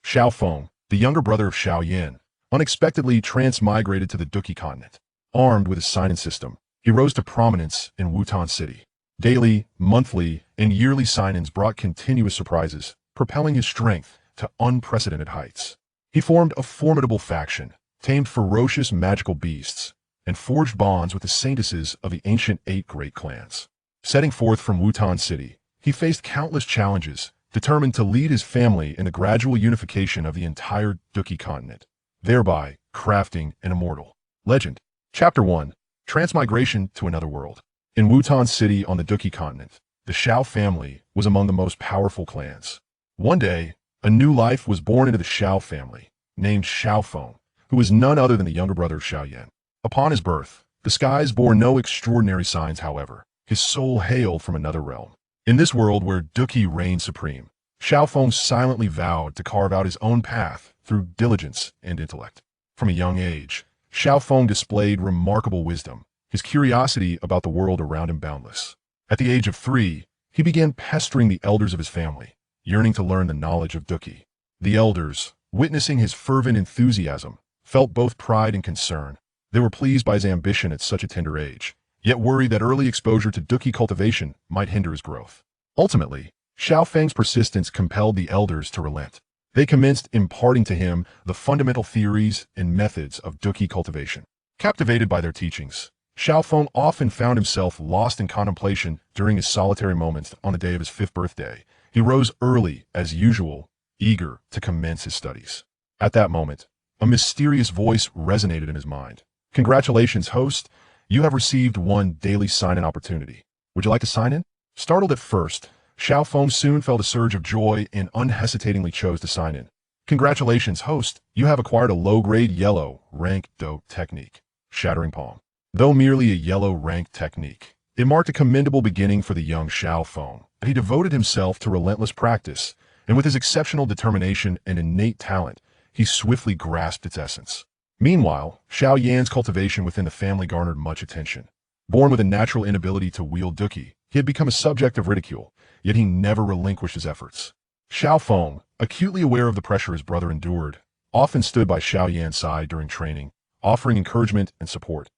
Xiaoong, the younger brother of Shia Yan, unexpectedly transmigrated to the Douqi continent. Armed with a sign-in system, he rose to prominence in Wutan City. Daily, monthly, and yearly sign-ins brought continuous surprises, propelling his strength to unprecedented heights. He formed a formidable faction, tamed ferocious magical beasts, and forged bonds with the saintesses of the ancient 8 great clans. Setting forth from Wutan City, he faced countless challenges, determined to lead his family in the gradual unification of the entire Douqi continent, thereby crafting an immortal legend. Chapter 1. Transmigration to Another World. In Wutan City on the Douqi continent, the Xiao family was among the most powerful clans. One day, a new life was born into the Xiao family, named Xiaoong, who was none other than the younger brother of Shia Yan. Upon his birth, the skies bore no extraordinary signs, however. His soul hailed from another realm. In this world where Douqi reigned supreme, Xiaoong silently vowed to carve out his own path through diligence and intellect. From a young age, Xiaoong displayed remarkable wisdom, his curiosity about the world around him boundless. At the age of 3, he began pestering the elders of his family, yearning to learn the knowledge of Douqi. The elders, witnessing his fervent enthusiasm, felt both pride and concern. They were pleased by his ambition at such a tender age, yet worried that early exposure to Douqi cultivation might hinder his growth. Ultimately, Xiaoong's persistence compelled the elders to relent. They commenced imparting to him the fundamental theories and methods of Douqi cultivation. Captivated by their teachings, Xiaoong often found himself lost in contemplation during his solitary moments on the day of his 5th birthday. He rose early, as usual, eager to commence his studies. At that moment, a mysterious voice resonated in his mind. "Congratulations, host. You have received one daily sign-in opportunity. Would you like to sign in?" Startled at first, Xiaoong soon felt a surge of joy and unhesitatingly chose to sign in. "Congratulations, host. You have acquired a low-grade yellow rank Do technique, Shattering Palm." Though merely a yellow rank technique, it marked a commendable beginning for the young Xiaoong. He devoted himself to relentless practice, and with his exceptional determination and innate talent, he swiftly grasped its essence. Meanwhile, Shia Yan's cultivation within the family garnered much attention. Born with a natural inability to wield Douqi, he had become a subject of ridicule, yet he never relinquished his efforts. Xiaoong, acutely aware of the pressure his brother endured, often stood by Shia Yan's side during training, offering encouragement and support.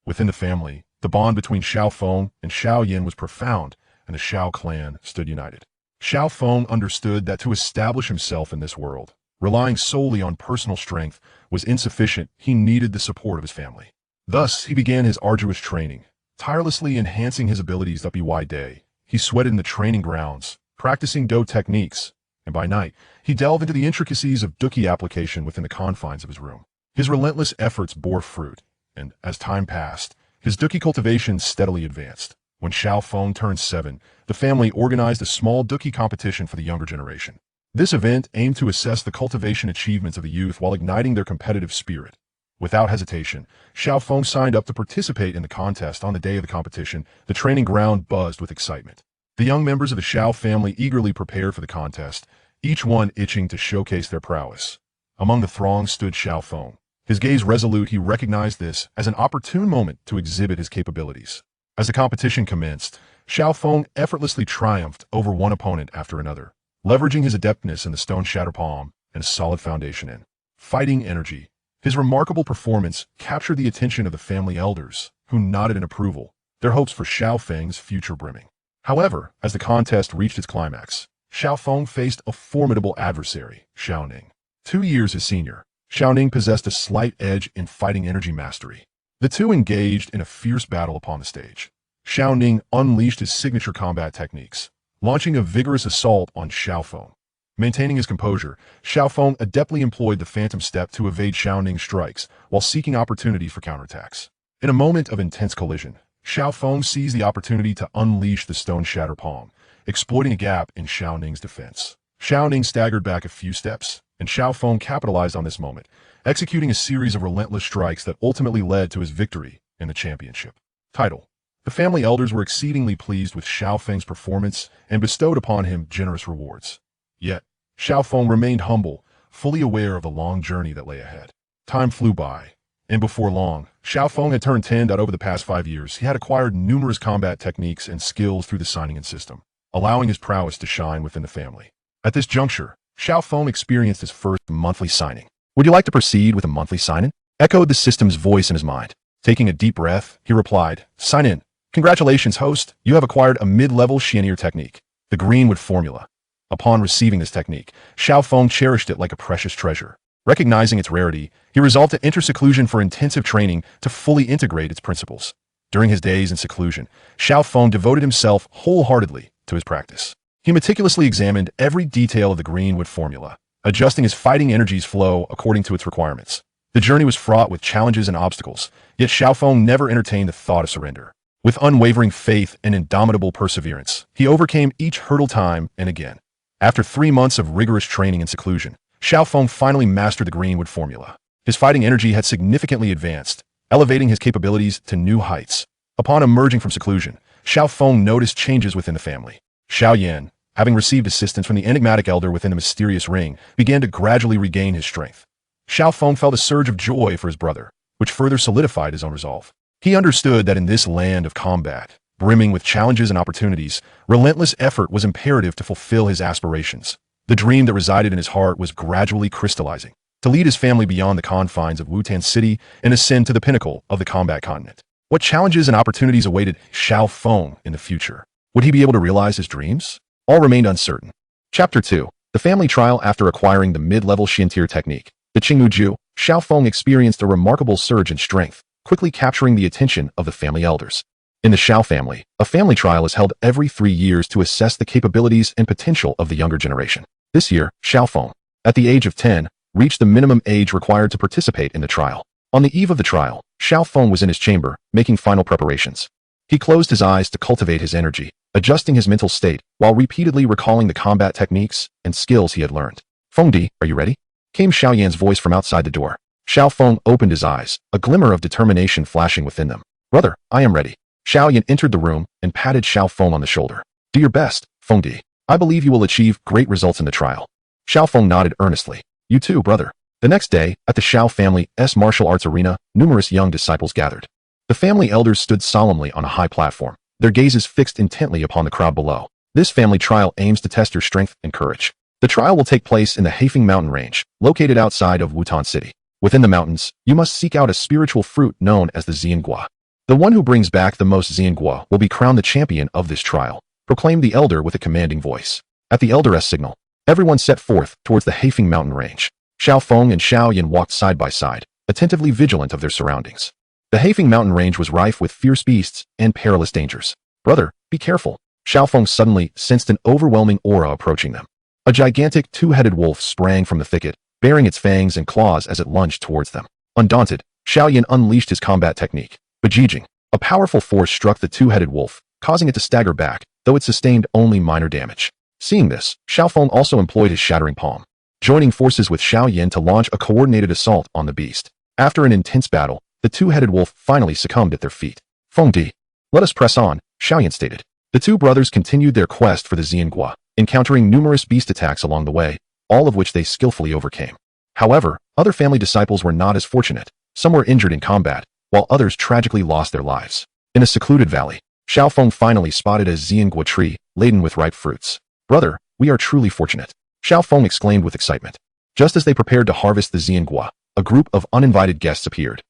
Within the family, the bond between Xiaoong and Shia Yan was profound, and the Xiao clan stood united. Xiaoong understood that to establish himself in this world, relying solely on personal strength was insufficient. He needed the support of his family. Thus, he began his arduous training, tirelessly enhancing his abilities by day. He sweated in the training grounds, practicing Do techniques, and by night, he delved into the intricacies of Douqi application within the confines of his room. His relentless efforts bore fruit, and as time passed, his Douqi cultivation steadily advanced. When Xiaoong turned 7, the family organized a small Douqi competition for the younger generation. This event aimed to assess the cultivation achievements of the youth while igniting their competitive spirit. Without hesitation, Xiaoong signed up to participate in the contest. On the day of the competition, the training ground buzzed with excitement. The young members of the Xiao family eagerly prepared for the contest, each one itching to showcase their prowess. Among the throng stood Xiaoong. His gaze resolute, he recognized this as an opportune moment to exhibit his capabilities. As the competition commenced, Xiaoong effortlessly triumphed over one opponent after another, leveraging his adeptness in the stone shatter palm and a solid foundation in fighting energy. His remarkable performance captured the attention of the family elders, who nodded in approval, their hopes for Xiaoong's future brimming. However, as the contest reached its climax, Xiaoong faced a formidable adversary, Xiaoning. 2 years his senior, Xiaoning possessed a slight edge in fighting energy mastery. The two engaged in a fierce battle upon the stage. Xiaoning unleashed his signature combat techniques, launching a vigorous assault on Xiaoong. Maintaining his composure, Xiaoong adeptly employed the phantom step to evade Xiaoning's strikes while seeking opportunities for counterattacks. In a moment of intense collision, Xiaoong seized the opportunity to unleash the stone shatter palm, exploiting a gap in Xiaoning's defense. Xiaoning staggered back a few steps, and Xiaoong capitalized on this moment, executing a series of relentless strikes that ultimately led to his victory in the championship title. The family elders were exceedingly pleased with Xiaoong's performance and bestowed upon him generous rewards. Yet, Xiaoong remained humble, fully aware of the long journey that lay ahead. Time flew by, and before long, Xiaoong had turned 10. Over the past 5 years, he had acquired numerous combat techniques and skills through the signing-in system, allowing his prowess to shine within the family. At this juncture, Xiaoong experienced his first monthly signing. "Would you like to proceed with a monthly sign-in?" Echoed the system's voice in his mind. Taking a deep breath, he replied, "Sign in. Congratulations, host. You have acquired a mid-level Xian'er technique, the Greenwood Formula." Upon receiving this technique, Xiaoong cherished it like a precious treasure. Recognizing its rarity, he resolved to enter seclusion for intensive training to fully integrate its principles. During his days in seclusion, Xiaoong devoted himself wholeheartedly to his practice. He meticulously examined every detail of the Greenwood Formula, adjusting his fighting energy's flow according to its requirements. The journey was fraught with challenges and obstacles, yet Xiaoong never entertained the thought of surrender. With unwavering faith and indomitable perseverance, he overcame each hurdle time and again. After 3 months of rigorous training and seclusion, Xiaoong finally mastered the Greenwood Formula. His fighting energy had significantly advanced, elevating his capabilities to new heights. Upon emerging from seclusion, Xiaoong noticed changes within the family. Shia Yan, having received assistance from the enigmatic elder within the mysterious ring, began to gradually regain his strength. Xiaoong felt a surge of joy for his brother, which further solidified his own resolve. He understood that in this land of combat, brimming with challenges and opportunities, relentless effort was imperative to fulfill his aspirations. The dream that resided in his heart was gradually crystallizing, to lead his family beyond the confines of Wutan City and ascend to the pinnacle of the combat continent. What challenges and opportunities awaited Xiaoong in the future? Would he be able to realize his dreams? All remained uncertain. Chapter 2. The family trial. After acquiring the mid-level Xian'er technique, the Qingmuju, Xiaoong experienced a remarkable surge in strength, quickly capturing the attention of the family elders. In the Xiao family, a family trial is held every 3 years to assess the capabilities and potential of the younger generation. This year, Xiaoong, at the age of 10, reached the minimum age required to participate in the trial. On the eve of the trial, Xiaoong was in his chamber, making final preparations. He closed his eyes to cultivate his energy, adjusting his mental state while repeatedly recalling the combat techniques and skills he had learned. "Fengdi, are you ready?" came Shia Yan's voice from outside the door. Xiaoong opened his eyes, a glimmer of determination flashing within them. "Brother, I am ready." Shia Yan entered the room and patted Xiaoong on the shoulder. "Do your best, Fengdi. I believe you will achieve great results in the trial." Xiaoong nodded earnestly. "You too, brother." The next day, at the Xiao family's martial arts arena, numerous young disciples gathered. The family elders stood solemnly on a high platform, their gazes fixed intently upon the crowd below. This family trial aims to test your strength and courage. The trial will take place in the Haifeng mountain range, located outside of Wutan City. Within the mountains, you must seek out a spiritual fruit known as the Xiangua. The one who brings back the most Xiangua will be crowned the champion of this trial, proclaimed the elder with a commanding voice. At the elder's signal, everyone set forth towards the Haifeng mountain range. Xiaoong and Shia Yan walked side by side, attentively vigilant of their surroundings. The Haifeng mountain range was rife with fierce beasts and perilous dangers. "Brother, be careful." Xiaoong suddenly sensed an overwhelming aura approaching them. A gigantic two-headed wolf sprang from the thicket, baring its fangs and claws as it lunged towards them. Undaunted, Shia Yan unleashed his combat technique. Bejijing, a powerful force struck the two-headed wolf, causing it to stagger back, though it sustained only minor damage. Seeing this, Xiaoong also employed his shattering palm, joining forces with Shia Yan to launch a coordinated assault on the beast. After an intense battle, the two-headed wolf finally succumbed at their feet. "Fengdi, let us press on," Shia Yan stated. The two brothers continued their quest for the Xiangua, encountering numerous beast attacks along the way, all of which they skillfully overcame. However, other family disciples were not as fortunate. Some were injured in combat, while others tragically lost their lives. In a secluded valley, Xiaoong finally spotted a Xiangua tree laden with ripe fruits. "Brother, we are truly fortunate," Xiaoong exclaimed with excitement. Just as they prepared to harvest the Xiangua, a group of uninvited guests appeared.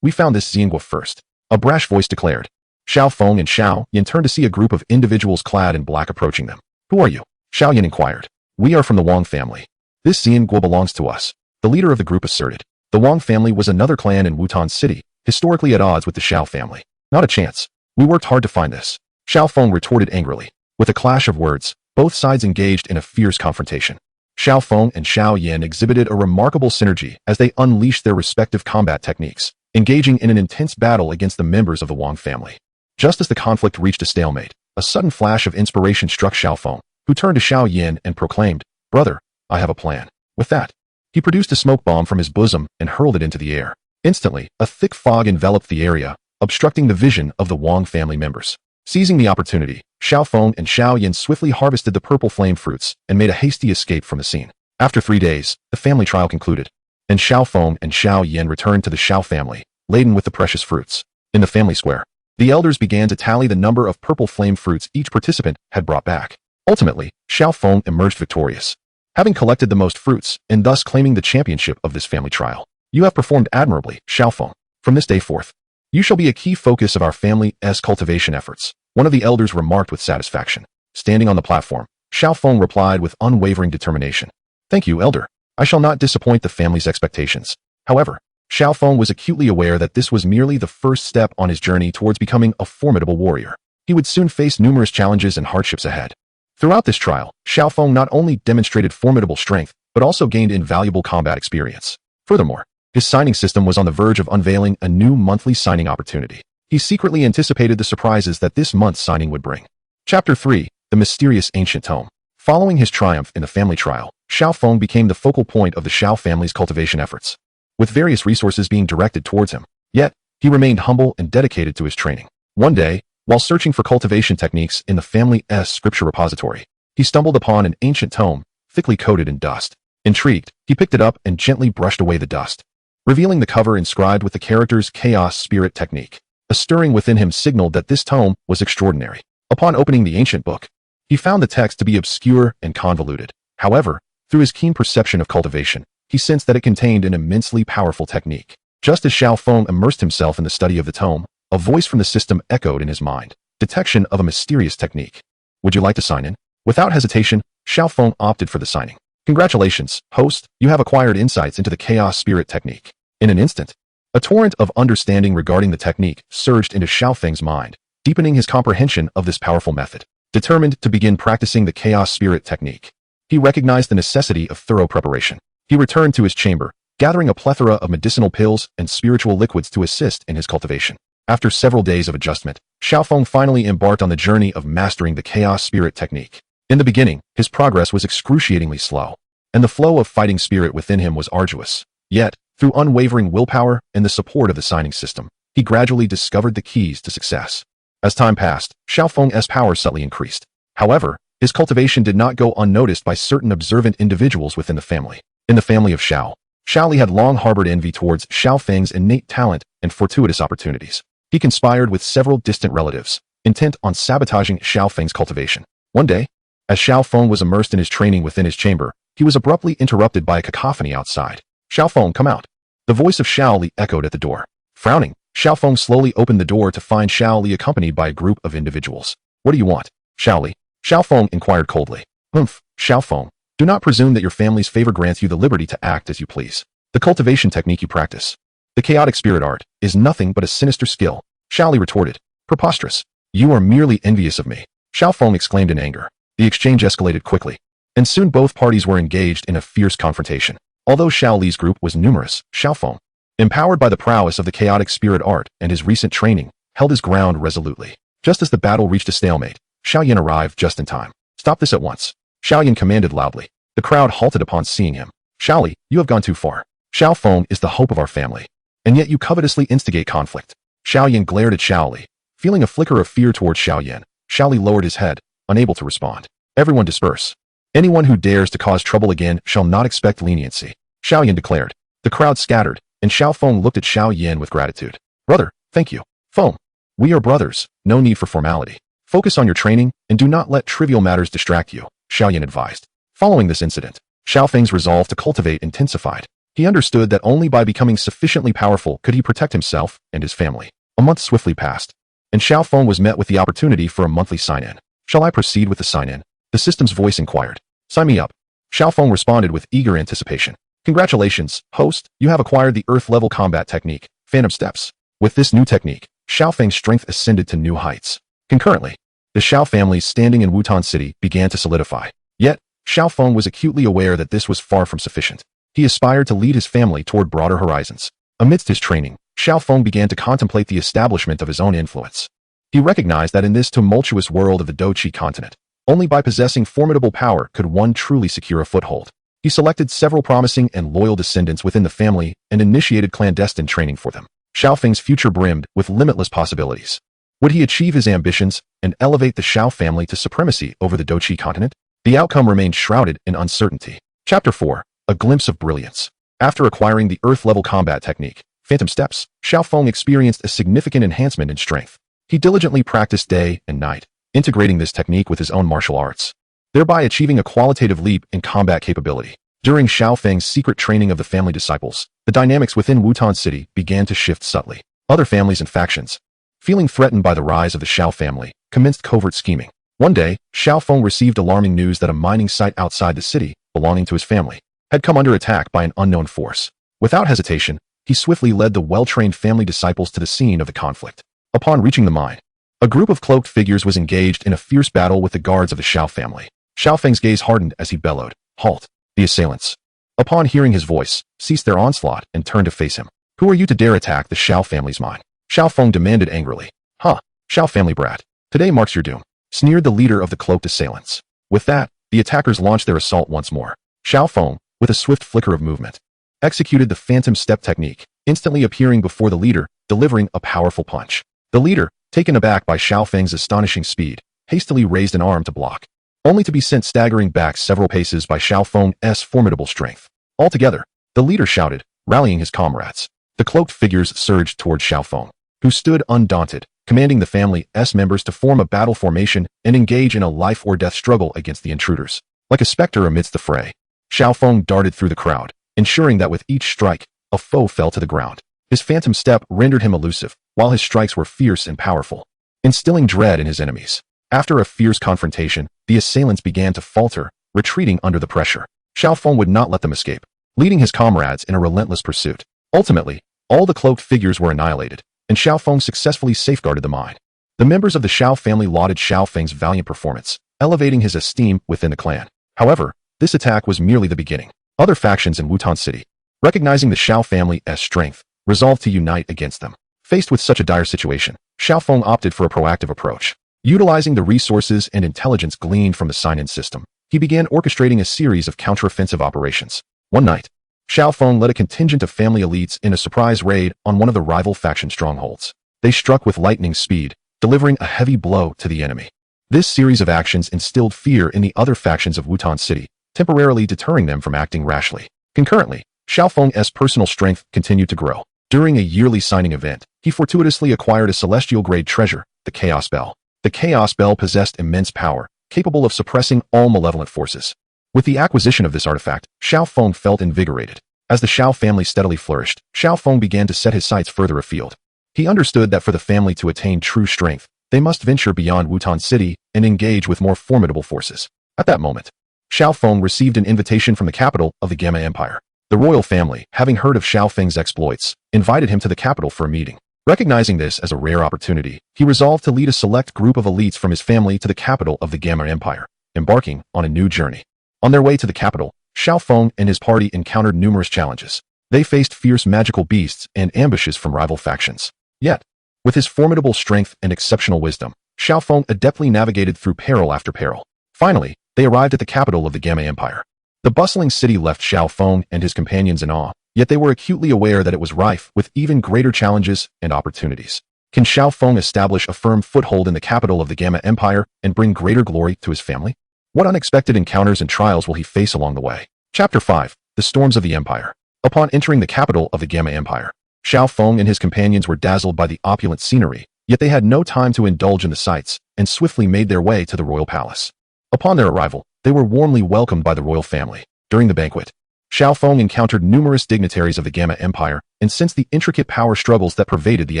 We found this Xiangua first," a brash voice declared. Xiaoong and Shia Yan turned to see a group of individuals clad in black approaching them. "Who are you?" Shia Yan inquired. "We are from the Wang family. This Xiangua belongs to us," the leader of the group asserted. The Wang family was another clan in Wutan City, historically at odds with the Xiao family. "Not a chance. We worked hard to find this," Xiaoong retorted angrily. With a clash of words, both sides engaged in a fierce confrontation. Xiaoong and Shia Yan exhibited a remarkable synergy as they unleashed their respective combat techniques, engaging in an intense battle against the members of the Wang family. Just as the conflict reached a stalemate, a sudden flash of inspiration struck Xiaoong, who turned to Shia Yan and proclaimed, "Brother, I have a plan." With that, he produced a smoke bomb from his bosom and hurled it into the air. Instantly, a thick fog enveloped the area, obstructing the vision of the Wang family members. Seizing the opportunity, Xiaoong and Shia Yan swiftly harvested the purple flame fruits and made a hasty escape from the scene. After 3 days, the family trial concluded, and Xiaoong and Shia Yan returned to the Xiao family, laden with the precious fruits. In the family square, the elders began to tally the number of purple flame fruits each participant had brought back. Ultimately, Xiaoong emerged victorious. having collected the most fruits and thus claiming the championship of this family trial. You have performed admirably, Xiaoong. From this day forth, you shall be a key focus of our family's cultivation efforts, one of the elders remarked with satisfaction. Standing on the platform, Xiaoong replied with unwavering determination. Thank you, elder. I shall not disappoint the family's expectations. However, Xiaoong was acutely aware that this was merely the first step on his journey towards becoming a formidable warrior. He would soon face numerous challenges and hardships ahead. Throughout this trial, Xiaoong not only demonstrated formidable strength, but also gained invaluable combat experience. Furthermore, his signing system was on the verge of unveiling a new monthly signing opportunity. He secretly anticipated the surprises that this month's signing would bring. Chapter 3. The Mysterious Ancient Tome. Following his triumph in the family trial, Xiaoong became the focal point of the Xiao family's cultivation efforts, with various resources being directed towards him. Yet, he remained humble and dedicated to his training. One day, while searching for cultivation techniques in the family's scripture repository, he stumbled upon an ancient tome, thickly coated in dust. Intrigued, he picked it up and gently brushed away the dust, revealing the cover inscribed with the characters Chaos Spirit Technique. A stirring within him signaled that this tome was extraordinary. Upon opening the ancient book, he found the text to be obscure and convoluted. However, through his keen perception of cultivation, he sensed that it contained an immensely powerful technique. Just as Xiaoong immersed himself in the study of the tome, a voice from the system echoed in his mind. Detection of a mysterious technique. Would you like to sign in? Without hesitation, Xiaoong opted for the signing. Congratulations, host, you have acquired insights into the Chaos Spirit Technique. In an instant, a torrent of understanding regarding the technique surged into Xiaoong's mind, deepening his comprehension of this powerful method. Determined to begin practicing the Chaos Spirit Technique, he recognized the necessity of thorough preparation. He returned to his chamber, gathering a plethora of medicinal pills and spiritual liquids to assist in his cultivation. After several days of adjustment, Xiaoong finally embarked on the journey of mastering the Chaos Spirit Technique. In the beginning, his progress was excruciatingly slow, and the flow of fighting spirit within him was arduous. Yet, through unwavering willpower and the support of the signing system, he gradually discovered the keys to success. As time passed, Xiaoong's power subtly increased. However, his cultivation did not go unnoticed by certain observant individuals within the family. In the family of Xiaoli had long harbored envy towards Xiaoong's innate talent and fortuitous opportunities. He conspired with several distant relatives, intent on sabotaging Xiaoong's cultivation. One day, as Xiaoong was immersed in his training within his chamber, he was abruptly interrupted by a cacophony outside. Xiaoong, come out. The voice of Xiaoli echoed at the door. Frowning, Xiaoong slowly opened the door to find Xiaoli accompanied by a group of individuals. What do you want, Xiaoli? Xiaoong inquired coldly. Xiaoong, do not presume that your family's favor grants you the liberty to act as you please. The cultivation technique you practice, the chaotic spirit art, is nothing but a sinister skill, Xiaoli retorted. Preposterous. You are merely envious of me, Xiaoong exclaimed in anger. The exchange escalated quickly, and soon both parties were engaged in a fierce confrontation. Although Xiaoli's group was numerous, Xiaoong, empowered by the prowess of the chaotic spirit art and his recent training, held his ground resolutely. Just as the battle reached a stalemate, Shia Yan arrived just in time. Stop this at once, Shia Yan commanded loudly. The crowd halted upon seeing him. Xiaoli, you have gone too far. Xiaoong is the hope of our family, and yet you covetously instigate conflict. Shia Yan glared at Xiaoli, feeling a flicker of fear towards Shia Yan. Xiaoli lowered his head, unable to respond. Everyone disperse. Anyone who dares to cause trouble again shall not expect leniency, Shia Yan declared. The crowd scattered, and Xiaoong looked at Shia Yan with gratitude. Brother, thank you. Feng, we are brothers, no need for formality. Focus on your training, and do not let trivial matters distract you, Shia Yan advised. Following this incident, Xiaoong's resolve to cultivate intensified. He understood that only by becoming sufficiently powerful could he protect himself and his family. A month swiftly passed, and Xiaoong was met with the opportunity for a monthly sign-in. Shall I proceed with the sign-in? The system's voice inquired. Sign me up. Xiaoong responded with eager anticipation. Congratulations, host, you have acquired the Earth-level combat technique, Phantom Steps. With this new technique, Xiaoong's strength ascended to new heights. Concurrently, the Xiao family's standing in Wutan City began to solidify. Yet, Xiaoong was acutely aware that this was far from sufficient. He aspired to lead his family toward broader horizons. Amidst his training, Xiaoong began to contemplate the establishment of his own influence. He recognized that in this tumultuous world of the Douqi continent, only by possessing formidable power could one truly secure a foothold. He selected several promising and loyal descendants within the family and initiated clandestine training for them. Xiaoong's future brimmed with limitless possibilities. Would he achieve his ambitions and elevate the Xiao family to supremacy over the Douqi continent? The outcome remained shrouded in uncertainty. Chapter 4. A Glimpse of Brilliance. After acquiring the Earth-level combat technique, Phantom Steps, Xiaoong experienced a significant enhancement in strength. He diligently practiced day and night, integrating this technique with his own martial arts. thereby achieving a qualitative leap in combat capability. During Xiao Feng's secret training of the family disciples, the dynamics within Wutan City began to shift subtly. Other families and factions, feeling threatened by the rise of the Xiao family, commenced covert scheming. One day, Xiaoong received alarming news that a mining site outside the city, belonging to his family, had come under attack by an unknown force. Without hesitation, he swiftly led the well-trained family disciples to the scene of the conflict. Upon reaching the mine, a group of cloaked figures was engaged in a fierce battle with the guards of the Xiao family. Xiao Feng's gaze hardened as he bellowed, "Halt!" The assailants, upon hearing his voice, ceased their onslaught and turned to face him. "Who are you to dare attack the Xiao family's mine?" Xiaoong demanded angrily. "Huh, Xiao family brat. Today marks your doom," sneered the leader of the cloaked assailants. With that, the attackers launched their assault once more. Xiaoong, with a swift flicker of movement, executed the phantom step technique, instantly appearing before the leader, delivering a powerful punch. The leader, taken aback by Xiao Feng's astonishing speed, hastily raised an arm to block, only to be sent staggering back several paces by Xiaoong's formidable strength. Altogether, the leader shouted, rallying his comrades. The cloaked figures surged toward Xiaoong, who stood undaunted, commanding the family's members to form a battle formation and engage in a life-or-death struggle against the intruders. Like a specter amidst the fray, Xiaoong darted through the crowd, ensuring that with each strike, a foe fell to the ground. His phantom step rendered him elusive, while his strikes were fierce and powerful, instilling dread in his enemies. After a fierce confrontation, the assailants began to falter, retreating under the pressure. Xiaoong would not let them escape, leading his comrades in a relentless pursuit. Ultimately, all the cloaked figures were annihilated, and Xiaoong successfully safeguarded the mine. The members of the Xiao family lauded Xiao Feng's valiant performance, elevating his esteem within the clan. However, this attack was merely the beginning. Other factions in Wutan City, recognizing the Xiao family's strength, resolved to unite against them. Faced with such a dire situation, Xiaoong opted for a proactive approach. Utilizing the resources and intelligence gleaned from the sign-in system, he began orchestrating a series of counteroffensive operations. One night, Xiaoong led a contingent of family elites in a surprise raid on one of the rival faction strongholds. They struck with lightning speed, delivering a heavy blow to the enemy. This series of actions instilled fear in the other factions of Wutan City, temporarily deterring them from acting rashly. Concurrently, Xiaoong's personal strength continued to grow. During a yearly signing event, he fortuitously acquired a celestial-grade treasure, the Chaos Bell. The Chaos Bell possessed immense power, capable of suppressing all malevolent forces. With the acquisition of this artifact, Xiaoong felt invigorated. As the Xiao family steadily flourished, Xiaoong began to set his sights further afield. He understood that for the family to attain true strength, they must venture beyond Wutan City and engage with more formidable forces. At that moment, Xiaoong received an invitation from the capital of the Gamma Empire. The royal family, having heard of Xiao Feng's exploits, invited him to the capital for a meeting. Recognizing this as a rare opportunity, he resolved to lead a select group of elites from his family to the capital of the Gamma Empire, embarking on a new journey. On their way to the capital, Xiaoong and his party encountered numerous challenges. They faced fierce magical beasts and ambushes from rival factions. Yet, with his formidable strength and exceptional wisdom, Xiaoong adeptly navigated through peril after peril. Finally, they arrived at the capital of the Gamma Empire. The bustling city left Xiaoong and his companions in awe, yet they were acutely aware that it was rife with even greater challenges and opportunities. Can Xiaoong establish a firm foothold in the capital of the Gamma Empire and bring greater glory to his family? What unexpected encounters and trials will he face along the way? Chapter 5. The Storms of the Empire. Upon entering the capital of the Gamma Empire, Xiaoong and his companions were dazzled by the opulent scenery, yet they had no time to indulge in the sights and swiftly made their way to the royal palace. Upon their arrival, they were warmly welcomed by the royal family. During the banquet, Xiaoong encountered numerous dignitaries of the Gamma Empire and sensed the intricate power struggles that pervaded the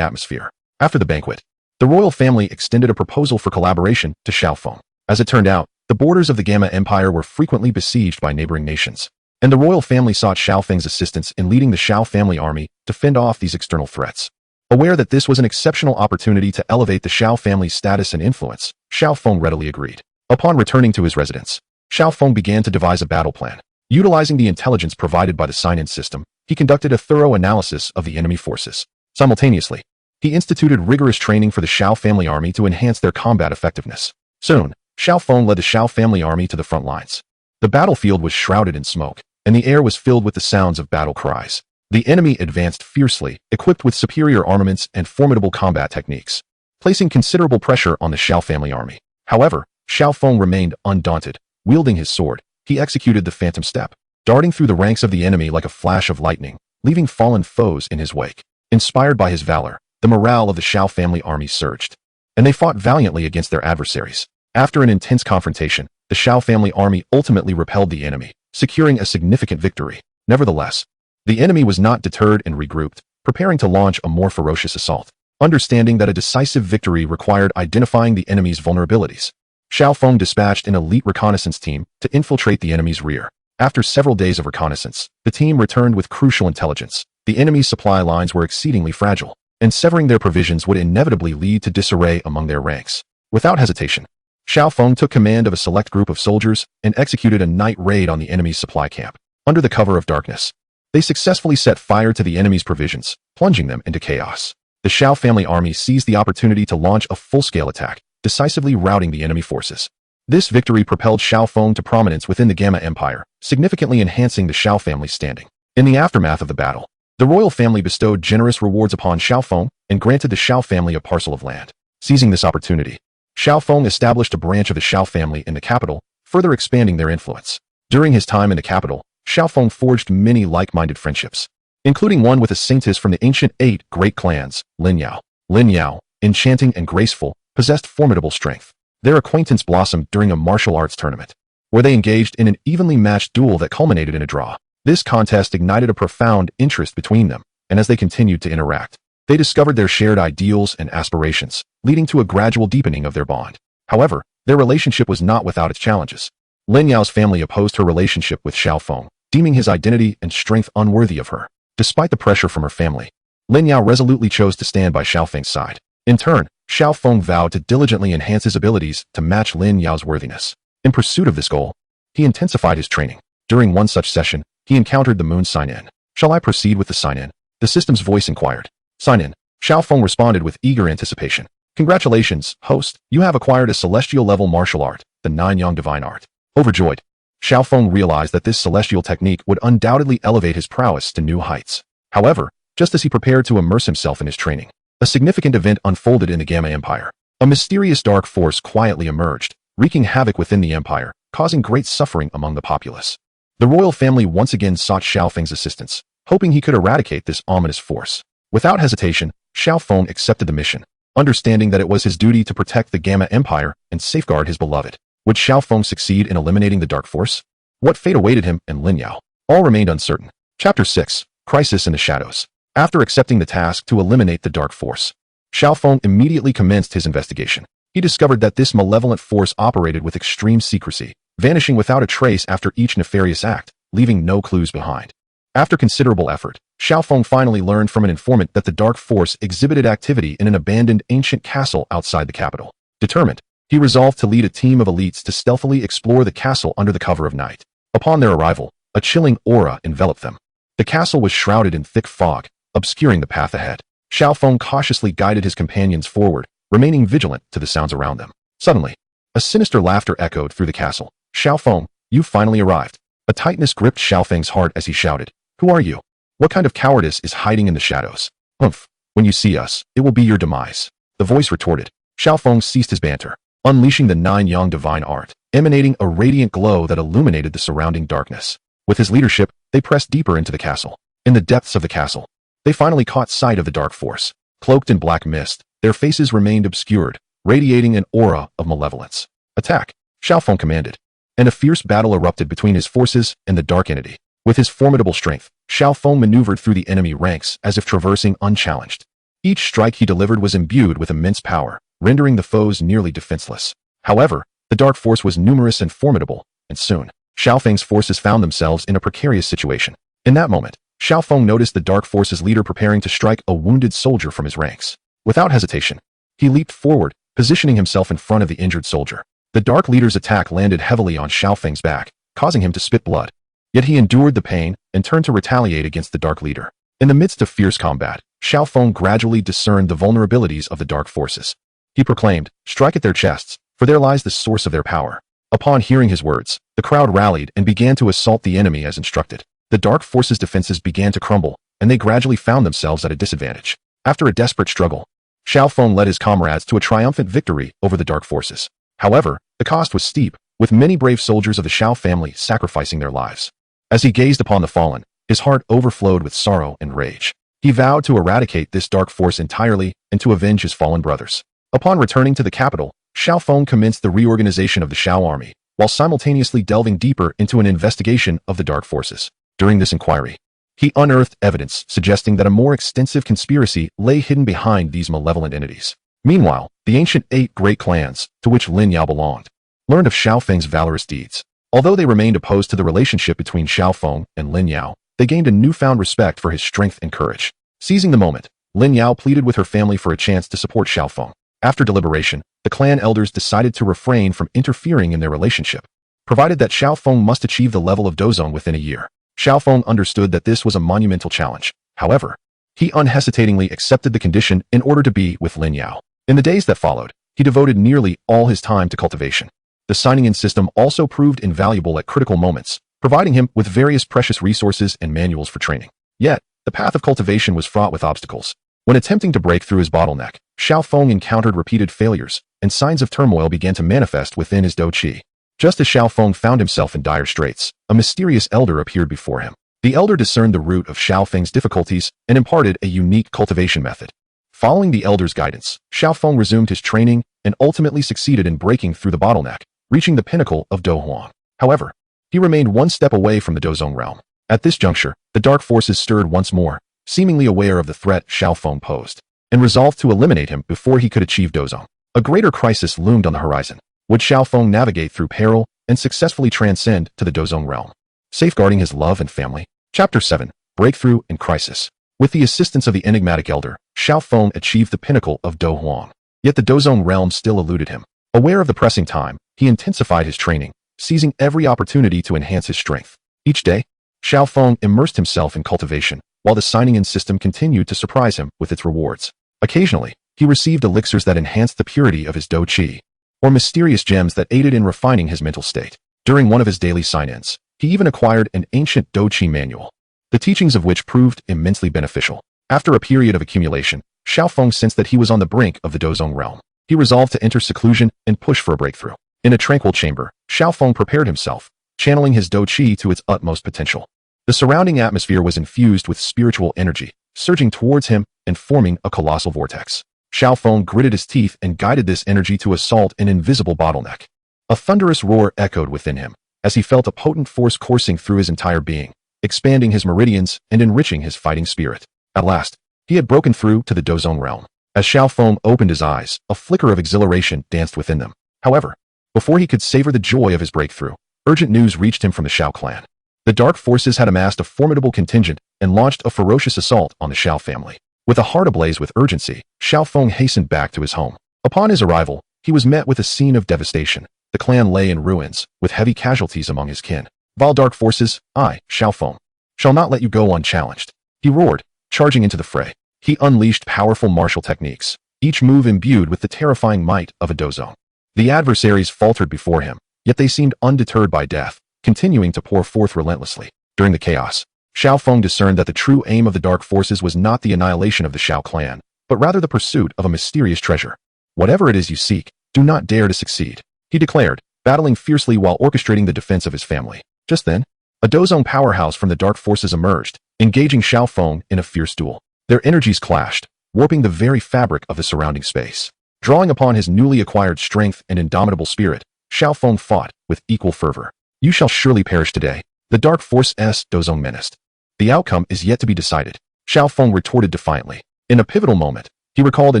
atmosphere. After the banquet, the royal family extended a proposal for collaboration to Xiaoong. As it turned out, the borders of the Gamma Empire were frequently besieged by neighboring nations, and the royal family sought Xiaoong's assistance in leading the Xiao family army to fend off these external threats. Aware that this was an exceptional opportunity to elevate the Xiao family's status and influence, Xiaoong readily agreed. Upon returning to his residence, Xiaoong began to devise a battle plan. Utilizing the intelligence provided by the sign-in system, he conducted a thorough analysis of the enemy forces. Simultaneously, he instituted rigorous training for the Xiao family army to enhance their combat effectiveness. Soon, Xiaoong led the Xiao family army to the front lines. The battlefield was shrouded in smoke, and the air was filled with the sounds of battle cries. The enemy advanced fiercely, equipped with superior armaments and formidable combat techniques, placing considerable pressure on the Xiao family army. However, Xiaoong remained undaunted. Wielding his sword, he executed the phantom step, darting through the ranks of the enemy like a flash of lightning, leaving fallen foes in his wake. Inspired by his valor, the morale of the Xiao family army surged, and they fought valiantly against their adversaries. After an intense confrontation, the Xiao family army ultimately repelled the enemy, securing a significant victory. Nevertheless, the enemy was not deterred and regrouped, preparing to launch a more ferocious assault. Understanding that a decisive victory required identifying the enemy's vulnerabilities, Xiaoong dispatched an elite reconnaissance team to infiltrate the enemy's rear. After several days of reconnaissance, the team returned with crucial intelligence. The enemy's supply lines were exceedingly fragile, and severing their provisions would inevitably lead to disarray among their ranks. Without hesitation, Xiaoong took command of a select group of soldiers and executed a night raid on the enemy's supply camp. Under the cover of darkness, they successfully set fire to the enemy's provisions, plunging them into chaos. The Xiao family army seized the opportunity to launch a full-scale attack, decisively routing the enemy forces. This victory propelled Xiaoong to prominence within the Gamma Empire, significantly enhancing the Xiao family's standing. In the aftermath of the battle, the royal family bestowed generous rewards upon Xiaoong and granted the Xiao family a parcel of land. Seizing this opportunity, Xiaoong established a branch of the Xiao family in the capital, further expanding their influence. During his time in the capital, Xiaoong forged many like-minded friendships, including one with a saintess from the ancient 8 great clans, Lin Yao. Lin Yao, enchanting and graceful, possessed formidable strength. Their acquaintance blossomed during a martial arts tournament, where they engaged in an evenly matched duel that culminated in a draw. This contest ignited a profound interest between them, and as they continued to interact, they discovered their shared ideals and aspirations, leading to a gradual deepening of their bond. However, their relationship was not without its challenges. Lin Yao's family opposed her relationship with Xiaoong, deeming his identity and strength unworthy of her. Despite the pressure from her family, Lin Yao resolutely chose to stand by Xiaofeng's side. In turn, Xiaoong vowed to diligently enhance his abilities to match Lin Yao's worthiness. In pursuit of this goal, he intensified his training. During one such session, he encountered the moon sign-in. "Shall I proceed with the sign-in?" the system's voice inquired. "Sign-in." Xiaoong responded with eager anticipation. "Congratulations, host. You have acquired a celestial-level martial art, the Nine-Yang Divine Art." Overjoyed, Xiaoong realized that this celestial technique would undoubtedly elevate his prowess to new heights. However, just as he prepared to immerse himself in his training, a significant event unfolded in the Gamma Empire. A mysterious dark force quietly emerged, wreaking havoc within the empire, causing great suffering among the populace. The royal family once again sought Xiaofeng's assistance, hoping he could eradicate this ominous force. Without hesitation, Xiaoong accepted the mission, understanding that it was his duty to protect the Gamma Empire and safeguard his beloved. Would Xiaoong succeed in eliminating the dark force? What fate awaited him and Lin Yao? All remained uncertain. Chapter 6: Crisis in the Shadows. After accepting the task to eliminate the dark force, Xiaoong immediately commenced his investigation. He discovered that this malevolent force operated with extreme secrecy, vanishing without a trace after each nefarious act, leaving no clues behind. After considerable effort, Xiaoong finally learned from an informant that the dark force exhibited activity in an abandoned ancient castle outside the capital. Determined, he resolved to lead a team of elites to stealthily explore the castle under the cover of night. Upon their arrival, a chilling aura enveloped them. The castle was shrouded in thick fog, obscuring the path ahead. Xiaoong cautiously guided his companions forward, remaining vigilant to the sounds around them. Suddenly, a sinister laughter echoed through the castle. "Xiaoong, you finally arrived." A tightness gripped Xiaofeng's heart as he shouted, "Who are you? What kind of cowardice is hiding in the shadows?" "Humph, when you see us, it will be your demise," the voice retorted. Xiaoong ceased his banter, unleashing the Nine-Yang Divine Art, emanating a radiant glow that illuminated the surrounding darkness. With his leadership, they pressed deeper into the castle. In the depths of the castle, they finally caught sight of the dark force. Cloaked in black mist, their faces remained obscured, radiating an aura of malevolence. "Attack!" Xiaoong commanded, and a fierce battle erupted between his forces and the dark entity. With his formidable strength, Xiaoong maneuvered through the enemy ranks as if traversing unchallenged. Each strike he delivered was imbued with immense power, rendering the foes nearly defenseless. However, the dark force was numerous and formidable, and soon, Xiaofeng's forces found themselves in a precarious situation. In that moment, Xiaoong noticed the dark force's leader preparing to strike a wounded soldier from his ranks. Without hesitation, he leaped forward, positioning himself in front of the injured soldier. The dark leader's attack landed heavily on Xiaofeng's back, causing him to spit blood. Yet he endured the pain and turned to retaliate against the dark leader. In the midst of fierce combat, Xiaoong gradually discerned the vulnerabilities of the dark forces. He proclaimed, "Strike at their chests, for there lies the source of their power." Upon hearing his words, the crowd rallied and began to assault the enemy as instructed. The dark forces' defenses began to crumble, and they gradually found themselves at a disadvantage. After a desperate struggle, Xiaoong led his comrades to a triumphant victory over the dark forces. However, the cost was steep, with many brave soldiers of the Xiao family sacrificing their lives. As he gazed upon the fallen, his heart overflowed with sorrow and rage. He vowed to eradicate this dark force entirely and to avenge his fallen brothers. Upon returning to the capital, Xiaoong commenced the reorganization of the Xiao army, while simultaneously delving deeper into an investigation of the dark forces. During this inquiry, he unearthed evidence suggesting that a more extensive conspiracy lay hidden behind these malevolent entities. Meanwhile, the ancient 8 great clans, to which Lin Yao belonged, learned of Xiaofeng's valorous deeds. Although they remained opposed to the relationship between Xiaofeng and Lin Yao, they gained a newfound respect for his strength and courage. Seizing the moment, Lin Yao pleaded with her family for a chance to support Xiaofeng. After deliberation, the clan elders decided to refrain from interfering in their relationship, provided that Xiaofeng must achieve the level of Douqi within a year. Xiaofeng understood that this was a monumental challenge. However, he unhesitatingly accepted the condition in order to be with Lin Yao. In the days that followed, he devoted nearly all his time to cultivation. The signing-in system also proved invaluable at critical moments, providing him with various precious resources and manuals for training. Yet, the path of cultivation was fraught with obstacles. When attempting to break through his bottleneck, Xiaofeng encountered repeated failures, and signs of turmoil began to manifest within his Douqi. Just as Xiaofeng found himself in dire straits, a mysterious elder appeared before him. The elder discerned the root of Xiaofeng's difficulties and imparted a unique cultivation method. Following the elder's guidance, Xiaofeng resumed his training and ultimately succeeded in breaking through the bottleneck, reaching the pinnacle of Douqi. However, he remained one step away from the Douqi realm. At this juncture, the dark forces stirred once more, seemingly aware of the threat Xiaofeng posed, and resolved to eliminate him before he could achieve Douqi. A greater crisis loomed on the horizon. Would Xiaofeng navigate through peril and successfully transcend to the Douqi realm, safeguarding his love and family? Chapter 7. Breakthrough and Crisis. With the assistance of the enigmatic elder, Xiaofeng achieved the pinnacle of Douqi. Yet the Douqi realm still eluded him. Aware of the pressing time, he intensified his training, seizing every opportunity to enhance his strength. Each day, Xiaofeng immersed himself in cultivation, while the signing-in system continued to surprise him with its rewards. Occasionally, he received elixirs that enhanced the purity of his Douqi, or mysterious gems that aided in refining his mental state. During one of his daily sign-ins, he even acquired an ancient Douqi manual, the teachings of which proved immensely beneficial. After a period of accumulation, Xiaofeng sensed that he was on the brink of the Douqi realm. He resolved to enter seclusion and push for a breakthrough. In a tranquil chamber, Xiaofeng prepared himself, channeling his Douqi to its utmost potential. The surrounding atmosphere was infused with spiritual energy, surging towards him and forming a colossal vortex. Xiaofeng gritted his teeth and guided this energy to assault an invisible bottleneck. A thunderous roar echoed within him, as he felt a potent force coursing through his entire being, expanding his meridians and enriching his fighting spirit. At last, he had broken through to the Douqi realm. As Xiaofeng opened his eyes, a flicker of exhilaration danced within them. However, before he could savor the joy of his breakthrough, urgent news reached him from the Xiao clan. The dark forces had amassed a formidable contingent and launched a ferocious assault on the Xiao family. With a heart ablaze with urgency, Xiaofeng hastened back to his home. Upon his arrival, he was met with a scene of devastation. The clan lay in ruins, with heavy casualties among his kin. Vile dark forces, I, Xiaofeng, shall not let you go unchallenged. He roared, charging into the fray. He unleashed powerful martial techniques, each move imbued with the terrifying might of a Douqi. The adversaries faltered before him, yet they seemed undeterred by death, continuing to pour forth relentlessly. During the chaos, Xiaofeng discerned that the true aim of the dark forces was not the annihilation of the Xiao clan, but rather the pursuit of a mysterious treasure. Whatever it is you seek, do not dare to succeed, he declared, battling fiercely while orchestrating the defense of his family. Just then, a Douqi powerhouse from the dark forces emerged, engaging Xiaofeng in a fierce duel. Their energies clashed, warping the very fabric of the surrounding space. Drawing upon his newly acquired strength and indomitable spirit, Xiaofeng fought with equal fervor. You shall surely perish today, the dark force Douqi menaced. The outcome is yet to be decided, Xiaofeng retorted defiantly. In a pivotal moment, he recalled a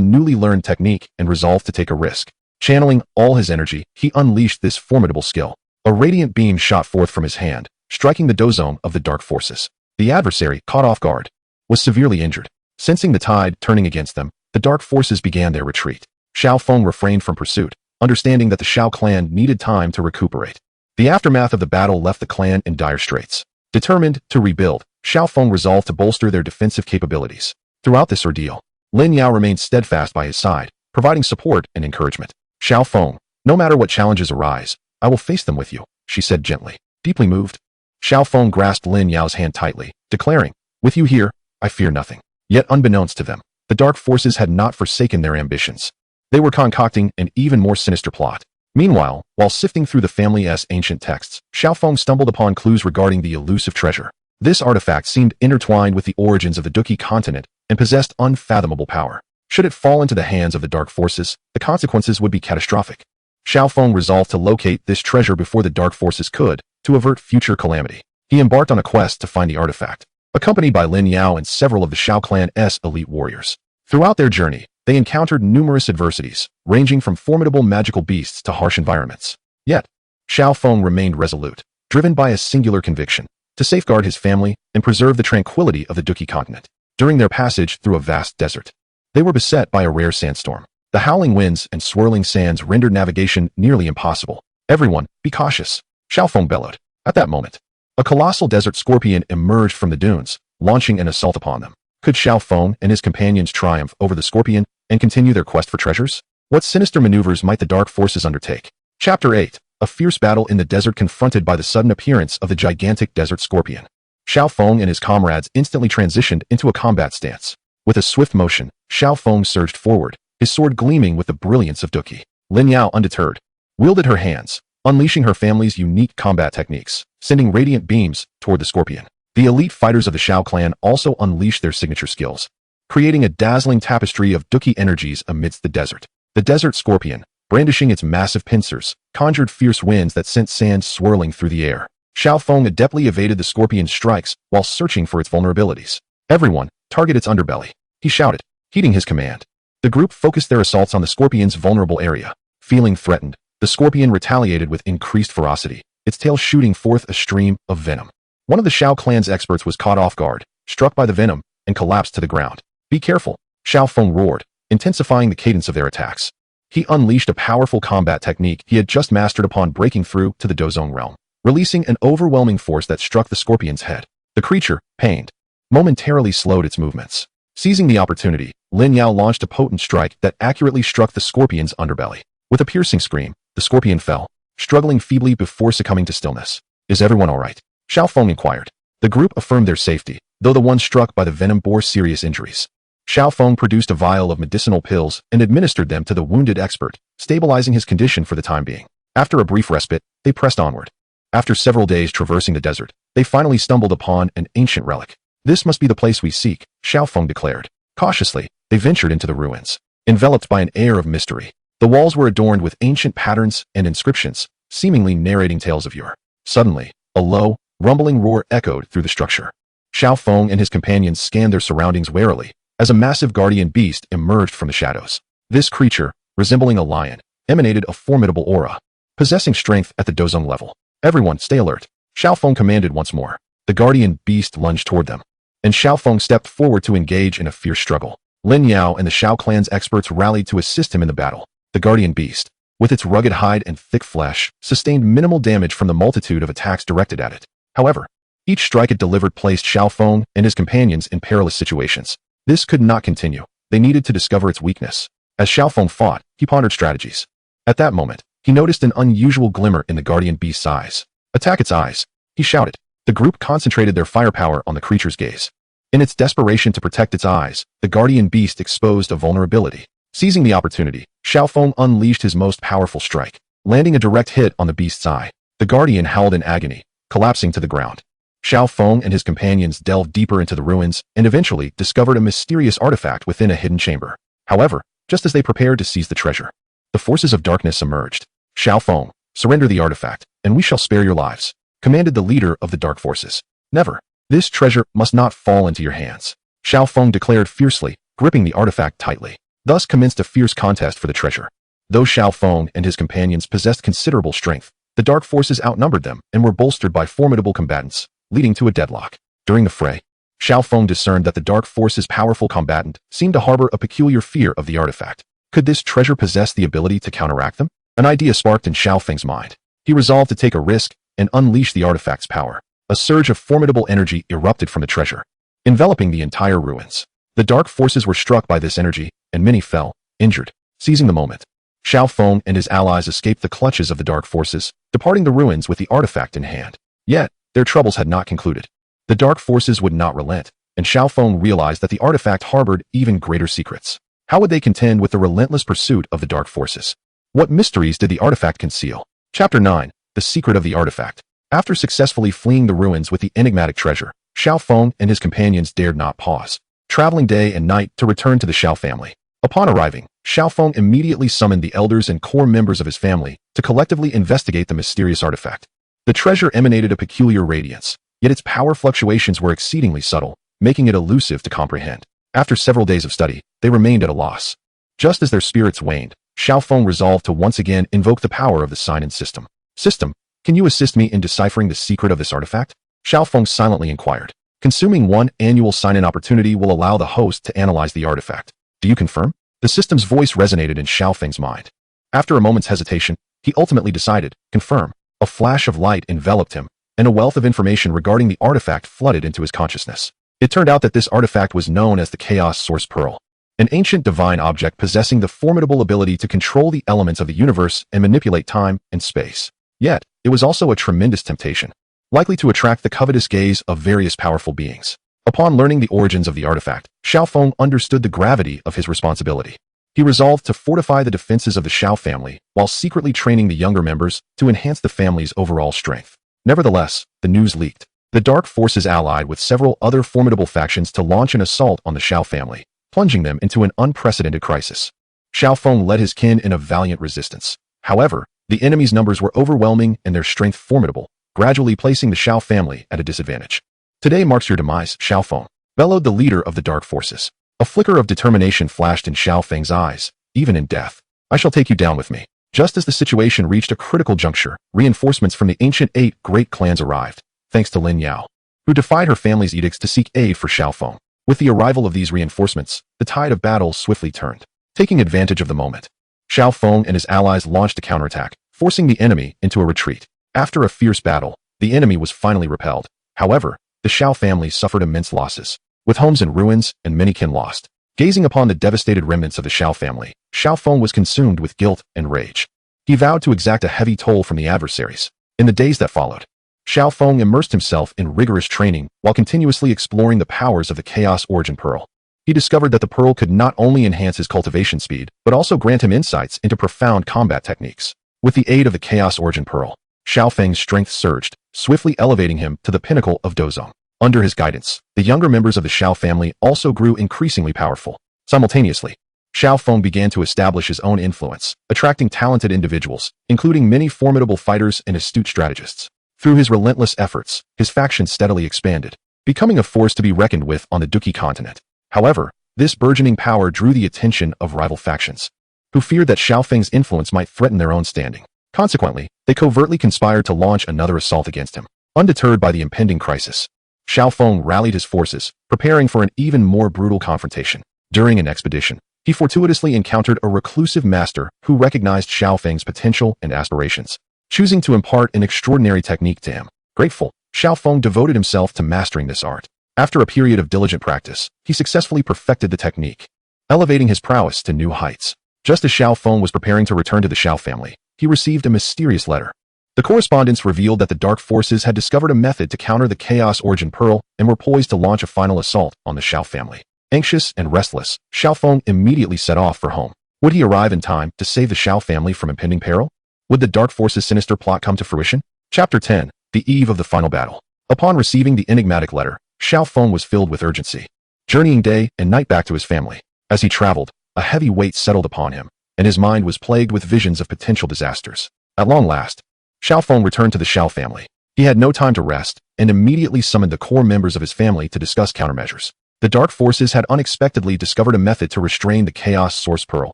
newly learned technique and resolved to take a risk. Channeling all his energy, he unleashed this formidable skill. A radiant beam shot forth from his hand, striking the Douqi of the dark forces. The adversary, caught off guard, was severely injured. Sensing the tide turning against them, the dark forces began their retreat. Xiaofeng refrained from pursuit, understanding that the Xiao clan needed time to recuperate. The aftermath of the battle left the clan in dire straits. Determined to rebuild, Xiaofeng resolved to bolster their defensive capabilities. Throughout this ordeal, Lin Yao remained steadfast by his side, providing support and encouragement. Xiaofeng, no matter what challenges arise, I will face them with you, she said gently. Deeply moved, Xiaofeng grasped Lin Yao's hand tightly, declaring, with you here, I fear nothing. Yet unbeknownst to them, the dark forces had not forsaken their ambitions. They were concocting an even more sinister plot. Meanwhile, while sifting through the family's ancient texts, Xiaofeng stumbled upon clues regarding the elusive treasure. This artifact seemed intertwined with the origins of the Douqi continent and possessed unfathomable power. Should it fall into the hands of the dark forces, the consequences would be catastrophic. Xiaoong resolved to locate this treasure before the dark forces could, to avert future calamity. He embarked on a quest to find the artifact, accompanied by Lin Yao and several of the Xiao clan's elite warriors. Throughout their journey, they encountered numerous adversities, ranging from formidable magical beasts to harsh environments. Yet, Xiaoong remained resolute, driven by a singular conviction, to safeguard his family and preserve the tranquility of the Douqi continent. During their passage through a vast desert, they were beset by a rare sandstorm. The howling winds and swirling sands rendered navigation nearly impossible. "Everyone, be cautious," Xiaoong bellowed. At that moment, a colossal desert scorpion emerged from the dunes, launching an assault upon them. Could Xiaoong and his companions triumph over the scorpion and continue their quest for treasures? What sinister maneuvers might the dark forces undertake? Chapter 8. A fierce battle in the desert confronted by the sudden appearance of the gigantic desert scorpion. Xiaoong and his comrades instantly transitioned into a combat stance. With a swift motion, Xiaoong surged forward, his sword gleaming with the brilliance of Douqi. Lin Yao, undeterred, wielded her hands, unleashing her family's unique combat techniques, sending radiant beams toward the scorpion. The elite fighters of the Xiao clan also unleashed their signature skills, creating a dazzling tapestry of Douqi energies amidst the desert. The desert scorpion, brandishing its massive pincers, conjured fierce winds that sent sand swirling through the air. Xiaoong adeptly evaded the scorpion's strikes while searching for its vulnerabilities. "Everyone, target its underbelly," he shouted, heeding his command. The group focused their assaults on the scorpion's vulnerable area. Feeling threatened, the scorpion retaliated with increased ferocity, its tail shooting forth a stream of venom. One of the Xiao clan's experts was caught off guard, struck by the venom, and collapsed to the ground. "Be careful," Xiaoong roared, intensifying the cadence of their attacks. He unleashed a powerful combat technique he had just mastered upon breaking through to the Douqi realm, releasing an overwhelming force that struck the scorpion's head. The creature, pained, momentarily slowed its movements. Seizing the opportunity, Lin Yao launched a potent strike that accurately struck the scorpion's underbelly. With a piercing scream, the scorpion fell, struggling feebly before succumbing to stillness. "Is everyone all right?" Xiaoong inquired. The group affirmed their safety, though the one struck by the venom bore serious injuries. Xiaoong produced a vial of medicinal pills and administered them to the wounded expert, stabilizing his condition for the time being. After a brief respite, they pressed onward. After several days traversing the desert, they finally stumbled upon an ancient relic. "This must be the place we seek," Xiaoong declared. Cautiously, they ventured into the ruins. Enveloped by an air of mystery, the walls were adorned with ancient patterns and inscriptions, seemingly narrating tales of yore. Suddenly, a low, rumbling roar echoed through the structure. Xiaoong and his companions scanned their surroundings warily, as a massive guardian beast emerged from the shadows. This creature, resembling a lion, emanated a formidable aura, possessing strength at the Douqi level. "Everyone, stay alert," Xiaoong commanded once more. The guardian beast lunged toward them, and Xiaoong stepped forward to engage in a fierce struggle. Lin Yao and the Xiao clan's experts rallied to assist him in the battle. The guardian beast, with its rugged hide and thick flesh, sustained minimal damage from the multitude of attacks directed at it. However, each strike it delivered placed Xiaoong and his companions in perilous situations. This could not continue. They needed to discover its weakness. As Xiaoong fought, he pondered strategies. At that moment, he noticed an unusual glimmer in the guardian beast's eyes. "Attack its eyes," he shouted. The group concentrated their firepower on the creature's gaze. In its desperation to protect its eyes, the guardian beast exposed a vulnerability. Seizing the opportunity, Xiaoong unleashed his most powerful strike, landing a direct hit on the beast's eye. The guardian howled in agony, collapsing to the ground. Xiaoong and his companions delved deeper into the ruins and eventually discovered a mysterious artifact within a hidden chamber. However, just as they prepared to seize the treasure, the forces of darkness emerged. "Xiaoong, surrender the artifact, and we shall spare your lives," commanded the leader of the dark forces. "Never. This treasure must not fall into your hands," Xiaoong declared fiercely, gripping the artifact tightly. Thus commenced a fierce contest for the treasure. Though Xiaoong and his companions possessed considerable strength, the dark forces outnumbered them and were bolstered by formidable combatants, leading to a deadlock. During the fray, Xiaoong discerned that the dark force's powerful combatant seemed to harbor a peculiar fear of the artifact. Could this treasure possess the ability to counteract them? An idea sparked in Xiaoong's mind. He resolved to take a risk and unleash the artifact's power. A surge of formidable energy erupted from the treasure, enveloping the entire ruins. The dark forces were struck by this energy, and many fell, injured. Seizing the moment, Xiaoong and his allies escaped the clutches of the dark forces, departing the ruins with the artifact in hand. Yet, their troubles had not concluded. The dark forces would not relent, and Xiaoong realized that the artifact harbored even greater secrets. How would they contend with the relentless pursuit of the dark forces? What mysteries did the artifact conceal? Chapter 9. The Secret of the Artifact. After successfully fleeing the ruins with the enigmatic treasure, Xiaoong and his companions dared not pause, traveling day and night to return to the Xiao family. Upon arriving, Xiaoong immediately summoned the elders and core members of his family to collectively investigate the mysterious artifact. The treasure emanated a peculiar radiance, yet its power fluctuations were exceedingly subtle, making it elusive to comprehend. After several days of study, they remained at a loss. Just as their spirits waned, Xiaoong resolved to once again invoke the power of the sign-in system. System, can you assist me in deciphering the secret of this artifact? Xiaoong silently inquired. Consuming one annual sign-in opportunity will allow the host to analyze the artifact. Do you confirm? The system's voice resonated in Xiaoong's mind. After a moment's hesitation, he ultimately decided, confirm. A flash of light enveloped him, and a wealth of information regarding the artifact flooded into his consciousness. It turned out that this artifact was known as the Chaos Source Pearl, an ancient divine object possessing the formidable ability to control the elements of the universe and manipulate time and space. Yet, it was also a tremendous temptation, likely to attract the covetous gaze of various powerful beings. Upon learning the origins of the artifact, Xiaoong understood the gravity of his responsibility. He resolved to fortify the defenses of the Xiao family while secretly training the younger members to enhance the family's overall strength. Nevertheless, the news leaked. The dark forces allied with several other formidable factions to launch an assault on the Xiao family, plunging them into an unprecedented crisis. Xiaoong led his kin in a valiant resistance. However, the enemy's numbers were overwhelming and their strength formidable, gradually placing the Xiao family at a disadvantage. Today marks your demise, Xiaoong, bellowed the leader of the dark forces. A flicker of determination flashed in Xiaofeng's eyes. Even in death, I shall take you down with me. Just as the situation reached a critical juncture, reinforcements from the ancient 8 great clans arrived, thanks to Lin Yao, who defied her family's edicts to seek aid for Xiaoong. With the arrival of these reinforcements, the tide of battle swiftly turned. Taking advantage of the moment, Xiaoong and his allies launched a counterattack, forcing the enemy into a retreat. After a fierce battle, the enemy was finally repelled. However, the Xiao family suffered immense losses, with homes in ruins and many kin lost. Gazing upon the devastated remnants of the Xiao family, Xiaoong was consumed with guilt and rage. He vowed to exact a heavy toll from the adversaries. In the days that followed, Xiaoong immersed himself in rigorous training while continuously exploring the powers of the Chaos Origin Pearl. He discovered that the pearl could not only enhance his cultivation speed, but also grant him insights into profound combat techniques. With the aid of the Chaos Origin Pearl, Xiaofeng's strength surged, swiftly elevating him to the pinnacle of Dozong. Under his guidance, the younger members of the Xiao family also grew increasingly powerful. Simultaneously, Xiaoong began to establish his own influence, attracting talented individuals, including many formidable fighters and astute strategists. Through his relentless efforts, his faction steadily expanded, becoming a force to be reckoned with on the Douqi continent. However, this burgeoning power drew the attention of rival factions, who feared that Xiaofeng's influence might threaten their own standing. Consequently, they covertly conspired to launch another assault against him. Undeterred by the impending crisis, Xiaoong rallied his forces, preparing for an even more brutal confrontation. During an expedition, he fortuitously encountered a reclusive master who recognized Xiaofeng's potential and aspirations, choosing to impart an extraordinary technique to him. Grateful, Xiaoong devoted himself to mastering this art. After a period of diligent practice, he successfully perfected the technique, elevating his prowess to new heights. Just as Xiaoong was preparing to return to the Xiao family, he received a mysterious letter. The correspondence revealed that the dark forces had discovered a method to counter the Chaos Origin Pearl and were poised to launch a final assault on the Xiao family. Anxious and restless, Xiaoong immediately set off for home. Would he arrive in time to save the Xiao family from impending peril? Would the dark forces' sinister plot come to fruition? Chapter 10. The eve of the final battle. Upon receiving the enigmatic letter, Xiaoong was filled with urgency, journeying day and night back to his family. As he traveled, a heavy weight settled upon him, and his mind was plagued with visions of potential disasters. At long last, Xiaoong returned to the Xiao family. He had no time to rest, and immediately summoned the core members of his family to discuss countermeasures. The dark forces had unexpectedly discovered a method to restrain the Chaos Source Pearl,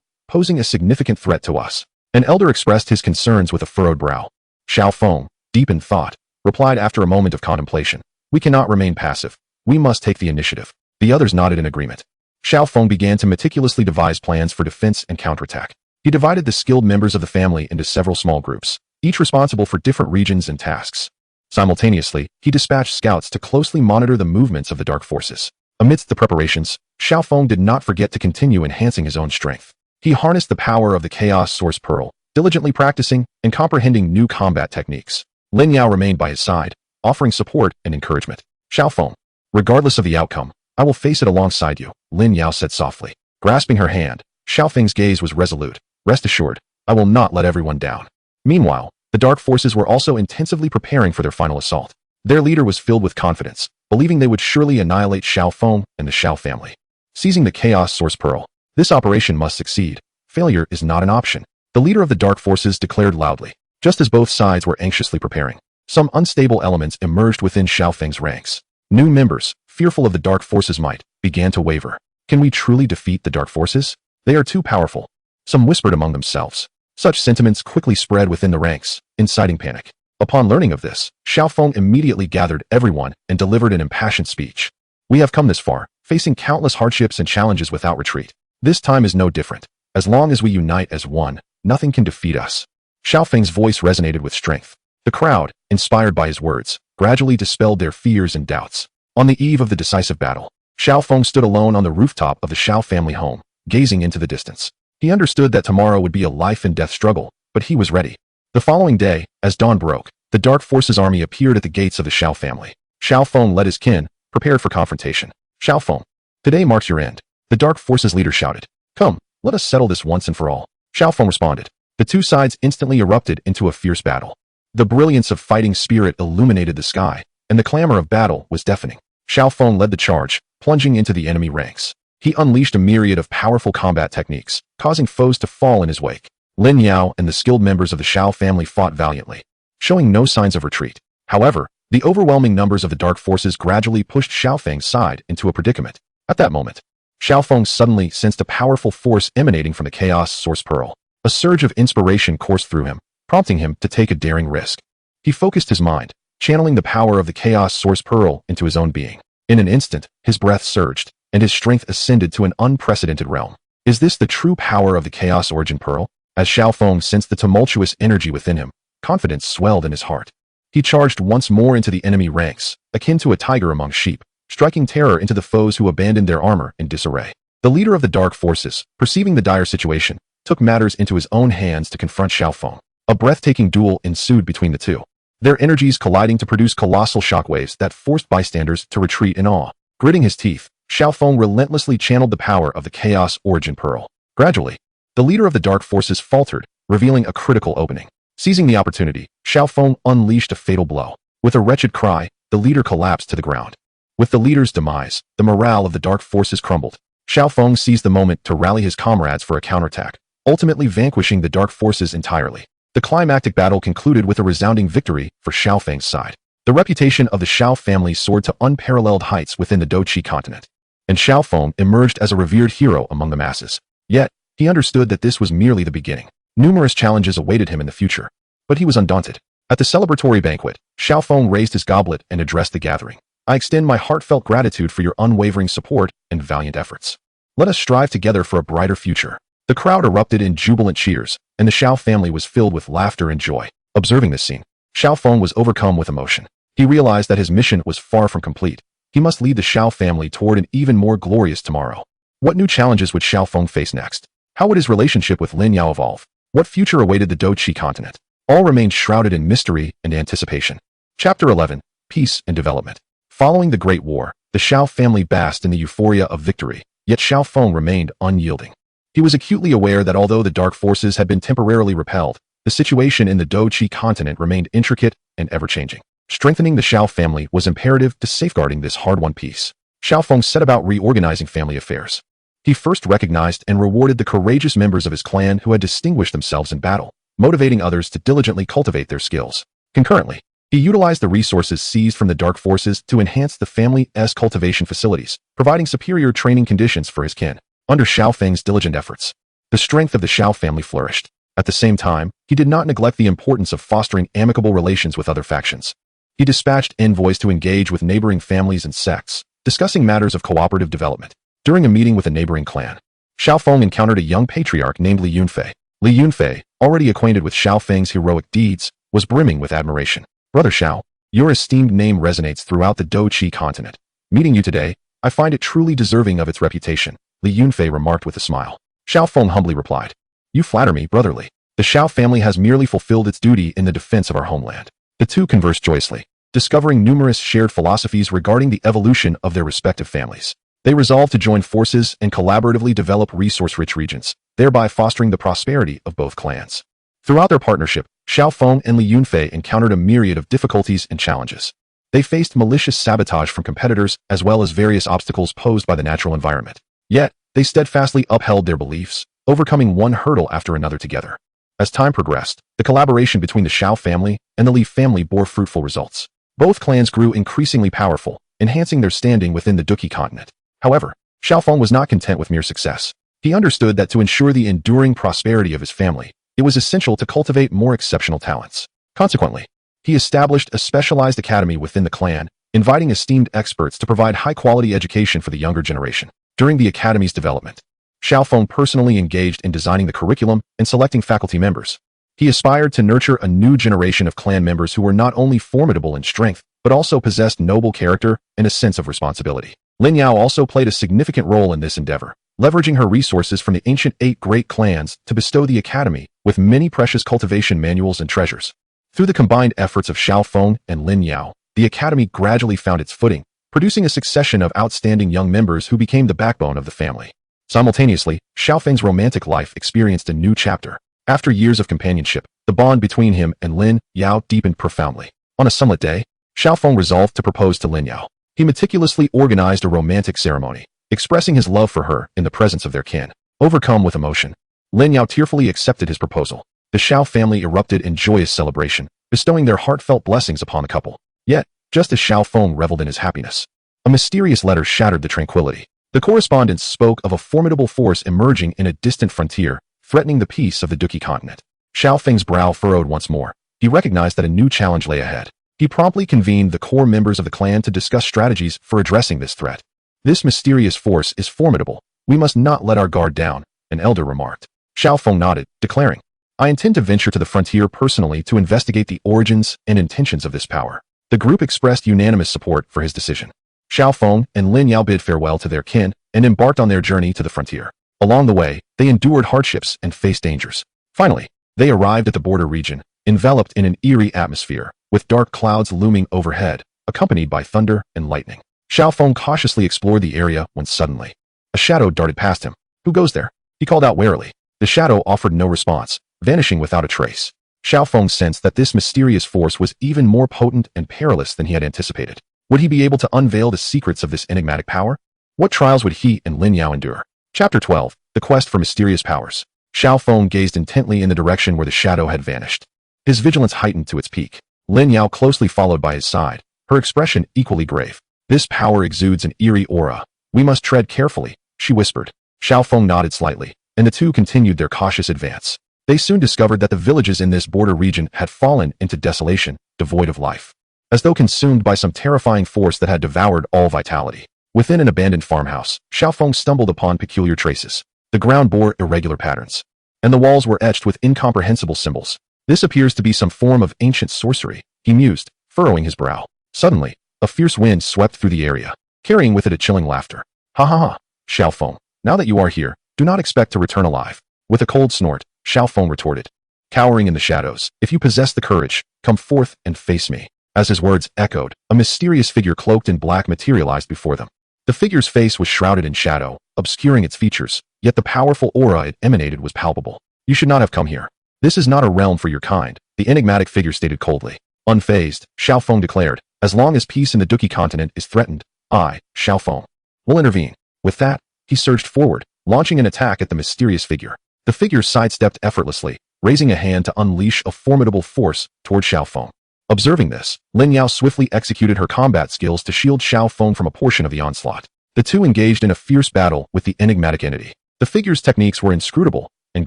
posing a significant threat to us. An elder expressed his concerns with a furrowed brow. Xiaoong, deep in thought, replied after a moment of contemplation. We cannot remain passive. We must take the initiative. The others nodded in agreement. Xiaoong began to meticulously devise plans for defense and counterattack. He divided the skilled members of the family into several small groups, each responsible for different regions and tasks. Simultaneously, he dispatched scouts to closely monitor the movements of the dark forces. Amidst the preparations, Xiaoong did not forget to continue enhancing his own strength. He harnessed the power of the Chaos Source Pearl, diligently practicing and comprehending new combat techniques. Lin Yao remained by his side, offering support and encouragement. Xiaoong, regardless of the outcome, I will face it alongside you, Lin Yao said softly. Grasping her hand, Xiaofeng's gaze was resolute. Rest assured, I will not let everyone down. Meanwhile, the dark forces were also intensively preparing for their final assault. Their leader was filled with confidence, believing they would surely annihilate Xiaoong and the Xiao family. Seizing the Chaos Source Pearl, This operation must succeed. Failure is not an option. The leader of the dark forces declared loudly, just as both sides were anxiously preparing. Some unstable elements emerged within Xiaofeng's ranks. New members, fearful of the dark forces' might, began to waver. Can we truly defeat the dark forces? They are too powerful. Some whispered among themselves. Such sentiments quickly spread within the ranks, inciting panic. Upon learning of this, Xiaofeng immediately gathered everyone and delivered an impassioned speech. We have come this far, facing countless hardships and challenges without retreat. This time is no different. As long as we unite as one, nothing can defeat us. Xiaofeng's voice resonated with strength. The crowd, inspired by his words, gradually dispelled their fears and doubts. On the eve of the decisive battle, Xiaofeng stood alone on the rooftop of the Xiao family home, gazing into the distance. He understood that tomorrow would be a life-and-death struggle, but he was ready. The following day, as dawn broke, the Dark Forces army appeared at the gates of the Xiao family. Xiaofeng led his kin, prepared for confrontation. Xiaofeng, today marks your end. The Dark Forces leader shouted. Come, let us settle this once and for all. Xiaofeng responded. The two sides instantly erupted into a fierce battle. The brilliance of fighting spirit illuminated the sky, and the clamor of battle was deafening. Xiaofeng led the charge, plunging into the enemy ranks. He unleashed a myriad of powerful combat techniques, causing foes to fall in his wake. Lin Yao and the skilled members of the Xiao family fought valiantly, showing no signs of retreat. However, the overwhelming numbers of the dark forces gradually pushed Xiaofeng's side into a predicament. At that moment, Xiaofeng suddenly sensed a powerful force emanating from the Chaos Source Pearl. A surge of inspiration coursed through him, prompting him to take a daring risk. He focused his mind, channeling the power of the Chaos Source Pearl into his own being. In an instant, his breath surged, and his strength ascended to an unprecedented realm. Is this the true power of the Chaos Origin Pearl? As Xiaofeng sensed the tumultuous energy within him, confidence swelled in his heart. He charged once more into the enemy ranks, akin to a tiger among sheep, striking terror into the foes who abandoned their armor in disarray. The leader of the dark forces, perceiving the dire situation, took matters into his own hands to confront Xiaofeng. A breathtaking duel ensued between the two, their energies colliding to produce colossal shockwaves that forced bystanders to retreat in awe. Gritting his teeth, Xiaofeng relentlessly channeled the power of the Chaos Origin Pearl. Gradually, the leader of the dark forces faltered, revealing a critical opening. Seizing the opportunity, Xiaofeng unleashed a fatal blow. With a wretched cry, the leader collapsed to the ground. With the leader's demise, the morale of the dark forces crumbled. Xiaofeng seized the moment to rally his comrades for a counterattack, ultimately vanquishing the dark forces entirely. The climactic battle concluded with a resounding victory for Xiaofeng's side. The reputation of the Xiao family soared to unparalleled heights within the Douqi continent, and Xiaofeng emerged as a revered hero among the masses. Yet, he understood that this was merely the beginning. Numerous challenges awaited him in the future, but he was undaunted. At the celebratory banquet, Xiaofeng raised his goblet and addressed the gathering. I extend my heartfelt gratitude for your unwavering support and valiant efforts. Let us strive together for a brighter future. The crowd erupted in jubilant cheers, and the Xiao family was filled with laughter and joy. Observing this scene, Xiaofeng was overcome with emotion. He realized that his mission was far from complete. He must lead the Xiao family toward an even more glorious tomorrow. What new challenges would Xiaofeng face next? How would his relationship with Lin Yao evolve? What future awaited the Douqi continent? All remained shrouded in mystery and anticipation. Chapter 11. Peace and Development. Following the Great War, the Xiao family basked in the euphoria of victory, yet Xiaofeng remained unyielding. He was acutely aware that although the dark forces had been temporarily repelled, the situation in the Douqi continent remained intricate and ever-changing. Strengthening the Xiao family was imperative to safeguarding this hard-won peace. Xiaofeng set about reorganizing family affairs. He first recognized and rewarded the courageous members of his clan who had distinguished themselves in battle, motivating others to diligently cultivate their skills. Concurrently, he utilized the resources seized from the dark forces to enhance the family's cultivation facilities, providing superior training conditions for his kin. Under Xiaofeng's diligent efforts, the strength of the Xiao family flourished. At the same time, he did not neglect the importance of fostering amicable relations with other factions. He dispatched envoys to engage with neighboring families and sects, discussing matters of cooperative development. During a meeting with a neighboring clan, Xiaofeng encountered a young patriarch named Li Yunfei. Li Yunfei, already acquainted with Xiaofeng's heroic deeds, was brimming with admiration. Brother Xiao, your esteemed name resonates throughout the Douqi continent. Meeting you today, I find it truly deserving of its reputation, Li Yunfei remarked with a smile. Xiaofeng humbly replied. You flatter me, brotherly. The Xiao family has merely fulfilled its duty in the defense of our homeland. The two conversed joyously, discovering numerous shared philosophies regarding the evolution of their respective families. They resolved to join forces and collaboratively develop resource-rich regions, thereby fostering the prosperity of both clans. Throughout their partnership, Xiaofeng and Li Yunfei encountered a myriad of difficulties and challenges. They faced malicious sabotage from competitors as well as various obstacles posed by the natural environment. Yet, They steadfastly upheld their beliefs, overcoming one hurdle after another together. As time progressed, the collaboration between the Xiao family and the Li family bore fruitful results. Both clans grew increasingly powerful, enhancing their standing within the Douqi continent. However, Xiaoong was not content with mere success. He understood that to ensure the enduring prosperity of his family, it was essential to cultivate more exceptional talents. Consequently, he established a specialized academy within the clan, inviting esteemed experts to provide high-quality education for the younger generation. During the academy's development, Xiaoong personally engaged in designing the curriculum and selecting faculty members. He aspired to nurture a new generation of clan members who were not only formidable in strength, but also possessed noble character and a sense of responsibility. Lin Yao also played a significant role in this endeavor, leveraging her resources from the ancient 8 great clans to bestow the academy with many precious cultivation manuals and treasures. Through the combined efforts of Xiaoong and Lin Yao, the academy gradually found its footing, producing a succession of outstanding young members who became the backbone of the family. Simultaneously, Xiaofeng's romantic life experienced a new chapter. After years of companionship, the bond between him and Lin Yao deepened profoundly. On a sunlit day, Xiaofeng resolved to propose to Lin Yao. He meticulously organized a romantic ceremony, expressing his love for her in the presence of their kin. Overcome with emotion, Lin Yao tearfully accepted his proposal. The Xiao family erupted in joyous celebration, bestowing their heartfelt blessings upon the couple. Yet, just as Xiaofeng reveled in his happiness, a mysterious letter shattered the tranquility. The correspondence spoke of a formidable force emerging in a distant frontier, threatening the peace of the Douqi continent. Xiaofeng's brow furrowed once more. He recognized that a new challenge lay ahead. He promptly convened the core members of the clan to discuss strategies for addressing this threat. This mysterious force is formidable. We must not let our guard down, an elder remarked. Xiaofeng nodded, declaring, I intend to venture to the frontier personally to investigate the origins and intentions of this power. The group expressed unanimous support for his decision. Xiaoong and Lin Yao bid farewell to their kin and embarked on their journey to the frontier. Along the way, they endured hardships and faced dangers. Finally, they arrived at the border region, enveloped in an eerie atmosphere, with dark clouds looming overhead, accompanied by thunder and lightning. Xiaoong cautiously explored the area when suddenly, a shadow darted past him. Who goes there? He called out warily. The shadow offered no response, vanishing without a trace. Xiaoong sensed that this mysterious force was even more potent and perilous than he had anticipated. Would he be able to unveil the secrets of this enigmatic power? What trials would he and Lin Yao endure? Chapter 12. The Quest for Mysterious Powers. Xiaoong gazed intently in the direction where the shadow had vanished. His vigilance heightened to its peak. Lin Yao closely followed by his side, her expression equally grave. This power exudes an eerie aura. We must tread carefully, she whispered. Xiaoong nodded slightly, and the two continued their cautious advance. They soon discovered that the villages in this border region had fallen into desolation, devoid of life, as though consumed by some terrifying force that had devoured all vitality. Within an abandoned farmhouse, Xiaoong stumbled upon peculiar traces. The ground bore irregular patterns, and the walls were etched with incomprehensible symbols. This appears to be some form of ancient sorcery, he mused, furrowing his brow. Suddenly, a fierce wind swept through the area, carrying with it a chilling laughter. Ha ha ha, Xiaoong, now that you are here, do not expect to return alive. With a cold snort, Xiaoong retorted, cowering in the shadows, if you possess the courage, come forth and face me. As his words echoed, a mysterious figure cloaked in black materialized before them. The figure's face was shrouded in shadow, obscuring its features, yet the powerful aura it emanated was palpable. You should not have come here. This is not a realm for your kind, the enigmatic figure stated coldly. Unfazed, Xiaoong declared, as long as peace in the Douqi continent is threatened, I, Xiaoong, will intervene. With that, he surged forward, launching an attack at the mysterious figure. The figure sidestepped effortlessly, raising a hand to unleash a formidable force toward Xiaoong. Observing this, Lin Yao swiftly executed her combat skills to shield Xiaoong from a portion of the onslaught. The two engaged in a fierce battle with the enigmatic entity. The figure's techniques were inscrutable, and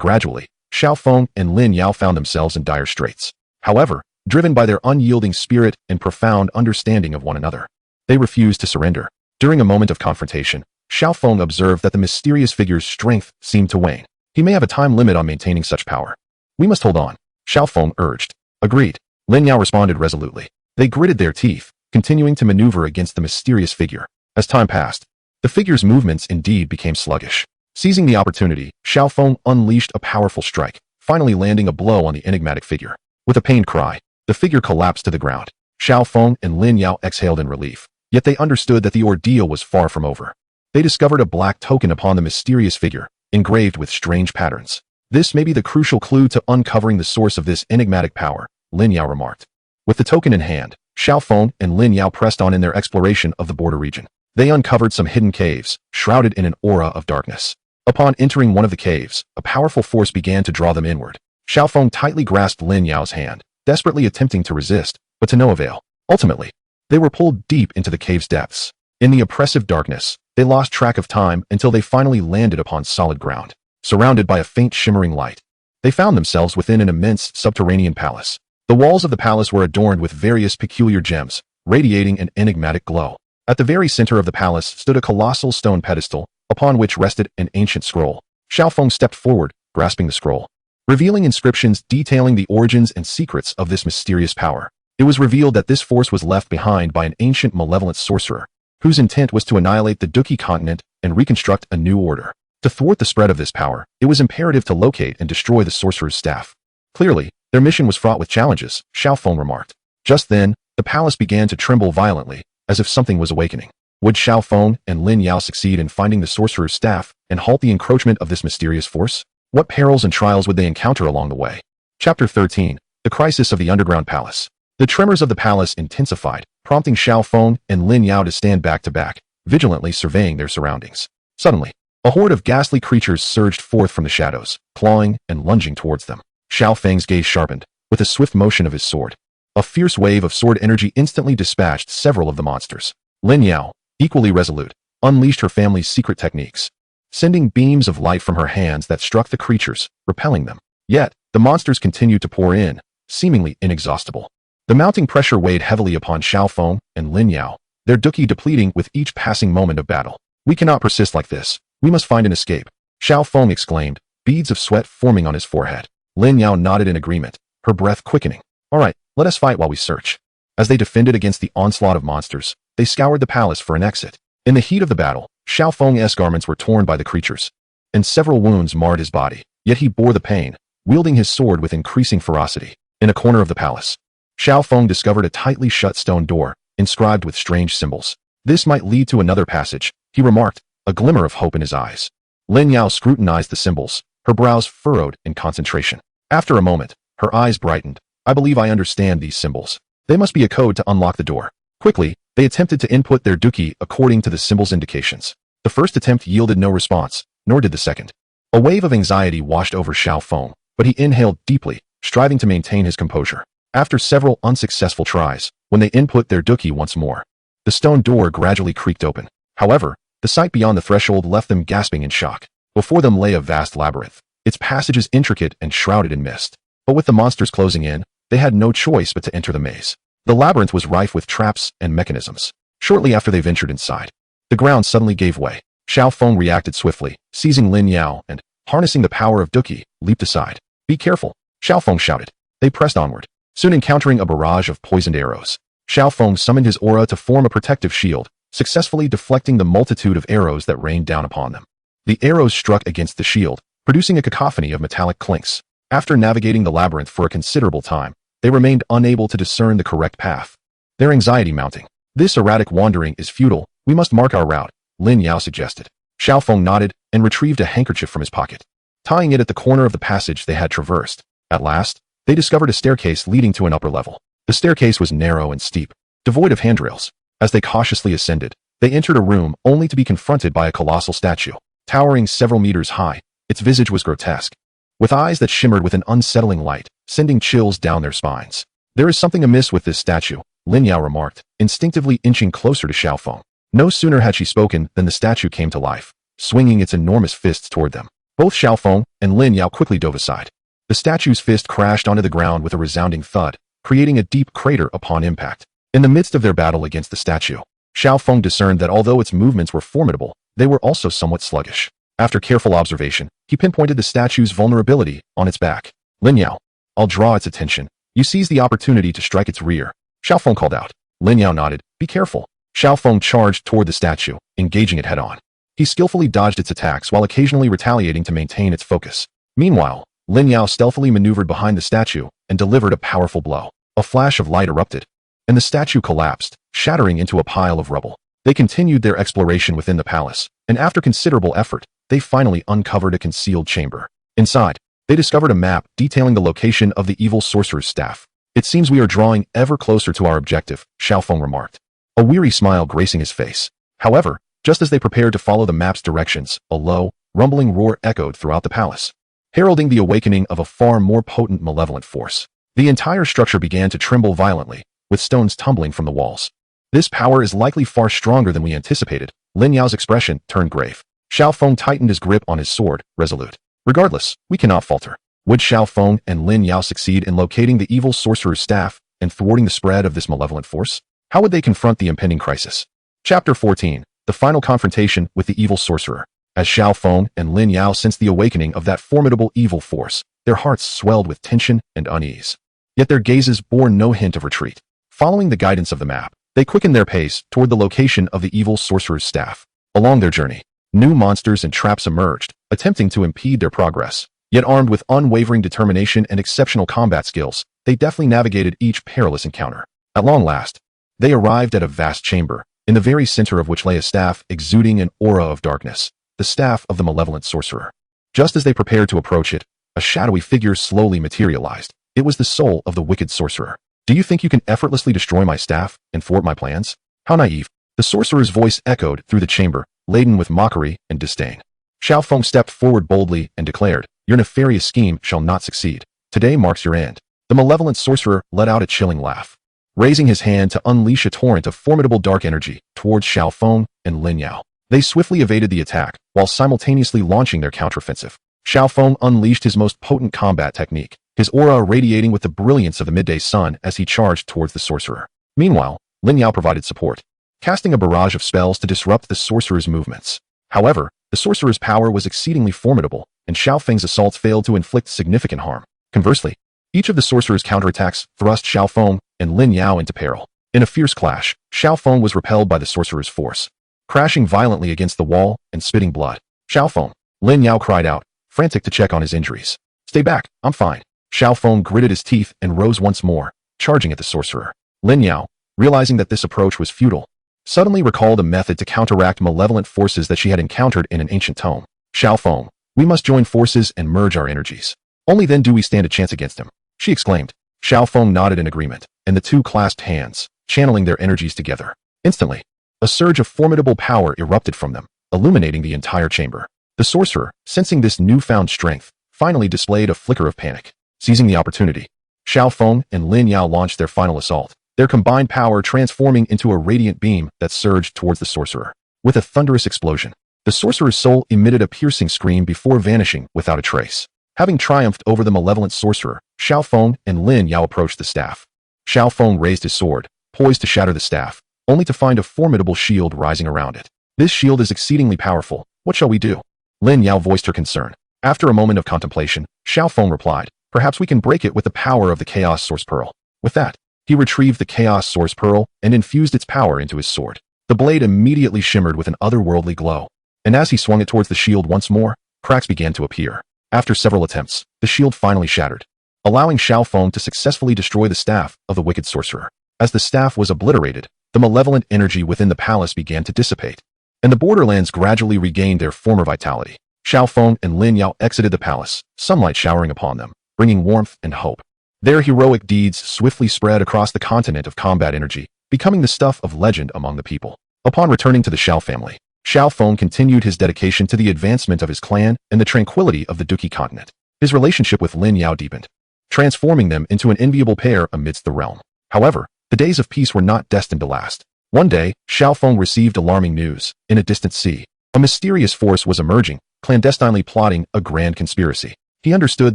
gradually, Xiaoong and Lin Yao found themselves in dire straits. However, driven by their unyielding spirit and profound understanding of one another, they refused to surrender. During a moment of confrontation, Xiaoong observed that the mysterious figure's strength seemed to wane. He may have a time limit on maintaining such power. We must hold on, Xiaoong urged. Agreed. Lin Yao responded resolutely. They gritted their teeth, continuing to maneuver against the mysterious figure. As time passed, the figure's movements indeed became sluggish. Seizing the opportunity, Xiaoong unleashed a powerful strike, finally landing a blow on the enigmatic figure. With a pained cry, the figure collapsed to the ground. Xiaoong and Lin Yao exhaled in relief, yet they understood that the ordeal was far from over. They discovered a black token upon the mysterious figure, engraved with strange patterns. This may be the crucial clue to uncovering the source of this enigmatic power, Lin Yao remarked. With the token in hand, Xiaoong and Lin Yao pressed on in their exploration of the border region. They uncovered some hidden caves, shrouded in an aura of darkness. Upon entering one of the caves, a powerful force began to draw them inward. Xiaoong tightly grasped Lin Yao's hand, desperately attempting to resist, but to no avail. Ultimately, they were pulled deep into the cave's depths. In the oppressive darkness, they lost track of time until they finally landed upon solid ground. Surrounded by a faint shimmering light, they found themselves within an immense subterranean palace. The walls of the palace were adorned with various peculiar gems, radiating an enigmatic glow. At the very center of the palace stood a colossal stone pedestal, upon which rested an ancient scroll. Xiaoong stepped forward, grasping the scroll, revealing inscriptions detailing the origins and secrets of this mysterious power. It was revealed that this force was left behind by an ancient malevolent sorcerer, whose intent was to annihilate the Douqi continent and reconstruct a new order. To thwart the spread of this power, it was imperative to locate and destroy the sorcerer's staff. Clearly, their mission was fraught with challenges, Xiaoong remarked. Just then, the palace began to tremble violently, as if something was awakening. Would Xiaoong and Lin Yao succeed in finding the sorcerer's staff and halt the encroachment of this mysterious force? What perils and trials would they encounter along the way? Chapter 13. The Crisis of the Underground Palace. The tremors of the palace intensified, prompting Xiaoong and Lin Yao to stand back to back, vigilantly surveying their surroundings. Suddenly, a horde of ghastly creatures surged forth from the shadows, clawing and lunging towards them. Xiaofeng's gaze sharpened, with a swift motion of his sword. A fierce wave of sword energy instantly dispatched several of the monsters. Lin Yao, equally resolute, unleashed her family's secret techniques, sending beams of light from her hands that struck the creatures, repelling them. Yet, the monsters continued to pour in, seemingly inexhaustible. The mounting pressure weighed heavily upon Xiaoong and Lin Yao, their Douqi depleting with each passing moment of battle. We cannot persist like this. We must find an escape, Xiaoong exclaimed, beads of sweat forming on his forehead. Lin Yao nodded in agreement, her breath quickening. All right, let us fight while we search. As they defended against the onslaught of monsters, they scoured the palace for an exit. In the heat of the battle, Xiaofeng's garments were torn by the creatures, and several wounds marred his body. Yet he bore the pain, wielding his sword with increasing ferocity. In a corner of the palace, Xiaoong discovered a tightly shut stone door, inscribed with strange symbols. This might lead to another passage, he remarked, a glimmer of hope in his eyes. Lin Yao scrutinized the symbols, her brows furrowed in concentration. After a moment, her eyes brightened. I believe I understand these symbols. They must be a code to unlock the door. Quickly, they attempted to input their Douqi according to the symbol's indications. The first attempt yielded no response, nor did the second. A wave of anxiety washed over Xiaoong, but he inhaled deeply, striving to maintain his composure. After several unsuccessful tries, when they input their Douqi once more, the stone door gradually creaked open. However, the sight beyond the threshold left them gasping in shock. Before them lay a vast labyrinth, its passages intricate and shrouded in mist. But with the monsters closing in, they had no choice but to enter the maze. The labyrinth was rife with traps and mechanisms. Shortly after they ventured inside, the ground suddenly gave way. Xiaoong reacted swiftly, seizing Lin Yao and, harnessing the power of Douqi, leaped aside. Be careful, Xiaoong shouted. They pressed onward, soon encountering a barrage of poisoned arrows. Xiaoong summoned his aura to form a protective shield, successfully deflecting the multitude of arrows that rained down upon them. The arrows struck against the shield, producing a cacophony of metallic clinks. After navigating the labyrinth for a considerable time, they remained unable to discern the correct path, their anxiety mounting. This erratic wandering is futile. We must mark our route, Lin Yao suggested. Xiaoong nodded and retrieved a handkerchief from his pocket, tying it at the corner of the passage they had traversed. At last, they discovered a staircase leading to an upper level. The staircase was narrow and steep, devoid of handrails. As they cautiously ascended, they entered a room only to be confronted by a colossal statue, towering several meters high. Its visage was grotesque, with eyes that shimmered with an unsettling light, sending chills down their spines. There is something amiss with this statue, Lin Yao remarked, instinctively inching closer to Xiaoong. No sooner had she spoken than the statue came to life, swinging its enormous fists toward them. Both Xiaoong and Lin Yao quickly dove aside. The statue's fist crashed onto the ground with a resounding thud, creating a deep crater upon impact. In the midst of their battle against the statue, Xiaoong discerned that although its movements were formidable, they were also somewhat sluggish. After careful observation, he pinpointed the statue's vulnerability on its back. Lin Yao, I'll draw its attention. You seize the opportunity to strike its rear, Xiaoong called out. Lin Yao nodded. Be careful. Xiaoong charged toward the statue, engaging it head-on. He skillfully dodged its attacks while occasionally retaliating to maintain its focus. Meanwhile, Lin Yao stealthily maneuvered behind the statue and delivered a powerful blow. A flash of light erupted, and the statue collapsed, shattering into a pile of rubble. They continued their exploration within the palace, and after considerable effort, they finally uncovered a concealed chamber. Inside, they discovered a map detailing the location of the evil sorcerer's staff. It seems we are drawing ever closer to our objective, Xiaoong remarked, a weary smile gracing his face. However, just as they prepared to follow the map's directions, a low, rumbling roar echoed throughout the palace, heralding the awakening of a far more potent malevolent force. The entire structure began to tremble violently, with stones tumbling from the walls. This power is likely far stronger than we anticipated. Lin Yao's expression turned grave. Xiaoong tightened his grip on his sword, resolute. Regardless, we cannot falter. Would Xiaoong and Lin Yao succeed in locating the evil sorcerer's staff and thwarting the spread of this malevolent force? How would they confront the impending crisis? Chapter 14. The final confrontation with the evil sorcerer. As Xiaoong and Lin Yao sensed the awakening of that formidable evil force, their hearts swelled with tension and unease. Yet their gazes bore no hint of retreat. Following the guidance of the map, they quickened their pace toward the location of the evil sorcerer's staff. Along their journey, new monsters and traps emerged, attempting to impede their progress. Yet armed with unwavering determination and exceptional combat skills, they deftly navigated each perilous encounter. At long last, they arrived at a vast chamber, in the very center of which lay a staff exuding an aura of darkness, the staff of the malevolent sorcerer. Just as they prepared to approach it, a shadowy figure slowly materialized. It was the soul of the wicked sorcerer. Do you think you can effortlessly destroy my staff and thwart my plans? How naive. The sorcerer's voice echoed through the chamber, laden with mockery and disdain. Xiaoong stepped forward boldly and declared, "Your nefarious scheme shall not succeed. Today marks your end." The malevolent sorcerer let out a chilling laugh, raising his hand to unleash a torrent of formidable dark energy towards Xiaoong and Lin Yao. They swiftly evaded the attack, while simultaneously launching their counteroffensive. Xiaoong unleashed his most potent combat technique, his aura radiating with the brilliance of the midday sun as he charged towards the sorcerer. Meanwhile, Lin Yao provided support, casting a barrage of spells to disrupt the sorcerer's movements. However, the sorcerer's power was exceedingly formidable, and Xiaoong's assaults failed to inflict significant harm. Conversely, each of the sorcerer's counterattacks thrust Xiaoong and Lin Yao into peril. In a fierce clash, Xiaoong was repelled by the sorcerer's force, crashing violently against the wall and spitting blood. "Xiaoong!" Lin Yao cried out, frantic to check on his injuries. "Stay back, I'm fine." Xiaoong gritted his teeth and rose once more, charging at the sorcerer. Lin Yao, realizing that this approach was futile, suddenly recalled a method to counteract malevolent forces that she had encountered in an ancient tome. "Xiaoong, we must join forces and merge our energies. Only then do we stand a chance against him," she exclaimed. Xiaoong nodded in agreement, and the two clasped hands, channeling their energies together. Instantly, a surge of formidable power erupted from them, illuminating the entire chamber. The sorcerer, sensing this newfound strength, finally displayed a flicker of panic. Seizing the opportunity, Xiaoong and Lin Yao launched their final assault, their combined power transforming into a radiant beam that surged towards the sorcerer. With a thunderous explosion, the sorcerer's soul emitted a piercing scream before vanishing without a trace. Having triumphed over the malevolent sorcerer, Xiaoong and Lin Yao approached the staff. Xiaoong raised his sword, poised to shatter the staff, only to find a formidable shield rising around it. "This shield is exceedingly powerful. What shall we do?" Lin Yao voiced her concern. After a moment of contemplation, Xiaoong replied, "Perhaps we can break it with the power of the Chaos Source Pearl." With that, he retrieved the Chaos Source Pearl and infused its power into his sword. The blade immediately shimmered with an otherworldly glow, and as he swung it towards the shield once more, cracks began to appear. After several attempts, the shield finally shattered, allowing Xiaoong to successfully destroy the staff of the wicked sorcerer. As the staff was obliterated, the malevolent energy within the palace began to dissipate, and the borderlands gradually regained their former vitality. Xiaoong and Lin Yao exited the palace, sunlight showering upon them, bringing warmth and hope. Their heroic deeds swiftly spread across the continent of combat energy, becoming the stuff of legend among the people. Upon returning to the Xiao family, Xiaoong continued his dedication to the advancement of his clan and the tranquility of the Douqi continent. His relationship with Lin Yao deepened, transforming them into an enviable pair amidst the realm. However, the days of peace were not destined to last. One day, Xiaoong received alarming news. In a distant sea, a mysterious force was emerging, clandestinely plotting a grand conspiracy. He understood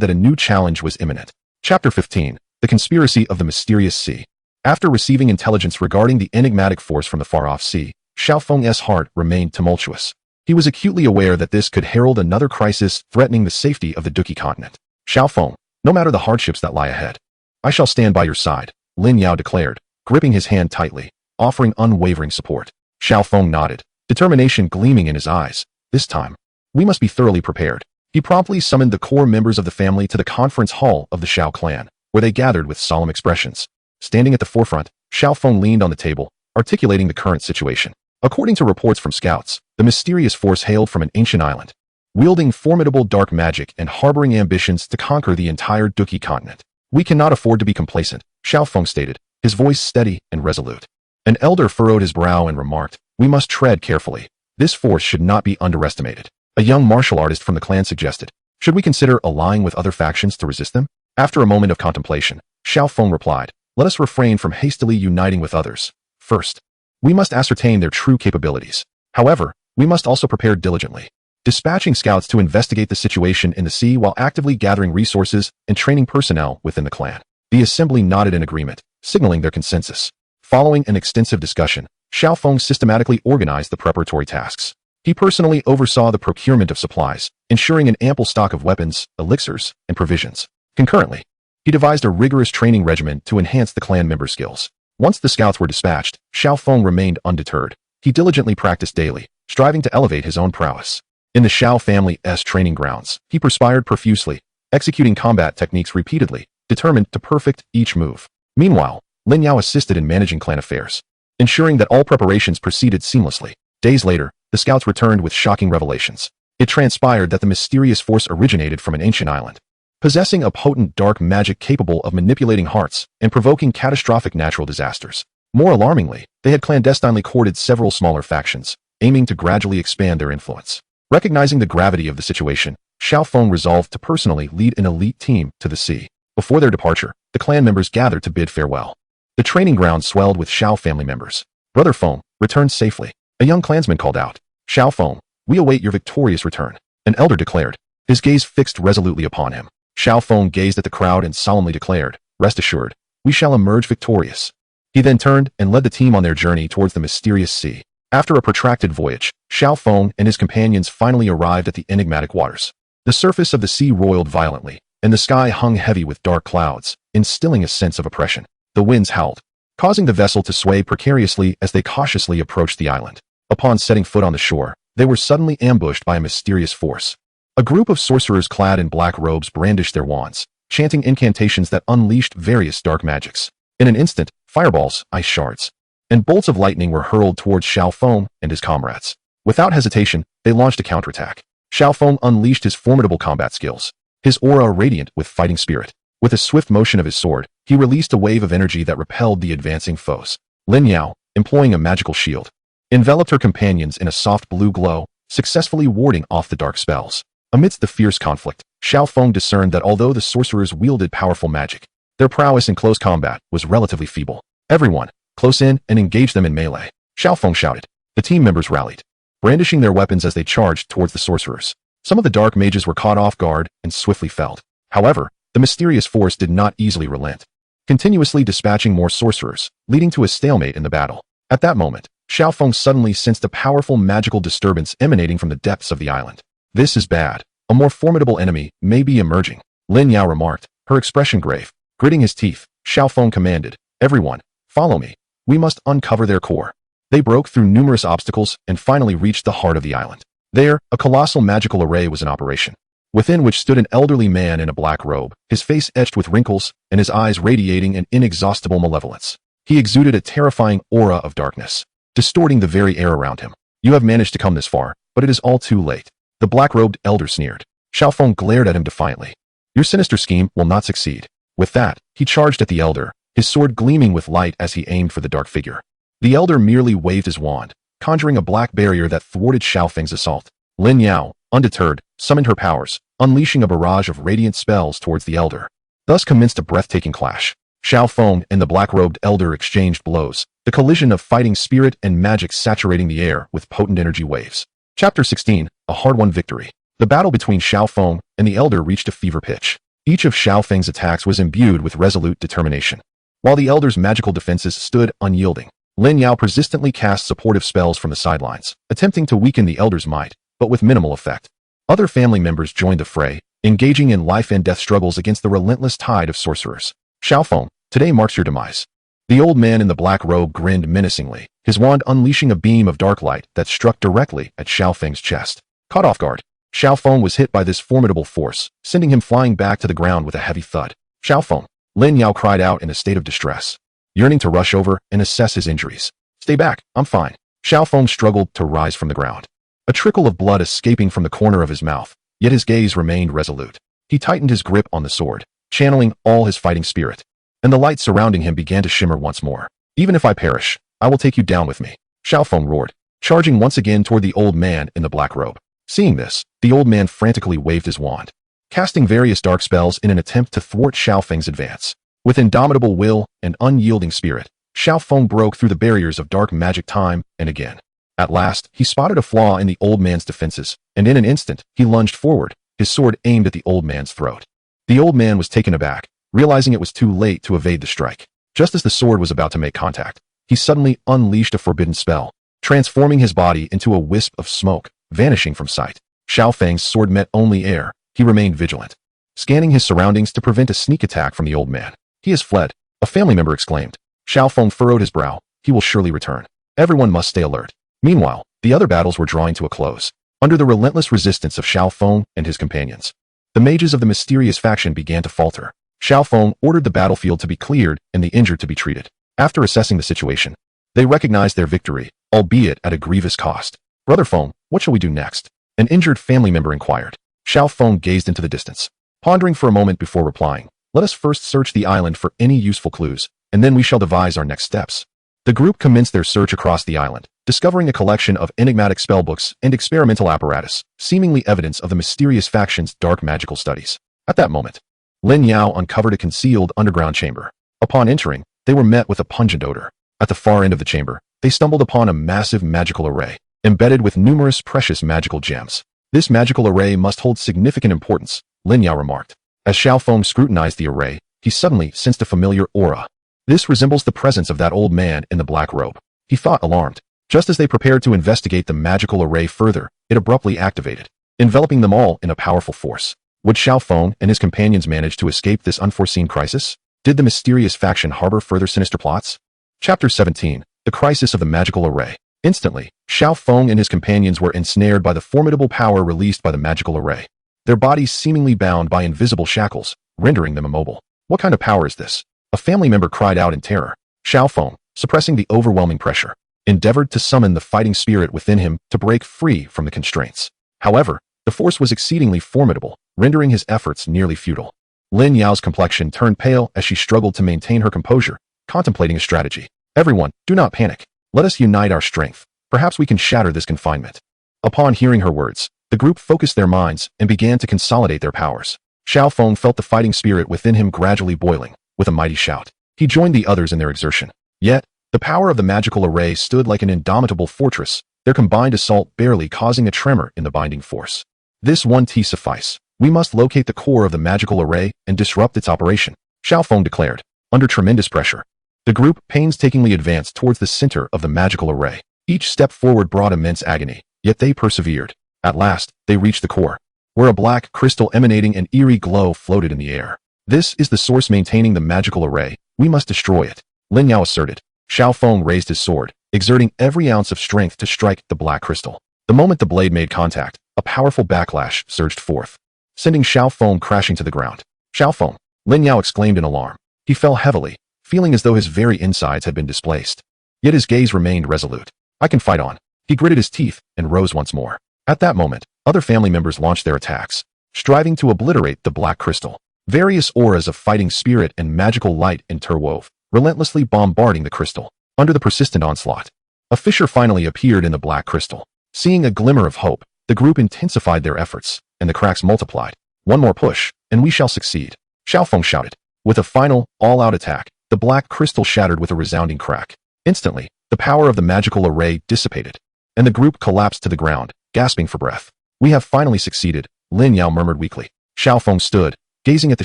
that a new challenge was imminent. Chapter 15. The Conspiracy of the Mysterious Sea. After receiving intelligence regarding the enigmatic force from the far-off sea, Xiaoong's heart remained tumultuous. He was acutely aware that this could herald another crisis threatening the safety of the Douqi continent. "Xiaoong, no matter the hardships that lie ahead, I shall stand by your side," Lin Yao declared, gripping his hand tightly, offering unwavering support. Xiaoong nodded, determination gleaming in his eyes. "This time, we must be thoroughly prepared." He promptly summoned the core members of the family to the conference hall of the Xiao clan, where they gathered with solemn expressions. Standing at the forefront, Xiaoong leaned on the table, articulating the current situation. According to reports from scouts, the mysterious force hailed from an ancient island, wielding formidable dark magic and harboring ambitions to conquer the entire Douqi continent. "We cannot afford to be complacent," Xiaoong stated, his voice steady and resolute. An elder furrowed his brow and remarked, "We must tread carefully. This force should not be underestimated." A young martial artist from the clan suggested. Should we consider allying with other factions to resist them? After a moment of contemplation, Xiaoong replied, let us refrain from hastily uniting with others. First, we must ascertain their true capabilities. However, we must also prepare diligently, dispatching scouts to investigate the situation in the sea while actively gathering resources and training personnel within the clan. The assembly nodded in agreement, signaling their consensus. Following an extensive discussion, Xiaoong systematically organized the preparatory tasks. He personally oversaw the procurement of supplies, ensuring an ample stock of weapons, elixirs, and provisions. Concurrently, he devised a rigorous training regimen to enhance the clan member skills. Once the scouts were dispatched, Xiaoong remained undeterred. He diligently practiced daily, striving to elevate his own prowess. In the Xiao family's training grounds, he perspired profusely, executing combat techniques repeatedly, determined to perfect each move. Meanwhile, Lin Yao assisted in managing clan affairs, ensuring that all preparations proceeded seamlessly. Days later, the scouts returned with shocking revelations. It transpired that the mysterious force originated from an ancient island, possessing a potent dark magic capable of manipulating hearts and provoking catastrophic natural disasters. More alarmingly, they had clandestinely courted several smaller factions, aiming to gradually expand their influence. Recognizing the gravity of the situation, Xiaoong resolved to personally lead an elite team to the sea. Before their departure, the clan members gathered to bid farewell. The training ground swelled with Xiao family members. Brother Feng, return safely. A young clansman called out. Xiaoong, we await your victorious return. An elder declared, his gaze fixed resolutely upon him. Xiaoong gazed at the crowd and solemnly declared, rest assured, we shall emerge victorious. He then turned and led the team on their journey towards the mysterious sea. After a protracted voyage, Xiaoong and his companions finally arrived at the enigmatic waters. The surface of the sea roiled violently, and the sky hung heavy with dark clouds, instilling a sense of oppression. The winds howled, causing the vessel to sway precariously as they cautiously approached the island. Upon setting foot on the shore, they were suddenly ambushed by a mysterious force. A group of sorcerers clad in black robes brandished their wands, chanting incantations that unleashed various dark magics. In an instant, fireballs, ice shards, and bolts of lightning were hurled towards Xiaoong and his comrades. Without hesitation, they launched a counterattack. Xiaoong unleashed his formidable combat skills, his aura radiant with fighting spirit. With a swift motion of his sword, he released a wave of energy that repelled the advancing foes. Lin Yao, employing a magical shield, enveloped her companions in a soft blue glow, successfully warding off the dark spells. Amidst the fierce conflict, Xiaoong discerned that although the sorcerers wielded powerful magic, their prowess in close combat was relatively feeble. Everyone, close in and engage them in melee. Xiaoong shouted. The team members rallied, brandishing their weapons as they charged towards the sorcerers. Some of the dark mages were caught off guard and swiftly felled. However, the mysterious force did not easily relent, continuously dispatching more sorcerers, leading to a stalemate in the battle. At that moment, Xiaoong suddenly sensed a powerful magical disturbance emanating from the depths of the island. This is bad. A more formidable enemy may be emerging, Lin Yao remarked, her expression grave. Gritting his teeth, Xiaoong commanded, everyone, follow me. We must uncover their core. They broke through numerous obstacles and finally reached the heart of the island. There, a colossal magical array was in operation, within which stood an elderly man in a black robe, his face etched with wrinkles and his eyes radiating an inexhaustible malevolence. He exuded a terrifying aura of darkness, distorting the very air around him. You have managed to come this far, but it is all too late. The black-robed elder sneered. Xiaoong glared at him defiantly. Your sinister scheme will not succeed. With that, he charged at the elder, his sword gleaming with light as he aimed for the dark figure. The elder merely waved his wand, conjuring a black barrier that thwarted Xiaoong's assault. Lin Yao, undeterred, summoned her powers, unleashing a barrage of radiant spells towards the elder. Thus commenced a breathtaking clash. Xiaoong and the black-robed elder exchanged blows, the collision of fighting spirit and magic saturating the air with potent energy waves. Chapter 16, A Hard-Won Victory. The battle between Xiaoong and the elder reached a fever pitch. Each of Xiaofeng's attacks was imbued with resolute determination, while the elder's magical defenses stood unyielding. Lin Yao persistently cast supportive spells from the sidelines, attempting to weaken the elder's might, but with minimal effect. Other family members joined the fray, engaging in life-and-death struggles against the relentless tide of sorcerers. Xiaoong, today marks your demise. The old man in the black robe grinned menacingly, his wand unleashing a beam of dark light that struck directly at Xiaofeng's chest. Caught off guard, Xiaoong was hit by this formidable force, sending him flying back to the ground with a heavy thud. Xiaoong, Lin Yao cried out in a state of distress, yearning to rush over and assess his injuries. Stay back, I'm fine. Xiaoong struggled to rise from the ground, a trickle of blood escaping from the corner of his mouth, yet his gaze remained resolute. He tightened his grip on the sword, channeling all his fighting spirit, and the light surrounding him began to shimmer once more. Even if I perish, I will take you down with me, Xiaoong roared, charging once again toward the old man in the black robe. Seeing this, the old man frantically waved his wand, casting various dark spells in an attempt to thwart Xiaofeng's advance. With indomitable will and unyielding spirit, Xiaofeng broke through the barriers of dark magic time and again. At last, he spotted a flaw in the old man's defenses, and in an instant, he lunged forward, his sword aimed at the old man's throat. The old man was taken aback, realizing it was too late to evade the strike. Just as the sword was about to make contact, he suddenly unleashed a forbidden spell, transforming his body into a wisp of smoke, vanishing from sight. Xiaofeng's sword met only air. He remained vigilant, scanning his surroundings to prevent a sneak attack from the old man. He has fled, a family member exclaimed. Xiaofeng furrowed his brow. He will surely return. Everyone must stay alert. Meanwhile, the other battles were drawing to a close. Under the relentless resistance of Xiaofeng and his companions, the mages of the mysterious faction began to falter. Xiaofeng ordered the battlefield to be cleared and the injured to be treated. After assessing the situation, they recognized their victory, albeit at a grievous cost. Brother Feng, what shall we do next? An injured family member inquired. Xiaofeng gazed into the distance, pondering for a moment before replying. Let us first search the island for any useful clues, and then we shall devise our next steps. The group commenced their search across the island, discovering a collection of enigmatic spellbooks and experimental apparatus, seemingly evidence of the mysterious faction's dark magical studies. At that moment, Lin Yao uncovered a concealed underground chamber. Upon entering, they were met with a pungent odor. At the far end of the chamber, they stumbled upon a massive magical array, embedded with numerous precious magical gems. This magical array must hold significant importance, Lin Yao remarked. As Xiaofeng scrutinized the array, he suddenly sensed a familiar aura. This resembles the presence of that old man in the black robe. He thought, alarmed. Just as they prepared to investigate the magical array further, it abruptly activated, enveloping them all in a powerful force. Would Xiaofeng and his companions manage to escape this unforeseen crisis? Did the mysterious faction harbor further sinister plots? Chapter 17. The Crisis of the Magical Array. Instantly, Xiaofeng and his companions were ensnared by the formidable power released by the magical array. Their bodies seemingly bound by invisible shackles, rendering them immobile. What kind of power is this? A family member cried out in terror. Xiaofeng, suppressing the overwhelming pressure, endeavored to summon the fighting spirit within him to break free from the constraints. However, the force was exceedingly formidable, rendering his efforts nearly futile. Lin Yao's complexion turned pale as she struggled to maintain her composure, contemplating a strategy. Everyone, do not panic. Let us unite our strength. Perhaps we can shatter this confinement. Upon hearing her words, the group focused their minds and began to consolidate their powers. Xiaofeng felt the fighting spirit within him gradually boiling. With a mighty shout, he joined the others in their exertion. Yet, the power of the magical array stood like an indomitable fortress, their combined assault barely causing a tremor in the binding force. This one T suffice. We must locate the core of the magical array and disrupt its operation, Xiaofeng declared. Under tremendous pressure, the group painstakingly advanced towards the center of the magical array. Each step forward brought immense agony, yet they persevered. At last, they reached the core, where a black crystal emanating an eerie glow floated in the air. This is the source maintaining the magical array. We must destroy it, Lin Yao asserted. Xiaofeng raised his sword, exerting every ounce of strength to strike the black crystal. The moment the blade made contact, a powerful backlash surged forth, sending Xiaofeng crashing to the ground. Xiaofeng, Lin Yao exclaimed in alarm. He fell heavily, feeling as though his very insides had been displaced. Yet his gaze remained resolute. I can fight on. He gritted his teeth and rose once more. At that moment, other family members launched their attacks, striving to obliterate the black crystal. Various auras of fighting spirit and magical light interwove, relentlessly bombarding the crystal. Under the persistent onslaught, a fissure finally appeared in the black crystal. Seeing a glimmer of hope, the group intensified their efforts, and the cracks multiplied. One more push, and we shall succeed, Xiaofeng shouted. With a final, all-out attack, the black crystal shattered with a resounding crack. Instantly, the power of the magical array dissipated, and the group collapsed to the ground, gasping for breath. We have finally succeeded, Lin Yao murmured weakly. Xiaofeng stood, gazing at the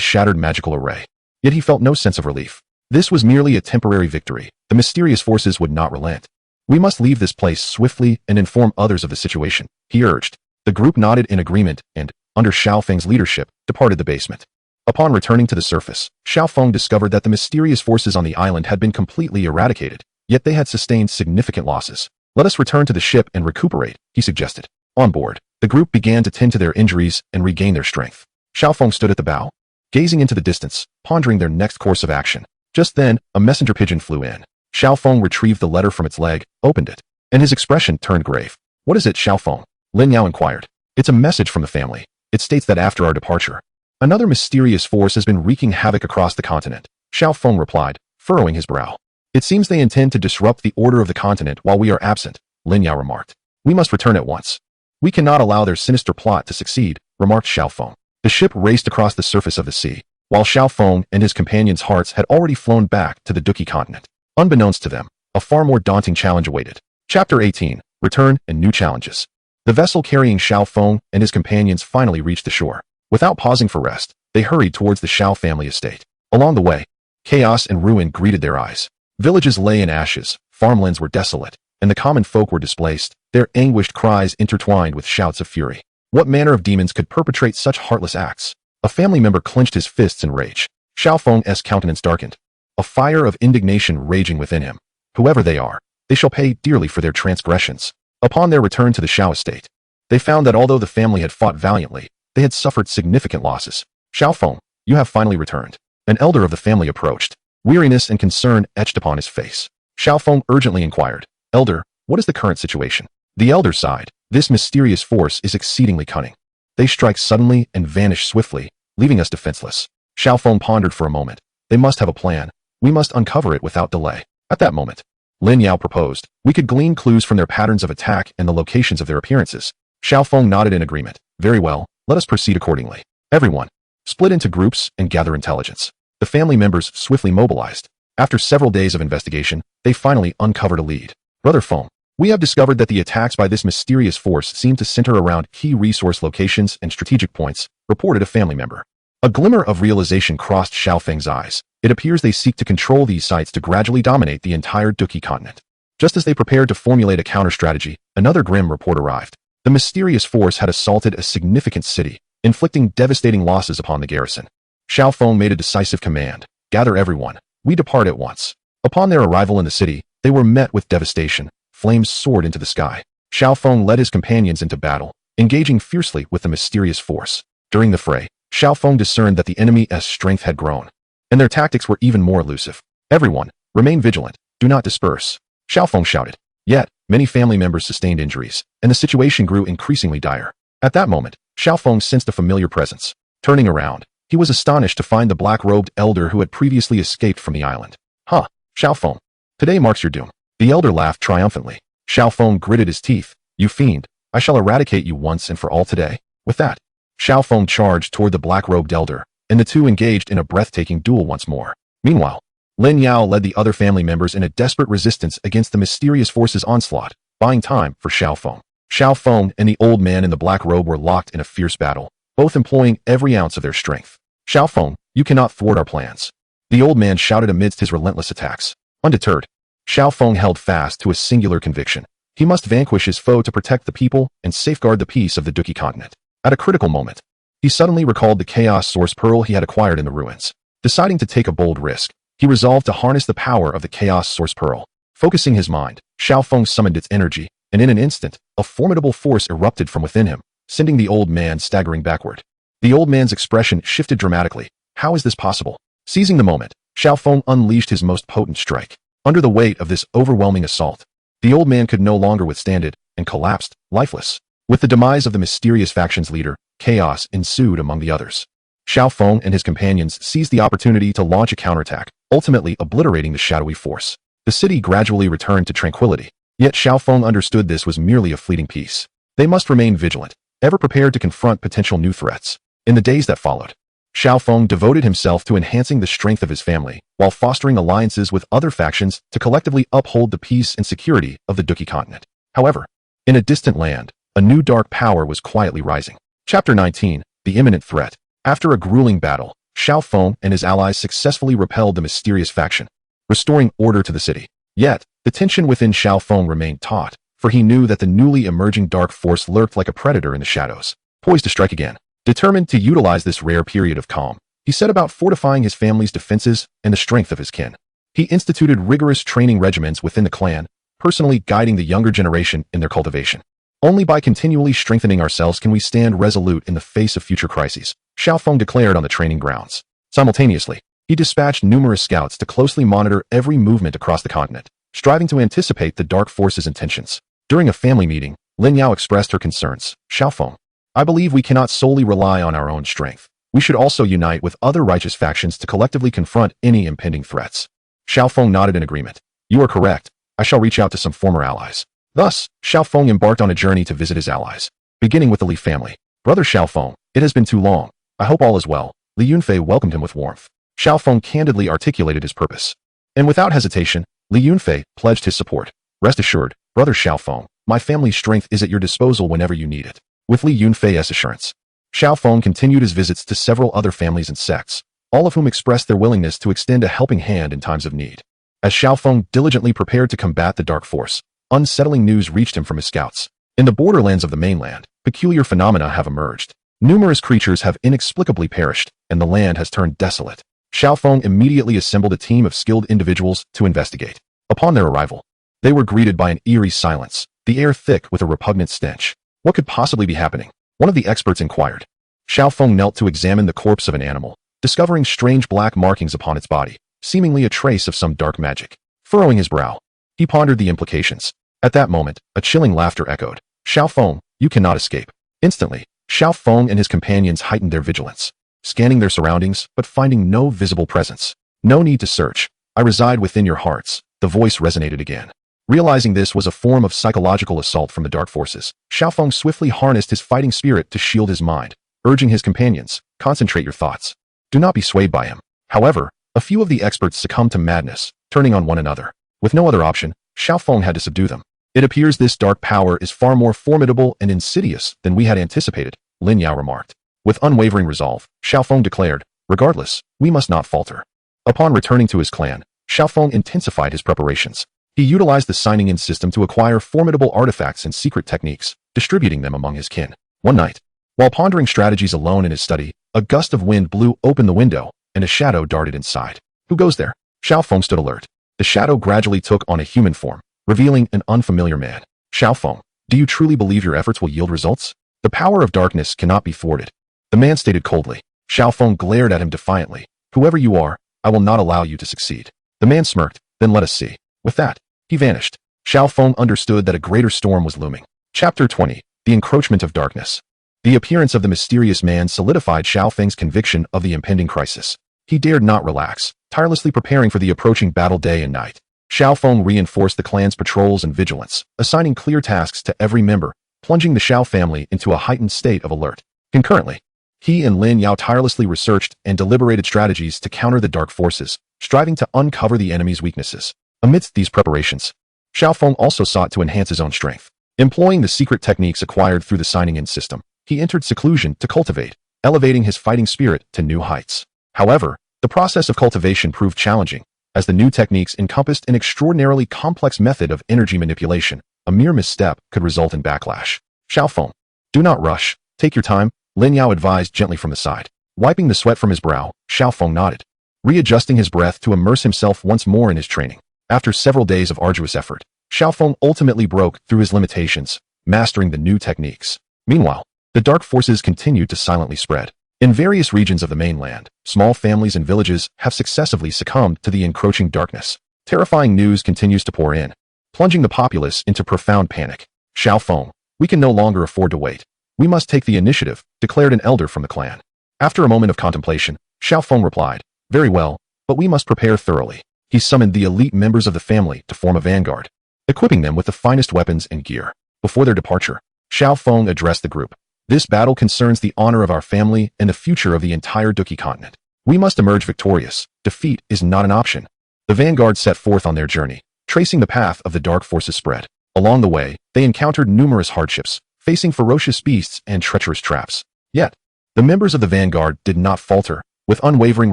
shattered magical array. Yet he felt no sense of relief. This was merely a temporary victory. The mysterious forces would not relent. We must leave this place swiftly and inform others of the situation, he urged. The group nodded in agreement and, under Xiaofeng's leadership, departed the basement. Upon returning to the surface, Xiaofeng discovered that the mysterious forces on the island had been completely eradicated, yet they had sustained significant losses. Let us return to the ship and recuperate, he suggested. On board, the group began to tend to their injuries and regain their strength. Xiaofeng stood at the bow, gazing into the distance, pondering their next course of action. Just then, a messenger pigeon flew in. Xiaofeng retrieved the letter from its leg, opened it, and his expression turned grave. What is it, Xiaofeng? Lin Yao inquired. It's a message from the family. It states that after our departure, another mysterious force has been wreaking havoc across the continent, Xiaofeng replied, furrowing his brow. It seems they intend to disrupt the order of the continent while we are absent, Lin Yao remarked. We must return at once. We cannot allow their sinister plot to succeed, remarked Xiaoong. The ship raced across the surface of the sea, while Xiaoong and his companions' hearts had already flown back to the Douqi continent. Unbeknownst to them, a far more daunting challenge awaited. Chapter 18, Return and New Challenges. The vessel carrying Xiaoong and his companions finally reached the shore. Without pausing for rest, they hurried towards the Xiao family estate. Along the way, chaos and ruin greeted their eyes. Villages lay in ashes, farmlands were desolate, and the common folk were displaced, their anguished cries intertwined with shouts of fury. What manner of demons could perpetrate such heartless acts? A family member clenched his fists in rage. Xiaoong's countenance darkened, a fire of indignation raging within him. Whoever they are, they shall pay dearly for their transgressions. Upon their return to the Xiao estate, they found that although the family had fought valiantly, they had suffered significant losses. Xiaoong, you have finally returned. An elder of the family approached. Weariness and concern etched upon his face. Xiaoong urgently inquired, Elder, what is the current situation? The elder sighed. This mysterious force is exceedingly cunning. They strike suddenly and vanish swiftly, leaving us defenseless. Xiaoong pondered for a moment. They must have a plan. We must uncover it without delay. At that moment, Lin Yao proposed. We could glean clues from their patterns of attack and the locations of their appearances. Xiaoong nodded in agreement. Very well, let us proceed accordingly. Everyone, split into groups and gather intelligence. The family members swiftly mobilized. After several days of investigation, they finally uncovered a lead. Brother Feng, we have discovered that the attacks by this mysterious force seem to center around key resource locations and strategic points, reported a family member. A glimmer of realization crossed Xiaofeng's eyes. It appears they seek to control these sites to gradually dominate the entire Douqi continent. Just as they prepared to formulate a counter-strategy, another grim report arrived. The mysterious force had assaulted a significant city, inflicting devastating losses upon the garrison. Xiaoong made a decisive command. Gather everyone. We depart at once. Upon their arrival in the city, they were met with devastation. Flames soared into the sky. Xiaoong led his companions into battle, engaging fiercely with the mysterious force. During the fray, Xiaoong discerned that the enemy's strength had grown, and their tactics were even more elusive. Everyone, remain vigilant. Do not disperse. Xiaoong shouted. Yet, many family members sustained injuries, and the situation grew increasingly dire. At that moment, Xiaoong sensed a familiar presence. Turning around, he was astonished to find the black-robed elder who had previously escaped from the island. Huh, Xiaoong. Today marks your doom. The elder laughed triumphantly. Xiaoong gritted his teeth. You fiend, I shall eradicate you once and for all today. With that, Xiaoong charged toward the black-robed elder, and the two engaged in a breathtaking duel once more. Meanwhile, Lin Yao led the other family members in a desperate resistance against the mysterious force's onslaught, buying time for Xiaoong. Xiaoong and the old man in the black robe were locked in a fierce battle, both employing every ounce of their strength. Xiaoong, you cannot thwart our plans. The old man shouted amidst his relentless attacks. Undeterred, Xiaoong held fast to a singular conviction. He must vanquish his foe to protect the people and safeguard the peace of the Douqi continent. At a critical moment, he suddenly recalled the chaos source pearl he had acquired in the ruins. Deciding to take a bold risk, he resolved to harness the power of the chaos source pearl. Focusing his mind, Xiaoong summoned its energy, and in an instant, a formidable force erupted from within him, sending the old man staggering backward. The old man's expression shifted dramatically. How is this possible? Seizing the moment, Xiaoong unleashed his most potent strike. Under the weight of this overwhelming assault, the old man could no longer withstand it and collapsed, lifeless. With the demise of the mysterious faction's leader, chaos ensued among the others. Xiaoong and his companions seized the opportunity to launch a counterattack, ultimately obliterating the shadowy force. The city gradually returned to tranquility. Yet Xiaoong understood this was merely a fleeting peace. They must remain vigilant, ever prepared to confront potential new threats. In the days that followed, Xiaoong devoted himself to enhancing the strength of his family, while fostering alliances with other factions to collectively uphold the peace and security of the Douqi continent. However, in a distant land, a new dark power was quietly rising. Chapter 19, The Imminent Threat. After a grueling battle, Xiaoong and his allies successfully repelled the mysterious faction, restoring order to the city. Yet, the tension within Xiaoong remained taut, for he knew that the newly emerging dark force lurked like a predator in the shadows, poised to strike again. Determined to utilize this rare period of calm, he set about fortifying his family's defenses and the strength of his kin. He instituted rigorous training regimens within the clan, personally guiding the younger generation in their cultivation. Only by continually strengthening ourselves can we stand resolute in the face of future crises, Xiaoong declared on the training grounds. Simultaneously, he dispatched numerous scouts to closely monitor every movement across the continent, striving to anticipate the dark force's intentions. During a family meeting, Lin Yao expressed her concerns. Xiaoong, I believe we cannot solely rely on our own strength. We should also unite with other righteous factions to collectively confront any impending threats. Xiaoong nodded in agreement. You are correct. I shall reach out to some former allies. Thus, Xiaoong embarked on a journey to visit his allies. beginning with the Li family. Brother Xiaoong, it has been too long. I hope all is well. Li Yunfei welcomed him with warmth. Xiaoong candidly articulated his purpose. And without hesitation, Li Yunfei pledged his support. Rest assured, Brother Xiaoong, my family's strength is at your disposal whenever you need it. With Li Yunfei's assurance, Xiaoong continued his visits to several other families and sects, all of whom expressed their willingness to extend a helping hand in times of need. As Xiaoong diligently prepared to combat the dark force, unsettling news reached him from his scouts. In the borderlands of the mainland, peculiar phenomena have emerged. Numerous creatures have inexplicably perished, and the land has turned desolate. Xiaoong immediately assembled a team of skilled individuals to investigate. Upon their arrival, they were greeted by an eerie silence, the air thick with a repugnant stench. What could possibly be happening? One of the experts inquired. Xiaoong knelt to examine the corpse of an animal, discovering strange black markings upon its body, seemingly a trace of some dark magic. Furrowing his brow, he pondered the implications. At that moment, a chilling laughter echoed. Xiaoong, you cannot escape. Instantly, Xiaoong and his companions heightened their vigilance, scanning their surroundings but finding no visible presence. No need to search. I reside within your hearts, the voice resonated again. Realizing this was a form of psychological assault from the dark forces, Xiaoong swiftly harnessed his fighting spirit to shield his mind, urging his companions, concentrate your thoughts. Do not be swayed by him. However, a few of the experts succumbed to madness, turning on one another. With no other option, Xiaoong had to subdue them. It appears this dark power is far more formidable and insidious than we had anticipated, Lin Yao remarked. With unwavering resolve, Xiaoong declared, regardless, we must not falter. Upon returning to his clan, Xiaoong intensified his preparations. He utilized the signing-in system to acquire formidable artifacts and secret techniques, distributing them among his kin. One night, while pondering strategies alone in his study, a gust of wind blew open the window, and a shadow darted inside. Who goes there? Xiaoong stood alert. The shadow gradually took on a human form, revealing an unfamiliar man. Xiaoong, do you truly believe your efforts will yield results? The power of darkness cannot be thwarted. The man stated coldly. Xiaoong glared at him defiantly. Whoever you are, I will not allow you to succeed. The man smirked, then let us see. With that, he vanished. Xiaoong understood that a greater storm was looming. Chapter 20. The Encroachment of Darkness. The appearance of the mysterious man solidified Xiaoong's conviction of the impending crisis. He dared not relax, tirelessly preparing for the approaching battle day and night. Xiaoong reinforced the clan's patrols and vigilance, assigning clear tasks to every member, plunging the Xiao family into a heightened state of alert. Concurrently, he and Lin Yao tirelessly researched and deliberated strategies to counter the dark forces, striving to uncover the enemy's weaknesses. Amidst these preparations, Xiaoong also sought to enhance his own strength. Employing the secret techniques acquired through the signing-in system, he entered seclusion to cultivate, elevating his fighting spirit to new heights. However, the process of cultivation proved challenging, as the new techniques encompassed an extraordinarily complex method of energy manipulation. A mere misstep could result in backlash. Xiaoong, do not rush. Take your time, Lin Yao advised gently from the side. Wiping the sweat from his brow, Xiaoong nodded, readjusting his breath to immerse himself once more in his training. After several days of arduous effort, Xiaoong ultimately broke through his limitations, mastering the new techniques. Meanwhile, the dark forces continued to silently spread. In various regions of the mainland, small families and villages have successively succumbed to the encroaching darkness. Terrifying news continues to pour in, plunging the populace into profound panic. Xiaoong, we can no longer afford to wait. We must take the initiative, declared an elder from the clan. After a moment of contemplation, Xiaoong replied, very well, but we must prepare thoroughly. He summoned the elite members of the family to form a vanguard, equipping them with the finest weapons and gear. Before their departure, Xiaoong addressed the group. This battle concerns the honor of our family and the future of the entire Douqi continent. We must emerge victorious. Defeat is not an option. The vanguard set forth on their journey, tracing the path of the dark forces spread. Along the way, they encountered numerous hardships, facing ferocious beasts and treacherous traps. Yet, the members of the vanguard did not falter. With unwavering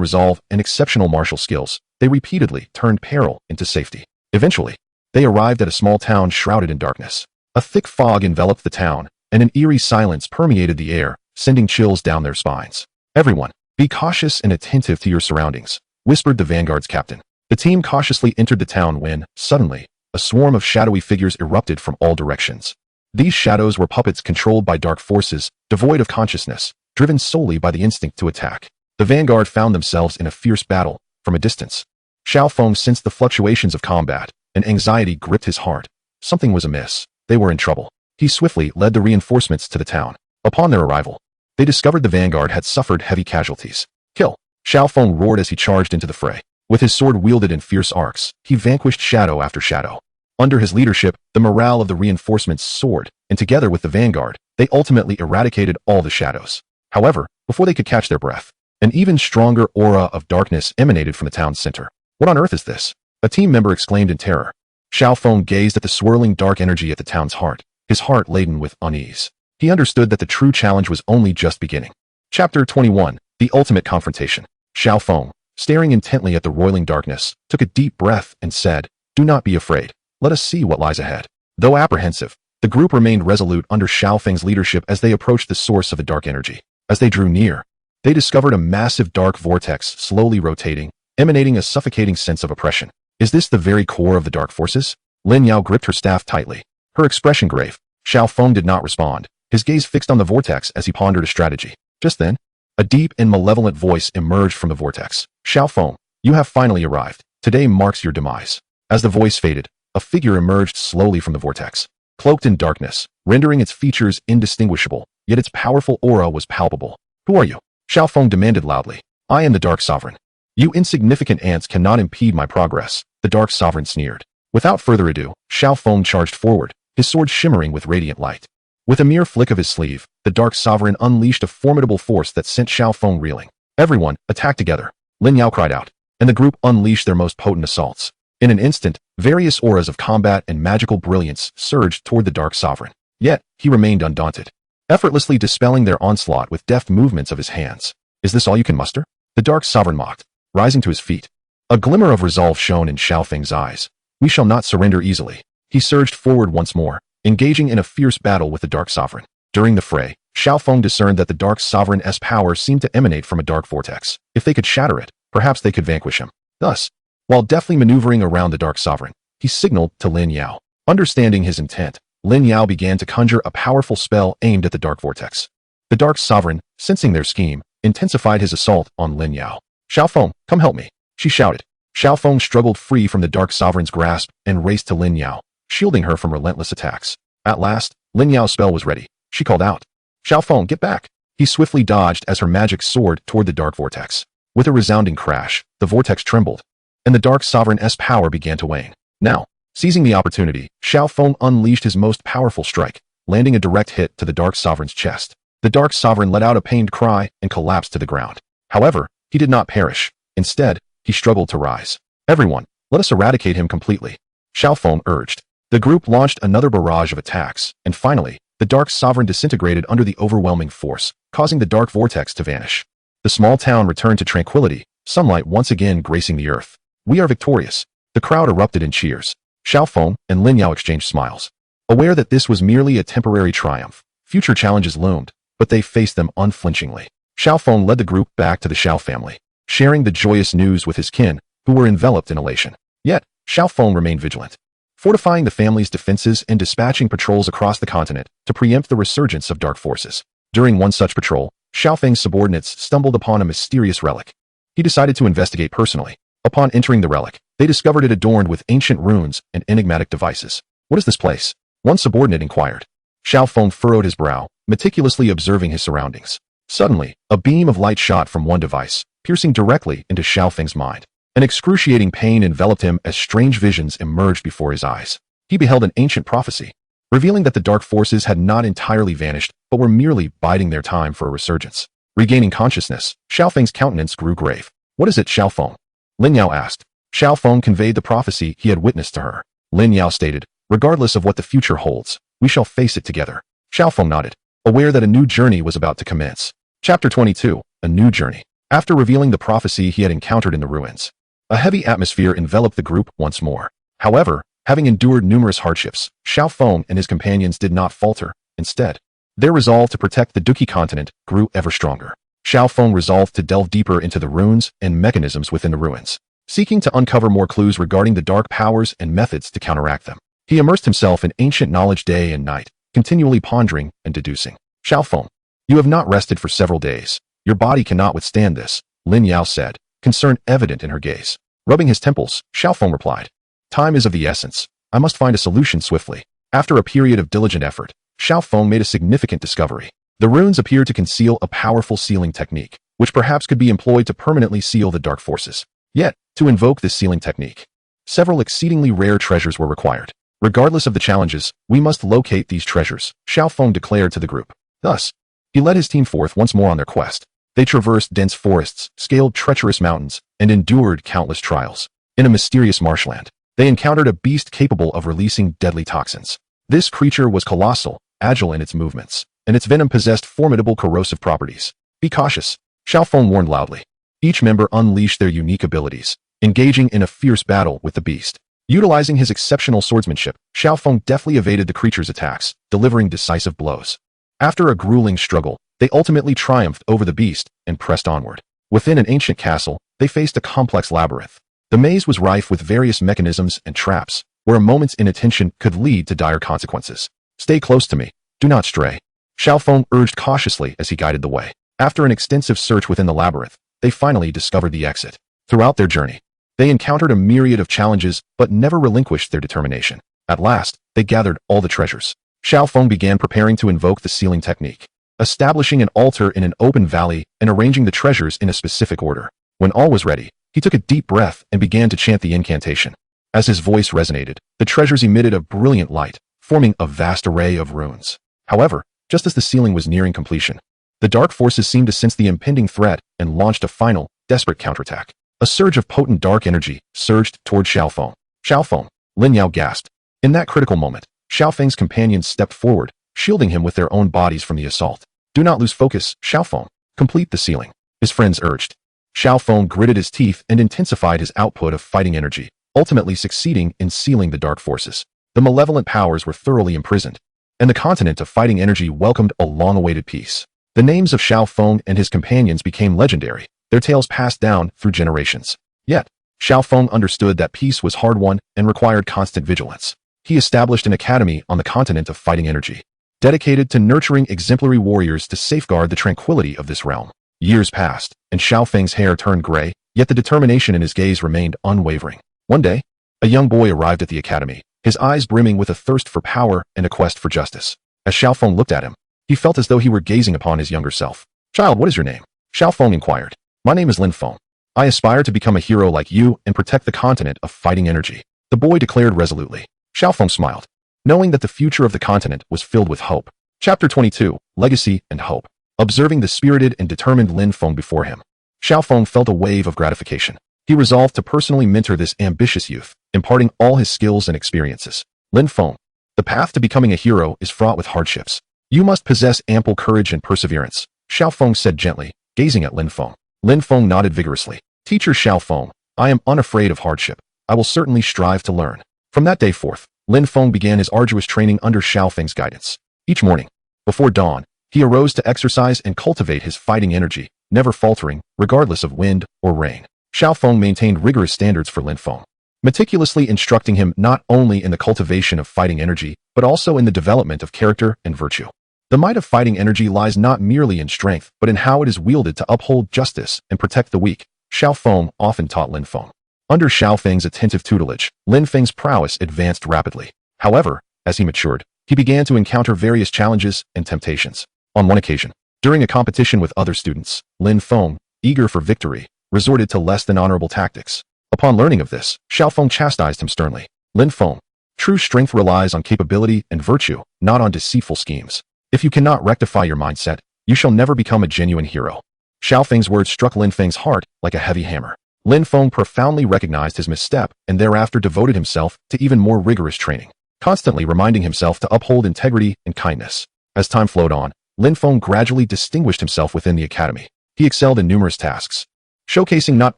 resolve and exceptional martial skills, they repeatedly turned peril into safety. Eventually, they arrived at a small town shrouded in darkness. A thick fog enveloped the town, and an eerie silence permeated the air, sending chills down their spines. Everyone, be cautious and attentive to your surroundings, whispered the vanguard's captain. The team cautiously entered the town when, suddenly, a swarm of shadowy figures erupted from all directions. These shadows were puppets controlled by dark forces, devoid of consciousness, driven solely by the instinct to attack. The vanguard found themselves in a fierce battle. From a distance, Xiaoong sensed the fluctuations of combat, and anxiety gripped his heart. Something was amiss. They were in trouble. He swiftly led the reinforcements to the town. Upon their arrival, they discovered the vanguard had suffered heavy casualties. Kill! Xiaoong roared as he charged into the fray. With his sword wielded in fierce arcs, he vanquished shadow after shadow. Under his leadership, the morale of the reinforcements soared, and together with the vanguard, they ultimately eradicated all the shadows. However, before they could catch their breath, an even stronger aura of darkness emanated from the town's center. What on earth is this? A team member exclaimed in terror. Xiaoong gazed at the swirling dark energy at the town's heart, his heart laden with unease. He understood that the true challenge was only just beginning. Chapter 21. The Ultimate Confrontation. Xiaoong, staring intently at the roiling darkness, took a deep breath and said, "Do not be afraid. Let us see what lies ahead." Though apprehensive, the group remained resolute under Xiaofeng's leadership as they approached the source of the dark energy. As they drew near, they discovered a massive dark vortex slowly rotating, emanating a suffocating sense of oppression. Is this the very core of the dark forces? Lin Yao gripped her staff tightly, her expression grave. Xiaoong did not respond, his gaze fixed on the vortex as he pondered a strategy. Just then, a deep and malevolent voice emerged from the vortex. "Xiaoong, you have finally arrived. Today marks your demise." As the voice faded, a figure emerged slowly from the vortex, cloaked in darkness, rendering its features indistinguishable, yet its powerful aura was palpable. "Who are you?" Xiaoong demanded loudly. "I am the Dark Sovereign. You insignificant ants cannot impede my progress," the Dark Sovereign sneered. Without further ado, Xiaoong charged forward, his sword shimmering with radiant light. With a mere flick of his sleeve, the Dark Sovereign unleashed a formidable force that sent Xiaoong reeling. "Everyone, attack together!" Lin Yao cried out, and the group unleashed their most potent assaults. In an instant, various auras of combat and magical brilliance surged toward the Dark Sovereign. Yet, he remained undaunted, effortlessly dispelling their onslaught with deft movements of his hands. "Is this all you can muster?" the Dark Sovereign mocked, rising to his feet. A glimmer of resolve shone in Xiaofeng's eyes. "We shall not surrender easily." He surged forward once more, engaging in a fierce battle with the Dark Sovereign. During the fray, Xiaoong discerned that the Dark Sovereign's power seemed to emanate from a dark vortex. If they could shatter it, perhaps they could vanquish him. Thus, while deftly maneuvering around the Dark Sovereign, he signaled to Lin Yao. Understanding his intent, Lin Yao began to conjure a powerful spell aimed at the dark vortex. The Dark Sovereign, sensing their scheme, intensified his assault on Lin Yao. "Xiaoong, come help me," she shouted. Xiaoong struggled free from the Dark Sovereign's grasp and raced to Lin Yao, shielding her from relentless attacks. At last, Lin Yao's spell was ready. She called out, "Xiaoong, get back!" He swiftly dodged as her magic soared toward the dark vortex. With a resounding crash, the vortex trembled, and the Dark Sovereign's power began to wane. Now, seizing the opportunity, Xiaoong unleashed his most powerful strike, landing a direct hit to the Dark Sovereign's chest. The Dark Sovereign let out a pained cry and collapsed to the ground. However, he did not perish. Instead, he struggled to rise. "Everyone, let us eradicate him completely," Xiaoong urged. The group launched another barrage of attacks, and finally, the Dark Sovereign disintegrated under the overwhelming force, causing the dark vortex to vanish. The small town returned to tranquility, sunlight once again gracing the earth. "We are victorious." The crowd erupted in cheers. Xiaoong and Lin Yao exchanged smiles. Aware that this was merely a temporary triumph, future challenges loomed, but they faced them unflinchingly. Xiaoong led the group back to the Xiao family, sharing the joyous news with his kin, who were enveloped in elation. Yet, Xiaoong remained vigilant, fortifying the family's defenses and dispatching patrols across the continent to preempt the resurgence of dark forces. During one such patrol, Xiaofeng's subordinates stumbled upon a mysterious relic. He decided to investigate personally. Upon entering the relic, they discovered it adorned with ancient runes and enigmatic devices. "What is this place?" one subordinate inquired. Xiaoong furrowed his brow, meticulously observing his surroundings. Suddenly, a beam of light shot from one device, piercing directly into Xiaofeng's mind. An excruciating pain enveloped him as strange visions emerged before his eyes. He beheld an ancient prophecy, revealing that the dark forces had not entirely vanished, but were merely biding their time for a resurgence. Regaining consciousness, Xiaofeng's countenance grew grave. "What is it, Xiaoong?" Lin Yao asked. Xiaoong conveyed the prophecy he had witnessed to her. Lin Yao stated, "Regardless of what the future holds, we shall face it together." Xiaoong nodded, aware that a new journey was about to commence. Chapter 22. A New Journey. After revealing the prophecy he had encountered in the ruins, a heavy atmosphere enveloped the group once more. However, having endured numerous hardships, Xiaoong and his companions did not falter. Instead, their resolve to protect the Douqi continent grew ever stronger. Xiaoong resolved to delve deeper into the runes and mechanisms within the ruins, seeking to uncover more clues regarding the dark powers and methods to counteract them. He immersed himself in ancient knowledge day and night, continually pondering and deducing. "Xiaoong, you have not rested for several days. Your body cannot withstand this," Lin Yao said, concern evident in her gaze. Rubbing his temples, Xiaoong replied, "Time is of the essence. I must find a solution swiftly." After a period of diligent effort, Xiaoong made a significant discovery. The runes appeared to conceal a powerful sealing technique, which perhaps could be employed to permanently seal the dark forces. Yet, to invoke this sealing technique, several exceedingly rare treasures were required. Regardless of the challenges, we must locate these treasures, Xiaoong declared to the group. Thus, he led his team forth once more on their quest. They traversed dense forests, scaled treacherous mountains, and endured countless trials. In a mysterious marshland, they encountered a beast capable of releasing deadly toxins. This creature was colossal, agile in its movements, and its venom possessed formidable corrosive properties. Be cautious, Xiaoong warned loudly. Each member unleashed their unique abilities, engaging in a fierce battle with the beast. Utilizing his exceptional swordsmanship, Xiaoong deftly evaded the creature's attacks, delivering decisive blows. After a grueling struggle, they ultimately triumphed over the beast and pressed onward. Within an ancient castle, they faced a complex labyrinth. The maze was rife with various mechanisms and traps, where a moment's inattention could lead to dire consequences. Stay close to me. Do not stray, Xiaoong urged cautiously as he guided the way. After an extensive search within the labyrinth, they finally discovered the exit. Throughout their journey, they encountered a myriad of challenges but never relinquished their determination. At last, they gathered all the treasures. Xiaoong began preparing to invoke the sealing technique, establishing an altar in an open valley and arranging the treasures in a specific order. When all was ready, he took a deep breath and began to chant the incantation. As his voice resonated, the treasures emitted a brilliant light, forming a vast array of runes. However, just as the sealing was nearing completion, the dark forces seemed to sense the impending threat and launched a final, desperate counterattack. A surge of potent dark energy surged toward Xiaoong. Xiaoong, Lin Yao gasped. In that critical moment, Xiaofeng's companions stepped forward, shielding him with their own bodies from the assault. Do not lose focus, Xiaoong. Complete the sealing, his friends urged. Xiaoong gritted his teeth and intensified his output of fighting energy, ultimately succeeding in sealing the dark forces. The malevolent powers were thoroughly imprisoned, and the continent of fighting energy welcomed a long-awaited peace. The names of Xiaoong and his companions became legendary, their tales passed down through generations. Yet, Xiaoong understood that peace was hard-won and required constant vigilance. He established an academy on the continent of fighting energy, dedicated to nurturing exemplary warriors to safeguard the tranquility of this realm. Years passed, and Xiaofeng's hair turned gray, yet the determination in his gaze remained unwavering. One day, a young boy arrived at the academy, his eyes brimming with a thirst for power and a quest for justice. As Xiaoong looked at him, he felt as though he were gazing upon his younger self. Child, what is your name? Xiaoong inquired. My name is Lin Feng. I aspire to become a hero like you and protect the continent of fighting energy, the boy declared resolutely. Xiaoong smiled, knowing that the future of the continent was filled with hope. Chapter 22, Legacy and Hope. Observing the spirited and determined Lin Feng before him, Xiaoong felt a wave of gratification. He resolved to personally mentor this ambitious youth, imparting all his skills and experiences. Lin Feng, the path to becoming a hero is fraught with hardships. You must possess ample courage and perseverance, Xiaoong said gently, gazing at Lin Feng. Lin Feng nodded vigorously. Teacher Xiaoong, I am unafraid of hardship. I will certainly strive to learn. From that day forth, Lin Feng began his arduous training under Xiaofeng's guidance. Each morning, before dawn, he arose to exercise and cultivate his fighting energy, never faltering, regardless of wind or rain. Xiaoong maintained rigorous standards for Lin Feng, meticulously instructing him not only in the cultivation of fighting energy, but also in the development of character and virtue. The might of fighting energy lies not merely in strength, but in how it is wielded to uphold justice and protect the weak, Xiaoong often taught Lin Feng. Under Xiaofeng's attentive tutelage, Lin Feng's prowess advanced rapidly. However, as he matured, he began to encounter various challenges and temptations. On one occasion, during a competition with other students, Lin Feng, eager for victory, resorted to less than honorable tactics. Upon learning of this, Xiaoong chastised him sternly. Lin Feng, true strength relies on capability and virtue, not on deceitful schemes. If you cannot rectify your mindset, you shall never become a genuine hero. Xiaofeng's words struck Lin Feng's heart like a heavy hammer. Lin Feng profoundly recognized his misstep and thereafter devoted himself to even more rigorous training, constantly reminding himself to uphold integrity and kindness. As time flowed on, Lin Feng gradually distinguished himself within the academy. He excelled in numerous tasks, showcasing not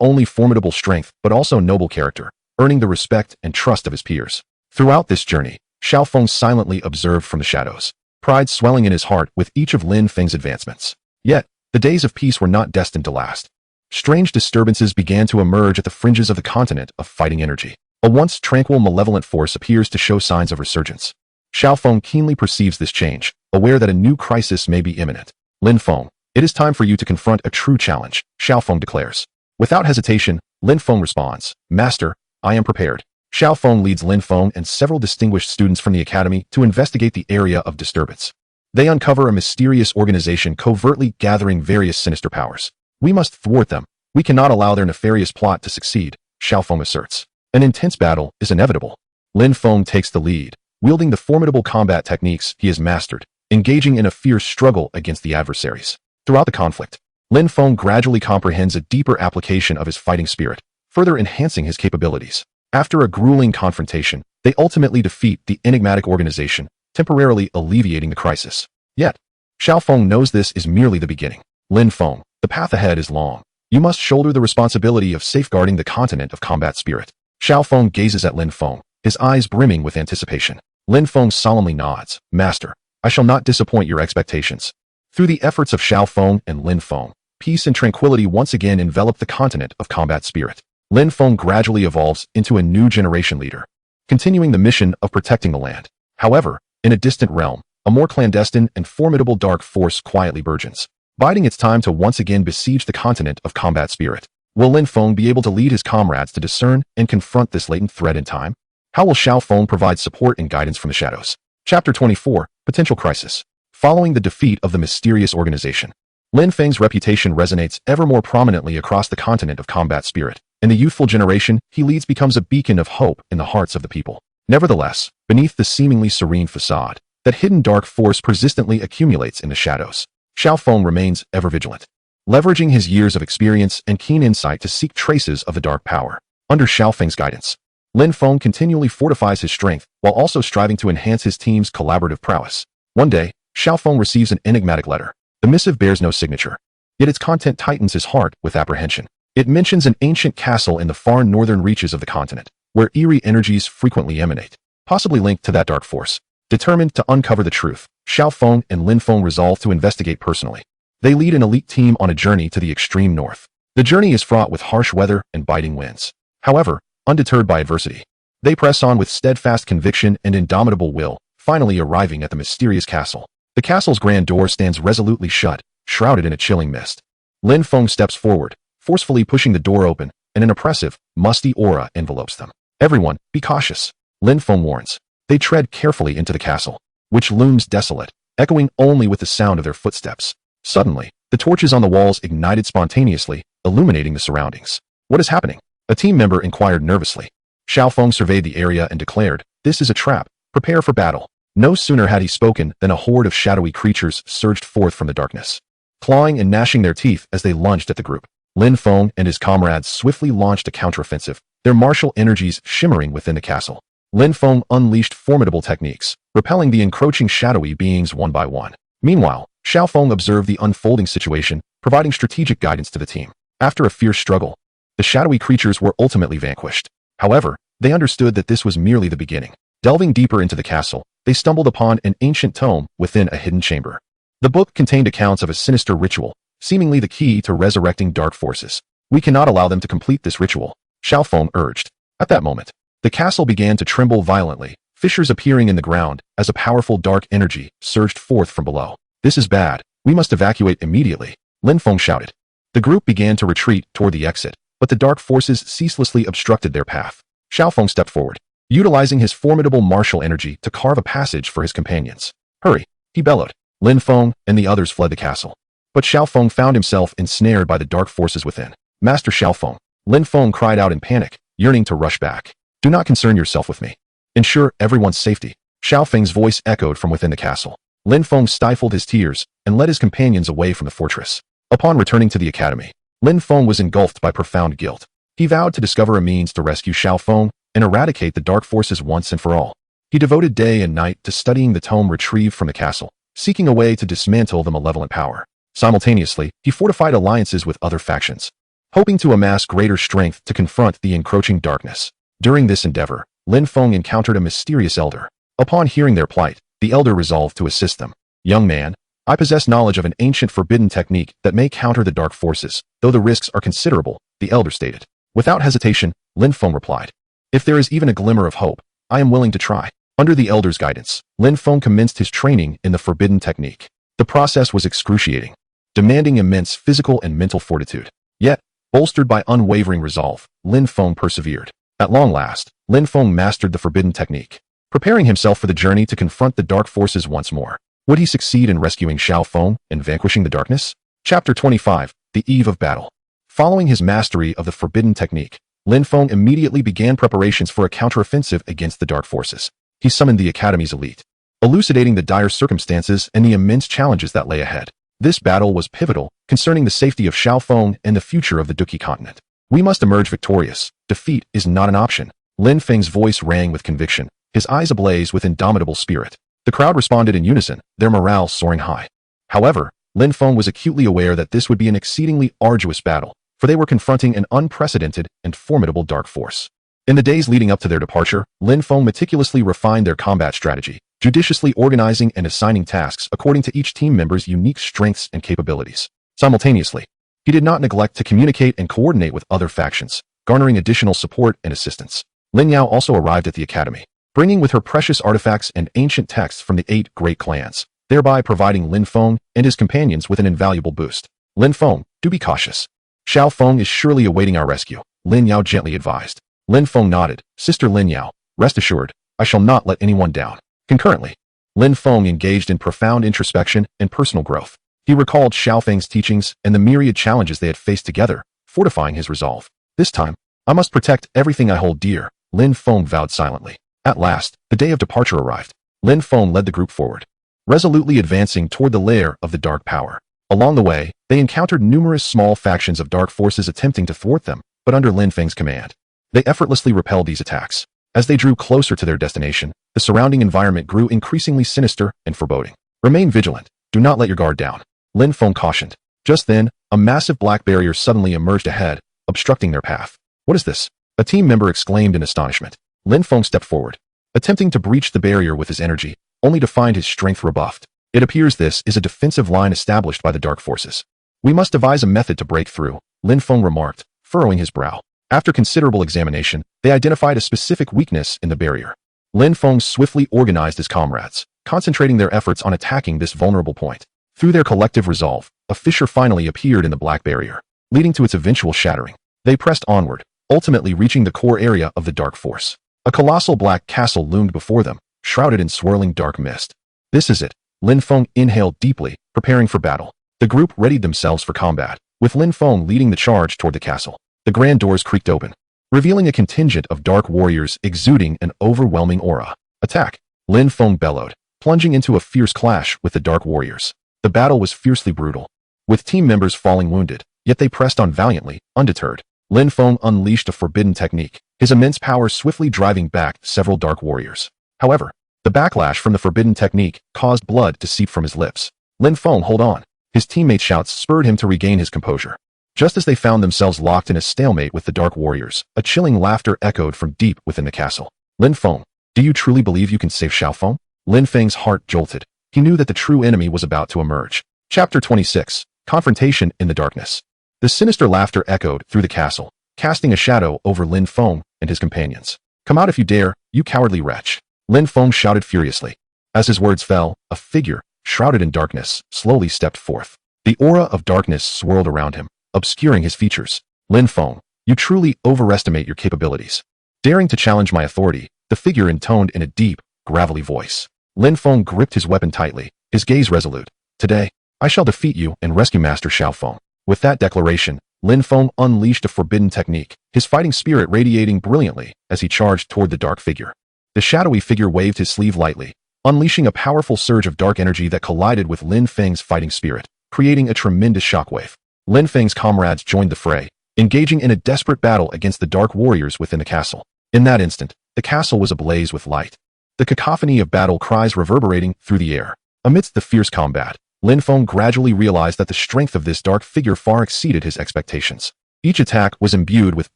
only formidable strength but also noble character, earning the respect and trust of his peers. Throughout this journey, Xiaoong silently observed from the shadows, pride swelling in his heart with each of Lin Feng's advancements. Yet, the days of peace were not destined to last. Strange disturbances began to emerge at the fringes of the continent of fighting energy. A once tranquil malevolent force appears to show signs of resurgence. Xiaoong keenly perceives this change, aware that a new crisis may be imminent. Lin Feng, it is time for you to confront a true challenge, Xiaoong declares. Without hesitation, Lin Feng responds, Master, I am prepared. Xiaoong leads Lin Feng and several distinguished students from the academy to investigate the area of disturbance. They uncover a mysterious organization covertly gathering various sinister powers. We must thwart them. We cannot allow their nefarious plot to succeed, Xiaoong asserts. An intense battle is inevitable. Lin Feng takes the lead, wielding the formidable combat techniques he has mastered, engaging in a fierce struggle against the adversaries. Throughout the conflict, Lin Feng gradually comprehends a deeper application of his fighting spirit, further enhancing his capabilities. After a grueling confrontation, they ultimately defeat the enigmatic organization, temporarily alleviating the crisis. Yet, Xiaoong knows this is merely the beginning. Lin Feng, the path ahead is long. You must shoulder the responsibility of safeguarding the continent of combat spirit. Xiaoong gazes at Lin Feng, his eyes brimming with anticipation. Lin Feng solemnly nods. Master, I shall not disappoint your expectations. Through the efforts of Xiaoong and Lin Feng, peace and tranquility once again envelop the continent of combat spirit. Lin Feng gradually evolves into a new generation leader, continuing the mission of protecting the land. However, in a distant realm, a more clandestine and formidable dark force quietly burgeons, biding its time to once again besiege the continent of combat spirit. Will Lin Feng be able to lead his comrades to discern and confront this latent threat in time? How will Xiaoong provide support and guidance from the shadows? Chapter 24, Potential Crisis. Following the defeat of the mysterious organization, Lin Feng's reputation resonates ever more prominently across the continent of combat spirit. In the youthful generation he leads becomes a beacon of hope in the hearts of the people. Nevertheless, beneath the seemingly serene facade, that hidden dark force persistently accumulates in the shadows. Xiaoong remains ever vigilant, leveraging his years of experience and keen insight to seek traces of the dark power. Under Xiaoong's guidance, Lin Feng continually fortifies his strength while also striving to enhance his team's collaborative prowess. One day, Xiaoong receives an enigmatic letter. The missive bears no signature, yet its content tightens his heart with apprehension. It mentions an ancient castle in the far northern reaches of the continent, where eerie energies frequently emanate, possibly linked to that dark force. Determined to uncover the truth, Xiaoong and Lin Feng resolve to investigate personally. They lead an elite team on a journey to the extreme north. The journey is fraught with harsh weather and biting winds. However, undeterred by adversity, they press on with steadfast conviction and indomitable will, finally arriving at the mysterious castle. The castle's grand door stands resolutely shut, shrouded in a chilling mist. Lin Feng steps forward, forcefully pushing the door open, and an oppressive, musty aura envelopes them. Everyone, be cautious, Lin Feng warns. They tread carefully into the castle, which looms desolate, echoing only with the sound of their footsteps. Suddenly, the torches on the walls ignited spontaneously, illuminating the surroundings. What is happening? A team member inquired nervously. Xiaoong surveyed the area and declared, "This is a trap. Prepare for battle." No sooner had he spoken than a horde of shadowy creatures surged forth from the darkness, clawing and gnashing their teeth as they lunged at the group. Lin Feng and his comrades swiftly launched a counteroffensive, their martial energies shimmering within the castle. Lin Feng unleashed formidable techniques, repelling the encroaching shadowy beings one by one. Meanwhile, Xiaoong observed the unfolding situation, providing strategic guidance to the team. After a fierce struggle, the shadowy creatures were ultimately vanquished. However, they understood that this was merely the beginning. Delving deeper into the castle, they stumbled upon an ancient tome within a hidden chamber. The book contained accounts of a sinister ritual, seemingly the key to resurrecting dark forces. "We cannot allow them to complete this ritual," Xiaoong urged. At that moment, the castle began to tremble violently, fissures appearing in the ground as a powerful dark energy surged forth from below. "This is bad. We must evacuate immediately," Lin Feng shouted. The group began to retreat toward the exit, but the dark forces ceaselessly obstructed their path. Xiaoong stepped forward, utilizing his formidable martial energy to carve a passage for his companions. "Hurry," he bellowed. Lin Feng and the others fled the castle, but Xiaoong found himself ensnared by the dark forces within. "Master Xiaoong," Lin Feng cried out in panic, yearning to rush back. "Do not concern yourself with me. Ensure everyone's safety." Xiaoong's voice echoed from within the castle. Lin Feng stifled his tears and led his companions away from the fortress. Upon returning to the academy, Lin Feng was engulfed by profound guilt. He vowed to discover a means to rescue Xiaoong and eradicate the dark forces once and for all. He devoted day and night to studying the tome retrieved from the castle, seeking a way to dismantle the malevolent power. Simultaneously, he fortified alliances with other factions, hoping to amass greater strength to confront the encroaching darkness. During this endeavor, Lin Feng encountered a mysterious elder. Upon hearing their plight, the elder resolved to assist them. "Young man, I possess knowledge of an ancient forbidden technique that may counter the dark forces, though the risks are considerable," the elder stated. Without hesitation, Lin Feng replied, "If there is even a glimmer of hope, I am willing to try." Under the elder's guidance, Lin Feng commenced his training in the forbidden technique. The process was excruciating, demanding immense physical and mental fortitude. Yet, bolstered by unwavering resolve, Lin Feng persevered. At long last, Lin Feng mastered the forbidden technique, preparing himself for the journey to confront the dark forces once more. Would he succeed in rescuing Xiaoong and vanquishing the darkness? Chapter 25, The Eve of Battle. Following his mastery of the forbidden technique, Lin Feng immediately began preparations for a counteroffensive against the dark forces. He summoned the Academy's elite, elucidating the dire circumstances and the immense challenges that lay ahead. This battle was pivotal, concerning the safety of Xiaoong and the future of the Douqi continent. We must emerge victorious. Defeat is not an option. Lin Feng's voice rang with conviction, his eyes ablaze with indomitable spirit. The crowd responded in unison, their morale soaring high. However, Lin Feng was acutely aware that this would be an exceedingly arduous battle, for they were confronting an unprecedented and formidable dark force. In the days leading up to their departure, Lin Feng meticulously refined their combat strategy, judiciously organizing and assigning tasks according to each team member's unique strengths and capabilities. Simultaneously, he did not neglect to communicate and coordinate with other factions, garnering additional support and assistance. Lin Yao also arrived at the academy, bringing with her precious artifacts and ancient texts from the 8 great clans, thereby providing Lin Feng and his companions with an invaluable boost. Lin Feng, do be cautious. Xiaoong is surely awaiting our rescue, Lin Yao gently advised. Lin Feng nodded. Sister Lin Yao, rest assured, I shall not let anyone down. Concurrently, Lin Feng engaged in profound introspection and personal growth. He recalled Xiaofeng's teachings and the myriad challenges they had faced together, fortifying his resolve. This time, I must protect everything I hold dear, Lin Feng vowed silently. At last, the day of departure arrived. Lin Feng led the group forward, resolutely advancing toward the lair of the dark power. Along the way, they encountered numerous small factions of dark forces attempting to thwart them, but under Lin Feng's command, they effortlessly repelled these attacks. As they drew closer to their destination, the surrounding environment grew increasingly sinister and foreboding. Remain vigilant. Do not let your guard down, Lin Feng cautioned. Just then, a massive black barrier suddenly emerged ahead, obstructing their path. What is this? A team member exclaimed in astonishment. Lin Feng stepped forward, attempting to breach the barrier with his energy, only to find his strength rebuffed. It appears this is a defensive line established by the dark forces. We must devise a method to break through, Lin Feng remarked, furrowing his brow. After considerable examination, they identified a specific weakness in the barrier. Lin Feng swiftly organized his comrades, concentrating their efforts on attacking this vulnerable point. Through their collective resolve, a fissure finally appeared in the black barrier, leading to its eventual shattering. They pressed onward, ultimately reaching the core area of the dark force. A colossal black castle loomed before them, shrouded in swirling dark mist. This is it. Lin Feng inhaled deeply, preparing for battle. The group readied themselves for combat, with Lin Feng leading the charge toward the castle. The grand doors creaked open, revealing a contingent of dark warriors exuding an overwhelming aura. Attack! Lin Feng bellowed, plunging into a fierce clash with the dark warriors. The battle was fiercely brutal, with team members falling wounded, yet they pressed on valiantly, undeterred. Lin Feng unleashed a forbidden technique, his immense power swiftly driving back several dark warriors. However, the backlash from the forbidden technique caused blood to seep from his lips. Lin Feng, hold on! His teammates' shouts spurred him to regain his composure. Just as they found themselves locked in a stalemate with the dark warriors, a chilling laughter echoed from deep within the castle. Lin Feng, do you truly believe you can save Xiaoong? Lin Feng's heart jolted. He knew that the true enemy was about to emerge. Chapter 26. Confrontation in the Darkness. The sinister laughter echoed through the castle, casting a shadow over Lin Feng and his companions. Come out if you dare, you cowardly wretch! Lin Feng shouted furiously. As his words fell, a figure, shrouded in darkness, slowly stepped forth. The aura of darkness swirled around him, obscuring his features. Lin Feng, you truly overestimate your capabilities. Daring to challenge my authority, the figure intoned in a deep, gravelly voice. Lin Feng gripped his weapon tightly, his gaze resolute. Today, I shall defeat you and rescue Master Xiaoong. With that declaration, Lin Feng unleashed a forbidden technique, his fighting spirit radiating brilliantly as he charged toward the dark figure. The shadowy figure waved his sleeve lightly, unleashing a powerful surge of dark energy that collided with Lin Feng's fighting spirit, creating a tremendous shockwave. Lin Feng's comrades joined the fray, engaging in a desperate battle against the dark warriors within the castle. In that instant, the castle was ablaze with light, the cacophony of battle cries reverberating through the air. Amidst the fierce combat, Lin Feng gradually realized that the strength of this dark figure far exceeded his expectations. Each attack was imbued with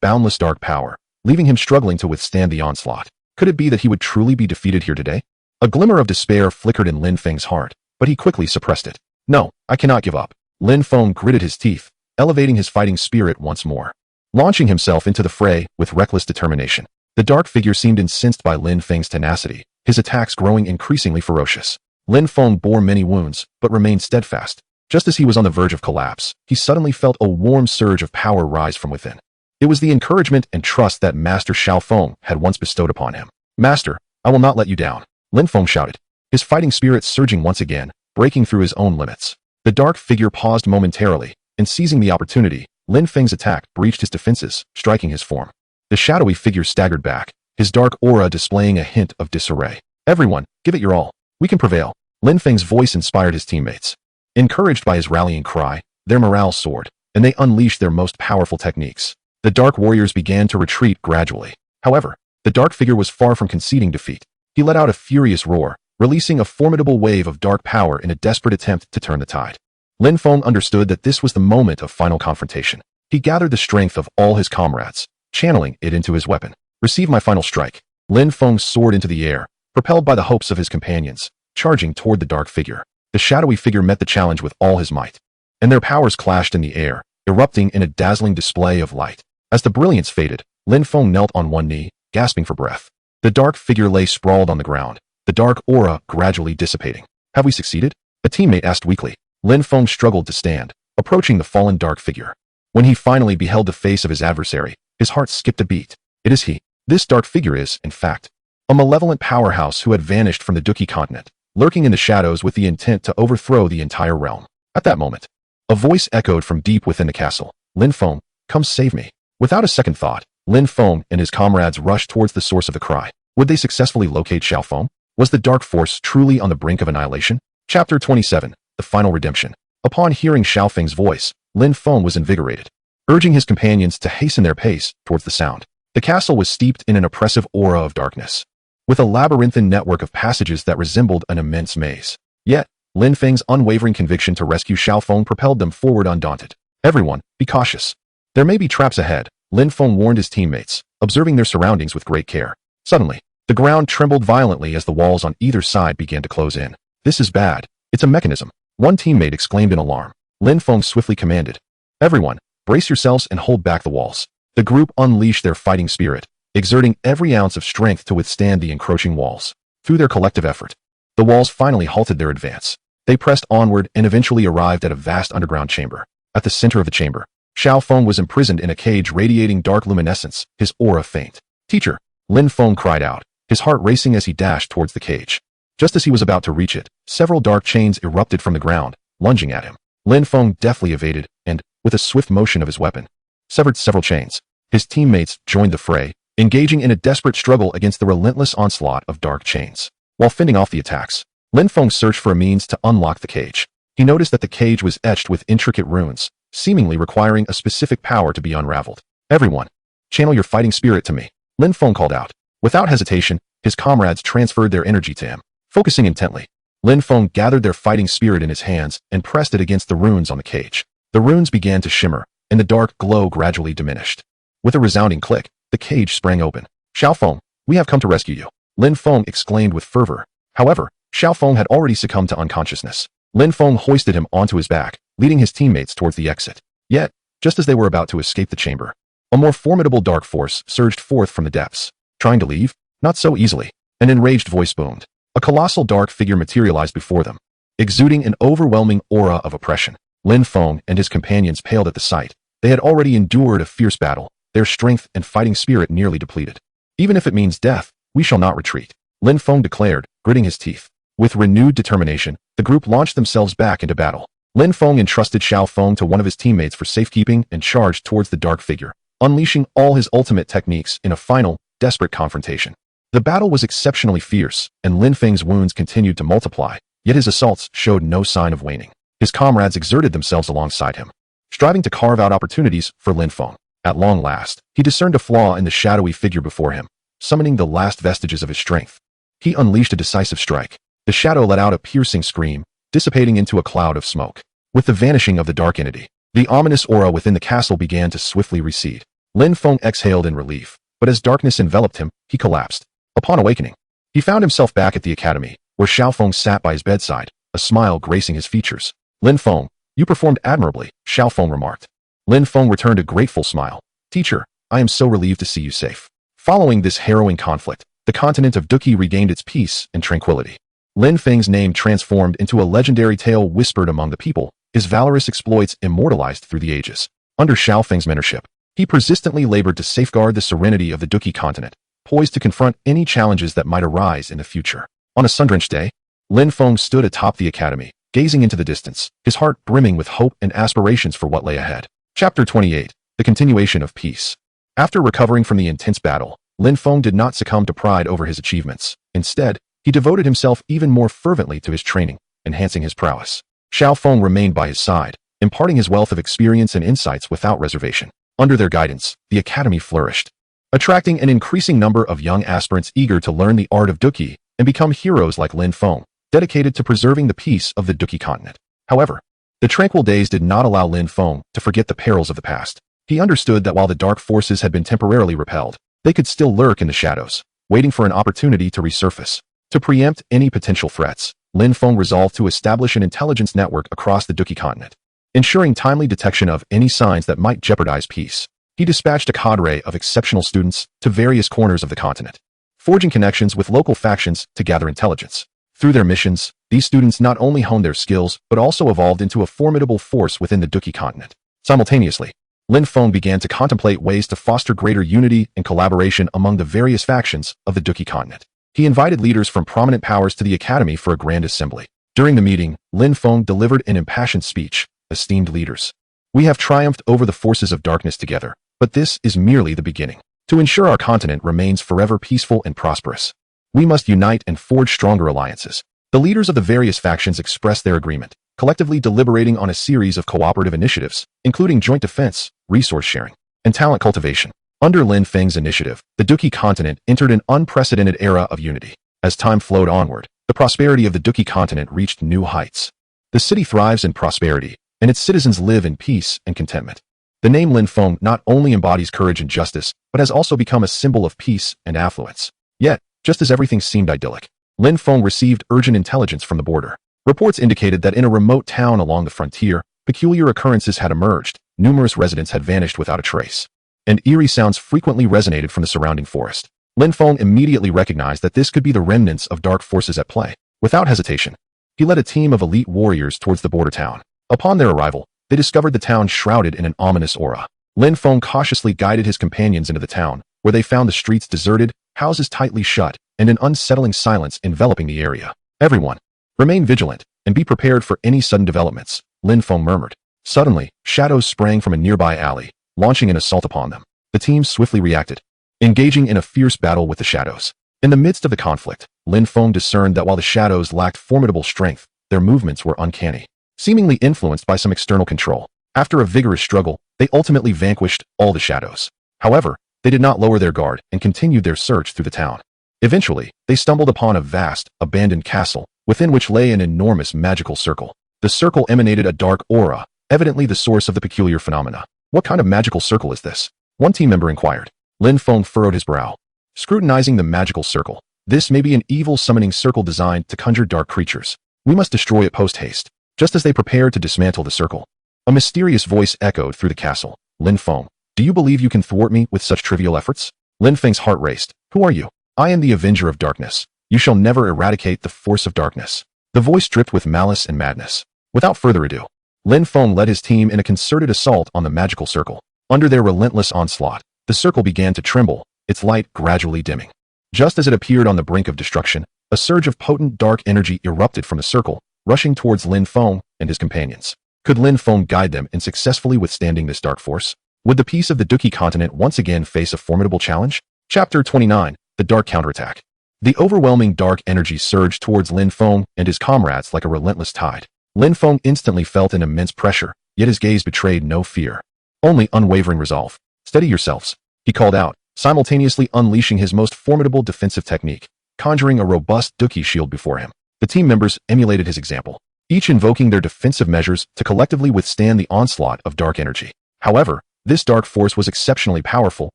boundless dark power, leaving him struggling to withstand the onslaught. Could it be that he would truly be defeated here today? A glimmer of despair flickered in Lin Feng's heart, but he quickly suppressed it. No, I cannot give up. Lin Feng gritted his teeth, elevating his fighting spirit once more, launching himself into the fray with reckless determination. The dark figure seemed incensed by Lin Feng's tenacity, his attacks growing increasingly ferocious. Lin Feng bore many wounds, but remained steadfast. Just as he was on the verge of collapse, he suddenly felt a warm surge of power rise from within. It was the encouragement and trust that Master Xiaoong had once bestowed upon him. Master, I will not let you down, Lin Feng shouted, his fighting spirit surging once again, breaking through his own limits. The dark figure paused momentarily, and seizing the opportunity, Lin Feng's attack breached his defenses, striking his form. The shadowy figure staggered back, his dark aura displaying a hint of disarray. Everyone, give it your all. We can prevail. Lin Feng's voice inspired his teammates. Encouraged by his rallying cry, their morale soared, and they unleashed their most powerful techniques. The dark warriors began to retreat gradually. However, the dark figure was far from conceding defeat. He let out a furious roar, releasing a formidable wave of dark power in a desperate attempt to turn the tide. Lin Feng understood that this was the moment of final confrontation. He gathered the strength of all his comrades, channeling it into his weapon. Receive my final strike. Lin Feng soared into the air, propelled by the hopes of his companions, charging toward the dark figure. The shadowy figure met the challenge with all his might, and their powers clashed in the air, erupting in a dazzling display of light. As the brilliance faded, Lin Feng knelt on one knee, gasping for breath. The dark figure lay sprawled on the ground, the dark aura gradually dissipating. Have we succeeded? A teammate asked weakly. Lin Feng struggled to stand, approaching the fallen dark figure. When he finally beheld the face of his adversary, his heart skipped a beat. It is he. This dark figure is, in fact, a malevolent powerhouse who had vanished from the Douqi continent, lurking in the shadows with the intent to overthrow the entire realm. At that moment, a voice echoed from deep within the castle. Lin Feng, come save me. Without a second thought, Lin Feng and his comrades rushed towards the source of the cry. Would they successfully locate Xiaoong? Was the dark force truly on the brink of annihilation? Chapter 27, The Final Redemption. Upon hearing Xiaofeng's voice, Lin Feng was invigorated, urging his companions to hasten their pace towards the sound. The castle was steeped in an oppressive aura of darkness, with a labyrinthine network of passages that resembled an immense maze. Yet, Lin Feng's unwavering conviction to rescue Xiaoong propelled them forward undaunted. Everyone, be cautious. There may be traps ahead, Lin Feng warned his teammates, observing their surroundings with great care. Suddenly, the ground trembled violently as the walls on either side began to close in. This is bad. It's a mechanism. One teammate exclaimed in alarm. Lin Feng swiftly commanded, everyone, brace yourselves and hold back the walls. The group unleashed their fighting spirit, exerting every ounce of strength to withstand the encroaching walls. Through their collective effort, the walls finally halted their advance. They pressed onward and eventually arrived at a vast underground chamber. At the center of the chamber, Xiaoong was imprisoned in a cage radiating dark luminescence, his aura faint. Teacher, Lin Feng cried out, his heart racing as he dashed towards the cage. Just as he was about to reach it, several dark chains erupted from the ground, lunging at him. Lin Feng deftly evaded and, with a swift motion of his weapon, severed several chains. His teammates joined the fray, engaging in a desperate struggle against the relentless onslaught of dark chains. While fending off the attacks, Lin Feng searched for a means to unlock the cage. He noticed that the cage was etched with intricate runes, seemingly requiring a specific power to be unraveled. Everyone, channel your fighting spirit to me, Lin Feng called out. Without hesitation, his comrades transferred their energy to him. Focusing intently, Lin Feng gathered their fighting spirit in his hands and pressed it against the runes on the cage. The runes began to shimmer, and the dark glow gradually diminished. With a resounding click, the cage sprang open. Xiaoong, we have come to rescue you, Lin Feng exclaimed with fervor. However, Xiaoong had already succumbed to unconsciousness. Lin Feng hoisted him onto his back, leading his teammates towards the exit. Yet, just as they were about to escape the chamber, a more formidable dark force surged forth from the depths. Trying to leave? Not so easily. An enraged voice boomed. A colossal dark figure materialized before them, exuding an overwhelming aura of oppression. Lin Feng and his companions paled at the sight. They had already endured a fierce battle, their strength and fighting spirit nearly depleted. Even if it means death, we shall not retreat, Lin Feng declared, gritting his teeth. With renewed determination, the group launched themselves back into battle. Lin Feng entrusted Xiaoong to one of his teammates for safekeeping and charged towards the dark figure, unleashing all his ultimate techniques in a final, desperate confrontation. The battle was exceptionally fierce, and Lin Feng's wounds continued to multiply, yet his assaults showed no sign of waning. His comrades exerted themselves alongside him, striving to carve out opportunities for Lin Feng. At long last, he discerned a flaw in the shadowy figure before him, summoning the last vestiges of his strength. He unleashed a decisive strike. The shadow let out a piercing scream, dissipating into a cloud of smoke. With the vanishing of the dark entity, the ominous aura within the castle began to swiftly recede. Lin Feng exhaled in relief, but as darkness enveloped him, he collapsed. Upon awakening, he found himself back at the academy, where Xiaoong sat by his bedside, a smile gracing his features. Lin Feng, you performed admirably, Xiaoong remarked. Lin Feng returned a grateful smile. Teacher, I am so relieved to see you safe. Following this harrowing conflict, the continent of Douqi regained its peace and tranquility. Lin Feng's name transformed into a legendary tale whispered among the people, his valorous exploits immortalized through the ages. Under Xiaofeng's mentorship, he persistently labored to safeguard the serenity of the Douqi continent, poised to confront any challenges that might arise in the future. On a sun-drenched day, Lin Feng stood atop the academy, gazing into the distance, his heart brimming with hope and aspirations for what lay ahead. Chapter 28, The Continuation of Peace. After recovering from the intense battle, Lin Feng did not succumb to pride over his achievements. Instead, he devoted himself even more fervently to his training, enhancing his prowess. Xiaoong remained by his side, imparting his wealth of experience and insights without reservation. Under their guidance, the academy flourished, attracting an increasing number of young aspirants eager to learn the art of Douqi and become heroes like Lin Feng, dedicated to preserving the peace of the Douqi continent. However, the tranquil days did not allow Lin Feng to forget the perils of the past. He understood that while the dark forces had been temporarily repelled, they could still lurk in the shadows, waiting for an opportunity to resurface. To preempt any potential threats, Lin Feng resolved to establish an intelligence network across the Douqi continent, ensuring timely detection of any signs that might jeopardize peace. He dispatched a cadre of exceptional students to various corners of the continent, forging connections with local factions to gather intelligence. Through their missions, these students not only honed their skills but also evolved into a formidable force within the Douqi continent. Simultaneously, Lin Feng began to contemplate ways to foster greater unity and collaboration among the various factions of the Douqi continent. He invited leaders from prominent powers to the academy for a grand assembly. During the meeting, Lin Feng delivered an impassioned speech. Esteemed leaders, we have triumphed over the forces of darkness together, but this is merely the beginning. To ensure our continent remains forever peaceful and prosperous, we must unite and forge stronger alliances. The leaders of the various factions expressed their agreement, collectively deliberating on a series of cooperative initiatives, including joint defense, resource sharing, and talent cultivation. Under Lin Feng's initiative, the Douqi continent entered an unprecedented era of unity. As time flowed onward, the prosperity of the Douqi continent reached new heights. The city thrives in prosperity, and its citizens live in peace and contentment. The name Lin Feng not only embodies courage and justice, but has also become a symbol of peace and affluence. Yet, just as everything seemed idyllic, Lin Feng received urgent intelligence from the border. Reports indicated that in a remote town along the frontier, peculiar occurrences had emerged. Numerous residents had vanished without a trace, and eerie sounds frequently resonated from the surrounding forest. Lin Feng immediately recognized that this could be the remnants of dark forces at play. Without hesitation, he led a team of elite warriors towards the border town. Upon their arrival, they discovered the town shrouded in an ominous aura. Lin Feng cautiously guided his companions into the town, where they found the streets deserted, houses tightly shut, and an unsettling silence enveloping the area. Everyone, remain vigilant and be prepared for any sudden developments, Lin Feng murmured. Suddenly, shadows sprang from a nearby alley, launching an assault upon them. The team swiftly reacted, engaging in a fierce battle with the shadows. In the midst of the conflict, Lin Feng discerned that while the shadows lacked formidable strength, their movements were uncanny, seemingly influenced by some external control. After a vigorous struggle, they ultimately vanquished all the shadows. However, they did not lower their guard and continued their search through the town. Eventually, they stumbled upon a vast, abandoned castle, within which lay an enormous magical circle. The circle emanated a dark aura, evidently the source of the peculiar phenomena. What kind of magical circle is this? One team member inquired. Lin Feng furrowed his brow, scrutinizing the magical circle. This may be an evil summoning circle designed to conjure dark creatures. We must destroy it post-haste. Just as they prepared to dismantle the circle, a mysterious voice echoed through the castle. Lin Feng, do you believe you can thwart me with such trivial efforts? Lin Feng's heart raced. Who are you? I am the Avenger of Darkness. You shall never eradicate the force of darkness. The voice dripped with malice and madness. Without further ado, Lin Feng led his team in a concerted assault on the magical circle. Under their relentless onslaught, the circle began to tremble, its light gradually dimming. Just as it appeared on the brink of destruction, a surge of potent dark energy erupted from the circle, rushing towards Lin Feng and his companions. Could Lin Feng guide them in successfully withstanding this dark force? Would the peace of the Douqi continent once again face a formidable challenge? Chapter 29, The Dark Counterattack. The overwhelming dark energy surged towards Lin Feng and his comrades like a relentless tide. Lin Feng instantly felt an immense pressure, yet his gaze betrayed no fear, only unwavering resolve. Steady yourselves, he called out, simultaneously unleashing his most formidable defensive technique, conjuring a robust Douqi shield before him. The team members emulated his example, each invoking their defensive measures to collectively withstand the onslaught of dark energy. However, this dark force was exceptionally powerful,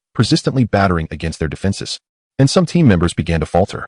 persistently battering against their defenses, and some team members began to falter.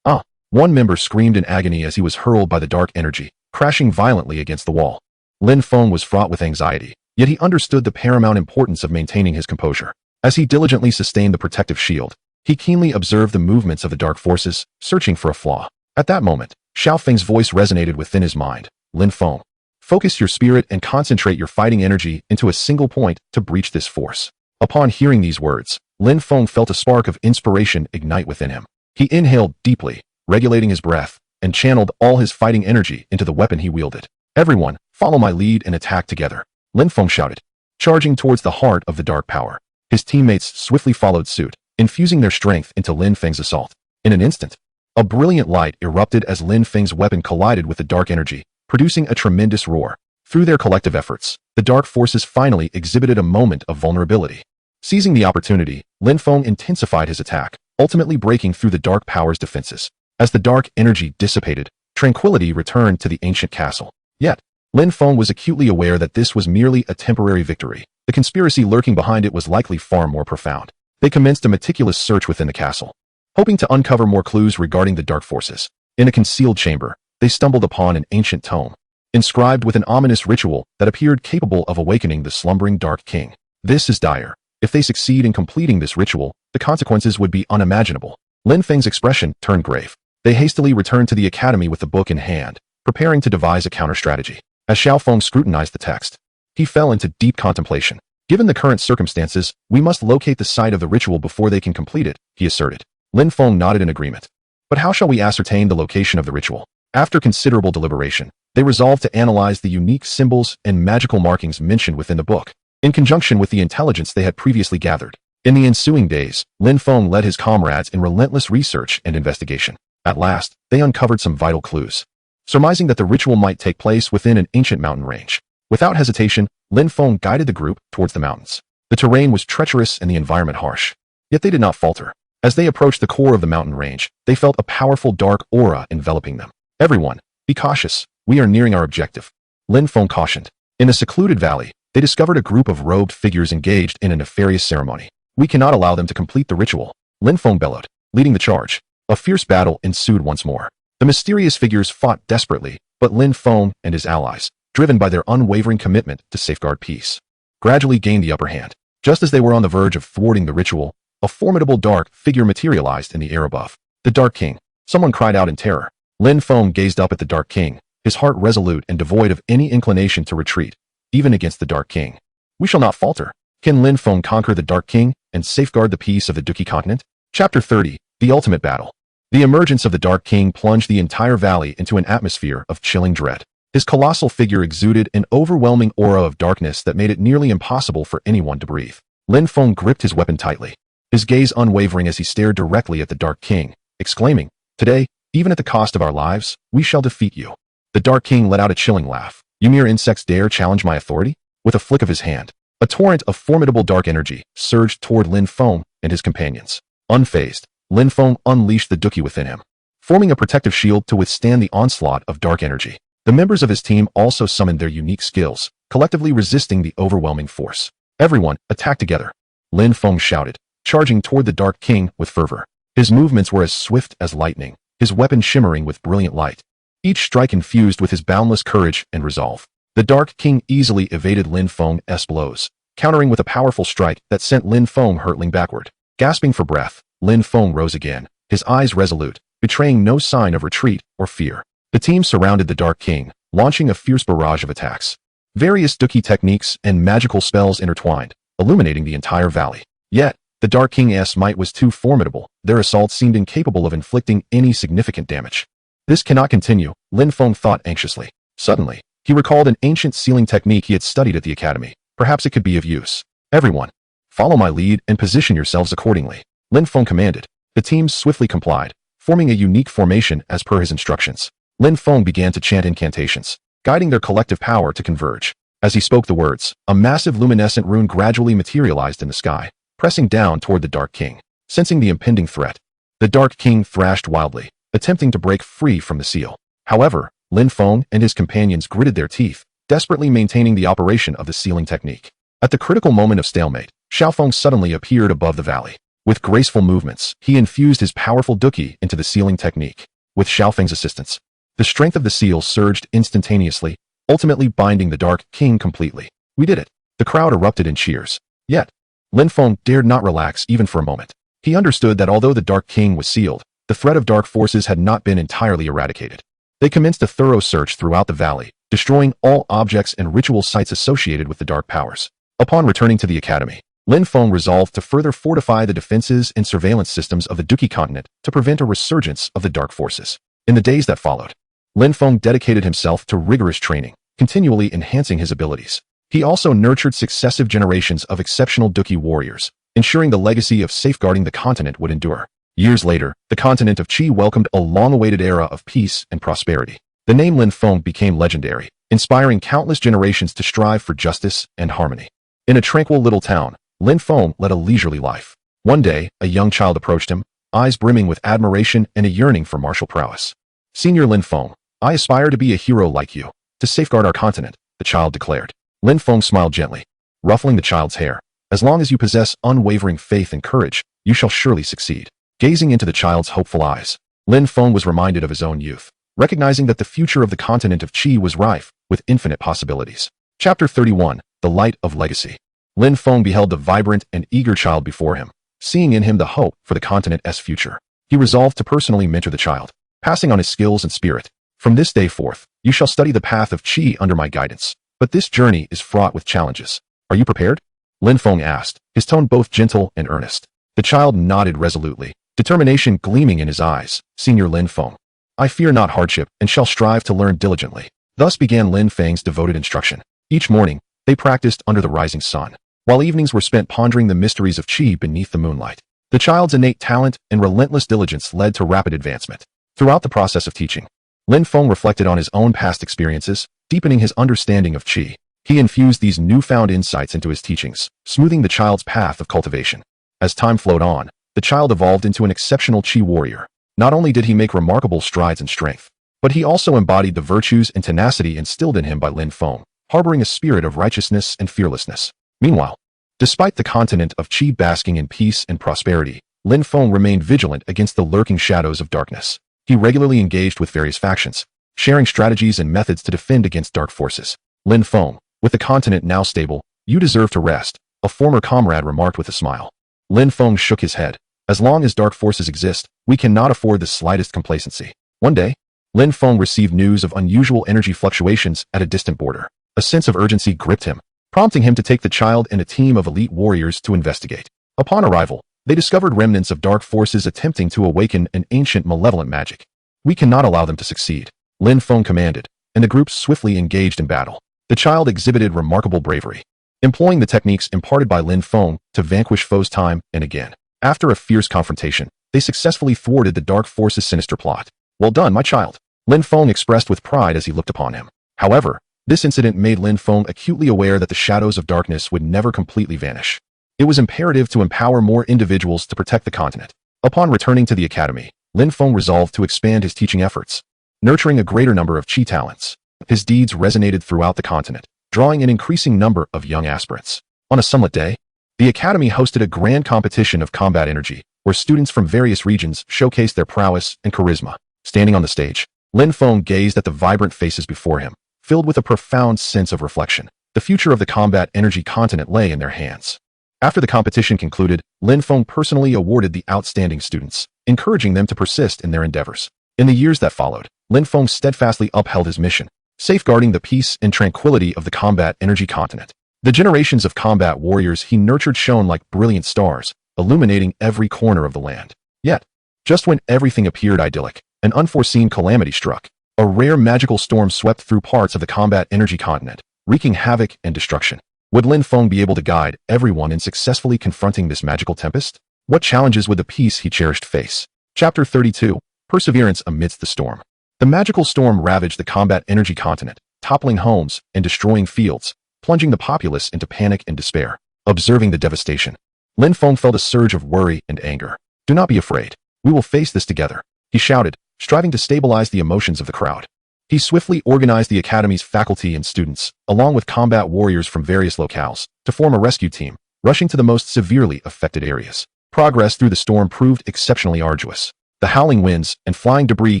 One member screamed in agony as he was hurled by the dark energy, crashing violently against the wall. Lin Feng was fraught with anxiety, yet he understood the paramount importance of maintaining his composure. As he diligently sustained the protective shield, he keenly observed the movements of the dark forces, searching for a flaw. At that moment, Xiaofeng's voice resonated within his mind. Lin Feng, focus your spirit and concentrate your fighting energy into a single point to breach this force. Upon hearing these words, Lin Feng felt a spark of inspiration ignite within him. He inhaled deeply, regulating his breath, and channeled all his fighting energy into the weapon he wielded. Everyone, follow my lead and attack together, Lin Feng shouted, charging towards the heart of the dark power. His teammates swiftly followed suit, infusing their strength into Lin Feng's assault. In an instant, a brilliant light erupted as Lin Feng's weapon collided with the dark energy, producing a tremendous roar. Through their collective efforts, the dark forces finally exhibited a moment of vulnerability. Seizing the opportunity, Lin Feng intensified his attack, ultimately breaking through the dark power's defenses. As the dark energy dissipated, tranquility returned to the ancient castle. Yet, Lin Feng was acutely aware that this was merely a temporary victory. The conspiracy lurking behind it was likely far more profound. They commenced a meticulous search within the castle, hoping to uncover more clues regarding the dark forces. In a concealed chamber, they stumbled upon an ancient tome, inscribed with an ominous ritual that appeared capable of awakening the slumbering Dark King. This is dire. If they succeed in completing this ritual, the consequences would be unimaginable. Lin Feng's expression turned grave. They hastily returned to the academy with the book in hand, preparing to devise a counter-strategy. As Xiaoong scrutinized the text, he fell into deep contemplation. Given the current circumstances, we must locate the site of the ritual before they can complete it, he asserted. Lin Feng nodded in agreement. But how shall we ascertain the location of the ritual? After considerable deliberation, they resolved to analyze the unique symbols and magical markings mentioned within the book, in conjunction with the intelligence they had previously gathered. In the ensuing days, Lin Feng led his comrades in relentless research and investigation. At last, they uncovered some vital clues, surmising that the ritual might take place within an ancient mountain range. Without hesitation, Lin Feng guided the group towards the mountains. The terrain was treacherous and the environment harsh. Yet they did not falter. As they approached the core of the mountain range, they felt a powerful dark aura enveloping them. Everyone, be cautious. We are nearing our objective, Lin Feng cautioned. In a secluded valley, they discovered a group of robed figures engaged in a nefarious ceremony. We cannot allow them to complete the ritual, Lin Feng bellowed, leading the charge. A fierce battle ensued once more. The mysterious figures fought desperately, but Lin Feng and his allies, driven by their unwavering commitment to safeguard peace, gradually gained the upper hand. Just as they were on the verge of thwarting the ritual, a formidable dark figure materialized in the air above. The Dark King, someone cried out in terror. Lin Feng gazed up at the Dark King, his heart resolute and devoid of any inclination to retreat, even against the Dark King. We shall not falter. Can Lin Feng conquer the Dark King and safeguard the peace of the Douqi continent? Chapter 30, The Ultimate Battle. The emergence of the Dark King plunged the entire valley into an atmosphere of chilling dread. His colossal figure exuded an overwhelming aura of darkness that made it nearly impossible for anyone to breathe. Lin Feng gripped his weapon tightly, his gaze unwavering as he stared directly at the Dark King, exclaiming, "Today, even at the cost of our lives, we shall defeat you." The Dark King let out a chilling laugh. "You mere insects dare challenge my authority?" With a flick of his hand, a torrent of formidable dark energy surged toward Lin Feng and his companions. Unfazed, Lin Feng unleashed the Douqi within him, forming a protective shield to withstand the onslaught of dark energy. The members of his team also summoned their unique skills, collectively resisting the overwhelming force. "Everyone, attack together," Lin Feng shouted, charging toward the Dark King with fervor. His movements were as swift as lightning, his weapon shimmering with brilliant light, each strike infused with his boundless courage and resolve. The Dark King easily evaded Lin Feng's blows, countering with a powerful strike that sent Lin Feng hurtling backward. Gasping for breath, Lin Feng rose again, his eyes resolute, betraying no sign of retreat or fear. The team surrounded the Dark King, launching a fierce barrage of attacks. Various Douqi techniques and magical spells intertwined, illuminating the entire valley. Yet, the Dark King's might was too formidable. Their assault seemed incapable of inflicting any significant damage. This cannot continue, Lin Feng thought anxiously. Suddenly, he recalled an ancient sealing technique he had studied at the academy. Perhaps it could be of use. "Everyone, follow my lead and position yourselves accordingly," Lin Feng commanded. The team swiftly complied, forming a unique formation as per his instructions. Lin Feng began to chant incantations, guiding their collective power to converge. As he spoke the words, a massive luminescent rune gradually materialized in the sky, pressing down toward the Dark King. Sensing the impending threat, the Dark King thrashed wildly, attempting to break free from the seal. However, Lin Feng and his companions gritted their teeth, desperately maintaining the operation of the sealing technique. At the critical moment of stalemate, Xiaoong suddenly appeared above the valley. With graceful movements, he infused his powerful Douqi into the sealing technique. With Xiaofeng's assistance, the strength of the seal surged instantaneously, ultimately binding the Dark King completely. "We did it!" The crowd erupted in cheers. Yet, Lin Feng dared not relax even for a moment. He understood that although the Dark King was sealed, the threat of dark forces had not been entirely eradicated. They commenced a thorough search throughout the valley, destroying all objects and ritual sites associated with the dark powers. Upon returning to the academy, Lin Feng resolved to further fortify the defenses and surveillance systems of the Douqi continent to prevent a resurgence of the dark forces. In the days that followed, Lin Feng dedicated himself to rigorous training, continually enhancing his abilities. He also nurtured successive generations of exceptional Douqi warriors, ensuring the legacy of safeguarding the continent would endure. Years later, the continent of Qi welcomed a long-awaited era of peace and prosperity. The name Lin Feng became legendary, inspiring countless generations to strive for justice and harmony. In a tranquil little town, Lin Feng led a leisurely life. One day, a young child approached him, eyes brimming with admiration and a yearning for martial prowess. "Senior Lin Feng, I aspire to be a hero like you, to safeguard our continent," the child declared. Lin Feng smiled gently, ruffling the child's hair. "As long as you possess unwavering faith and courage, you shall surely succeed." Gazing into the child's hopeful eyes, Lin Feng was reminded of his own youth, recognizing that the future of the continent of Qi was rife with infinite possibilities. Chapter 31, The Light of Legacy. Lin Feng beheld the vibrant and eager child before him, seeing in him the hope for the continent's future. He resolved to personally mentor the child, passing on his skills and spirit. "From this day forth, you shall study the path of Qi under my guidance. But this journey is fraught with challenges. Are you prepared?" Lin Feng asked, his tone both gentle and earnest. The child nodded resolutely, determination gleaming in his eyes. "Senior Lin Feng, I fear not hardship and shall strive to learn diligently." Thus began Lin Feng's devoted instruction. Each morning, they practiced under the rising sun, while evenings were spent pondering the mysteries of Qi beneath the moonlight. The child's innate talent and relentless diligence led to rapid advancement. Throughout the process of teaching, Lin Feng reflected on his own past experiences, deepening his understanding of Qi. He infused these newfound insights into his teachings, smoothing the child's path of cultivation. As time flowed on, the child evolved into an exceptional Qi warrior. Not only did he make remarkable strides in strength, but he also embodied the virtues and tenacity instilled in him by Lin Feng, harboring a spirit of righteousness and fearlessness. Meanwhile, despite the continent of Qi basking in peace and prosperity, Lin Feng remained vigilant against the lurking shadows of darkness. He regularly engaged with various factions, sharing strategies and methods to defend against dark forces. "Lin Feng, with the continent now stable, you deserve to rest," a former comrade remarked with a smile. Lin Feng shook his head. "As long as dark forces exist, we cannot afford the slightest complacency." One day, Lin Feng received news of unusual energy fluctuations at a distant border. A sense of urgency gripped him, prompting him to take the child and a team of elite warriors to investigate. Upon arrival, they discovered remnants of dark forces attempting to awaken an ancient malevolent magic. "We cannot allow them to succeed," Lin Feng commanded, and the group swiftly engaged in battle. The child exhibited remarkable bravery, employing the techniques imparted by Lin Feng to vanquish foes time and again. After a fierce confrontation, they successfully thwarted the dark forces' sinister plot. "Well done, my child," Lin Feng expressed with pride as he looked upon him. However, this incident made Lin Feng acutely aware that the shadows of darkness would never completely vanish. It was imperative to empower more individuals to protect the continent. Upon returning to the academy, Lin Feng resolved to expand his teaching efforts, nurturing a greater number of Qi talents. His deeds resonated throughout the continent, drawing an increasing number of young aspirants. On a sunlit day, the academy hosted a grand competition of combat energy, where students from various regions showcased their prowess and charisma. Standing on the stage, Lin Feng gazed at the vibrant faces before him, filled with a profound sense of reflection. The future of the combat energy continent lay in their hands. After the competition concluded, Lin Feng personally awarded the outstanding students, encouraging them to persist in their endeavors. In the years that followed, Lin Feng steadfastly upheld his mission, safeguarding the peace and tranquility of the combat energy continent. The generations of combat warriors he nurtured shone like brilliant stars, illuminating every corner of the land. Yet, just when everything appeared idyllic, an unforeseen calamity struck. A rare magical storm swept through parts of the combat energy continent, wreaking havoc and destruction. Would Lin Feng be able to guide everyone in successfully confronting this magical tempest? What challenges would the peace he cherished face? Chapter 32, Perseverance Amidst the Storm. The magical storm ravaged the combat energy continent, toppling homes and destroying fields, plunging the populace into panic and despair. Observing the devastation, Lin Feng felt a surge of worry and anger. "Do not be afraid. We will face this together," he shouted, striving to stabilize the emotions of the crowd. He swiftly organized the academy's faculty and students, along with combat warriors from various locales, to form a rescue team, rushing to the most severely affected areas. Progress through the storm proved exceptionally arduous. The howling winds and flying debris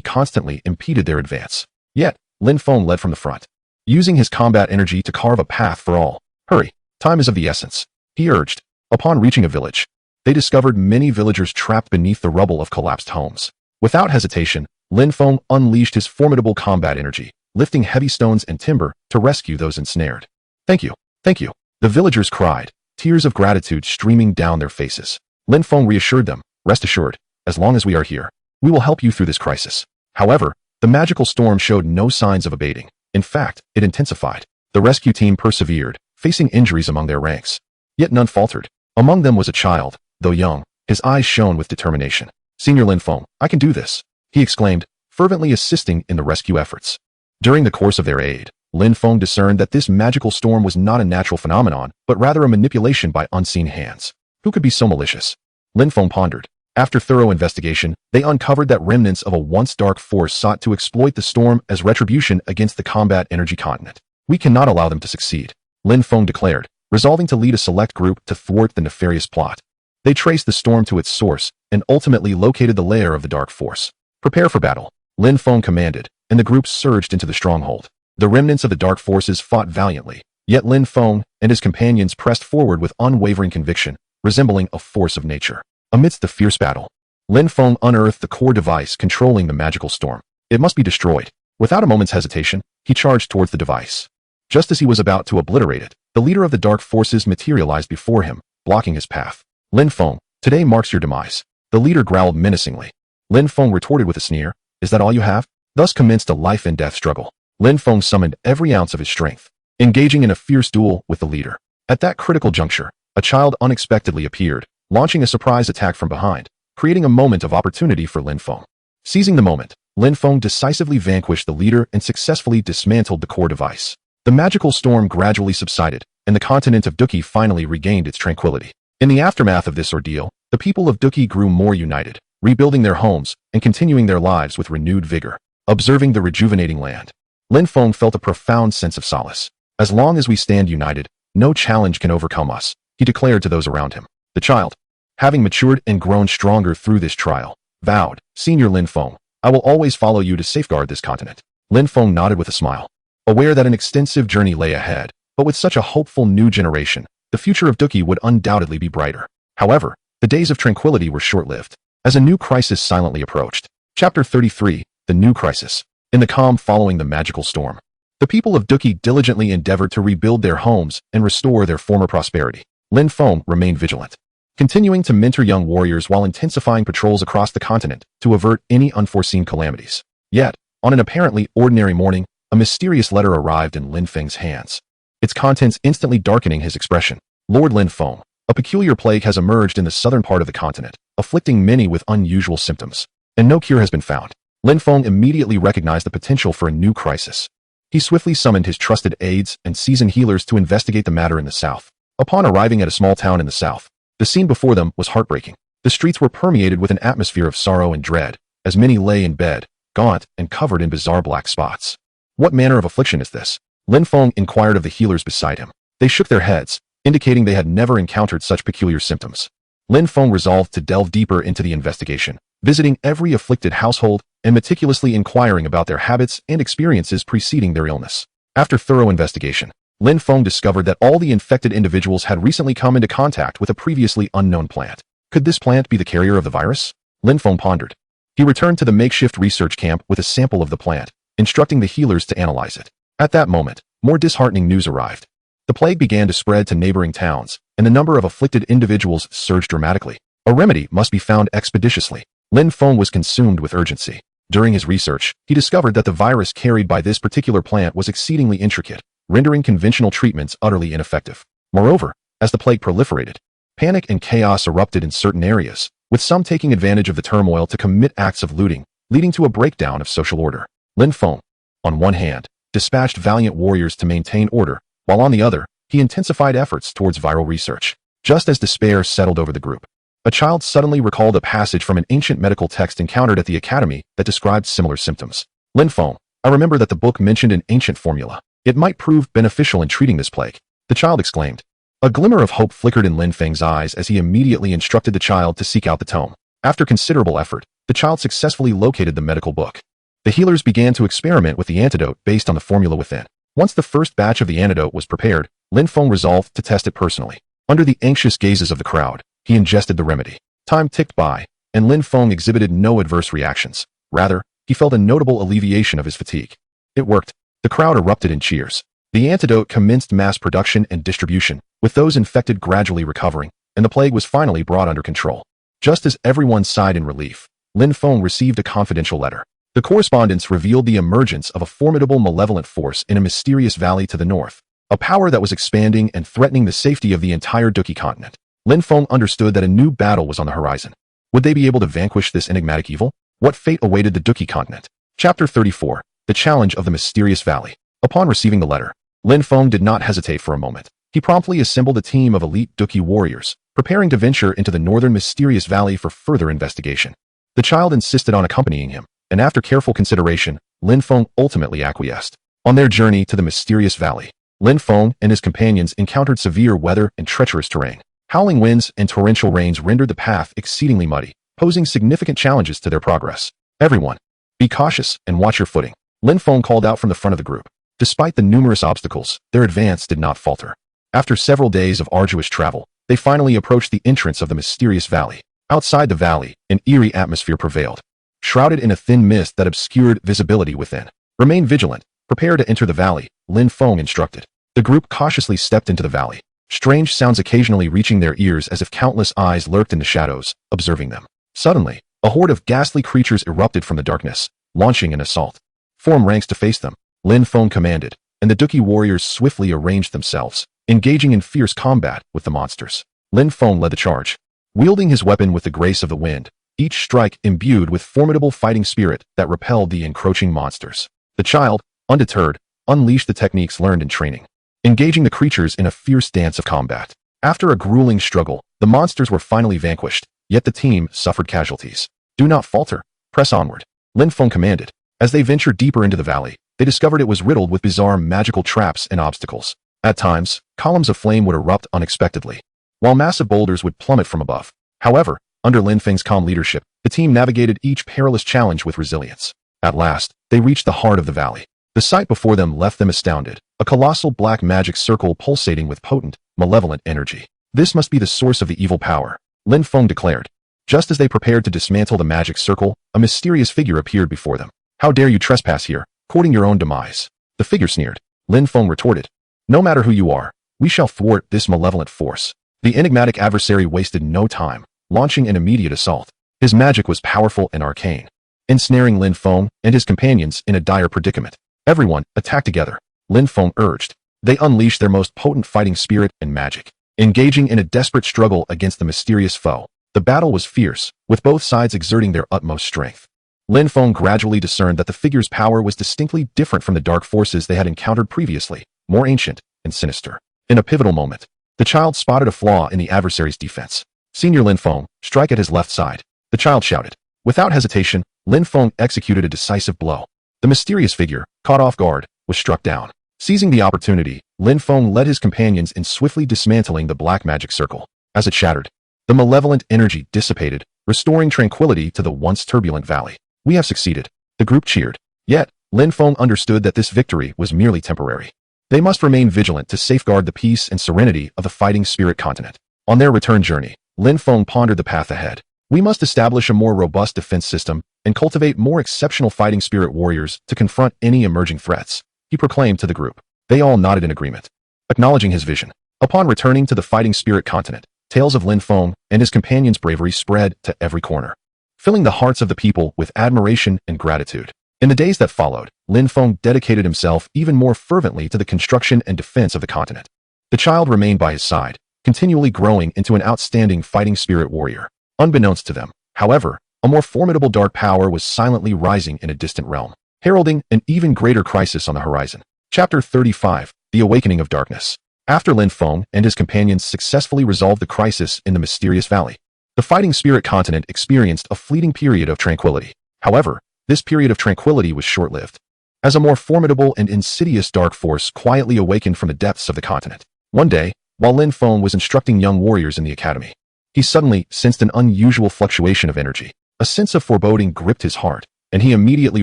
constantly impeded their advance. Yet, Lin Feng led from the front, using his combat energy to carve a path for all. "Hurry, time is of the essence," he urged. Upon reaching a village, they discovered many villagers trapped beneath the rubble of collapsed homes. Without hesitation, Lin Feng unleashed his formidable combat energy, lifting heavy stones and timber to rescue those ensnared. "Thank you, thank you," the villagers cried, tears of gratitude streaming down their faces. Lin Feng reassured them, "Rest assured, as long as we are here, we will help you through this crisis." However, the magical storm showed no signs of abating. In fact, it intensified. The rescue team persevered, facing injuries among their ranks. Yet none faltered. Among them was a child, though young. His eyes shone with determination. "Senior Lin Feng, I can do this," he exclaimed, fervently assisting in the rescue efforts. During the course of their aid, Lin Feng discerned that this magical storm was not a natural phenomenon, but rather a manipulation by unseen hands. Who could be so malicious? Lin Feng pondered. After thorough investigation, they uncovered that remnants of a once dark force sought to exploit the storm as retribution against the combat energy continent. "We cannot allow them to succeed," Lin Feng declared, resolving to lead a select group to thwart the nefarious plot. They traced the storm to its source and ultimately located the lair of the dark force. "Prepare for battle," Lin Feng commanded, and the group surged into the stronghold. The remnants of the dark forces fought valiantly, yet Lin Feng and his companions pressed forward with unwavering conviction, resembling a force of nature. Amidst the fierce battle, Lin Feng unearthed the core device controlling the magical storm. It must be destroyed. Without a moment's hesitation, he charged towards the device. Just as he was about to obliterate it, the leader of the dark forces materialized before him, blocking his path. "Lin Feng, today marks your demise," the leader growled menacingly. Lin Feng retorted with a sneer, "Is that all you have?" Thus commenced a life and death struggle. Lin Feng summoned every ounce of his strength, engaging in a fierce duel with the leader. At that critical juncture, a child unexpectedly appeared, launching a surprise attack from behind, creating a moment of opportunity for Lin Feng. Seizing the moment, Lin Feng decisively vanquished the leader and successfully dismantled the core device. The magical storm gradually subsided, and the continent of Douqi finally regained its tranquility. In the aftermath of this ordeal, the people of Douqi grew more united, rebuilding their homes and continuing their lives with renewed vigor. Observing the rejuvenating land, Lin Feng felt a profound sense of solace. "As long as we stand united, no challenge can overcome us," he declared to those around him. The child, having matured and grown stronger through this trial, vowed, "Senior Lin Feng, I will always follow you to safeguard this continent." Lin Feng nodded with a smile, aware that an extensive journey lay ahead, but with such a hopeful new generation, the future of Douqi would undoubtedly be brighter. However, the days of tranquility were short-lived, as a new crisis silently approached. Chapter 33, The New Crisis. In the calm following the magical storm, the people of Douqi diligently endeavored to rebuild their homes and restore their former prosperity. Lin Feng remained vigilant, continuing to mentor young warriors while intensifying patrols across the continent to avert any unforeseen calamities. Yet, on an apparently ordinary morning, a mysterious letter arrived in Lin Feng's hands, its contents instantly darkening his expression. "Lord Lin Feng, a peculiar plague has emerged in the southern part of the continent, afflicting many with unusual symptoms, and no cure has been found." Lin Feng immediately recognized the potential for a new crisis. He swiftly summoned his trusted aides and seasoned healers to investigate the matter in the south. Upon arriving at a small town in the south, the scene before them was heartbreaking. The streets were permeated with an atmosphere of sorrow and dread, as many lay in bed, gaunt and covered in bizarre black spots. "What manner of affliction is this?" Lin Feng inquired of the healers beside him. They shook their heads, indicating they had never encountered such peculiar symptoms. Lin Feng resolved to delve deeper into the investigation, visiting every afflicted household and meticulously inquiring about their habits and experiences preceding their illness. After thorough investigation, Lin Feng discovered that all the infected individuals had recently come into contact with a previously unknown plant. Could this plant be the carrier of the virus? Lin Feng pondered. He returned to the makeshift research camp with a sample of the plant, instructing the healers to analyze it. At that moment, more disheartening news arrived. The plague began to spread to neighboring towns, and the number of afflicted individuals surged dramatically. A remedy must be found expeditiously. Lin Feng was consumed with urgency. During his research, he discovered that the virus carried by this particular plant was exceedingly intricate, rendering conventional treatments utterly ineffective. Moreover, as the plague proliferated, panic and chaos erupted in certain areas, with some taking advantage of the turmoil to commit acts of looting, leading to a breakdown of social order. Lin Feng, on one hand, dispatched valiant warriors to maintain order, while on the other, he intensified efforts towards viral research. Just as despair settled over the group, a child suddenly recalled a passage from an ancient medical text encountered at the academy that described similar symptoms. "Lin Feng, I remember that the book mentioned an ancient formula. It might prove beneficial in treating this plague," the child exclaimed. A glimmer of hope flickered in Lin Feng's eyes as he immediately instructed the child to seek out the tome. After considerable effort, the child successfully located the medical book. The healers began to experiment with the antidote based on the formula within. Once the first batch of the antidote was prepared, Lin Feng resolved to test it personally. Under the anxious gazes of the crowd, he ingested the remedy. Time ticked by, and Lin Feng exhibited no adverse reactions. Rather, he felt a notable alleviation of his fatigue. It worked. The crowd erupted in cheers. The antidote commenced mass production and distribution, with those infected gradually recovering, and the plague was finally brought under control. Just as everyone sighed in relief, Lin Feng received a confidential letter. The correspondence revealed the emergence of a formidable malevolent force in a mysterious valley to the north, a power that was expanding and threatening the safety of the entire Douqi continent. Lin Feng understood that a new battle was on the horizon. Would they be able to vanquish this enigmatic evil? What fate awaited the Douqi continent? Chapter 34. The Challenge of the Mysterious Valley. Upon receiving the letter, Lin Feng did not hesitate for a moment. He promptly assembled a team of elite Douqi warriors, preparing to venture into the northern mysterious valley for further investigation. The child insisted on accompanying him, and after careful consideration, Lin Feng ultimately acquiesced. On their journey to the mysterious valley, Lin Feng and his companions encountered severe weather and treacherous terrain. Howling winds and torrential rains rendered the path exceedingly muddy, posing significant challenges to their progress. Everyone, be cautious and watch your footing, Lin Feng called out from the front of the group. Despite the numerous obstacles, their advance did not falter. After several days of arduous travel, they finally approached the entrance of the mysterious valley. Outside the valley, an eerie atmosphere prevailed, shrouded in a thin mist that obscured visibility within. Remain vigilant. Prepare to enter the valley, Lin Feng instructed. The group cautiously stepped into the valley, strange sounds occasionally reaching their ears as if countless eyes lurked in the shadows, observing them. Suddenly, a horde of ghastly creatures erupted from the darkness, launching an assault. Form ranks to face them, Lin Feng commanded, and the Douqi warriors swiftly arranged themselves, engaging in fierce combat with the monsters. Lin Feng led the charge, wielding his weapon with the grace of the wind, each strike imbued with formidable fighting spirit that repelled the encroaching monsters. The child, undeterred, unleashed the techniques learned in training, engaging the creatures in a fierce dance of combat. After a grueling struggle, the monsters were finally vanquished, yet the team suffered casualties. Do not falter, press onward, Lin Feng commanded. As they ventured deeper into the valley, they discovered it was riddled with bizarre magical traps and obstacles. At times, columns of flame would erupt unexpectedly, while massive boulders would plummet from above. However, under Lin Feng's calm leadership, the team navigated each perilous challenge with resilience. At last, they reached the heart of the valley. The sight before them left them astounded, a colossal black magic circle pulsating with potent, malevolent energy. This must be the source of the evil power, Lin Feng declared. Just as they prepared to dismantle the magic circle, a mysterious figure appeared before them. How dare you trespass here, courting your own demise? The figure sneered. Lin Feng retorted. No matter who you are, we shall thwart this malevolent force. The enigmatic adversary wasted no time, launching an immediate assault. His magic was powerful and arcane, ensnaring Lin Feng and his companions in a dire predicament. Everyone, attack together, Lin Feng urged. They unleashed their most potent fighting spirit and magic, engaging in a desperate struggle against the mysterious foe. The battle was fierce, with both sides exerting their utmost strength. Lin Feng gradually discerned that the figure's power was distinctly different from the dark forces they had encountered previously, more ancient and sinister. In a pivotal moment, the child spotted a flaw in the adversary's defense. Senior Lin Feng, strike at his left side, the child shouted. Without hesitation, Lin Feng executed a decisive blow. The mysterious figure, caught off guard, was struck down. Seizing the opportunity, Lin Feng led his companions in swiftly dismantling the black magic circle. As it shattered, the malevolent energy dissipated, restoring tranquility to the once turbulent valley. We have succeeded, the group cheered. Yet, Lin Feng understood that this victory was merely temporary. They must remain vigilant to safeguard the peace and serenity of the fighting spirit continent. On their return journey, Lin Feng pondered the path ahead. We must establish a more robust defense system and cultivate more exceptional fighting spirit warriors to confront any emerging threats, he proclaimed to the group. They all nodded in agreement, acknowledging his vision. Upon returning to the fighting spirit continent, tales of Lin Feng and his companions' bravery spread to every corner, filling the hearts of the people with admiration and gratitude. In the days that followed, Lin Feng dedicated himself even more fervently to the construction and defense of the continent. The child remained by his side, continually growing into an outstanding fighting spirit warrior. Unbeknownst to them, however, a more formidable dark power was silently rising in a distant realm, heralding an even greater crisis on the horizon. Chapter 35. The Awakening of Darkness. After Lin Feng and his companions successfully resolved the crisis in the mysterious valley, the fighting spirit continent experienced a fleeting period of tranquility. However, this period of tranquility was short-lived, as a more formidable and insidious dark force quietly awakened from the depths of the continent. One day, while Lin Feng was instructing young warriors in the academy, he suddenly sensed an unusual fluctuation of energy. A sense of foreboding gripped his heart, and he immediately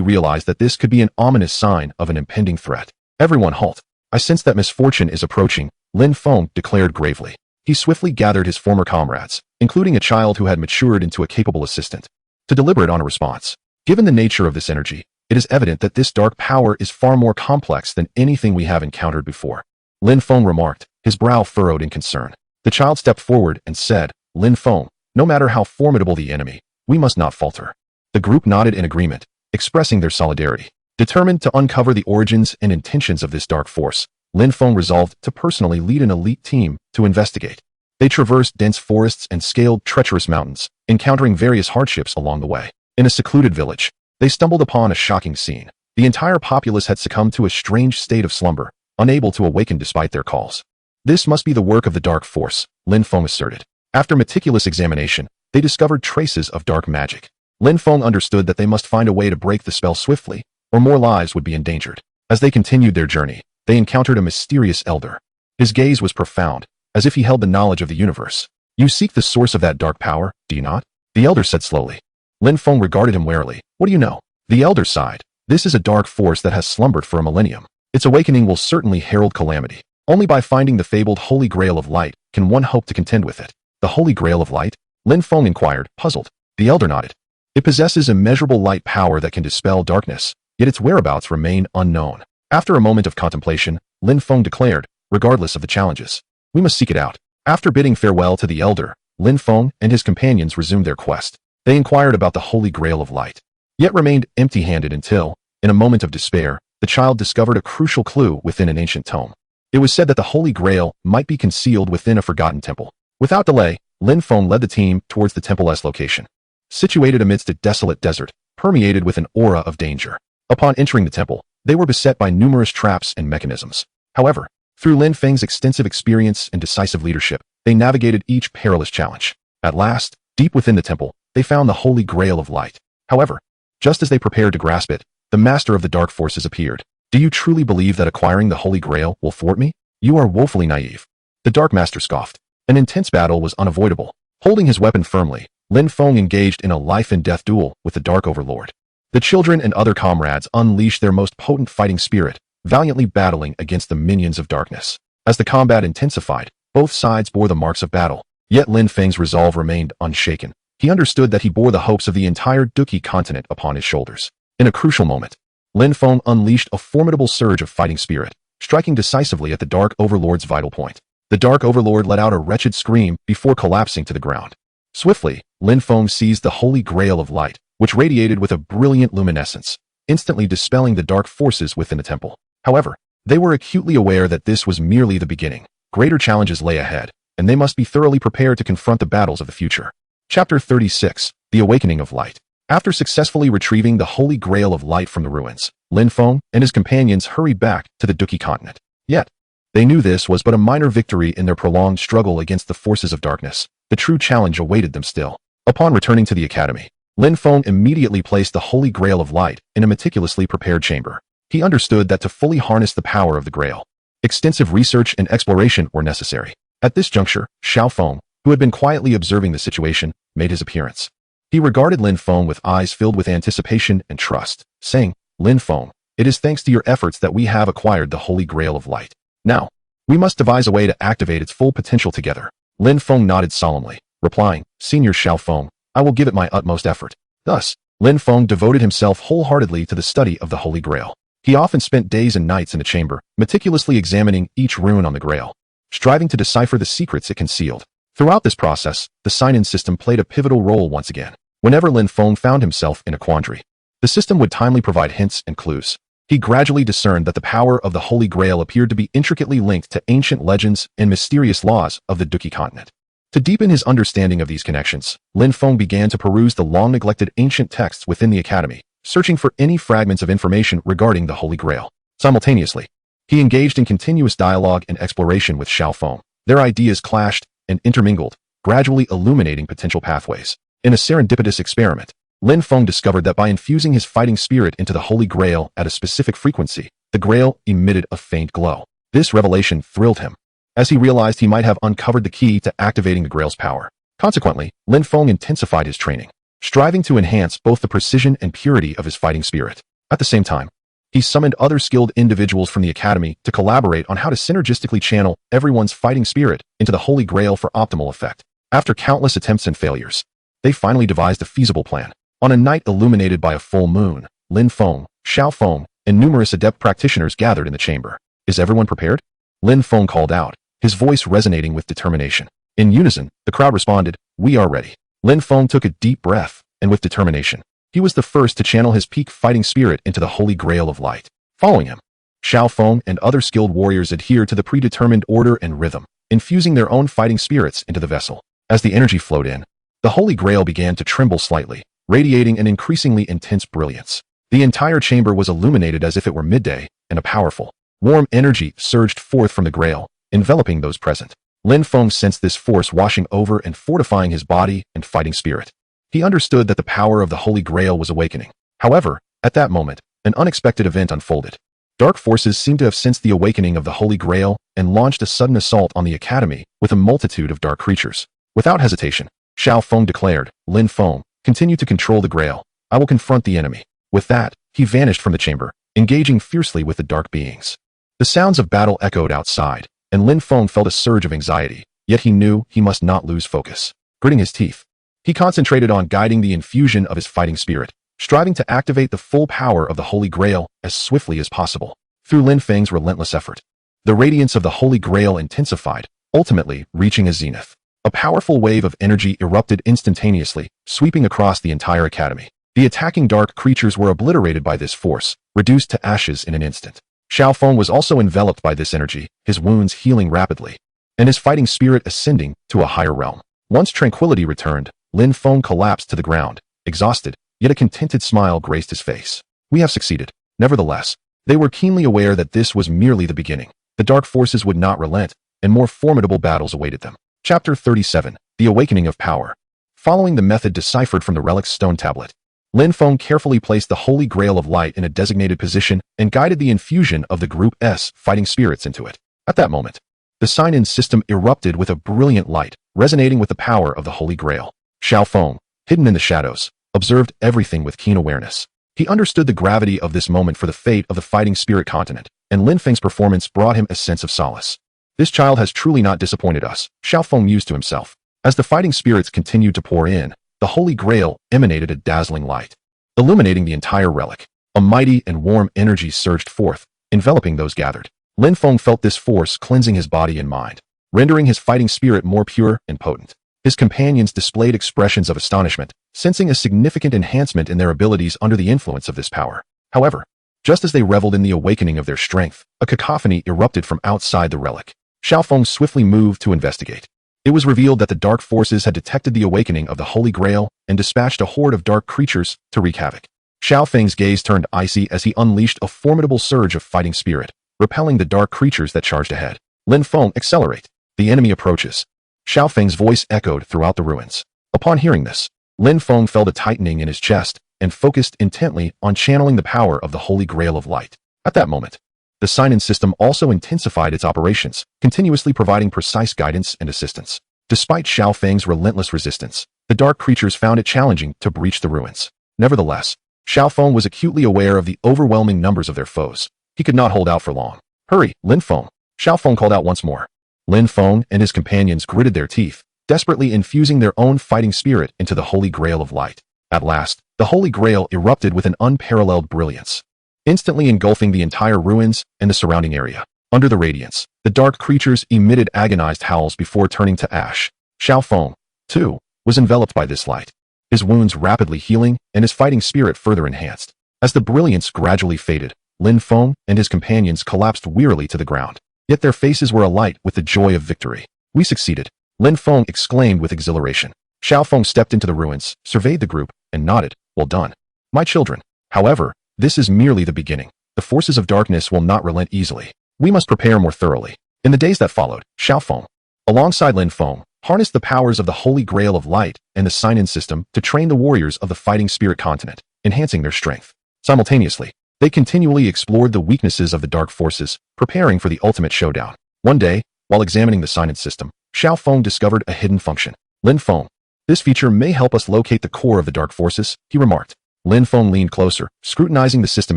realized that this could be an ominous sign of an impending threat. Everyone halt. I sense that misfortune is approaching, Lin Feng declared gravely. He swiftly gathered his former comrades, including a child who had matured into a capable assistant, to deliberate on a response. Given the nature of this energy, it is evident that this dark power is far more complex than anything we have encountered before, Lin Feng remarked, his brow furrowed in concern. The child stepped forward and said, Lin Feng, no matter how formidable the enemy, we must not falter. The group nodded in agreement, expressing their solidarity. Determined to uncover the origins and intentions of this dark force, Lin Feng resolved to personally lead an elite team to investigate. They traversed dense forests and scaled treacherous mountains, encountering various hardships along the way. In a secluded village, they stumbled upon a shocking scene. The entire populace had succumbed to a strange state of slumber, unable to awaken despite their calls. This must be the work of the dark force, Lin Feng asserted. After meticulous examination, they discovered traces of dark magic. Lin Feng understood that they must find a way to break the spell swiftly, or more lives would be endangered. As they continued their journey, they encountered a mysterious elder. His gaze was profound, as if he held the knowledge of the universe. You seek the source of that dark power, do you not? The elder said slowly. Lin Feng regarded him warily. What do you know? The elder sighed. This is a dark force that has slumbered for a millennium. Its awakening will certainly herald calamity. Only by finding the fabled Holy Grail of Light can one hope to contend with it. The Holy Grail of Light? Lin Feng inquired, puzzled. The elder nodded. It possesses immeasurable light power that can dispel darkness, yet its whereabouts remain unknown. After a moment of contemplation, Lin Feng declared, regardless of the challenges, we must seek it out. After bidding farewell to the elder, Lin Feng and his companions resumed their quest. They inquired about the Holy Grail of Light, yet remained empty-handed until, in a moment of despair, the child discovered a crucial clue within an ancient tome. It was said that the Holy Grail might be concealed within a forgotten temple. Without delay, Lin Feng led the team towards the temple's location. Situated amidst a desolate desert, permeated with an aura of danger. Upon entering the temple, they were beset by numerous traps and mechanisms. However, through Lin Feng's extensive experience and decisive leadership, they navigated each perilous challenge. At last, deep within the temple, they found the Holy Grail of Light. However, just as they prepared to grasp it, the master of the dark forces appeared. Do you truly believe that acquiring the Holy Grail will thwart me? You are woefully naive. The Dark Master scoffed. An intense battle was unavoidable. Holding his weapon firmly, Lin Feng engaged in a life-and-death duel with the Dark Overlord. The children and other comrades unleashed their most potent fighting spirit, valiantly battling against the minions of darkness. As the combat intensified, both sides bore the marks of battle, yet Lin Feng's resolve remained unshaken. He understood that he bore the hopes of the entire Douqi continent upon his shoulders. In a crucial moment, Lin Feng unleashed a formidable surge of fighting spirit, striking decisively at the Dark Overlord's vital point. The Dark Overlord let out a wretched scream before collapsing to the ground. Swiftly, Lin Feng seized the Holy Grail of Light, which radiated with a brilliant luminescence, instantly dispelling the dark forces within the temple. However, they were acutely aware that this was merely the beginning. Greater challenges lay ahead, and they must be thoroughly prepared to confront the battles of the future. Chapter 36, The Awakening of Light. After successfully retrieving the Holy Grail of Light from the ruins, Lin Feng and his companions hurried back to the Douqi continent. Yet, they knew this was but a minor victory in their prolonged struggle against the forces of darkness. The true challenge awaited them still. Upon returning to the academy, Lin Feng immediately placed the Holy Grail of Light in a meticulously prepared chamber. He understood that to fully harness the power of the Grail, extensive research and exploration were necessary. At this juncture, Xiaoong, who had been quietly observing the situation, made his appearance. He regarded Lin Feng with eyes filled with anticipation and trust, saying, Lin Feng, it is thanks to your efforts that we have acquired the Holy Grail of Light. Now, we must devise a way to activate its full potential together. Lin Feng nodded solemnly, replying, Senior Xiaoong, I will give it my utmost effort. Thus, Lin Feng devoted himself wholeheartedly to the study of the Holy Grail. He often spent days and nights in the chamber, meticulously examining each rune on the Grail, striving to decipher the secrets it concealed. Throughout this process, the sign-in system played a pivotal role once again. Whenever Lin Feng found himself in a quandary, the system would timely provide hints and clues. He gradually discerned that the power of the Holy Grail appeared to be intricately linked to ancient legends and mysterious laws of the Douqi continent. To deepen his understanding of these connections, Lin Feng began to peruse the long-neglected ancient texts within the academy, searching for any fragments of information regarding the Holy Grail. Simultaneously, he engaged in continuous dialogue and exploration with Xiaoong. Their ideas clashed and intermingled, gradually illuminating potential pathways. In a serendipitous experiment, Lin Feng discovered that by infusing his fighting spirit into the Holy Grail at a specific frequency, the Grail emitted a faint glow. This revelation thrilled him, as he realized he might have uncovered the key to activating the Grail's power. Consequently, Lin Feng intensified his training, striving to enhance both the precision and purity of his fighting spirit. At the same time, he summoned other skilled individuals from the academy to collaborate on how to synergistically channel everyone's fighting spirit into the Holy Grail for optimal effect. After countless attempts and failures, they finally devised a feasible plan. On a night illuminated by a full moon, Lin Feng, Xiaoong, and numerous adept practitioners gathered in the chamber. Is everyone prepared? Lin Feng called out, his voice resonating with determination. In unison, the crowd responded, We are ready. Lin Feng took a deep breath, and with determination, he was the first to channel his peak fighting spirit into the Holy Grail of Light. Following him, Xiaoong and other skilled warriors adhered to the predetermined order and rhythm. infusing their own fighting spirits into the vessel. As the energy flowed in, the Holy Grail began to tremble slightly, radiating an increasingly intense brilliance. The entire chamber was illuminated as if it were midday, and a powerful, warm energy surged forth from the Grail, enveloping those present. Lin Feng sensed this force washing over and fortifying his body and fighting spirit. He understood that the power of the Holy Grail was awakening. However, at that moment, an unexpected event unfolded. Dark forces seemed to have sensed the awakening of the Holy Grail and launched a sudden assault on the academy with a multitude of dark creatures. Without hesitation, Xiaoong declared, "Lin Feng, continue to control the Grail. I will confront the enemy." With that, he vanished from the chamber, engaging fiercely with the dark beings. The sounds of battle echoed outside, and Lin Feng felt a surge of anxiety, yet he knew he must not lose focus. Gritting his teeth, he concentrated on guiding the infusion of his fighting spirit, striving to activate the full power of the Holy Grail as swiftly as possible. Through Lin Feng's relentless effort, the radiance of the Holy Grail intensified, ultimately reaching a zenith. A powerful wave of energy erupted instantaneously, sweeping across the entire academy. The attacking dark creatures were obliterated by this force, reduced to ashes in an instant. Xiaoong was also enveloped by this energy, his wounds healing rapidly, and his fighting spirit ascending to a higher realm. Once tranquility returned, Lin Feng collapsed to the ground, exhausted, yet a contented smile graced his face. We have succeeded. Nevertheless, they were keenly aware that this was merely the beginning. The dark forces would not relent, and more formidable battles awaited them. Chapter 37, The Awakening of Power. Following the method deciphered from the relic's stone tablet, Lin Feng carefully placed the Holy Grail of Light in a designated position and guided the infusion of the Group S fighting spirits into it. At that moment, the sign-in system erupted with a brilliant light, resonating with the power of the Holy Grail. Xiaoong, hidden in the shadows, observed everything with keen awareness. He understood the gravity of this moment for the fate of the fighting spirit continent, and Lin Feng's performance brought him a sense of solace. This child has truly not disappointed us, Xiaoong mused to himself. As the fighting spirits continued to pour in, the Holy Grail emanated a dazzling light, illuminating the entire relic. A mighty and warm energy surged forth, enveloping those gathered. Lin Feng felt this force cleansing his body and mind, rendering his fighting spirit more pure and potent. His companions displayed expressions of astonishment, sensing a significant enhancement in their abilities under the influence of this power. However, just as they reveled in the awakening of their strength, a cacophony erupted from outside the relic. Xiaoong swiftly moved to investigate. It was revealed that the dark forces had detected the awakening of the Holy Grail and dispatched a horde of dark creatures to wreak havoc. Xiaofeng's gaze turned icy as he unleashed a formidable surge of fighting spirit, repelling the dark creatures that charged ahead. Lin Feng, accelerate. The enemy approaches. Xiaofeng's voice echoed throughout the ruins. Upon hearing this, Lin Feng felt a tightening in his chest and focused intently on channeling the power of the Holy Grail of Light. At that moment, the sign-in system also intensified its operations, continuously providing precise guidance and assistance. Despite Xiaofeng's relentless resistance, the dark creatures found it challenging to breach the ruins. Nevertheless, Xiaoong was acutely aware of the overwhelming numbers of their foes. He could not hold out for long. Hurry, Lin Feng! Xiaoong called out once more. Lin Feng and his companions gritted their teeth, desperately infusing their own fighting spirit into the Holy Grail of Light. At last, the Holy Grail erupted with an unparalleled brilliance, instantly engulfing the entire ruins and the surrounding area. Under the radiance, the dark creatures emitted agonized howls before turning to ash. Xiaoong, too, was enveloped by this light, his wounds rapidly healing and his fighting spirit further enhanced. As the brilliance gradually faded, Lin Feng and his companions collapsed wearily to the ground. Yet their faces were alight with the joy of victory. We succeeded, Lin Feng exclaimed with exhilaration. Xiaoong stepped into the ruins, surveyed the group, and nodded. Well done, my children. However, this is merely the beginning. The forces of darkness will not relent easily. We must prepare more thoroughly. In the days that followed, Xiaoong, alongside Lin Feng, harnessed the powers of the Holy Grail of Light and the sign-in system to train the warriors of the fighting spirit continent, enhancing their strength. Simultaneously, they continually explored the weaknesses of the dark forces, preparing for the ultimate showdown. One day, while examining the sign-in system, Xiaoong discovered a hidden function. Lin Feng, this feature may help us locate the core of the dark forces, he remarked. Lin Feng leaned closer, scrutinizing the system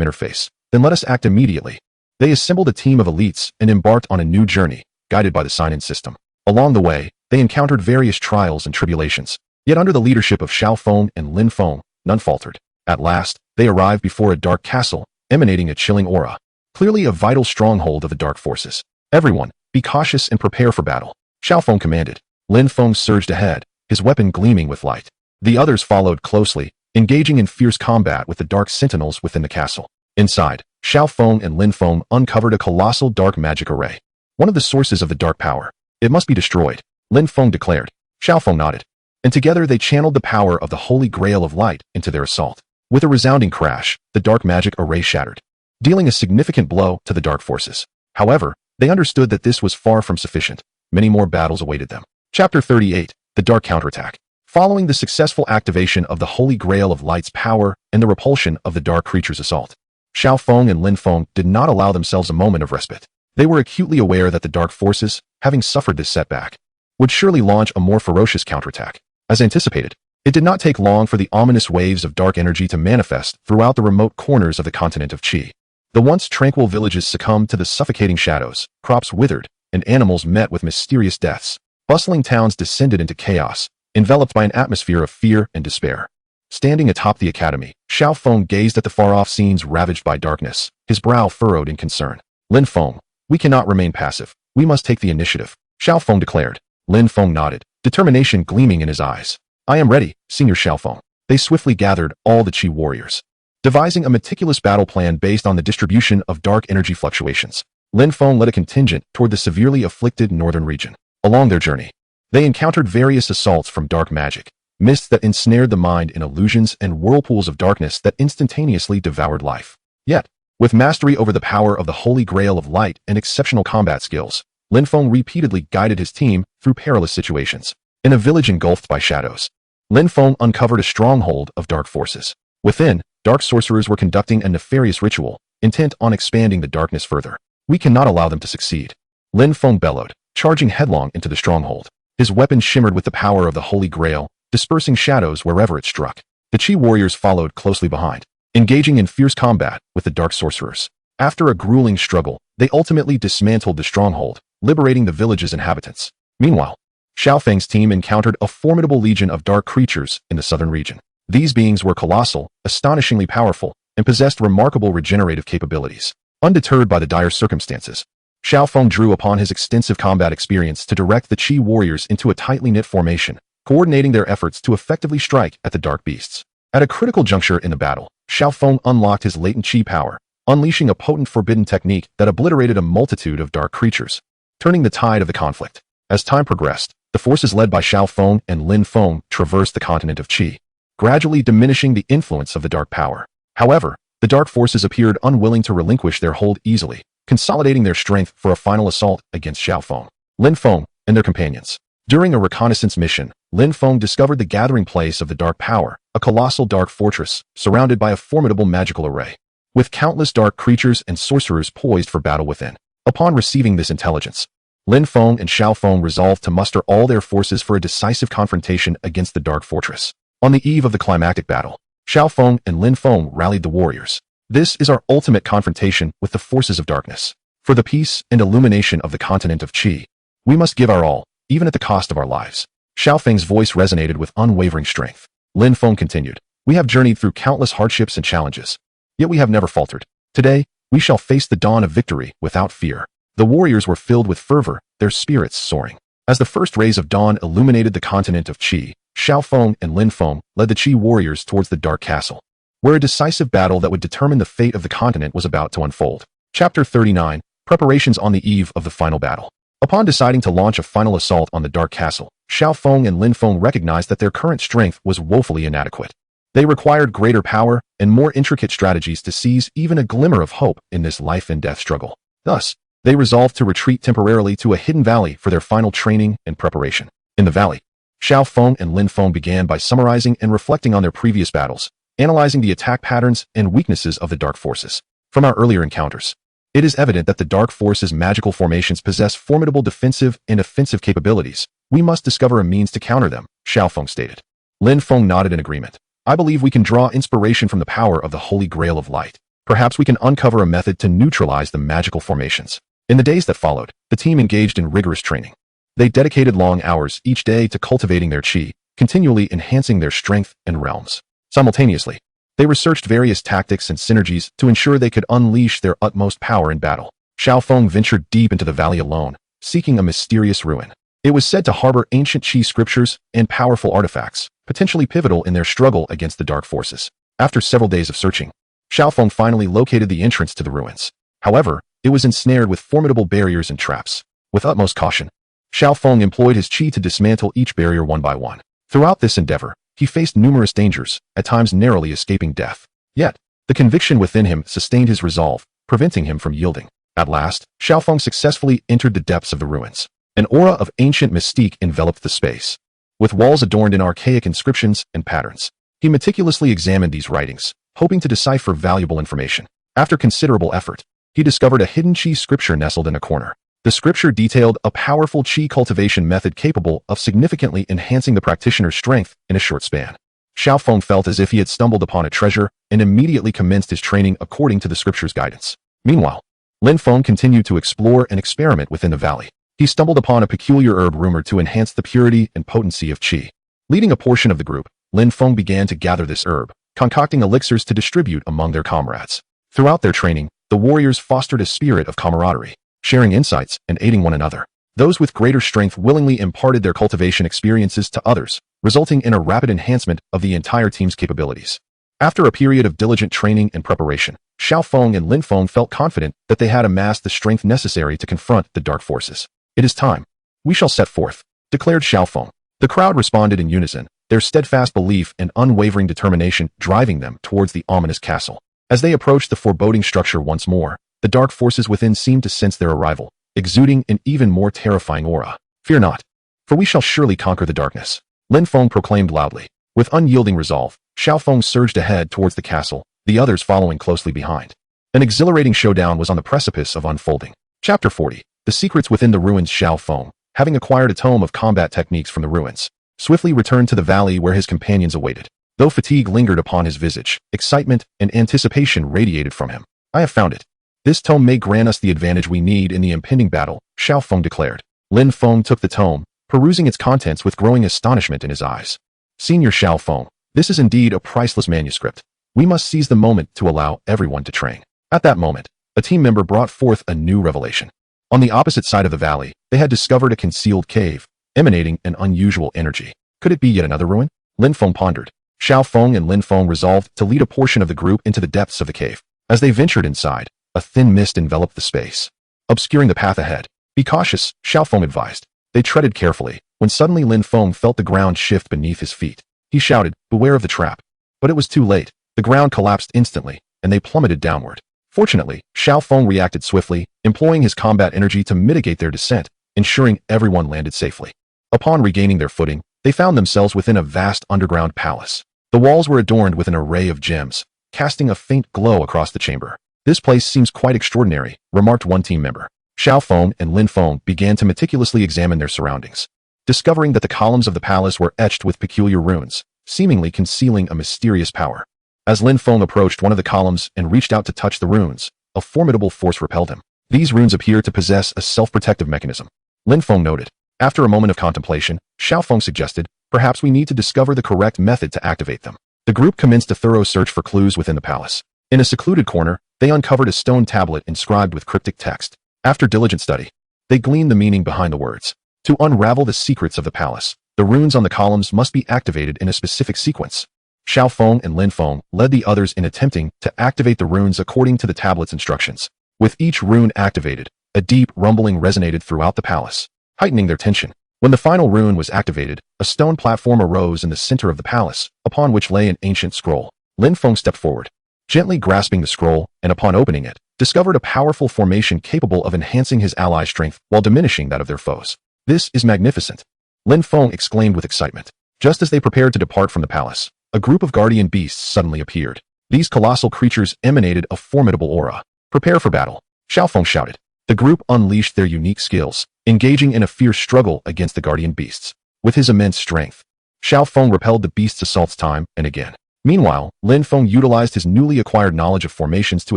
interface. Then let us act immediately. They assembled a team of elites and embarked on a new journey, guided by the sign-in system. Along the way, they encountered various trials and tribulations. Yet under the leadership of Xiaoong and Lin Feng, none faltered. At last, they arrived before a dark castle, emanating a chilling aura, clearly a vital stronghold of the dark forces. Everyone, be cautious and prepare for battle, Xiaoong commanded. Lin Feng surged ahead, his weapon gleaming with light. The others followed closely, engaging in fierce combat with the dark sentinels within the castle. Inside, Xiaoong and Lin Feng uncovered a colossal dark magic array, one of the sources of the dark power. It must be destroyed, Lin Feng declared. Xiaoong nodded. And together they channeled the power of the Holy Grail of Light into their assault. With a resounding crash, the dark magic array shattered, dealing a significant blow to the dark forces. However, they understood that this was far from sufficient. Many more battles awaited them. Chapter 38, The Dark Counterattack. Following the successful activation of the Holy Grail of Light's power and the repulsion of the dark creature's assault, Xiaoong and Lin Feng did not allow themselves a moment of respite. They were acutely aware that the dark forces, having suffered this setback, would surely launch a more ferocious counterattack. As anticipated, it did not take long for the ominous waves of dark energy to manifest throughout the remote corners of the continent of Qi. The once tranquil villages succumbed to the suffocating shadows, crops withered, and animals met with mysterious deaths. Bustling towns descended into chaos, enveloped by an atmosphere of fear and despair. Standing atop the academy, Xiaoong gazed at the far-off scenes ravaged by darkness, his brow furrowed in concern. Lin Feng, we cannot remain passive. We must take the initiative, Xiaoong declared. Lin Feng nodded, determination gleaming in his eyes. I am ready, Senior Xiaoong. They swiftly gathered all the Qi warriors, devising a meticulous battle plan based on the distribution of dark energy fluctuations. Lin Feng led a contingent toward the severely afflicted northern region. Along their journey, they encountered various assaults from dark magic, mists that ensnared the mind in illusions and whirlpools of darkness that instantaneously devoured life. Yet, with mastery over the power of the Holy Grail of Light and exceptional combat skills, Lin Feng repeatedly guided his team through perilous situations. In a village engulfed by shadows, Lin Feng uncovered a stronghold of dark forces. Within, dark sorcerers were conducting a nefarious ritual, intent on expanding the darkness further. We cannot allow them to succeed, Lin Feng bellowed, charging headlong into the stronghold. His weapon shimmered with the power of the Holy Grail, dispersing shadows wherever it struck. The Qi warriors followed closely behind, engaging in fierce combat with the dark sorcerers. After a grueling struggle, they ultimately dismantled the stronghold, liberating the village's inhabitants. Meanwhile, Xiaofeng's team encountered a formidable legion of dark creatures in the southern region. These beings were colossal, astonishingly powerful, and possessed remarkable regenerative capabilities. Undeterred by the dire circumstances, Xiaoong drew upon his extensive combat experience to direct the Qi warriors into a tightly knit formation, coordinating their efforts to effectively strike at the dark beasts. At a critical juncture in the battle, Xiaoong unlocked his latent Qi power, unleashing a potent forbidden technique that obliterated a multitude of dark creatures, turning the tide of the conflict. As time progressed, the forces led by Xiaoong and Lin Feng traversed the continent of Qi, gradually diminishing the influence of the dark power. However, the dark forces appeared unwilling to relinquish their hold easily, consolidating their strength for a final assault against Xiaoong, Lin Feng, and their companions. During a reconnaissance mission, Lin Feng discovered the gathering place of the dark power, a colossal dark fortress surrounded by a formidable magical array, with countless dark creatures and sorcerers poised for battle within. Upon receiving this intelligence, Lin Feng and Xiaoong resolved to muster all their forces for a decisive confrontation against the dark fortress. On the eve of the climactic battle, Xiaoong and Lin Feng rallied the warriors. This is our ultimate confrontation with the forces of darkness. For the peace and illumination of the continent of Qi, we must give our all, even at the cost of our lives. Xiaofeng's voice resonated with unwavering strength. Lin Feng continued, we have journeyed through countless hardships and challenges, yet we have never faltered. Today, we shall face the dawn of victory without fear. The warriors were filled with fervor, their spirits soaring. As the first rays of dawn illuminated the continent of Qi, Xiaoong and Lin Feng led the Qi warriors towards the Dark Castle, where a decisive battle that would determine the fate of the continent was about to unfold. Chapter 39, Preparations on the Eve of the Final Battle. Upon deciding to launch a final assault on the Dark Castle, Xiaoong and Lin Feng recognized that their current strength was woefully inadequate. They required greater power and more intricate strategies to seize even a glimmer of hope in this life-and-death struggle. Thus, they resolved to retreat temporarily to a hidden valley for their final training and preparation. In the valley, Xiaoong and Lin Feng began by summarizing and reflecting on their previous battles, analyzing the attack patterns and weaknesses of the dark forces. From our earlier encounters, it is evident that the dark forces' magical formations possess formidable defensive and offensive capabilities. We must discover a means to counter them, Xiaoong stated. Lin Feng nodded in agreement. I believe we can draw inspiration from the power of the Holy Grail of Light. Perhaps we can uncover a method to neutralize the magical formations. In the days that followed, the team engaged in rigorous training. They dedicated long hours each day to cultivating their qi, continually enhancing their strength and realms. Simultaneously, they researched various tactics and synergies to ensure they could unleash their utmost power in battle. Xiaoong ventured deep into the valley alone, seeking a mysterious ruin. It was said to harbor ancient qi scriptures and powerful artifacts, potentially pivotal in their struggle against the dark forces. After several days of searching, Xiaoong finally located the entrance to the ruins. However, it was ensnared with formidable barriers and traps. With utmost caution, Xiaoong employed his qi to dismantle each barrier one by one. Throughout this endeavor, he faced numerous dangers, at times narrowly escaping death. Yet, the conviction within him sustained his resolve, preventing him from yielding. At last, Xiaoong successfully entered the depths of the ruins. An aura of ancient mystique enveloped the space. With walls adorned in archaic inscriptions and patterns, he meticulously examined these writings, hoping to decipher valuable information. After considerable effort, he discovered a hidden qi scripture nestled in a corner. The scripture detailed a powerful qi cultivation method capable of significantly enhancing the practitioner's strength in a short span. Xiaoong felt as if he had stumbled upon a treasure and immediately commenced his training according to the scripture's guidance. Meanwhile, Linfeng continued to explore and experiment within the valley. He stumbled upon a peculiar herb rumored to enhance the purity and potency of qi. Leading a portion of the group, Linfeng began to gather this herb, concocting elixirs to distribute among their comrades. Throughout their training, the warriors fostered a spirit of camaraderie, sharing insights and aiding one another. Those with greater strength willingly imparted their cultivation experiences to others, resulting in a rapid enhancement of the entire team's capabilities. After a period of diligent training and preparation, Xiaoong and Linfeng felt confident that they had amassed the strength necessary to confront the dark forces. "It is time. We shall set forth," declared Xiaoong. The crowd responded in unison, their steadfast belief and unwavering determination driving them towards the ominous castle. As they approached the foreboding structure once more, the dark forces within seemed to sense their arrival, exuding an even more terrifying aura. "Fear not, for we shall surely conquer the darkness," Linfeng proclaimed loudly. With unyielding resolve, Xiaoong surged ahead towards the castle, the others following closely behind. An exhilarating showdown was on the precipice of unfolding. Chapter 40. The Secrets Within the Ruins. Xiaoong, having acquired a tome of combat techniques from the ruins, swiftly returned to the valley where his companions awaited. Though fatigue lingered upon his visage, excitement and anticipation radiated from him. "I have found it. This tome may grant us the advantage we need in the impending battle," Xiaoong declared. Linfeng took the tome, perusing its contents with growing astonishment in his eyes. "Senior Xiaoong, this is indeed a priceless manuscript. We must seize the moment to allow everyone to train." At that moment, a team member brought forth a new revelation. On the opposite side of the valley, they had discovered a concealed cave, emanating an unusual energy. Could it be yet another ruin? Linfeng pondered. Xiaoong and Linfeng resolved to lead a portion of the group into the depths of the cave. As they ventured inside, a thin mist enveloped the space, obscuring the path ahead. "Be cautious," Xiaoong advised. They treaded carefully, when suddenly Linfeng felt the ground shift beneath his feet. He shouted, "Beware of the trap." But it was too late. The ground collapsed instantly, and they plummeted downward. Fortunately, Xiaoong reacted swiftly, employing his combat energy to mitigate their descent, ensuring everyone landed safely. Upon regaining their footing, they found themselves within a vast underground palace. The walls were adorned with an array of gems, casting a faint glow across the chamber. "This place seems quite extraordinary," remarked one team member. Xiaoong and Linfeng began to meticulously examine their surroundings, discovering that the columns of the palace were etched with peculiar runes, seemingly concealing a mysterious power. As Linfeng approached one of the columns and reached out to touch the runes, a formidable force repelled him. These runes appear to possess a self-protective mechanism, Linfeng noted. After a moment of contemplation, Xiaoong suggested, "Perhaps we need to discover the correct method to activate them." The group commenced a thorough search for clues within the palace. In a secluded corner, they uncovered a stone tablet inscribed with cryptic text. After diligent study, they gleaned the meaning behind the words. To unravel the secrets of the palace, the runes on the columns must be activated in a specific sequence. Xiaoong and Linfeng led the others in attempting to activate the runes according to the tablet's instructions. With each rune activated, a deep rumbling resonated throughout the palace, heightening their tension. When the final rune was activated, a stone platform arose in the center of the palace, upon which lay an ancient scroll. Linfeng stepped forward, gently grasping the scroll, and upon opening it, discovered a powerful formation capable of enhancing his allies' strength while diminishing that of their foes. "This is magnificent," Linfeng exclaimed with excitement. Just as they prepared to depart from the palace, a group of guardian beasts suddenly appeared. These colossal creatures emanated a formidable aura. "Prepare for battle," Xiaoong shouted. The group unleashed their unique skills, engaging in a fierce struggle against the guardian beasts. With his immense strength, Xiaoong repelled the beasts' assaults time and again. Meanwhile, Linfeng utilized his newly acquired knowledge of formations to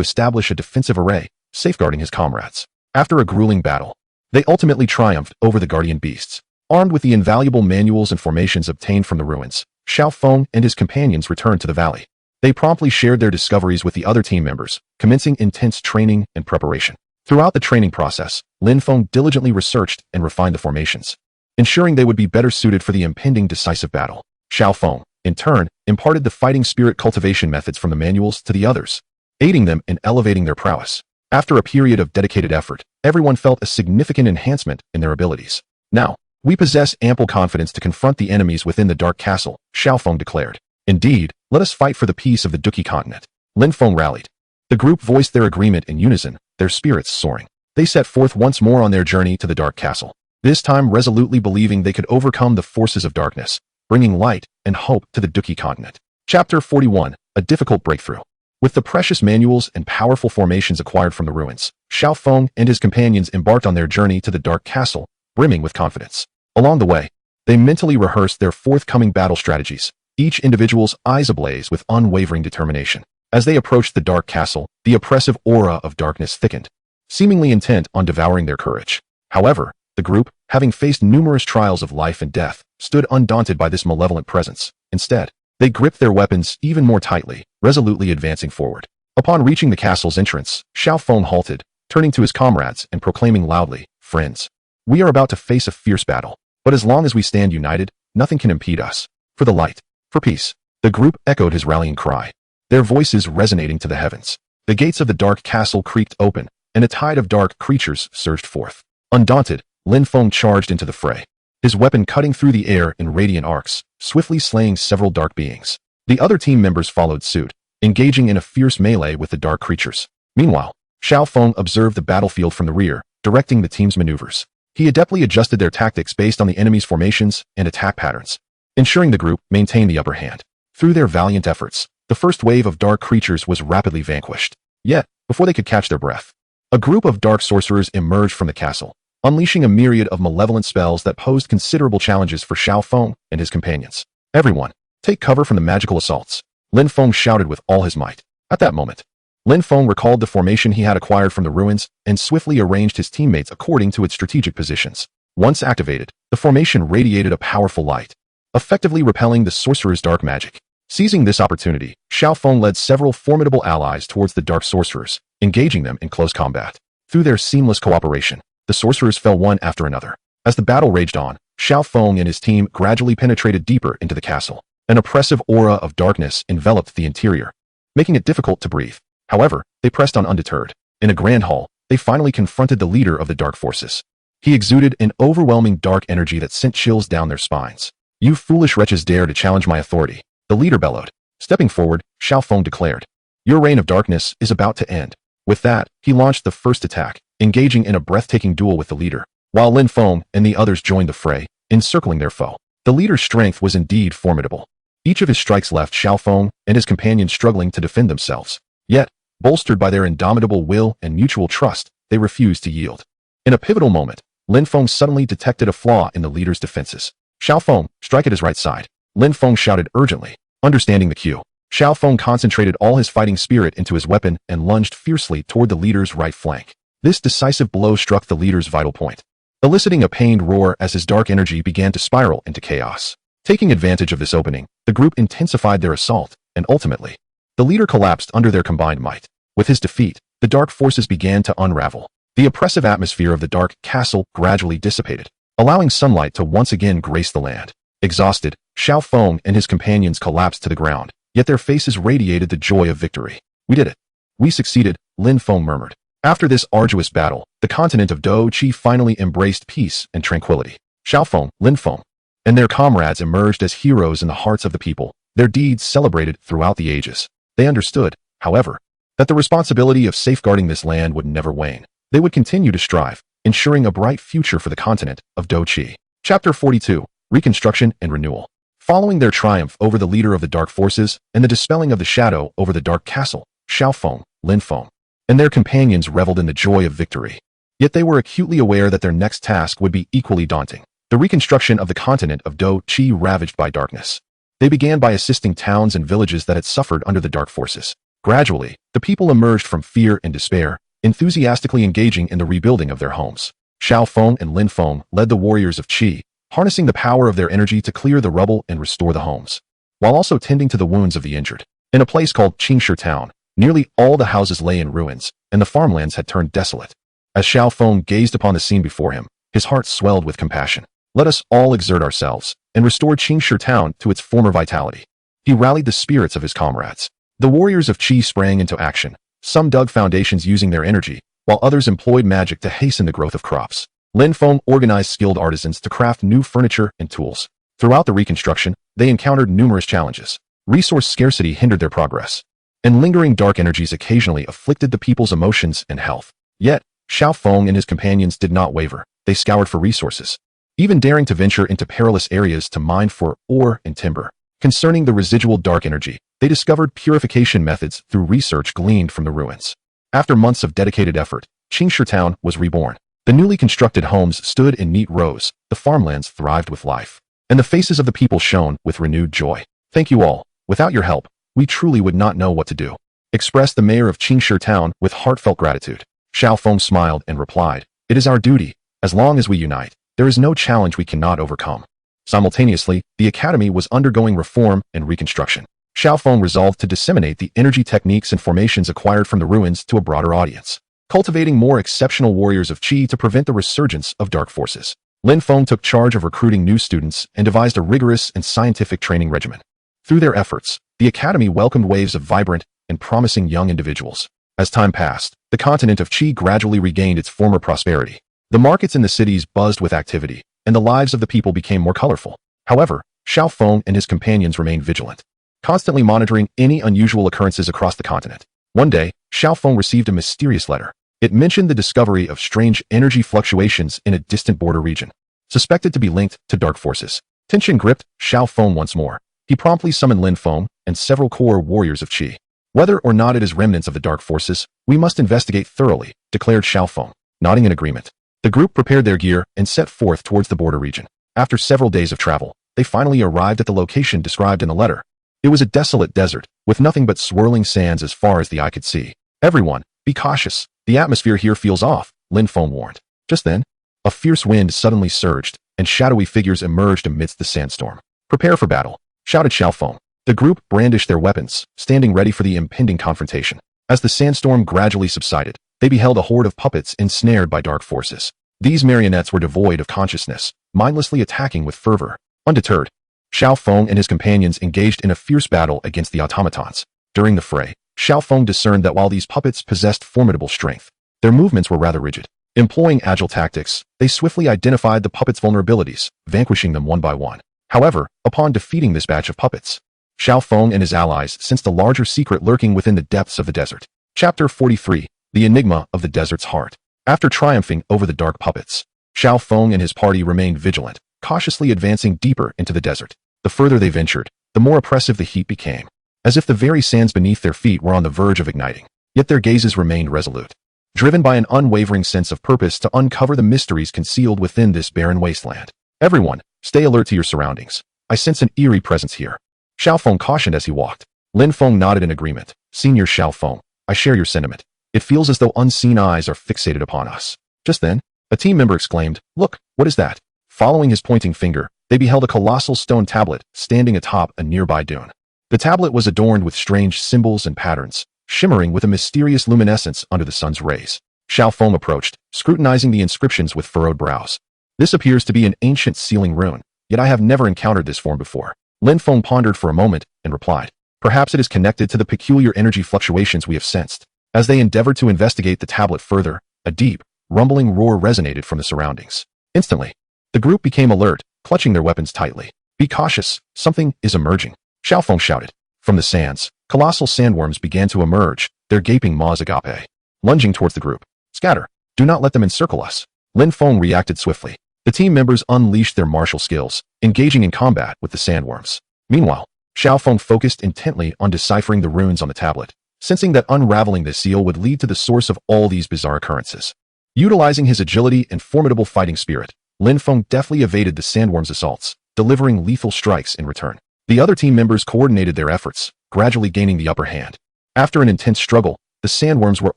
establish a defensive array, safeguarding his comrades. After a grueling battle, they ultimately triumphed over the guardian beasts. Armed with the invaluable manuals and formations obtained from the ruins, Xiaoong and his companions returned to the valley. They promptly shared their discoveries with the other team members, commencing intense training and preparation. Throughout the training process, Linfeng diligently researched and refined the formations, ensuring they would be better suited for the impending decisive battle. Xiaoong, in turn, imparted the fighting spirit cultivation methods from the manuals to the others, aiding them in elevating their prowess. After a period of dedicated effort, everyone felt a significant enhancement in their abilities. Now, we possess ample confidence to confront the enemies within the Dark Castle, Xiaoong declared. Indeed, let us fight for the peace of the Douqi continent. Lin Feng rallied. The group voiced their agreement in unison, their spirits soaring. They set forth once more on their journey to the Dark Castle, this time resolutely believing they could overcome the forces of darkness, bringing light and hope to the Douqi continent. Chapter 41, A Difficult Breakthrough. With the precious manuals and powerful formations acquired from the ruins, Xiaoong and his companions embarked on their journey to the Dark Castle, brimming with confidence. Along the way, they mentally rehearsed their forthcoming battle strategies, each individual's eyes ablaze with unwavering determination. As they approached the Dark Castle, the oppressive aura of darkness thickened, seemingly intent on devouring their courage. However, the group, having faced numerous trials of life and death, stood undaunted by this malevolent presence. Instead, they gripped their weapons even more tightly, resolutely advancing forward. Upon reaching the castle's entrance, Xiaoong halted, turning to his comrades and proclaiming loudly, "Friends, we are about to face a fierce battle, but as long as we stand united, nothing can impede us. For the light, for peace." The group echoed his rallying cry, their voices resonating to the heavens. The gates of the Dark Castle creaked open, and a tide of dark creatures surged forth. Undaunted, Lin Feng charged into the fray, his weapon cutting through the air in radiant arcs, swiftly slaying several dark beings. The other team members followed suit, engaging in a fierce melee with the dark creatures. Meanwhile, Xiaoong observed the battlefield from the rear, directing the team's maneuvers. He adeptly adjusted their tactics based on the enemy's formations and attack patterns, ensuring the group maintained the upper hand. Through their valiant efforts, the first wave of dark creatures was rapidly vanquished. Yet, before they could catch their breath, a group of dark sorcerers emerged from the castle, unleashing a myriad of malevolent spells that posed considerable challenges for Xiaoong and his companions. "Everyone, take cover from the magical assaults," Lin Feng shouted with all his might. At that moment, Lin Feng recalled the formation he had acquired from the ruins and swiftly arranged his teammates according to its strategic positions. Once activated, the formation radiated a powerful light, effectively repelling the sorcerer's dark magic. Seizing this opportunity, Xiaoong led several formidable allies towards the dark sorcerers, engaging them in close combat. Through their seamless cooperation, the sorcerers fell one after another. As the battle raged on, Xiaoong and his team gradually penetrated deeper into the castle. An oppressive aura of darkness enveloped the interior, making it difficult to breathe. However, they pressed on undeterred. In a grand hall, they finally confronted the leader of the dark forces. He exuded an overwhelming dark energy that sent chills down their spines. "You foolish wretches dare to challenge my authority," the leader bellowed. Stepping forward, Xiaoong declared, "Your reign of darkness is about to end." With that, he launched the first attack, engaging in a breathtaking duel with the leader, while Lin Feng and the others joined the fray, encircling their foe. The leader's strength was indeed formidable. Each of his strikes left Xiaoong and his companions struggling to defend themselves. Yet, bolstered by their indomitable will and mutual trust, they refused to yield. In a pivotal moment, Lin Feng suddenly detected a flaw in the leader's defenses. "Xiaoong, strike at his right side," Lin Feng shouted urgently. Understanding the cue, Xiaoong concentrated all his fighting spirit into his weapon and lunged fiercely toward the leader's right flank. This decisive blow struck the leader's vital point, eliciting a pained roar as his dark energy began to spiral into chaos. Taking advantage of this opening, the group intensified their assault, and ultimately, the leader collapsed under their combined might. With his defeat, the dark forces began to unravel. The oppressive atmosphere of the Dark Castle gradually dissipated, allowing sunlight to once again grace the land. Exhausted, Xiaoong and his companions collapsed to the ground, yet their faces radiated the joy of victory. "We did it. We succeeded," Lin Feng murmured. After this arduous battle, the continent of Douqi finally embraced peace and tranquility. Xiaoong, Lin Feng, and their comrades emerged as heroes in the hearts of the people, their deeds celebrated throughout the ages. They understood, however, that the responsibility of safeguarding this land would never wane. They would continue to strive, ensuring a bright future for the continent of Douqi. Chapter 42, Reconstruction and Renewal. Following their triumph over the leader of the dark forces and the dispelling of the shadow over the Dark Castle, Xiaoong, Lin Feng, and their companions reveled in the joy of victory. Yet they were acutely aware that their next task would be equally daunting: the reconstruction of the continent of Douqi ravaged by darkness. They began by assisting towns and villages that had suffered under the dark forces. Gradually, the people emerged from fear and despair, enthusiastically engaging in the rebuilding of their homes. Xiaoong and Lin Feng led the warriors of Qi, harnessing the power of their energy to clear the rubble and restore the homes, while also tending to the wounds of the injured. In a place called Qingshi Town, nearly all the houses lay in ruins, and the farmlands had turned desolate. As Xiaoong gazed upon the scene before him, his heart swelled with compassion. "Let us all exert ourselves and restore Qingshi Town to its former vitality." He rallied the spirits of his comrades. The warriors of Qi sprang into action. Some dug foundations using their energy, while others employed magic to hasten the growth of crops. Lin Feng organized skilled artisans to craft new furniture and tools. Throughout the reconstruction, they encountered numerous challenges. Resource scarcity hindered their progress, and lingering dark energies occasionally afflicted the people's emotions and health. Yet, Xiaoong and his companions did not waver. They scoured for resources, even daring to venture into perilous areas to mine for ore and timber. Concerning the residual dark energy, they discovered purification methods through research gleaned from the ruins. After months of dedicated effort, Qingshi Town was reborn. The newly constructed homes stood in neat rows, the farmlands thrived with life, and the faces of the people shone with renewed joy. Thank you all. Without your help, we truly would not know what to do, expressed the mayor of Qingshi Town with heartfelt gratitude. Xiaoong smiled and replied, "It is our duty. As long as we unite, there is no challenge we cannot overcome." Simultaneously, the academy was undergoing reform and reconstruction. Xiaoong resolved to disseminate the energy techniques and formations acquired from the ruins to a broader audience, cultivating more exceptional warriors of Qi to prevent the resurgence of dark forces. Lin Feng took charge of recruiting new students and devised a rigorous and scientific training regimen. Through their efforts, the academy welcomed waves of vibrant and promising young individuals. As time passed, the continent of Qi gradually regained its former prosperity. The markets in the cities buzzed with activity, and the lives of the people became more colorful. However, Xiaoong and his companions remained vigilant, constantly monitoring any unusual occurrences across the continent. One day, Xiaoong received a mysterious letter. It mentioned the discovery of strange energy fluctuations in a distant border region, suspected to be linked to dark forces. Tension gripped Xiaoong once more. He promptly summoned Lin Feng and several core warriors of Qi. Whether or not it is remnants of the dark forces, we must investigate thoroughly, declared Xiaoong. Nodding in agreement, the group prepared their gear and set forth towards the border region. After several days of travel, they finally arrived at the location described in the letter. It was a desolate desert, with nothing but swirling sands as far as the eye could see. "Everyone, be cautious. The atmosphere here feels off," Lin Feng warned. Just then, a fierce wind suddenly surged, and shadowy figures emerged amidst the sandstorm. "Prepare for battle," shouted Xiaoong. The group brandished their weapons, standing ready for the impending confrontation. As the sandstorm gradually subsided, they beheld a horde of puppets ensnared by dark forces. These marionettes were devoid of consciousness, mindlessly attacking with fervor. Undeterred, Xiaoong and his companions engaged in a fierce battle against the automatons. During the fray, Xiaoong discerned that while these puppets possessed formidable strength, their movements were rather rigid. Employing agile tactics, they swiftly identified the puppets' vulnerabilities, vanquishing them one by one. However, upon defeating this batch of puppets, Xiaoong and his allies sensed a larger secret lurking within the depths of the desert. Chapter 43, The Enigma of the Desert's Heart. After triumphing over the dark puppets, Xiaoong and his party remained vigilant, cautiously advancing deeper into the desert. The further they ventured, the more oppressive the heat became, as if the very sands beneath their feet were on the verge of igniting. Yet their gazes remained resolute, driven by an unwavering sense of purpose to uncover the mysteries concealed within this barren wasteland. "Everyone, stay alert to your surroundings. I sense an eerie presence here," Xiaoong cautioned as he walked. Lin Feng nodded in agreement. "Senior Xiaoong, I share your sentiment. It feels as though unseen eyes are fixated upon us." Just then, a team member exclaimed, "Look, what is that?" Following his pointing finger, they beheld a colossal stone tablet standing atop a nearby dune. The tablet was adorned with strange symbols and patterns, shimmering with a mysterious luminescence under the sun's rays. Xiaoong approached, scrutinizing the inscriptions with furrowed brows. "This appears to be an ancient sealing rune, yet I have never encountered this form before." Lin Feng pondered for a moment and replied, "Perhaps it is connected to the peculiar energy fluctuations we have sensed." As they endeavored to investigate the tablet further, a deep, rumbling roar resonated from the surroundings. Instantly, the group became alert, clutching their weapons tightly. "Be cautious, something is emerging," Xiaoong shouted. From the sands, colossal sandworms began to emerge, their gaping maws agape, lunging towards the group. "Scatter! Do not let them encircle us." Lin Feng reacted swiftly. The team members unleashed their martial skills, engaging in combat with the sandworms. Meanwhile, Xiaoong focused intently on deciphering the runes on the tablet, sensing that unraveling this seal would lead to the source of all these bizarre occurrences. Utilizing his agility and formidable fighting spirit, Lin Feng deftly evaded the sandworms' assaults, delivering lethal strikes in return. The other team members coordinated their efforts, gradually gaining the upper hand. After an intense struggle, the sandworms were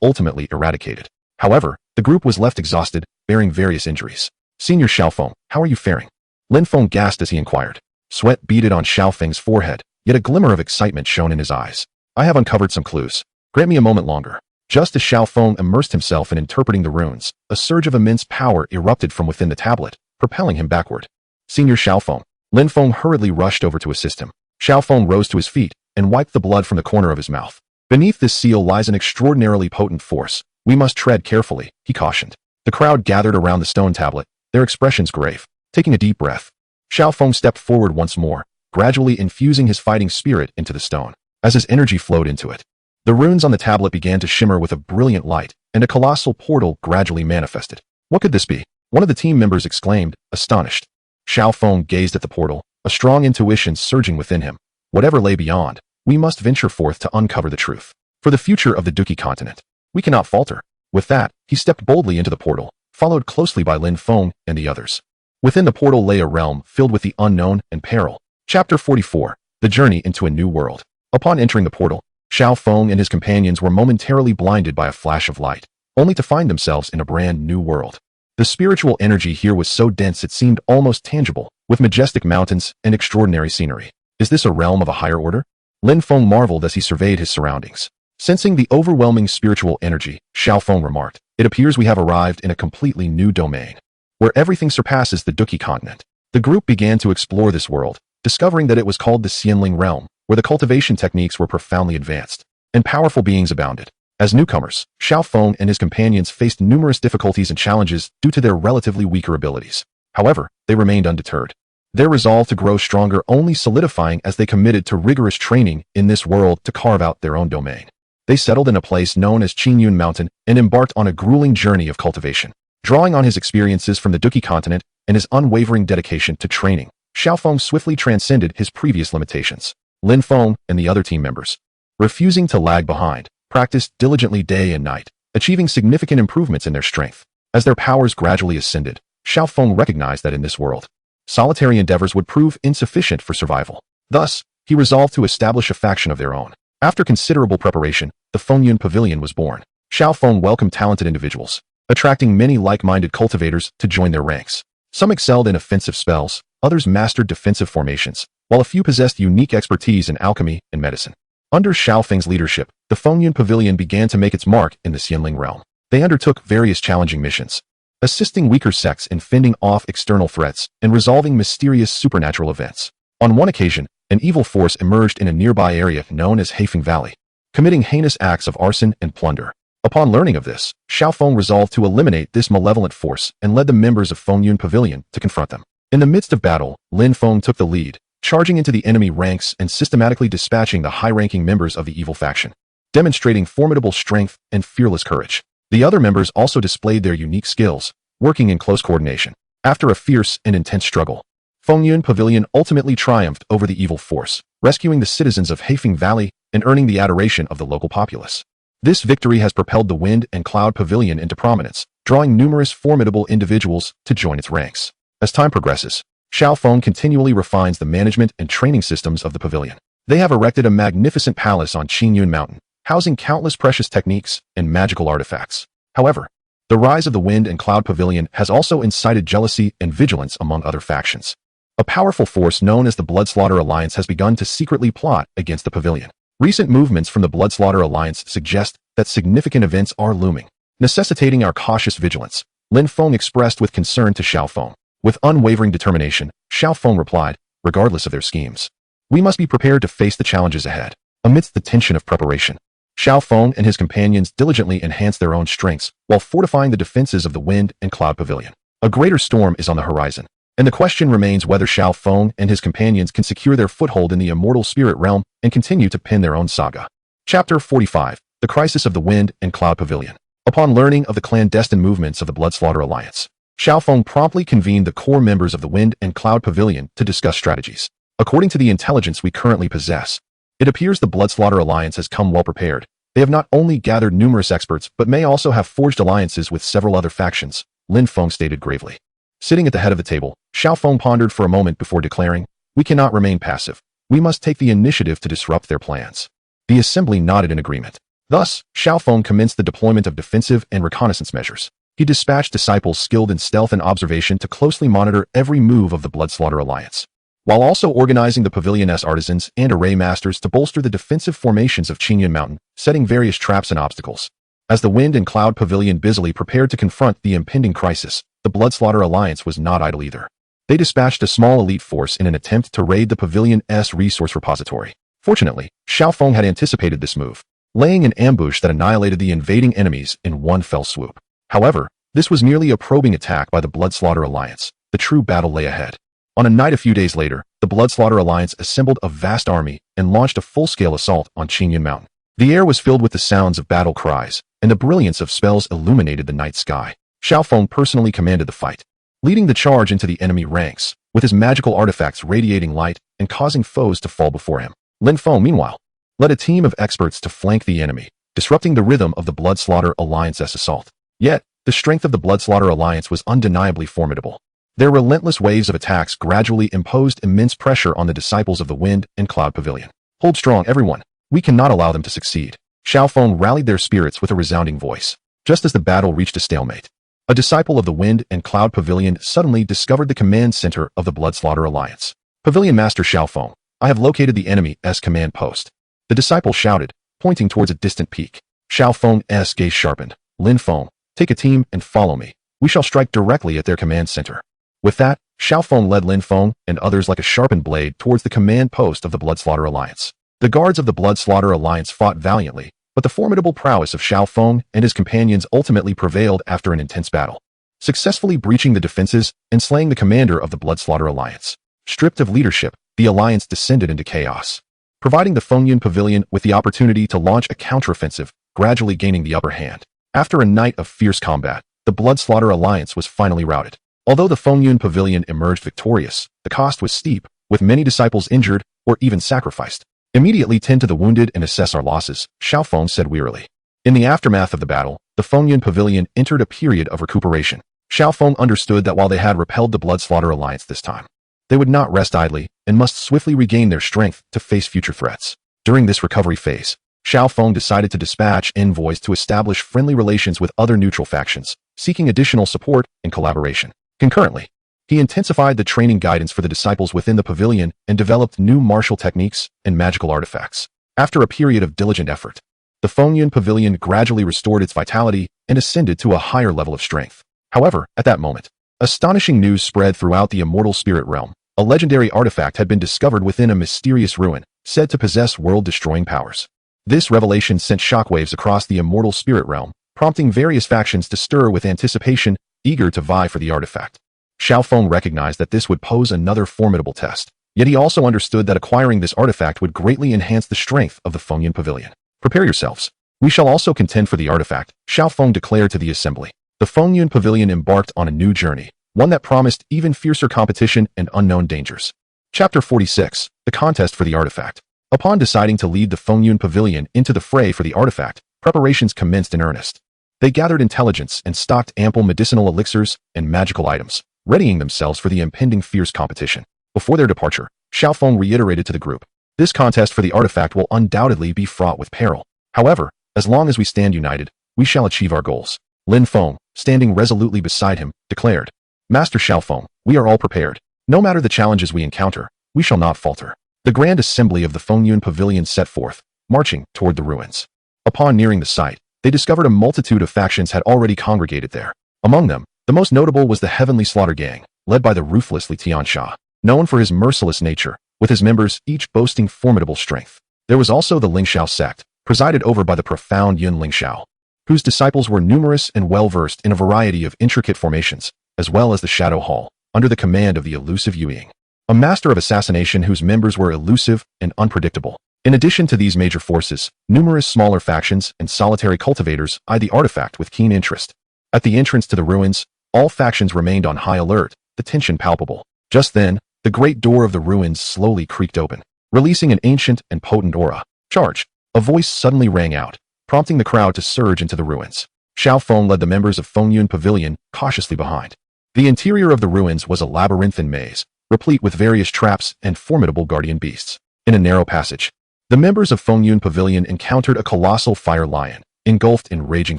ultimately eradicated. However, the group was left exhausted, bearing various injuries. "Senior Xiaoong, how are you faring?" Lin Feng gasped as he inquired. Sweat beaded on Xiaofeng's forehead, yet a glimmer of excitement shone in his eyes. "I have uncovered some clues. Grant me a moment longer." Just as Xiaoong immersed himself in interpreting the runes, a surge of immense power erupted from within the tablet, propelling him backward. "Senior Xiaoong." Lin Feng hurriedly rushed over to assist him. Xiaoong rose to his feet and wiped the blood from the corner of his mouth. "Beneath this seal lies an extraordinarily potent force. We must tread carefully," he cautioned. The crowd gathered around the stone tablet, their expressions grave. Taking a deep breath, Xiaoong stepped forward once more, gradually infusing his fighting spirit into the stone. As his energy flowed into it, the runes on the tablet began to shimmer with a brilliant light, and a colossal portal gradually manifested. What could this be? One of the team members exclaimed, astonished. Xiaoong gazed at the portal, a strong intuition surging within him. Whatever lay beyond, we must venture forth to uncover the truth. For the future of the Douqi continent, we cannot falter. With that, he stepped boldly into the portal, followed closely by Lin Feng and the others. Within the portal lay a realm filled with the unknown and peril. Chapter 44, The Journey into a New World. Upon entering the portal, Xiaoong and his companions were momentarily blinded by a flash of light, only to find themselves in a brand new world. The spiritual energy here was so dense it seemed almost tangible, with majestic mountains and extraordinary scenery. Is this a realm of a higher order? Lin Feng marveled as he surveyed his surroundings. Sensing the overwhelming spiritual energy, Xiaoong remarked, "It appears we have arrived in a completely new domain, where everything surpasses the Douqi continent." The group began to explore this world, discovering that it was called the Xianling realm, where the cultivation techniques were profoundly advanced, and powerful beings abounded. As newcomers, Xiaoong and his companions faced numerous difficulties and challenges due to their relatively weaker abilities. However, they remained undeterred, their resolve to grow stronger only solidifying as they committed to rigorous training in this world to carve out their own domain. They settled in a place known as Qingyun Mountain and embarked on a grueling journey of cultivation. Drawing on his experiences from the Douqi continent and his unwavering dedication to training, Xiaoong swiftly transcended his previous limitations. Lin Feng and the other team members, refusing to lag behind, practiced diligently day and night, achieving significant improvements in their strength. As their powers gradually ascended, Xiaoong recognized that in this world, solitary endeavors would prove insufficient for survival. Thus, he resolved to establish a faction of their own. After considerable preparation, the Fengyun Pavilion was born. Xiaoong welcomed talented individuals, attracting many like-minded cultivators to join their ranks. Some excelled in offensive spells, others mastered defensive formations, while a few possessed unique expertise in alchemy and medicine. Under Xiaofeng's leadership, the Fengyun Pavilion began to make its mark in the Xianling realm. They undertook various challenging missions, assisting weaker sects in fending off external threats and resolving mysterious supernatural events. On one occasion, an evil force emerged in a nearby area known as Heifeng Valley, committing heinous acts of arson and plunder. Upon learning of this, Xiaoong resolved to eliminate this malevolent force and led the members of Fengyun Pavilion to confront them. In the midst of battle, Lin Feng took the lead, charging into the enemy ranks and systematically dispatching the high-ranking members of the evil faction, demonstrating formidable strength and fearless courage. The other members also displayed their unique skills, working in close coordination. After a fierce and intense struggle, Fengyun Pavilion ultimately triumphed over the evil force, rescuing the citizens of Heifeng Valley and earning the adoration of the local populace. This victory has propelled the Wind and Cloud Pavilion into prominence, drawing numerous formidable individuals to join its ranks. As time progresses, Xiaoong continually refines the management and training systems of the pavilion. They have erected a magnificent palace on Qingyun Mountain, housing countless precious techniques and magical artifacts. However, the rise of the Wind and Cloud Pavilion has also incited jealousy and vigilance among other factions. A powerful force known as the Bloodslaughter Alliance has begun to secretly plot against the pavilion. Recent movements from the Bloodslaughter Alliance suggest that significant events are looming, necessitating our cautious vigilance. Lin Feng expressed with concern to Xiaoong. With unwavering determination, Xiaoong replied, regardless of their schemes, we must be prepared to face the challenges ahead. Amidst the tension of preparation, Xiaoong and his companions diligently enhanced their own strengths while fortifying the defenses of the Wind and Cloud Pavilion. A greater storm is on the horizon, and the question remains whether Xiaoong and his companions can secure their foothold in the immortal spirit realm and continue to pen their own saga. Chapter 45, The Crisis of the Wind and Cloud Pavilion. Upon learning of the clandestine movements of the Bloodslaughter Alliance, Xiaoong promptly convened the core members of the Wind and Cloud Pavilion to discuss strategies. According to the intelligence we currently possess, it appears the Bloodslaughter Alliance has come well prepared. They have not only gathered numerous experts but may also have forged alliances with several other factions, Lin Feng stated gravely. Sitting at the head of the table, Xiaoong pondered for a moment before declaring, we cannot remain passive. We must take the initiative to disrupt their plans. The assembly nodded in agreement. Thus, Xiaoong commenced the deployment of defensive and reconnaissance measures. He dispatched disciples skilled in stealth and observation to closely monitor every move of the Bloodslaughter Alliance, while also organizing the pavilion's artisans and array masters to bolster the defensive formations of Qingyun Mountain, setting various traps and obstacles. As the Wind and Cloud Pavilion busily prepared to confront the impending crisis, the Bloodslaughter Alliance was not idle either. They dispatched a small elite force in an attempt to raid the pavilion's resource repository. Fortunately, Xiaoong had anticipated this move, laying an ambush that annihilated the invading enemies in one fell swoop. However, This was merely a probing attack by the Bloodslaughter Alliance. The true battle lay ahead. On a night a few days later, the Bloodslaughter Alliance assembled a vast army and launched a full-scale assault on Qingyan Mountain. The air was filled with the sounds of battle cries, and the brilliance of spells illuminated the night sky. Xiaoong personally commanded the fight, leading the charge into the enemy ranks, with his magical artifacts radiating light and causing foes to fall before him. Lin Feng, meanwhile, led a team of experts to flank the enemy, disrupting the rhythm of the Bloodslaughter Alliance's assault. Yet, the strength of the Bloodslaughter Alliance was undeniably formidable. Their relentless waves of attacks gradually imposed immense pressure on the disciples of the Wind and Cloud Pavilion. Hold strong, everyone. We cannot allow them to succeed. Xiaoong rallied their spirits with a resounding voice. Just as the battle reached a stalemate, a disciple of the Wind and Cloud Pavilion suddenly discovered the command center of the Bloodslaughter Alliance. Pavilion Master Xiaoong, I have located the enemy's command post. The disciple shouted, pointing towards a distant peak. Xiaoong's gaze sharpened. Lin Feng, take a team and follow me. We shall strike directly at their command center. With that, Xiaoong led Lin Feng and others like a sharpened blade towards the command post of the Bloodslaughter Alliance. The guards of the Bloodslaughter Alliance fought valiantly, but the formidable prowess of Xiaoong and his companions ultimately prevailed after an intense battle, successfully breaching the defenses and slaying the commander of the Bloodslaughter Alliance. Stripped of leadership, the alliance descended into chaos, providing the Fengyun Pavilion with the opportunity to launch a counteroffensive, gradually gaining the upper hand. After a night of fierce combat, the Bloodslaughter Alliance was finally routed. Although the Fengyun Pavilion emerged victorious, the cost was steep, with many disciples injured or even sacrificed. Immediately tend to the wounded and assess our losses, Xiaoong said wearily. In the aftermath of the battle, the Fengyun Pavilion entered a period of recuperation. Xiaoong understood that while they had repelled the Bloodslaughter Alliance this time, they would not rest idly and must swiftly regain their strength to face future threats. During this recovery phase, Xiaoong decided to dispatch envoys to establish friendly relations with other neutral factions, seeking additional support and collaboration. Concurrently, he intensified the training guidance for the disciples within the pavilion and developed new martial techniques and magical artifacts. After a period of diligent effort, the Fengyun Pavilion gradually restored its vitality and ascended to a higher level of strength. However, at that moment, astonishing news spread throughout the immortal spirit realm. A legendary artifact had been discovered within a mysterious ruin, said to possess world-destroying powers. This revelation sent shockwaves across the immortal spirit realm, prompting various factions to stir with anticipation, eager to vie for the artifact. Xiaoong recognized that this would pose another formidable test, yet he also understood that acquiring this artifact would greatly enhance the strength of the Fengyun Pavilion. Prepare yourselves. We shall also contend for the artifact, Xiaoong declared to the assembly. The Fengyun Pavilion embarked on a new journey, one that promised even fiercer competition and unknown dangers. Chapter 46, The Contest for the Artifact. Upon deciding to lead the Fengyun Pavilion into the fray for the artifact, preparations commenced in earnest. They gathered intelligence and stocked ample medicinal elixirs and magical items, readying themselves for the impending fierce competition. Before their departure, Xiaoong reiterated to the group, this contest for the artifact will undoubtedly be fraught with peril. However, as long as we stand united, we shall achieve our goals. Lin Feng, standing resolutely beside him, declared, Master Xiaoong, we are all prepared. No matter the challenges we encounter, we shall not falter. The grand assembly of the Fengyun Pavilion set forth, marching toward the ruins. Upon nearing the site, they discovered a multitude of factions had already congregated there. Among them, the most notable was the Heavenly Slaughter Gang, led by the ruthless Li Tiansha, known for his merciless nature, with his members each boasting formidable strength. There was also the Lingxiao sect, presided over by the profound Yun Lingxiao, whose disciples were numerous and well-versed in a variety of intricate formations, as well as the Shadow Hall, under the command of the elusive Xiaoong, a master of assassination whose members were elusive and unpredictable. In addition to these major forces, numerous smaller factions and solitary cultivators eyed the artifact with keen interest. At the entrance to the ruins, all factions remained on high alert, the tension palpable. Just then, the great door of the ruins slowly creaked open, releasing an ancient and potent aura. Charge! A voice suddenly rang out, prompting the crowd to surge into the ruins. Xiaoong led the members of Fengyun Pavilion cautiously behind. The interior of the ruins was a labyrinthine maze, replete with various traps and formidable guardian beasts. In a narrow passage, the members of Fengyun Pavilion encountered a colossal fire lion, engulfed in raging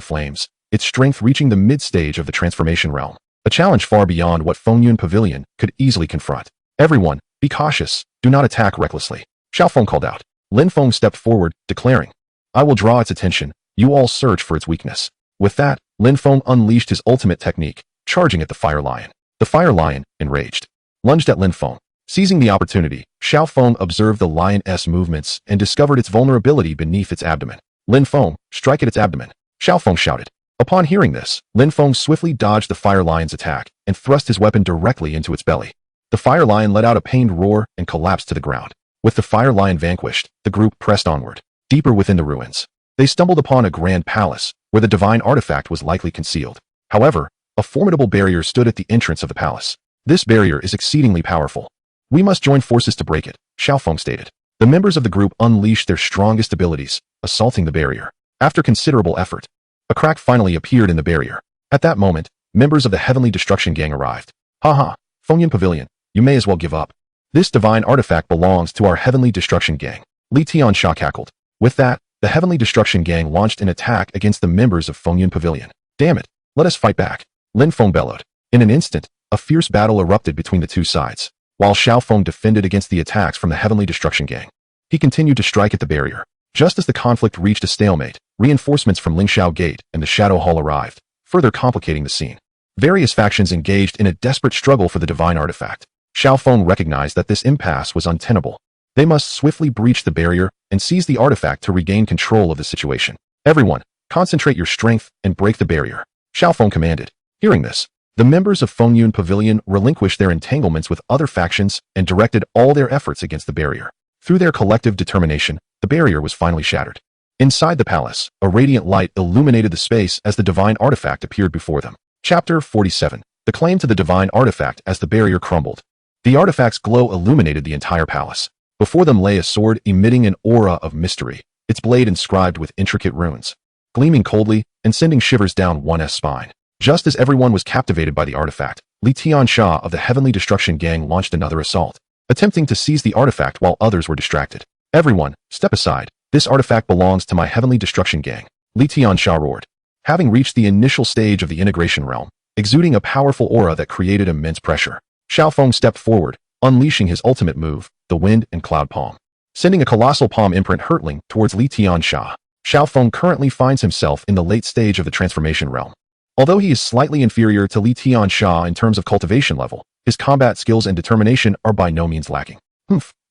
flames, its strength reaching the mid-stage of the transformation realm, a challenge far beyond what Fengyun Pavilion could easily confront. Everyone, be cautious, do not attack recklessly, Xiaoong called out. Lin Feng stepped forward, declaring, I will draw its attention, you all search for its weakness. With that, Lin Feng unleashed his ultimate technique, charging at the fire lion. The fire lion, enraged, lunged at Lin Feng. Seizing the opportunity, Xiaoong observed the lion's movements and discovered its vulnerability beneath its abdomen. Lin Feng, strike at its abdomen, Xiaoong shouted. Upon hearing this, Lin Feng swiftly dodged the fire lion's attack and thrust his weapon directly into its belly. The fire lion let out a pained roar and collapsed to the ground. With the fire lion vanquished, the group pressed onward, deeper within the ruins. They stumbled upon a grand palace, where the divine artifact was likely concealed. However, a formidable barrier stood at the entrance of the palace. This barrier is exceedingly powerful. We must join forces to break it, Xiaoong stated. The members of the group unleashed their strongest abilities, assaulting the barrier. After considerable effort, a crack finally appeared in the barrier. At that moment, members of the Heavenly Destruction Gang arrived. Haha, Fengyun Pavilion, you may as well give up. This divine artifact belongs to our Heavenly Destruction Gang. Li Tiansha cackled. With that, the Heavenly Destruction Gang launched an attack against the members of Fengyun Pavilion. Damn it, let us fight back. Lin Feng bellowed. In an instant, a fierce battle erupted between the two sides. While Xiaoong defended against the attacks from the Heavenly Destruction Gang, he continued to strike at the barrier. Just as the conflict reached a stalemate, reinforcements from Lingxiao Gate and the Shadow Hall arrived, further complicating the scene. Various factions engaged in a desperate struggle for the divine artifact. Xiaoong recognized that this impasse was untenable. They must swiftly breach the barrier and seize the artifact to regain control of the situation. Everyone, concentrate your strength and break the barrier, Xiaoong commanded. Hearing this, the members of Fengyun Pavilion relinquished their entanglements with other factions and directed all their efforts against the barrier. Through their collective determination, the barrier was finally shattered. Inside the palace, a radiant light illuminated the space as the divine artifact appeared before them. Chapter 47. The claim to the divine artifact as the barrier crumbled. The artifact's glow illuminated the entire palace. Before them lay a sword emitting an aura of mystery, its blade inscribed with intricate runes, gleaming coldly and sending shivers down one's spine. Just as everyone was captivated by the artifact, Li Tiansha of the Heavenly Destruction Gang launched another assault, attempting to seize the artifact while others were distracted. Everyone, step aside. This artifact belongs to my Heavenly Destruction Gang, Li Tiansha roared. Having reached the initial stage of the integration realm, exuding a powerful aura that created immense pressure, Xiaoong stepped forward, unleashing his ultimate move, the Wind and Cloud Palm, sending a colossal palm imprint hurtling towards Li Tiansha. Xiaoong currently finds himself in the late stage of the transformation realm. Although he is slightly inferior to Li Tiansha in terms of cultivation level, his combat skills and determination are by no means lacking.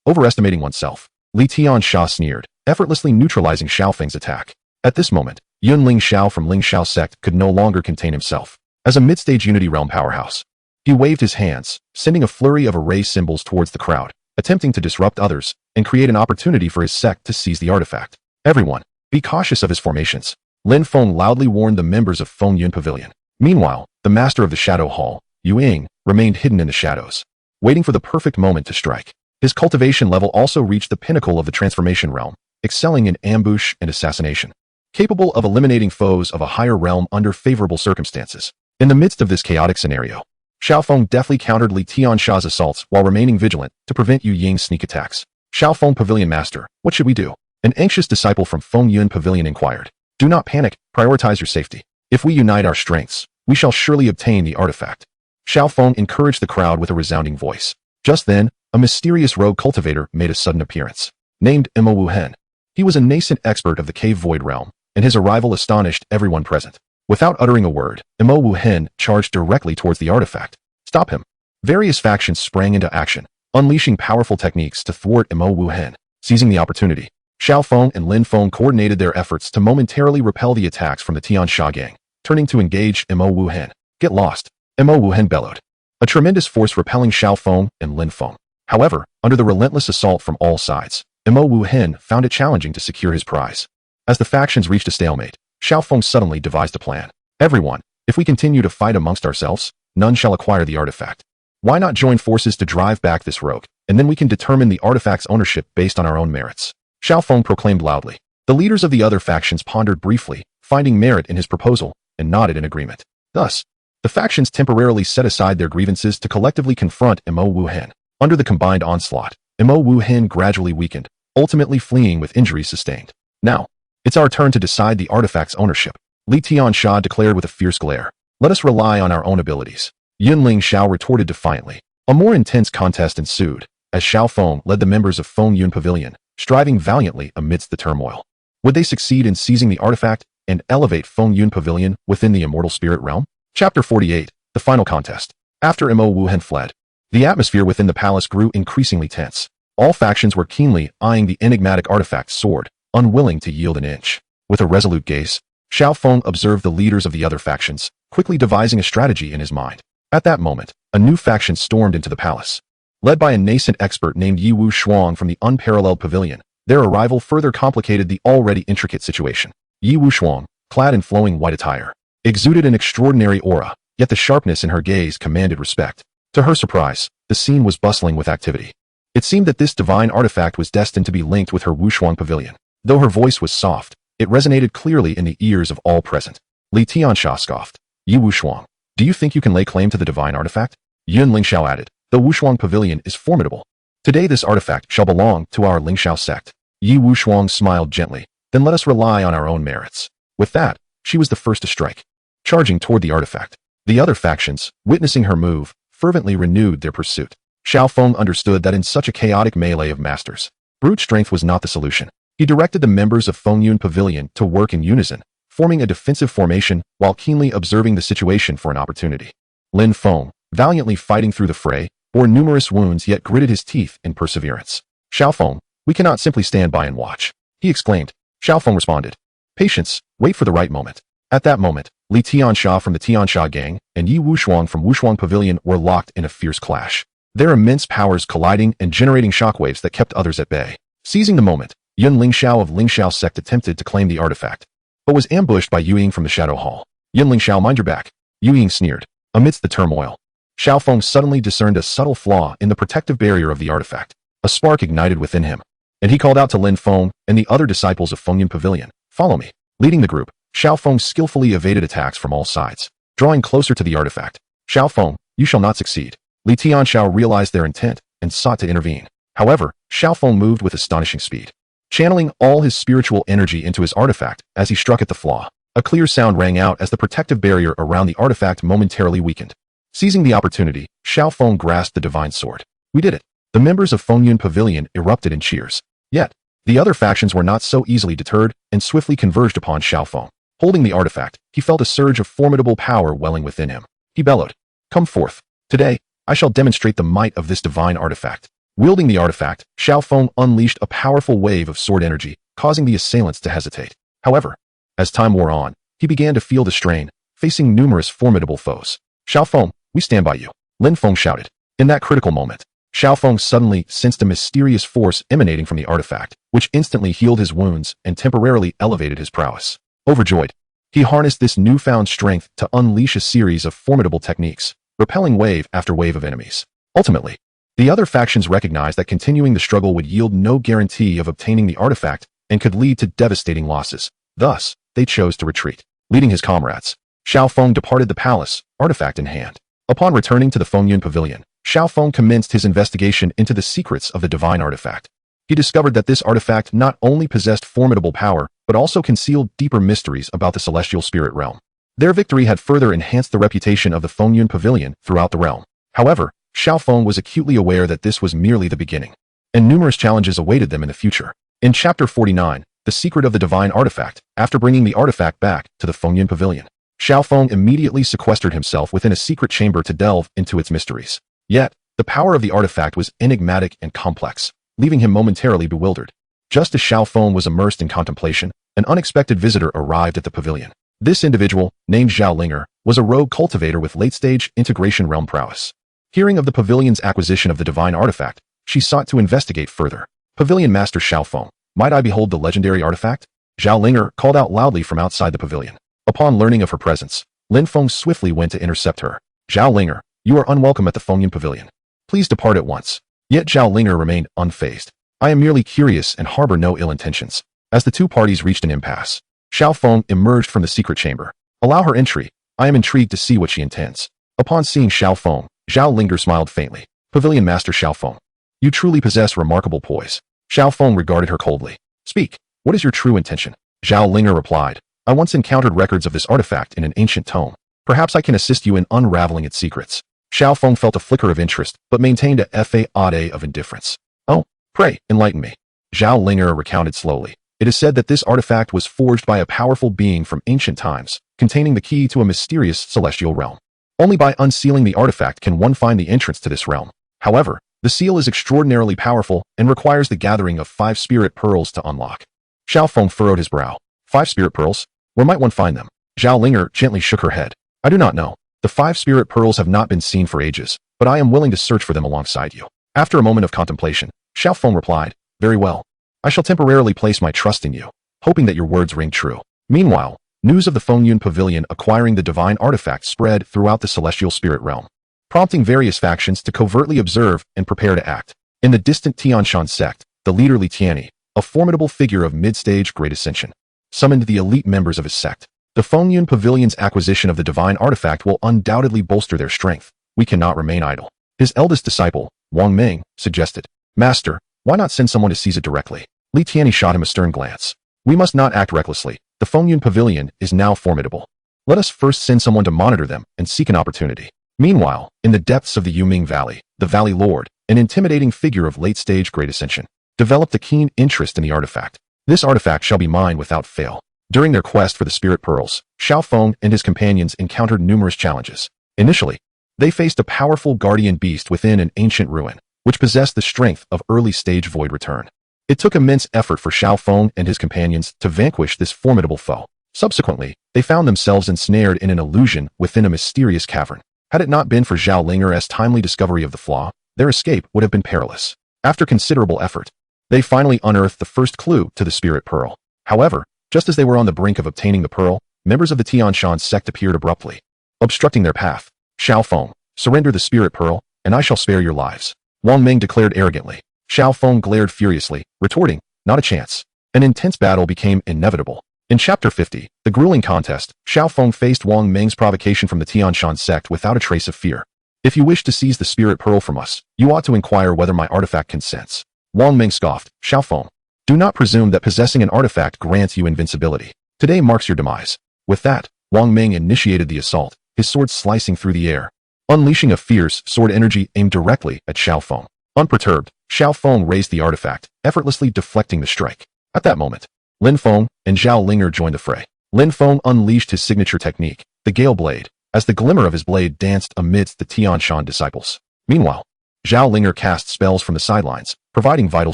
Overestimating oneself. Li Tiansha sneered, effortlessly neutralizing Xiaofeng's attack. At this moment, Yun Ling Xiao from Ling Xiao sect could no longer contain himself. As a mid-stage Unity Realm powerhouse, he waved his hands, sending a flurry of array symbols towards the crowd, attempting to disrupt others and create an opportunity for his sect to seize the artifact. Everyone, be cautious of his formations. Lin Feng loudly warned the members of Fengyun Pavilion. Meanwhile, the master of the Shadow Hall, Xiaoong, remained hidden in the shadows, waiting for the perfect moment to strike. His cultivation level also reached the pinnacle of the transformation realm, excelling in ambush and assassination, capable of eliminating foes of a higher realm under favorable circumstances. In the midst of this chaotic scenario, Xiaoong deftly countered Li Tiansha's assaults while remaining vigilant to prevent Yu Ying's sneak attacks. Xiaoong Pavilion Master, what should we do? An anxious disciple from Fengyun Pavilion inquired. Do not panic, prioritize your safety. If we unite our strengths, we shall surely obtain the artifact. Xiaoong encouraged the crowd with a resounding voice. Just then, a mysterious rogue cultivator made a sudden appearance. Named Imo Wuhen. He was a nascent expert of the Cave Void realm, and his arrival astonished everyone present. Without uttering a word, Imo Wuhen charged directly towards the artifact. Stop him. Various factions sprang into action, unleashing powerful techniques to thwart Imo Wuhen. Seizing the opportunity, Xiaoong and Lin Feng coordinated their efforts to momentarily repel the attacks from the Tiansha gang, turning to engage Imo Wuhen. Get lost, Imo Wuhen bellowed. A tremendous force repelling Xiaoong and Lin Feng. However, under the relentless assault from all sides, Imo Wuhen found it challenging to secure his prize. As the factions reached a stalemate, Xiaoong suddenly devised a plan. Everyone, if we continue to fight amongst ourselves, none shall acquire the artifact. Why not join forces to drive back this rogue, and then we can determine the artifact's ownership based on our own merits. Xiaoong proclaimed loudly. The leaders of the other factions pondered briefly, finding merit in his proposal, and nodded in agreement. Thus, the factions temporarily set aside their grievances to collectively confront Imo Wuhen. Under the combined onslaught, Imo Wuhen gradually weakened, ultimately fleeing with injuries sustained. Now, it's our turn to decide the artifact's ownership, Li Tiansha declared with a fierce glare. Let us rely on our own abilities. Yun Ling Xiao retorted defiantly. A more intense contest ensued, as Xiaoong led the members of Fengyun Pavilion, striving valiantly amidst the turmoil. Would they succeed in seizing the artifact and elevate Fengyun Pavilion within the immortal spirit realm? Chapter 48. The Final Contest. After Imo Wuhen fled, the atmosphere within the palace grew increasingly tense. All factions were keenly eyeing the enigmatic artifact's sword, unwilling to yield an inch. With a resolute gaze, Xiaoong observed the leaders of the other factions, quickly devising a strategy in his mind. At that moment, a new faction stormed into the palace. Led by a nascent expert named Yi Wuxuang from the unparalleled pavilion, their arrival further complicated the already intricate situation. Yi Wuxuang, clad in flowing white attire, exuded an extraordinary aura, yet the sharpness in her gaze commanded respect. To her surprise, the scene was bustling with activity. It seemed that this divine artifact was destined to be linked with her Wuxuang pavilion. Though her voice was soft, it resonated clearly in the ears of all present. Li Tianxia scoffed. Yi Wuxuang, do you think you can lay claim to the divine artifact? Yun Lingxiao added, the Wuxuang pavilion is formidable. Today this artifact shall belong to our Lingxiao sect. Yi Wuxuang smiled gently, then let us rely on our own merits. With that, she was the first to strike. Charging toward the artifact, the other factions, witnessing her move, fervently renewed their pursuit. Xiaoong understood that in such a chaotic melee of masters, brute strength was not the solution. He directed the members of Fengyun Pavilion to work in unison, forming a defensive formation while keenly observing the situation for an opportunity. Lin Feng, valiantly fighting through the fray, bore numerous wounds yet gritted his teeth in perseverance. Xiaoong, we cannot simply stand by and watch, he exclaimed. Xiaoong responded. Patience, wait for the right moment. At that moment, Li Tianxia from the Tianxia gang and Yi Wuxuang from Wuxuang Pavilion were locked in a fierce clash. Their immense powers colliding and generating shockwaves that kept others at bay. Seizing the moment, Yun Lingxiao of Lingxiao sect attempted to claim the artifact, but was ambushed by Yueying from the Shadow Hall. Yun Lingxiao, mind your back. Yueying sneered. Amidst the turmoil, Xiaoong suddenly discerned a subtle flaw in the protective barrier of the artifact. A spark ignited within him, and he called out to Lin Feng and the other disciples of Fengyun Pavilion, follow me. Leading the group, Xiaoong skillfully evaded attacks from all sides. Drawing closer to the artifact, Xiaoong, you shall not succeed. Li Tianxiao realized their intent and sought to intervene. However, Xiaoong moved with astonishing speed, channeling all his spiritual energy into his artifact as he struck at the flaw. A clear sound rang out as the protective barrier around the artifact momentarily weakened. Seizing the opportunity, Xiaoong grasped the divine sword. We did it. The members of Fengyun Pavilion erupted in cheers. Yet, the other factions were not so easily deterred and swiftly converged upon Xiaoong. Holding the artifact, he felt a surge of formidable power welling within him. He bellowed, come forth. Today, I shall demonstrate the might of this divine artifact. Wielding the artifact, Xiaoong unleashed a powerful wave of sword energy, causing the assailants to hesitate. However, as time wore on, he began to feel the strain, facing numerous formidable foes. Xiaoong, we stand by you. Lin Feng shouted. In that critical moment, Xiaoong suddenly sensed a mysterious force emanating from the artifact, which instantly healed his wounds and temporarily elevated his prowess. Overjoyed, he harnessed this newfound strength to unleash a series of formidable techniques, repelling wave after wave of enemies. Ultimately, the other factions recognized that continuing the struggle would yield no guarantee of obtaining the artifact and could lead to devastating losses. Thus, they chose to retreat. Leading his comrades, Xiaoong departed the palace, artifact in hand. Upon returning to the Fengyun Pavilion, Xiaoong commenced his investigation into the secrets of the divine artifact. He discovered that this artifact not only possessed formidable power, but also concealed deeper mysteries about the celestial spirit realm. Their victory had further enhanced the reputation of the Fengyun Pavilion throughout the realm. However, Xiaoong was acutely aware that this was merely the beginning, and numerous challenges awaited them in the future. In Chapter 49, The Secret of the Divine Artifact, after bringing the artifact back to the Fengyun Pavilion, Xiaoong immediately sequestered himself within a secret chamber to delve into its mysteries. Yet, the power of the artifact was enigmatic and complex, leaving him momentarily bewildered. Just as Xiaoong was immersed in contemplation, an unexpected visitor arrived at the pavilion. This individual, named Zhao Linger, was a rogue cultivator with late-stage integration realm prowess. Hearing of the pavilion's acquisition of the divine artifact, she sought to investigate further. Pavilion Master Xiaoong, might I behold the legendary artifact? Zhao Linger called out loudly from outside the pavilion. Upon learning of her presence, Lin Feng swiftly went to intercept her. Zhao Linger, you are unwelcome at the Fengyun Pavilion. Please depart at once. Yet Zhao Linger remained unfazed. I am merely curious and harbor no ill intentions. As the two parties reached an impasse, Xiaoong emerged from the secret chamber. Allow her entry. I am intrigued to see what she intends. Upon seeing Xiaoong, Zhao Linger smiled faintly. Pavilion Master Xiaoong, you truly possess remarkable poise. Xiaoong regarded her coldly. Speak. What is your true intention? Zhao Linger replied. I once encountered records of this artifact in an ancient tome. Perhaps I can assist you in unraveling its secrets. Xiaoong felt a flicker of interest, but maintained a facade of indifference. Oh, pray, enlighten me. Zhao Linger recounted slowly. It is said that this artifact was forged by a powerful being from ancient times, containing the key to a mysterious celestial realm. Only by unsealing the artifact can one find the entrance to this realm. However, the seal is extraordinarily powerful and requires the gathering of 5 spirit pearls to unlock. Xiaoong furrowed his brow. 5 spirit pearls? Where might one find them? Zhao Linger gently shook her head. I do not know. The 5 spirit pearls have not been seen for ages, but I am willing to search for them alongside you. After a moment of contemplation, Xiaoong replied, very well. I shall temporarily place my trust in you, hoping that your words ring true. Meanwhile, news of the Fengyun Pavilion acquiring the divine artifact spread throughout the celestial spirit realm, prompting various factions to covertly observe and prepare to act. In the distant Tianshan sect, the leader Li Tianyi, a formidable figure of mid-stage great ascension, summoned the elite members of his sect. The Fengyun Pavilion's acquisition of the divine artifact will undoubtedly bolster their strength. We cannot remain idle. His eldest disciple, Wang Ming, suggested. Master, why not send someone to seize it directly? Li Tianyi shot him a stern glance. We must not act recklessly. The Fengyun Pavilion is now formidable. Let us first send someone to monitor them and seek an opportunity. Meanwhile, in the depths of the Yuming Valley, the Valley Lord, an intimidating figure of late-stage great ascension, developed a keen interest in the artifact. This artifact shall be mine without fail. During their quest for the spirit pearls, Xiaoong and his companions encountered numerous challenges. Initially, they faced a powerful guardian beast within an ancient ruin, which possessed the strength of early-stage void return. It took immense effort for Xiaoong and his companions to vanquish this formidable foe. Subsequently, they found themselves ensnared in an illusion within a mysterious cavern. Had it not been for Zhao Linger's timely discovery of the flaw, their escape would have been perilous. After considerable effort, they finally unearthed the first clue to the spirit pearl. However, just as they were on the brink of obtaining the pearl, members of the Tianshan sect appeared abruptly, obstructing their path. Xiaoong, surrender the spirit pearl, and I shall spare your lives. Wang Ming declared arrogantly. Xiaoong glared furiously, retorting, not a chance. An intense battle became inevitable. In Chapter 50, the grueling contest, Xiaoong faced Wang Ming's provocation from the Tianshan sect without a trace of fear. If you wish to seize the spirit pearl from us, you ought to inquire whether my artifact consents. Wang Ming scoffed. Xiaoong, do not presume that possessing an artifact grants you invincibility. Today marks your demise. With that, Wang Ming initiated the assault, his sword slicing through the air, unleashing a fierce sword energy aimed directly at Xiaoong. Unperturbed, Xiaoong raised the artifact, effortlessly deflecting the strike. At that moment, Lin Feng and Zhao Linger joined the fray. Lin Feng unleashed his signature technique, the Gale Blade, as the glimmer of his blade danced amidst the Tianshan disciples. Meanwhile, Zhao Linger cast spells from the sidelines, providing vital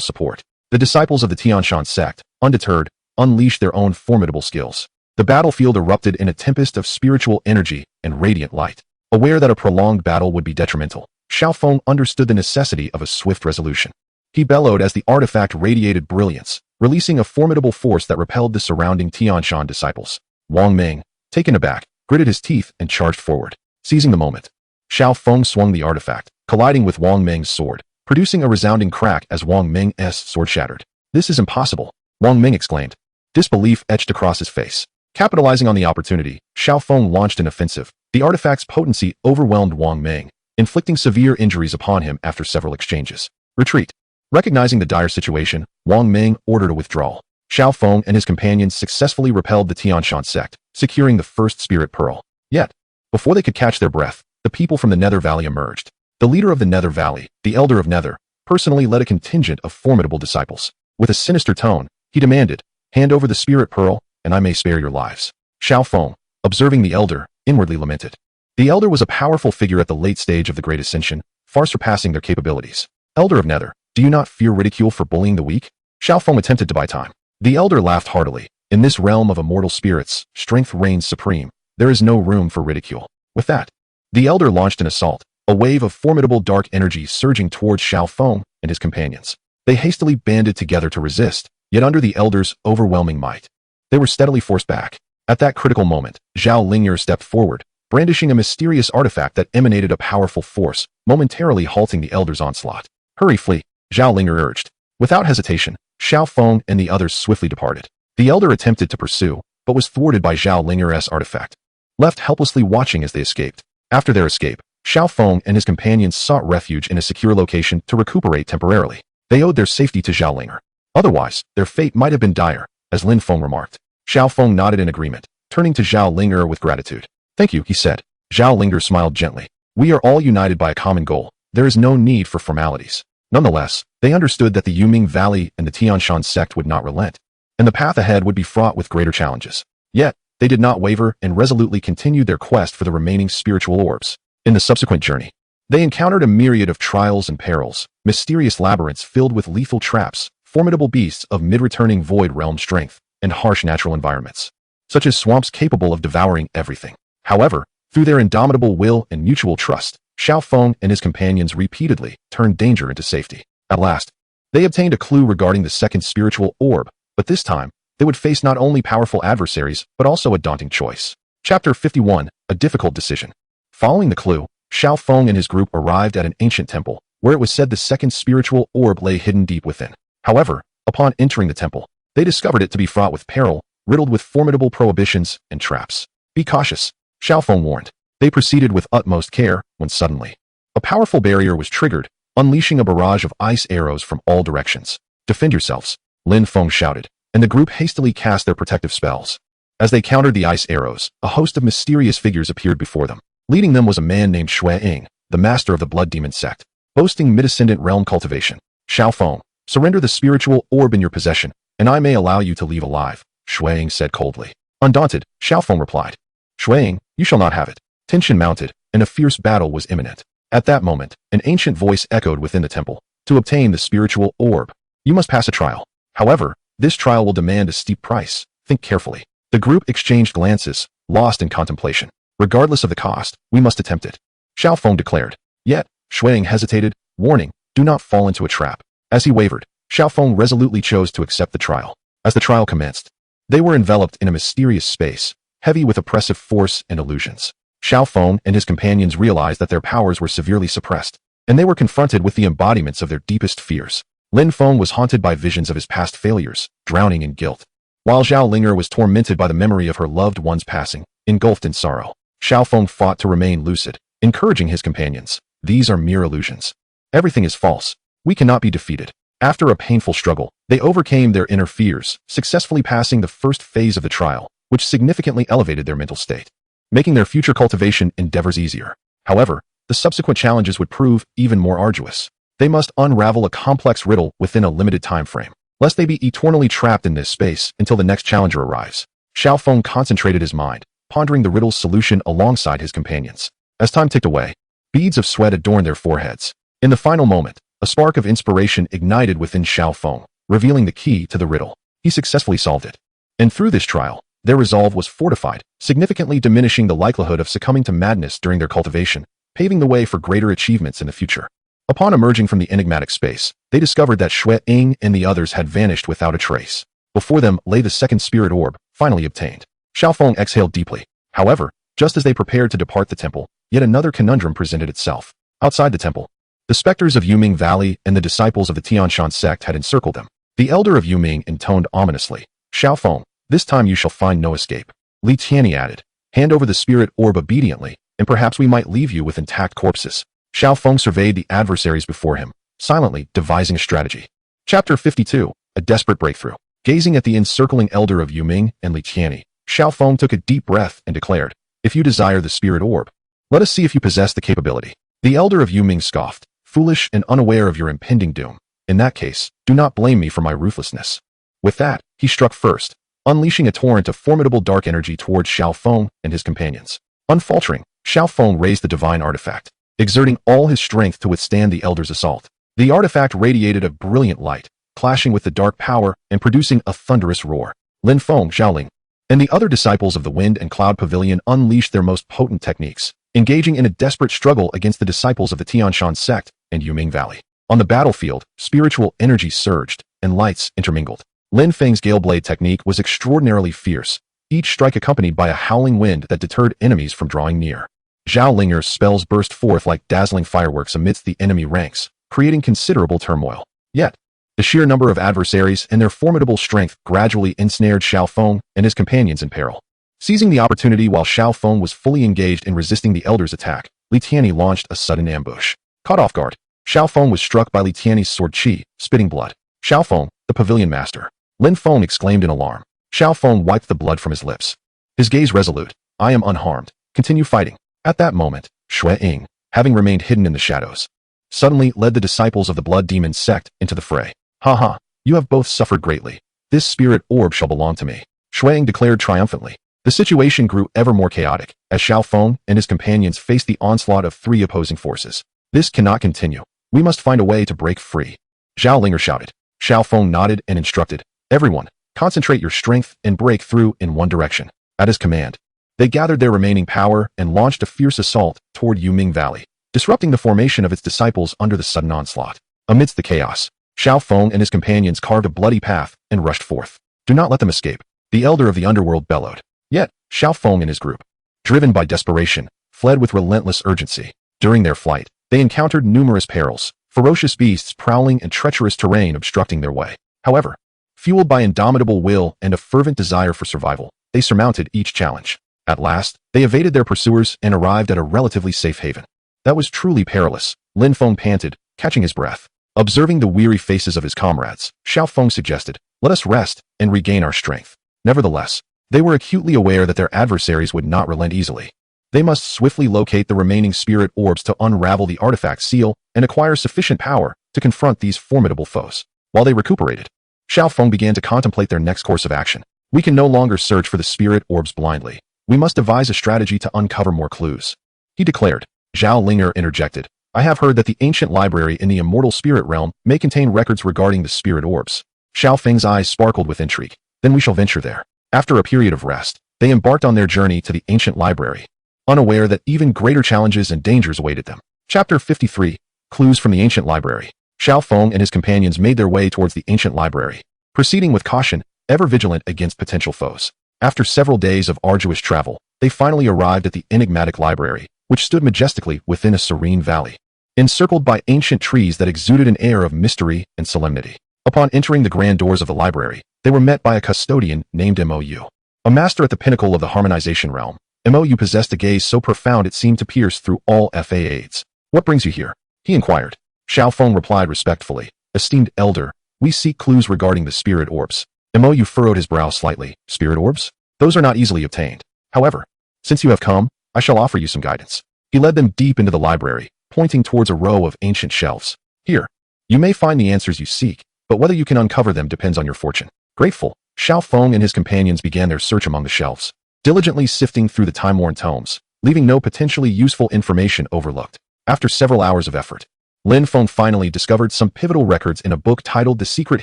support. The disciples of the Tianshan sect, undeterred, unleashed their own formidable skills. The battlefield erupted in a tempest of spiritual energy and radiant light. Aware that a prolonged battle would be detrimental, Xiaoong understood the necessity of a swift resolution. He bellowed as the artifact radiated brilliance, releasing a formidable force that repelled the surrounding Tianshan disciples. Wang Ming, taken aback, gritted his teeth and charged forward. Seizing the moment, Xiaoong swung the artifact, colliding with Wang Ming's sword, producing a resounding crack as Wang Ming's sword shattered. This is impossible, Wang Ming exclaimed. Disbelief etched across his face. Capitalizing on the opportunity, Xiaoong launched an offensive. The artifact's potency overwhelmed Wang Ming, inflicting severe injuries upon him after several exchanges. Retreat. Recognizing the dire situation, Wang Ming ordered a withdrawal. Xiaoong and his companions successfully repelled the Tianshan sect, securing the first spirit pearl. Yet, before they could catch their breath, the people from the Nether Valley emerged. The leader of the Nether Valley, the Elder of Nether, personally led a contingent of formidable disciples. With a sinister tone, he demanded, hand over the spirit pearl, and I may spare your lives. Xiaoong, observing the Elder, inwardly lamented. The Elder was a powerful figure at the late stage of the Great Ascension, far surpassing their capabilities. Elder of Nether, do you not fear ridicule for bullying the weak? Xiaoong attempted to buy time. The Elder laughed heartily. In this realm of immortal spirits, strength reigns supreme. There is no room for ridicule. With that, the Elder launched an assault, a wave of formidable dark energy surging towards Xiaoong and his companions. They hastily banded together to resist, yet under the Elder's overwhelming might, they were steadily forced back. At that critical moment, Zhao Linger stepped forward, brandishing a mysterious artifact that emanated a powerful force, momentarily halting the Elder's onslaught. Hurry, flee, Zhao Linger urged. Without hesitation, Xiaoong and the others swiftly departed. The Elder attempted to pursue, but was thwarted by Zhao Linger's artifact, left helplessly watching as they escaped. After their escape, Xiaoong and his companions sought refuge in a secure location to recuperate temporarily. They owed their safety to Zhao Linger. Otherwise, their fate might have been dire, as Lin Feng remarked. Xiaoong nodded in agreement, turning to Zhao Linger with gratitude. Thank you, he said. Zhao Linger smiled gently. We are all united by a common goal. There is no need for formalities. Nonetheless, they understood that the Yuming Valley and the Tianshan sect would not relent, and the path ahead would be fraught with greater challenges. Yet, they did not waver and resolutely continued their quest for the remaining spiritual orbs. In the subsequent journey, they encountered a myriad of trials and perils, mysterious labyrinths filled with lethal traps, formidable beasts of mid-returning void realm strength, and harsh natural environments. such as swamps capable of devouring everything. However, through their indomitable will and mutual trust, Xiaoong and his companions repeatedly turned danger into safety. At last, they obtained a clue regarding the second spiritual orb, but this time, they would face not only powerful adversaries, but also a daunting choice. Chapter 51, A Difficult Decision. Following the clue, Xiaoong and his group arrived at an ancient temple, where it was said the second spiritual orb lay hidden deep within. However, upon entering the temple, they discovered it to be fraught with peril, riddled with formidable prohibitions and traps. Be cautious, Xiaoong warned. They proceeded with utmost care, when suddenly, a powerful barrier was triggered, unleashing a barrage of ice arrows from all directions. Defend yourselves, Lin Feng shouted, and the group hastily cast their protective spells. As they countered the ice arrows, a host of mysterious figures appeared before them. Leading them was a man named Xiaoong, the master of the blood demon sect, boasting mid-ascendant realm cultivation. Xiaoong, surrender the spiritual orb in your possession, and I may allow you to leave alive, Xiaoong said coldly. Undaunted, Xiaoong replied. Xiaoong, you shall not have it. Tension mounted, and a fierce battle was imminent. At that moment, an ancient voice echoed within the temple. To obtain the spiritual orb, you must pass a trial. However, this trial will demand a steep price. Think carefully. The group exchanged glances, lost in contemplation. Regardless of the cost, we must attempt it, Xiaoong declared. Yet, Xiaoong hesitated, warning, do not fall into a trap. As he wavered, Xiaoong resolutely chose to accept the trial. As the trial commenced, they were enveloped in a mysterious space, heavy with oppressive force and illusions. Xiaoong and his companions realized that their powers were severely suppressed, and they were confronted with the embodiments of their deepest fears. Lin Feng was haunted by visions of his past failures, drowning in guilt, while Zhao Linger was tormented by the memory of her loved one's passing, engulfed in sorrow. Xiaoong fought to remain lucid, encouraging his companions. These are mere illusions. Everything is false. We cannot be defeated. After a painful struggle, they overcame their inner fears, successfully passing the first phase of the trial, which significantly elevated their mental state, making their future cultivation endeavors easier. However, the subsequent challenges would prove even more arduous. They must unravel a complex riddle within a limited time frame, lest they be eternally trapped in this space until the next challenger arrives. Xiaoong concentrated his mind, pondering the riddle's solution alongside his companions. As time ticked away, beads of sweat adorned their foreheads. In the final moment, a spark of inspiration ignited within Xiaoong, revealing the key to the riddle. He successfully solved it. And through this trial, their resolve was fortified, significantly diminishing the likelihood of succumbing to madness during their cultivation, paving the way for greater achievements in the future. Upon emerging from the enigmatic space, they discovered that Xiaoong and the others had vanished without a trace. Before them lay the second spirit orb, finally obtained. Xiaoong exhaled deeply. However, just as they prepared to depart the temple, yet another conundrum presented itself. Outside the temple, the specters of Yuming Valley and the disciples of the Tianshan sect had encircled them. The elder of Yuming intoned ominously, Xiaoong, this time you shall find no escape. Li Tianyi added, hand over the spirit orb obediently, and perhaps we might leave you with intact corpses. Xiaoong surveyed the adversaries before him, silently devising a strategy. Chapter 52, A Desperate Breakthrough. Gazing at the encircling elder of Yuming and Li Tianyi, Xiaoong took a deep breath and declared, if you desire the spirit orb, let us see if you possess the capability. The elder of Yuming scoffed, foolish and unaware of your impending doom. In that case, do not blame me for my ruthlessness. With that, he struck first, unleashing a torrent of formidable dark energy towards Xiaoong and his companions. Unfaltering, Xiaoong raised the divine artifact, exerting all his strength to withstand the elder's assault. The artifact radiated a brilliant light, clashing with the dark power and producing a thunderous roar. Lin Feng, Xiaoling, and the other disciples of the Wind and Cloud Pavilion unleashed their most potent techniques, engaging in a desperate struggle against the disciples of the Tianshan sect and Yuming Valley. On the battlefield, spiritual energy surged, and lights intermingled. Lin Feng's Galeblade technique was extraordinarily fierce, each strike accompanied by a howling wind that deterred enemies from drawing near. Zhao Linger's spells burst forth like dazzling fireworks amidst the enemy ranks, creating considerable turmoil. Yet, the sheer number of adversaries and their formidable strength gradually ensnared Xiaoong and his companions in peril. Seizing the opportunity while Xiaoong was fully engaged in resisting the elder's attack, Li Tianyi launched a sudden ambush. Caught off guard, Xiaoong was struck by Li Tianyi's sword qi, spitting blood. Xiaoong, the pavilion master. Lin Feng exclaimed in alarm. Xiaoong wiped the blood from his lips. His gaze resolute. I am unharmed. Continue fighting. At that moment, Xiaoong, having remained hidden in the shadows, suddenly led the disciples of the blood demon sect into the fray. Ha, you have both suffered greatly. This spirit orb shall belong to me, Xiaoong declared triumphantly. The situation grew ever more chaotic, as Xiaoong and his companions faced the onslaught of three opposing forces. This cannot continue. We must find a way to break free, Zhao Linger shouted. Xiaoong nodded and instructed, everyone, concentrate your strength and break through in one direction. At his command, they gathered their remaining power and launched a fierce assault toward Yuming Valley, disrupting the formation of its disciples under the sudden onslaught. Amidst the chaos, Xiaoong and his companions carved a bloody path and rushed forth. "Do not let them escape," the elder of the underworld bellowed. Yet, Xiaoong and his group, driven by desperation, fled with relentless urgency. During their flight, they encountered numerous perils, ferocious beasts prowling and treacherous terrain obstructing their way. However, fueled by indomitable will and a fervent desire for survival, they surmounted each challenge. At last, they evaded their pursuers and arrived at a relatively safe haven. "That was truly perilous," Lin Feng panted, catching his breath. Observing the weary faces of his comrades, Xiaoong suggested, "Let us rest and regain our strength." Nevertheless, they were acutely aware that their adversaries would not relent easily. They must swiftly locate the remaining spirit orbs to unravel the artifact seal and acquire sufficient power to confront these formidable foes. While they recuperated, Xiaoong began to contemplate their next course of action. "We can no longer search for the spirit orbs blindly. We must devise a strategy to uncover more clues," he declared. Zhao Linger interjected, "I have heard that the ancient library in the immortal spirit realm may contain records regarding the spirit orbs." Xiao Feng's eyes sparkled with intrigue. "Then we shall venture there." After a period of rest, they embarked on their journey to the ancient library, unaware that even greater challenges and dangers awaited them. Chapter 53, Clues from the Ancient Library. Xiaoong and his companions made their way towards the ancient library, proceeding with caution, ever vigilant against potential foes. After several days of arduous travel, they finally arrived at the enigmatic library, which stood majestically within a serene valley, encircled by ancient trees that exuded an air of mystery and solemnity. Upon entering the grand doors of the library, they were met by a custodian named Mou. A master at the pinnacle of the harmonization realm, Mou possessed a gaze so profound it seemed to pierce through all FA-aids. "What brings you here?" he inquired. Xiaoong replied respectfully, "Esteemed elder, we seek clues regarding the spirit orbs." Mou furrowed his brow slightly. "Spirit orbs? Those are not easily obtained. However, since you have come, I shall offer you some guidance." He led them deep into the library, pointing towards a row of ancient shelves. "Here, you may find the answers you seek, but whether you can uncover them depends on your fortune." Grateful, Xiaoong and his companions began their search among the shelves, diligently sifting through the time-worn tomes, leaving no potentially useful information overlooked. After several hours of effort, Lin Feng finally discovered some pivotal records in a book titled The Secret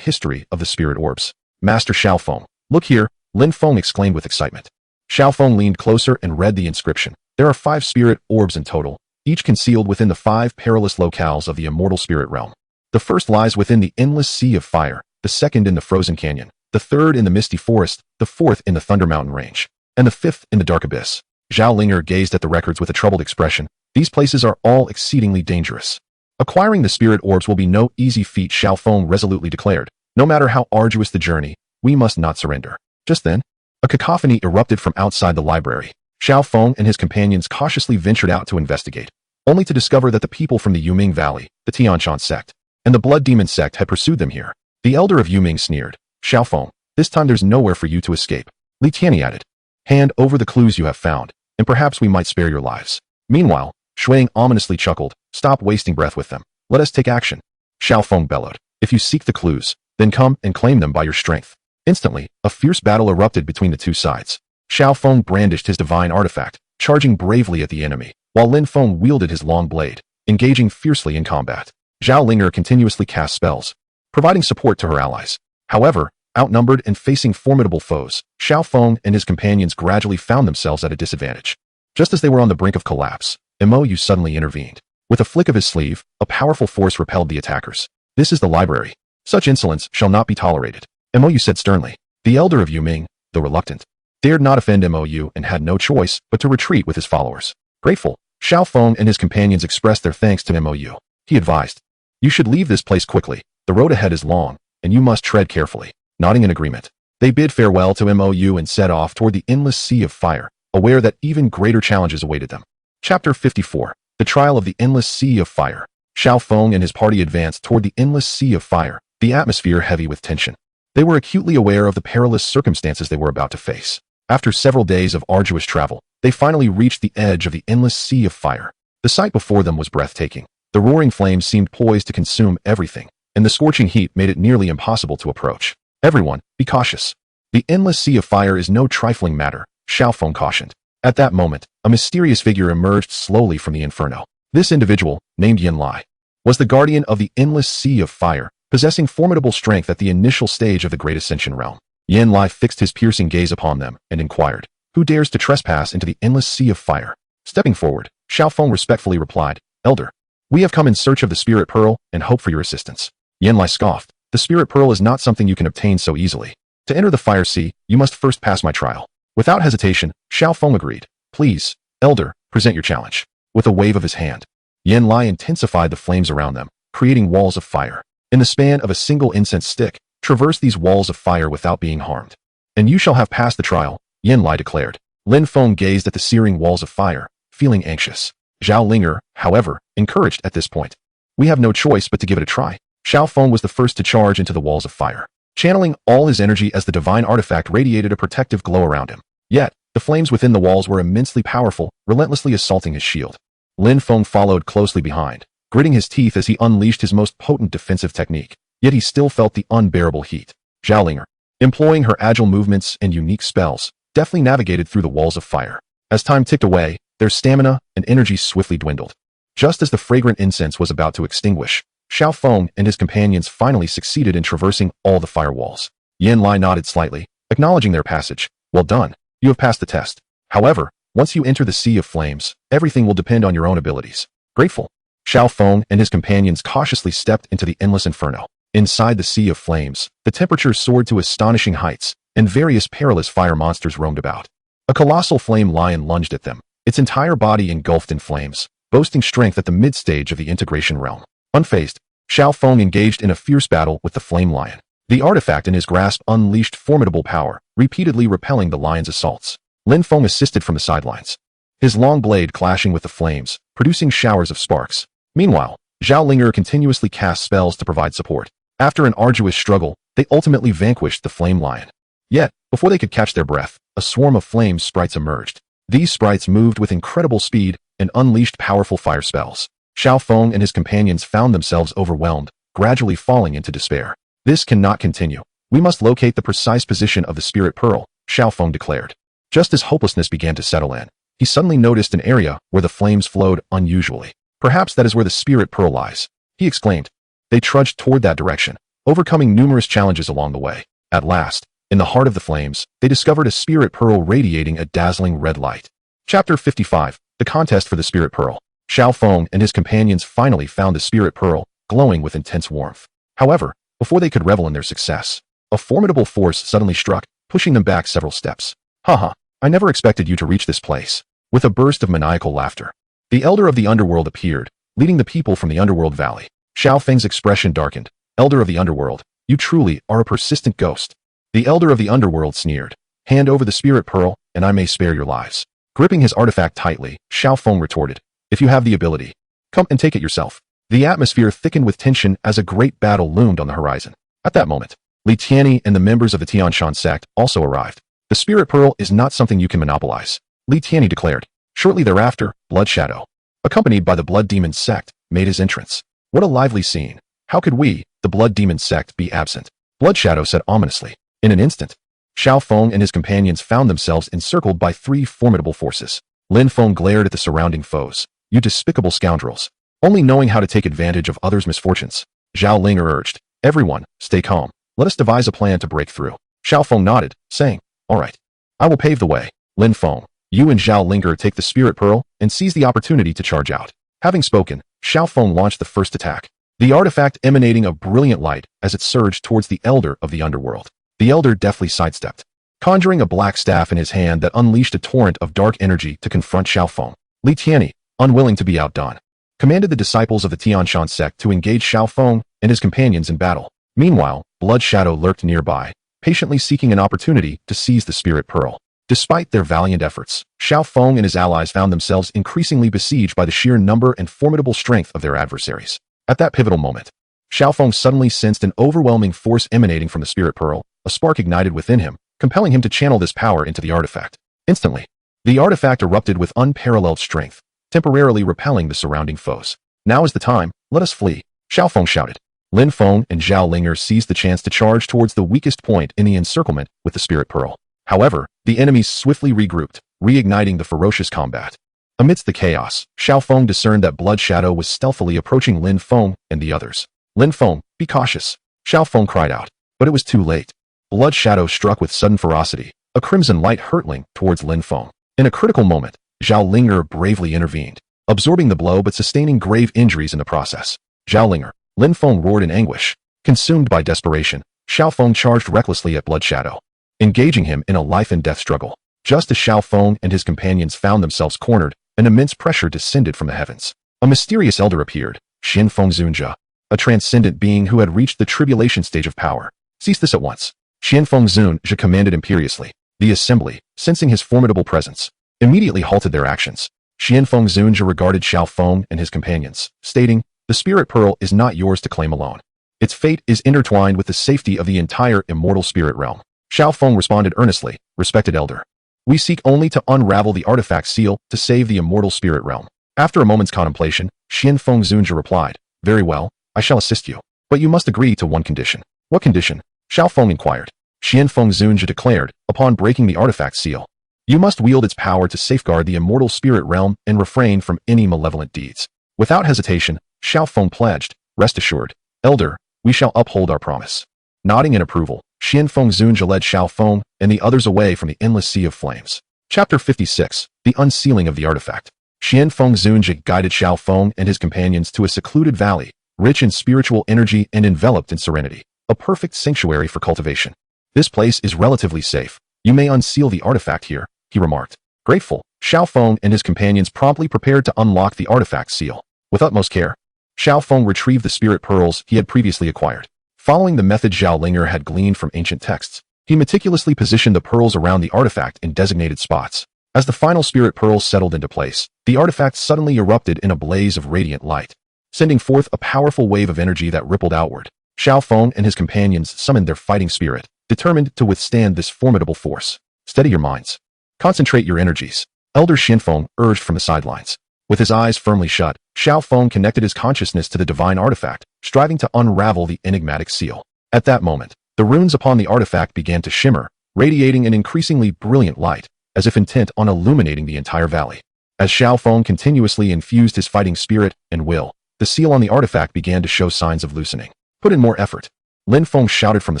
History of the Spirit Orbs. "Master Xiaoong, look here," Lin Feng exclaimed with excitement. Xiaoong leaned closer and read the inscription. "There are 5 spirit orbs in total, each concealed within the 5 perilous locales of the immortal spirit realm. The first lies within the endless sea of fire, the second in the frozen canyon, the third in the misty forest, the fourth in the Thunder Mountain range, and the fifth in the dark abyss." Zhao Linger gazed at the records with a troubled expression. "These places are all exceedingly dangerous. Acquiring the spirit orbs will be no easy feat," Xiaoong resolutely declared. "No matter how arduous the journey, we must not surrender." Just then, a cacophony erupted from outside the library. Xiaoong and his companions cautiously ventured out to investigate, only to discover that the people from the Yuming Valley, the Tianshan sect, and the Blood Demon sect had pursued them here. The elder of Yuming sneered. "Xiaoong, this time there's nowhere for you to escape." Li Tianyi added, "Hand over the clues you have found, and perhaps we might spare your lives." Meanwhile, Shuang ominously chuckled. "Stop wasting breath with them. Let us take action." Xiaoong bellowed, "If you seek the clues, then come and claim them by your strength." Instantly, a fierce battle erupted between the two sides. Xiaoong brandished his divine artifact, charging bravely at the enemy, while Lin Feng wielded his long blade, engaging fiercely in combat. Zhao Linger continuously cast spells, providing support to her allies. However, outnumbered and facing formidable foes, Xiaoong and his companions gradually found themselves at a disadvantage. Just as they were on the brink of collapse, Mou suddenly intervened. With a flick of his sleeve, a powerful force repelled the attackers. "This is the library. Such insolence shall not be tolerated," Mou said sternly. The elder of Yuming, though reluctant, dared not offend Mou and had no choice but to retreat with his followers. Grateful, Xiaoong and his companions expressed their thanks to Mou. He advised, "You should leave this place quickly. The road ahead is long, and you must tread carefully." Nodding in agreement, they bid farewell to Mou and set off toward the endless sea of fire, aware that even greater challenges awaited them. Chapter 54, The Trial of the Endless Sea of Fire. Xiaoong and his party advanced toward the endless sea of fire, the atmosphere heavy with tension. They were acutely aware of the perilous circumstances they were about to face. After several days of arduous travel, they finally reached the edge of the endless sea of fire. The sight before them was breathtaking. The roaring flames seemed poised to consume everything, and the scorching heat made it nearly impossible to approach. "Everyone, be cautious. The endless sea of fire is no trifling matter," Xiaoong cautioned. At that moment, a mysterious figure emerged slowly from the inferno. This individual, named Yin Lai, was the guardian of the endless sea of fire, possessing formidable strength at the initial stage of the Great Ascension realm. Yin Lai fixed his piercing gaze upon them and inquired, Who dares to trespass into the endless sea of fire? Stepping forward, Xiaoong respectfully replied, Elder, we have come in search of the Spirit Pearl and hope for your assistance. Yan scoffed, the Spirit Pearl is not something you can obtain so easily. To enter the fire sea, you must first pass my trial. Without hesitation, Xiaoong agreed. Please, Elder, present your challenge. With a wave of his hand, Yan intensified the flames around them, creating walls of fire. In the span of a single incense stick, traverse these walls of fire without being harmed. And you shall have passed the trial, Yan declared. Lin Feng gazed at the searing walls of fire, feeling anxious. Zhao Linger, however, encouraged at this point. We have no choice but to give it a try. Xiaoong was the first to charge into the walls of fire, channeling all his energy as the divine artifact radiated a protective glow around him. Yet, the flames within the walls were immensely powerful, relentlessly assaulting his shield. Lin Feng followed closely behind, gritting his teeth as he unleashed his most potent defensive technique, yet he still felt the unbearable heat. Zhao Linger, employing her agile movements and unique spells, deftly navigated through the walls of fire. As time ticked away, their stamina and energy swiftly dwindled. Just as the fragrant incense was about to extinguish, Xiaoong and his companions finally succeeded in traversing all the firewalls. Yan nodded slightly, acknowledging their passage. Well done, you have passed the test. However, once you enter the sea of flames, everything will depend on your own abilities. Grateful. Xiaoong and his companions cautiously stepped into the endless inferno. Inside the sea of flames, the temperature soared to astonishing heights, and various perilous fire monsters roamed about. A colossal flame lion lunged at them, its entire body engulfed in flames, boasting strength at the mid-stage of the integration realm. Unfazed, Xiaoong engaged in a fierce battle with the flame lion. The artifact in his grasp unleashed formidable power, repeatedly repelling the lion's assaults. Lin Feng assisted from the sidelines, his long blade clashing with the flames, producing showers of sparks. Meanwhile, Zhao Linger continuously cast spells to provide support. After an arduous struggle, they ultimately vanquished the flame lion. Yet, before they could catch their breath, a swarm of flame sprites emerged. These sprites moved with incredible speed and unleashed powerful fire spells. Xiaoong and his companions found themselves overwhelmed, gradually falling into despair. This cannot continue. We must locate the precise position of the Spirit Pearl, Xiaoong declared. Just as hopelessness began to settle in, he suddenly noticed an area where the flames flowed unusually. Perhaps that is where the Spirit Pearl lies, he exclaimed. They trudged toward that direction, overcoming numerous challenges along the way. At last, in the heart of the flames, they discovered a Spirit Pearl radiating a dazzling red light. Chapter 55, The Contest for the Spirit Pearl. Xiaoong and his companions finally found the Spirit Pearl, glowing with intense warmth. However, before they could revel in their success, a formidable force suddenly struck, pushing them back several steps. Haha, I never expected you to reach this place. With a burst of maniacal laughter, the Elder of the Underworld appeared, leading the people from the Underworld Valley. Xiaofeng's expression darkened. Elder of the Underworld, you truly are a persistent ghost. The Elder of the Underworld sneered. Hand over the Spirit Pearl, and I may spare your lives. Gripping his artifact tightly, Xiaoong retorted. If you have the ability, come and take it yourself. The atmosphere thickened with tension as a great battle loomed on the horizon. At that moment, Li Tianyi and the members of the Tianshan sect also arrived. The Spirit Pearl is not something you can monopolize, Li Tianyi declared. Shortly thereafter, Blood Shadow, accompanied by the Blood Demon sect, made his entrance. What a lively scene. How could we, the Blood Demon sect, be absent? Blood Shadow said ominously. In an instant, Xiaoong and his companions found themselves encircled by three formidable forces. Lin Feng glared at the surrounding foes. You despicable scoundrels, only knowing how to take advantage of others' misfortunes. Zhao Linger urged. Everyone, stay calm. Let us devise a plan to break through. Xiaoong nodded, saying, all right. I will pave the way. Lin Feng, you and Zhao Linger take the Spirit Pearl and seize the opportunity to charge out. Having spoken, Xiaoong launched the first attack, the artifact emanating a brilliant light as it surged towards the Elder of the Underworld. The Elder deftly sidestepped, conjuring a black staff in his hand that unleashed a torrent of dark energy to confront Xiaoong. Li Tianyi, unwilling to be outdone, commanded the disciples of the Tianshan sect to engage Xiaoong and his companions in battle. Meanwhile, Blood Shadow lurked nearby, patiently seeking an opportunity to seize the Spirit Pearl. Despite their valiant efforts, Xiaoong and his allies found themselves increasingly besieged by the sheer number and formidable strength of their adversaries. At that pivotal moment, Xiaoong suddenly sensed an overwhelming force emanating from the Spirit Pearl. A spark ignited within him, compelling him to channel this power into the artifact. Instantly, the artifact erupted with unparalleled strength, temporarily repelling the surrounding foes. Now is the time, let us flee, Xiaoong shouted. Lin Feng and Zhao Linger seized the chance to charge towards the weakest point in the encirclement with the Spirit Pearl. However, the enemies swiftly regrouped, reigniting the ferocious combat. Amidst the chaos, Xiaoong discerned that Blood Shadow was stealthily approaching Lin Feng and the others. Lin Feng, be cautious, Xiaoong cried out. But it was too late. Blood Shadow struck with sudden ferocity, a crimson light hurtling towards Lin Feng. In a critical moment, Xiaoling bravely intervened, absorbing the blow but sustaining grave injuries in the process. Xiaoling, Lin Feng roared in anguish. Consumed by desperation, Xiaofeng charged recklessly at Blood Shadow, engaging him in a life-and-death struggle. Just as Xiaofeng and his companions found themselves cornered, an immense pressure descended from the heavens. A mysterious elder appeared, Xianfeng Zunjia, a transcendent being who had reached the tribulation stage of power. Cease this at once. Xianfeng Zunjia commanded imperiously. The assembly, sensing his formidable presence, immediately halted their actions. Xianfeng Zunjia regarded Xiaofeng and his companions, stating, "The spirit pearl is not yours to claim alone. Its fate is intertwined with the safety of the entire immortal spirit realm." Xiaofeng responded earnestly, "Respected elder, we seek only to unravel the artifact seal to save the immortal spirit realm." After a moment's contemplation, Xianfeng Zunjia replied, "Very well, I shall assist you. But you must agree to one condition." "What condition?" Xiaofeng inquired. Xianfeng Zunjia declared, "Upon breaking the artifact seal, you must wield its power to safeguard the immortal spirit realm and refrain from any malevolent deeds." Without hesitation, Xiaofeng pledged, "Rest assured, elder, we shall uphold our promise." Nodding in approval, Xianfeng Zunjia led Xiaofeng and the others away from the endless sea of flames. Chapter 56, The Unsealing of the Artifact. Xianfeng Zunjia guided Xiaofeng and his companions to a secluded valley, rich in spiritual energy and enveloped in serenity, a perfect sanctuary for cultivation. "This place is relatively safe. You may unseal the artifact here," he remarked. Grateful, Xiaofeng and his companions promptly prepared to unlock the artifact seal. With utmost care, Xiaofeng retrieved the spirit pearls he had previously acquired. Following the method Xiaoling had gleaned from ancient texts, he meticulously positioned the pearls around the artifact in designated spots. As the final spirit pearls settled into place, the artifact suddenly erupted in a blaze of radiant light, sending forth a powerful wave of energy that rippled outward. Xiaofeng and his companions summoned their fighting spirit, determined to withstand this formidable force. "Steady your minds. Concentrate your energies," Elder Xianfeng urged from the sidelines. With his eyes firmly shut, Xiaofeng connected his consciousness to the divine artifact, striving to unravel the enigmatic seal. At that moment, the runes upon the artifact began to shimmer, radiating an increasingly brilliant light, as if intent on illuminating the entire valley. As Xiaofeng continuously infused his fighting spirit and will, the seal on the artifact began to show signs of loosening. "Put in more effort," Lin Feng shouted from the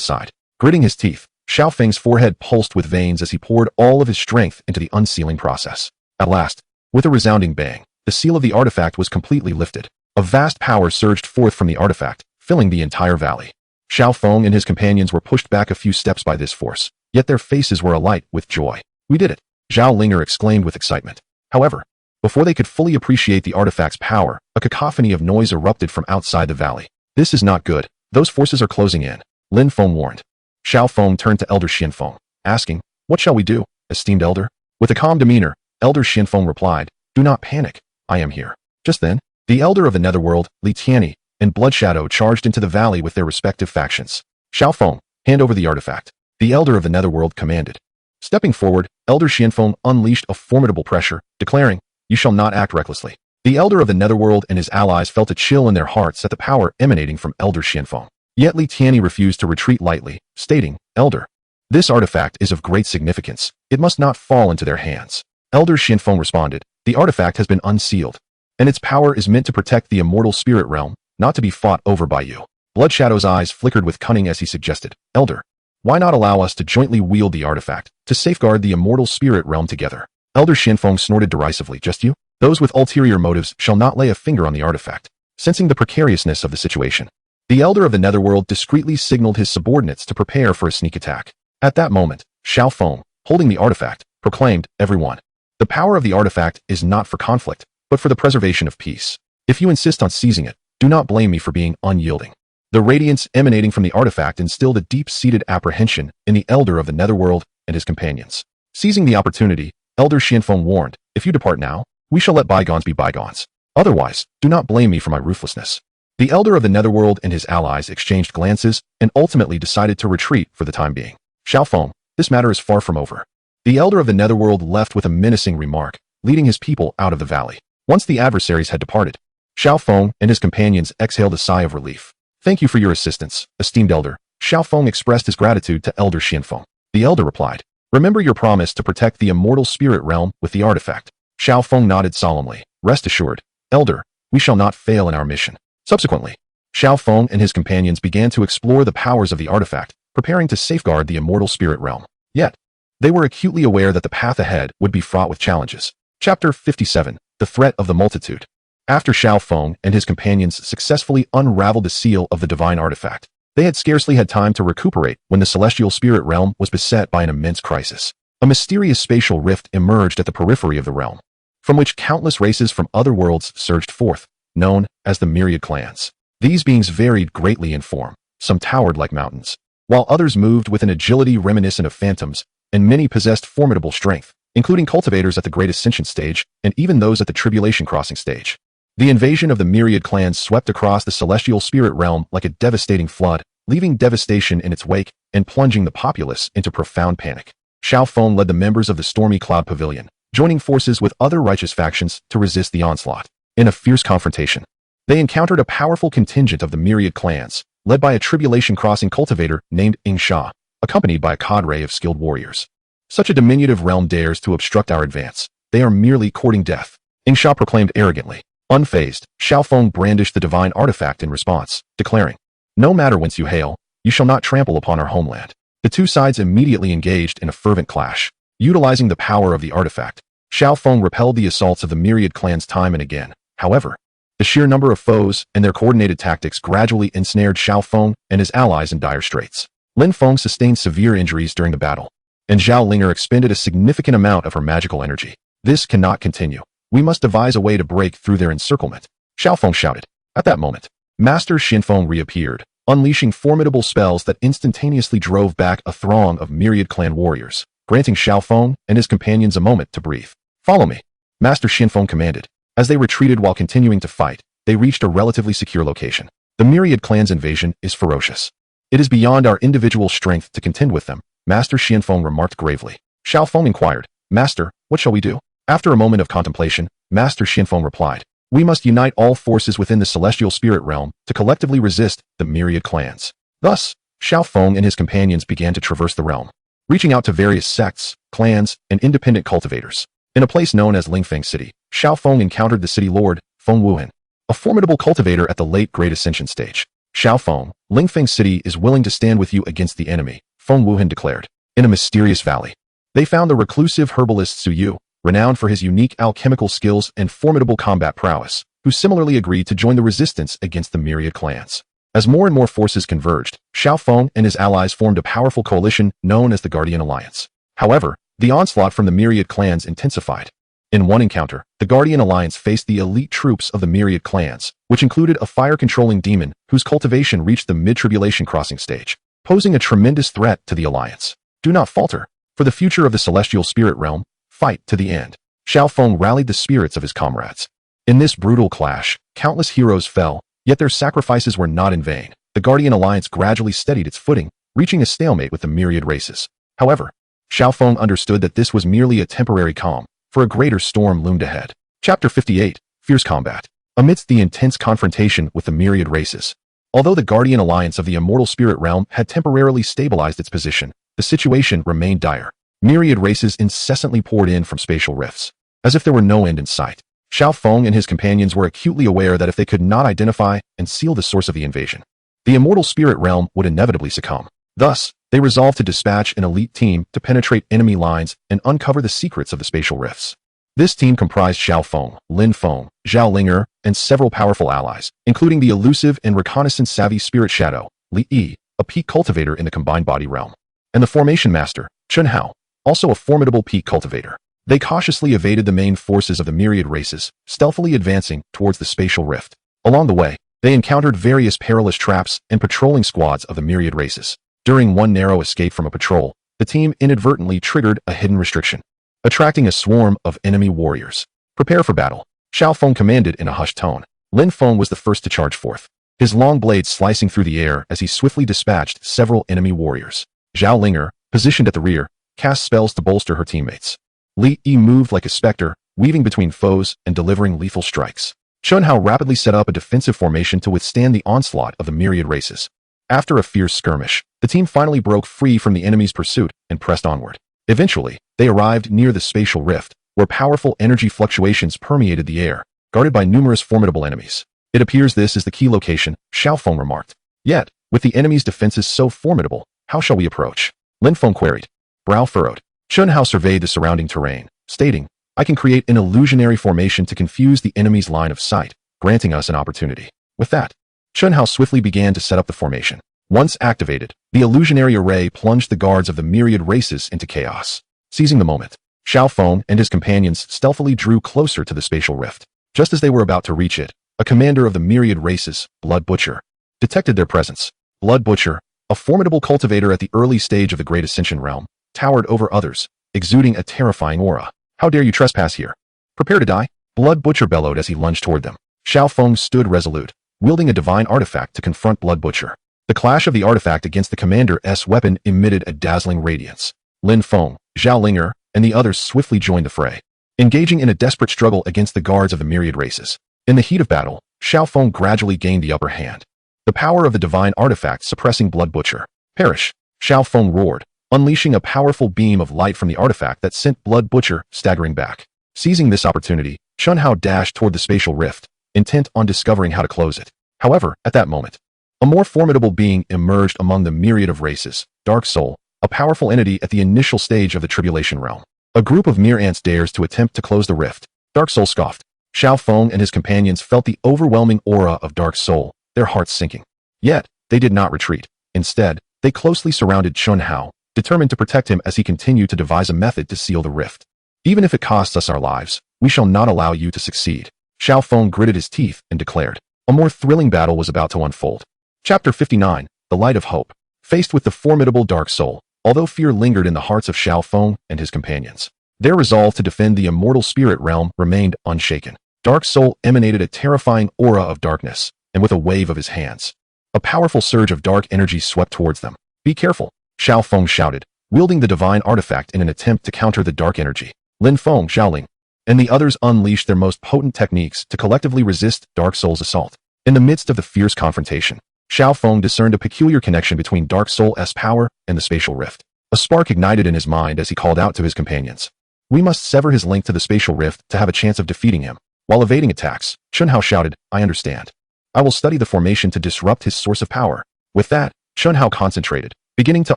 side. Gritting his teeth, Xiaofeng's forehead pulsed with veins as he poured all of his strength into the unsealing process. At last, with a resounding bang, the seal of the artifact was completely lifted. A vast power surged forth from the artifact, filling the entire valley. Xiaofeng and his companions were pushed back a few steps by this force, yet their faces were alight with joy. "We did it!" Xiaoling exclaimed with excitement. However, before they could fully appreciate the artifact's power, a cacophony of noise erupted from outside the valley. "This is not good. Those forces are closing in," Lin Feng warned. Xiaofeng turned to Elder Xianfeng, asking, "What shall we do, esteemed elder?" With a calm demeanor, Elder Xianfeng replied, "Do not panic. I am here." Just then, the elder of the netherworld, Li Tianyi, and Blood Shadow charged into the valley with their respective factions. "Xiaofeng, hand over the artifact," the elder of the netherworld commanded. Stepping forward, Elder Xianfeng unleashed a formidable pressure, declaring, "You shall not act recklessly." The elder of the netherworld and his allies felt a chill in their hearts at the power emanating from Elder Xianfeng. Yet Li Tianyi refused to retreat lightly, stating, "Elder, this artifact is of great significance. It must not fall into their hands." Elder Xianfeng responded, "The artifact has been unsealed, and its power is meant to protect the immortal spirit realm, not to be fought over by you." Blood Shadow's eyes flickered with cunning as he suggested, "Elder, why not allow us to jointly wield the artifact, to safeguard the immortal spirit realm together?" Elder Xianfeng snorted derisively, "Just you? Those with ulterior motives shall not lay a finger on the artifact." Sensing the precariousness of the situation, the elder of the netherworld discreetly signaled his subordinates to prepare for a sneak attack. At that moment, Xiaofeng, holding the artifact, proclaimed, "Everyone, the power of the artifact is not for conflict, but for the preservation of peace. If you insist on seizing it, do not blame me for being unyielding." The radiance emanating from the artifact instilled a deep-seated apprehension in the elder of the netherworld and his companions. Seizing the opportunity, Elder Xianfeng warned, "If you depart now, we shall let bygones be bygones. Otherwise, do not blame me for my ruthlessness." The elder of the netherworld and his allies exchanged glances and ultimately decided to retreat for the time being. "Xiaofeng, this matter is far from over." The elder of the netherworld left with a menacing remark, leading his people out of the valley. Once the adversaries had departed, Xiaofeng and his companions exhaled a sigh of relief. "Thank you for your assistance, esteemed elder." Xiaofeng expressed his gratitude to Elder Xianfeng. The elder replied, "Remember your promise to protect the immortal spirit realm with the artifact." Xiaofeng nodded solemnly. "Rest assured, elder, we shall not fail in our mission." Subsequently, Xiaofeng and his companions began to explore the powers of the artifact, preparing to safeguard the immortal spirit realm. Yet, They were acutely aware that the path ahead would be fraught with challenges. Chapter 57. The Threat of the Multitude. After Xiaoong and his companions successfully unraveled the seal of the divine artifact, they had scarcely had time to recuperate when the celestial spirit realm was beset by an immense crisis. A mysterious spatial rift emerged at the periphery of the realm, from which countless races from other worlds surged forth, known as the myriad clans. These beings varied greatly in form. Some towered like mountains, while others moved with an agility reminiscent of phantoms, and many possessed formidable strength, including cultivators at the Great Ascension stage and even those at the Tribulation Crossing stage. The invasion of the myriad clans swept across the celestial spirit realm like a devastating flood, leaving devastation in its wake and plunging the populace into profound panic. Xiaoong led the members of the Stormy Cloud Pavilion, joining forces with other righteous factions to resist the onslaught. In a fierce confrontation, they encountered a powerful contingent of the myriad clans, led by a Tribulation Crossing cultivator named Sha, accompanied by a cadre of skilled warriors. Such a diminutive realm dares to obstruct our advance. They are merely courting death, Sha proclaimed arrogantly. Unfazed, Xiaoong brandished the divine artifact in response, declaring, "No matter whence you hail, you shall not trample upon our homeland." The two sides immediately engaged in a fervent clash. Utilizing the power of the artifact, Xiaoong repelled the assaults of the myriad clans time and again. However, the sheer number of foes and their coordinated tactics gradually ensnared Xiaoong and his allies in dire straits. Linfeng sustained severe injuries during the battle, and Xiaolinger expended a significant amount of her magical energy. This cannot continue. We must devise a way to break through their encirclement, Xiaoong shouted. At that moment, Master Xinfeng reappeared, unleashing formidable spells that instantaneously drove back a throng of myriad clan warriors, granting Xiaoong and his companions a moment to breathe. "Follow me," Master Xinfeng commanded. As they retreated while continuing to fight, they reached a relatively secure location. The myriad clan's invasion is ferocious. It is beyond our individual strength to contend with them, Master Xinfeng remarked gravely. Xiaoong inquired, "Master, what shall we do?" After a moment of contemplation, Master Xinfeng replied, "We must unite all forces within the celestial spirit realm to collectively resist the myriad clans." Thus, Xiaoong and his companions began to traverse the realm, reaching out to various sects, clans, and independent cultivators. In a place known as Lingfeng City, Xiaoong encountered the city lord, Feng Wuhan, a formidable cultivator at the late Great Ascension stage. "Xiaoong, Lingfeng City is willing to stand with you against the enemy," Feng Wuhan declared. In a mysterious valley, they found the reclusive herbalist Su Yu, renowned for his unique alchemical skills and formidable combat prowess, who similarly agreed to join the resistance against the myriad clans. As more and more forces converged, Xiaoong and his allies formed a powerful coalition known as the Guardian Alliance. However, the onslaught from the myriad clans intensified. In one encounter, the Guardian Alliance faced the elite troops of the myriad clans, which included a fire-controlling demon whose cultivation reached the mid-tribulation crossing stage, posing a tremendous threat to the Alliance. "Do not falter. For the future of the celestial spirit realm, fight to the end." Xiaoong rallied the spirits of his comrades. In this brutal clash, countless heroes fell, yet their sacrifices were not in vain. The Guardian Alliance gradually steadied its footing, reaching a stalemate with the myriad races. However, Xiaoong understood that this was merely a temporary calm, for a greater storm loomed ahead. Chapter 58. Fierce Combat. Amidst the intense confrontation with the myriad races, although the Guardian Alliance of the immortal spirit realm had temporarily stabilized its position, the situation remained dire. Myriad races incessantly poured in from spatial rifts, as if there were no end in sight. Xiaoong and his companions were acutely aware that if they could not identify and seal the source of the invasion, the immortal spirit realm would inevitably succumb. Thus, they resolved to dispatch an elite team to penetrate enemy lines and uncover the secrets of the spatial rifts. This team comprised Xiaoong, Linfeng, Xiaolinger, and several powerful allies, including the elusive and reconnaissance-savvy Spirit Shadow, Li Yi, a peak cultivator in the combined body realm, and the Formation Master, Chun Hao, also a formidable peak cultivator. They cautiously evaded the main forces of the myriad races, stealthily advancing towards the spatial rift. Along the way, they encountered various perilous traps and patrolling squads of the myriad races. During one narrow escape from a patrol, the team inadvertently triggered a hidden restriction, attracting a swarm of enemy warriors. "Prepare for battle," Xiaoong commanded in a hushed tone. Linfeng was the first to charge forth, his long blade slicing through the air as he swiftly dispatched several enemy warriors. Xiaolinger, positioned at the rear, cast spells to bolster her teammates. Li Yi moved like a specter, weaving between foes and delivering lethal strikes. Chun Hao rapidly set up a defensive formation to withstand the onslaught of the myriad races. After a fierce skirmish, the team finally broke free from the enemy's pursuit and pressed onward. Eventually, they arrived near the spatial rift, where powerful energy fluctuations permeated the air, guarded by numerous formidable enemies. "It appears this is the key location," Xiaoong remarked. "Yet, with the enemy's defenses so formidable, how shall we approach?" Linfeng queried. Brow furrowed, Shunhao surveyed the surrounding terrain, stating, "I can create an illusionary formation to confuse the enemy's line of sight, granting us an opportunity." With that, Shunhao swiftly began to set up the formation. Once activated, the illusionary array plunged the guards of the myriad races into chaos. Seizing the moment, Xiaoong and his companions stealthily drew closer to the spatial rift. Just as they were about to reach it, a commander of the myriad races, Blood Butcher, detected their presence. Blood Butcher, a formidable cultivator at the early stage of the Great Ascension realm, towered over others, exuding a terrifying aura. "How dare you trespass here? Prepare to die!" Blood Butcher bellowed as he lunged toward them. Xiaoong stood resolute, wielding a divine artifact to confront Blood Butcher. The clash of the artifact against the commander's weapon emitted a dazzling radiance. Lin Feng, Zhao Linger, and the others swiftly joined the fray, engaging in a desperate struggle against the guards of the myriad races. In the heat of battle, Xiaoong gradually gained the upper hand, the power of the divine artifact suppressing Blood Butcher. "Perish!" Xiaoong roared, unleashing a powerful beam of light from the artifact that sent Blood Butcher staggering back. Seizing this opportunity, Shunhao dashed toward the spatial rift, intent on discovering how to close it. However, at that moment, a more formidable being emerged among the myriad of races, Dark Soul, a powerful entity at the initial stage of the Tribulation realm. A group of mere ants dares to attempt to close the rift. Dark Soul scoffed. Xiaoong and his companions felt the overwhelming aura of Dark Soul, their hearts sinking. Yet, they did not retreat. Instead, they closely surrounded Shunhao, determined to protect him as he continued to devise a method to seal the rift. "Even if it costs us our lives, we shall not allow you to succeed." Xiaoong gritted his teeth and declared. A more thrilling battle was about to unfold. Chapter 59, The Light of Hope. Faced with the formidable Dark Soul, although fear lingered in the hearts of Xiaoong and his companions, their resolve to defend the immortal spirit realm remained unshaken. Dark Soul emanated a terrifying aura of darkness, and with a wave of his hands, a powerful surge of dark energy swept towards them. "Be careful," Xiaoong shouted, wielding the divine artifact in an attempt to counter the dark energy. Lin Feng, Xiaoling, and the others unleashed their most potent techniques to collectively resist Dark Soul's assault. In the midst of the fierce confrontation, Xiaoong discerned a peculiar connection between Dark Soul's power and the spatial rift. A spark ignited in his mind as he called out to his companions. "We must sever his link to the spatial rift to have a chance of defeating him." While evading attacks, Shunhao shouted, "I understand. I will study the formation to disrupt his source of power." With that, Shunhao concentrated, beginning to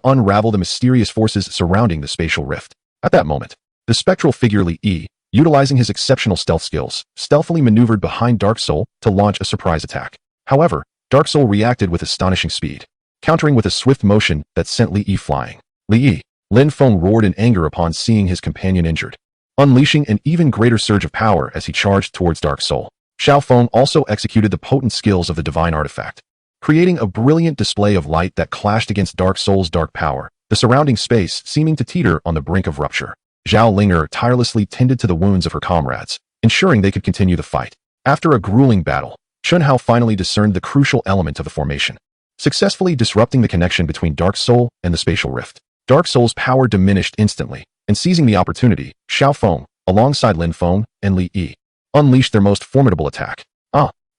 unravel the mysterious forces surrounding the spatial rift. At that moment, the spectral figure Li, utilizing his exceptional stealth skills, stealthily maneuvered behind Dark Soul to launch a surprise attack. However, Dark Soul reacted with astonishing speed, countering with a swift motion that sent Li flying. Lin Feng roared in anger upon seeing his companion injured, unleashing an even greater surge of power as he charged towards Dark Soul. Xiaoong also executed the potent skills of the divine artifact, creating a brilliant display of light that clashed against Dark Soul's dark power, the surrounding space seeming to teeter on the brink of rupture. Zhao Linger tirelessly tended to the wounds of her comrades, ensuring they could continue the fight. After a grueling battle, Shunhao finally discerned the crucial element of the formation, successfully disrupting the connection between Dark Soul and the spatial rift. Dark Soul's power diminished instantly, and seizing the opportunity, Xiaoong, alongside Lin Feng and Li, unleashed their most formidable attack.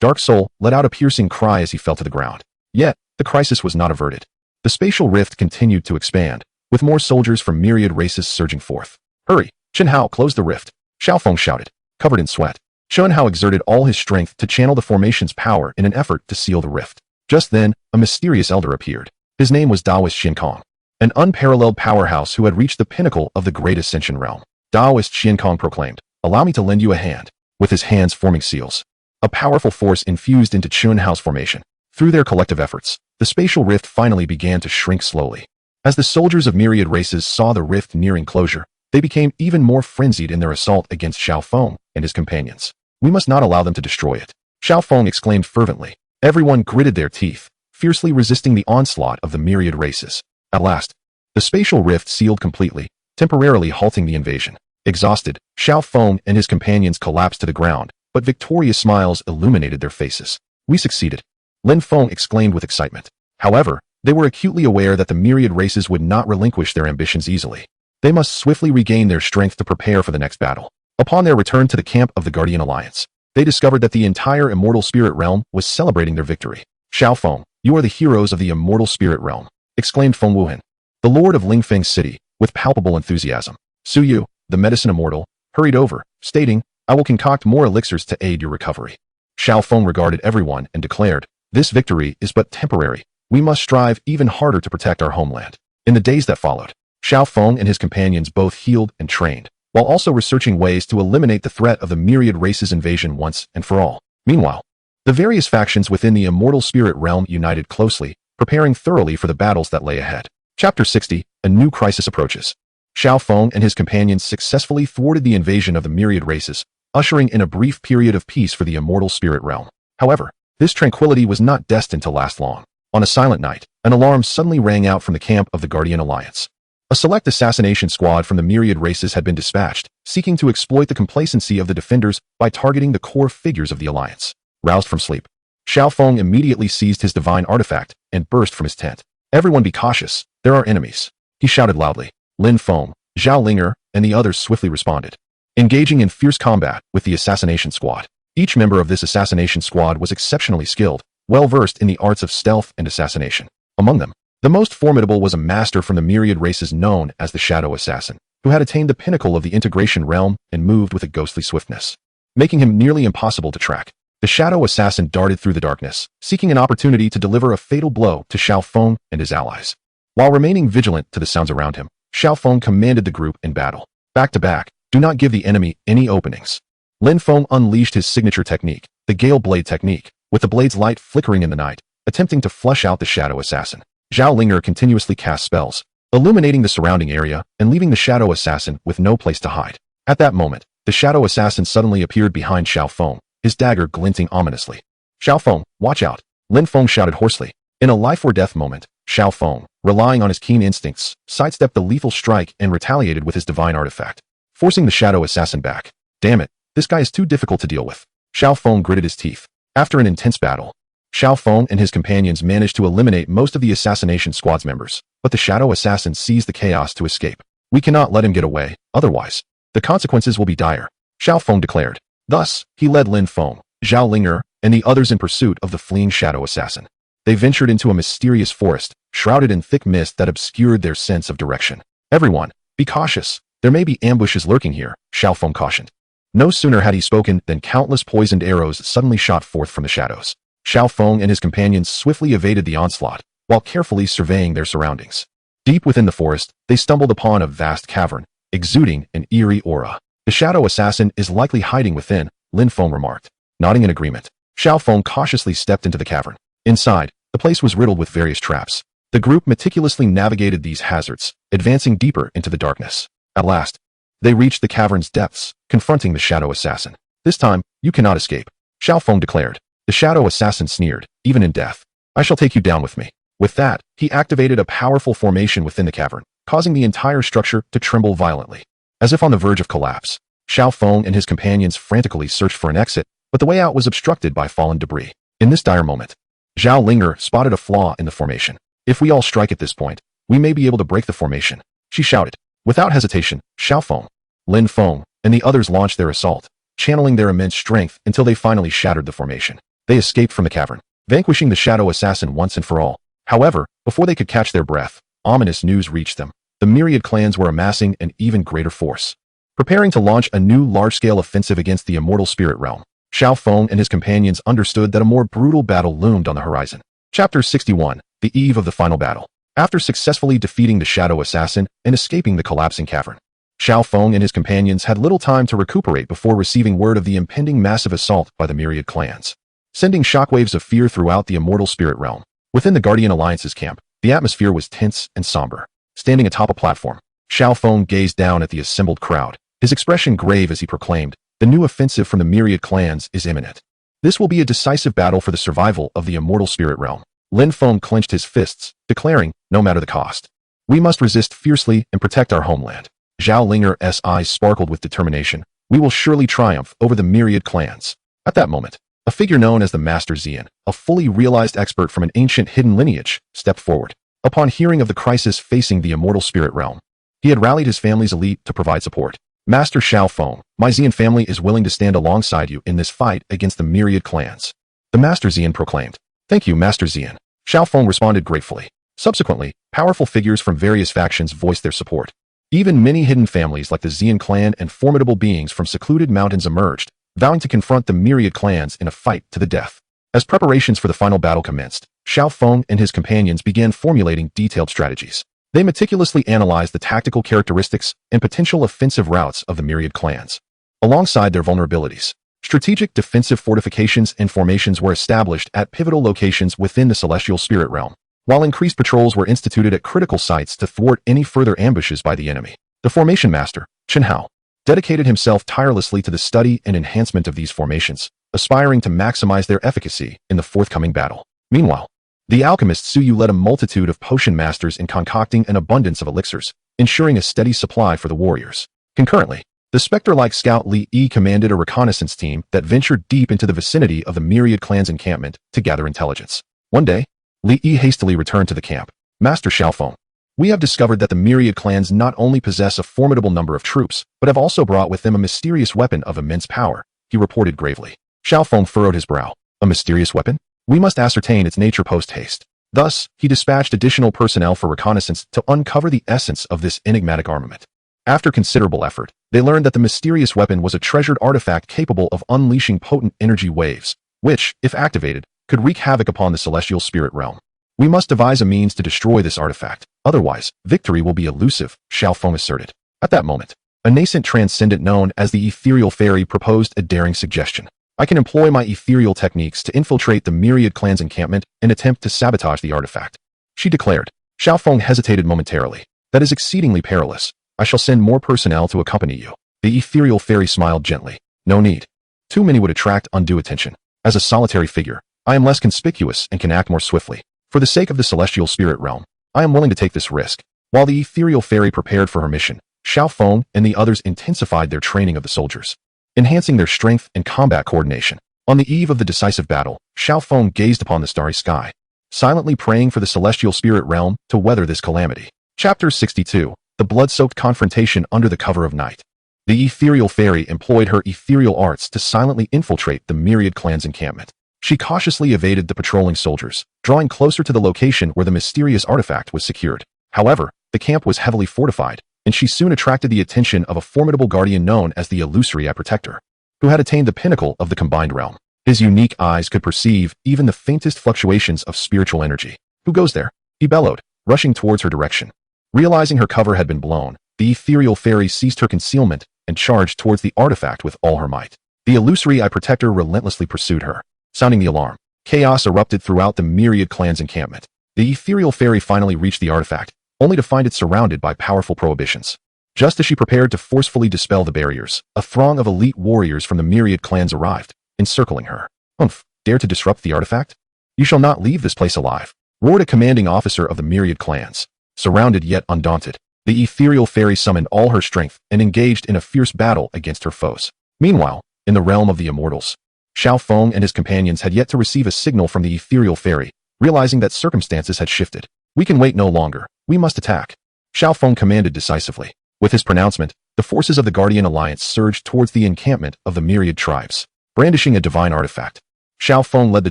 Dark Soul let out a piercing cry as he fell to the ground. Yet, the crisis was not averted. The spatial rift continued to expand, with more soldiers from myriad races surging forth. "Hurry, Shunhao, close the rift," Xiaoong shouted, covered in sweat. Shunhao exerted all his strength to channel the formation's power in an effort to seal the rift. Just then, a mysterious elder appeared. His name was Daoist Xiankong, an unparalleled powerhouse who had reached the pinnacle of the Great Ascension realm. Daoist Xiankong proclaimed, "Allow me to lend you a hand." With his hands forming seals, a powerful force infused into Shunhao's formation. Through their collective efforts, the spatial rift finally began to shrink slowly. As the soldiers of myriad races saw the rift nearing closure, they became even more frenzied in their assault against Xiaoong and his companions. "We must not allow them to destroy it," Xiaoong exclaimed fervently. Everyone gritted their teeth, fiercely resisting the onslaught of the myriad races. At last, the spatial rift sealed completely, temporarily halting the invasion. Exhausted, Xiaoong and his companions collapsed to the ground, but victorious smiles illuminated their faces. "We succeeded," Lin Feng exclaimed with excitement. However, they were acutely aware that the myriad races would not relinquish their ambitions easily. They must swiftly regain their strength to prepare for the next battle. Upon their return to the camp of the Guardian Alliance, they discovered that the entire immortal spirit realm was celebrating their victory. "Xiaoong, you are the heroes of the immortal spirit realm," exclaimed Feng Wuhan, the lord of Lingfeng City, with palpable enthusiasm. Su Yu, the medicine immortal, hurried over, stating, "I will concoct more elixirs to aid your recovery." Xiaoong regarded everyone and declared, "This victory is but temporary. We must strive even harder to protect our homeland." In the days that followed, Xiaoong and his companions both healed and trained, while also researching ways to eliminate the threat of the myriad races invasion once and for all. Meanwhile, the various factions within the immortal spirit realm united closely, preparing thoroughly for the battles that lay ahead. Chapter 60, A New Crisis Approaches. Xiaoong and his companions successfully thwarted the invasion of the myriad races, ushering in a brief period of peace for the immortal spirit realm. However, this tranquility was not destined to last long. On a silent night, an alarm suddenly rang out from the camp of the Guardian Alliance. A select assassination squad from the myriad races had been dispatched, seeking to exploit the complacency of the defenders by targeting the core figures of the alliance. Roused from sleep, Xiaoong immediately seized his divine artifact and burst from his tent. "Everyone be cautious, there are enemies," he shouted loudly. Lin Feng, Zhao Linger, and the others swiftly responded, engaging in fierce combat with the assassination squad. Each member of this assassination squad was exceptionally skilled, well-versed in the arts of stealth and assassination. Among them, the most formidable was a master from the myriad races known as the Shadow Assassin, who had attained the pinnacle of the integration realm and moved with a ghostly swiftness, making him nearly impossible to track. The Shadow Assassin darted through the darkness, seeking an opportunity to deliver a fatal blow to Xiaoong and his allies. While remaining vigilant to the sounds around him, Xiaoong commanded the group in battle. Back to back, do not give the enemy any openings. Lin Feng unleashed his signature technique, the Gale Blade technique, with the blade's light flickering in the night, attempting to flush out the Shadow Assassin. Zhao Linger continuously cast spells, illuminating the surrounding area and leaving the Shadow Assassin with no place to hide. At that moment, the Shadow Assassin suddenly appeared behind Xiaoong, his dagger glinting ominously. "Xiaoong, watch out!" Lin Feng shouted hoarsely. In a life-or-death moment, Xiaoong, relying on his keen instincts, sidestepped the lethal strike and retaliated with his divine artifact, forcing the Shadow Assassin back. "Damn it, this guy is too difficult to deal with." Xiaoong gritted his teeth. After an intense battle, Xiaoong and his companions managed to eliminate most of the assassination squad's members, but the Shadow Assassin seized the chaos to escape. "We cannot let him get away, otherwise the consequences will be dire," Xiaoong declared. Thus, he led Lin Feng, Zhao Linger, and the others in pursuit of the fleeing Shadow Assassin. They ventured into a mysterious forest, shrouded in thick mist that obscured their sense of direction. "Everyone, be cautious. There may be ambushes lurking here," Xiaoong cautioned. No sooner had he spoken than countless poisoned arrows suddenly shot forth from the shadows. Xiaoong and his companions swiftly evaded the onslaught, while carefully surveying their surroundings. Deep within the forest, they stumbled upon a vast cavern, exuding an eerie aura. "The Shadow Assassin is likely hiding within," Lin Feng remarked. Nodding in agreement, Xiaoong cautiously stepped into the cavern. Inside, the place was riddled with various traps. The group meticulously navigated these hazards, advancing deeper into the darkness. At last, they reached the cavern's depths, confronting the Shadow Assassin. "This time, you cannot escape," Xiaoong declared. The Shadow Assassin sneered, "Even in death, I shall take you down with me." With that, he activated a powerful formation within the cavern, causing the entire structure to tremble violently. As if on the verge of collapse, Xiaoong and his companions frantically searched for an exit, but the way out was obstructed by fallen debris. In this dire moment, Zhao Linger spotted a flaw in the formation. "If we all strike at this point, we may be able to break the formation," she shouted. Without hesitation, Xiaoong, Lin Feng, and the others launched their assault, channeling their immense strength until they finally shattered the formation. They escaped from the cavern, vanquishing the Shadow Assassin once and for all. However, before they could catch their breath, ominous news reached them. The myriad clans were amassing an even greater force, preparing to launch a new large-scale offensive against the immortal spirit realm. Xiaoong and his companions understood that a more brutal battle loomed on the horizon. Chapter 61, The Eve of the Final Battle. After successfully defeating the Shadow Assassin and escaping the collapsing cavern, Xiaoong and his companions had little time to recuperate before receiving word of the impending massive assault by the myriad clans, sending shockwaves of fear throughout the immortal spirit realm. Within the Guardian Alliance's camp, the atmosphere was tense and somber. Standing atop a platform, Xiaoong gazed down at the assembled crowd, his expression grave as he proclaimed, "The new offensive from the myriad clans is imminent. This will be a decisive battle for the survival of the immortal spirit realm." Lin Feng clenched his fists, declaring, "No matter the cost, we must resist fiercely and protect our homeland." Zhao Linger's eyes sparkled with determination. "We will surely triumph over the myriad clans." At that moment, a figure known as the Master Xian, a fully realized expert from an ancient hidden lineage, stepped forward. Upon hearing of the crisis facing the immortal spirit realm, he had rallied his family's elite to provide support. "Master Xiaoong, my Xian family is willing to stand alongside you in this fight against the myriad clans," the Master Xian proclaimed. "Thank you, Master Xian," Xiaoong responded gratefully. Subsequently, powerful figures from various factions voiced their support. Even many hidden families like the Xian clan and formidable beings from secluded mountains emerged, vowing to confront the myriad clans in a fight to the death. As preparations for the final battle commenced, Xiaoong and his companions began formulating detailed strategies. They meticulously analyzed the tactical characteristics and potential offensive routes of the myriad clans. Alongside their vulnerabilities, strategic defensive fortifications and formations were established at pivotal locations within the celestial spirit realm, while increased patrols were instituted at critical sites to thwart any further ambushes by the enemy. The formation master, Chen Hao, dedicated himself tirelessly to the study and enhancement of these formations, aspiring to maximize their efficacy in the forthcoming battle. Meanwhile, the alchemist Su Yu led a multitude of potion masters in concocting an abundance of elixirs, ensuring a steady supply for the warriors. Concurrently, the spectre-like scout Li Yi commanded a reconnaissance team that ventured deep into the vicinity of the myriad clan's encampment to gather intelligence. One day, Li Yi hastily returned to the camp. Master Xiaoong, we have discovered that the myriad clans not only possess a formidable number of troops, but have also brought with them a mysterious weapon of immense power, he reported gravely. Xiaoong furrowed his brow. A mysterious weapon? We must ascertain its nature post-haste. Thus, he dispatched additional personnel for reconnaissance to uncover the essence of this enigmatic armament. After considerable effort, they learned that the mysterious weapon was a treasured artifact capable of unleashing potent energy waves, which, if activated, could wreak havoc upon the celestial spirit realm. We must devise a means to destroy this artifact, otherwise, victory will be elusive, Xiaoong asserted. At that moment, a nascent transcendent known as the ethereal fairy proposed a daring suggestion. I can employ my ethereal techniques to infiltrate the myriad clan's encampment and attempt to sabotage the artifact, she declared. Xiaoong hesitated momentarily. That is exceedingly perilous. I shall send more personnel to accompany you. The ethereal fairy smiled gently. No need. Too many would attract undue attention. As a solitary figure, I am less conspicuous and can act more swiftly. For the sake of the celestial spirit realm, I am willing to take this risk. While the ethereal fairy prepared for her mission, Xiaoong and the others intensified their training of the soldiers, enhancing their strength and combat coordination. On the eve of the decisive battle, Xiaoong gazed upon the starry sky, silently praying for the celestial spirit realm to weather this calamity. Chapter 62. The blood-soaked confrontation under the cover of night. The ethereal fairy employed her ethereal arts to silently infiltrate the myriad clan's encampment. She cautiously evaded the patrolling soldiers, drawing closer to the location where the mysterious artifact was secured. However, the camp was heavily fortified, and she soon attracted the attention of a formidable guardian known as the Illusory Eye Protector, who had attained the pinnacle of the combined realm. His unique eyes could perceive even the faintest fluctuations of spiritual energy. Who goes there? He bellowed, rushing towards her direction. Realizing her cover had been blown, the ethereal fairy ceased her concealment and charged towards the artifact with all her might. The Illusory Eye Protector relentlessly pursued her. Sounding the alarm, chaos erupted throughout the myriad clan's encampment. The ethereal fairy finally reached the artifact, only to find it surrounded by powerful prohibitions. Just as she prepared to forcefully dispel the barriers, a throng of elite warriors from the myriad clans arrived, encircling her. Humph, dare to disrupt the artifact? You shall not leave this place alive, roared a commanding officer of the myriad clans. Surrounded yet undaunted, the ethereal fairy summoned all her strength and engaged in a fierce battle against her foes. Meanwhile, in the realm of the immortals, Xiaoong and his companions had yet to receive a signal from the ethereal fairy, realizing that circumstances had shifted. We can wait no longer. We must attack, Xiaoong commanded decisively. With his pronouncement, the forces of the Guardian Alliance surged towards the encampment of the myriad tribes, brandishing a divine artifact. Xiaoong led the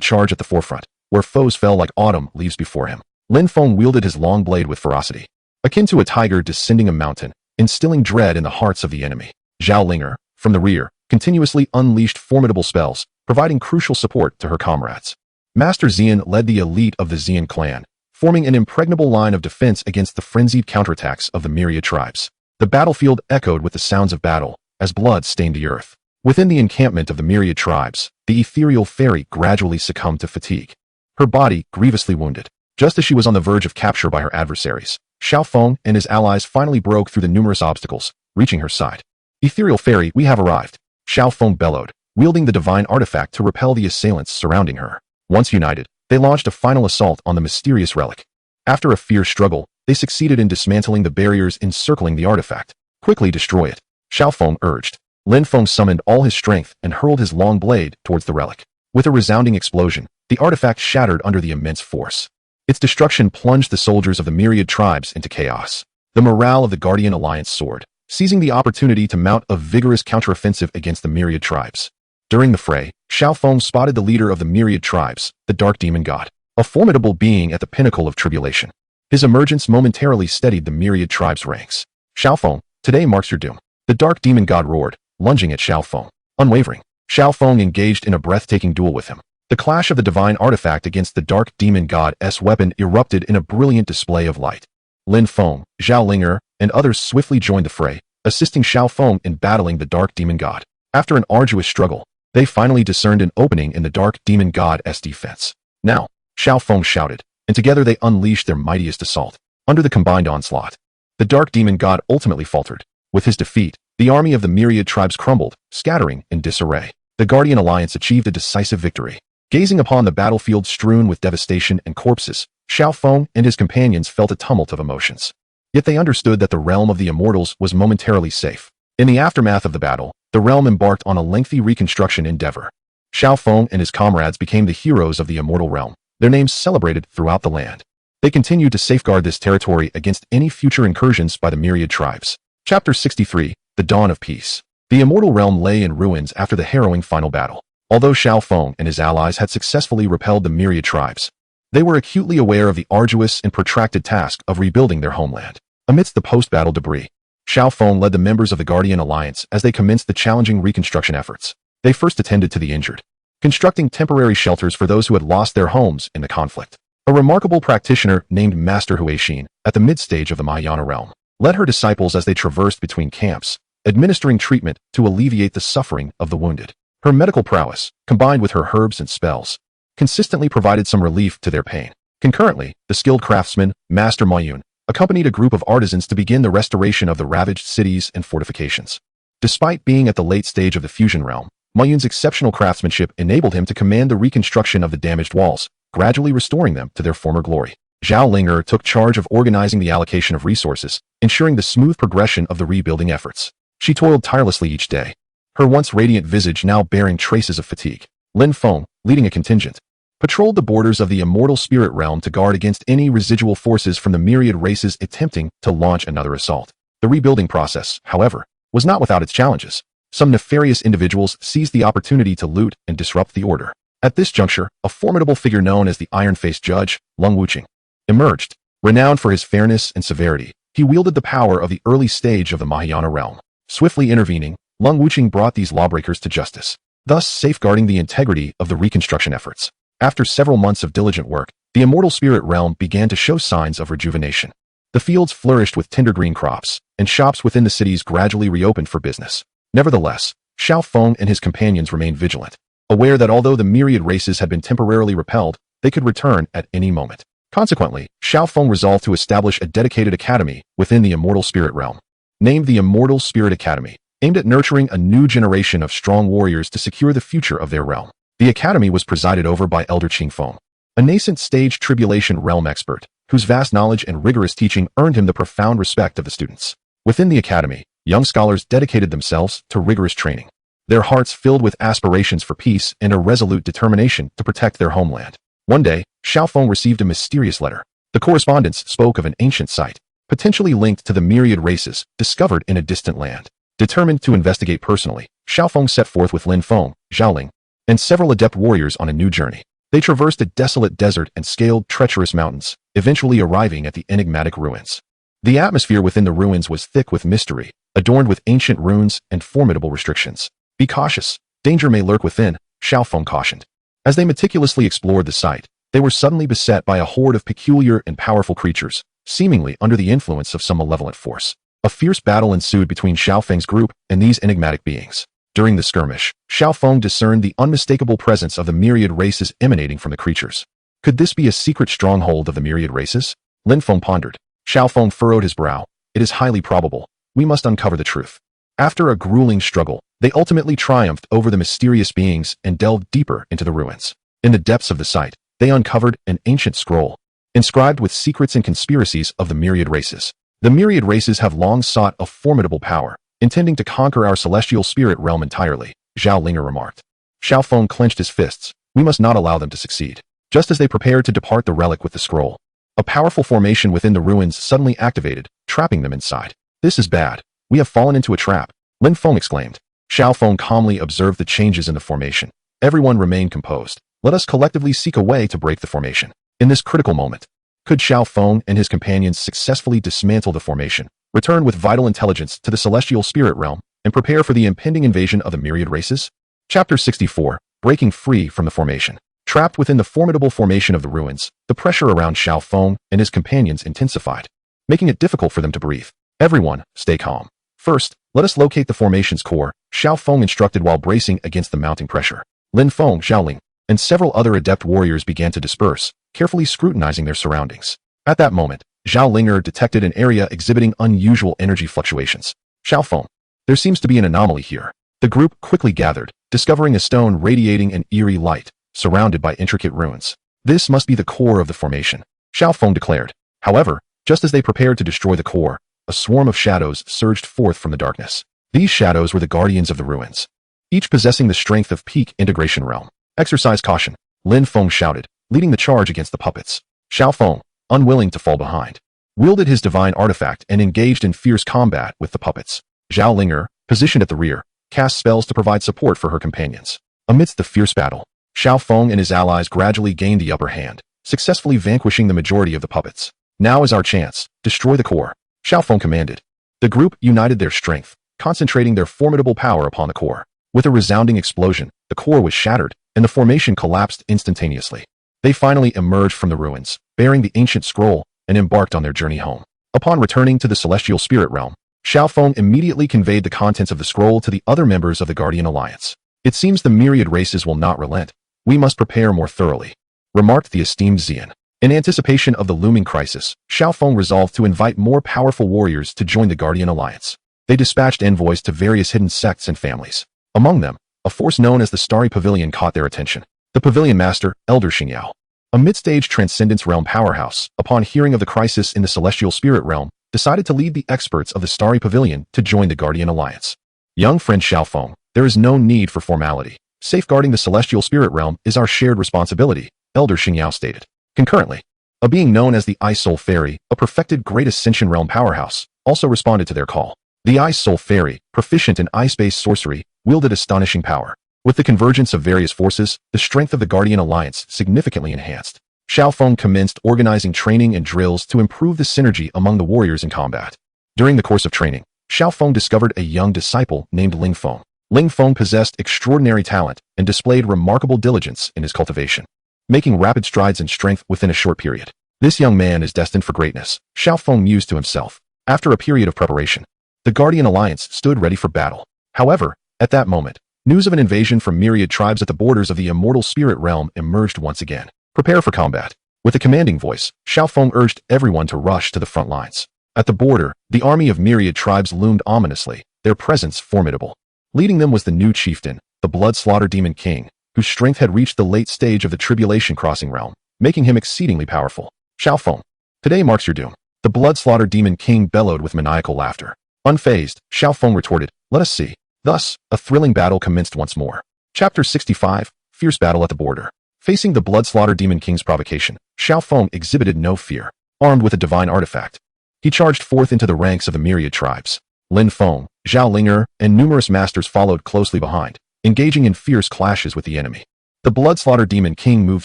charge at the forefront, where foes fell like autumn leaves before him. Lin Feng wielded his long blade with ferocity, akin to a tiger descending a mountain, instilling dread in the hearts of the enemy. Zhao Linger, from the rear, continuously unleashed formidable spells, providing crucial support to her comrades. Master Xian led the elite of the Xian clan, forming an impregnable line of defense against the frenzied counterattacks of the myriad tribes. The battlefield echoed with the sounds of battle, as blood stained the earth. Within the encampment of the myriad tribes, the ethereal fairy gradually succumbed to fatigue, her body grievously wounded. Just as she was on the verge of capture by her adversaries, Xiaoong and his allies finally broke through the numerous obstacles, reaching her side. Ethereal fairy, we have arrived, Xiaoong bellowed, wielding the divine artifact to repel the assailants surrounding her. Once united, they launched a final assault on the mysterious relic. After a fierce struggle, they succeeded in dismantling the barriers encircling the artifact. Quickly destroy it, Xiaoong urged. Lin Feng summoned all his strength and hurled his long blade towards the relic. With a resounding explosion, the artifact shattered under the immense force. Its destruction plunged the soldiers of the myriad tribes into chaos. The morale of the Guardian Alliance soared, seizing the opportunity to mount a vigorous counteroffensive against the myriad tribes. During the fray, Xiaoong spotted the leader of the myriad tribes, the Dark Demon God, a formidable being at the pinnacle of tribulation. His emergence momentarily steadied the myriad tribes' ranks. Xiaoong, today marks your doom, the Dark Demon God roared, lunging at Xiaoong. Unwavering, Xiaoong engaged in a breathtaking duel with him. The clash of the divine artifact against the Dark Demon God's weapon erupted in a brilliant display of light. Lin Feng, Xiaoong, and others swiftly joined the fray, assisting Xiaoong in battling the dark demon god. After an arduous struggle, they finally discerned an opening in the dark demon god's defense. Now, Xiaoong shouted, and together they unleashed their mightiest assault. Under the combined onslaught, the dark demon god ultimately faltered. With his defeat, the army of the myriad tribes crumbled, scattering in disarray. The Guardian Alliance achieved a decisive victory. Gazing upon the battlefield strewn with devastation and corpses, Xiaoong and his companions felt a tumult of emotions. Yet they understood that the realm of the immortals was momentarily safe. In the aftermath of the battle, the realm embarked on a lengthy reconstruction endeavor. Xiaoong and his comrades became the heroes of the immortal realm, their names celebrated throughout the land. They continued to safeguard this territory against any future incursions by the myriad tribes. Chapter 63, The Dawn of Peace. The immortal realm lay in ruins after the harrowing final battle. Although Xiaoong and his allies had successfully repelled the myriad tribes, they were acutely aware of the arduous and protracted task of rebuilding their homeland. Amidst the post-battle debris, Xiaoong led the members of the Guardian Alliance as they commenced the challenging reconstruction efforts. They first attended to the injured, constructing temporary shelters for those who had lost their homes in the conflict. A remarkable practitioner named Master Huixin, at the mid-stage of the Mahayana realm, led her disciples as they traversed between camps, administering treatment to alleviate the suffering of the wounded. Her medical prowess, combined with her herbs and spells, consistently provided some relief to their pain. Concurrently, the skilled craftsman, Master Mayun, accompanied a group of artisans to begin the restoration of the ravaged cities and fortifications. Despite being at the late stage of the fusion realm, Mayun's exceptional craftsmanship enabled him to command the reconstruction of the damaged walls, gradually restoring them to their former glory. Xiaoong took charge of organizing the allocation of resources, ensuring the smooth progression of the rebuilding efforts. She toiled tirelessly each day, her once radiant visage now bearing traces of fatigue. Lin Feng, leading a contingent, patrolled the borders of the immortal spirit realm to guard against any residual forces from the myriad races attempting to launch another assault. The rebuilding process, however, was not without its challenges. Some nefarious individuals seized the opportunity to loot and disrupt the order. At this juncture, a formidable figure known as the Iron-Faced Judge, Lung Wuqing, emerged. Renowned for his fairness and severity, he wielded the power of the early stage of the Mahayana realm. Swiftly intervening, Lung Wuqing brought these lawbreakers to justice, thus safeguarding the integrity of the reconstruction efforts. After several months of diligent work, the immortal spirit realm began to show signs of rejuvenation. The fields flourished with tender green crops, and shops within the cities gradually reopened for business. Nevertheless, Xiaoong and his companions remained vigilant, aware that although the myriad races had been temporarily repelled, they could return at any moment. Consequently, Xiaoong resolved to establish a dedicated academy within the immortal spirit realm. Named the Immortal Spirit Academy, aimed at nurturing a new generation of strong warriors to secure the future of their realm. The academy was presided over by Elder Qingfeng, a nascent stage tribulation realm expert, whose vast knowledge and rigorous teaching earned him the profound respect of the students. Within the academy, young scholars dedicated themselves to rigorous training, their hearts filled with aspirations for peace and a resolute determination to protect their homeland. One day, Xiaoong received a mysterious letter. The correspondence spoke of an ancient site, potentially linked to the myriad races discovered in a distant land. Determined to investigate personally, Xiaoong set forth with Lin Feng, Xiaoling, and several adept warriors on a new journey. They traversed a desolate desert and scaled treacherous mountains, eventually arriving at the enigmatic ruins. The atmosphere within the ruins was thick with mystery, adorned with ancient runes and formidable restrictions. Be cautious, danger may lurk within, Xiaoong cautioned. As they meticulously explored the site, they were suddenly beset by a horde of peculiar and powerful creatures, seemingly under the influence of some malevolent force. A fierce battle ensued between Xiaofeng's group and these enigmatic beings. During the skirmish, Xiaoong discerned the unmistakable presence of the myriad races emanating from the creatures. Could this be a secret stronghold of the myriad races? Lin Feng pondered. Xiaoong furrowed his brow. It is highly probable. We must uncover the truth. After a grueling struggle, they ultimately triumphed over the mysterious beings and delved deeper into the ruins. In the depths of the site, they uncovered an ancient scroll, inscribed with secrets and conspiracies of the myriad races. The myriad races have long sought a formidable power, intending to conquer our celestial spirit realm entirely, Xiaoling remarked. Xiaoong clenched his fists. We must not allow them to succeed. Just as they prepared to depart the relic with the scroll, a powerful formation within the ruins suddenly activated, trapping them inside. This is bad. We have fallen into a trap, Lin Feng exclaimed. Xiaoong calmly observed the changes in the formation. Everyone remained composed. Let us collectively seek a way to break the formation. In this critical moment, could Xiaoong and his companions successfully dismantle the formation, return with vital intelligence to the celestial spirit realm, and prepare for the impending invasion of the myriad races? Chapter 64, Breaking Free from the Formation. Trapped within the formidable formation of the ruins, the pressure around Xiaoong and his companions intensified. making it difficult for them to breathe. Everyone, stay calm. First, let us locate the formation's core, Xiaoong instructed while bracing against the mounting pressure. Lin Feng, Xiaoling, and several other adept warriors began to disperse, carefully scrutinizing their surroundings. At that moment, Xiaolinger detected an area exhibiting unusual energy fluctuations. Xiaoong, there seems to be an anomaly here. The group quickly gathered, discovering a stone radiating an eerie light, surrounded by intricate runes. This must be the core of the formation, Xiaoong declared. However, just as they prepared to destroy the core, a swarm of shadows surged forth from the darkness. These shadows were the guardians of the ruins, each possessing the strength of peak integration realm. Exercise caution, Lin Feng shouted, leading the charge against the puppets. Xiaoong, unwilling to fall behind, wielded his divine artifact and engaged in fierce combat with the puppets. Xiaolinger, positioned at the rear, cast spells to provide support for her companions. Amidst the fierce battle, Xiaoong and his allies gradually gained the upper hand, successfully vanquishing the majority of the puppets. Now is our chance. Destroy the core, Xiaoong commanded. The group united their strength, concentrating their formidable power upon the core. With a resounding explosion, the core was shattered, and the formation collapsed instantaneously. They finally emerged from the ruins, bearing the ancient scroll, and embarked on their journey home. Upon returning to the celestial spirit realm, Xiaoong immediately conveyed the contents of the scroll to the other members of the Guardian Alliance. It seems the myriad races will not relent. We must prepare more thoroughly, remarked the esteemed Xian. In anticipation of the looming crisis, Xiaoong resolved to invite more powerful warriors to join the Guardian Alliance. They dispatched envoys to various hidden sects and families. Among them, a force known as the Starry Pavilion caught their attention. The Pavilion Master, Elder Xingyao, a mid-stage Transcendence Realm powerhouse, upon hearing of the crisis in the Celestial Spirit Realm, decided to lead the experts of the Starry Pavilion to join the Guardian Alliance. Young friend Xiaoong, there is no need for formality. Safeguarding the Celestial Spirit Realm is our shared responsibility, Elder Xingyao stated. Concurrently, a being known as the Ice Soul Fairy, a perfected Great Ascension Realm powerhouse, also responded to their call. The Ice Soul Fairy, proficient in ice-based sorcery, wielded astonishing power. With the convergence of various forces, the strength of the Guardian Alliance significantly enhanced. Xiaoong commenced organizing training and drills to improve the synergy among the warriors in combat. During the course of training, Xiaoong discovered a young disciple named Ling Feng. Ling Feng possessed extraordinary talent and displayed remarkable diligence in his cultivation, making rapid strides in strength within a short period. This young man is destined for greatness, Xiaoong mused to himself. After a period of preparation, the Guardian Alliance stood ready for battle. However, at that moment, news of an invasion from myriad tribes at the borders of the immortal spirit realm emerged once again. Prepare for combat. With a commanding voice, Xiaoong urged everyone to rush to the front lines. At the border, the army of myriad tribes loomed ominously, their presence formidable. Leading them was the new chieftain, the blood-slaughter demon king, whose strength had reached the late stage of the tribulation crossing realm, making him exceedingly powerful. Xiaoong, today marks your doom. The blood-slaughter demon king bellowed with maniacal laughter. Unfazed, Xiaoong retorted, let us see. Thus, a thrilling battle commenced once more. Chapter 65, Fierce Battle at the Border. Facing the blood-slaughter demon king's provocation, Xiaoong exhibited no fear. Armed with a divine artifact, he charged forth into the ranks of the myriad tribes. Lin Feng, Xiaolinger, and numerous masters followed closely behind, engaging in fierce clashes with the enemy. The blood-slaughter demon king moved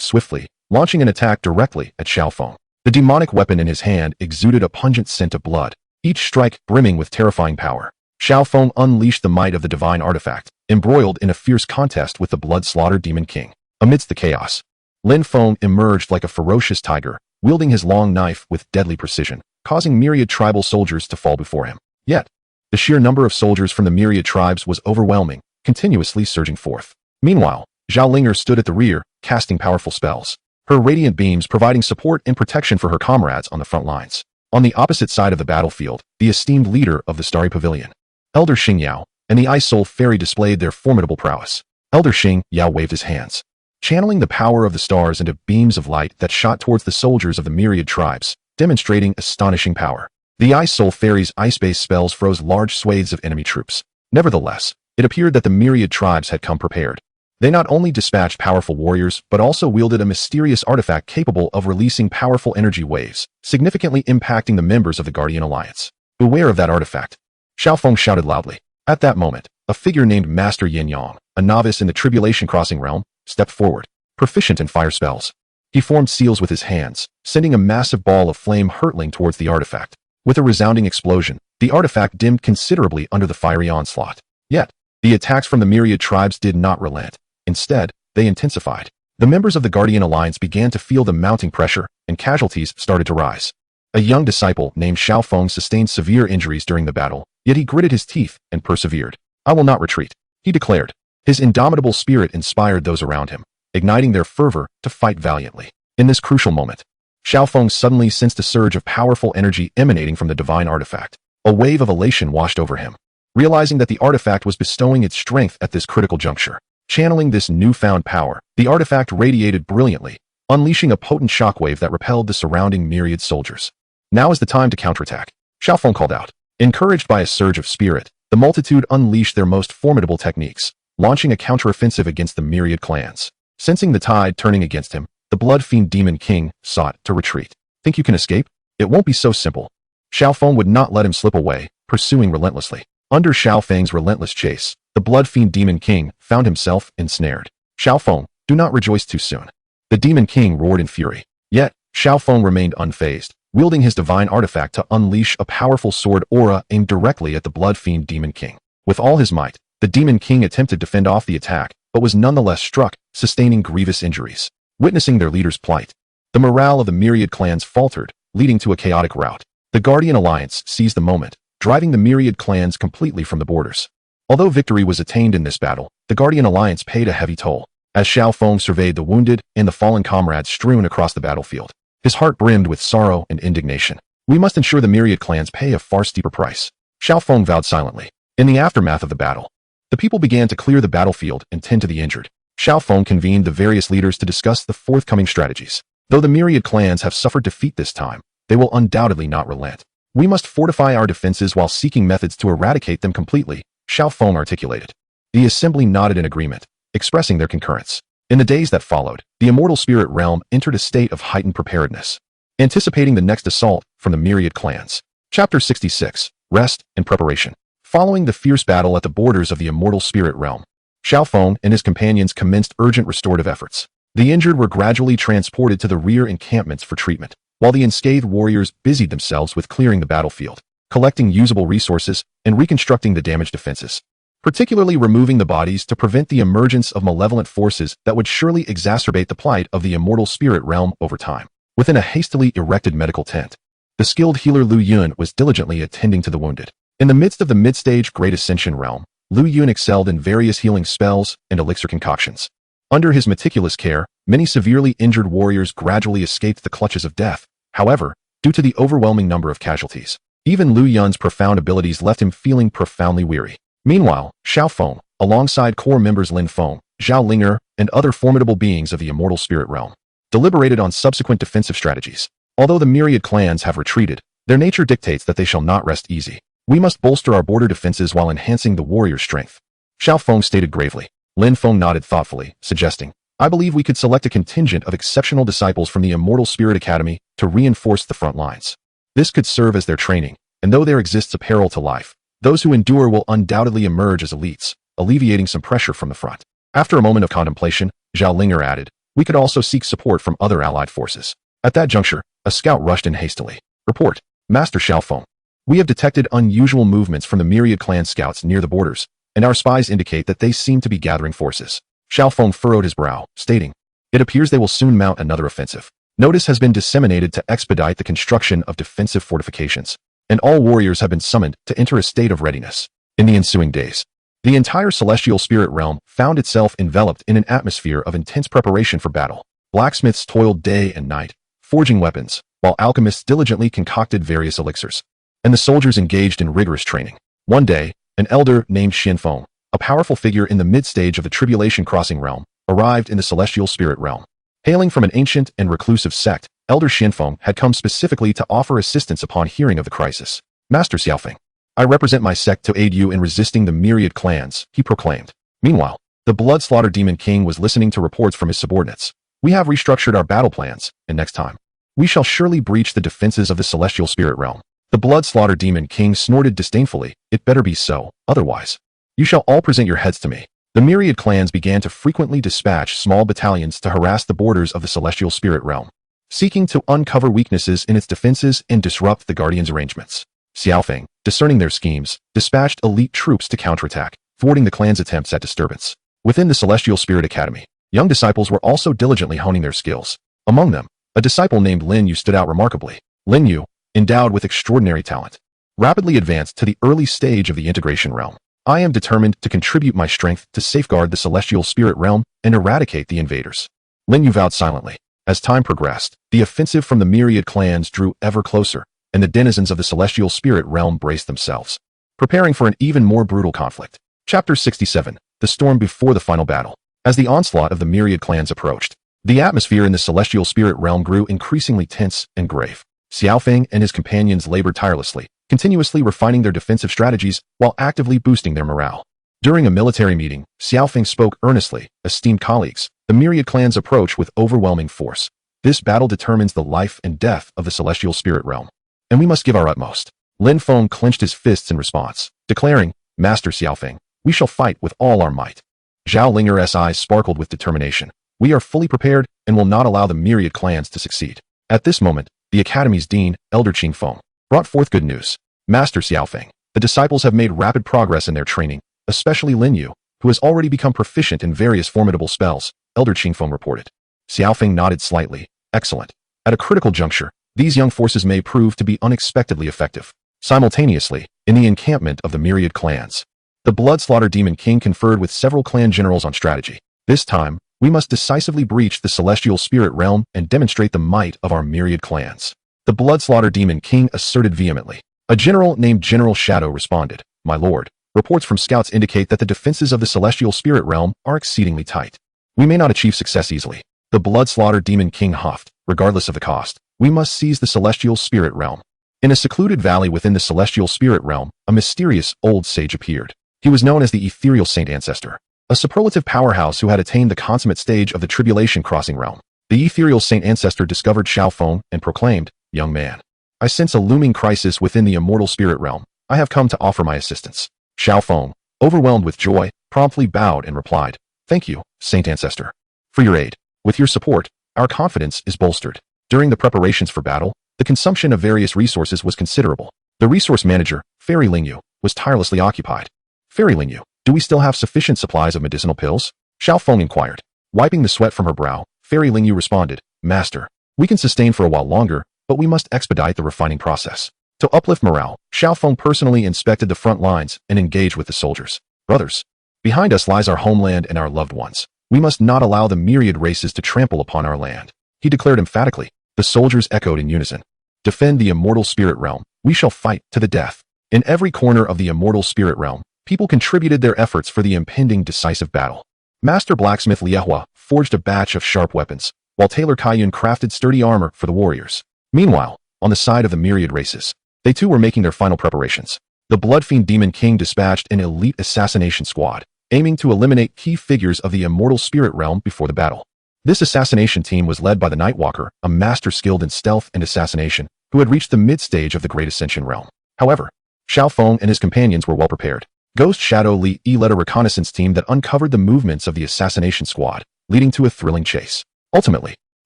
swiftly, launching an attack directly at Xiaoong. The demonic weapon in his hand exuded a pungent scent of blood, each strike brimming with terrifying power. Xiaoong unleashed the might of the divine artifact, embroiled in a fierce contest with the blood-slaughter demon king. Amidst the chaos, Lin Feng emerged like a ferocious tiger, wielding his long knife with deadly precision, causing myriad tribal soldiers to fall before him. Yet, the sheer number of soldiers from the myriad tribes was overwhelming, continuously surging forth. Meanwhile, Xiaolinger stood at the rear, casting powerful spells, her radiant beams providing support and protection for her comrades on the front lines. On the opposite side of the battlefield, the esteemed leader of the Starry Pavilion, Elder Xingyao, and the Ice Soul Fairy displayed their formidable prowess. Elder Xingyao waved his hands, channeling the power of the stars into beams of light that shot towards the soldiers of the myriad tribes, demonstrating astonishing power. The Ice Soul Fairy's ice-based spells froze large swathes of enemy troops. Nevertheless, it appeared that the myriad tribes had come prepared. They not only dispatched powerful warriors, but also wielded a mysterious artifact capable of releasing powerful energy waves, significantly impacting the members of the Guardian Alliance. Beware of that artifact, Xiaoong shouted loudly. At that moment, a figure named Master Yin Yang, a novice in the Tribulation Crossing realm, stepped forward, proficient in fire spells. He formed seals with his hands, sending a massive ball of flame hurtling towards the artifact. With a resounding explosion, the artifact dimmed considerably under the fiery onslaught. Yet, the attacks from the myriad tribes did not relent. Instead, they intensified. The members of the Guardian Alliance began to feel the mounting pressure, and casualties started to rise. A young disciple named Xiaoong sustained severe injuries during the battle, yet he gritted his teeth and persevered. "I will not retreat," he declared. His indomitable spirit inspired those around him, igniting their fervor to fight valiantly. In this crucial moment, Xiaoong suddenly sensed a surge of powerful energy emanating from the divine artifact. A wave of elation washed over him, realizing that the artifact was bestowing its strength at this critical juncture. Channeling this newfound power, the artifact radiated brilliantly, unleashing a potent shockwave that repelled the surrounding myriad soldiers. "Now is the time to counterattack," Xiaoong called out. Encouraged by a surge of spirit, the multitude unleashed their most formidable techniques, launching a counteroffensive against the myriad clans. Sensing the tide turning against him, the Blood Fiend Demon King sought to retreat. "Think you can escape? It won't be so simple." Xiaoong would not let him slip away, pursuing relentlessly. Under Xiaofeng's relentless chase, the Blood Fiend Demon King found himself ensnared. "Xiaoong, do not rejoice too soon." The Demon King roared in fury. Yet, Xiaoong remained unfazed, wielding his divine artifact to unleash a powerful sword aura aimed directly at the Blood Fiend Demon King. With all his might, the Demon King attempted to fend off the attack, but was nonetheless struck, sustaining grievous injuries. Witnessing their leader's plight, the morale of the myriad clans faltered, leading to a chaotic rout. The Guardian Alliance seized the moment, driving the myriad clans completely from the borders. Although victory was attained in this battle, the Guardian Alliance paid a heavy toll. As Xiaoong surveyed the wounded and the fallen comrades strewn across the battlefield, his heart brimmed with sorrow and indignation. "We must ensure the myriad clans pay a far steeper price," Xiaoong vowed silently. In the aftermath of the battle, the people began to clear the battlefield and tend to the injured. Xiaoong convened the various leaders to discuss the forthcoming strategies. Though the myriad clans have suffered defeat this time, they will undoubtedly not relent. "We must fortify our defenses while seeking methods to eradicate them completely," Xiaoong articulated. The assembly nodded in agreement, expressing their concurrence. In the days that followed, the immortal spirit realm entered a state of heightened preparedness, anticipating the next assault from the myriad clans. Chapter 66. Rest and Preparation. Following the fierce battle at the borders of the immortal spirit realm, Xiaoong and his companions commenced urgent restorative efforts. The injured were gradually transported to the rear encampments for treatment, while the unscathed warriors busied themselves with clearing the battlefield, collecting usable resources, and reconstructing the damaged defenses, particularly removing the bodies to prevent the emergence of malevolent forces that would surely exacerbate the plight of the immortal spirit realm over time. Within a hastily erected medical tent, the skilled healer Lu Yun was diligently attending to the wounded. In the midst of the mid-stage Great Ascension realm, Lu Yun excelled in various healing spells and elixir concoctions. Under his meticulous care, many severely injured warriors gradually escaped the clutches of death. However, due to the overwhelming number of casualties, even Lu Yun's profound abilities left him feeling profoundly weary. Meanwhile, Xiaoong, alongside core members Lin Feng, Zhao Linger, and other formidable beings of the immortal spirit realm, deliberated on subsequent defensive strategies. Although the myriad clans have retreated, their nature dictates that they shall not rest easy. "We must bolster our border defenses while enhancing the warrior's strength," Xiaoong stated gravely. Lin Feng nodded thoughtfully, suggesting, "I believe we could select a contingent of exceptional disciples from the Immortal Spirit Academy to reinforce the front lines. This could serve as their training, and though there exists a peril to life, those who endure will undoubtedly emerge as elites, alleviating some pressure from the front." After a moment of contemplation, Zhao Linger added, "We could also seek support from other allied forces." At that juncture, a scout rushed in hastily. "Report, Master Xiaoong. We have detected unusual movements from the myriad clan scouts near the borders, and our spies indicate that they seem to be gathering forces." Xiaoong furrowed his brow, stating, "It appears they will soon mount another offensive. Notice has been disseminated to expedite the construction of defensive fortifications, and all warriors have been summoned to enter a state of readiness." In the ensuing days, the entire celestial spirit realm found itself enveloped in an atmosphere of intense preparation for battle. Blacksmiths toiled day and night, forging weapons, while alchemists diligently concocted various elixirs, and the soldiers engaged in rigorous training. One day, an elder named Xianfeng, a powerful figure in the mid-stage of the Tribulation Crossing realm, arrived in the celestial spirit realm. Hailing from an ancient and reclusive sect, Elder Xianfeng had come specifically to offer assistance upon hearing of the crisis. "Master Xiaofeng, I represent my sect to aid you in resisting the myriad clans," he proclaimed. Meanwhile, the blood-slaughter demon king was listening to reports from his subordinates. "We have restructured our battle plans, and next time, we shall surely breach the defenses of the celestial spirit realm." The blood-slaughter demon king snorted disdainfully. "It better be so, otherwise, you shall all present your heads to me." The myriad clans began to frequently dispatch small battalions to harass the borders of the celestial spirit realm, seeking to uncover weaknesses in its defenses and disrupt the Guardian's arrangements. Xiaofeng, discerning their schemes, dispatched elite troops to counterattack, thwarting the clan's attempts at disturbance. Within the Celestial Spirit Academy, young disciples were also diligently honing their skills. Among them, a disciple named Lin Yu stood out remarkably. Lin Yu, endowed with extraordinary talent. Rapidly advanced to the early stage of the integration realm. I am determined to contribute my strength to safeguard the celestial spirit realm and eradicate the invaders. Lin Yu vowed silently. As time progressed, the offensive from the myriad clans drew ever closer, and the denizens of the celestial spirit realm braced themselves, preparing for an even more brutal conflict. Chapter 67. The Storm Before the Final Battle. As the onslaught of the myriad clans approached, the atmosphere in the celestial spirit realm grew increasingly tense and grave. Xiaoong and his companions labored tirelessly, continuously refining their defensive strategies while actively boosting their morale. During a military meeting, Xiaoong spoke earnestly. Esteemed colleagues, the myriad clans approach with overwhelming force. This battle determines the life and death of the celestial spirit realm, and we must give our utmost. Lin Feng clenched his fists in response, declaring, Master Xiaoong, we shall fight with all our might. Zhao Linger's eyes sparkled with determination. We are fully prepared and will not allow the myriad clans to succeed. At this moment, the Academy's Dean, Elder Qingfeng, brought forth good news. Master Xiaoong, the disciples have made rapid progress in their training, especially Lin Yu, who has already become proficient in various formidable spells, Elder Qingfeng reported. Xiaoong nodded slightly. Excellent. At a critical juncture, these young forces may prove to be unexpectedly effective. Simultaneously, in the encampment of the myriad clans, the Bloodslaughter Demon King conferred with several clan generals on strategy. This time, we must decisively breach the celestial spirit realm and demonstrate the might of our myriad clans. The Bloodslaughter Demon King asserted vehemently. A general named General Shadow responded, My lord, reports from scouts indicate that the defenses of the celestial spirit realm are exceedingly tight. We may not achieve success easily. The Bloodslaughter Demon King huffed. Regardless of the cost, we must seize the celestial spirit realm. In a secluded valley within the celestial spirit realm, a mysterious old sage appeared. He was known as the ethereal saint ancestor, a superlative powerhouse who had attained the consummate stage of the tribulation crossing realm. The ethereal saint ancestor discovered Xiaoong and proclaimed, Young man, I sense a looming crisis within the immortal spirit realm. I have come to offer my assistance. Xiaoong, overwhelmed with joy, promptly bowed and replied, Thank you, saint ancestor, for your aid. With your support, our confidence is bolstered. During the preparations for battle, the consumption of various resources was considerable. The resource manager, Fairy Lingyu, was tirelessly occupied. Fairy Lingyu, do we still have sufficient supplies of medicinal pills? Xiaoong inquired. Wiping the sweat from her brow, Fairy Lingyu responded, Master, we can sustain for a while longer, but we must expedite the refining process. To uplift morale, Xiaoong personally inspected the front lines and engaged with the soldiers. Brothers, behind us lies our homeland and our loved ones. We must not allow the myriad races to trample upon our land. He declared emphatically. The soldiers echoed in unison. Defend the immortal spirit realm. We shall fight to the death. In every corner of the immortal spirit realm, people contributed their efforts for the impending decisive battle. Master blacksmith Liehua forged a batch of sharp weapons, while Tailor Kaiyun crafted sturdy armor for the warriors. Meanwhile, on the side of the myriad races, they too were making their final preparations. The Bloodfiend Demon King dispatched an elite assassination squad, aiming to eliminate key figures of the immortal spirit realm before the battle. This assassination team was led by the Nightwalker, a master skilled in stealth and assassination, who had reached the mid-stage of the Great Ascension realm. However, Xiaoong and his companions were well prepared. Ghost Shadow Li led a reconnaissance team that uncovered the movements of the assassination squad, leading to a thrilling chase. Ultimately,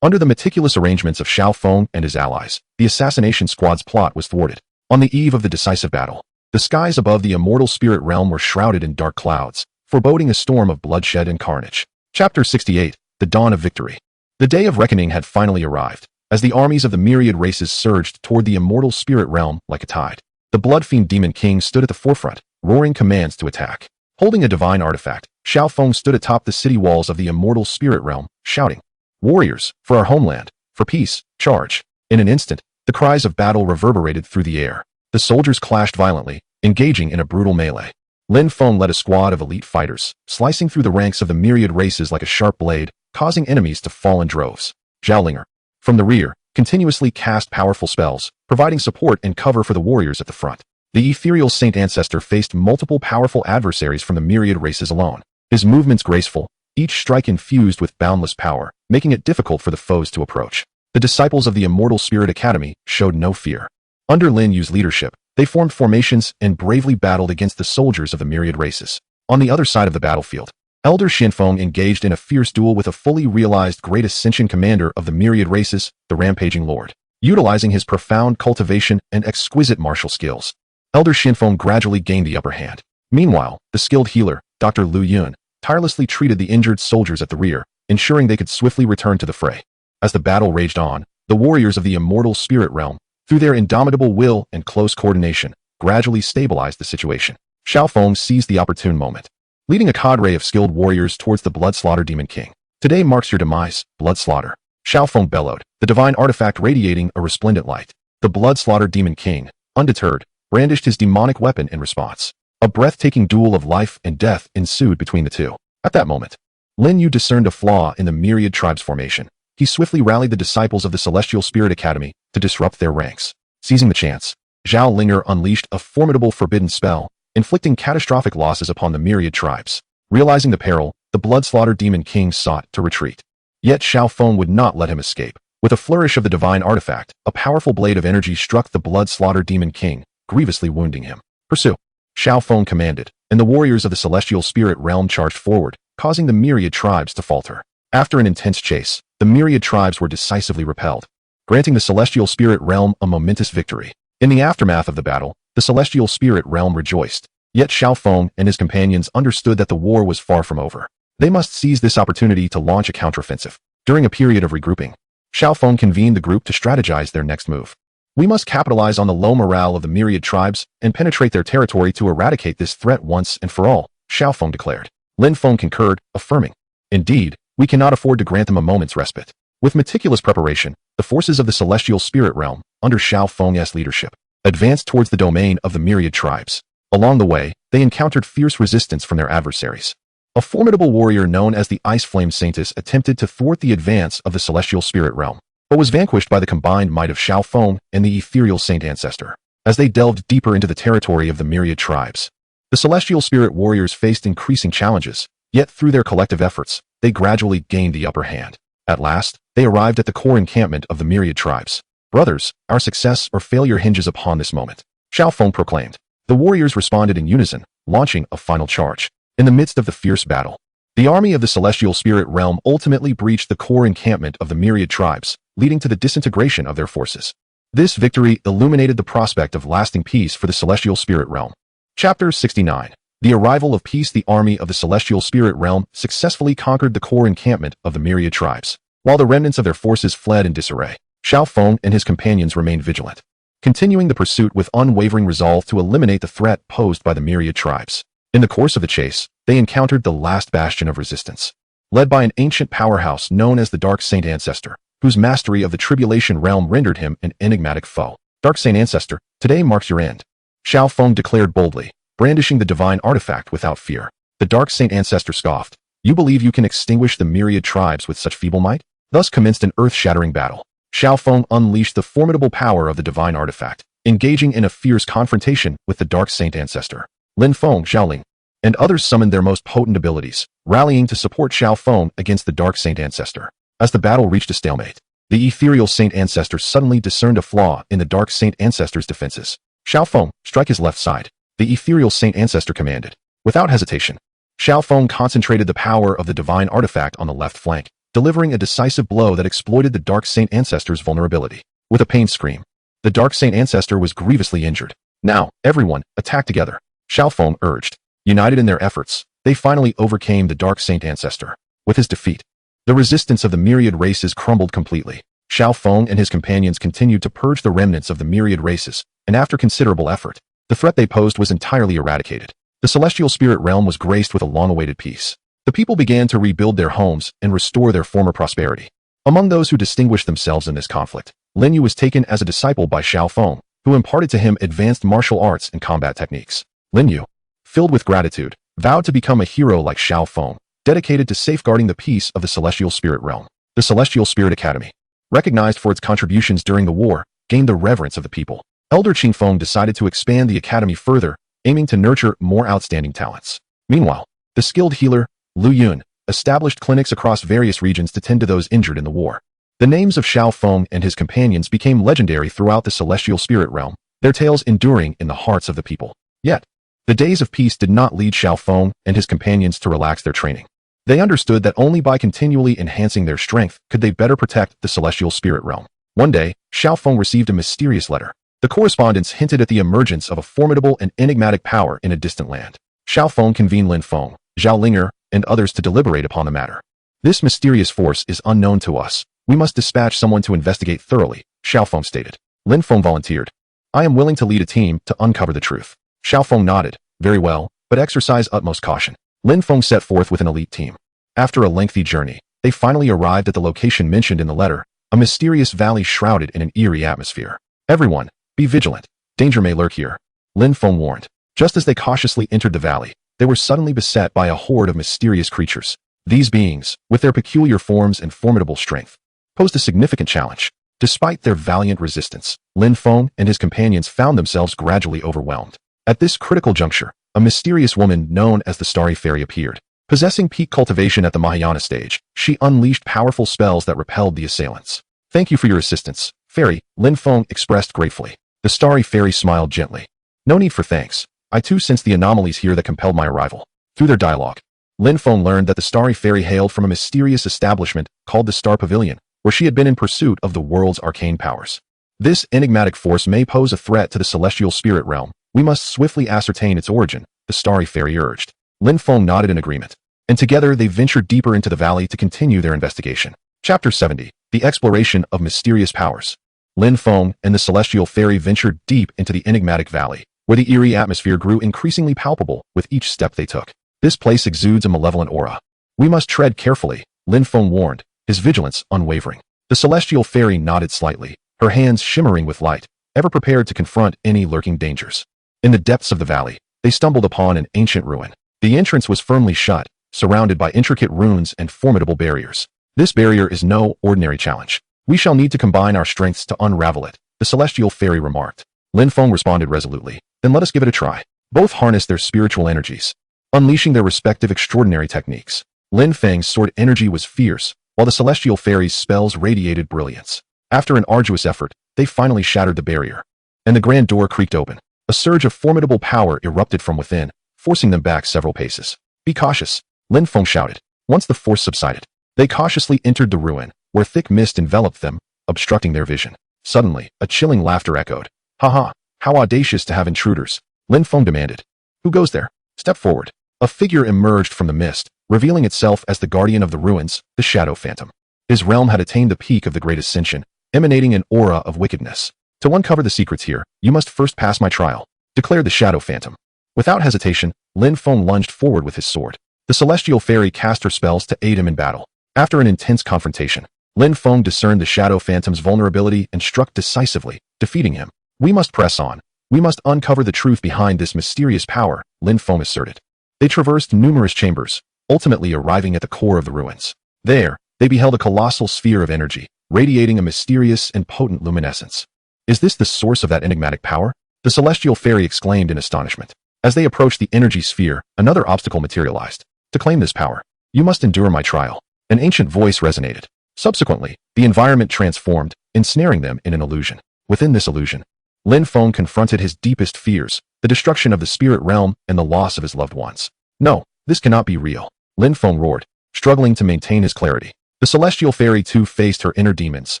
under the meticulous arrangements of Xiaoong and his allies, the assassination squad's plot was thwarted. On the eve of the decisive battle, the skies above the immortal spirit realm were shrouded in dark clouds, foreboding a storm of bloodshed and carnage. Chapter 68. The Dawn of Victory. The day of reckoning had finally arrived, as the armies of the myriad races surged toward the immortal spirit realm like a tide. The Bloodfiend Demon King stood at the forefront, roaring commands to attack. Holding a divine artifact, Xiaoong stood atop the city walls of the immortal spirit realm, shouting, Warriors, for our homeland, for peace, charge. In an instant, the cries of battle reverberated through the air. The soldiers clashed violently, engaging in a brutal melee. Lin Feng led a squad of elite fighters, slicing through the ranks of the myriad races like a sharp blade, causing enemies to fall in droves. Zhao Linger, from the rear, continuously cast powerful spells, providing support and cover for the warriors at the front. The ethereal saint ancestor faced multiple powerful adversaries from the myriad races alone. His movements graceful, each strike infused with boundless power, making it difficult for the foes to approach. The disciples of the Immortal Spirit Academy showed no fear. Under Lin Yu's leadership, they formed formations and bravely battled against the soldiers of the myriad races. On the other side of the battlefield, Elder Xianfeng engaged in a fierce duel with a fully realized Great Ascension commander of the myriad races, the Rampaging Lord. Utilizing his profound cultivation and exquisite martial skills, Elder Xianfeng gradually gained the upper hand. Meanwhile, the skilled healer, Dr. Lu Yun, tirelessly treated the injured soldiers at the rear, ensuring they could swiftly return to the fray. As the battle raged on, the warriors of the immortal spirit realm, through their indomitable will and close coordination, gradually stabilized the situation. Xiaoong seized the opportune moment, leading a cadre of skilled warriors towards the blood-slaughter demon king. Today marks your demise, blood-slaughter. Xiaoong bellowed, the divine artifact radiating a resplendent light. The blood-slaughter demon king, undeterred, brandished his demonic weapon in response. A breathtaking duel of life and death ensued between the two. At that moment, Lin Yu discerned a flaw in the myriad tribes formation. He swiftly rallied the disciples of the Celestial Spirit Academy to disrupt their ranks. Seizing the chance, Zhao Linger unleashed a formidable forbidden spell, inflicting catastrophic losses upon the myriad tribes. Realizing the peril, the blood-slaughter demon king sought to retreat. Yet Xiaoong would not let him escape. With a flourish of the divine artifact, a powerful blade of energy struck the blood-slaughter demon king, grievously wounding him. Pursue! Xiaoong commanded, and the warriors of the celestial spirit realm charged forward, causing the myriad tribes to falter. After an intense chase, the myriad tribes were decisively repelled, granting the celestial spirit realm a momentous victory. In the aftermath of the battle, the celestial spirit realm rejoiced. Yet Xiaoong and his companions understood that the war was far from over. They must seize this opportunity to launch a counteroffensive. During a period of regrouping, Xiaoong convened the group to strategize their next move. We must capitalize on the low morale of the myriad tribes and penetrate their territory to eradicate this threat once and for all, Xiaoong declared. Lin Feng concurred, affirming, indeed, we cannot afford to grant them a moment's respite. With meticulous preparation, the forces of the celestial spirit realm, under Xiaoong's leadership, advanced towards the domain of the myriad tribes. Along the way, they encountered fierce resistance from their adversaries. A formidable warrior known as the Ice Flame Saintess attempted to thwart the advance of the celestial spirit realm, but was vanquished by the combined might of Xiaoong and the ethereal saint ancestor. As they delved deeper into the territory of the myriad tribes, the celestial spirit warriors faced increasing challenges, yet through their collective efforts, they gradually gained the upper hand. At last, they arrived at the core encampment of the myriad tribes. Brothers, our success or failure hinges upon this moment, Xiaoong proclaimed. The warriors responded in unison, launching a final charge. In the midst of the fierce battle, the army of the celestial spirit realm ultimately breached the core encampment of the myriad tribes, leading to the disintegration of their forces. This victory illuminated the prospect of lasting peace for the celestial spirit realm. Chapter 69. The arrival of peace. The army of the celestial spirit realm successfully conquered the core encampment of the myriad tribes. While the remnants of their forces fled in disarray, Xiaoong and his companions remained vigilant, continuing the pursuit with unwavering resolve to eliminate the threat posed by the myriad tribes. In the course of the chase, they encountered the last bastion of resistance, led by an ancient powerhouse known as the Dark Saint Ancestor, whose mastery of the Tribulation realm rendered him an enigmatic foe. Dark Saint Ancestor, today marks your end, Xiaoong declared boldly, brandishing the divine artifact without fear. The Dark Saint Ancestor scoffed. You believe you can extinguish the myriad tribes with such feeble might? Thus commenced an earth-shattering battle. Xiaoong unleashed the formidable power of the divine artifact, engaging in a fierce confrontation with the Dark Saint Ancestor. Lin Feng, Xiaoling, and others summoned their most potent abilities, rallying to support Xiaoong against the Dark Saint Ancestor. As the battle reached a stalemate, the ethereal Saint Ancestor suddenly discerned a flaw in the Dark Saint Ancestor's defenses. Xiaoong, strike his left side, the ethereal Saint Ancestor commanded. Without hesitation, Xiaoong concentrated the power of the divine artifact on the left flank, delivering a decisive blow that exploited the Dark Saint Ancestor's vulnerability. With a pained scream, the Dark Saint Ancestor was grievously injured. Now, everyone, attack together, Xiaoong urged. United in their efforts, they finally overcame the Dark Saint Ancestor. With his defeat, the resistance of the myriad races crumbled completely. Xiaoong and his companions continued to purge the remnants of the myriad races, and after considerable effort, the threat they posed was entirely eradicated. The celestial spirit realm was graced with a long-awaited peace. The people began to rebuild their homes and restore their former prosperity. Among those who distinguished themselves in this conflict, Lin Yu was taken as a disciple by Xiaoong, who imparted to him advanced martial arts and combat techniques. Lin Yu, filled with gratitude, vowed to become a hero like Xiaoong, dedicated to safeguarding the peace of the celestial spirit realm. The Celestial Spirit Academy, recognized for its contributions during the war, gained the reverence of the people. Elder Qingfeng decided to expand the academy further, aiming to nurture more outstanding talents. Meanwhile, the skilled healer, Lu Yun, established clinics across various regions to tend to those injured in the war. The names of Xiaoong and his companions became legendary throughout the celestial spirit realm, their tales enduring in the hearts of the people. Yet, the days of peace did not lead Xiaoong and his companions to relax their training. They understood that only by continually enhancing their strength could they better protect the celestial spirit realm. One day, Xiaoong received a mysterious letter. The correspondence hinted at the emergence of a formidable and enigmatic power in a distant land. Xiaoong convened Lin Feng, Zhao Linger, and others to deliberate upon the matter. This mysterious force is unknown to us. We must dispatch someone to investigate thoroughly, Xiaoong stated. Lin Feng volunteered. I am willing to lead a team to uncover the truth. Xiaoong nodded. Very well, but exercise utmost caution. Lin Feng set forth with an elite team. After a lengthy journey, they finally arrived at the location mentioned in the letter, a mysterious valley shrouded in an eerie atmosphere. Everyone, be vigilant. Danger may lurk here. Lin Feng warned. Just as they cautiously entered the valley, they were suddenly beset by a horde of mysterious creatures. These beings, with their peculiar forms and formidable strength, posed a significant challenge. Despite their valiant resistance, Lin Feng and his companions found themselves gradually overwhelmed. At this critical juncture, a mysterious woman known as the Starry Fairy appeared. Possessing peak cultivation at the Mahayana stage, she unleashed powerful spells that repelled the assailants. Thank you for your assistance, Fairy, Lin Feng expressed gratefully. The Starry Fairy smiled gently. No need for thanks. I too sensed the anomalies here that compelled my arrival. Through their dialogue, Lin Feng learned that the Starry Fairy hailed from a mysterious establishment called the Star Pavilion, where she had been in pursuit of the world's arcane powers. This enigmatic force may pose a threat to the celestial spirit realm. We must swiftly ascertain its origin, the Starry Fairy urged. Lin Feng nodded in agreement, and together they ventured deeper into the valley to continue their investigation. Chapter 70. The Exploration of Mysterious Powers. Lin Feng and the Celestial Fairy ventured deep into the enigmatic valley, where the eerie atmosphere grew increasingly palpable with each step they took. This place exudes a malevolent aura. We must tread carefully, Lin Feng warned, his vigilance unwavering. The Celestial Fairy nodded slightly, her hands shimmering with light, ever prepared to confront any lurking dangers. In the depths of the valley, they stumbled upon an ancient ruin. The entrance was firmly shut, surrounded by intricate runes and formidable barriers. This barrier is no ordinary challenge. We shall need to combine our strengths to unravel it, the Celestial Fairy remarked. Lin Feng responded resolutely. Then let us give it a try. Both harnessed their spiritual energies, unleashing their respective extraordinary techniques. Lin Feng's sword energy was fierce, while the Celestial Fairy's spells radiated brilliance. After an arduous effort, they finally shattered the barrier, and the grand door creaked open. A surge of formidable power erupted from within, forcing them back several paces. Be cautious, Lin Feng shouted. Once the force subsided, they cautiously entered the ruin, where thick mist enveloped them, obstructing their vision. Suddenly, a chilling laughter echoed. Ha! How audacious to have intruders, Lin Feng demanded. Who goes there? Step forward. A figure emerged from the mist, revealing itself as the guardian of the ruins, the Shadow Phantom. His realm had attained the peak of the great ascension, emanating an aura of wickedness. To uncover the secrets here, you must first pass my trial, declared the Shadow Phantom. Without hesitation, Lin Feng lunged forward with his sword. The Celestial Fairy cast her spells to aid him in battle. After an intense confrontation, Lin Feng discerned the Shadow Phantom's vulnerability and struck decisively, defeating him. We must press on. We must uncover the truth behind this mysterious power, Lin Feng asserted. They traversed numerous chambers, ultimately arriving at the core of the ruins. There, they beheld a colossal sphere of energy, radiating a mysterious and potent luminescence. Is this the source of that enigmatic power? The Celestial Fairy exclaimed in astonishment. As they approached the energy sphere, another obstacle materialized. To claim this power, you must endure my trial. An ancient voice resonated. Subsequently, the environment transformed, ensnaring them in an illusion. Within this illusion, Lin Feng confronted his deepest fears, the destruction of the spirit realm and the loss of his loved ones. No, this cannot be real, Lin Feng roared, struggling to maintain his clarity. The Celestial Fairy too faced her inner demons,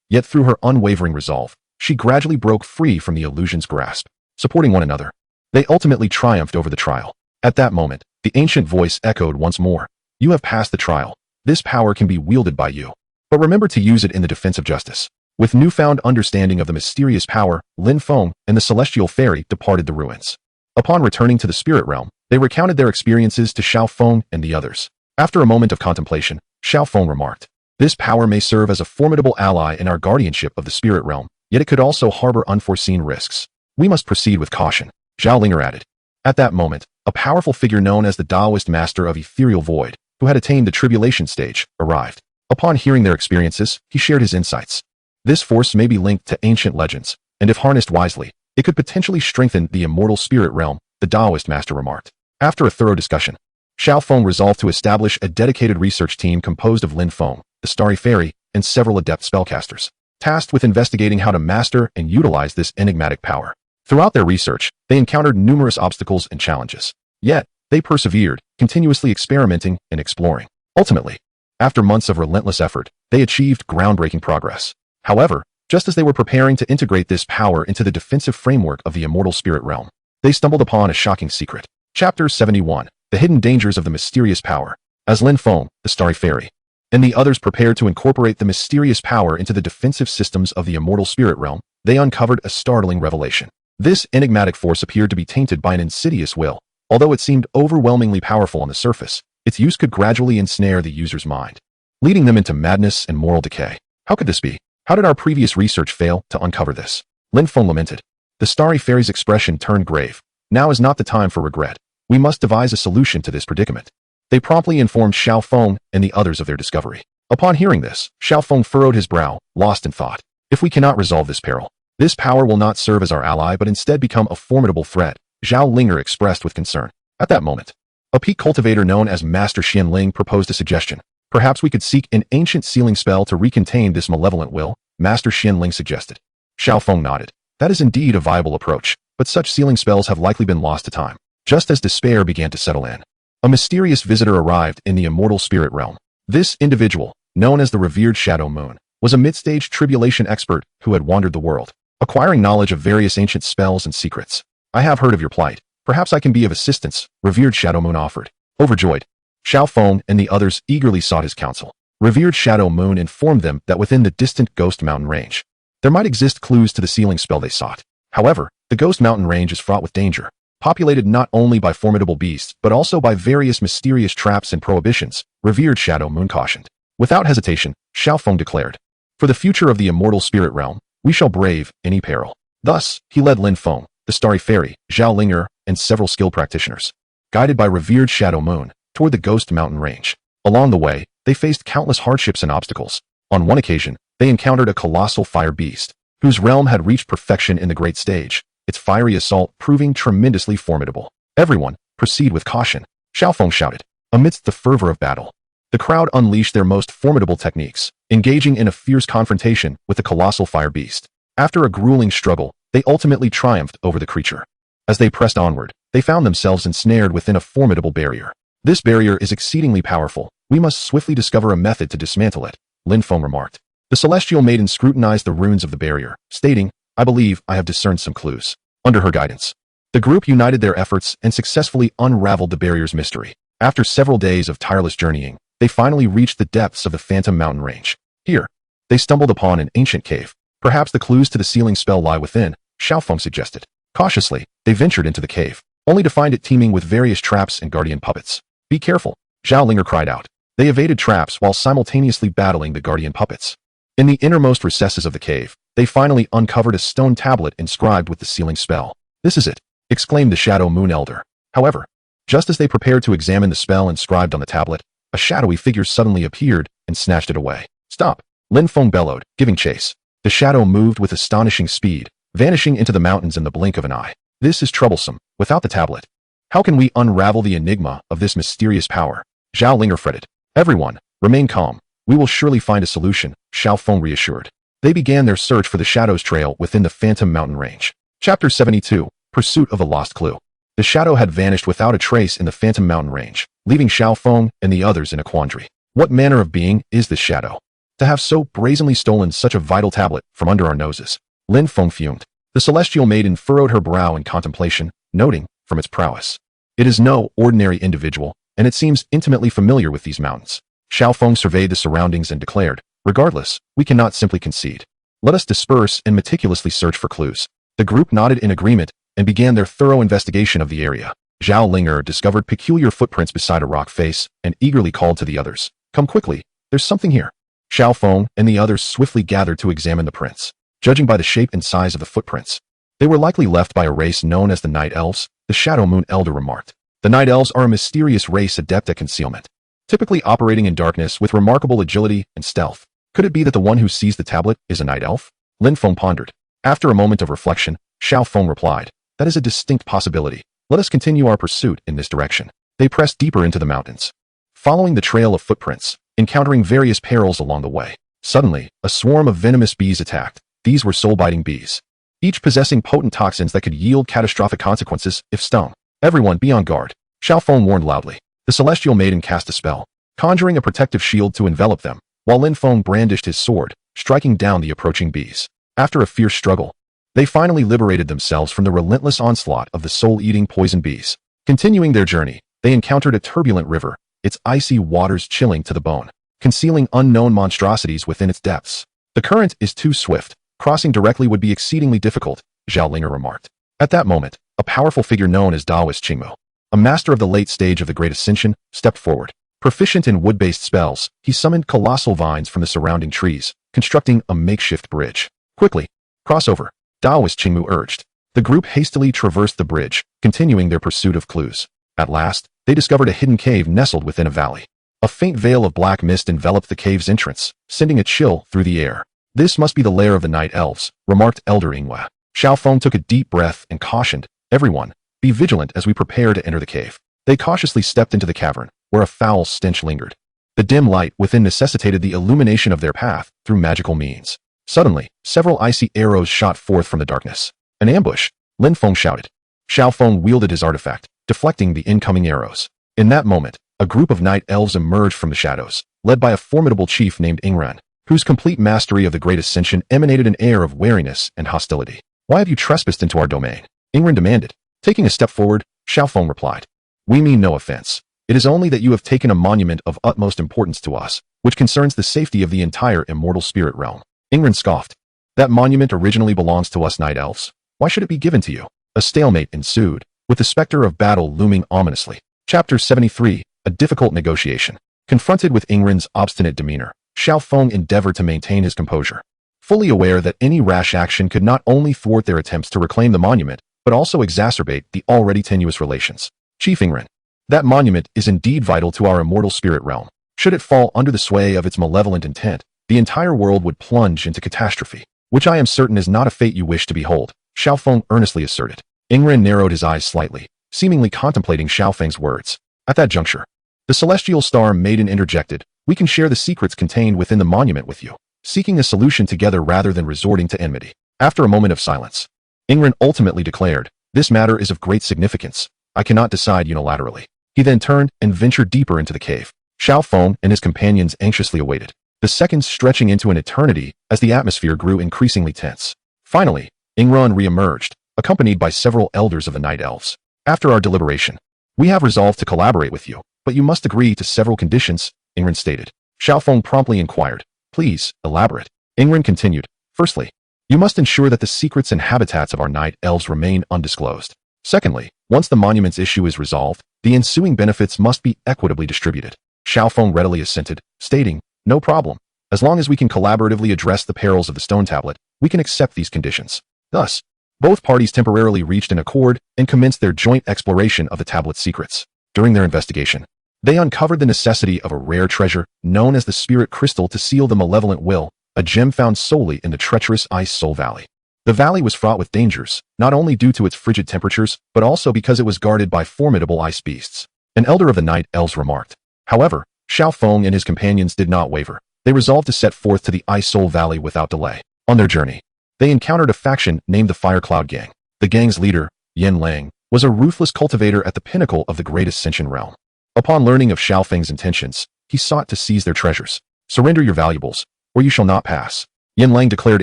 yet through her unwavering resolve, she gradually broke free from the illusion's grasp. Supporting one another, they ultimately triumphed over the trial. At that moment, the ancient voice echoed once more. You have passed the trial. This power can be wielded by you. But remember to use it in the defense of justice. With newfound understanding of the mysterious power, Lin Feng and the Celestial Fairy departed the ruins. Upon returning to the spirit realm, they recounted their experiences to Xiaoong and the others. After a moment of contemplation, Xiaoong remarked, this power may serve as a formidable ally in our guardianship of the spirit realm, yet it could also harbor unforeseen risks. We must proceed with caution, Zhao Linger added. At that moment, a powerful figure known as the Taoist Master of Ethereal Void, who had attained the tribulation stage, arrived. Upon hearing their experiences, he shared his insights. This force may be linked to ancient legends, and if harnessed wisely, it could potentially strengthen the immortal spirit realm, the Taoist Master remarked. After a thorough discussion, Xiaoong resolved to establish a dedicated research team composed of Lin Feng, the Starry Fairy, and several adept spellcasters, tasked with investigating how to master and utilize this enigmatic power. Throughout their research, they encountered numerous obstacles and challenges. Yet, they persevered, continuously experimenting and exploring. Ultimately, after months of relentless effort, they achieved groundbreaking progress. However, just as they were preparing to integrate this power into the defensive framework of the immortal spirit realm, they stumbled upon a shocking secret. Chapter 71. The Hidden Dangers of the Mysterious Power. As Lin Feng, the Starry Fairy, and the others prepared to incorporate the mysterious power into the defensive systems of the immortal spirit realm, they uncovered a startling revelation. This enigmatic force appeared to be tainted by an insidious will. Although it seemed overwhelmingly powerful on the surface, its use could gradually ensnare the user's mind, leading them into madness and moral decay. How could this be? How did our previous research fail to uncover this? Lin Feng lamented. The starry fairy's expression turned grave. Now is not the time for regret. We must devise a solution to this predicament. They promptly informed Xiaoong and the others of their discovery. Upon hearing this, Xiaoong furrowed his brow, lost in thought. If we cannot resolve this peril, this power will not serve as our ally but instead become a formidable threat, Zhao Linger expressed with concern. At that moment, a peak cultivator known as Master Xianling proposed a suggestion. Perhaps we could seek an ancient sealing spell to recontain this malevolent will, Master Xianling suggested. Xiaoong nodded. That is indeed a viable approach, but such sealing spells have likely been lost to time. Just as despair began to settle in, a mysterious visitor arrived in the immortal spirit realm. This individual, known as the revered Shadow Moon, was a mid-stage tribulation expert who had wandered the world, acquiring knowledge of various ancient spells and secrets. I have heard of your plight. Perhaps I can be of assistance, revered Shadow Moon offered. Overjoyed, Xiaoong and the others eagerly sought his counsel. Revered Shadow Moon informed them that within the distant Ghost Mountain range, there might exist clues to the sealing spell they sought. However, the Ghost Mountain range is fraught with danger, populated not only by formidable beasts but also by various mysterious traps and prohibitions, revered Shadow Moon cautioned. Without hesitation, Xiaoong declared, for the future of the immortal spirit realm, we shall brave any peril. Thus, he led Lin Feng, the Starry Fairy, Zhao Linger, and several skilled practitioners, guided by revered Shadow Moon, toward the Ghost Mountain range. Along the way, they faced countless hardships and obstacles. On one occasion, they encountered a colossal fire beast, whose realm had reached perfection in the great stage, its fiery assault proving tremendously formidable. Everyone, proceed with caution, Xiaoong shouted. Amidst the fervor of battle, the crowd unleashed their most formidable techniques, engaging in a fierce confrontation with the colossal fire beast. After a grueling struggle, they ultimately triumphed over the creature. As they pressed onward, they found themselves ensnared within a formidable barrier. This barrier is exceedingly powerful. We must swiftly discover a method to dismantle it, Lin Feng remarked. The celestial maiden scrutinized the runes of the barrier, stating, I believe I have discerned some clues. Under her guidance, the group united their efforts and successfully unraveled the barrier's mystery. After several days of tireless journeying, they finally reached the depths of the Phantom Mountain range. Here, they stumbled upon an ancient cave. Perhaps the clues to the sealing spell lie within, Xiaoong suggested. Cautiously, they ventured into the cave, only to find it teeming with various traps and guardian puppets. Be careful, Zhao Linger cried out. They evaded traps while simultaneously battling the guardian puppets. In the innermost recesses of the cave, they finally uncovered a stone tablet inscribed with the sealing spell. This is it, exclaimed the Shadow Moon Elder. However, just as they prepared to examine the spell inscribed on the tablet, a shadowy figure suddenly appeared and snatched it away. Stop, Lin Feng bellowed, giving chase. The shadow moved with astonishing speed, vanishing into the mountains in the blink of an eye. This is troublesome. Without the tablet, how can we unravel the enigma of this mysterious power? Zhao Linger fretted. Everyone, remain calm. We will surely find a solution, Xiaoong reassured. They began their search for the Shadow's trail within the Phantom Mountain range. Chapter 72, Pursuit of a Lost Clue. The shadow had vanished without a trace in the Phantom Mountain range, leaving Xiaoong and the others in a quandary. What manner of being is this shadow, to have so brazenly stolen such a vital tablet from under our noses? Lin Feng fumed. The celestial maiden furrowed her brow in contemplation, noting, from its prowess, it is no ordinary individual, and it seems intimately familiar with these mountains. Xiaoong surveyed the surroundings and declared, regardless, we cannot simply concede. Let us disperse and meticulously search for clues. The group nodded in agreement and began their thorough investigation of the area. Zhao Linger discovered peculiar footprints beside a rock face and eagerly called to the others. Come quickly, there's something here. Xiaoong and the others swiftly gathered to examine the prints. Judging by the shape and size of the footprints, they were likely left by a race known as the Night Elves, the Shadow Moon Elder remarked. The Night Elves are a mysterious race adept at concealment, typically operating in darkness with remarkable agility and stealth. Could it be that the one who seized the tablet is a Night Elf? Lin Feng pondered. After a moment of reflection, Xiaoong replied, that is a distinct possibility. Let us continue our pursuit in this direction. They pressed deeper into the mountains, following the trail of footprints, encountering various perils along the way. Suddenly, a swarm of venomous bees attacked. These were soul-biting bees, each possessing potent toxins that could yield catastrophic consequences if stung. Everyone be on guard, Xiaoong warned loudly. The celestial maiden cast a spell, conjuring a protective shield to envelop them, while Lin Feng brandished his sword, striking down the approaching bees. After a fierce struggle, they finally liberated themselves from the relentless onslaught of the soul-eating poison bees. Continuing their journey, they encountered a turbulent river, its icy waters chilling to the bone, concealing unknown monstrosities within its depths. The current is too swift, Crossing directly would be exceedingly difficult, Xiaoling remarked. At that moment, a powerful figure known as Daoist Qingmu, a master of the late stage of the Great Ascension, stepped forward. Proficient in wood-based spells, he summoned colossal vines from the surrounding trees, constructing a makeshift bridge. Quickly, cross over, Daoist Qingmu urged. The group hastily traversed the bridge, continuing their pursuit of clues. At last, they discovered a hidden cave nestled within a valley. A faint veil of black mist enveloped the cave's entrance, sending a chill through the air. This must be the lair of the night elves, remarked Elder Ingwe. Xiaoong took a deep breath and cautioned, everyone, be vigilant as we prepare to enter the cave. They cautiously stepped into the cavern, where a foul stench lingered. The dim light within necessitated the illumination of their path through magical means. Suddenly, several icy arrows shot forth from the darkness. An ambush, Lin Feng shouted. Xiaoong wielded his artifact, deflecting the incoming arrows. In that moment, a group of night elves emerged from the shadows, led by a formidable chief named Ingren, whose complete mastery of the Great Ascension emanated an air of wariness and hostility. Why have you trespassed into our domain? Ingren demanded. Taking a step forward, Xiaoong replied. We mean no offense. It is only that you have taken a monument of utmost importance to us, which concerns the safety of the entire immortal spirit realm. Ingren scoffed. That monument originally belongs to us night elves. Why should it be given to you? A stalemate ensued, with the specter of battle looming ominously. Chapter 73, A Difficult Negotiation. Confronted with Ingren's obstinate demeanor, Xiaoong endeavored to maintain his composure. Fully aware that any rash action could not only thwart their attempts to reclaim the monument, but also exacerbate the already tenuous relations. Chief Ingren, that monument is indeed vital to our immortal spirit realm. Should it fall under the sway of its malevolent intent, the entire world would plunge into catastrophe, which I am certain is not a fate you wish to behold, Xiaoong earnestly asserted. Ingren narrowed his eyes slightly, seemingly contemplating Xiaofeng's words. At that juncture, the celestial star maiden interjected, we can share the secrets contained within the monument with you, seeking a solution together rather than resorting to enmity. After a moment of silence, Ingren ultimately declared, this matter is of great significance. I cannot decide unilaterally. He then turned and ventured deeper into the cave. Xiaoong and his companions anxiously awaited, the seconds stretching into an eternity as the atmosphere grew increasingly tense. Finally, Ingren re-emerged, accompanied by several elders of the Night Elves. After our deliberation, we have resolved to collaborate with you, but you must agree to several conditions, Ingren stated. Xiaoong promptly inquired, please, elaborate. Ingren continued, firstly, you must ensure that the secrets and habitats of our Night Elves remain undisclosed. Secondly, once the monument's issue is resolved, the ensuing benefits must be equitably distributed. Xiaoong readily assented, stating, no problem. As long as we can collaboratively address the perils of the stone tablet, we can accept these conditions. Thus, both parties temporarily reached an accord and commenced their joint exploration of the tablet's secrets. During their investigation, they uncovered the necessity of a rare treasure known as the Spirit Crystal to seal the malevolent will, a gem found solely in the treacherous Ice Soul Valley. The valley was fraught with dangers, not only due to its frigid temperatures, but also because it was guarded by formidable ice beasts. An elder of the Night Elves remarked. However, Xiaoong and his companions did not waver. They resolved to set forth to the Ice Soul Valley without delay. On their journey, they encountered a faction named the Fire Cloud Gang. The gang's leader, Yan Lang, was a ruthless cultivator at the pinnacle of the Great Ascension realm. Upon learning of Xiaofeng's intentions, he sought to seize their treasures. Surrender your valuables, or you shall not pass, Yan Lang declared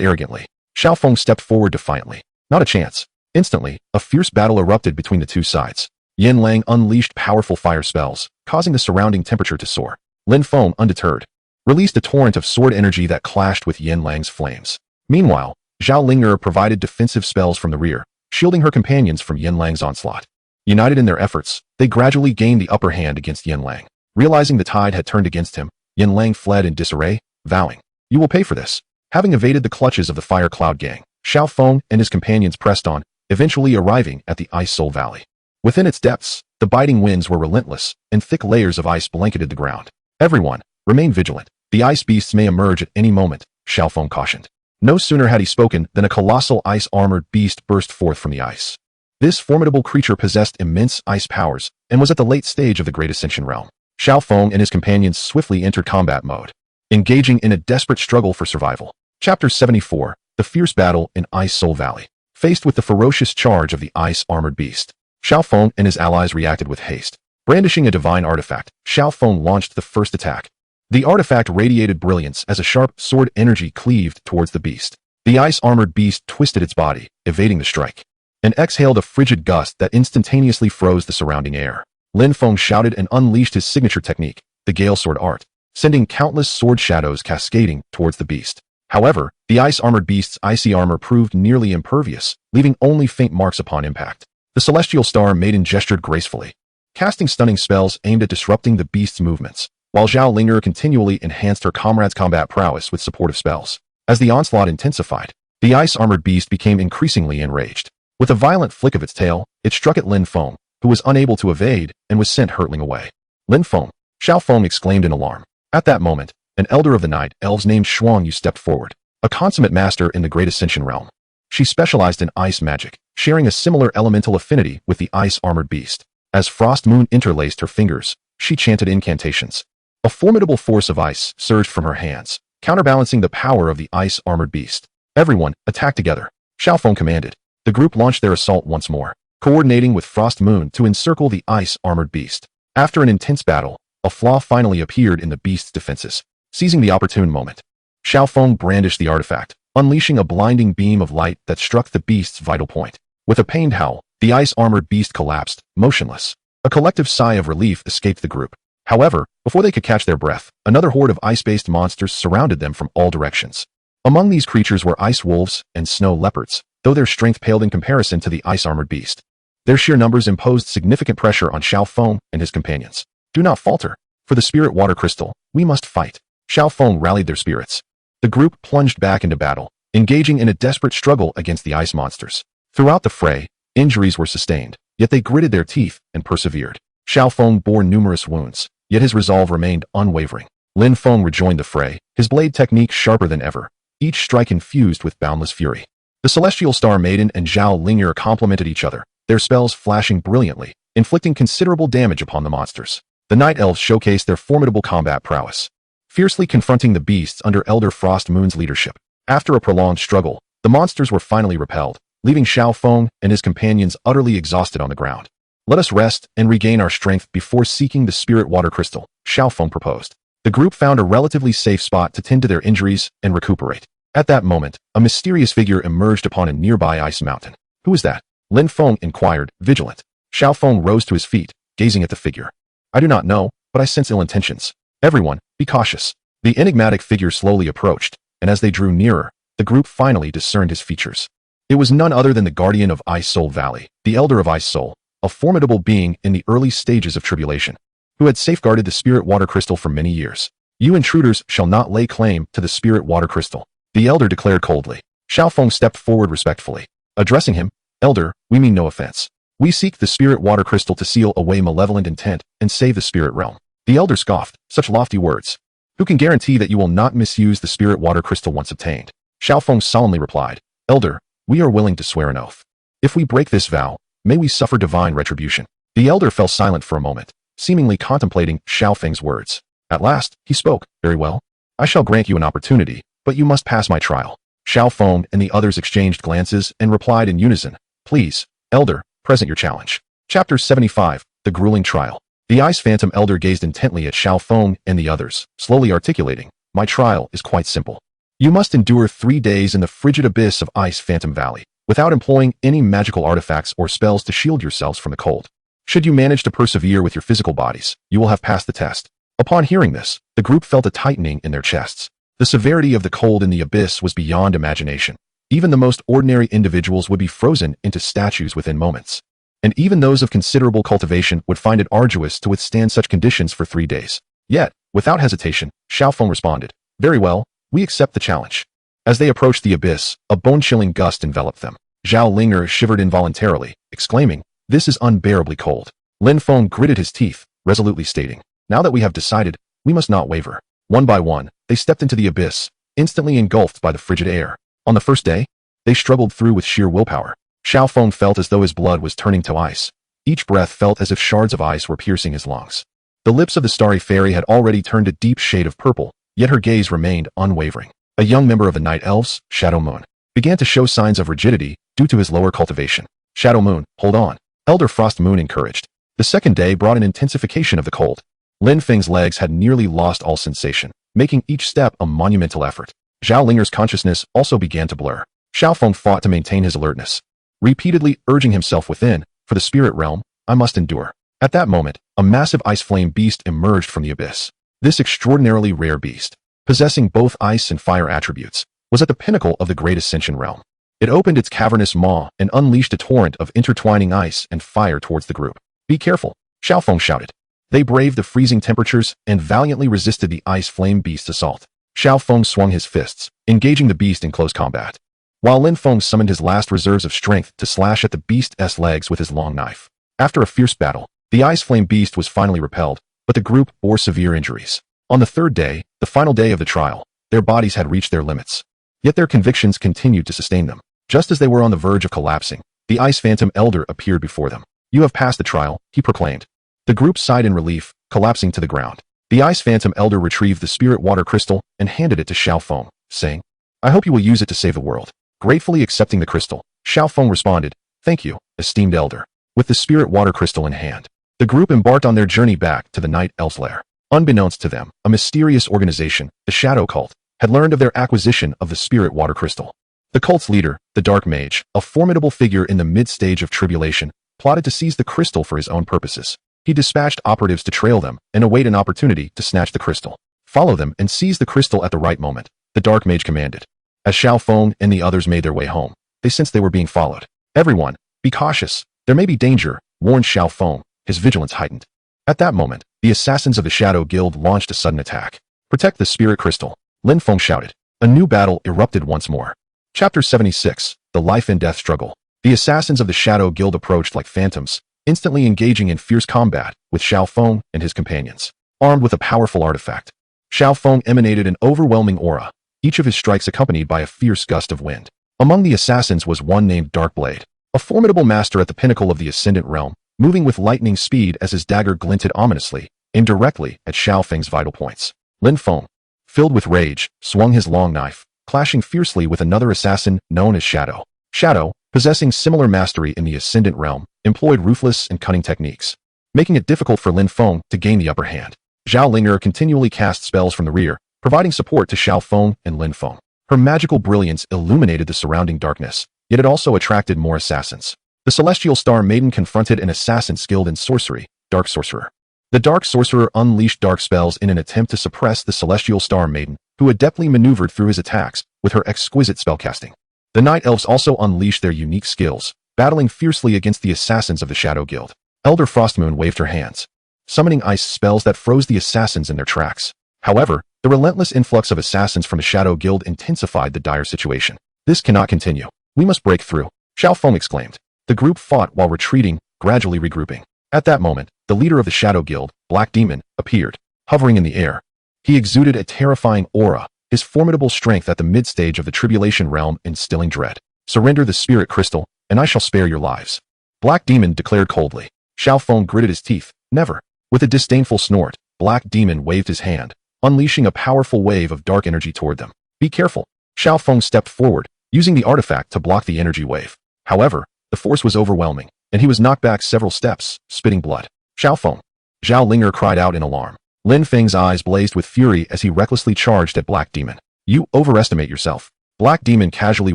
arrogantly. Xiaoong stepped forward defiantly. Not a chance. Instantly, a fierce battle erupted between the two sides. Yan Lang unleashed powerful fire spells, causing the surrounding temperature to soar. Lin Feng, undeterred, released a torrent of sword energy that clashed with Yan Lang's flames. Meanwhile, Zhao Linger provided defensive spells from the rear, shielding her companions from Yan Lang's onslaught. United in their efforts, they gradually gained the upper hand against Yan Lang. Realizing the tide had turned against him, Yan Lang fled in disarray, vowing, you will pay for this. Having evaded the clutches of the Fire Cloud Gang, Xiaoong and his companions pressed on, eventually arriving at the Ice Soul Valley. Within its depths, the biting winds were relentless, and thick layers of ice blanketed the ground. Everyone, remain vigilant. The ice beasts may emerge at any moment, Xiaoong cautioned. No sooner had he spoken than a colossal ice-armored beast burst forth from the ice. This formidable creature possessed immense ice powers and was at the late stage of the Great Ascension realm. Xiaoong and his companions swiftly entered combat mode, engaging in a desperate struggle for survival. Chapter 74, The Fierce Battle in Ice Soul Valley. Faced with the ferocious charge of the ice-armored beast, Xiaoong and his allies reacted with haste. Brandishing a divine artifact, Xiaoong launched the first attack. The artifact radiated brilliance as a sharp sword energy cleaved towards the beast. The ice-armored beast twisted its body, evading the strike, and exhaled a frigid gust that instantaneously froze the surrounding air. Lin Feng shouted and unleashed his signature technique, the Gale Sword Art, sending countless sword shadows cascading towards the beast. However, The ice-armored beast's icy armor proved nearly impervious, leaving only faint marks upon impact. The celestial star maiden gestured gracefully, casting stunning spells aimed at disrupting the beast's movements, while Xiaoong continually enhanced her comrade's combat prowess with supportive spells. As the onslaught intensified, the ice-armored beast became increasingly enraged. With a violent flick of its tail, it struck at Lin Feng, who was unable to evade and was sent hurtling away. Lin Feng! Xiaoong exclaimed in alarm. At that moment, an elder of the night elves named Xiaoong stepped forward, a consummate master in the Great Ascension realm. She specialized in ice magic, sharing a similar elemental affinity with the ice-armored beast. As Frost Moon interlaced her fingers, she chanted incantations. A formidable force of ice surged from her hands, counterbalancing the power of the ice-armored beast. Everyone, attack together, Xiaoong commanded. The group launched their assault once more, coordinating with Frost Moon to encircle the ice-armored beast. After an intense battle, a flaw finally appeared in the beast's defenses. Seizing the opportune moment, Xiaoong brandished the artifact, unleashing a blinding beam of light that struck the beast's vital point. With a pained howl, the ice-armored beast collapsed, motionless. A collective sigh of relief escaped the group. However, before they could catch their breath, another horde of ice-based monsters surrounded them from all directions. Among these creatures were ice wolves and snow leopards, though their strength paled in comparison to the ice-armored beast. Their sheer numbers imposed significant pressure on Xiaoong and his companions. Do not falter. For the spirit water crystal, we must fight. Xiaoong rallied their spirits. The group plunged back into battle, engaging in a desperate struggle against the ice monsters. Throughout the fray, injuries were sustained, yet they gritted their teeth and persevered. Xiaoong bore numerous wounds, yet his resolve remained unwavering. Lin Feng rejoined the fray, his blade technique sharper than ever, each strike infused with boundless fury. The Celestial Star Maiden and Xiaoong complemented each other, their spells flashing brilliantly, inflicting considerable damage upon the monsters. The Night Elves showcased their formidable combat prowess, fiercely confronting the beasts under Elder Frost Moon's leadership. After a prolonged struggle, the monsters were finally repelled, leaving Xiaoong and his companions utterly exhausted on the ground. Let us rest and regain our strength before seeking the spirit water crystal, Xiaoong proposed. The group found a relatively safe spot to tend to their injuries and recuperate. At that moment, a mysterious figure emerged upon a nearby ice mountain. Who is that? Lin Feng inquired, vigilant. Xiaoong rose to his feet, gazing at the figure. I do not know, but I sense ill intentions. Everyone, be cautious. The enigmatic figure slowly approached, and as they drew nearer, the group finally discerned his features. It was none other than the guardian of Ice Soul Valley, the Elder of Ice Soul, a formidable being in the early stages of tribulation, who had safeguarded the spirit water crystal for many years. You intruders shall not lay claim to the spirit water crystal, the Elder declared coldly. Xiaoong stepped forward respectfully. Addressing him, Elder, we mean no offense. We seek the spirit water crystal to seal away malevolent intent and save the spirit realm. The Elder scoffed, such lofty words. Who can guarantee that you will not misuse the spirit water crystal once obtained? Xiaoong solemnly replied, Elder, we are willing to swear an oath. If we break this vow, may we suffer divine retribution. The Elder fell silent for a moment, seemingly contemplating Xiaoong's words. At last, he spoke, very well. I shall grant you an opportunity, but you must pass my trial. Xiaoong and the others exchanged glances and replied in unison, Please, Elder, present your challenge. Chapter 75, The Grueling Trial. The Ice Phantom Elder gazed intently at Xiaoong and the others, slowly articulating, My trial is quite simple. You must endure 3 days in the frigid abyss of Ice Phantom Valley, without employing any magical artifacts or spells to shield yourselves from the cold. Should you manage to persevere with your physical bodies, you will have passed the test. Upon hearing this, the group felt a tightening in their chests. The severity of the cold in the abyss was beyond imagination. Even the most ordinary individuals would be frozen into statues within moments. And even those of considerable cultivation would find it arduous to withstand such conditions for 3 days. Yet, without hesitation, Xiaoong responded, Very well, we accept the challenge. As they approached the abyss, a bone-chilling gust enveloped them. Xiaoong shivered involuntarily, exclaiming, This is unbearably cold. Lin Feng gritted his teeth, resolutely stating, Now that we have decided, we must not waver. One by one, they stepped into the abyss, instantly engulfed by the frigid air. On the first day, they struggled through with sheer willpower. Xiaoong felt as though his blood was turning to ice. Each breath felt as if shards of ice were piercing his lungs. The lips of the starry fairy had already turned a deep shade of purple, yet her gaze remained unwavering. A young member of the Night Elves, Shadow Moon, began to show signs of rigidity due to his lower cultivation. Shadow Moon, hold on. Elder Frost Moon encouraged. The second day brought an intensification of the cold. Lin Feng's legs had nearly lost all sensation, making each step a monumental effort. Xiaoling's consciousness also began to blur. Xiaoong fought to maintain his alertness, repeatedly urging himself within, For the spirit realm, I must endure. At that moment, a massive ice flame beast emerged from the abyss. This extraordinarily rare beast, possessing both ice and fire attributes, was at the pinnacle of the Great Ascension realm. It opened its cavernous maw and unleashed a torrent of intertwining ice and fire towards the group. "Be careful," Xiaoong shouted. They braved the freezing temperatures and valiantly resisted the ice flame beast's assault. Xiaoong swung his fists, engaging the beast in close combat, while Lin Feng summoned his last reserves of strength to slash at the beast's legs with his long knife. After a fierce battle, the ice flame beast was finally repelled, but the group bore severe injuries. On the third day, the final day of the trial, their bodies had reached their limits. Yet their convictions continued to sustain them. Just as they were on the verge of collapsing, the Ice Phantom Elder appeared before them. "You have passed the trial," he proclaimed. The group sighed in relief, collapsing to the ground. The Ice Phantom Elder retrieved the Spirit Water Crystal and handed it to Xiaoong, saying, "I hope you will use it to save the world." Gratefully accepting the crystal, Xiaoong responded, "Thank you, esteemed Elder." With the Spirit Water Crystal in hand, the group embarked on their journey back to the Night Elf's lair. Unbeknownst to them, a mysterious organization, the Shadow Cult, had learned of their acquisition of the Spirit Water Crystal. The cult's leader, the Dark Mage, a formidable figure in the mid-stage of tribulation, plotted to seize the crystal for his own purposes. He dispatched operatives to trail them and await an opportunity to snatch the crystal. "Follow them and seize the crystal at the right moment," the Dark Mage commanded. As Xiaoong and the others made their way home, they sensed they were being followed. "Everyone, be cautious. There may be danger," warned Xiaoong, his vigilance heightened. At that moment, the assassins of the Shadow Guild launched a sudden attack. "Protect the Spirit Crystal," Lin Feng shouted. A new battle erupted once more. Chapter 76, The Life and Death Struggle. The assassins of the Shadow Guild approached like phantoms, instantly engaging in fierce combat with Xiaoong and his companions. Armed with a powerful artifact, Xiaoong emanated an overwhelming aura, each of his strikes accompanied by a fierce gust of wind. Among the assassins was one named Darkblade, a formidable master at the pinnacle of the Ascendant Realm, moving with lightning speed as his dagger glinted ominously, aimed directly at Xiaoong's vital points. Lin Feng, filled with rage, swung his long knife, clashing fiercely with another assassin known as Shadow. Shadow, possessing similar mastery in the Ascendant Realm, employed ruthless and cunning techniques, making it difficult for Lin Feng to gain the upper hand. Zhao Linger continually cast spells from the rear, providing support to Xiaoong and Lin Feng. Her magical brilliance illuminated the surrounding darkness, yet it also attracted more assassins. The Celestial Star Maiden confronted an assassin skilled in sorcery, Dark Sorcerer. The Dark Sorcerer unleashed dark spells in an attempt to suppress the Celestial Star Maiden, who adeptly maneuvered through his attacks with her exquisite spellcasting. The Night Elves also unleashed their unique skills, battling fiercely against the assassins of the Shadow Guild. Elder Frostmoon waved her hands, summoning ice spells that froze the assassins in their tracks. However, the relentless influx of assassins from the Shadow Guild intensified the dire situation. "This cannot continue. We must break through," Xiaoong exclaimed. The group fought while retreating, gradually regrouping. At that moment, the leader of the Shadow Guild, Black Demon, appeared, hovering in the air. He exuded a terrifying aura, his formidable strength at the mid-stage of the Tribulation Realm instilling dread. "Surrender the Spirit Crystal, and I shall spare your lives," Black Demon declared coldly. Xiaoong gritted his teeth. "Never." With a disdainful snort, Black Demon waved his hand, unleashing a powerful wave of dark energy toward them. "Be careful." Xiaoong stepped forward, using the artifact to block the energy wave. However, the force was overwhelming, and he was knocked back several steps, spitting blood. "Xiaoong!" Zhao Linger cried out in alarm. Lin Feng's eyes blazed with fury as he recklessly charged at Black Demon. "You overestimate yourself." Black Demon casually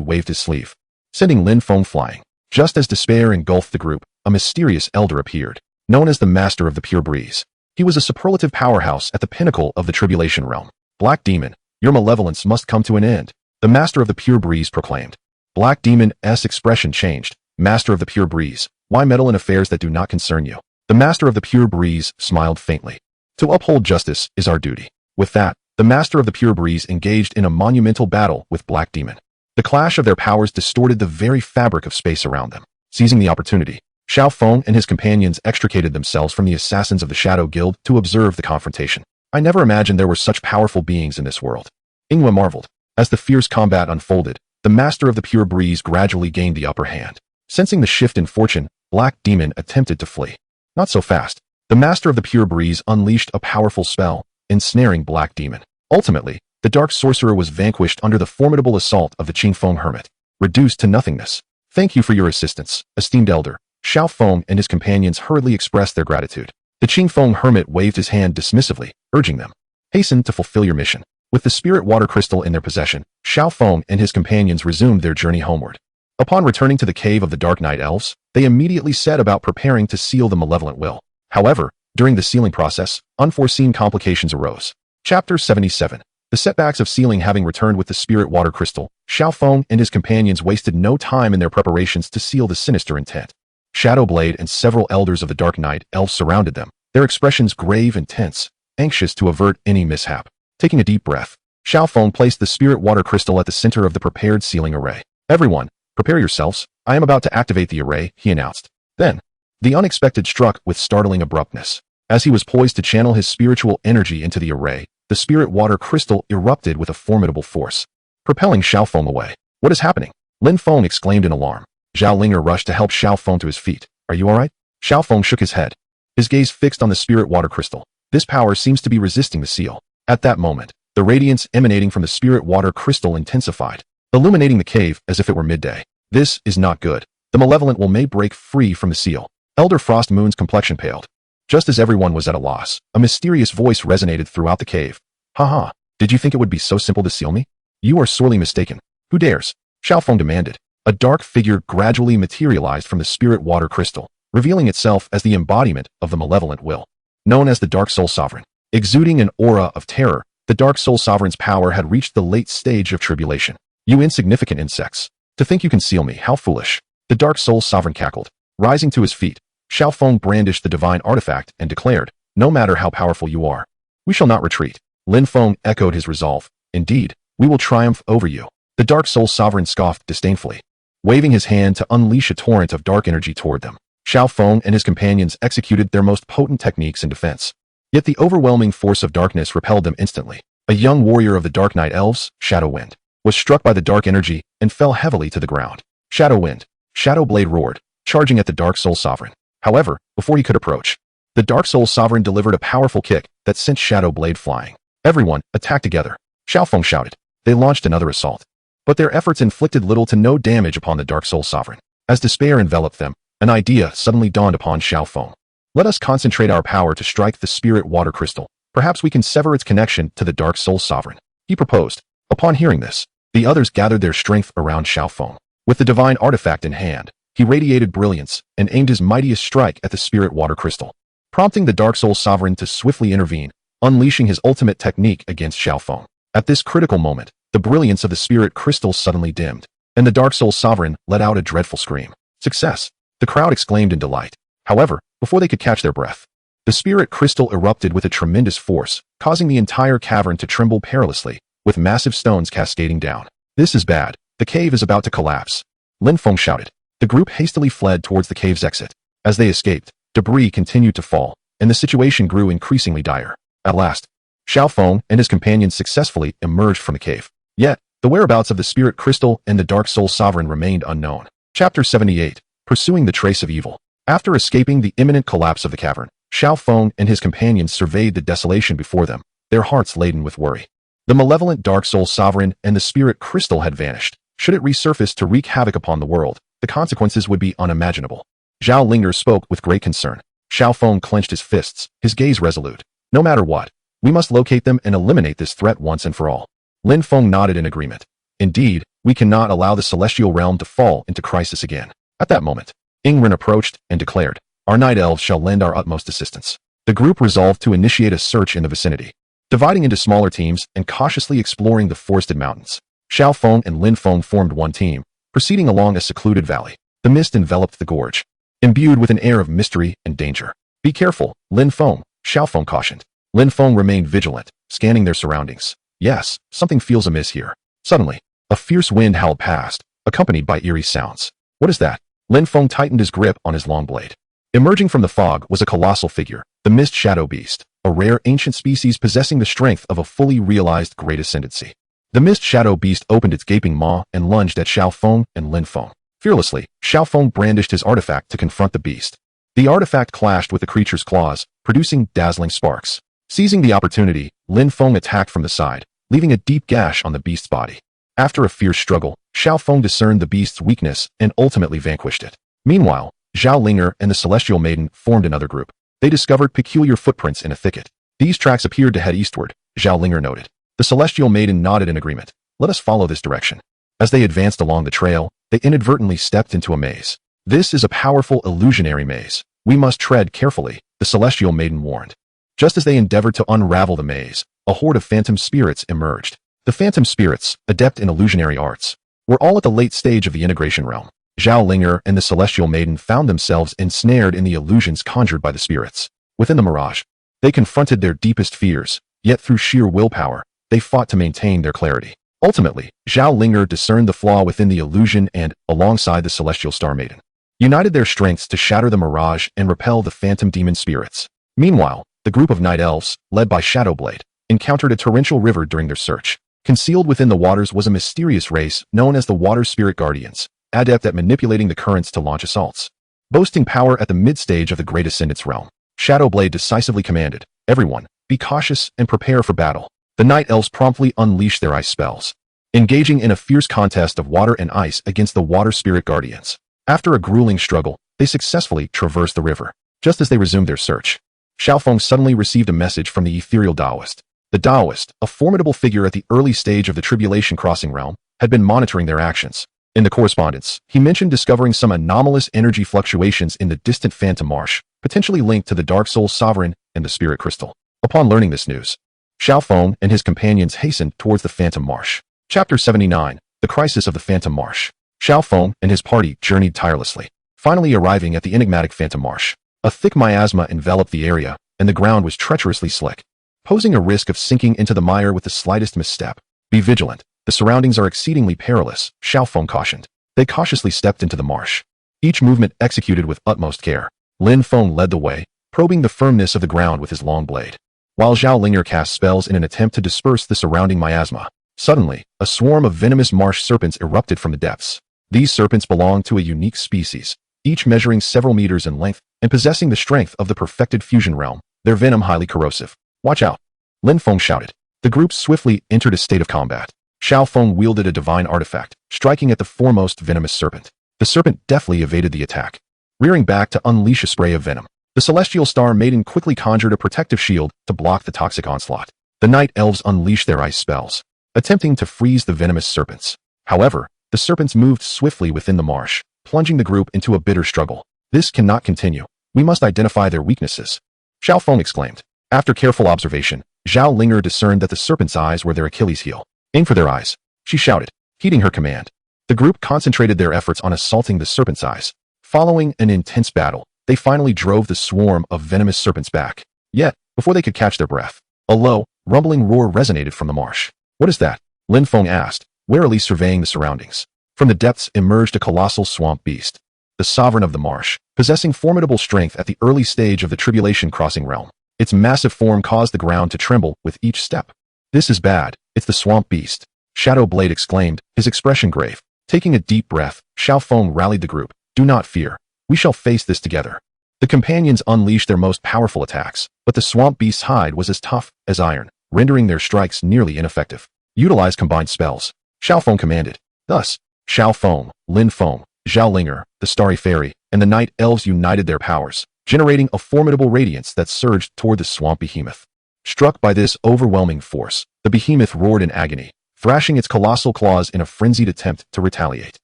waved his sleeve, sending Lin Feng flying. Just as despair engulfed the group, a mysterious elder appeared, known as the Master of the Pure Breeze. He was a superlative powerhouse at the pinnacle of the Tribulation Realm. "Black Demon, your malevolence must come to an end," the Master of the Pure Breeze proclaimed. Black Demon's expression changed. "Master of the Pure Breeze, why meddle in affairs that do not concern you?" The Master of the Pure Breeze smiled faintly. "To uphold justice is our duty." With that, the Master of the Pure Breeze engaged in a monumental battle with Black Demon. The clash of their powers distorted the very fabric of space around them. Seizing the opportunity, Xiaoong and his companions extricated themselves from the assassins of the Shadow Guild to observe the confrontation. "I never imagined there were such powerful beings in this world," Ingwa marveled. As the fierce combat unfolded, the Master of the Pure Breeze gradually gained the upper hand. Sensing the shift in fortune, Black Demon attempted to flee. Not so fast. The Master of the Pure Breeze unleashed a powerful spell, ensnaring Black Demon. Ultimately, the Dark Sorcerer was vanquished under the formidable assault of the Qingfeng Hermit, reduced to nothingness. "Thank you for your assistance, esteemed Elder." Xiaoong and his companions hurriedly expressed their gratitude. The Qingfeng Hermit waved his hand dismissively, urging them, "Hasten to fulfill your mission." With the Spirit Water Crystal in their possession, Xiaoong and his companions resumed their journey homeward. Upon returning to the cave of the Dark Night Elves, they immediately set about preparing to seal the malevolent will. However, during the sealing process, unforeseen complications arose. Chapter 77. The setbacks of sealing having returned with the spirit water crystal, Xiaoong and his companions wasted no time in their preparations to seal the sinister intent. Shadowblade and several elders of the Dark Knight elves surrounded them, their expressions grave and tense, anxious to avert any mishap. Taking a deep breath, Xiaoong placed the spirit water crystal at the center of the prepared sealing array. "Everyone, prepare yourselves. I am about to activate the array," he announced. Then, the unexpected struck with startling abruptness. As he was poised to channel his spiritual energy into the array, the spirit water crystal erupted with a formidable force, propelling Xiaoong away. "What is happening?" Lin Feng exclaimed in alarm. Zhao Linger rushed to help Xiaoong to his feet. "Are you all right?" Xiaoong shook his head, his gaze fixed on the spirit water crystal. "This power seems to be resisting the seal." At that moment, the radiance emanating from the spirit water crystal intensified, illuminating the cave as if it were midday. "This is not good. The malevolent will may break free from the seal." Elder Frost Moon's complexion paled. Just as everyone was at a loss, a mysterious voice resonated throughout the cave. "Haha, did you think it would be so simple to seal me? You are sorely mistaken. Who dares?" Xiaoong demanded. A dark figure gradually materialized from the spirit water crystal, revealing itself as the embodiment of the malevolent will. Known as the Dark Soul Sovereign. Exuding an aura of terror, the Dark Soul Sovereign's power had reached the late stage of tribulation. "You insignificant insects. To think you can seal me, how foolish." The Dark Soul Sovereign cackled. Rising to his feet, Xiaoong brandished the divine artifact and declared, "No matter how powerful you are, we shall not retreat." Lin Feng echoed his resolve. "Indeed, we will triumph over you." The Dark Soul Sovereign scoffed disdainfully, waving his hand to unleash a torrent of dark energy toward them. Xiaoong and his companions executed their most potent techniques in defense. Yet the overwhelming force of darkness repelled them instantly. A young warrior of the Dark Knight Elves, Shadowwind, was struck by the dark energy and fell heavily to the ground. Shadowwind, Shadowblade roared, charging at the Dark Soul Sovereign. However, before he could approach, the Dark Soul Sovereign delivered a powerful kick that sent Shadowblade flying. "Everyone, attack together," Xiaoong shouted. They launched another assault, but their efforts inflicted little to no damage upon the Dark Soul Sovereign. As despair enveloped them, an idea suddenly dawned upon Xiaoong. "Let us concentrate our power to strike the spirit water crystal. Perhaps we can sever its connection to the Dark Soul Sovereign," he proposed. Upon hearing this, the others gathered their strength around Xiaoong. With the divine artifact in hand, he radiated brilliance and aimed his mightiest strike at the spirit water crystal, prompting the Dark Soul Sovereign to swiftly intervene, unleashing his ultimate technique against Xiaoong. At this critical moment, the brilliance of the spirit crystal suddenly dimmed, and the Dark Soul Sovereign let out a dreadful scream. "Success!" the crowd exclaimed in delight. However, before they could catch their breath, the spirit crystal erupted with a tremendous force, causing the entire cavern to tremble perilously, with massive stones cascading down. "This is bad. The cave is about to collapse," Lin Feng shouted. The group hastily fled towards the cave's exit. As they escaped, debris continued to fall, and the situation grew increasingly dire. At last, Xiaoong and his companions successfully emerged from the cave. Yet, the whereabouts of the spirit crystal and the Dark Soul Sovereign remained unknown. Chapter 78. Pursuing the Trace of Evil. After escaping the imminent collapse of the cavern, Xiaoong and his companions surveyed the desolation before them, their hearts laden with worry. The malevolent Dark Soul Sovereign and the spirit crystal had vanished. Should it resurface to wreak havoc upon the world, the consequences would be unimaginable. Zhao Linger spoke with great concern. Xiaoong clenched his fists, his gaze resolute. "No matter what, we must locate them and eliminate this threat once and for all." Lin Feng nodded in agreement. "Indeed, we cannot allow the celestial realm to fall into crisis again." At that moment, Ingren approached and declared, "Our night elves shall lend our utmost assistance." The group resolved to initiate a search in the vicinity, dividing into smaller teams and cautiously exploring the forested mountains. Xiaoong and Lin Feng formed one team, proceeding along a secluded valley. The mist enveloped the gorge, imbued with an air of mystery and danger. "Be careful, Lin Feng," Xiaoong cautioned. Lin Feng remained vigilant, scanning their surroundings. "Yes, something feels amiss here." Suddenly, a fierce wind howled past, accompanied by eerie sounds. "What is that?" Lin Feng tightened his grip on his long blade. Emerging from the fog was a colossal figure, the Mist Shadow Beast, a rare ancient species possessing the strength of a fully realized great ascendancy. The Mist Shadow Beast opened its gaping maw and lunged at Xiaoong and Lin Feng. Fearlessly, Xiaoong brandished his artifact to confront the beast. The artifact clashed with the creature's claws, producing dazzling sparks. Seizing the opportunity, Lin Feng attacked from the side, leaving a deep gash on the beast's body. After a fierce struggle, Xiaoong discerned the beast's weakness and ultimately vanquished it. Meanwhile, Zhao Linger and the Celestial Maiden formed another group. They discovered peculiar footprints in a thicket. "These tracks appeared to head eastward," Zhao Linger noted. The Celestial Maiden nodded in agreement. "Let us follow this direction." As they advanced along the trail, they inadvertently stepped into a maze. "This is a powerful illusionary maze. We must tread carefully," the Celestial Maiden warned. Just as they endeavored to unravel the maze, a horde of phantom spirits emerged. The phantom spirits, adept in illusionary arts, were all at the late stage of the integration realm. Xiaoong and the celestial maiden found themselves ensnared in the illusions conjured by the spirits. Within the mirage, they confronted their deepest fears, yet through sheer willpower, they fought to maintain their clarity. Ultimately, Xiaoong discerned the flaw within the illusion and, alongside the celestial star maiden, united their strengths to shatter the mirage and repel the phantom demon spirits. Meanwhile, the group of night elves, led by Shadowblade, encountered a torrential river during their search. Concealed within the waters was a mysterious race known as the Water Spirit Guardians, adept at manipulating the currents to launch assaults. Boasting power at the mid-stage of the Great Ascendance realm, Shadowblade decisively commanded, "Everyone, be cautious and prepare for battle." The night elves promptly unleashed their ice spells, engaging in a fierce contest of water and ice against the Water Spirit Guardians. After a grueling struggle, they successfully traversed the river. Just as they resumed their search, Xiaoong suddenly received a message from the ethereal Taoist. The Taoist, a formidable figure at the early stage of the Tribulation Crossing realm, had been monitoring their actions. In the correspondence, he mentioned discovering some anomalous energy fluctuations in the distant Phantom Marsh, potentially linked to the Dark Soul Sovereign and the Spirit Crystal. Upon learning this news, Xiaoong and his companions hastened towards the Phantom Marsh. Chapter 79, The Crisis of the Phantom Marsh. Xiaoong and his party journeyed tirelessly, finally arriving at the enigmatic Phantom Marsh. A thick miasma enveloped the area, and the ground was treacherously slick, posing a risk of sinking into the mire with the slightest misstep. "Be vigilant. The surroundings are exceedingly perilous," Xiaoong cautioned. They cautiously stepped into the marsh, each movement executed with utmost care. Lin Feng led the way, probing the firmness of the ground with his long blade, while Xiaoong cast spells in an attempt to disperse the surrounding miasma. Suddenly, a swarm of venomous marsh serpents erupted from the depths. These serpents belonged to a unique species, each measuring several meters in length and possessing the strength of the perfected fusion realm, their venom highly corrosive. "Watch out!" Lin Feng shouted. The group swiftly entered a state of combat. Xiaoong wielded a divine artifact, striking at the foremost venomous serpent. The serpent deftly evaded the attack, rearing back to unleash a spray of venom. The celestial star maiden quickly conjured a protective shield to block the toxic onslaught. The night elves unleashed their ice spells, attempting to freeze the venomous serpents. However, the serpents moved swiftly within the marsh, plunging the group into a bitter struggle. "This cannot continue. We must identify their weaknesses," Xiaoong exclaimed. After careful observation, Xiaoong discerned that the serpents' eyes were their Achilles heel. "Aim for their eyes," she shouted, heeding her command. The group concentrated their efforts on assaulting the serpents' eyes. Following an intense battle, they finally drove the swarm of venomous serpents back. Yet, before they could catch their breath, a low, rumbling roar resonated from the marsh. "What is that?" Lin Feng asked, warily surveying the surroundings. From the depths emerged a colossal swamp beast, the sovereign of the marsh, possessing formidable strength at the early stage of the Tribulation Crossing realm. Its massive form caused the ground to tremble with each step. "This is bad. It's the swamp beast," Shadowblade exclaimed, his expression grave. Taking a deep breath, Xiaoong rallied the group. "Do not fear. We shall face this together." The companions unleashed their most powerful attacks, but the swamp beast's hide was as tough as iron, rendering their strikes nearly ineffective. "Utilize combined spells," Xiaoong commanded. Thus, Xiaoong, Lin Feng, Xiaoling, the Starry Fairy, and the Night Elves united their powers, generating a formidable radiance that surged toward the swamp behemoth. Struck by this overwhelming force, the behemoth roared in agony, thrashing its colossal claws in a frenzied attempt to retaliate.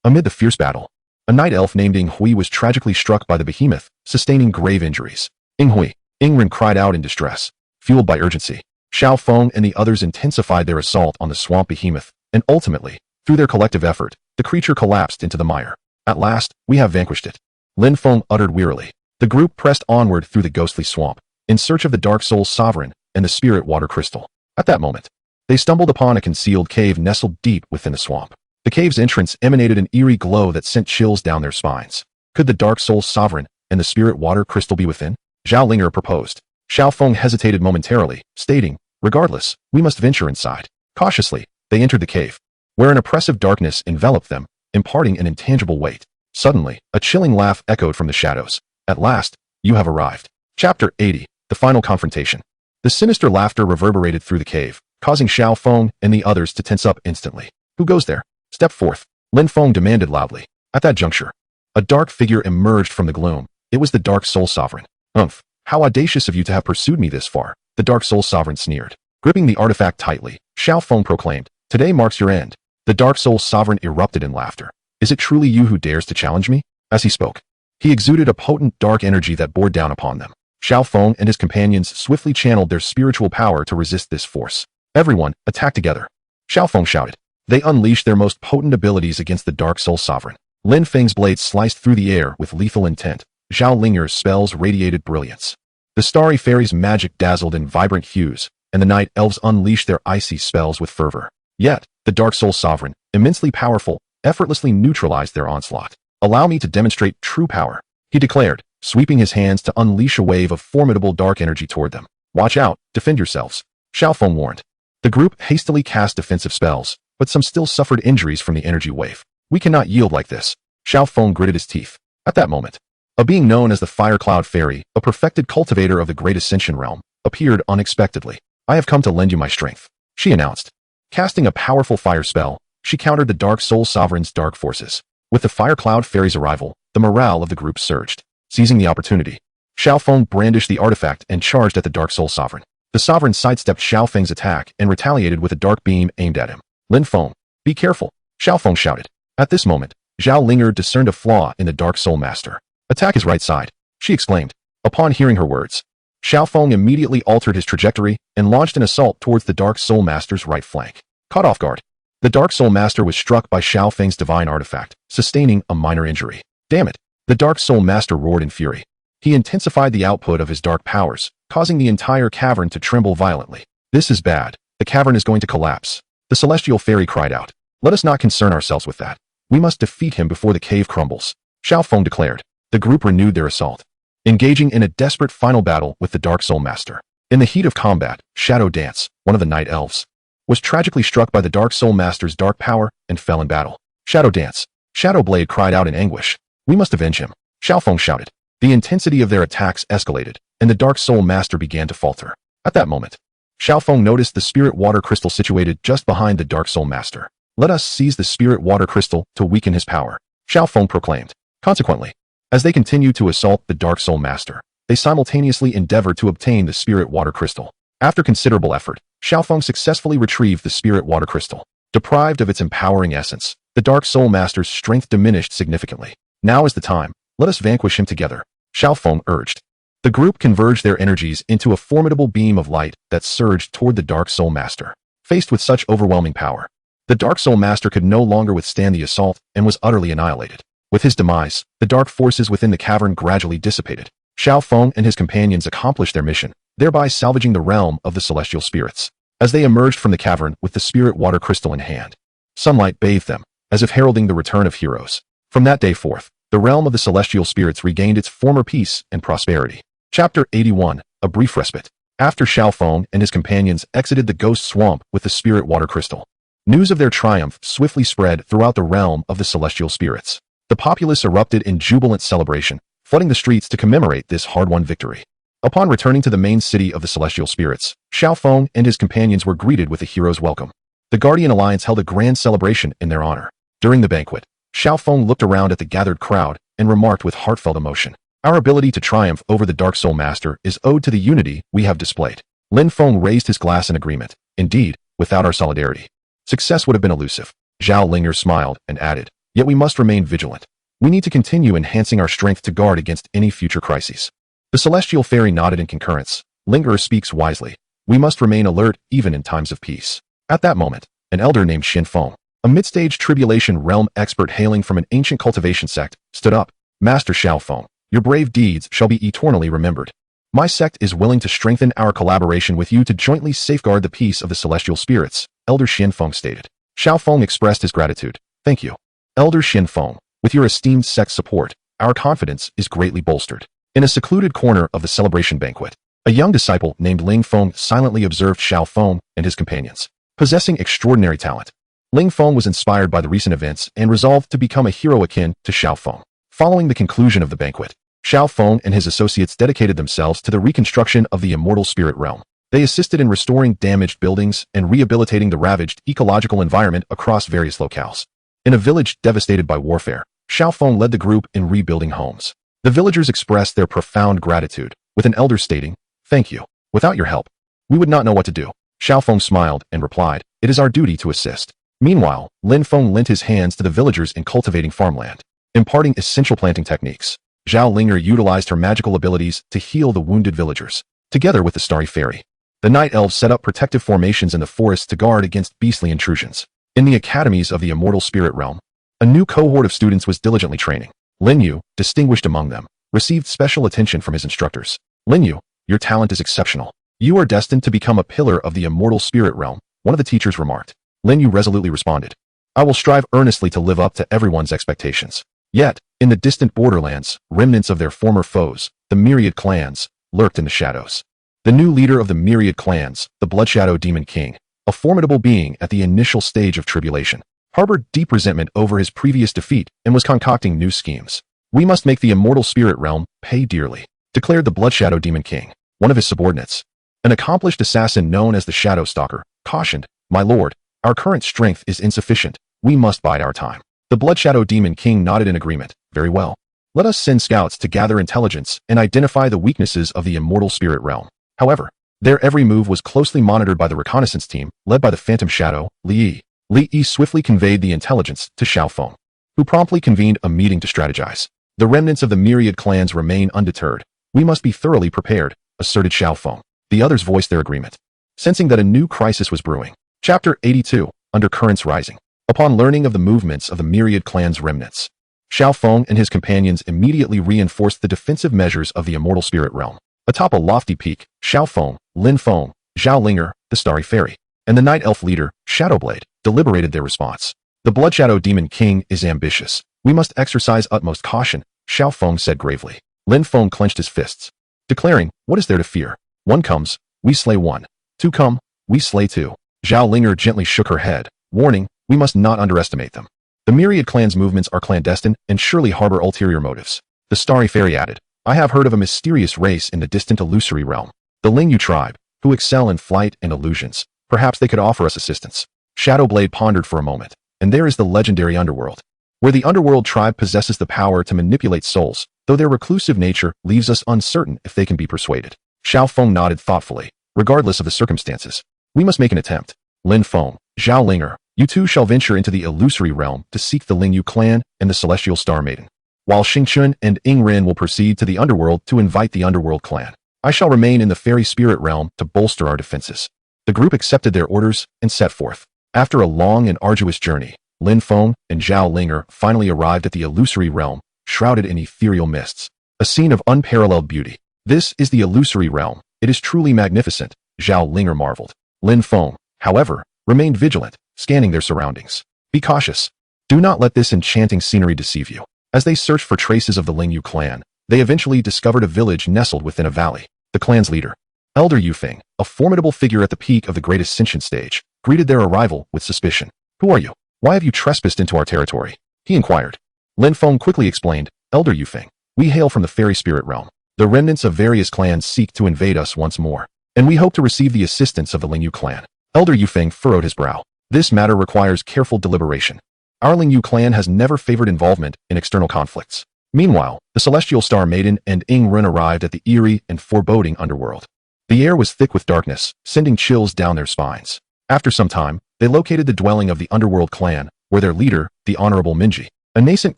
Amid the fierce battle, a night elf named Inghui was tragically struck by the behemoth, sustaining grave injuries. Ingren cried out in distress. Fueled by urgency, Xiaoong and the others intensified their assault on the swamp behemoth, and ultimately, through their collective effort, the creature collapsed into the mire. "At last, we have vanquished it," Lin Feng uttered wearily. The group pressed onward through the ghostly swamp, in search of the Dark Soul Sovereign and the Spirit Water Crystal. At that moment, they stumbled upon a concealed cave nestled deep within the swamp. The cave's entrance emanated an eerie glow that sent chills down their spines. Could the Dark Soul Sovereign and the Spirit Water Crystal be within? Xiaoling proposed. Xiaoong hesitated momentarily, stating, "Regardless, we must venture inside." Cautiously, they entered the cave, where an oppressive darkness enveloped them, imparting an intangible weight. Suddenly, a chilling laugh echoed from the shadows. "At last, you have arrived." Chapter 80, The Final Confrontation. The sinister laughter reverberated through the cave, causing Xiaoong and the others to tense up instantly. "Who goes there? Step forth," Lin Feng demanded loudly. At that juncture, a dark figure emerged from the gloom. It was the Dark Soul Sovereign. "Umph, how audacious of you to have pursued me this far," the Dark Soul Sovereign sneered. Gripping the artifact tightly, Xiaoong proclaimed, "Today marks your end." The Dark Soul Sovereign erupted in laughter. "Is it truly you who dares to challenge me?" As he spoke, he exuded a potent dark energy that bore down upon them. Xiaoong and his companions swiftly channeled their spiritual power to resist this force. Everyone, attack together! Xiaoong shouted. They unleashed their most potent abilities against the Dark Soul Sovereign. Lin Feng's blade sliced through the air with lethal intent. Zhao Linger's spells radiated brilliance. The starry fairy's magic dazzled in vibrant hues, and the night elves unleashed their icy spells with fervor. Yet, the Dark Soul Sovereign, immensely powerful, effortlessly neutralized their onslaught. Allow me to demonstrate true power, he declared, sweeping his hands to unleash a wave of formidable dark energy toward them. Watch out, defend yourselves, Xiaoong warned. The group hastily cast defensive spells, but some still suffered injuries from the energy wave. We cannot yield like this. Xiaoong gritted his teeth. At that moment, a being known as the Fire Cloud Fairy, a perfected cultivator of the Great Ascension realm, appeared unexpectedly. I have come to lend you my strength, she announced. Casting a powerful fire spell, she countered the Dark Soul Sovereign's dark forces. With the Fire Cloud Fairy's arrival, the morale of the group surged. Seizing the opportunity, Xiaoong brandished the artifact and charged at the Dark Soul Sovereign. The Sovereign sidestepped Xiaofeng's attack and retaliated with a dark beam aimed at him. Lin Feng, be careful, Xiaoong shouted. At this moment, Zhao Linger discerned a flaw in the Dark Soul Master. Attack his right side, she exclaimed. Upon hearing her words, Xiaoong immediately altered his trajectory and launched an assault towards the Dark Soul Master's right flank. Caught off guard, the Dark Soul Master was struck by Xiaofeng's divine artifact, sustaining a minor injury. Damn it! The Dark Soul Master roared in fury. He intensified the output of his dark powers, causing the entire cavern to tremble violently. This is bad. The cavern is going to collapse. The Celestial Fairy cried out. Let us not concern ourselves with that. We must defeat him before the cave crumbles, Xiaoong declared. The group renewed their assault, engaging in a desperate final battle with the Dark Soul Master. In the heat of combat, Shadow Dance, one of the Night Elves, was tragically struck by the Dark Soul Master's dark power and fell in battle. Shadow Dance, Shadow Blade cried out in anguish. We must avenge him, Xiaoong shouted. The intensity of their attacks escalated, and the Dark Soul Master began to falter. At that moment, Xiaoong noticed the Spirit Water Crystal situated just behind the Dark Soul Master. Let us seize the Spirit Water Crystal to weaken his power, Xiaoong proclaimed. Consequently, as they continued to assault the Dark Soul Master, they simultaneously endeavored to obtain the Spirit Water Crystal. After considerable effort, Xiaoong successfully retrieved the Spirit Water Crystal. Deprived of its empowering essence, the Dark Soul Master's strength diminished significantly. Now is the time. Let us vanquish him together, Xiaoong urged. The group converged their energies into a formidable beam of light that surged toward the Dark Soul Master. Faced with such overwhelming power, the Dark Soul Master could no longer withstand the assault and was utterly annihilated. With his demise, the dark forces within the cavern gradually dissipated. Xiaoong and his companions accomplished their mission, thereby salvaging the realm of the celestial spirits. As they emerged from the cavern with the Spirit Water Crystal in hand, sunlight bathed them, as if heralding the return of heroes. From that day forth, the realm of the celestial spirits regained its former peace and prosperity. Chapter 81, A Brief Respite. After Xiaoong and his companions exited the Ghost Swamp with the Spirit Water Crystal, news of their triumph swiftly spread throughout the realm of the celestial spirits. The populace erupted in jubilant celebration, flooding the streets to commemorate this hard-won victory. Upon returning to the main city of the celestial spirits, Xiaoong and his companions were greeted with a hero's welcome. The Guardian Alliance held a grand celebration in their honor. During the banquet, Xiaoong looked around at the gathered crowd and remarked with heartfelt emotion, "Our ability to triumph over the Dark Soul Master is owed to the unity we have displayed." Lin Feng raised his glass in agreement. Indeed, without our solidarity, success would have been elusive. Zhao Linger smiled and added, "Yet we must remain vigilant. We need to continue enhancing our strength to guard against any future crises." The Celestial Fairy nodded in concurrence. Linger speaks wisely. We must remain alert even in times of peace. At that moment, an elder named Xin Feng, a mid-stage tribulation realm expert hailing from an ancient cultivation sect, stood up. "Master Xiaoong, your brave deeds shall be eternally remembered. My sect is willing to strengthen our collaboration with you to jointly safeguard the peace of the celestial spirits," Elder Xin Feng stated. Xiaoong expressed his gratitude. "Thank you, Elder Xin Feng. With your esteemed sect's support, our confidence is greatly bolstered." In a secluded corner of the celebration banquet, a young disciple named Ling Feng silently observed Xiaoong and his companions. Possessing extraordinary talent, Ling Feng was inspired by the recent events and resolved to become a hero akin to Xiaoong. Following the conclusion of the banquet, Xiaoong and his associates dedicated themselves to the reconstruction of the immortal spirit realm. They assisted in restoring damaged buildings and rehabilitating the ravaged ecological environment across various locales. In a village devastated by warfare, Xiaoong led the group in rebuilding homes. The villagers expressed their profound gratitude, with an elder stating, "Thank you. Without your help, we would not know what to do." Xiaoong smiled and replied, "It is our duty to assist." Meanwhile, Lin Feng lent his hands to the villagers in cultivating farmland, imparting essential planting techniques. Zhao Linger utilized her magical abilities to heal the wounded villagers. Together with the Starry Fairy, the Night Elves set up protective formations in the forest to guard against beastly intrusions. In the academies of the Immortal Spirit Realm, a new cohort of students was diligently training. Lin Yu, distinguished among them, received special attention from his instructors. Lin Yu, your talent is exceptional. You are destined to become a pillar of the Immortal Spirit Realm, one of the teachers remarked. Lin Yu resolutely responded. I will strive earnestly to live up to everyone's expectations. Yet, in the distant borderlands, remnants of their former foes, the myriad clans, lurked in the shadows. The new leader of the myriad clans, the Bloodshadow Demon King, a formidable being at the initial stage of tribulation, harbored deep resentment over his previous defeat and was concocting new schemes. We must make the Immortal Spirit Realm pay dearly, declared the Bloodshadow Demon King, one of his subordinates. An accomplished assassin known as the Shadow Stalker, cautioned, My lord, our current strength is insufficient. We must bide our time. The Bloodshadow Demon King nodded in agreement. Very well. Let us send scouts to gather intelligence and identify the weaknesses of the Immortal Spirit Realm. However, their every move was closely monitored by the reconnaissance team, led by the Phantom Shadow, Li Yi. Li Yi swiftly conveyed the intelligence to Xiaoong, who promptly convened a meeting to strategize. The remnants of the myriad clans remain undeterred. We must be thoroughly prepared, asserted Xiaoong. The others voiced their agreement, sensing that a new crisis was brewing. Chapter 82, Undercurrents Rising. Upon learning of the movements of the myriad clan's remnants, Xiaoong and his companions immediately reinforced the defensive measures of the Immortal Spirit Realm. Atop a lofty peak, Xiaoong, Lin Feng, Zhao Linger, the Starry Fairy, and the Night Elf leader, Shadowblade, deliberated their response. The Bloodshadow Demon King is ambitious. We must exercise utmost caution, Xiaoong said gravely. Lin Feng clenched his fists, declaring, What is there to fear? One comes, we slay one. Two come, we slay two. Zhao Linger gently shook her head, warning, we must not underestimate them. The myriad clan's movements are clandestine and surely harbor ulterior motives. The Starry Fairy added, I have heard of a mysterious race in the distant illusory realm, the Lingyu tribe, who excel in flight and illusions. Perhaps they could offer us assistance. Shadowblade pondered for a moment. And there is the legendary underworld, where the underworld tribe possesses the power to manipulate souls, though their reclusive nature leaves us uncertain if they can be persuaded. Xiaoong nodded thoughtfully. Regardless of the circumstances, we must make an attempt. Lin Feng, Zhao Linger, you two shall venture into the illusory realm to seek the Lingyu clan and the Celestial Star Maiden, while Xingchun and Ingren will proceed to the underworld to invite the underworld clan. I shall remain in the fairy spirit realm to bolster our defenses. The group accepted their orders and set forth. After a long and arduous journey, Lin Feng and Zhao Linger finally arrived at the illusory realm, shrouded in ethereal mists. A scene of unparalleled beauty. This is the illusory realm. It is truly magnificent, Zhao Linger marveled. Lin Feng, however, remained vigilant, scanning their surroundings. Be cautious. Do not let this enchanting scenery deceive you. As they searched for traces of the Lingyu clan, they eventually discovered a village nestled within a valley. The clan's leader, Elder Yufeng, a formidable figure at the peak of the great ascension stage, greeted their arrival with suspicion. Who are you? Why have you trespassed into our territory? He inquired. Lin Feng quickly explained, Elder Yufeng, we hail from the fairy spirit realm. The remnants of various clans seek to invade us once more, and we hope to receive the assistance of the Lingyu clan. Elder Yufeng furrowed his brow. This matter requires careful deliberation. Our Lingyu clan has never favored involvement in external conflicts. Meanwhile, the Celestial Star Maiden and Ingren arrived at the eerie and foreboding underworld. The air was thick with darkness, sending chills down their spines. After some time, they located the dwelling of the underworld clan, where their leader, the Honorable Minji, a nascent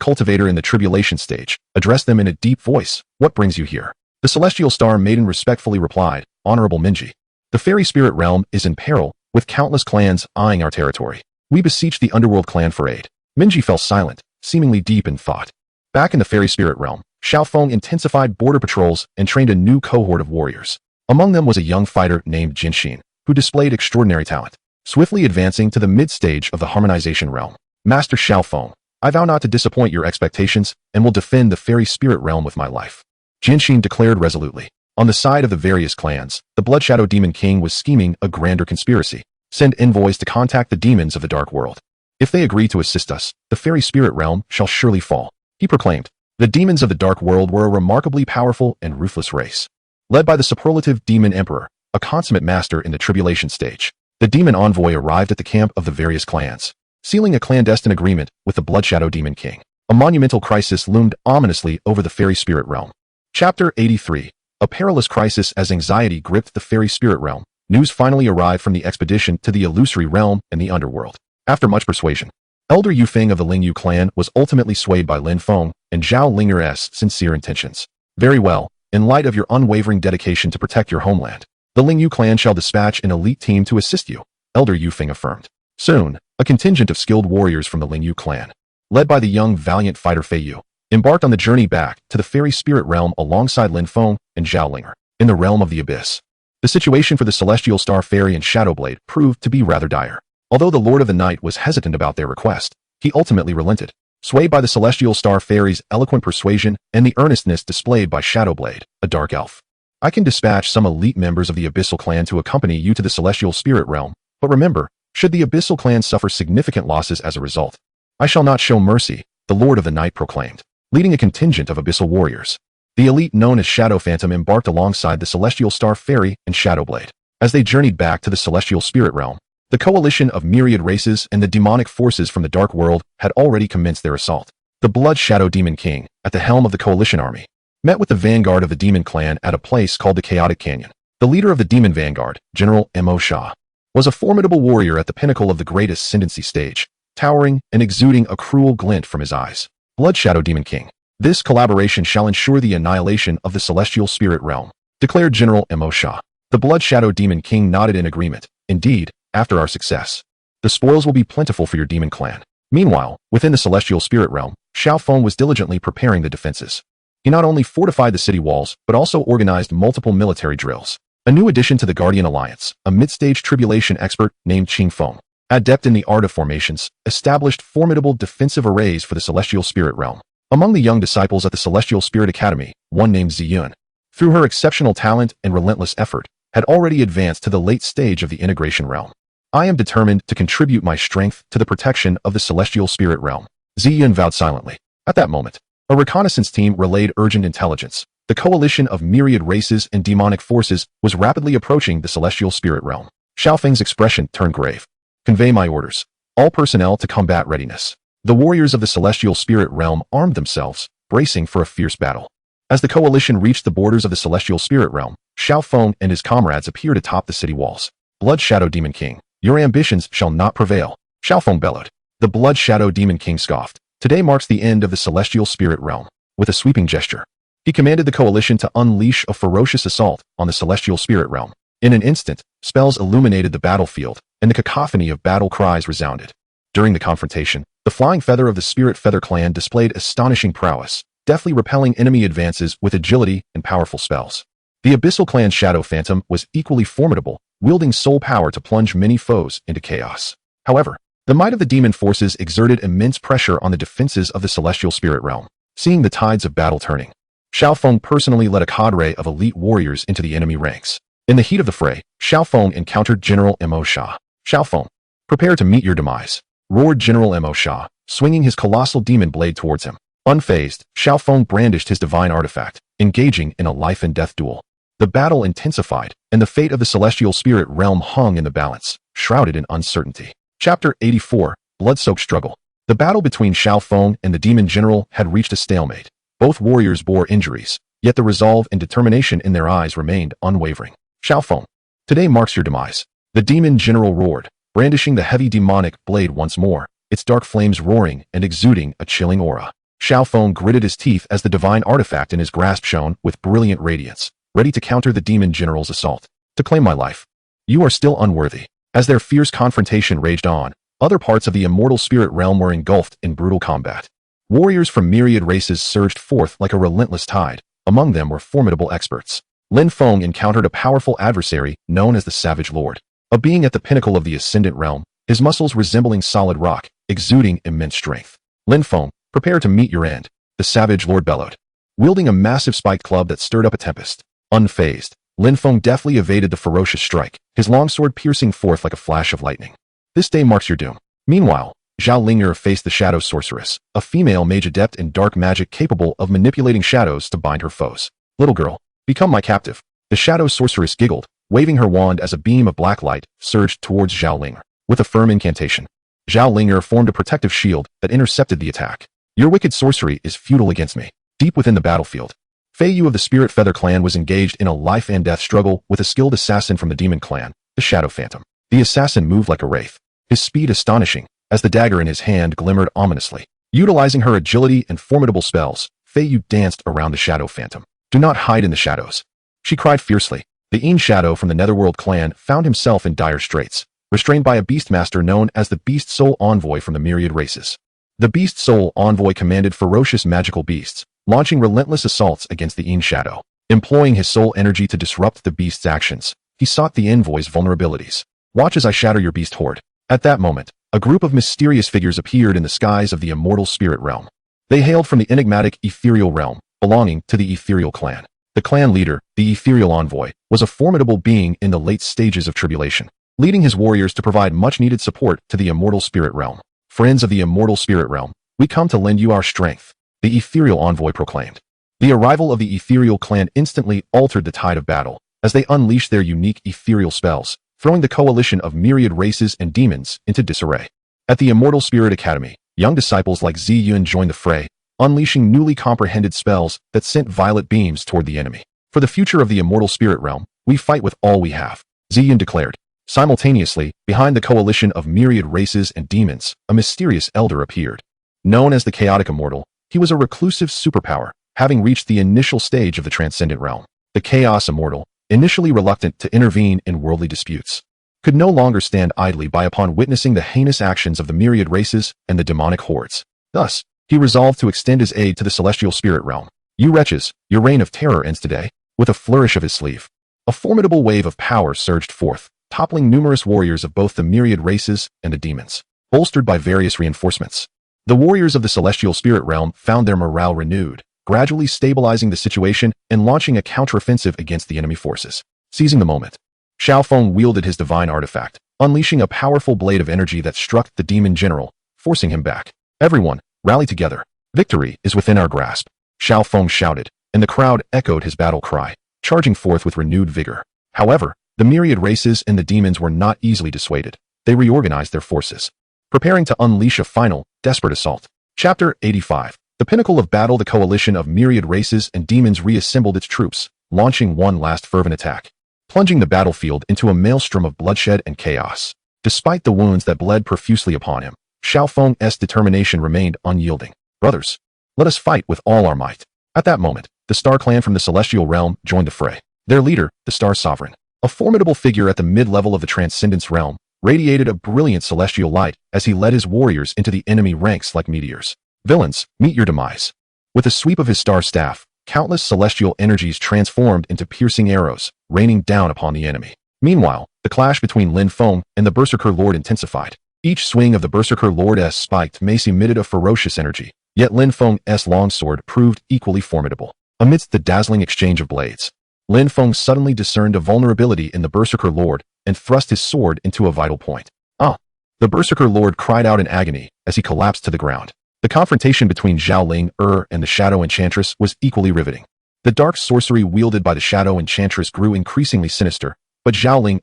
cultivator in the tribulation stage, addressed them in a deep voice. What brings you here? The Celestial Star Maiden respectfully replied, Honorable Minji, the fairy spirit realm is in peril, with countless clans eyeing our territory. We beseech the underworld clan for aid. Minji fell silent, seemingly deep in thought. Back in the fairy spirit realm, Xiaoong intensified border patrols and trained a new cohort of warriors. Among them was a young fighter named Jinxin, who displayed extraordinary talent, swiftly advancing to the mid-stage of the harmonization realm. Master Xiaoong, I vow not to disappoint your expectations and will defend the fairy spirit realm with my life. Jinxin declared resolutely. On the side of the various clans, the Bloodshadow Demon King was scheming a grander conspiracy. Send envoys to contact the demons of the dark world. If they agree to assist us, the fairy spirit realm shall surely fall, he proclaimed. The demons of the dark world were a remarkably powerful and ruthless race, led by the superlative Demon Emperor, a consummate master in the tribulation stage. The demon envoy arrived at the camp of the various clans, sealing a clandestine agreement with the Bloodshadow Demon King. A monumental crisis loomed ominously over the fairy spirit realm. Chapter 83. A perilous crisis as anxiety gripped the fairy spirit realm. News finally arrived from the expedition to the illusory realm and the underworld. After much persuasion, Elder Yufeng of the Lingyu clan was ultimately swayed by Lin Feng and and Zhao Linger's sincere intentions. Very well, in light of your unwavering dedication to protect your homeland, the Lingyu clan shall dispatch an elite team to assist you, Elder Yufeng affirmed. Soon, a contingent of skilled warriors from the Lingyu clan, led by the young valiant fighter Fei Yu, embarked on the journey back to the fairy spirit realm alongside Lin Feng and Zhao Linger. In the realm of the abyss, the situation for the Celestial Star Fairy and Shadowblade proved to be rather dire. Although the Lord of the Night was hesitant about their request, he ultimately relented, swayed by the Celestial Star Fairy's eloquent persuasion and the earnestness displayed by Shadowblade, a dark elf. I can dispatch some elite members of the Abyssal Clan to accompany you to the Celestial Spirit Realm, but remember, should the Abyssal Clan suffer significant losses as a result, I shall not show mercy, the Lord of the Night proclaimed, leading a contingent of Abyssal warriors. The elite known as Shadow Phantom embarked alongside the Celestial Star Fairy and Shadowblade. As they journeyed back to the Celestial Spirit Realm, the coalition of myriad races and the demonic forces from the Dark World had already commenced their assault. The Blood Shadow Demon King, at the helm of the coalition army, met with the vanguard of the Demon Clan at a place called the Chaotic Canyon. The leader of the Demon Vanguard, General Mo Shah, was a formidable warrior at the pinnacle of the great ascendancy stage, towering and exuding a cruel glint from his eyes. Blood Shadow Demon King. This collaboration shall ensure the annihilation of the Celestial Spirit Realm, declared General Mo Shah. The Blood Shadow Demon King nodded in agreement. Indeed, after our success, the spoils will be plentiful for your demon clan. Meanwhile, within the Celestial Spirit Realm, Xiaoong was diligently preparing the defenses. He not only fortified the city walls, but also organized multiple military drills. A new addition to the Guardian Alliance, a mid-stage tribulation expert named Qingfeng, adept in the art of formations, established formidable defensive arrays for the Celestial Spirit Realm. Among the young disciples at the Celestial Spirit Academy, one named Ziyun, through her exceptional talent and relentless effort, had already advanced to the late stage of the integration realm. I am determined to contribute my strength to the protection of the Celestial Spirit Realm, Ziyun vowed silently. At that moment, a reconnaissance team relayed urgent intelligence. The coalition of myriad races and demonic forces was rapidly approaching the Celestial Spirit Realm. Xiaofeng's expression turned grave. Convey my orders. All personnel to combat readiness. The warriors of the Celestial Spirit Realm armed themselves, bracing for a fierce battle. As the coalition reached the borders of the Celestial Spirit Realm, Xiaoong and his comrades appeared atop the city walls. Blood Shadow Demon King, your ambitions shall not prevail, Xiaoong bellowed. The Blood Shadow Demon King scoffed. Today marks the end of the Celestial Spirit Realm. With a sweeping gesture, he commanded the coalition to unleash a ferocious assault on the Celestial Spirit Realm. In an instant, spells illuminated the battlefield, and the cacophony of battle cries resounded. During the confrontation, the Flying Feather of the Spirit Feather Clan displayed astonishing prowess, deftly repelling enemy advances with agility and powerful spells. The Abyssal Clan's Shadow Phantom was equally formidable, wielding soul power to plunge many foes into chaos. However, the might of the demon forces exerted immense pressure on the defenses of the Celestial Spirit Realm. Seeing the tides of battle turning, Xiaoong personally led a cadre of elite warriors into the enemy ranks. In the heat of the fray, Xiaoong encountered General Mo Shah. Xiaoong, prepare to meet your demise, roared General Mo Shah, swinging his colossal demon blade towards him. Unfazed, Xiaoong brandished his divine artifact, engaging in a life-and-death duel. The battle intensified, and the fate of the Celestial Spirit Realm hung in the balance, shrouded in uncertainty. Chapter 84, Blood-Soaked Struggle. The battle between Xiaoong and the Demon General had reached a stalemate. Both warriors bore injuries, yet the resolve and determination in their eyes remained unwavering. Xiaoong, today marks your demise, the Demon General roared, brandishing the heavy demonic blade once more, its dark flames roaring and exuding a chilling aura. Xiaoong gritted his teeth as the divine artifact in his grasp shone with brilliant radiance, ready to counter the Demon General's assault. To claim my life. You are still unworthy. As their fierce confrontation raged on, other parts of the immortal spirit realm were engulfed in brutal combat. Warriors from myriad races surged forth like a relentless tide. Among them were formidable experts. Lin Feng encountered a powerful adversary known as the Savage Lord, a being at the pinnacle of the Ascendant Realm, his muscles resembling solid rock, exuding immense strength. Lin Feng, prepare to meet your end, the Savage Lord bellowed, wielding a massive spiked club that stirred up a tempest. Unfazed, Lin Feng deftly evaded the ferocious strike, his longsword piercing forth like a flash of lightning. This day marks your doom. Meanwhile, Zhao Linger faced the Shadow Sorceress, a female mage adept in dark magic capable of manipulating shadows to bind her foes. Little girl, become my captive. The Shadow Sorceress giggled, waving her wand as a beam of black light surged towards Zhao Linger. With a firm incantation, Zhao Linger formed a protective shield that intercepted the attack. Your wicked sorcery is futile against me. Deep within the battlefield, Fei Yu of the Spirit Feather Clan was engaged in a life-and-death struggle with a skilled assassin from the Demon Clan, the Shadow Phantom. The assassin moved like a wraith, his speed astonishing, as the dagger in his hand glimmered ominously. Utilizing her agility and formidable spells, Fei Yu danced around the shadow phantom. Do not hide in the shadows, she cried fiercely. The Yin Shadow from the Netherworld clan found himself in dire straits, restrained by a beastmaster known as the Beast Soul Envoy from the myriad races. The Beast Soul Envoy commanded ferocious magical beasts, launching relentless assaults against the Yin Shadow. Employing his soul energy to disrupt the beast's actions, he sought the envoy's vulnerabilities. Watch as I shatter your beast horde. At that moment, a group of mysterious figures appeared in the skies of the immortal spirit realm. They hailed from the enigmatic ethereal realm, belonging to the ethereal clan. The clan leader, the ethereal envoy, was a formidable being in the late stages of tribulation, leading his warriors to provide much-needed support to the immortal spirit realm. Friends of the immortal spirit realm, we come to lend you our strength, the ethereal envoy proclaimed. The arrival of the ethereal clan instantly altered the tide of battle, as they unleashed their unique ethereal spells, throwing the coalition of myriad races and demons into disarray. At the Immortal Spirit Academy, young disciples like Xi Yun joined the fray, unleashing newly comprehended spells that sent violet beams toward the enemy. For the future of the immortal spirit realm, we fight with all we have, Xi Yun declared. Simultaneously, behind the coalition of myriad races and demons, a mysterious elder appeared. Known as the Chaotic Immortal, he was a reclusive superpower, having reached the initial stage of the transcendent realm. The Chaos Immortal, initially reluctant to intervene in worldly disputes, could no longer stand idly by upon witnessing the heinous actions of the myriad races and the demonic hordes. Thus, he resolved to extend his aid to the celestial spirit realm. You wretches, your reign of terror ends today. With a flourish of his sleeve, a formidable wave of power surged forth, toppling numerous warriors of both the myriad races and the demons, bolstered by various reinforcements. The warriors of the celestial spirit realm found their morale renewed, gradually stabilizing the situation and launching a counteroffensive against the enemy forces. Seizing the moment, Xiaoong wielded his divine artifact, unleashing a powerful blade of energy that struck the demon general, forcing him back. Everyone, rally together. Victory is within our grasp, Xiaoong shouted, and the crowd echoed his battle cry, charging forth with renewed vigor. However, the myriad races and the demons were not easily dissuaded. They reorganized their forces, preparing to unleash a final, desperate assault. Chapter 85. The pinnacle of battle. The coalition of myriad races and demons reassembled its troops, launching one last fervent attack, plunging the battlefield into a maelstrom of bloodshed and chaos. Despite the wounds that bled profusely upon him, Xiaoong's determination remained unyielding. Brothers, let us fight with all our might. At that moment, the Star Clan from the Celestial Realm joined the fray. Their leader, the Star Sovereign, a formidable figure at the mid-level of the Transcendence Realm, radiated a brilliant celestial light as he led his warriors into the enemy ranks like meteors. Villains, meet your demise. With a sweep of his star staff, countless celestial energies transformed into piercing arrows, raining down upon the enemy. Meanwhile, the clash between Lin Feng and the Berserker Lord intensified. Each swing of the Berserker Lord's spiked mace emitted a ferocious energy, yet Lin Feng's longsword proved equally formidable. Amidst the dazzling exchange of blades, Lin Feng suddenly discerned a vulnerability in the Berserker Lord and thrust his sword into a vital point. Ah! The Berserker Lord cried out in agony as he collapsed to the ground. The confrontation between Xiaoling and the Shadow Enchantress was equally riveting. The dark sorcery wielded by the Shadow Enchantress grew increasingly sinister, but Xiaoling,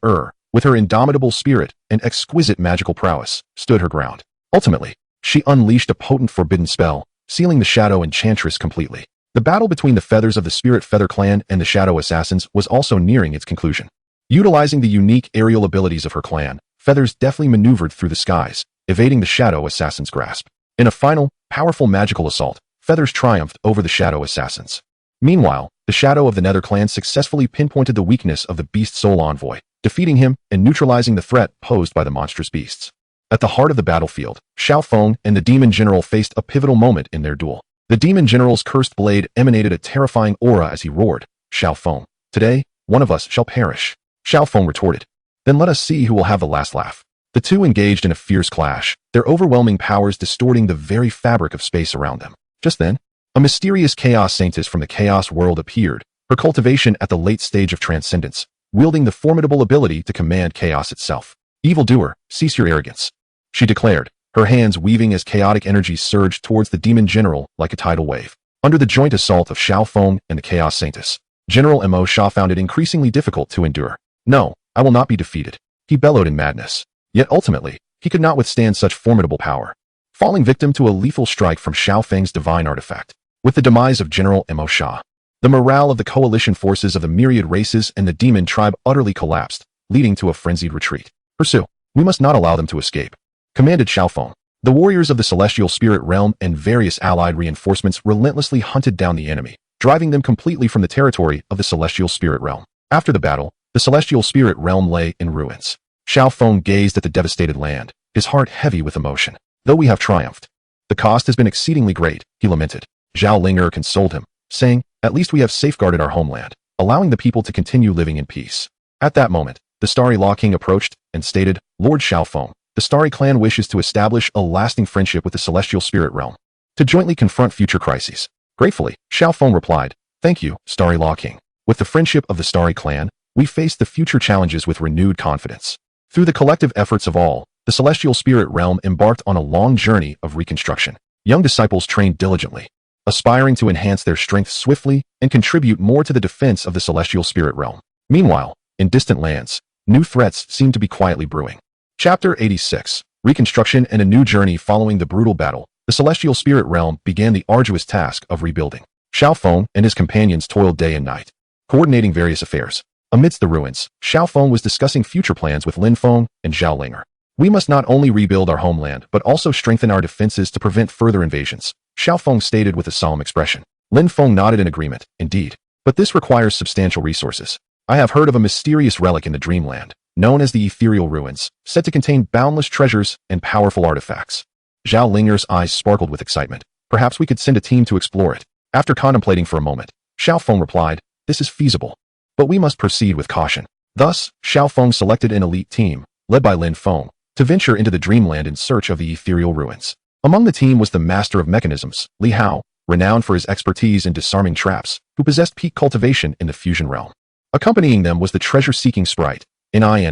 with her indomitable spirit and exquisite magical prowess, stood her ground. Ultimately, she unleashed a potent forbidden spell, sealing the Shadow Enchantress completely. The battle between the feathers of the Spirit Feather Clan and the Shadow Assassins was also nearing its conclusion. Utilizing the unique aerial abilities of her clan, Feathers deftly maneuvered through the skies, evading the Shadow Assassin's grasp. In a final, powerful magical assault, Feathers triumphed over the Shadow Assassins. Meanwhile, the Shadow of the Nether Clan successfully pinpointed the weakness of the Beast Soul Envoy, defeating him and neutralizing the threat posed by the monstrous beasts. At the heart of the battlefield, Xiaoong and the Demon General faced a pivotal moment in their duel. The Demon General's cursed blade emanated a terrifying aura as he roared, "Xiaoong, today, one of us shall perish." Xiaoong retorted, "Then let us see who will have the last laugh." The two engaged in a fierce clash, their overwhelming powers distorting the very fabric of space around them. Just then, a mysterious chaos saintess from the chaos world appeared, her cultivation at the late stage of transcendence, wielding the formidable ability to command chaos itself. "Evildoer, cease your arrogance," she declared, her hands weaving as chaotic energies surged towards the Demon General like a tidal wave. Under the joint assault of Xiaoong and the Chaos Saintess, General Mo Sha found it increasingly difficult to endure. "No, I will not be defeated," he bellowed in madness. Yet ultimately, he could not withstand such formidable power, falling victim to a lethal strike from Xiaofeng's divine artifact. With the demise of General Mo Sha, the morale of the coalition forces of the myriad races and the demon tribe utterly collapsed, leading to a frenzied retreat. "Pursue. We must not allow them to escape," commanded Xiaoong. The warriors of the celestial spirit realm and various allied reinforcements relentlessly hunted down the enemy, driving them completely from the territory of the celestial spirit realm. After the battle, the celestial spirit realm lay in ruins. Xiaoong gazed at the devastated land, his heart heavy with emotion. Though we have triumphed, the cost has been exceedingly great, he lamented. Xiaoong consoled him, saying, at least we have safeguarded our homeland, allowing the people to continue living in peace. At that moment, the Starry Law King approached and stated, Lord Xiaoong, the Starry clan wishes to establish a lasting friendship with the celestial spirit realm, to jointly confront future crises. Gratefully, Xiaoong replied, thank you, Starry Law King. With the friendship of the Starry clan, we face the future challenges with renewed confidence. Through the collective efforts of all, the celestial spirit realm embarked on a long journey of reconstruction. Young disciples trained diligently, aspiring to enhance their strength swiftly and contribute more to the defense of the celestial spirit realm. Meanwhile, in distant lands, new threats seemed to be quietly brewing. Chapter 86. Reconstruction and a new journey. Following the brutal battle, the celestial spirit realm began the arduous task of rebuilding. Xiaoong and his companions toiled day and night, coordinating various affairs. Amidst the ruins, Xiaoong was discussing future plans with Linfeng and Xiaoling. We must not only rebuild our homeland, but also strengthen our defenses to prevent further invasions, Xiaoong stated with a solemn expression. Linfeng nodded in agreement, indeed. But this requires substantial resources. I have heard of a mysterious relic in the Dreamland, known as the Ethereal Ruins, said to contain boundless treasures and powerful artifacts. Zhao Linger's eyes sparkled with excitement. Perhaps we could send a team to explore it. After contemplating for a moment, Xiaoong replied, this is feasible, but we must proceed with caution. Thus, Xiaoong selected an elite team, led by Linfeng, to venture into the Dreamland in search of the Ethereal Ruins. Among the team was the Master of Mechanisms, Li Hao, renowned for his expertise in disarming traps, who possessed peak cultivation in the fusion realm. Accompanying them was the treasure-seeking sprite, Ni,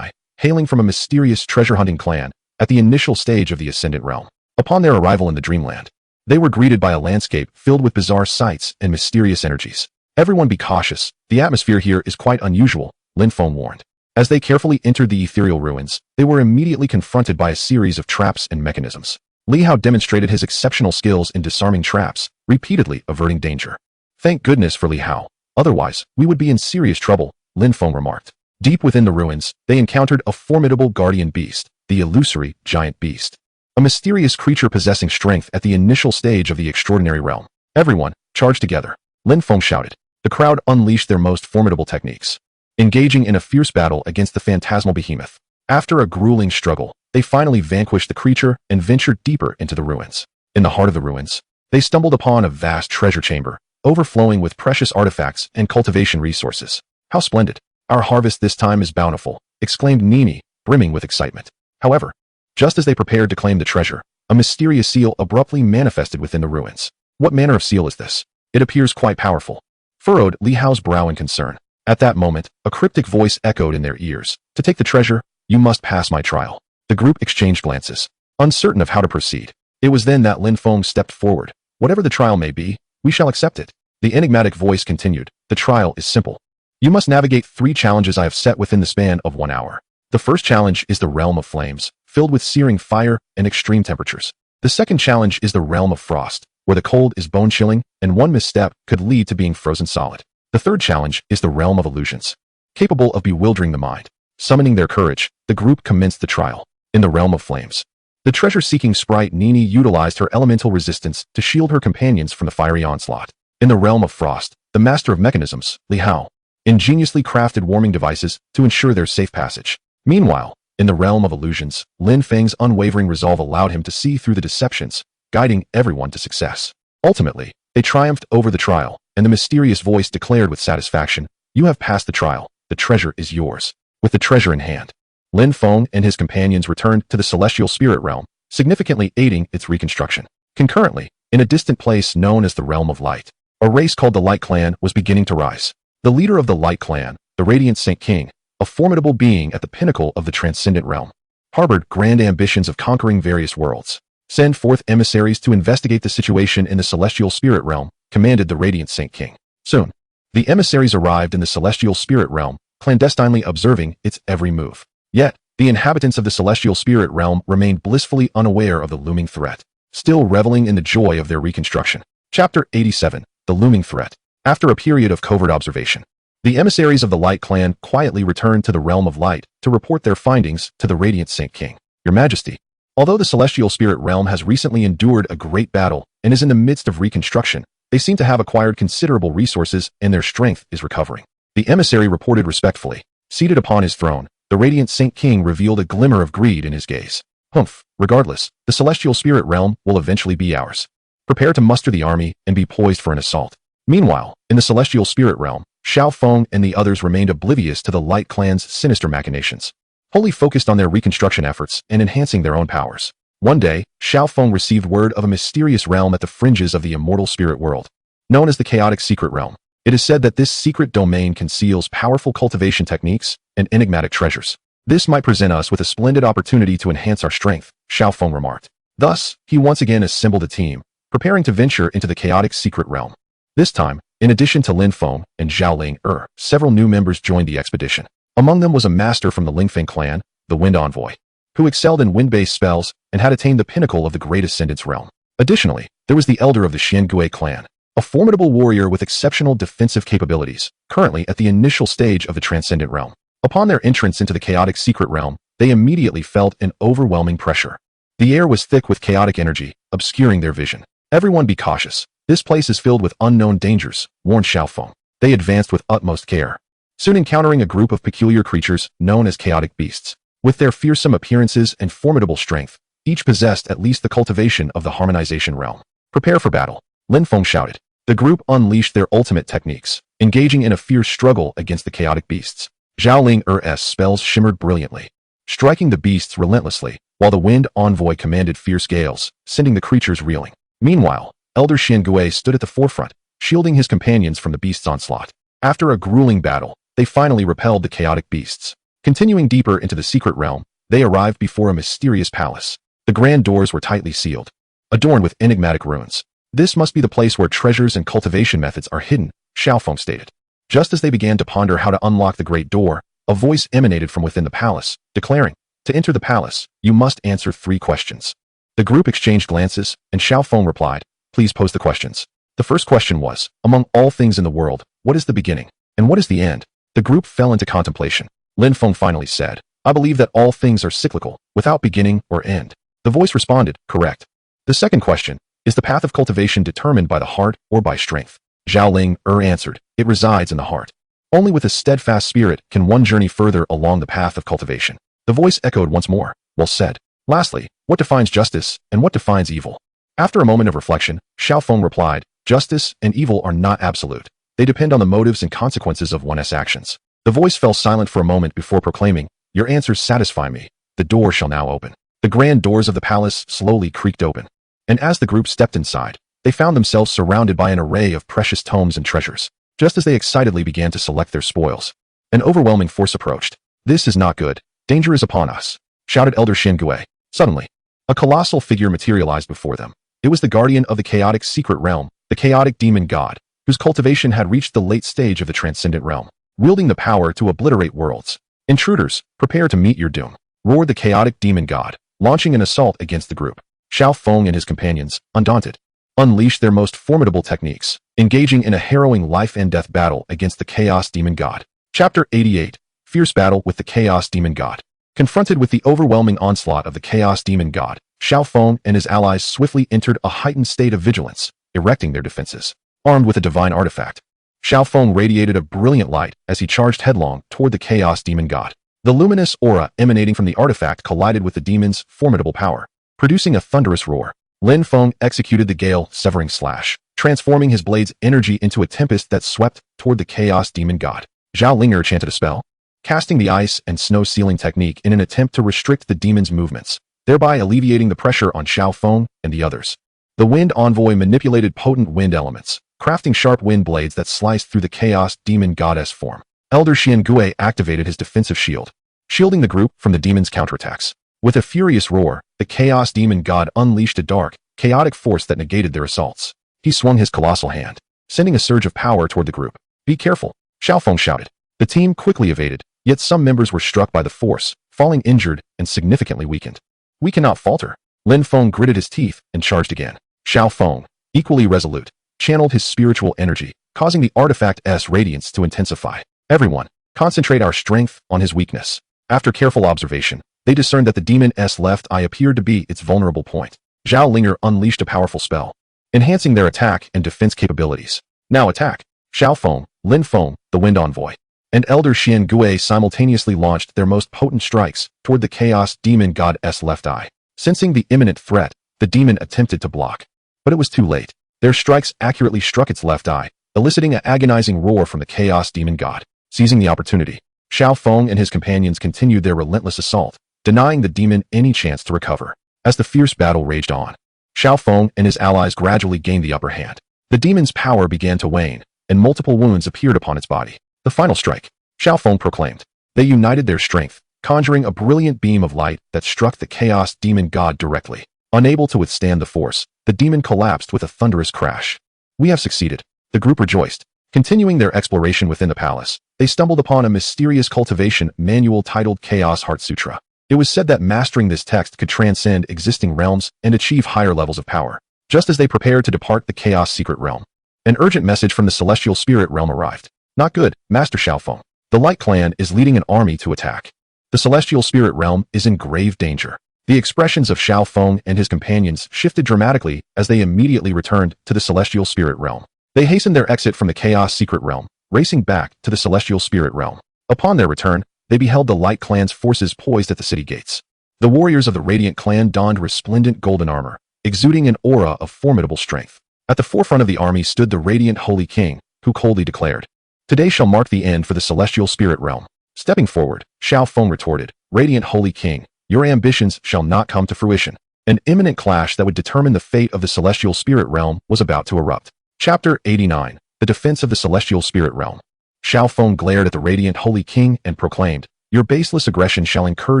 hailing from a mysterious treasure-hunting clan at the initial stage of the Ascendant Realm. Upon their arrival in the Dreamland, they were greeted by a landscape filled with bizarre sights and mysterious energies. Everyone be cautious, the atmosphere here is quite unusual, Linfeng warned. As they carefully entered the Ethereal Ruins, they were immediately confronted by a series of traps and mechanisms. Li Hao demonstrated his exceptional skills in disarming traps, repeatedly averting danger. Thank goodness for Li Hao, otherwise we would be in serious trouble, Linfeng remarked. Deep within the ruins, they encountered a formidable guardian beast, the illusory giant beast. A mysterious creature possessing strength at the initial stage of the extraordinary realm. Everyone, charge together, Linfeng shouted. The crowd unleashed their most formidable techniques, engaging in a fierce battle against the phantasmal behemoth. After a grueling struggle, they finally vanquished the creature and ventured deeper into the ruins. In the heart of the ruins, they stumbled upon a vast treasure chamber, overflowing with precious artifacts and cultivation resources. How splendid! Our harvest this time is bountiful, exclaimed Nini, brimming with excitement. However, just as they prepared to claim the treasure, a mysterious seal abruptly manifested within the ruins. What manner of seal is this? It appears quite powerful, furrowed Li Hao's brow in concern. At that moment, a cryptic voice echoed in their ears. To take the treasure, you must pass my trial. The group exchanged glances, uncertain of how to proceed. It was then that Linfeng stepped forward. Whatever the trial may be, we shall accept it. The enigmatic voice continued. The trial is simple. You must navigate 3 challenges I have set within the span of 1 hour. The first challenge is the Realm of Flames, filled with searing fire and extreme temperatures. The second challenge is the Realm of Frost, where the cold is bone-chilling and one misstep could lead to being frozen solid. The third challenge is the Realm of Illusions, capable of bewildering the mind. Summoning their courage, the group commenced the trial. In the Realm of Flames, the treasure-seeking sprite Nini utilized her elemental resistance to shield her companions from the fiery onslaught. In the Realm of Frost, the Master of Mechanisms, Li Hao, ingeniously crafted warming devices to ensure their safe passage. Meanwhile, in the Realm of Illusions, Lin Feng's unwavering resolve allowed him to see through the deceptions, guiding everyone to success. Ultimately, they triumphed over the trial, and the mysterious voice declared with satisfaction, "You have passed the trial. The treasure is yours." With the treasure in hand, Linfeng and his companions returned to the celestial spirit realm, significantly aiding its reconstruction. Concurrently, in a distant place known as the Realm of Light, a race called the Light Clan was beginning to rise. The leader of the Light Clan, the Radiant Saint King, a formidable being at the pinnacle of the transcendent realm, harbored grand ambitions of conquering various worlds. Send forth emissaries to investigate the situation in the celestial spirit realm, commanded the Radiant Saint King. Soon, the emissaries arrived in the celestial spirit realm, clandestinely observing its every move. Yet, the inhabitants of the celestial spirit realm remained blissfully unaware of the looming threat, still reveling in the joy of their reconstruction. Chapter 87. The Looming Threat. After a period of covert observation, the emissaries of the Light Clan quietly returned to the Realm of Light to report their findings to the Radiant Saint King. Your Majesty, Although the celestial spirit realm has recently endured a great battle and is in the midst of reconstruction, they seem to have acquired considerable resources and their strength is recovering. The emissary reported respectfully. Seated upon his throne, the radiant Saint King revealed a glimmer of greed in his gaze. Humph, regardless, the celestial spirit realm will eventually be ours. Prepare to muster the army and be poised for an assault. Meanwhile, in the celestial spirit realm, Xiaoong and the others remained oblivious to the Light Clan's sinister machinations, wholly focused on their reconstruction efforts and enhancing their own powers. One day, Xiaoong received word of a mysterious realm at the fringes of the immortal spirit world, known as the chaotic secret realm. It is said that this secret domain conceals powerful cultivation techniques and enigmatic treasures. This might present us with a splendid opportunity to enhance our strength, Xiaoong remarked. Thus, he once again assembled a team, preparing to venture into the chaotic secret realm. This time, in addition to Lin Feng and Xiaoling, several new members joined the expedition. Among them was a master from the Lingfeng clan, the Wind Envoy, who excelled in wind-based spells and had attained the pinnacle of the Great Ascendance realm. Additionally, there was the elder of the Xiangui clan, a formidable warrior with exceptional defensive capabilities, currently at the initial stage of the Transcendent realm. Upon their entrance into the chaotic secret realm, they immediately felt an overwhelming pressure. The air was thick with chaotic energy, obscuring their vision. Everyone be cautious. This place is filled with unknown dangers, warned Xiaoong. They advanced with utmost care, soon encountering a group of peculiar creatures known as chaotic beasts. With their fearsome appearances and formidable strength, each possessed at least the cultivation of the harmonization realm. Prepare for battle, Lin Feng shouted. The group unleashed their ultimate techniques, engaging in a fierce struggle against the chaotic beasts. Xiaoling's spells shimmered brilliantly, striking the beasts relentlessly, while the Wind Envoy commanded fierce gales, sending the creatures reeling. Meanwhile, Elder Xiangui stood at the forefront, shielding his companions from the beasts' onslaught. After a grueling battle, they finally repelled the chaotic beasts. Continuing deeper into the secret realm, they arrived before a mysterious palace. The grand doors were tightly sealed, adorned with enigmatic runes. This must be the place where treasures and cultivation methods are hidden, Xiaoong stated. Just as they began to ponder how to unlock the great door, a voice emanated from within the palace, declaring, "To enter the palace, you must answer 3 questions." The group exchanged glances, and Xiaoong replied, "Please pose the questions." The first question was, among all things in the world, what is the beginning, and what is the end? The group fell into contemplation. Lin Feng finally said, "I believe that all things are cyclical, without beginning or end." The voice responded, "Correct." The second question, is the path of cultivation determined by the heart or by strength? Xiaoling answered, "It resides in the heart. Only with a steadfast spirit can one journey further along the path of cultivation." The voice echoed once more, "Well said." Lastly, what defines justice and what defines evil? After a moment of reflection, Xiaoong replied, "Justice and evil are not absolute. They depend on the motives and consequences of one's actions." The voice fell silent for a moment before proclaiming, "Your answers satisfy me. The door shall now open." The grand doors of the palace slowly creaked open, and as the group stepped inside, they found themselves surrounded by an array of precious tomes and treasures. Just as they excitedly began to select their spoils, an overwhelming force approached. "This is not good. Danger is upon us," shouted Elder Xiangui. Suddenly, a colossal figure materialized before them. It was the guardian of the chaotic secret realm, the chaotic demon god, whose cultivation had reached the late stage of the transcendent realm, wielding the power to obliterate worlds. "Intruders, prepare to meet your doom," roared the chaotic demon god, launching an assault against the group. Xiaoong and his companions, undaunted, unleashed their most formidable techniques, engaging in a harrowing life-and-death battle against the chaos demon god. Chapter 88, Fierce Battle with the Chaos Demon God. Confronted with the overwhelming onslaught of the chaos demon god, Xiaoong and his allies swiftly entered a heightened state of vigilance, erecting their defenses. Armed with a divine artifact, Xiaoong radiated a brilliant light as he charged headlong toward the chaos demon god. The luminous aura emanating from the artifact collided with the demon's formidable power, producing a thunderous roar. Lin Feng executed the gale-severing slash, transforming his blade's energy into a tempest that swept toward the chaos demon god. Xiaoling chanted a spell, casting the ice and snow sealing technique in an attempt to restrict the demon's movements, thereby alleviating the pressure on Xiaoong and the others. The Wind Envoy manipulated potent wind elements, crafting sharp wind blades that sliced through the chaos demon goddess form. Elder Xiangui activated his defensive shield, shielding the group from the demon's counterattacks. With a furious roar, the chaos demon god unleashed a dark, chaotic force that negated their assaults. He swung his colossal hand, sending a surge of power toward the group. "Be careful," Xiaoong shouted. The team quickly evaded, yet some members were struck by the force, falling injured and significantly weakened. "We cannot falter." Lin Feng gritted his teeth and charged again. Xiaoong, equally resolute, channeled his spiritual energy, causing the artifact's radiance to intensify. "Everyone, concentrate our strength on his weakness." After careful observation, they discerned that the demon's left eye appeared to be its vulnerable point. Xiaoong unleashed a powerful spell, enhancing their attack and defense capabilities. Now attack! Xiaoong, Lin Feng, the Wind Envoy, and Elder Xian Gui simultaneously launched their most potent strikes toward the Chaos Demon God's left eye. Sensing the imminent threat, the demon attempted to block. But it was too late. Their strikes accurately struck its left eye, eliciting an agonizing roar from the Chaos Demon God. Seizing the opportunity, Xiaoong and his companions continued their relentless assault, denying the demon any chance to recover. As the fierce battle raged on, Xiaoong and his allies gradually gained the upper hand. The demon's power began to wane, and multiple wounds appeared upon its body. The final strike, Xiaoong proclaimed. They united their strength, conjuring a brilliant beam of light that struck the Chaos Demon God directly. Unable to withstand the force, the demon collapsed with a thunderous crash. We have succeeded. The group rejoiced. Continuing their exploration within the palace, they stumbled upon a mysterious cultivation manual titled Chaos Heart Sutra. It was said that mastering this text could transcend existing realms and achieve higher levels of power. Just as they prepared to depart the Chaos Secret Realm, an urgent message from the Celestial Spirit Realm arrived. Not good, Master Xiaoong. The Light Clan is leading an army to attack. The Celestial Spirit Realm is in grave danger. The expressions of Xiaoong and his companions shifted dramatically as they immediately returned to the Celestial Spirit Realm. They hastened their exit from the Chaos Secret Realm, racing back to the Celestial Spirit Realm. Upon their return, they beheld the Light Clan's forces poised at the city gates. The warriors of the Radiant Clan donned resplendent golden armor, exuding an aura of formidable strength. At the forefront of the army stood the Radiant Holy King, who coldly declared, "Today shall mark the end for the Celestial Spirit Realm." Stepping forward, Xiaoong retorted, "Radiant Holy King, your ambitions shall not come to fruition." An imminent clash that would determine the fate of the Celestial Spirit Realm was about to erupt. Chapter 89. The Defense of the Celestial Spirit Realm. Xiaoong glared at the Radiant Holy King and proclaimed, "Your baseless aggression shall incur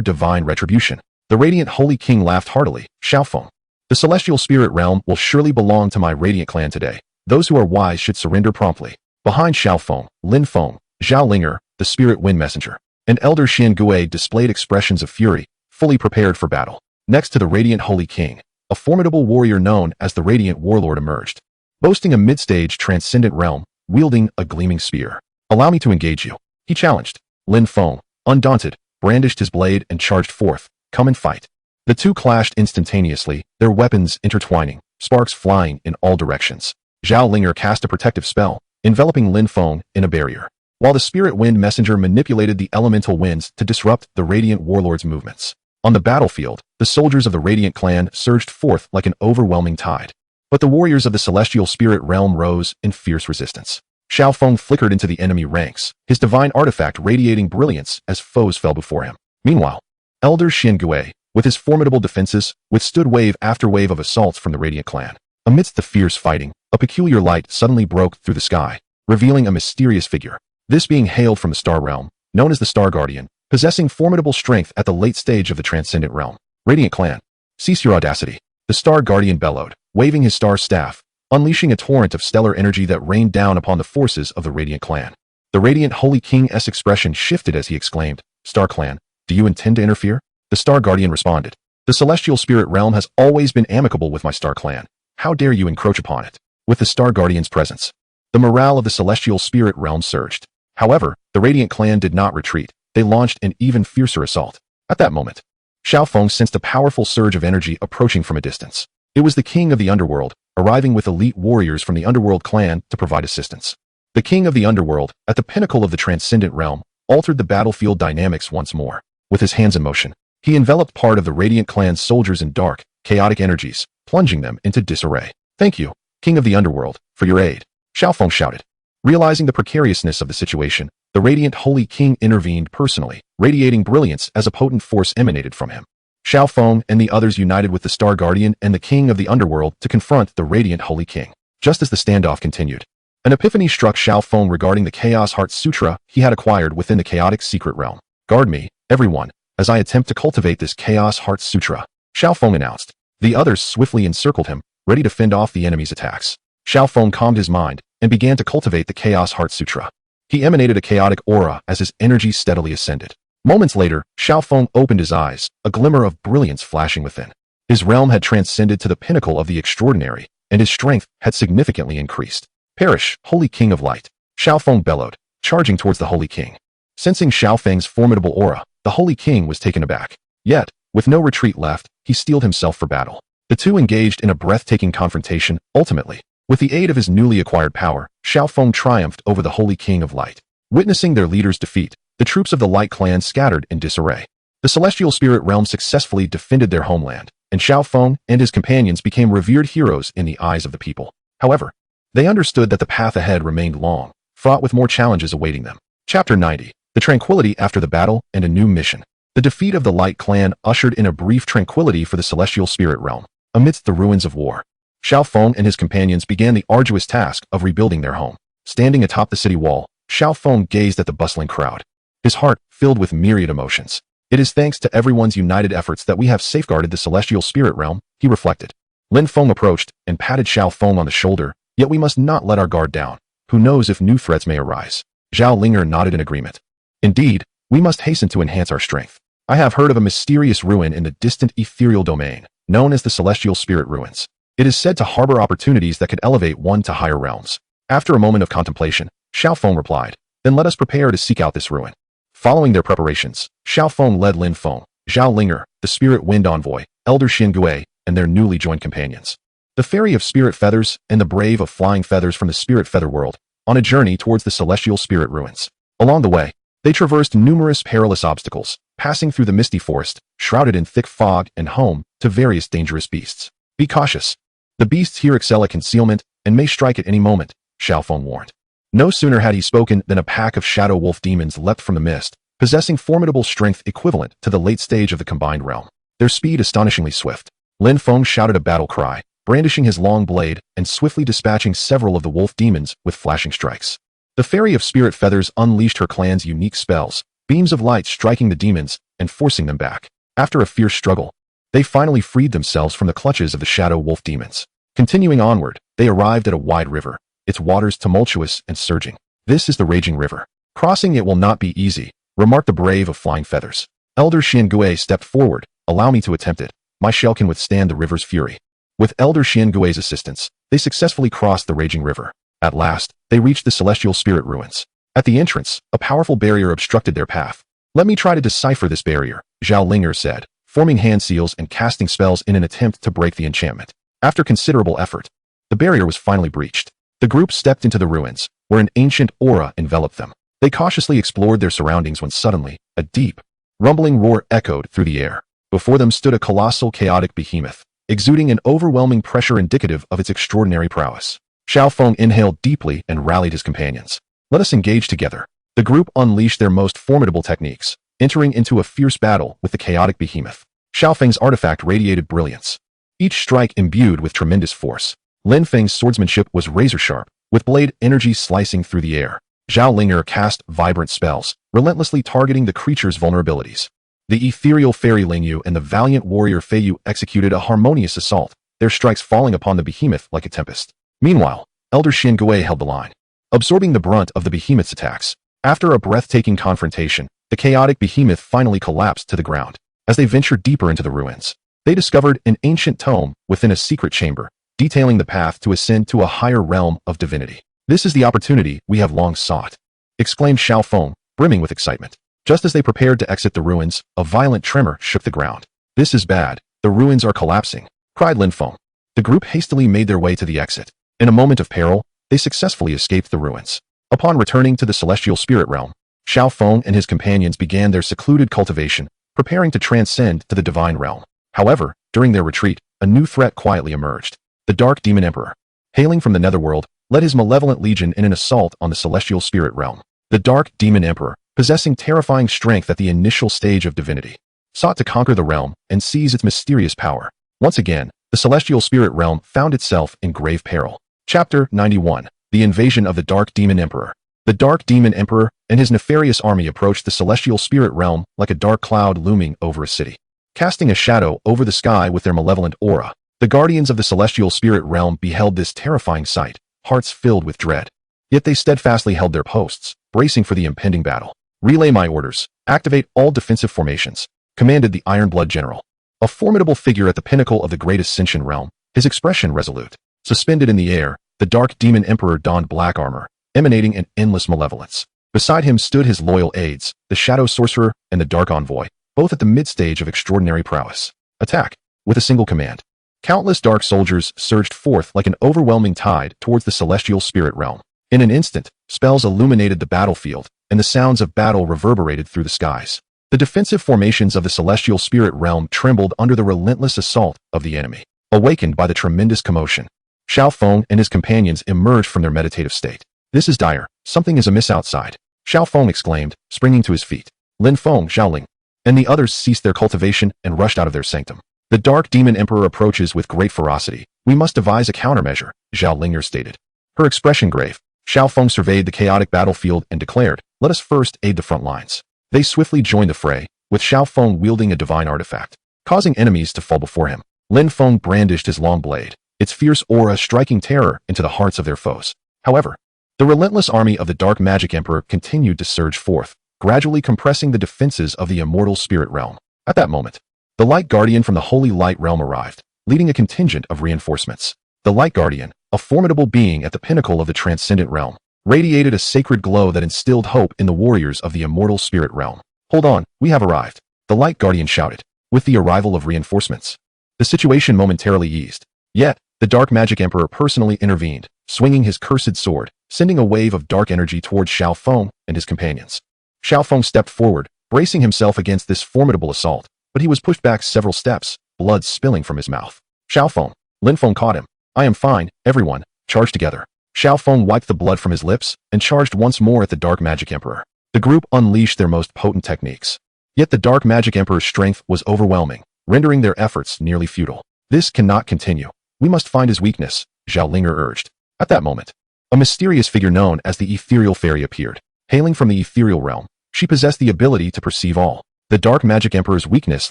divine retribution." The Radiant Holy King laughed heartily. "Xiaoong, the Celestial Spirit Realm will surely belong to my Radiant Clan today. Those who are wise should surrender promptly." Behind Xiaoong, Lin Feng, Xiaoong, the Spirit Wind Messenger, and Elder Xian Gui displayed expressions of fury, fully prepared for battle. Next to the Radiant Holy King, a formidable warrior known as the Radiant Warlord emerged, boasting a mid-stage transcendent realm, wielding a gleaming spear. "Allow me to engage you," he challenged. Lin Feng, undaunted, brandished his blade and charged forth. "Come and fight." The two clashed instantaneously, their weapons intertwining, sparks flying in all directions. Xiaoong cast a protective spell, enveloping Lin Feng in a barrier, while the Spirit Wind Messenger manipulated the elemental winds to disrupt the Radiant Warlord's movements. On the battlefield, the soldiers of the Radiant Clan surged forth like an overwhelming tide. But the warriors of the Celestial Spirit Realm rose in fierce resistance. Xiaoong flickered into the enemy ranks, his divine artifact radiating brilliance as foes fell before him. Meanwhile, Elder Xian Gui, with his formidable defenses, withstood wave after wave of assaults from the Radiant Clan. Amidst the fierce fighting, a peculiar light suddenly broke through the sky, revealing a mysterious figure. This being hailed from the Star Realm, known as the Star Guardian, possessing formidable strength at the late stage of the Transcendent Realm. "Radiant Clan, cease your audacity," the Star Guardian bellowed, waving his star staff, unleashing a torrent of stellar energy that rained down upon the forces of the Radiant Clan. The Radiant Holy King's expression shifted as he exclaimed, "Star Clan, do you intend to interfere?" The Star Guardian responded, "The Celestial Spirit Realm has always been amicable with my Star Clan. How dare you encroach upon it?" With the Star Guardian's presence, the morale of the Celestial Spirit Realm surged. However, the Radiant Clan did not retreat. They launched an even fiercer assault. At that moment, Xiaoong sensed a powerful surge of energy approaching from a distance. It was the King of the Underworld, arriving with elite warriors from the Underworld clan to provide assistance. The King of the Underworld, at the pinnacle of the Transcendent Realm, altered the battlefield dynamics once more. With his hands in motion, he enveloped part of the Radiant Clan's soldiers in dark, chaotic energies, plunging them into disarray. "Thank you, King of the Underworld, for your aid," Xiaoong shouted. Realizing the precariousness of the situation, the Radiant Holy King intervened personally, radiating brilliance as a potent force emanated from him. Xiaoong and the others united with the Star Guardian and the King of the Underworld to confront the Radiant Holy King. Just as the standoff continued, an epiphany struck Xiaoong regarding the Chaos Heart Sutra he had acquired within the chaotic secret realm. "Guard me, everyone, as I attempt to cultivate this Chaos Heart Sutra," Xiaoong announced. The others swiftly encircled him, ready to fend off the enemy's attacks. Xiaoong calmed his mind and began to cultivate the Chaos Heart Sutra. He emanated a chaotic aura as his energy steadily ascended. Moments later, Xiaoong opened his eyes, a glimmer of brilliance flashing within. His realm had transcended to the pinnacle of the extraordinary, and his strength had significantly increased. "Perish, Holy King of Light," Xiaoong bellowed, charging towards the Holy King. Sensing Xiaofeng's formidable aura, the Holy King was taken aback. Yet, with no retreat left, he steeled himself for battle. The two engaged in a breathtaking confrontation. Ultimately, with the aid of his newly acquired power, Xiaoong triumphed over the Holy King of Light. Witnessing their leader's defeat, the troops of the Light clan scattered in disarray. The celestial spirit realm successfully defended their homeland, and Xiaoong and his companions became revered heroes in the eyes of the people. However, they understood that the path ahead remained long, fraught with more challenges awaiting them. Chapter 90. The Tranquility After the Battle and a New Mission. The defeat of the Light Clan ushered in a brief tranquility for the celestial spirit realm. Amidst the ruins of war, Xiaoong and his companions began the arduous task of rebuilding their home. Standing atop the city wall, Xiaoong gazed at the bustling crowd, his heart filled with myriad emotions. It is thanks to everyone's united efforts that we have safeguarded the celestial spirit realm, he reflected. Lin Feng approached and patted Xiaoong on the shoulder, yet we must not let our guard down. Who knows if new threats may arise? Zhao Linger nodded in agreement. Indeed, we must hasten to enhance our strength. I have heard of a mysterious ruin in the distant ethereal domain, known as the Celestial Spirit Ruins. It is said to harbor opportunities that could elevate one to higher realms. After a moment of contemplation, Xiaoong replied, then let us prepare to seek out this ruin. Following their preparations, Xiaoong led Lin Feng, Zhao Linger, the Spirit Wind Envoy, Elder Xiangui, and their newly joined companions, the Fairy of Spirit Feathers and the Brave of Flying Feathers from the Spirit Feather World, on a journey towards the Celestial Spirit Ruins. Along the way, they traversed numerous perilous obstacles, passing through the misty forest, shrouded in thick fog, and home to various dangerous beasts. Be cautious. The beasts here excel at concealment and may strike at any moment, Xiaoong warned. No sooner had he spoken than a pack of shadow wolf demons leapt from the mist, possessing formidable strength equivalent to the late stage of the combined realm. Their speed astonishingly swift. Lin Feng shouted a battle cry, brandishing his long blade and swiftly dispatching several of the wolf demons with flashing strikes. The Fairy of Spirit Feathers unleashed her clan's unique spells, beams of light striking the demons and forcing them back. After a fierce struggle, they finally freed themselves from the clutches of the shadow wolf demons. Continuing onward, they arrived at a wide river, its waters tumultuous and surging. This is the raging river. Crossing it will not be easy, remarked the Brave of Flying Feathers. Elder Xiangui stepped forward. Allow me to attempt it. My shell can withstand the river's fury. With Elder Xiangui's assistance, they successfully crossed the raging river. At last, they reached the Celestial Spirit Ruins. At the entrance, a powerful barrier obstructed their path. Let me try to decipher this barrier, Zhao Linger said, forming hand seals and casting spells in an attempt to break the enchantment. After considerable effort, the barrier was finally breached. The group stepped into the ruins, where an ancient aura enveloped them. They cautiously explored their surroundings when suddenly, a deep, rumbling roar echoed through the air. Before them stood a colossal chaotic behemoth, exuding an overwhelming pressure indicative of its extraordinary prowess. Xiaoong inhaled deeply and rallied his companions. Let us engage together. The group unleashed their most formidable techniques, entering into a fierce battle with the chaotic behemoth. Xiaofeng's artifact radiated brilliance, each strike imbued with tremendous force. Lin Feng's swordsmanship was razor-sharp, with blade energy slicing through the air. Zhao Linger cast vibrant spells, relentlessly targeting the creature's vulnerabilities. The ethereal fairy Lingyu and the valiant warrior Feiyu executed a harmonious assault, their strikes falling upon the behemoth like a tempest. Meanwhile, Elder Xiangui held the line, absorbing the brunt of the behemoth's attacks. After a breathtaking confrontation, the chaotic behemoth finally collapsed to the ground. As they ventured deeper into the ruins, they discovered an ancient tome within a secret chamber, detailing the path to ascend to a higher realm of divinity. This is the opportunity we have long sought, exclaimed Xiaoong, brimming with excitement. Just as they prepared to exit the ruins, a violent tremor shook the ground. This is bad. The ruins are collapsing, cried Lin Feng. The group hastily made their way to the exit. In a moment of peril, they successfully escaped the ruins. Upon returning to the celestial spirit realm, Xiaoong and his companions began their secluded cultivation, preparing to transcend to the divine realm. However, during their retreat, a new threat quietly emerged. The Dark Demon Emperor, hailing from the netherworld, led his malevolent legion in an assault on the celestial spirit realm. The Dark Demon Emperor, possessing terrifying strength at the initial stage of divinity, sought to conquer the realm and seize its mysterious power. Once again, the celestial spirit realm found itself in grave peril. Chapter 91. The Invasion of the Dark Demon Emperor. The Dark Demon Emperor and his nefarious army approached the celestial spirit realm like a dark cloud looming over a city, casting a shadow over the sky with their malevolent aura. The guardians of the celestial spirit realm beheld this terrifying sight, hearts filled with dread. Yet they steadfastly held their posts, bracing for the impending battle. Relay my orders. Activate all defensive formations, commanded the Ironblood general. A formidable figure at the pinnacle of the great ascension realm, his expression resolute. Suspended in the air, the Dark Demon Emperor donned black armor, emanating an endless malevolence. Beside him stood his loyal aides, the Shadow Sorcerer and the Dark Envoy, both at the mid-stage of extraordinary prowess. Attack! With a single command. Countless dark soldiers surged forth like an overwhelming tide towards the celestial spirit realm. In an instant, spells illuminated the battlefield, and the sounds of battle reverberated through the skies. The defensive formations of the celestial spirit realm trembled under the relentless assault of the enemy. Awakened by the tremendous commotion, Xiaoong and his companions emerged from their meditative state. "This is dire. Something is amiss outside," Xiaoong exclaimed, springing to his feet. Linfeng, Xiaoling, and the others ceased their cultivation and rushed out of their sanctum. "The Dark Demon Emperor approaches with great ferocity. We must devise a countermeasure," Xiaolinger stated. Her expression grave, Xiaoong surveyed the chaotic battlefield and declared, "Let us first aid the front lines." They swiftly joined the fray, with Xiaoong wielding a divine artifact, causing enemies to fall before him. Linfeng brandished his long blade, its fierce aura striking terror into the hearts of their foes. However, the relentless army of the Dark Magic Emperor continued to surge forth, gradually compressing the defenses of the immortal spirit realm. At that moment, the Light Guardian from the Holy Light Realm arrived, leading a contingent of reinforcements. The Light Guardian, a formidable being at the pinnacle of the transcendent realm, radiated a sacred glow that instilled hope in the warriors of the immortal spirit realm. "Hold on, we have arrived," the Light Guardian shouted. With the arrival of reinforcements, the situation momentarily eased. Yet, the Dark Magic Emperor personally intervened, swinging his cursed sword, sending a wave of dark energy towards Xiaoong and his companions. Xiaoong stepped forward, bracing himself against this formidable assault, but he was pushed back several steps, blood spilling from his mouth. "Xiaoong!" Linfeng caught him. "I am fine, everyone. Charge together." Xiaoong wiped the blood from his lips and charged once more at the Dark Magic Emperor. The group unleashed their most potent techniques. Yet the Dark Magic Emperor's strength was overwhelming, rendering their efforts nearly futile. "This cannot continue. We must find his weakness," Xiaolinger urged. At that moment, a mysterious figure known as the Ethereal Fairy appeared. Hailing from the ethereal realm, she possessed the ability to perceive all. The Dark Magic Emperor's weakness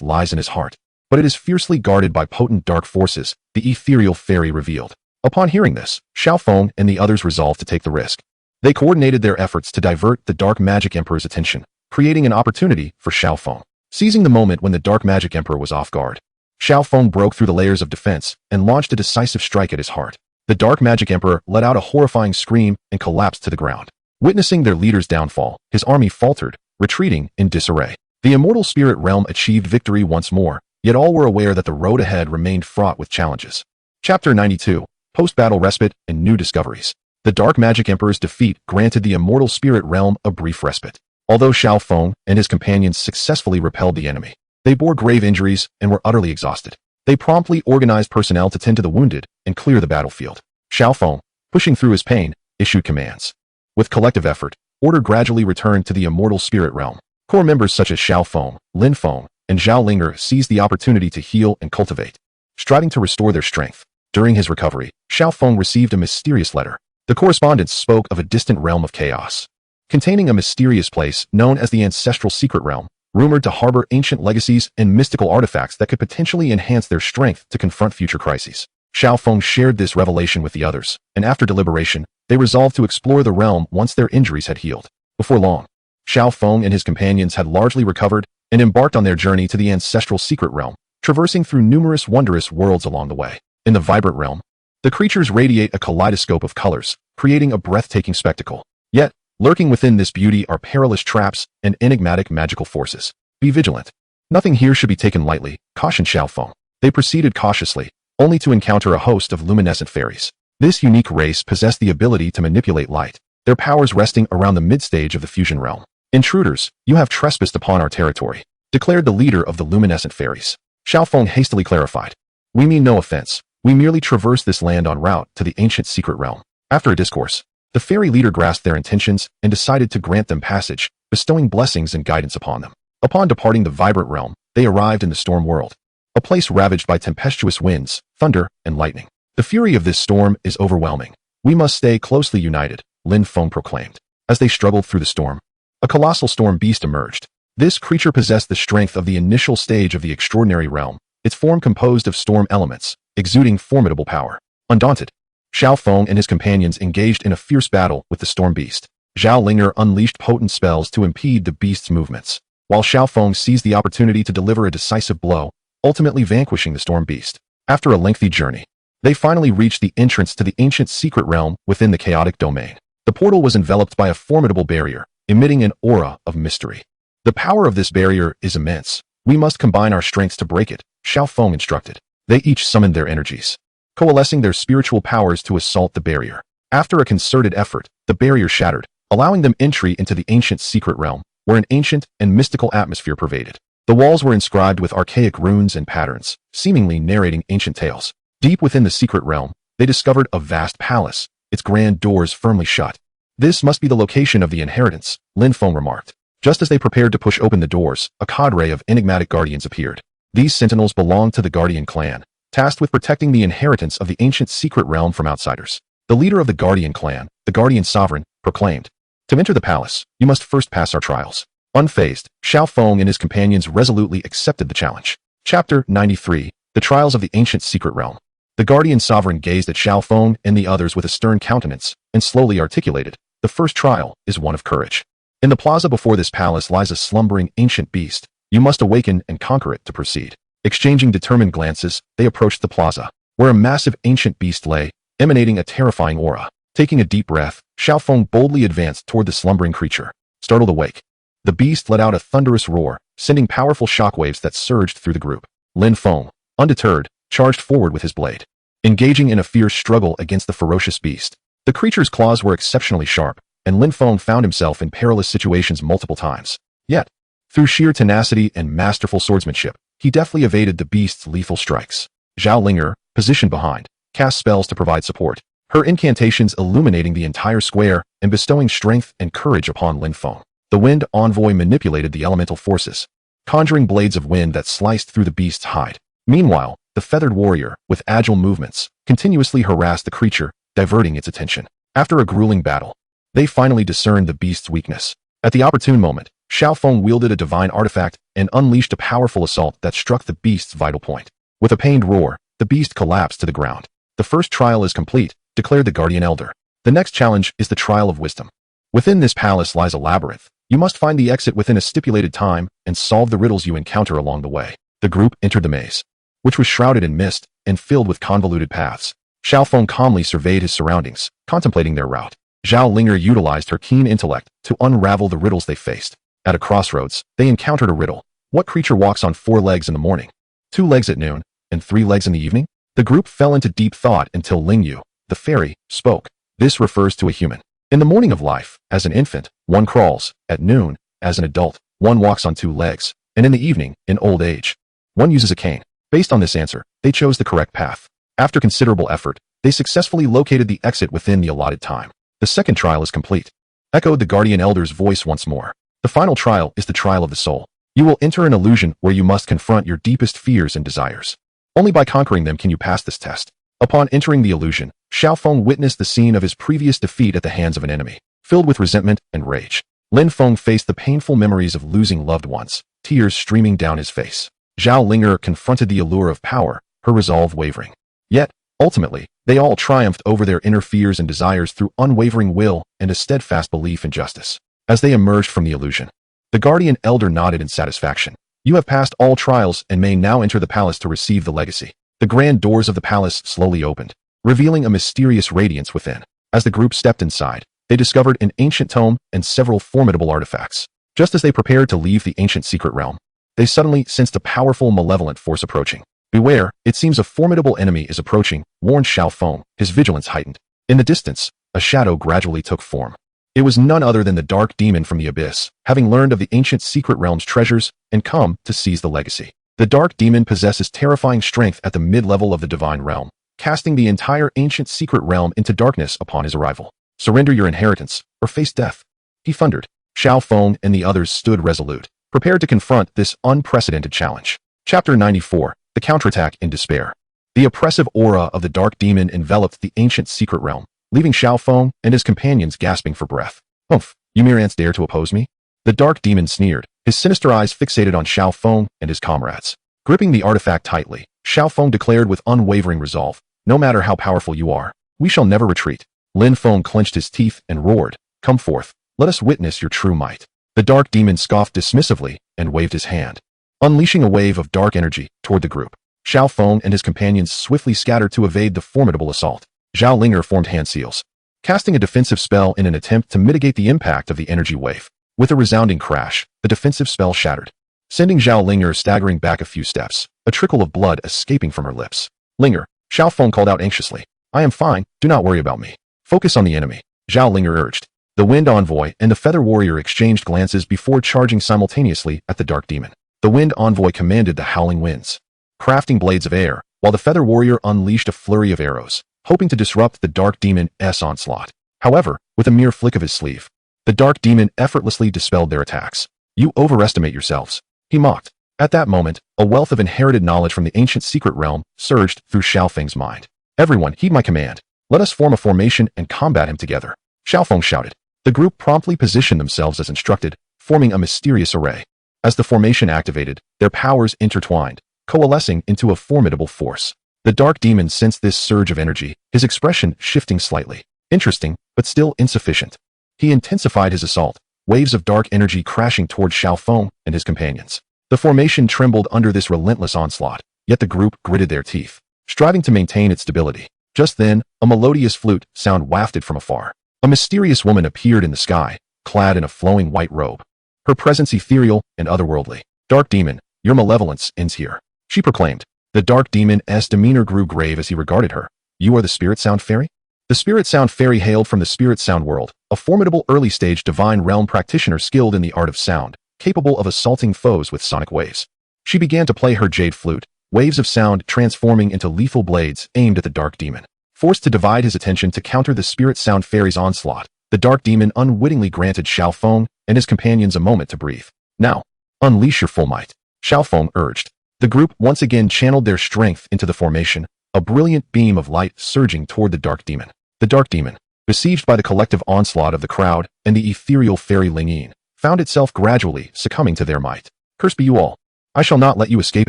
lies in his heart, but it is fiercely guarded by potent dark forces, the Ethereal Fairy revealed. Upon hearing this, Xiaoong and the others resolved to take the risk. They coordinated their efforts to divert the Dark Magic Emperor's attention, creating an opportunity for Xiaoong. Seizing the moment when the Dark Magic Emperor was off guard, Xiaoong broke through the layers of defense and launched a decisive strike at his heart. The Dark Magic Emperor let out a horrifying scream and collapsed to the ground. Witnessing their leader's downfall, his army faltered, retreating in disarray. The immortal spirit realm achieved victory once more, yet all were aware that the road ahead remained fraught with challenges. Chapter 92, Post-Battle Respite and New Discoveries. The Dark Magic Emperor's defeat granted the immortal spirit realm a brief respite. Although Xiaoong and his companions successfully repelled the enemy, they bore grave injuries and were utterly exhausted. They promptly organized personnel to tend to the wounded and clear the battlefield. Xiaoong, pushing through his pain, issued commands. With collective effort, order gradually returned to the immortal spirit realm. Core members such as Xiaoong, Linfeng, and Xiaolinger seized the opportunity to heal and cultivate, striving to restore their strength. During his recovery, Xiaoong received a mysterious letter. The correspondence spoke of a distant realm of chaos, containing a mysterious place known as the Ancestral Secret Realm, rumored to harbor ancient legacies and mystical artifacts that could potentially enhance their strength to confront future crises. Xiaoong shared this revelation with the others, and after deliberation, they resolved to explore the realm once their injuries had healed. Before long, Xiaoong and his companions had largely recovered and embarked on their journey to the Ancestral Secret Realm, traversing through numerous wondrous worlds along the way. In the vibrant realm, the creatures radiate a kaleidoscope of colors, creating a breathtaking spectacle. Yet, lurking within this beauty are perilous traps and enigmatic magical forces. Be vigilant. Nothing here should be taken lightly, cautioned Xiaoong. They proceeded cautiously, only to encounter a host of luminescent fairies. This unique race possessed the ability to manipulate light, their powers resting around the mid-stage of the fusion realm. "Intruders, you have trespassed upon our territory," declared the leader of the luminescent fairies. Xiaoong hastily clarified. "We mean no offense. We merely traverse this land en route to the ancient secret realm." After a discourse, the fairy leader grasped their intentions and decided to grant them passage, bestowing blessings and guidance upon them. Upon departing the vibrant realm, they arrived in the storm world, a place ravaged by tempestuous winds, thunder, and lightning. "The fury of this storm is overwhelming. We must stay closely united," Linfeng proclaimed. As they struggled through the storm, a colossal storm beast emerged. This creature possessed the strength of the initial stage of the extraordinary realm, its form composed of storm elements, exuding formidable power. Undaunted, Xiaoong and his companions engaged in a fierce battle with the storm beast. Xiaolinger unleashed potent spells to impede the beast's movements, while Xiaoong seized the opportunity to deliver a decisive blow, ultimately vanquishing the storm beast. After a lengthy journey, they finally reached the entrance to the ancient secret realm within the chaotic domain. The portal was enveloped by a formidable barrier, emitting an aura of mystery. The power of this barrier is immense, We must combine our strengths to break it, Xiaoong instructed. They each summoned their energies, coalescing their spiritual powers to assault the barrier. After a concerted effort, the barrier shattered, allowing them entry into the ancient secret realm, where an ancient and mystical atmosphere pervaded. The walls were inscribed with archaic runes and patterns, seemingly narrating ancient tales. Deep within the secret realm, they discovered a vast palace, its grand doors firmly shut. This must be the location of the inheritance, Lin Feng remarked. Just as they prepared to push open the doors, a cadre of enigmatic guardians appeared. These sentinels belonged to the Guardian clan, tasked with protecting the inheritance of the ancient secret realm from outsiders. The leader of the Guardian clan, the Guardian sovereign, proclaimed, "To enter the palace, you must first pass our trials." Unfazed, Xiaoong and his companions resolutely accepted the challenge. Chapter 93, The Trials of the Ancient Secret Realm. The Guardian sovereign gazed at Xiaoong and the others with a stern countenance, and slowly articulated, "The first trial is one of courage. In the plaza before this palace lies a slumbering ancient beast. You must awaken and conquer it to proceed." Exchanging determined glances, they approached the plaza, where a massive ancient beast lay, emanating a terrifying aura. Taking a deep breath, Xiaoong boldly advanced toward the slumbering creature. Startled awake, the beast let out a thunderous roar, sending powerful shockwaves that surged through the group. Lin Feng, undeterred, charged forward with his blade, engaging in a fierce struggle against the ferocious beast. The creature's claws were exceptionally sharp, and Lin Feng found himself in perilous situations multiple times. Yet, through sheer tenacity and masterful swordsmanship, he deftly evaded the beast's lethal strikes. Zhao Linger, positioned behind, cast spells to provide support, her incantations illuminating the entire square and bestowing strength and courage upon Lin Feng. The wind envoy manipulated the elemental forces, conjuring blades of wind that sliced through the beast's hide. Meanwhile, the feathered warrior, with agile movements, continuously harassed the creature, diverting its attention. After a grueling battle, they finally discerned the beast's weakness. At the opportune moment, Xiaoong wielded a divine artifact and unleashed a powerful assault that struck the beast's vital point. With a pained roar, the beast collapsed to the ground. "The first trial is complete," declared the Guardian Elder. "The next challenge is the trial of wisdom. Within this palace lies a labyrinth. You must find the exit within a stipulated time and solve the riddles you encounter along the way." The group entered the maze, which was shrouded in mist and filled with convoluted paths. Xiaoong calmly surveyed his surroundings, contemplating their route. Zhao Linger utilized her keen intellect to unravel the riddles they faced. At a crossroads, they encountered a riddle. What creature walks on 4 legs in the morning, 2 legs at noon, and 3 legs in the evening? The group fell into deep thought until Lingyu, the fairy, spoke. "This refers to a human. In the morning of life, as an infant, one crawls. At noon, as an adult, one walks on 2 legs. And in the evening, in old age, one uses a cane." Based on this answer, they chose the correct path. After considerable effort, they successfully located the exit within the allotted time. "The second trial is complete," echoed the Guardian Elder's voice once more. "The final trial is the trial of the soul. You will enter an illusion where you must confront your deepest fears and desires. Only by conquering them can you pass this test." Upon entering the illusion, Xiaoong witnessed the scene of his previous defeat at the hands of an enemy. Filled with resentment and rage, Lin Feng faced the painful memories of losing loved ones, tears streaming down his face. Zhao Linger confronted the allure of power, her resolve wavering. Yet, ultimately, they all triumphed over their inner fears and desires through unwavering will and a steadfast belief in justice. As they emerged from the illusion, the Guardian Elder nodded in satisfaction. "You have passed all trials and may now enter the palace to receive the legacy." The grand doors of the palace slowly opened, revealing a mysterious radiance within. As the group stepped inside, they discovered an ancient tome and several formidable artifacts. Just as they prepared to leave the ancient secret realm, they suddenly sensed a powerful malevolent force approaching. "Beware, it seems a formidable enemy is approaching," warned Xiaoong, his vigilance heightened. In the distance, a shadow gradually took form. It was none other than the dark demon from the abyss, having learned of the ancient secret realm's treasures and come to seize the legacy. The dark demon possesses terrifying strength at the mid-level of the divine realm, casting the entire ancient secret realm into darkness upon his arrival. "Surrender your inheritance, or face death," he thundered. Xiaoong and the others stood resolute, prepared to confront this unprecedented challenge. Chapter 94, The Counterattack in Despair. The oppressive aura of the dark demon enveloped the ancient secret realm, leaving Xiaoong and his companions gasping for breath. "Humph, you mere ants dare to oppose me?" The dark demon sneered, his sinister eyes fixated on Xiaoong and his comrades. Gripping the artifact tightly, Xiaoong declared with unwavering resolve, "No matter how powerful you are, we shall never retreat." Lin Feng clenched his teeth and roared, "Come forth, let us witness your true might." The dark demon scoffed dismissively and waved his hand, unleashing a wave of dark energy toward the group. Xiaoong and his companions swiftly scattered to evade the formidable assault. Zhao Linger formed hand seals, casting a defensive spell in an attempt to mitigate the impact of the energy wave. With a resounding crash, the defensive spell shattered, sending Zhao Linger staggering back a few steps, a trickle of blood escaping from her lips. Linger, Xiaoong called out anxiously. I am fine, do not worry about me. Focus on the enemy, Zhao Linger urged. The Wind Envoy and the Feather Warrior exchanged glances before charging simultaneously at the Dark Demon. The Wind Envoy commanded the howling winds, crafting blades of air, while the Feather Warrior unleashed a flurry of arrows, hoping to disrupt the Dark Demon's onslaught. However, with a mere flick of his sleeve, the Dark Demon effortlessly dispelled their attacks. You overestimate yourselves, he mocked. At that moment, a wealth of inherited knowledge from the ancient secret realm surged through Xiaofeng's mind. Everyone, heed my command. Let us form a formation and combat him together, Xiaofeng shouted. The group promptly positioned themselves as instructed, forming a mysterious array. As the formation activated, their powers intertwined, coalescing into a formidable force. The Dark Demon sensed this surge of energy, his expression shifting slightly. Interesting, but still insufficient. He intensified his assault, waves of dark energy crashing toward Xiaoong and his companions. The formation trembled under this relentless onslaught, yet the group gritted their teeth, striving to maintain its stability. Just then, a melodious flute sound wafted from afar. A mysterious woman appeared in the sky, clad in a flowing white robe. Her presence ethereal and otherworldly. Dark Demon, your malevolence ends here, she proclaimed. The Dark Demon's demeanor grew grave as he regarded her. You are the Spirit Sound Fairy? The Spirit Sound Fairy hailed from the Spirit Sound world, a formidable early-stage divine realm practitioner skilled in the art of sound, capable of assaulting foes with sonic waves. She began to play her jade flute, waves of sound transforming into lethal blades aimed at the Dark Demon. Forced to divide his attention to counter the Spirit Sound Fairy's onslaught, the Dark Demon unwittingly granted Xiaoong and his companions a moment to breathe. Now, unleash your full might, Xiaoong urged. The group once again channeled their strength into the formation, a brilliant beam of light surging toward the Dark Demon. The Dark Demon, besieged by the collective onslaught of the crowd and the ethereal fairy Lingyin, found itself gradually succumbing to their might. Cursed be you all. I shall not let you escape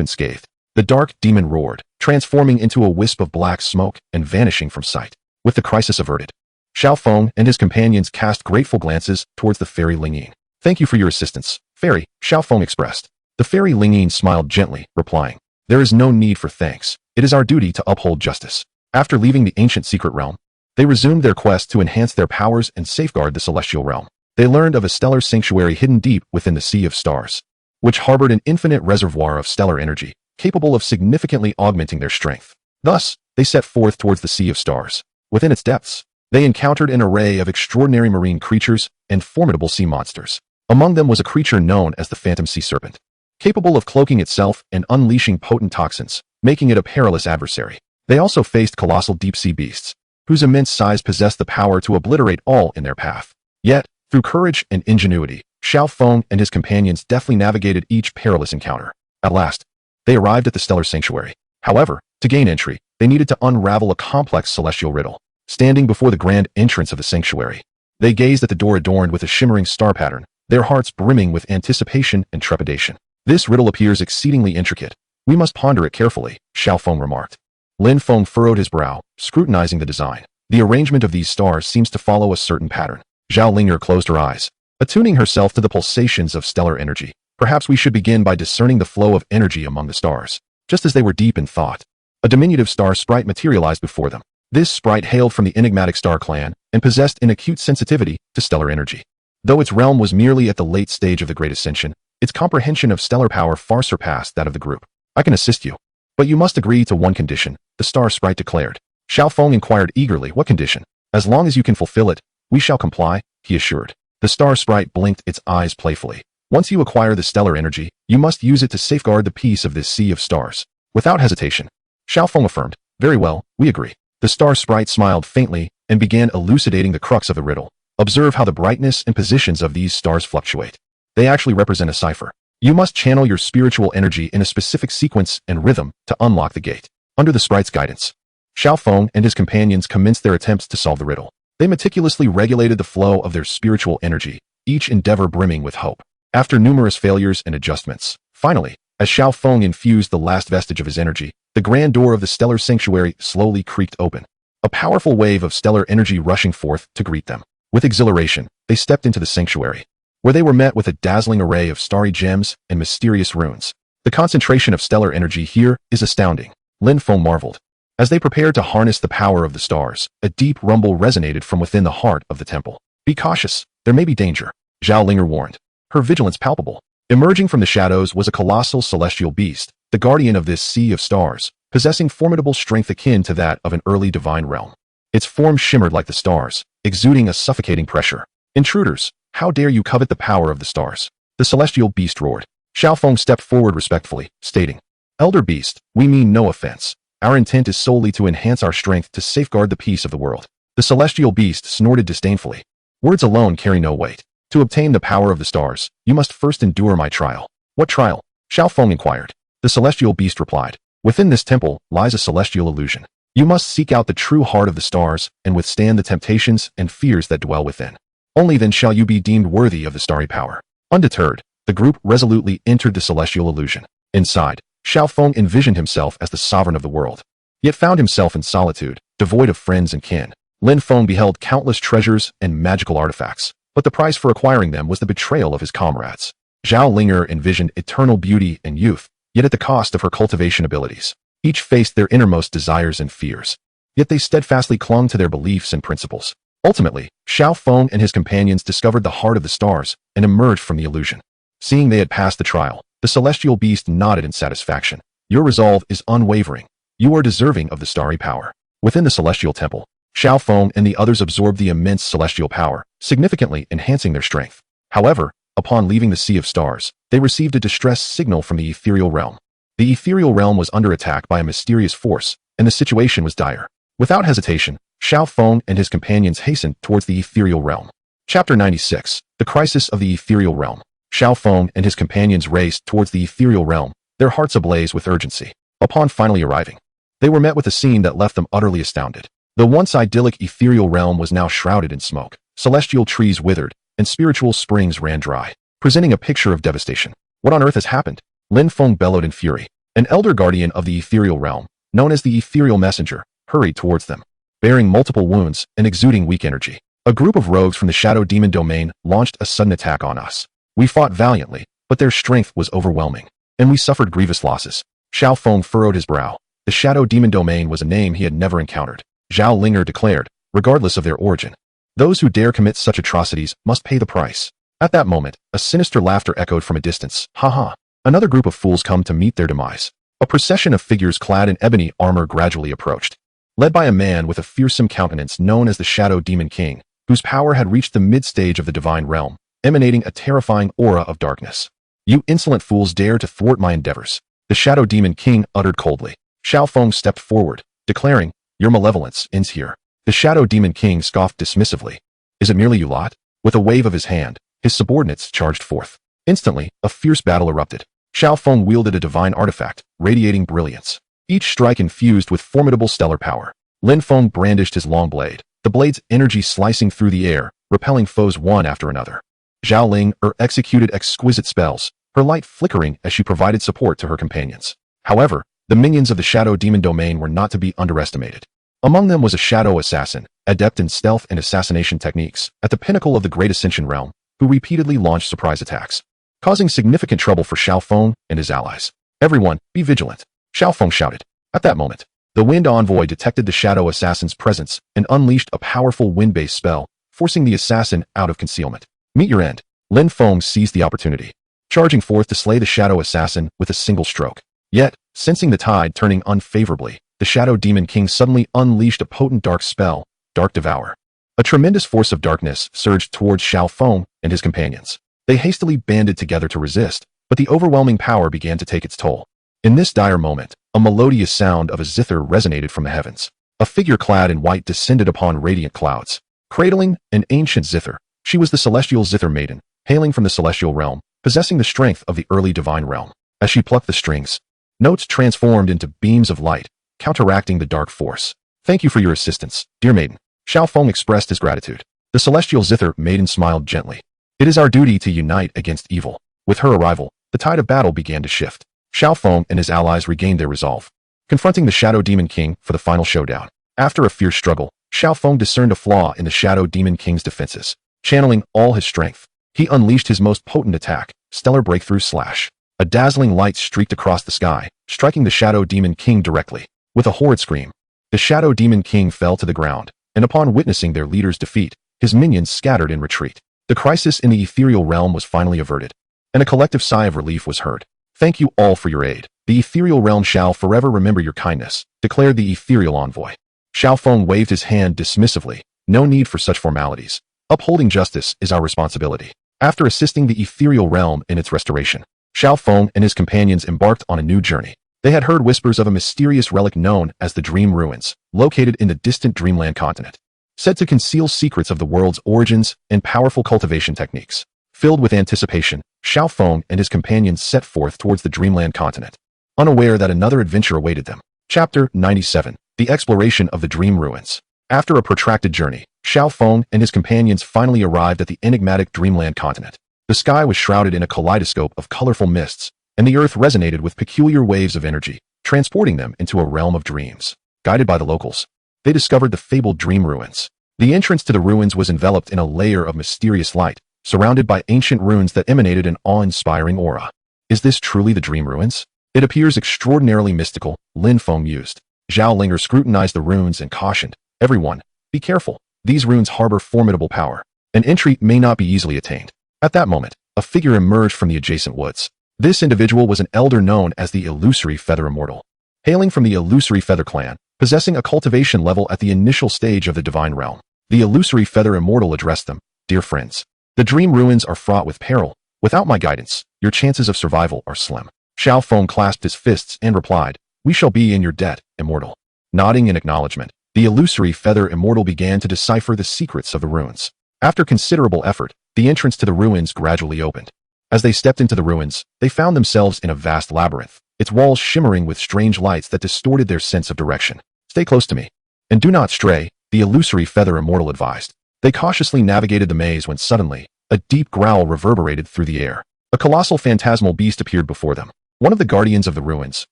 unscathed. The Dark Demon roared, transforming into a wisp of black smoke and vanishing from sight. With the crisis averted, Xiaoong and his companions cast grateful glances towards the fairy Lingyin. Thank you for your assistance, fairy, Xiaoong expressed. The fairy Lingyin smiled gently, replying, there is no need for thanks. It is our duty to uphold justice. After leaving the ancient secret realm, they resumed their quest to enhance their powers and safeguard the celestial realm. They learned of a stellar sanctuary hidden deep within the Sea of Stars, which harbored an infinite reservoir of stellar energy, capable of significantly augmenting their strength. Thus, they set forth towards the Sea of Stars. Within its depths, they encountered an array of extraordinary marine creatures and formidable sea monsters. Among them was a creature known as the Phantom Sea Serpent, capable of cloaking itself and unleashing potent toxins, making it a perilous adversary. They also faced colossal deep-sea beasts, whose immense size possessed the power to obliterate all in their path. Yet, through courage and ingenuity, Xiaoong and his companions deftly navigated each perilous encounter. At last, they arrived at the stellar sanctuary. However, to gain entry, they needed to unravel a complex celestial riddle. Standing before the grand entrance of the sanctuary, they gazed at the door adorned with a shimmering star pattern, their hearts brimming with anticipation and trepidation. This riddle appears exceedingly intricate. We must ponder it carefully, Xiaoong remarked. Lin Feng furrowed his brow, scrutinizing the design. The arrangement of these stars seems to follow a certain pattern. Zhao Linger closed her eyes, attuning herself to the pulsations of stellar energy. Perhaps we should begin by discerning the flow of energy among the stars. Just as they were deep in thought, a diminutive star sprite materialized before them. This sprite hailed from the enigmatic star clan and possessed an acute sensitivity to stellar energy. Though its realm was merely at the late stage of the Great Ascension, its comprehension of stellar power far surpassed that of the group. I can assist you, but you must agree to one condition, the star sprite declared. Xiaoong inquired eagerly, what condition? As long as you can fulfill it, we shall comply, he assured. The star sprite blinked its eyes playfully. Once you acquire the stellar energy, you must use it to safeguard the peace of this sea of stars. Without hesitation, Xiaoong affirmed, very well, we agree. The star sprite smiled faintly and began elucidating the crux of the riddle. Observe how the brightness and positions of these stars fluctuate. They actually represent a cipher. You must channel your spiritual energy in a specific sequence and rhythm to unlock the gate. Under the sprite's guidance, Xiaoong and his companions commenced their attempts to solve the riddle. They meticulously regulated the flow of their spiritual energy, each endeavor brimming with hope. After numerous failures and adjustments, finally, as Xiaoong infused the last vestige of his energy, the grand door of the stellar sanctuary slowly creaked open. A powerful wave of stellar energy rushing forth to greet them. With exhilaration, they stepped into the sanctuary, where they were met with a dazzling array of starry gems and mysterious runes. The concentration of stellar energy here is astounding, Lin Feng marveled. As they prepared to harness the power of the stars, a deep rumble resonated from within the heart of the temple. Be cautious, there may be danger, Zhao Linger warned, her vigilance palpable. Emerging from the shadows was a colossal celestial beast, the guardian of this sea of stars, possessing formidable strength akin to that of an early divine realm. Its form shimmered like the stars, exuding a suffocating pressure. "Intruders, how dare you covet the power of the stars?" the celestial beast roared. Xiaoong stepped forward respectfully, stating, "Elder beast, we mean no offense. Our intent is solely to enhance our strength to safeguard the peace of the world." The celestial beast snorted disdainfully. "Words alone carry no weight. To obtain the power of the stars, you must first endure my trial." "What trial?" Xiaoong inquired. The celestial beast replied, "Within this temple lies a celestial illusion. You must seek out the true heart of the stars and withstand the temptations and fears that dwell within. Only then shall you be deemed worthy of the starry power." Undeterred, the group resolutely entered the celestial illusion. Inside, Xiaoong envisioned himself as the sovereign of the world, yet found himself in solitude, devoid of friends and kin. Lin Feng beheld countless treasures and magical artifacts, but the price for acquiring them was the betrayal of his comrades. Zhao Linger envisioned eternal beauty and youth, yet at the cost of her cultivation abilities. Each faced their innermost desires and fears, yet they steadfastly clung to their beliefs and principles. Ultimately, Xiaoong and his companions discovered the heart of the stars and emerged from the illusion. Seeing they had passed the trial, the celestial beast nodded in satisfaction. "Your resolve is unwavering. You are deserving of the starry power." Within the celestial temple, Xiaoong and the others absorbed the immense celestial power, significantly enhancing their strength. However, upon leaving the Sea of Stars, they received a distress signal from the ethereal realm. The ethereal realm was under attack by a mysterious force, and the situation was dire. Without hesitation, Xiaoong and his companions hastened towards the ethereal realm. Chapter 96. The Crisis of the Ethereal Realm. Xiaoong and his companions raced towards the ethereal realm, their hearts ablaze with urgency. Upon finally arriving, they were met with a scene that left them utterly astounded. The once idyllic ethereal realm was now shrouded in smoke. Celestial trees withered, and spiritual springs ran dry, presenting a picture of devastation. "What on earth has happened?" Lin Feng bellowed in fury. An elder guardian of the ethereal realm, known as the ethereal messenger, hurried towards them, bearing multiple wounds and exuding weak energy. "A group of rogues from the Shadow Demon domain launched a sudden attack on us. We fought valiantly, but their strength was overwhelming, and we suffered grievous losses." Xiaoong furrowed his brow. The Shadow Demon domain was a name he had never encountered. Zhao Linger declared, regardless of their origin, "Those who dare commit such atrocities must pay the price." At that moment, a sinister laughter echoed from a distance. "Ha ha! Another group of fools come to meet their demise." A procession of figures clad in ebony armor gradually approached, led by a man with a fearsome countenance known as the Shadow Demon King, whose power had reached the mid-stage of the divine realm, emanating a terrifying aura of darkness. "You insolent fools dare to thwart my endeavors," the Shadow Demon King uttered coldly. Xiaoong stepped forward, declaring, "Your malevolence ends here." The Shadow Demon King scoffed dismissively. "Is it merely you lot?" With a wave of his hand, his subordinates charged forth. Instantly, a fierce battle erupted. Xiaoong wielded a divine artifact, radiating brilliance, each strike infused with formidable stellar power. Lin Feng brandished his long blade, the blade's energy slicing through the air, repelling foes one after another. Zhao Linger executed exquisite spells, her light flickering as she provided support to her companions. However, the minions of the Shadow Demon domain were not to be underestimated. Among them was a shadow assassin, adept in stealth and assassination techniques, at the pinnacle of the Great Ascension realm, who repeatedly launched surprise attacks, causing significant trouble for Xiaoong and his allies. "Everyone, be vigilant," Xiaoong shouted. At that moment, the Wind Envoy detected the shadow assassin's presence and unleashed a powerful wind-based spell, forcing the assassin out of concealment. "Meet your end." Lin Feng seized the opportunity, charging forth to slay the shadow assassin with a single stroke. Yet, sensing the tide turning unfavorably, the Shadow Demon King suddenly unleashed a potent dark spell, Dark Devour. A tremendous force of darkness surged towards Xiaoong and his companions. They hastily banded together to resist, but the overwhelming power began to take its toll. In this dire moment, a melodious sound of a zither resonated from the heavens. A figure clad in white descended upon radiant clouds, cradling an ancient zither. She was the celestial zither maiden, hailing from the celestial realm, possessing the strength of the early divine realm. As she plucked the strings, notes transformed into beams of light, counteracting the dark force. "Thank you for your assistance, dear maiden." Xiaoong expressed his gratitude. The celestial zither maiden smiled gently. "It is our duty to unite against evil." With her arrival, the tide of battle began to shift. Xiaoong and his allies regained their resolve, confronting the Shadow Demon King for the final showdown. After a fierce struggle, Xiaoong discerned a flaw in the Shadow Demon King's defenses. Channeling all his strength, he unleashed his most potent attack, Stellar Breakthrough Slash. A dazzling light streaked across the sky, striking the Shadow Demon King directly. With a horrid scream, the Shadow Demon King fell to the ground, and upon witnessing their leader's defeat, his minions scattered in retreat. The crisis in the ethereal realm was finally averted. and a collective sigh of relief was heard. Thank you all for your aid. The ethereal realm shall forever remember your kindness, declared the ethereal envoy. Xiaoong waved his hand dismissively. No need for such formalities. Upholding justice is our responsibility. After assisting the ethereal realm in its restoration, Xiaoong and his companions embarked on a new journey. They had heard whispers of a mysterious relic known as the Dream Ruins, located in the distant Dreamland continent, said to conceal secrets of the world's origins and powerful cultivation techniques. Filled with anticipation, Xiaoong and his companions set forth towards the Dreamland continent, unaware that another adventure awaited them. Chapter 97. The Exploration of the Dream Ruins. After a protracted journey, Xiaoong and his companions finally arrived at the enigmatic Dreamland continent. The sky was shrouded in a kaleidoscope of colorful mists, and the earth resonated with peculiar waves of energy, transporting them into a realm of dreams. Guided by the locals, they discovered the fabled Dream Ruins. The entrance to the ruins was enveloped in a layer of mysterious light, surrounded by ancient ruins that emanated an awe-inspiring aura. Is this truly the Dream Ruins? It appears extraordinarily mystical, Lin Feng mused. Xiaoong scrutinized the ruins and cautioned, everyone, be careful. These ruins harbor formidable power. An entry may not be easily attained. At that moment, a figure emerged from the adjacent woods. This individual was an elder known as the Illusory Feather Immortal. Hailing from the Illusory Feather clan, possessing a cultivation level at the initial stage of the divine realm, the Illusory Feather Immortal addressed them, dear friends. The Dream Ruins are fraught with peril. Without my guidance, your chances of survival are slim. Xiaoong clasped his fists and replied, we shall be in your debt, Immortal. Nodding in acknowledgement, the Illusory Feather Immortal began to decipher the secrets of the ruins. After considerable effort, the entrance to the ruins gradually opened. As they stepped into the ruins, they found themselves in a vast labyrinth, its walls shimmering with strange lights that distorted their sense of direction. Stay close to me, and do not stray, the Illusory Feather Immortal advised. They cautiously navigated the maze when suddenly, a deep growl reverberated through the air. A colossal phantasmal beast appeared before them, one of the guardians of the ruins,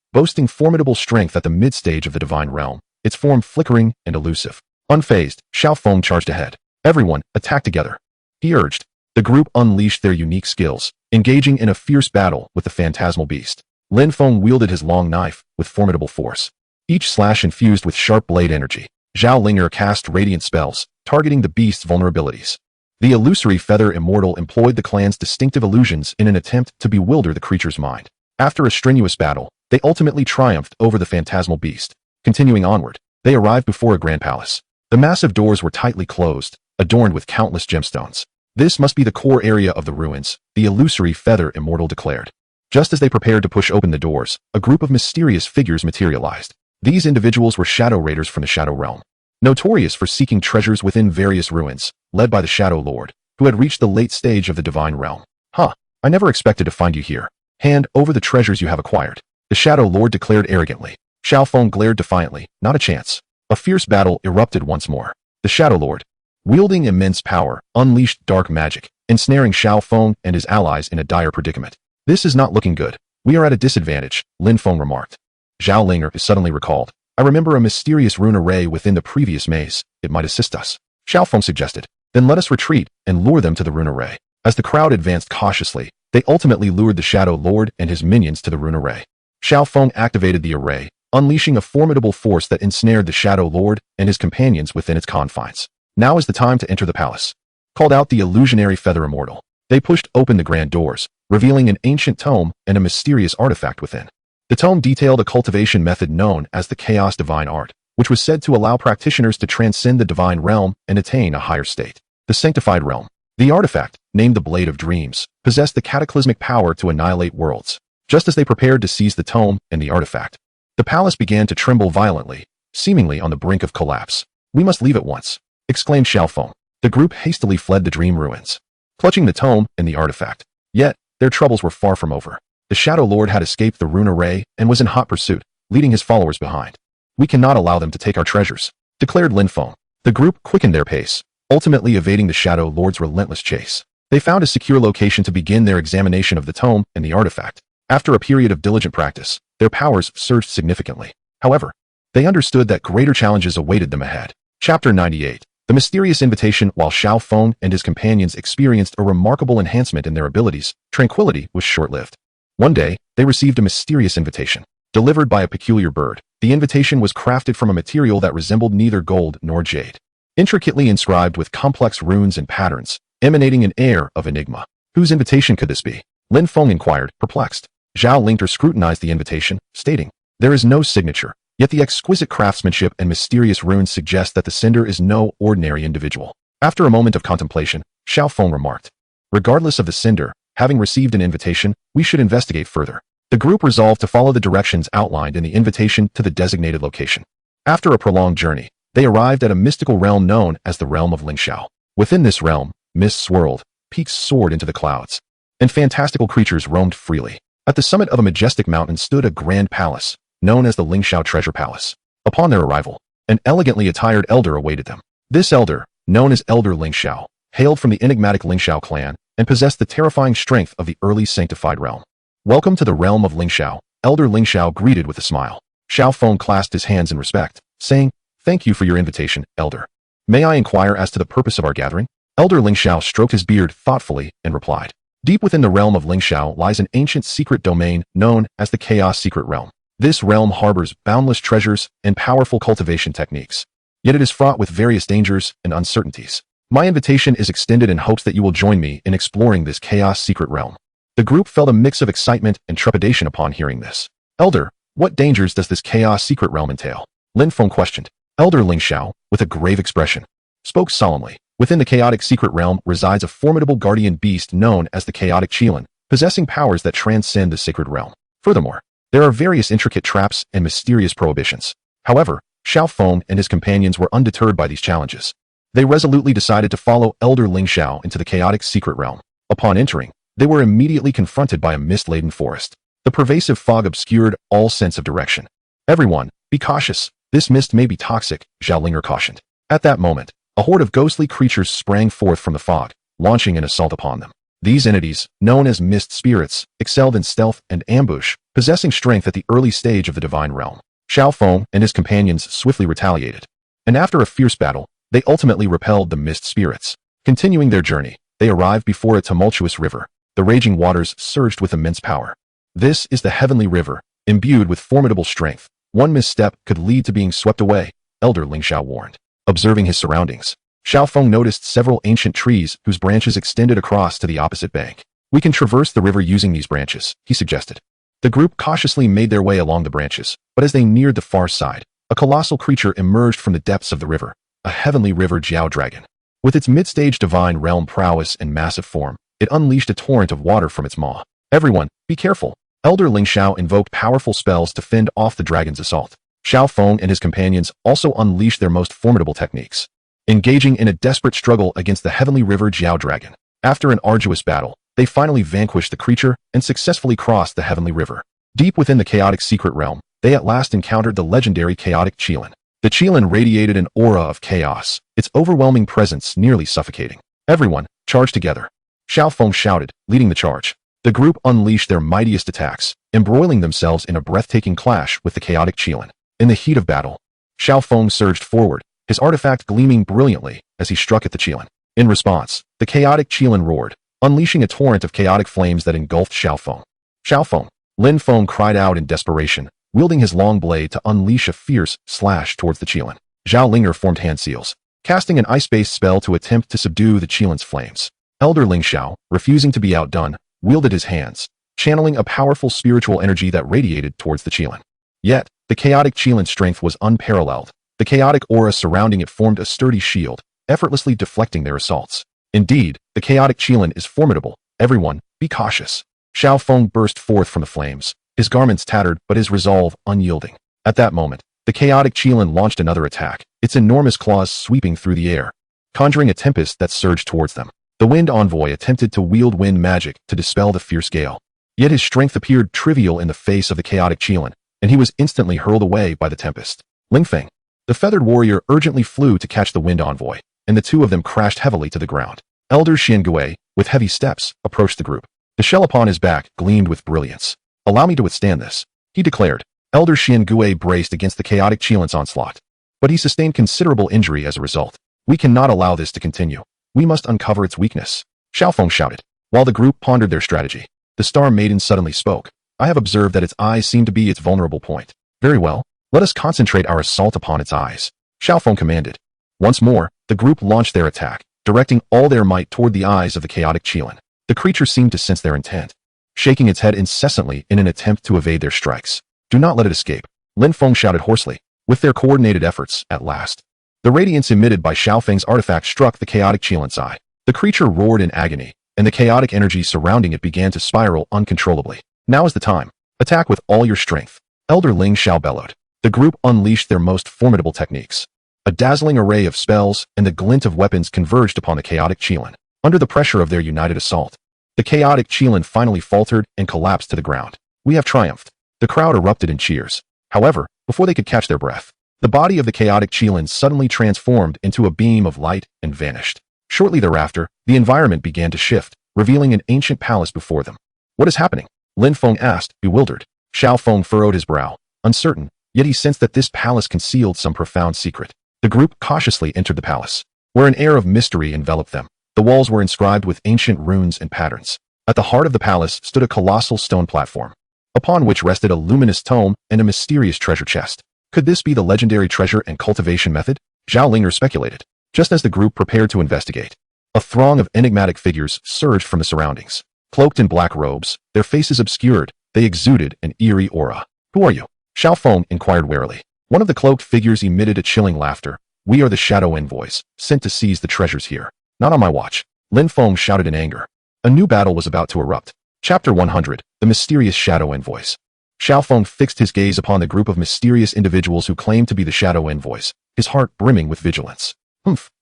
boasting formidable strength at the mid-stage of the divine realm, its form flickering and elusive. Unfazed, Xiaoong charged ahead. Everyone, attack together, he urged. The group unleashed their unique skills, engaging in a fierce battle with the phantasmal beast. Lin Feng wielded his long knife with formidable force, each slash infused with sharp blade energy. Xiaoong cast radiant spells, targeting the beast's vulnerabilities. The Illusory Feather Immortal employed the clan's distinctive illusions in an attempt to bewilder the creature's mind. After a strenuous battle, they ultimately triumphed over the phantasmal beast. Continuing onward, they arrived before a grand palace. The massive doors were tightly closed, adorned with countless gemstones. This must be the core area of the ruins, the Illusory Feather Immortal declared. Just as they prepared to push open the doors, a group of mysterious figures materialized. These individuals were Shadow Raiders from the Shadow Realm, notorious for seeking treasures within various ruins, led by the Shadow Lord, who had reached the late stage of the Divine Realm. Huh, I never expected to find you here. Hand over the treasures you have acquired, the Shadow Lord declared arrogantly. Xiaoong glared defiantly, not a chance. A fierce battle erupted once more. The Shadow Lord, wielding immense power, unleashed dark magic, ensnaring Xiaoong and his allies in a dire predicament. This is not looking good. We are at a disadvantage, Lin Feng remarked. Xiaoong suddenly recalled. I remember a mysterious rune array within the previous maze. It might assist us. Xiaoong suggested. Then let us retreat and lure them to the rune array. As the crowd advanced cautiously, they ultimately lured the Shadow Lord and his minions to the rune array. Xiaoong activated the array, unleashing a formidable force that ensnared the Shadow Lord and his companions within its confines. Now is the time to enter the palace, called out the Illusionary Feather Immortal. They pushed open the grand doors, revealing an ancient tome and a mysterious artifact within. The tome detailed a cultivation method known as the Chaos Divine Art, which was said to allow practitioners to transcend the divine realm and attain a higher state. The Sanctified Realm. The artifact, named the Blade of Dreams, possessed the cataclysmic power to annihilate worlds. Just as they prepared to seize the tome and the artifact, the palace began to tremble violently, seemingly on the brink of collapse. We must leave at once, exclaimed Xiaoong. The group hastily fled the Dream Ruins, clutching the tome and the artifact. Yet, their troubles were far from over. The Shadow Lord had escaped the rune array and was in hot pursuit, leading his followers behind. We cannot allow them to take our treasures, declared Lin Feng. The group quickened their pace, ultimately evading the Shadow Lord's relentless chase. They found a secure location to begin their examination of the tome and the artifact. After a period of diligent practice, their powers surged significantly. However, they understood that greater challenges awaited them ahead. Chapter 98. The Mysterious Invitation. While Xiaoong and his companions experienced a remarkable enhancement in their abilities, tranquility was short-lived. One day, they received a mysterious invitation, delivered by a peculiar bird. The invitation was crafted from a material that resembled neither gold nor jade, intricately inscribed with complex runes and patterns, emanating an air of enigma. Whose invitation could this be? Lin Feng inquired, perplexed. Zhao Lingter scrutinized the invitation, stating, "There is no signature, yet the exquisite craftsmanship and mysterious runes suggest that the sender is no ordinary individual." After a moment of contemplation, Xiao Feng remarked, "Regardless of the sender, having received an invitation, we should investigate further." The group resolved to follow the directions outlined in the invitation to the designated location. After a prolonged journey, they arrived at a mystical realm known as the realm of Lingxiao. Within this realm, mists swirled, peaks soared into the clouds, and fantastical creatures roamed freely. At the summit of a majestic mountain stood a grand palace, known as the Lingxiao Treasure Palace. Upon their arrival, an elegantly attired elder awaited them. This elder, known as Elder Lingxiao, hailed from the enigmatic Lingxiao clan and possessed the terrifying strength of the early sanctified realm. "Welcome to the realm of Lingxiao," Elder Lingxiao greeted with a smile. Xiao Feng clasped his hands in respect, saying, "Thank you for your invitation, Elder. May I inquire as to the purpose of our gathering?" Elder Lingxiao stroked his beard thoughtfully and replied, "Deep within the realm of Lingxiao lies an ancient secret domain known as the Chaos Secret Realm. This realm harbors boundless treasures and powerful cultivation techniques. Yet it is fraught with various dangers and uncertainties. My invitation is extended in hopes that you will join me in exploring this Chaos Secret Realm." The group felt a mix of excitement and trepidation upon hearing this. "Elder, what dangers does this Chaos Secret Realm entail?" Lin Feng questioned. Elder Lingxiao, with a grave expression, spoke solemnly. "Within the Chaotic Secret Realm resides a formidable guardian beast known as the Chaotic Qilin, possessing powers that transcend the sacred realm. Furthermore, there are various intricate traps and mysterious prohibitions." However, Xiao Feng and his companions were undeterred by these challenges. They resolutely decided to follow Elder Lingxiao into the Chaotic Secret Realm. Upon entering, they were immediately confronted by a mist-laden forest. The pervasive fog obscured all sense of direction. "Everyone, be cautious. This mist may be toxic," Zhao Linger cautioned. At that moment, a horde of ghostly creatures sprang forth from the fog, launching an assault upon them. These entities, known as mist spirits, excelled in stealth and ambush, possessing strength at the early stage of the divine realm. Xiao Feng and his companions swiftly retaliated, and after a fierce battle, they ultimately repelled the mist spirits. Continuing their journey, they arrived before a tumultuous river. The raging waters surged with immense power. "This is the Heavenly River, imbued with formidable strength. One misstep could lead to being swept away," Elder Lingxiao warned. Observing his surroundings, Xiao Feng noticed several ancient trees whose branches extended across to the opposite bank. "We can traverse the river using these branches," he suggested. The group cautiously made their way along the branches, but as they neared the far side, a colossal creature emerged from the depths of the river, a heavenly river Jiao dragon. With its mid-stage divine realm prowess and massive form, it unleashed a torrent of water from its maw. "Everyone, be careful." Elder Lingxiao invoked powerful spells to fend off the dragon's assault. Xiao Feng and his companions also unleashed their most formidable techniques, engaging in a desperate struggle against the heavenly river Jiao dragon. After an arduous battle, they finally vanquished the creature and successfully crossed the heavenly river. Deep within the chaotic secret realm, they at last encountered the legendary chaotic Qilin. The Qilin radiated an aura of chaos, its overwhelming presence nearly suffocating. "Everyone, charge together," Xiao Feng shouted, leading the charge. The group unleashed their mightiest attacks, embroiling themselves in a breathtaking clash with the chaotic Qilin. In the heat of battle, Xiao Feng surged forward, his artifact gleaming brilliantly as he struck at the Qilin. In response, the chaotic Qilin roared, unleashing a torrent of chaotic flames that engulfed Xiao Feng. "Xiao Feng!" Lin Feng cried out in desperation, wielding his long blade to unleash a fierce slash towards the Qilin. Zhao Linger formed hand seals, casting an ice-based spell to attempt to subdue the Qilin's flames. Elder Lingxiao, refusing to be outdone, wielded his hands, channeling a powerful spiritual energy that radiated towards the Qilin. Yet, the chaotic Qilin's strength was unparalleled. The chaotic aura surrounding it formed a sturdy shield, effortlessly deflecting their assaults. Indeed, the chaotic Qilin is formidable. "Everyone, be cautious." Xiao Feng burst forth from the flames, his garments tattered but his resolve unyielding. At that moment, the chaotic Qilin launched another attack, its enormous claws sweeping through the air, conjuring a tempest that surged towards them. The Wind Envoy attempted to wield wind magic to dispel the fierce gale. Yet his strength appeared trivial in the face of the chaotic Qilin, and he was instantly hurled away by the tempest. Lingfeng, the feathered warrior, urgently flew to catch the Wind Envoy, and the two of them crashed heavily to the ground. Elder Xiangui, with heavy steps, approached the group. The shell upon his back gleamed with brilliance. "Allow me to withstand this," he declared. Elder Xiangui braced against the chaotic Qilin's onslaught, but he sustained considerable injury as a result. "We cannot allow this to continue. We must uncover its weakness," Xiao Feng shouted. While the group pondered their strategy, the Star Maiden suddenly spoke. "I have observed that its eyes seem to be its vulnerable point. Very well, let us concentrate our assault upon its eyes," Xiao Feng commanded. Once more, the group launched their attack, directing all their might toward the eyes of the chaotic Qilin. The creature seemed to sense their intent. shaking its head incessantly in an attempt to evade their strikes. Do not let it escape, Lin Feng shouted hoarsely. With their coordinated efforts, at last, the radiance emitted by Xiaofeng's artifact struck the chaotic Qilin's eye. The creature roared in agony, and the chaotic energy surrounding it began to spiral uncontrollably. Now is the time. Attack with all your strength, Elder Ling Xiao bellowed. The group unleashed their most formidable techniques. A dazzling array of spells and the glint of weapons converged upon the chaotic Qilin. Under the pressure of their united assault, the chaotic Qilin finally faltered and collapsed to the ground. We have triumphed. The crowd erupted in cheers. However, before they could catch their breath, the body of the chaotic Qilin suddenly transformed into a beam of light and vanished. Shortly thereafter, the environment began to shift, revealing an ancient palace before them. What is happening? Lin Feng asked, bewildered. Xiaofeng furrowed his brow, uncertain, yet he sensed that this palace concealed some profound secret. The group cautiously entered the palace, where an air of mystery enveloped them. The walls were inscribed with ancient runes and patterns. At the heart of the palace stood a colossal stone platform, upon which rested a luminous tome and a mysterious treasure chest. Could this be the legendary treasure and cultivation method? Zhao Linger speculated. Just as the group prepared to investigate, a throng of enigmatic figures surged from the surroundings. Cloaked in black robes, their faces obscured, they exuded an eerie aura. Who are you? Xiaofeng inquired warily. One of the cloaked figures emitted a chilling laughter. We are the shadow envoys, sent to seize the treasures here. Not on my watch. Lin Feng shouted in anger. A new battle was about to erupt. Chapter 100, The Mysterious Shadow Envoys. Xiaofeng fixed his gaze upon the group of mysterious individuals who claimed to be the shadow envoys, his heart brimming with vigilance.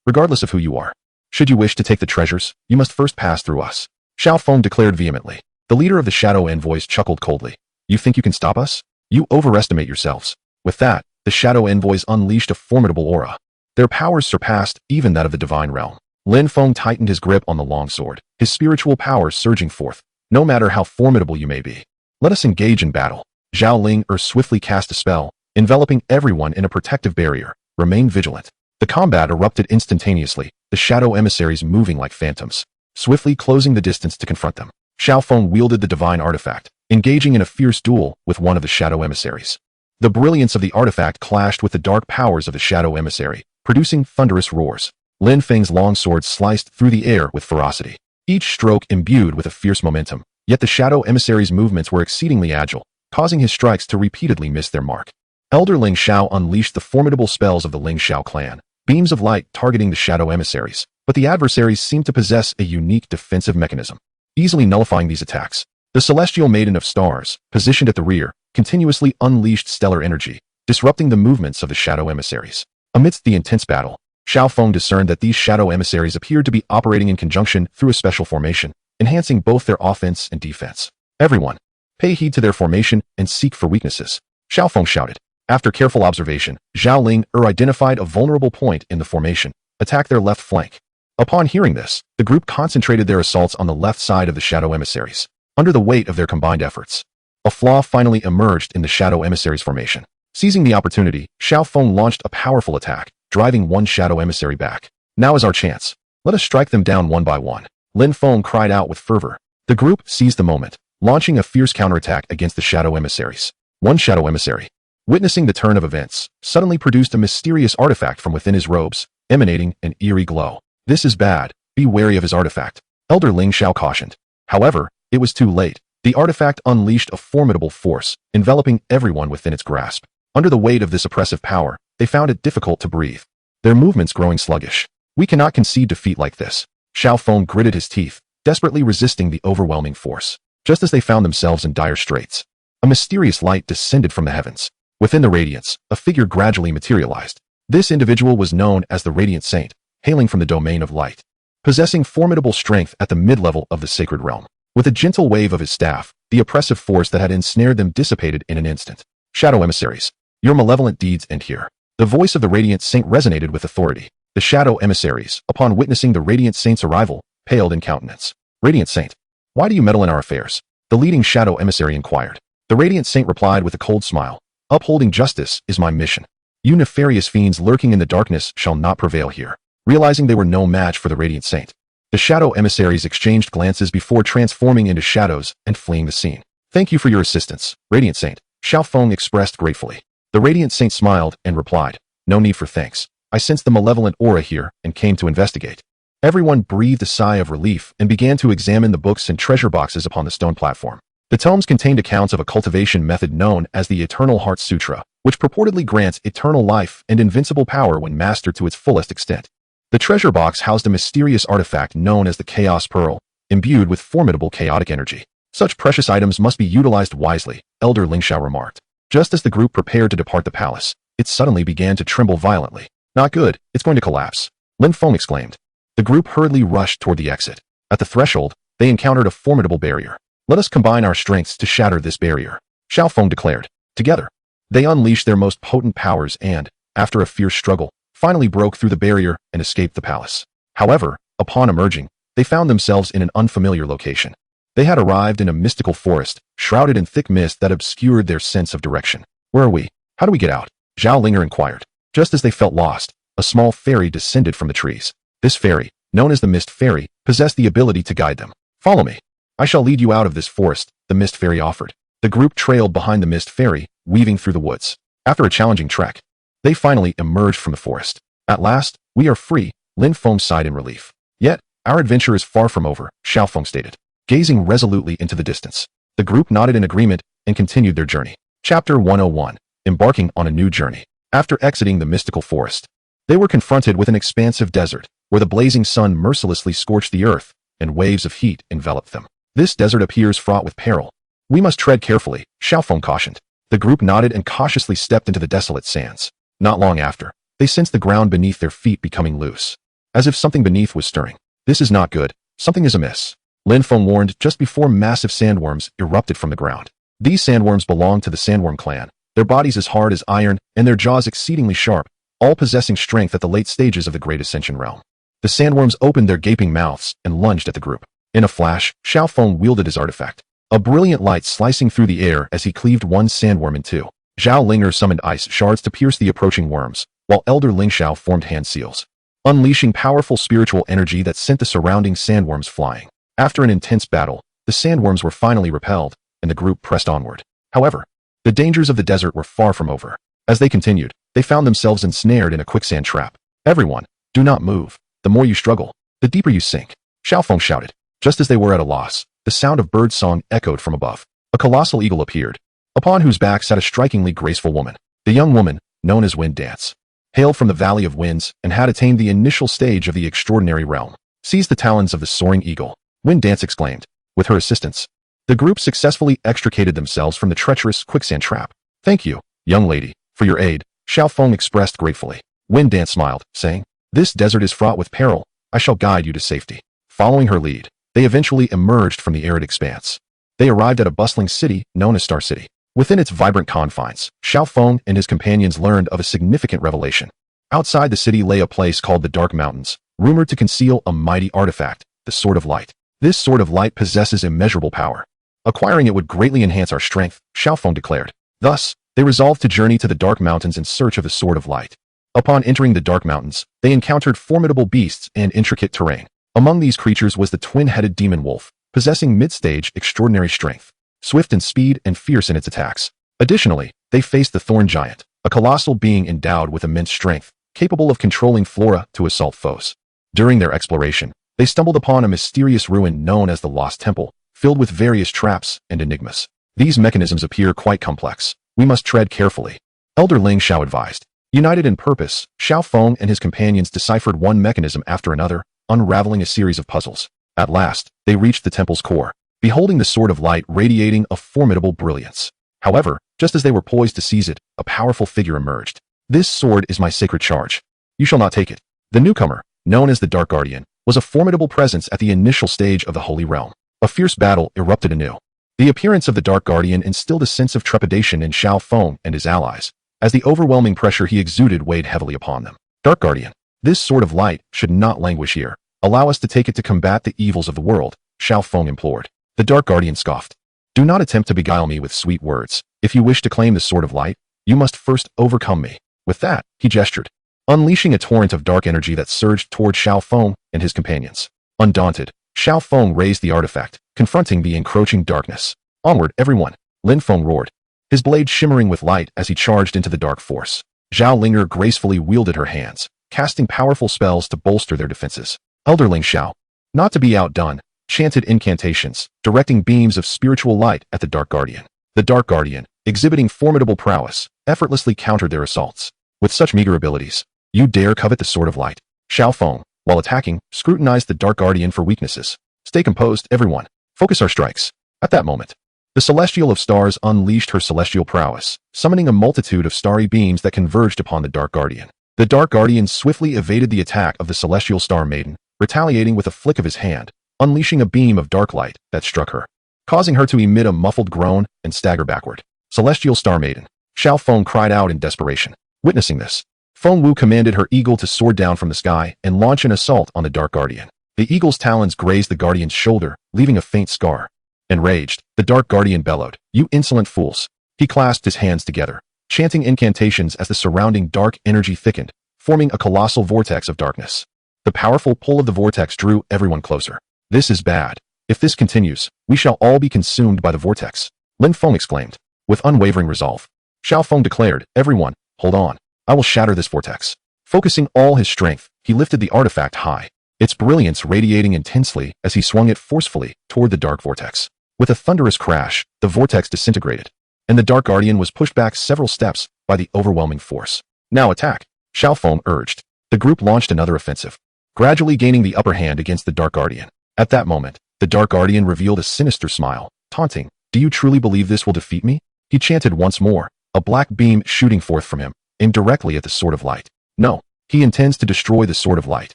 Regardless of who you are, should you wish to take the treasures, you must first pass through us, Xiaofeng declared vehemently. The leader of the shadow envoys chuckled coldly. You think you can stop us? You overestimate yourselves. With that, the shadow envoys unleashed a formidable aura. Their powers surpassed even that of the divine realm. Lin Feng tightened his grip on the longsword, his spiritual power surging forth. No matter how formidable you may be, let us engage in battle. Zhao Ling swiftly cast a spell, enveloping everyone in a protective barrier. Remain vigilant. The combat erupted instantaneously, the shadow emissaries moving like phantoms, swiftly closing the distance to confront them. Xiaofeng wielded the divine artifact, engaging in a fierce duel with one of the shadow emissaries. The brilliance of the artifact clashed with the dark powers of the shadow emissary, producing thunderous roars. Lin Feng's longsword sliced through the air with ferocity, each stroke imbued with a fierce momentum. Yet the shadow emissary's movements were exceedingly agile, causing his strikes to repeatedly miss their mark. Elder Ling Xiao unleashed the formidable spells of the Ling Xiao clan, beams of light targeting the shadow emissaries, but the adversaries seemed to possess a unique defensive mechanism, easily nullifying these attacks. The celestial maiden of stars, positioned at the rear, continuously unleashed stellar energy, disrupting the movements of the shadow emissaries. Amidst the intense battle, Xiaofeng discerned that these shadow emissaries appeared to be operating in conjunction through a special formation, enhancing both their offense and defense. Everyone, pay heed to their formation and seek for weaknesses, Xiaofeng shouted. After careful observation, Zhao Ling identified a vulnerable point in the formation. Attack their left flank. Upon hearing this, the group concentrated their assaults on the left side of the shadow emissaries. Under the weight of their combined efforts, a flaw finally emerged in the shadow emissaries' formation. Seizing the opportunity, Xiaofeng launched a powerful attack, driving one shadow emissary back. Now is our chance. Let us strike them down one by one, Lin Feng cried out with fervor. The group seized the moment, launching a fierce counterattack against the shadow emissaries. One shadow emissary, witnessing the turn of events, suddenly produced a mysterious artifact from within his robes, emanating an eerie glow. This is bad. Be wary of his artifact, Elder Ling Xiao cautioned. However, it was too late. The artifact unleashed a formidable force, enveloping everyone within its grasp. Under the weight of this oppressive power, they found it difficult to breathe, their movements growing sluggish. We cannot concede defeat like this. Xiaofeng gritted his teeth, desperately resisting the overwhelming force. Just as they found themselves in dire straits, a mysterious light descended from the heavens. Within the radiance, a figure gradually materialized. This individual was known as the Radiant Saint, hailing from the domain of light, possessing formidable strength at the mid-level of the sacred realm. With a gentle wave of his staff, the oppressive force that had ensnared them dissipated in an instant. Shadow emissaries, your malevolent deeds end here. The voice of the Radiant Saint resonated with authority. The shadow emissaries, upon witnessing the Radiant Saint's arrival, paled in countenance. Radiant Saint, why do you meddle in our affairs? The leading shadow emissary inquired. The Radiant Saint replied with a cold smile. Upholding justice is my mission. You nefarious fiends lurking in the darkness shall not prevail here. Realizing they were no match for the Radiant Saint, the shadow emissaries exchanged glances before transforming into shadows and fleeing the scene. Thank you for your assistance, Radiant Saint, Xiaofeng expressed gratefully. The Radiant Saint smiled and replied, no need for thanks. I sensed the malevolent aura here and came to investigate. Everyone breathed a sigh of relief and began to examine the books and treasure boxes upon the stone platform. The tomes contained accounts of a cultivation method known as the Eternal Heart Sutra, which purportedly grants eternal life and invincible power when mastered to its fullest extent. The treasure box housed a mysterious artifact known as the Chaos Pearl, imbued with formidable chaotic energy. Such precious items must be utilized wisely, Elder Lingxiao remarked. Just as the group prepared to depart the palace, it suddenly began to tremble violently. Not good, it's going to collapse, Lin Feng exclaimed. The group hurriedly rushed toward the exit. At the threshold, they encountered a formidable barrier. Let us combine our strengths to shatter this barrier, Xiaoong declared. Together, they unleashed their most potent powers and, after a fierce struggle, finally broke through the barrier and escaped the palace. However, upon emerging, they found themselves in an unfamiliar location. They had arrived in a mystical forest, shrouded in thick mist that obscured their sense of direction. Where are we? How do we get out? Zhao Linger inquired. Just as they felt lost, a small fairy descended from the trees. This fairy, known as the Mist Fairy, possessed the ability to guide them. Follow me. I shall lead you out of this forest, the Mist Fairy offered. The group trailed behind the Mist Fairy, weaving through the woods. After a challenging trek, they finally emerged from the forest. At last, we are free, Lin Feng sighed in relief. Yet, our adventure is far from over, Xiaoong stated. Gazing resolutely into the distance, the group nodded in agreement and continued their journey. Chapter 101. Embarking on a new journey. After exiting the mystical forest, they were confronted with an expansive desert, where the blazing sun mercilessly scorched the earth, and waves of heat enveloped them. This desert appears fraught with peril. We must tread carefully, Xiaoong cautioned. The group nodded and cautiously stepped into the desolate sands. Not long after, they sensed the ground beneath their feet becoming loose, as if something beneath was stirring. This is not good. Something is amiss, Lin Feng warned just before massive sandworms erupted from the ground. These sandworms belonged to the sandworm clan, their bodies as hard as iron and their jaws exceedingly sharp, all possessing strength at the late stages of the Great Ascension realm. The sandworms opened their gaping mouths and lunged at the group. In a flash, Xiaoong wielded his artifact, a brilliant light slicing through the air as he cleaved one sandworm in two. Zhao Linger summoned ice shards to pierce the approaching worms, while Elder Lingxiao formed hand seals, unleashing powerful spiritual energy that sent the surrounding sandworms flying. After an intense battle, the sandworms were finally repelled, and the group pressed onward. However, the dangers of the desert were far from over. As they continued, they found themselves ensnared in a quicksand trap. Everyone, do not move. The more you struggle, the deeper you sink, Xiaoong shouted. Just as they were at a loss, the sound of bird song echoed from above. A colossal eagle appeared, upon whose back sat a strikingly graceful woman. The young woman, known as Wind Dance, hailed from the Valley of Winds and had attained the initial stage of the extraordinary realm. Seize the talons of the soaring eagle, Wind Dance exclaimed. With her assistance, the group successfully extricated themselves from the treacherous quicksand trap. Thank you, young lady, for your aid, Xiaoong expressed gratefully. Wind Dance smiled, saying, This desert is fraught with peril. I shall guide you to safety. Following her lead, they eventually emerged from the arid expanse. They arrived at a bustling city known as Star City. Within its vibrant confines, Xiaoong and his companions learned of a significant revelation. Outside the city lay a place called the Dark Mountains, rumored to conceal a mighty artifact, the Sword of Light. This Sword of Light possesses immeasurable power. Acquiring it would greatly enhance our strength, Xiaoong declared. Thus, they resolved to journey to the Dark Mountains in search of the Sword of Light. Upon entering the Dark Mountains, they encountered formidable beasts and intricate terrain. Among these creatures was the twin-headed demon wolf, possessing mid-stage extraordinary strength, swift in speed and fierce in its attacks. Additionally, they faced the Thorn Giant, a colossal being endowed with immense strength, capable of controlling flora to assault foes. During their exploration, they stumbled upon a mysterious ruin known as the Lost Temple, filled with various traps and enigmas. These mechanisms appear quite complex. We must tread carefully, Elder Lingxiao advised. United in purpose, Xiaoong and his companions deciphered one mechanism after another, unraveling a series of puzzles. At last, they reached the temple's core, beholding the Sword of Light radiating a formidable brilliance. However, just as they were poised to seize it, a powerful figure emerged. This sword is my sacred charge. You shall not take it. The newcomer, known as the Dark Guardian, was a formidable presence at the initial stage of the Holy Realm. A fierce battle erupted anew. The appearance of the Dark Guardian instilled a sense of trepidation in Xiaoong and his allies, as the overwhelming pressure he exuded weighed heavily upon them. Dark Guardian, this Sword of Light should not languish here. Allow us to take it to combat the evils of the world, Xiaoong implored. The Dark Guardian scoffed. Do not attempt to beguile me with sweet words. If you wish to claim the Sword of Light, you must first overcome me. With that, he gestured, unleashing a torrent of dark energy that surged toward Xiaoong and his companions. Undaunted, Xiaoong raised the artifact, confronting the encroaching darkness. Onward, everyone, Lin Feng roared, his blade shimmering with light as he charged into the dark force. Zhao Linger gracefully wielded her hands, casting powerful spells to bolster their defenses. Elderling Xiao, not to be outdone, chanted incantations, directing beams of spiritual light at the Dark Guardian. The Dark Guardian, exhibiting formidable prowess, effortlessly countered their assaults. With such meager abilities, you dare covet the Sword of Light? Xiaoong, while attacking, scrutinized the Dark Guardian for weaknesses. Stay composed, everyone. Focus our strikes. At that moment, the Celestial of Stars unleashed her celestial prowess, summoning a multitude of starry beams that converged upon the Dark Guardian. The Dark Guardian swiftly evaded the attack of the Celestial Star Maiden, retaliating with a flick of his hand, unleashing a beam of dark light that struck her, causing her to emit a muffled groan and stagger backward. Celestial Star Maiden, Xiaoong cried out in desperation. Witnessing this, Feng Wu commanded her eagle to soar down from the sky and launch an assault on the Dark Guardian. The eagle's talons grazed the Guardian's shoulder, leaving a faint scar. Enraged, the Dark Guardian bellowed, "You insolent fools!" He clasped his hands together, chanting incantations as the surrounding dark energy thickened, forming a colossal vortex of darkness. The powerful pull of the vortex drew everyone closer. "This is bad. If this continues, we shall all be consumed by the vortex," Lin Feng exclaimed. With unwavering resolve, Xiaoong declared, "Everyone, hold on. I will shatter this vortex." Focusing all his strength, he lifted the artifact high, its brilliance radiating intensely as he swung it forcefully toward the dark vortex. With a thunderous crash, the vortex disintegrated, and the Dark Guardian was pushed back several steps by the overwhelming force. "Now attack," Xiaoong urged. The group launched another offensive, gradually gaining the upper hand against the Dark Guardian. At that moment, the Dark Guardian revealed a sinister smile, taunting, "Do you truly believe this will defeat me?" He chanted once more, a black beam shooting forth from him, aimed directly at the Sword of Light. "No, he intends to destroy the Sword of Light."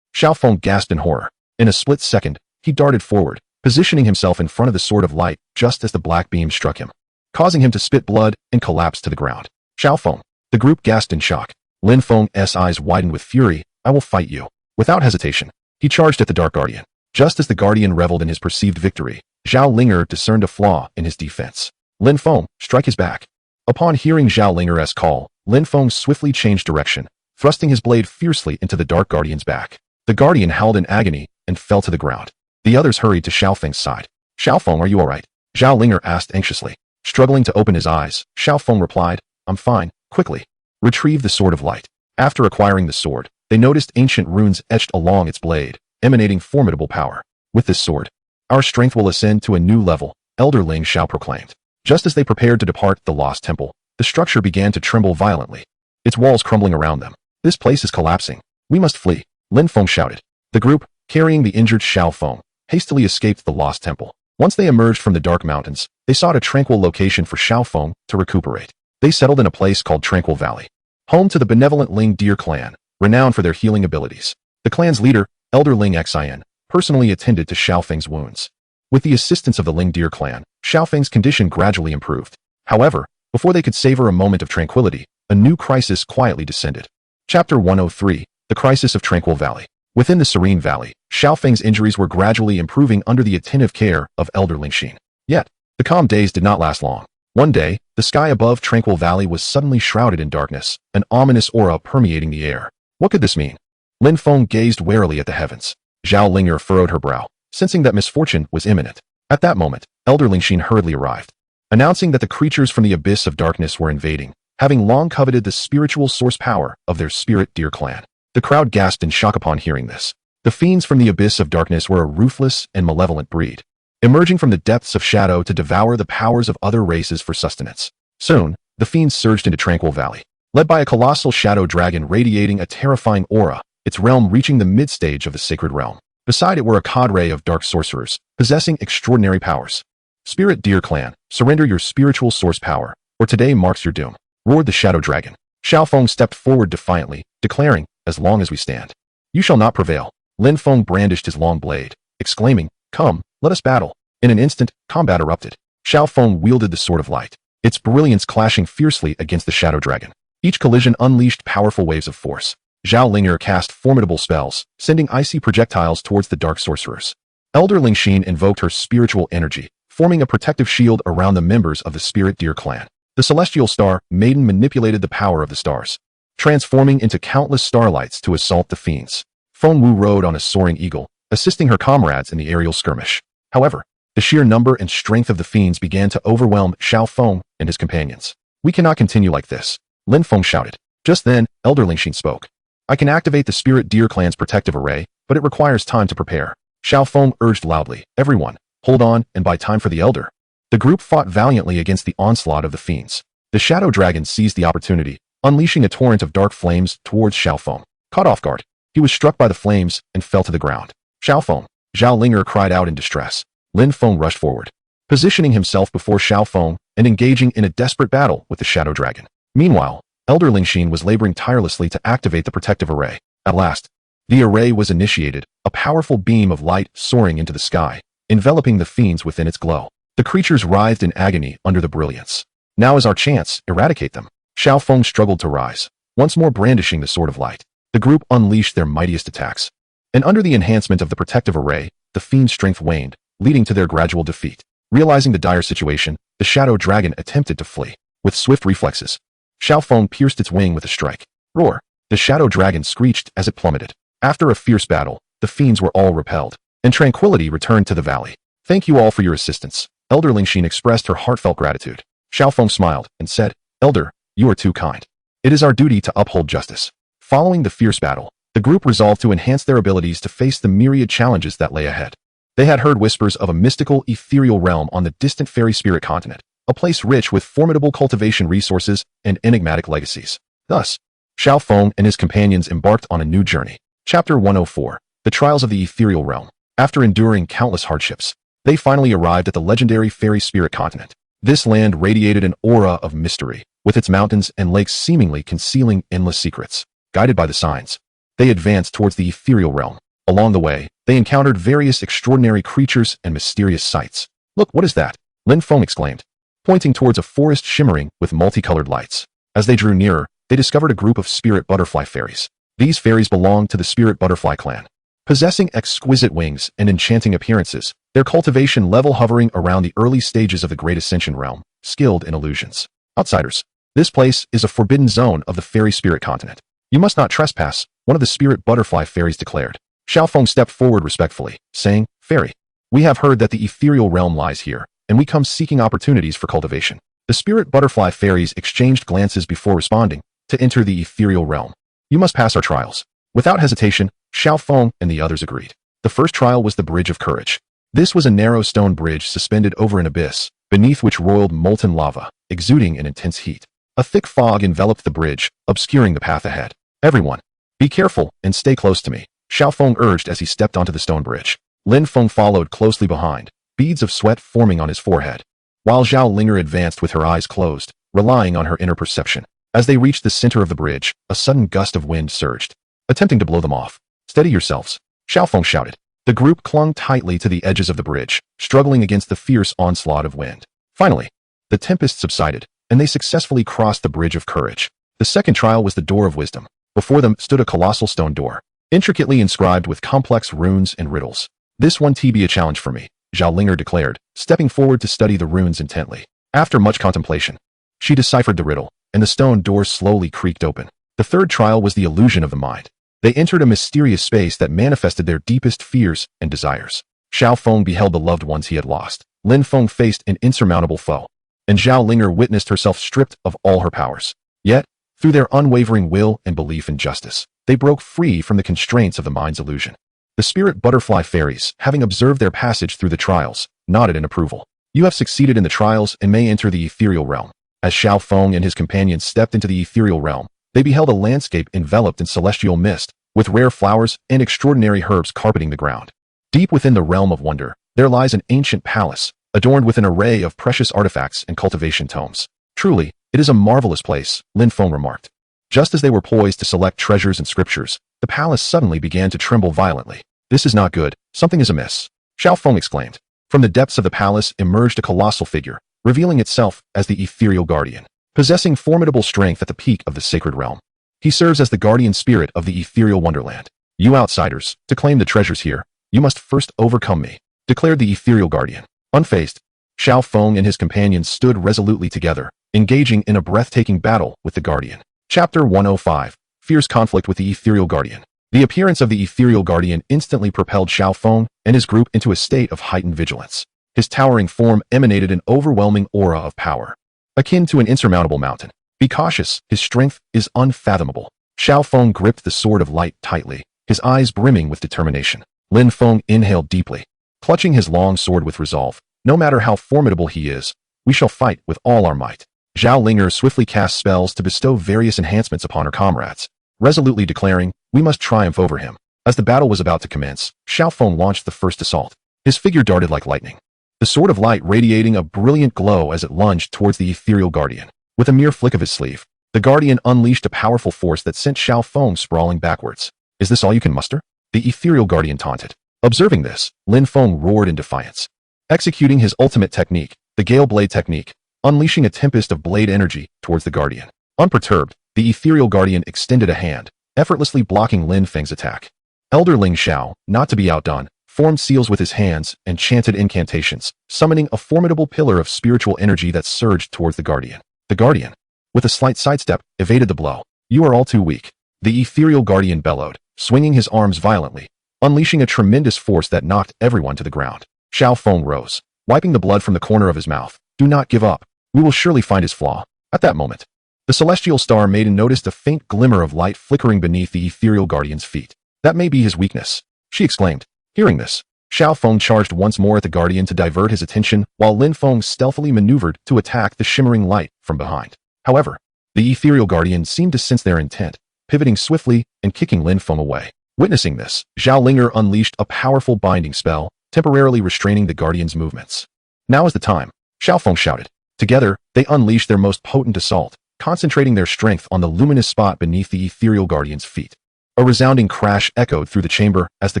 Xiaoong gasped in horror. In a split second, he darted forward, positioning himself in front of the Sword of Light just as the black beam struck him, causing him to spit blood and collapse to the ground. "Xiaoong!" The group gasped in shock. Lin Feng's eyes widened with fury. "I will fight you." Without hesitation, he charged at the Dark Guardian. Just as the Guardian reveled in his perceived victory, Zhao Linger discerned a flaw in his defense. "Lin Feng, strike his back." Upon hearing Zhao Linger's call, Lin Feng swiftly changed direction, thrusting his blade fiercely into the Dark Guardian's back. The Guardian howled in agony and fell to the ground. The others hurried to Xiaofeng's side. "Xiaofeng, are you all right?" Zhao Linger asked anxiously. Struggling to open his eyes, Xiaofeng replied, "I'm fine." Quickly, retrieve the Sword of Light. After acquiring the sword, they noticed ancient runes etched along its blade, emanating formidable power. "With this sword, our strength will ascend to a new level," Elder Ling Xiao proclaimed. Just as they prepared to depart the lost temple, the structure began to tremble violently, its walls crumbling around them. "This place is collapsing. We must flee," Lin Feng shouted. The group, carrying the injured Xiaoong, hastily escaped the lost temple. Once they emerged from the dark mountains, they sought a tranquil location for Xiaoong to recuperate. They settled in a place called Tranquil Valley, home to the benevolent Ling Deer clan, renowned for their healing abilities. The clan's leader, Elder Ling Xian, personally attended to Xiaofeng's wounds. With the assistance of the Ling Deer clan, Xiaofeng's condition gradually improved. However, before they could savor a moment of tranquility, a new crisis quietly descended. Chapter 103, The Crisis of Tranquil Valley. Within the serene valley, Xiaofeng's injuries were gradually improving under the attentive care of Elder Lingxin. Yet, the calm days did not last long. One day, the sky above Tranquil Valley was suddenly shrouded in darkness, an ominous aura permeating the air. What could this mean? Lin Feng gazed warily at the heavens. Zhao Linger furrowed her brow, sensing that misfortune was imminent. At that moment, Elder Lingxin hurriedly arrived, announcing that the creatures from the abyss of darkness were invading, having long coveted the spiritual source power of their spirit deer clan. The crowd gasped in shock upon hearing this. The fiends from the abyss of darkness were a ruthless and malevolent breed, emerging from the depths of shadow to devour the powers of other races for sustenance. Soon, the fiends surged into Tranquil Valley, led by a colossal shadow dragon radiating a terrifying aura, its realm reaching the mid-stage of the sacred realm. Beside it were a cadre of dark sorcerers, possessing extraordinary powers. "Spirit Deer Clan, surrender your spiritual source power, or today marks your doom," roared the shadow dragon. Xiaoong stepped forward defiantly, declaring, "As long as we stand, you shall not prevail." Lin Feng brandished his long blade, exclaiming, "Come, let us battle." In an instant, combat erupted. Xiaoong wielded the Sword of Light, its brilliance clashing fiercely against the shadow dragon. Each collision unleashed powerful waves of force. Zhao Linger cast formidable spells, sending icy projectiles towards the dark sorcerers. Elder Lingxin invoked her spiritual energy, forming a protective shield around the members of the Spirit Deer clan. The celestial star maiden manipulated the power of the stars, transforming into countless starlights to assault the fiends. Feng Wu rode on a soaring eagle, assisting her comrades in the aerial skirmish. However, the sheer number and strength of the fiends began to overwhelm Xiaoong and his companions. "We cannot continue like this," Lin Feng shouted. Just then, Elder Lingxin spoke. I can activate the Spirit Deer Clan's protective array, but it requires time to prepare. Xiaoong urged loudly, everyone, hold on and buy time for the Elder. The group fought valiantly against the onslaught of the fiends. The Shadow Dragon seized the opportunity, unleashing a torrent of dark flames towards Xiaoong. Caught off guard, he was struck by the flames and fell to the ground. Xiaoong, Zhao Linger cried out in distress. Lin Feng rushed forward, positioning himself before Xiaoong and engaging in a desperate battle with the Shadow Dragon. Meanwhile, Elder Lingxin was laboring tirelessly to activate the protective array. At last, the array was initiated, a powerful beam of light soaring into the sky, enveloping the fiends within its glow. The creatures writhed in agony under the brilliance. Now is our chance, eradicate them. Xiaoong struggled to rise, once more brandishing the sword of light. The group unleashed their mightiest attacks. And under the enhancement of the protective array, the fiend's strength waned, leading to their gradual defeat. Realizing the dire situation, the Shadow Dragon attempted to flee. With swift reflexes, Xiaoong pierced its wing with a strike. Roar! The Shadow Dragon screeched as it plummeted. After a fierce battle, the fiends were all repelled, and tranquility returned to the valley. Thank you all for your assistance. Elder Lingxin expressed her heartfelt gratitude. Xiaoong smiled and said, Elder, you are too kind. It is our duty to uphold justice. Following the fierce battle, the group resolved to enhance their abilities to face the myriad challenges that lay ahead. They had heard whispers of a mystical, ethereal realm on the distant fairy spirit continent, a place rich with formidable cultivation resources and enigmatic legacies. Thus, Xiaoong and his companions embarked on a new journey. Chapter 104, The Trials of the Ethereal Realm. After enduring countless hardships, they finally arrived at the legendary fairy spirit continent. This land radiated an aura of mystery, with its mountains and lakes seemingly concealing endless secrets. Guided by the signs, they advanced towards the ethereal realm. Along the way, they encountered various extraordinary creatures and mysterious sights. Look, what is that? Lin Feng exclaimed, pointing towards a forest shimmering with multicolored lights. As they drew nearer, they discovered a group of spirit butterfly fairies. These fairies belonged to the spirit butterfly clan. Possessing exquisite wings and enchanting appearances, their cultivation level hovering around the early stages of the Great Ascension realm, skilled in illusions. Outsiders, this place is a forbidden zone of the fairy spirit continent. You must not trespass, one of the spirit butterfly fairies declared. Xiaoong stepped forward respectfully, saying, Fairy, we have heard that the ethereal realm lies here, and we come seeking opportunities for cultivation. The spirit butterfly fairies exchanged glances before responding, to enter the ethereal realm. You must pass our trials. Without hesitation, Xiaoong and the others agreed. The first trial was the Bridge of Courage. This was a narrow stone bridge suspended over an abyss, beneath which roiled molten lava, exuding an intense heat. A thick fog enveloped the bridge, obscuring the path ahead. Everyone, be careful and stay close to me, Xiaoong urged as he stepped onto the stone bridge. Lin Feng followed closely behind, beads of sweat forming on his forehead, while Zhao Linger advanced with her eyes closed, relying on her inner perception. As they reached the center of the bridge, a sudden gust of wind surged, attempting to blow them off. Steady yourselves, Xiaoong shouted. The group clung tightly to the edges of the bridge, struggling against the fierce onslaught of wind. Finally, the tempest subsided, and they successfully crossed the Bridge of Courage. The second trial was the Door of Wisdom. Before them stood a colossal stone door, intricately inscribed with complex runes and riddles. This one be a challenge for me, Zhao Linger declared, stepping forward to study the runes intently. After much contemplation, she deciphered the riddle, and the stone door slowly creaked open. The third trial was the illusion of the mind. They entered a mysterious space that manifested their deepest fears and desires. Xiaoong beheld the loved ones he had lost. Lin Feng faced an insurmountable foe, and Zhao Linger witnessed herself stripped of all her powers. Yet, through their unwavering will and belief in justice, they broke free from the constraints of the mind's illusion. The spirit butterfly fairies, having observed their passage through the trials, nodded in approval. You have succeeded in the trials and may enter the ethereal realm. As Xiaoong and his companions stepped into the ethereal realm, they beheld a landscape enveloped in celestial mist, with rare flowers and extraordinary herbs carpeting the ground. Deep within the realm of wonder, there lies an ancient palace, adorned with an array of precious artifacts and cultivation tomes. Truly, it is a marvelous place, Lin Feng remarked. Just as they were poised to select treasures and scriptures, the palace suddenly began to tremble violently. This is not good, something is amiss, Xiaoong exclaimed. From the depths of the palace emerged a colossal figure, revealing itself as the ethereal guardian, possessing formidable strength at the peak of the sacred realm. He serves as the guardian spirit of the ethereal wonderland. You outsiders, to claim the treasures here, you must first overcome me, declared the ethereal guardian. Unfazed, Xiaoong and his companions stood resolutely together, engaging in a breathtaking battle with the guardian. Chapter 105, Fierce Conflict with the Ethereal Guardian. The appearance of the ethereal guardian instantly propelled Xiaoong and his group into a state of heightened vigilance. His towering form emanated an overwhelming aura of power, akin to an insurmountable mountain. Be cautious, his strength is unfathomable, Xiaoong gripped the sword of light tightly, his eyes brimming with determination. Lin Feng inhaled deeply, clutching his long sword with resolve. No matter how formidable he is, we shall fight with all our might. Zhao Linger swiftly cast spells to bestow various enhancements upon her comrades, resolutely declaring, we must triumph over him. As the battle was about to commence, Xiaoong launched the first assault. His figure darted like lightning, the sword of light radiating a brilliant glow as it lunged towards the ethereal guardian. With a mere flick of his sleeve, the guardian unleashed a powerful force that sent Xiaoong sprawling backwards. Is this all you can muster? The ethereal guardian taunted. Observing this, Lin Feng roared in defiance, executing his ultimate technique, the Gale Blade technique, unleashing a tempest of blade energy towards the guardian. Unperturbed, the ethereal guardian extended a hand, effortlessly blocking Lin Feng's attack. Elder Ling Xiao, not to be outdone, formed seals with his hands and chanted incantations, summoning a formidable pillar of spiritual energy that surged towards the guardian. The guardian, with a slight sidestep, evaded the blow. You are all too weak. The ethereal guardian bellowed, swinging his arms violently, unleashing a tremendous force that knocked everyone to the ground. Xiaoong rose, wiping the blood from the corner of his mouth. Do not give up. We will surely find his flaw. At that moment, the celestial star maiden noticed a faint glimmer of light flickering beneath the ethereal guardian's feet. That may be his weakness, she exclaimed. Hearing this, Xiaoong charged once more at the guardian to divert his attention, while Lin Feng stealthily maneuvered to attack the shimmering light from behind. However, the ethereal guardian seemed to sense their intent, pivoting swiftly and kicking Lin Feng away. Witnessing this, Zhao Linger unleashed a powerful binding spell, temporarily restraining the guardian's movements. Now is the time, Xiaoong shouted. Together, they unleashed their most potent assault, concentrating their strength on the luminous spot beneath the ethereal guardian's feet. A resounding crash echoed through the chamber as the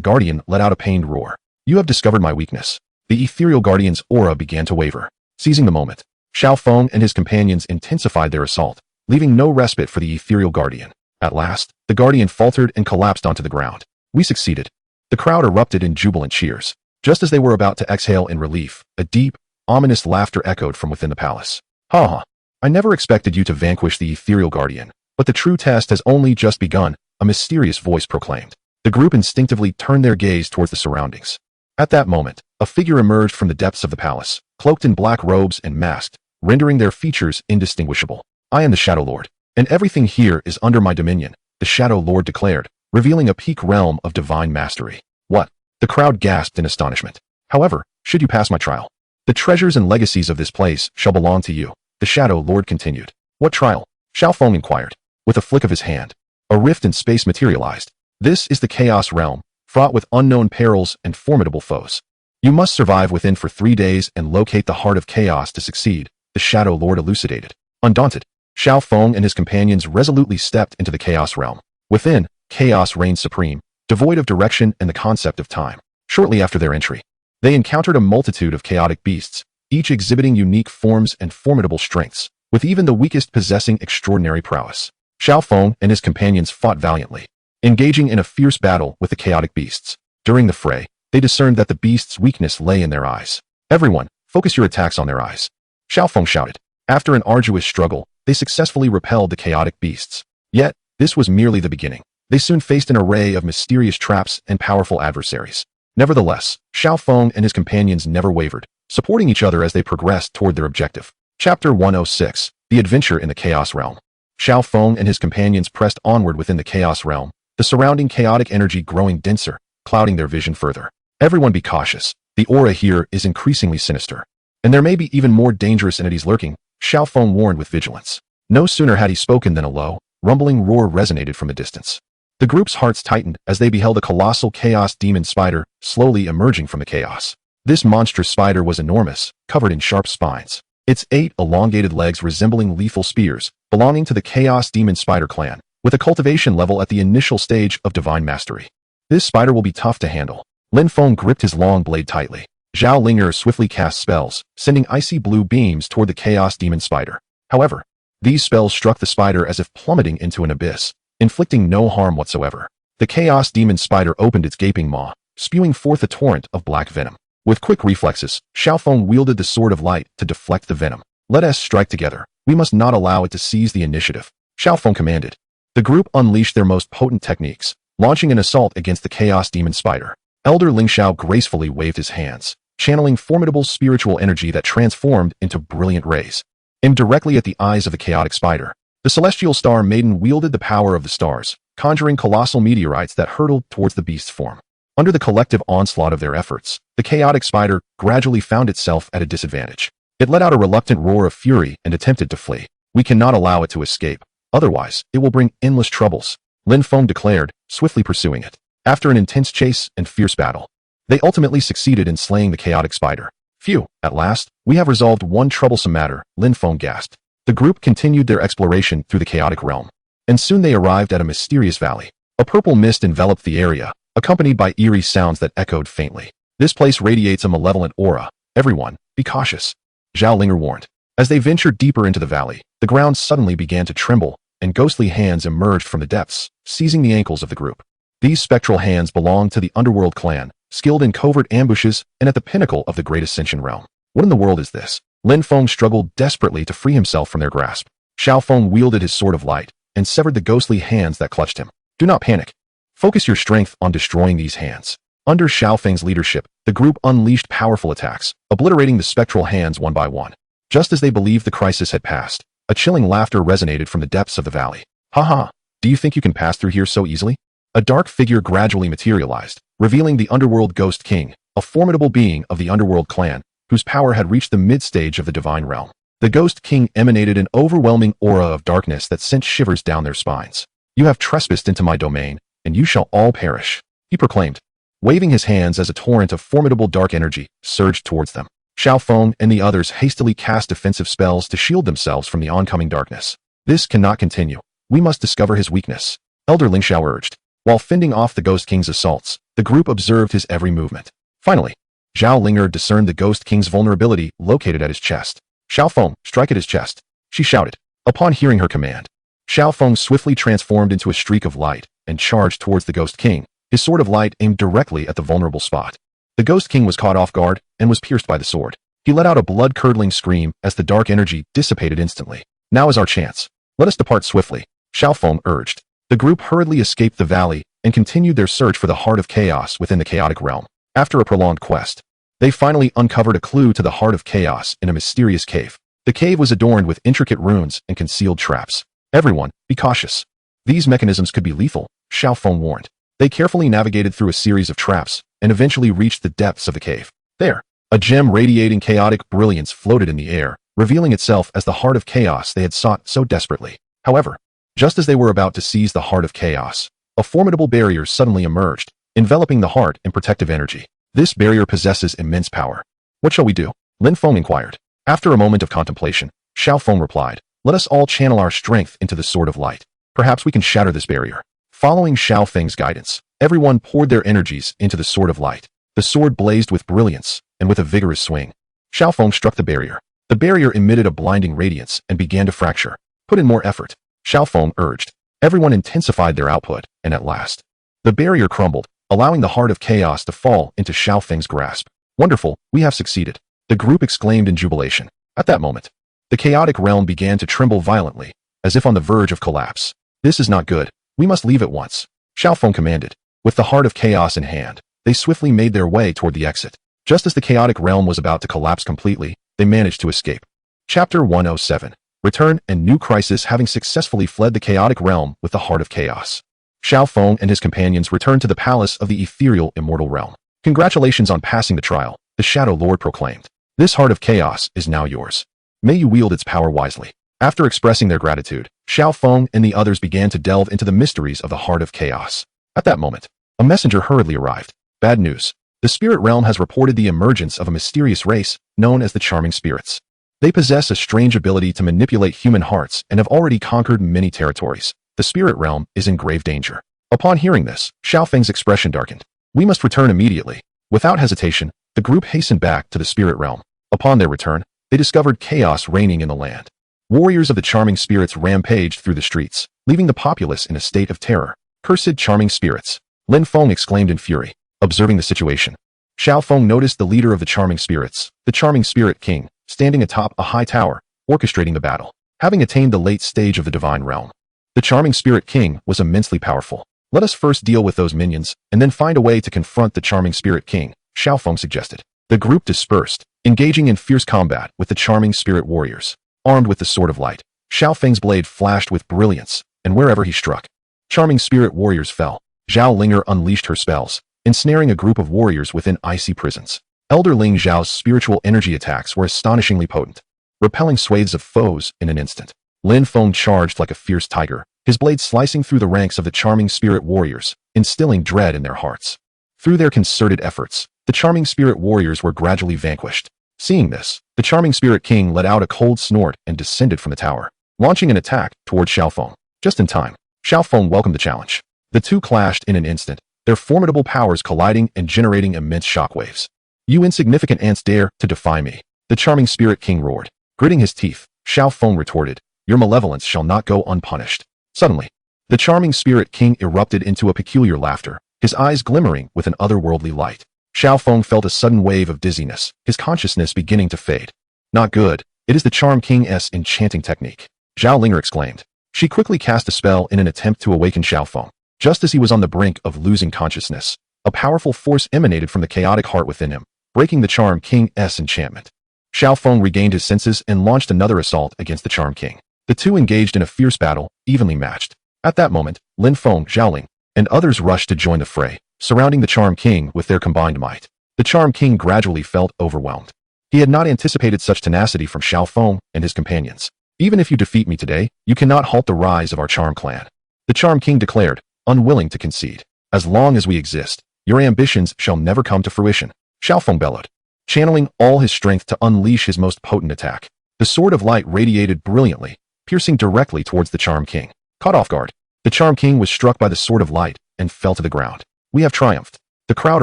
guardian let out a pained roar. You have discovered my weakness. The ethereal guardian's aura began to waver. Seizing the moment, Xiaoong and his companions intensified their assault, leaving no respite for the ethereal guardian. At last, the guardian faltered and collapsed onto the ground. We succeeded. The crowd erupted in jubilant cheers. Just as they were about to exhale in relief, a deep, ominous laughter echoed from within the palace. Ha ha. I never expected you to vanquish the ethereal guardian, but the true test has only just begun, a mysterious voice proclaimed. The group instinctively turned their gaze towards the surroundings. At that moment, a figure emerged from the depths of the palace, cloaked in black robes and masked, rendering their features indistinguishable. I am the Shadow Lord, and everything here is under my dominion, the Shadow Lord declared, revealing a peak realm of divine mastery. What? The crowd gasped in astonishment. However, should you pass my trial, the treasures and legacies of this place shall belong to you, the Shadow Lord continued. What trial? Xiaoong inquired. With a flick of his hand, a rift in space materialized. This is the Chaos Realm, fraught with unknown perils and formidable foes. You must survive within for 3 days and locate the heart of chaos to succeed, the Shadow Lord elucidated. Undaunted, Xiaoong and his companions resolutely stepped into the Chaos Realm. Within, chaos reigned supreme, devoid of direction and the concept of time. Shortly after their entry, they encountered a multitude of chaotic beasts, each exhibiting unique forms and formidable strengths, with even the weakest possessing extraordinary prowess. Xiaoong and his companions fought valiantly, engaging in a fierce battle with the chaotic beasts. During the fray, they discerned that the beasts' weakness lay in their eyes. Everyone, focus your attacks on their eyes, Xiaoong shouted. After an arduous struggle, they successfully repelled the chaotic beasts. Yet, this was merely the beginning. They soon faced an array of mysterious traps and powerful adversaries. Nevertheless, Xiaoong and his companions never wavered, supporting each other as they progressed toward their objective. Chapter 106, The Adventure in the Chaos Realm. Xiaoong and his companions pressed onward within the Chaos Realm, the surrounding chaotic energy growing denser, clouding their vision further. Everyone be cautious. The aura here is increasingly sinister, and there may be even more dangerous entities lurking, Xiaoong warned with vigilance. No sooner had he spoken than a low, rumbling roar resonated from a distance. The group's hearts tightened as they beheld a colossal chaos demon spider slowly emerging from the chaos. This monstrous spider was enormous, covered in sharp spines. Its 8 elongated legs resembling lethal spears, belonging to the Chaos Demon Spider clan, with a cultivation level at the initial stage of divine mastery. This spider will be tough to handle. Lin Feng gripped his long blade tightly. Zhao Linger swiftly cast spells, sending icy blue beams toward the Chaos Demon Spider. However, these spells struck the spider as if plummeting into an abyss, inflicting no harm whatsoever. The Chaos Demon Spider opened its gaping maw, spewing forth a torrent of black venom. With quick reflexes, Xiaoong wielded the Sword of Light to deflect the venom. Let us strike together. We must not allow it to seize the initiative, Xiaoong commanded. The group unleashed their most potent techniques, launching an assault against the Chaos Demon Spider. Elder Ling Xiao gracefully waved his hands, channeling formidable spiritual energy that transformed into brilliant rays. Aimed directly at the eyes of the chaotic spider, The celestial star maiden wielded the power of the stars, conjuring colossal meteorites that hurtled towards the beast's form. Under the collective onslaught of their efforts, the chaotic spider gradually found itself at a disadvantage. It let out a reluctant roar of fury and attempted to flee. We cannot allow it to escape. Otherwise, it will bring endless troubles, Lin Feng declared, swiftly pursuing it. After an intense chase and fierce battle, they ultimately succeeded in slaying the chaotic spider. Phew, at last, we have resolved one troublesome matter, Lin Feng gasped. The group continued their exploration through the chaotic realm, and soon they arrived at a mysterious valley. A purple mist enveloped the area, accompanied by eerie sounds that echoed faintly. This place radiates a malevolent aura. Everyone, be cautious, Xiaoong warned. As they ventured deeper into the valley, the ground suddenly began to tremble, and ghostly hands emerged from the depths, seizing the ankles of the group. These spectral hands belonged to the Underworld clan, skilled in covert ambushes and at the pinnacle of the Great Ascension realm. What in the world is this? Lin Feng struggled desperately to free himself from their grasp. Xiaoong wielded his sword of light and severed the ghostly hands that clutched him. Do not panic. Focus your strength on destroying these hands. Under Xiaofeng's leadership, the group unleashed powerful attacks, obliterating the spectral hands one by one. Just as they believed the crisis had passed, a chilling laughter resonated from the depths of the valley. Ha ha, do you think you can pass through here so easily? A dark figure gradually materialized, revealing the Underworld Ghost King, a formidable being of the Underworld clan, whose power had reached the mid-stage of the divine realm. The Ghost King emanated an overwhelming aura of darkness that sent shivers down their spines. You have trespassed into my domain, and you shall all perish, he proclaimed, waving his hands as a torrent of formidable dark energy surged towards them. Xiaoong and the others hastily cast defensive spells to shield themselves from the oncoming darkness. This cannot continue. We must discover his weakness, Elder Ling Xiao urged. While fending off the Ghost King's assaults, the group observed his every movement. Finally, Zhao Linger discerned the Ghost King's vulnerability located at his chest. Xiaoong, strike at his chest, she shouted. Upon hearing her command, Xiaoong swiftly transformed into a streak of light and charged towards the Ghost King, his sword of light aimed directly at the vulnerable spot. The Ghost King was caught off guard and was pierced by the sword. He let out a blood-curdling scream as the dark energy dissipated instantly. Now is our chance. Let us depart swiftly, Xiaoong urged. The group hurriedly escaped the valley and continued their search for the heart of chaos within the chaotic realm. After a prolonged quest, they finally uncovered a clue to the heart of chaos in a mysterious cave. The cave was adorned with intricate runes and concealed traps. Everyone, be cautious. These mechanisms could be lethal, Xiaoong warned. They carefully navigated through a series of traps and eventually reached the depths of the cave. There, a gem radiating chaotic brilliance floated in the air, revealing itself as the heart of chaos they had sought so desperately. However, just as they were about to seize the heart of chaos, a formidable barrier suddenly emerged, enveloping the heart in protective energy. This barrier possesses immense power. What shall we do? Lin Feng inquired. After a moment of contemplation, Xiaoong replied, let us all channel our strength into the sword of light. Perhaps we can shatter this barrier. Following Xiaofeng's guidance, everyone poured their energies into the sword of light. The sword blazed with brilliance, and with a vigorous swing, Xiaoong struck the barrier. The barrier emitted a blinding radiance and began to fracture. Put in more effort, Xiaoong urged. Everyone intensified their output, and at last, the barrier crumbled, allowing the heart of chaos to fall into Xiaofeng's grasp. Wonderful, we have succeeded, the group exclaimed in jubilation. At that moment, the chaotic realm began to tremble violently, as if on the verge of collapse. This is not good. We must leave at once, Xiaoong commanded. With the heart of chaos in hand, they swiftly made their way toward the exit. Just as the chaotic realm was about to collapse completely, they managed to escape. Chapter 107. Return and New Crisis. Having successfully fled the chaotic realm with the heart of chaos, Xiaoong and his companions returned to the palace of the ethereal immortal realm. Congratulations on passing the trial, the Shadow Lord proclaimed. This heart of chaos is now yours. May you wield its power wisely. After expressing their gratitude, Xiaoong and the others began to delve into the mysteries of the heart of chaos. At that moment, a messenger hurriedly arrived. Bad news. The spirit realm has reported the emergence of a mysterious race known as the Charming Spirits. They possess a strange ability to manipulate human hearts and have already conquered many territories. The spirit realm is in grave danger. Upon hearing this, Xiaofeng's expression darkened. We must return immediately. Without hesitation, the group hastened back to the spirit realm. Upon their return, they discovered chaos reigning in the land. Warriors of the Charming Spirits rampaged through the streets, leaving the populace in a state of terror. Cursed Charming Spirits, Lin Feng exclaimed in fury. Observing the situation, Xiaoong noticed the leader of the Charming Spirits, the Charming Spirit King, standing atop a high tower, orchestrating the battle. Having attained the late stage of the divine realm, the Charming Spirit King was immensely powerful. Let us first deal with those minions, and then find a way to confront the Charming Spirit King, Xiaoong suggested. The group dispersed, engaging in fierce combat with the Charming Spirit warriors. Armed with the sword of light, Xiaofeng's blade flashed with brilliance, and wherever he struck, charming spirit warriors fell. Zhao Linger unleashed her spells, ensnaring a group of warriors within icy prisons. Elder Ling Zhao's spiritual energy attacks were astonishingly potent, repelling swathes of foes in an instant. Lin Feng charged like a fierce tiger, his blade slicing through the ranks of the charming spirit warriors, instilling dread in their hearts. Through their concerted efforts, the charming spirit warriors were gradually vanquished. Seeing this, the charming spirit king let out a cold snort and descended from the tower, launching an attack toward Xiaofeng. Just in time, Xiaofeng welcomed the challenge. The two clashed in an instant, their formidable powers colliding and generating immense shockwaves. "You insignificant ants dare to defy me," the charming spirit king roared. Gritting his teeth, Xiaofeng retorted, "Your malevolence shall not go unpunished." Suddenly, the charming spirit king erupted into a peculiar laughter, his eyes glimmering with an otherworldly light. Xiaofeng felt a sudden wave of dizziness, his consciousness beginning to fade. "Not good. It is the Charm King's enchanting technique," Zhao Linger exclaimed. She quickly cast a spell in an attempt to awaken Xiaofeng. Just as he was on the brink of losing consciousness, a powerful force emanated from the chaotic heart within him, breaking the Charm King's enchantment. Xiaofeng regained his senses and launched another assault against the Charm King. The two engaged in a fierce battle, evenly matched. At that moment, Lin Feng, Xiaoling, and others rushed to join the fray, surrounding the Charm King with their combined might. The Charm King gradually felt overwhelmed. He had not anticipated such tenacity from Xiaofeng and his companions. "Even if you defeat me today, you cannot halt the rise of our Charm clan," the Charm King declared, unwilling to concede. "As long as we exist, your ambitions shall never come to fruition," Xiaofeng bellowed, channeling all his strength to unleash his most potent attack. The sword of light radiated brilliantly, piercing directly towards the Charm King. Caught off guard, the Charm King was struck by the sword of light and fell to the ground. "We have triumphed." The crowd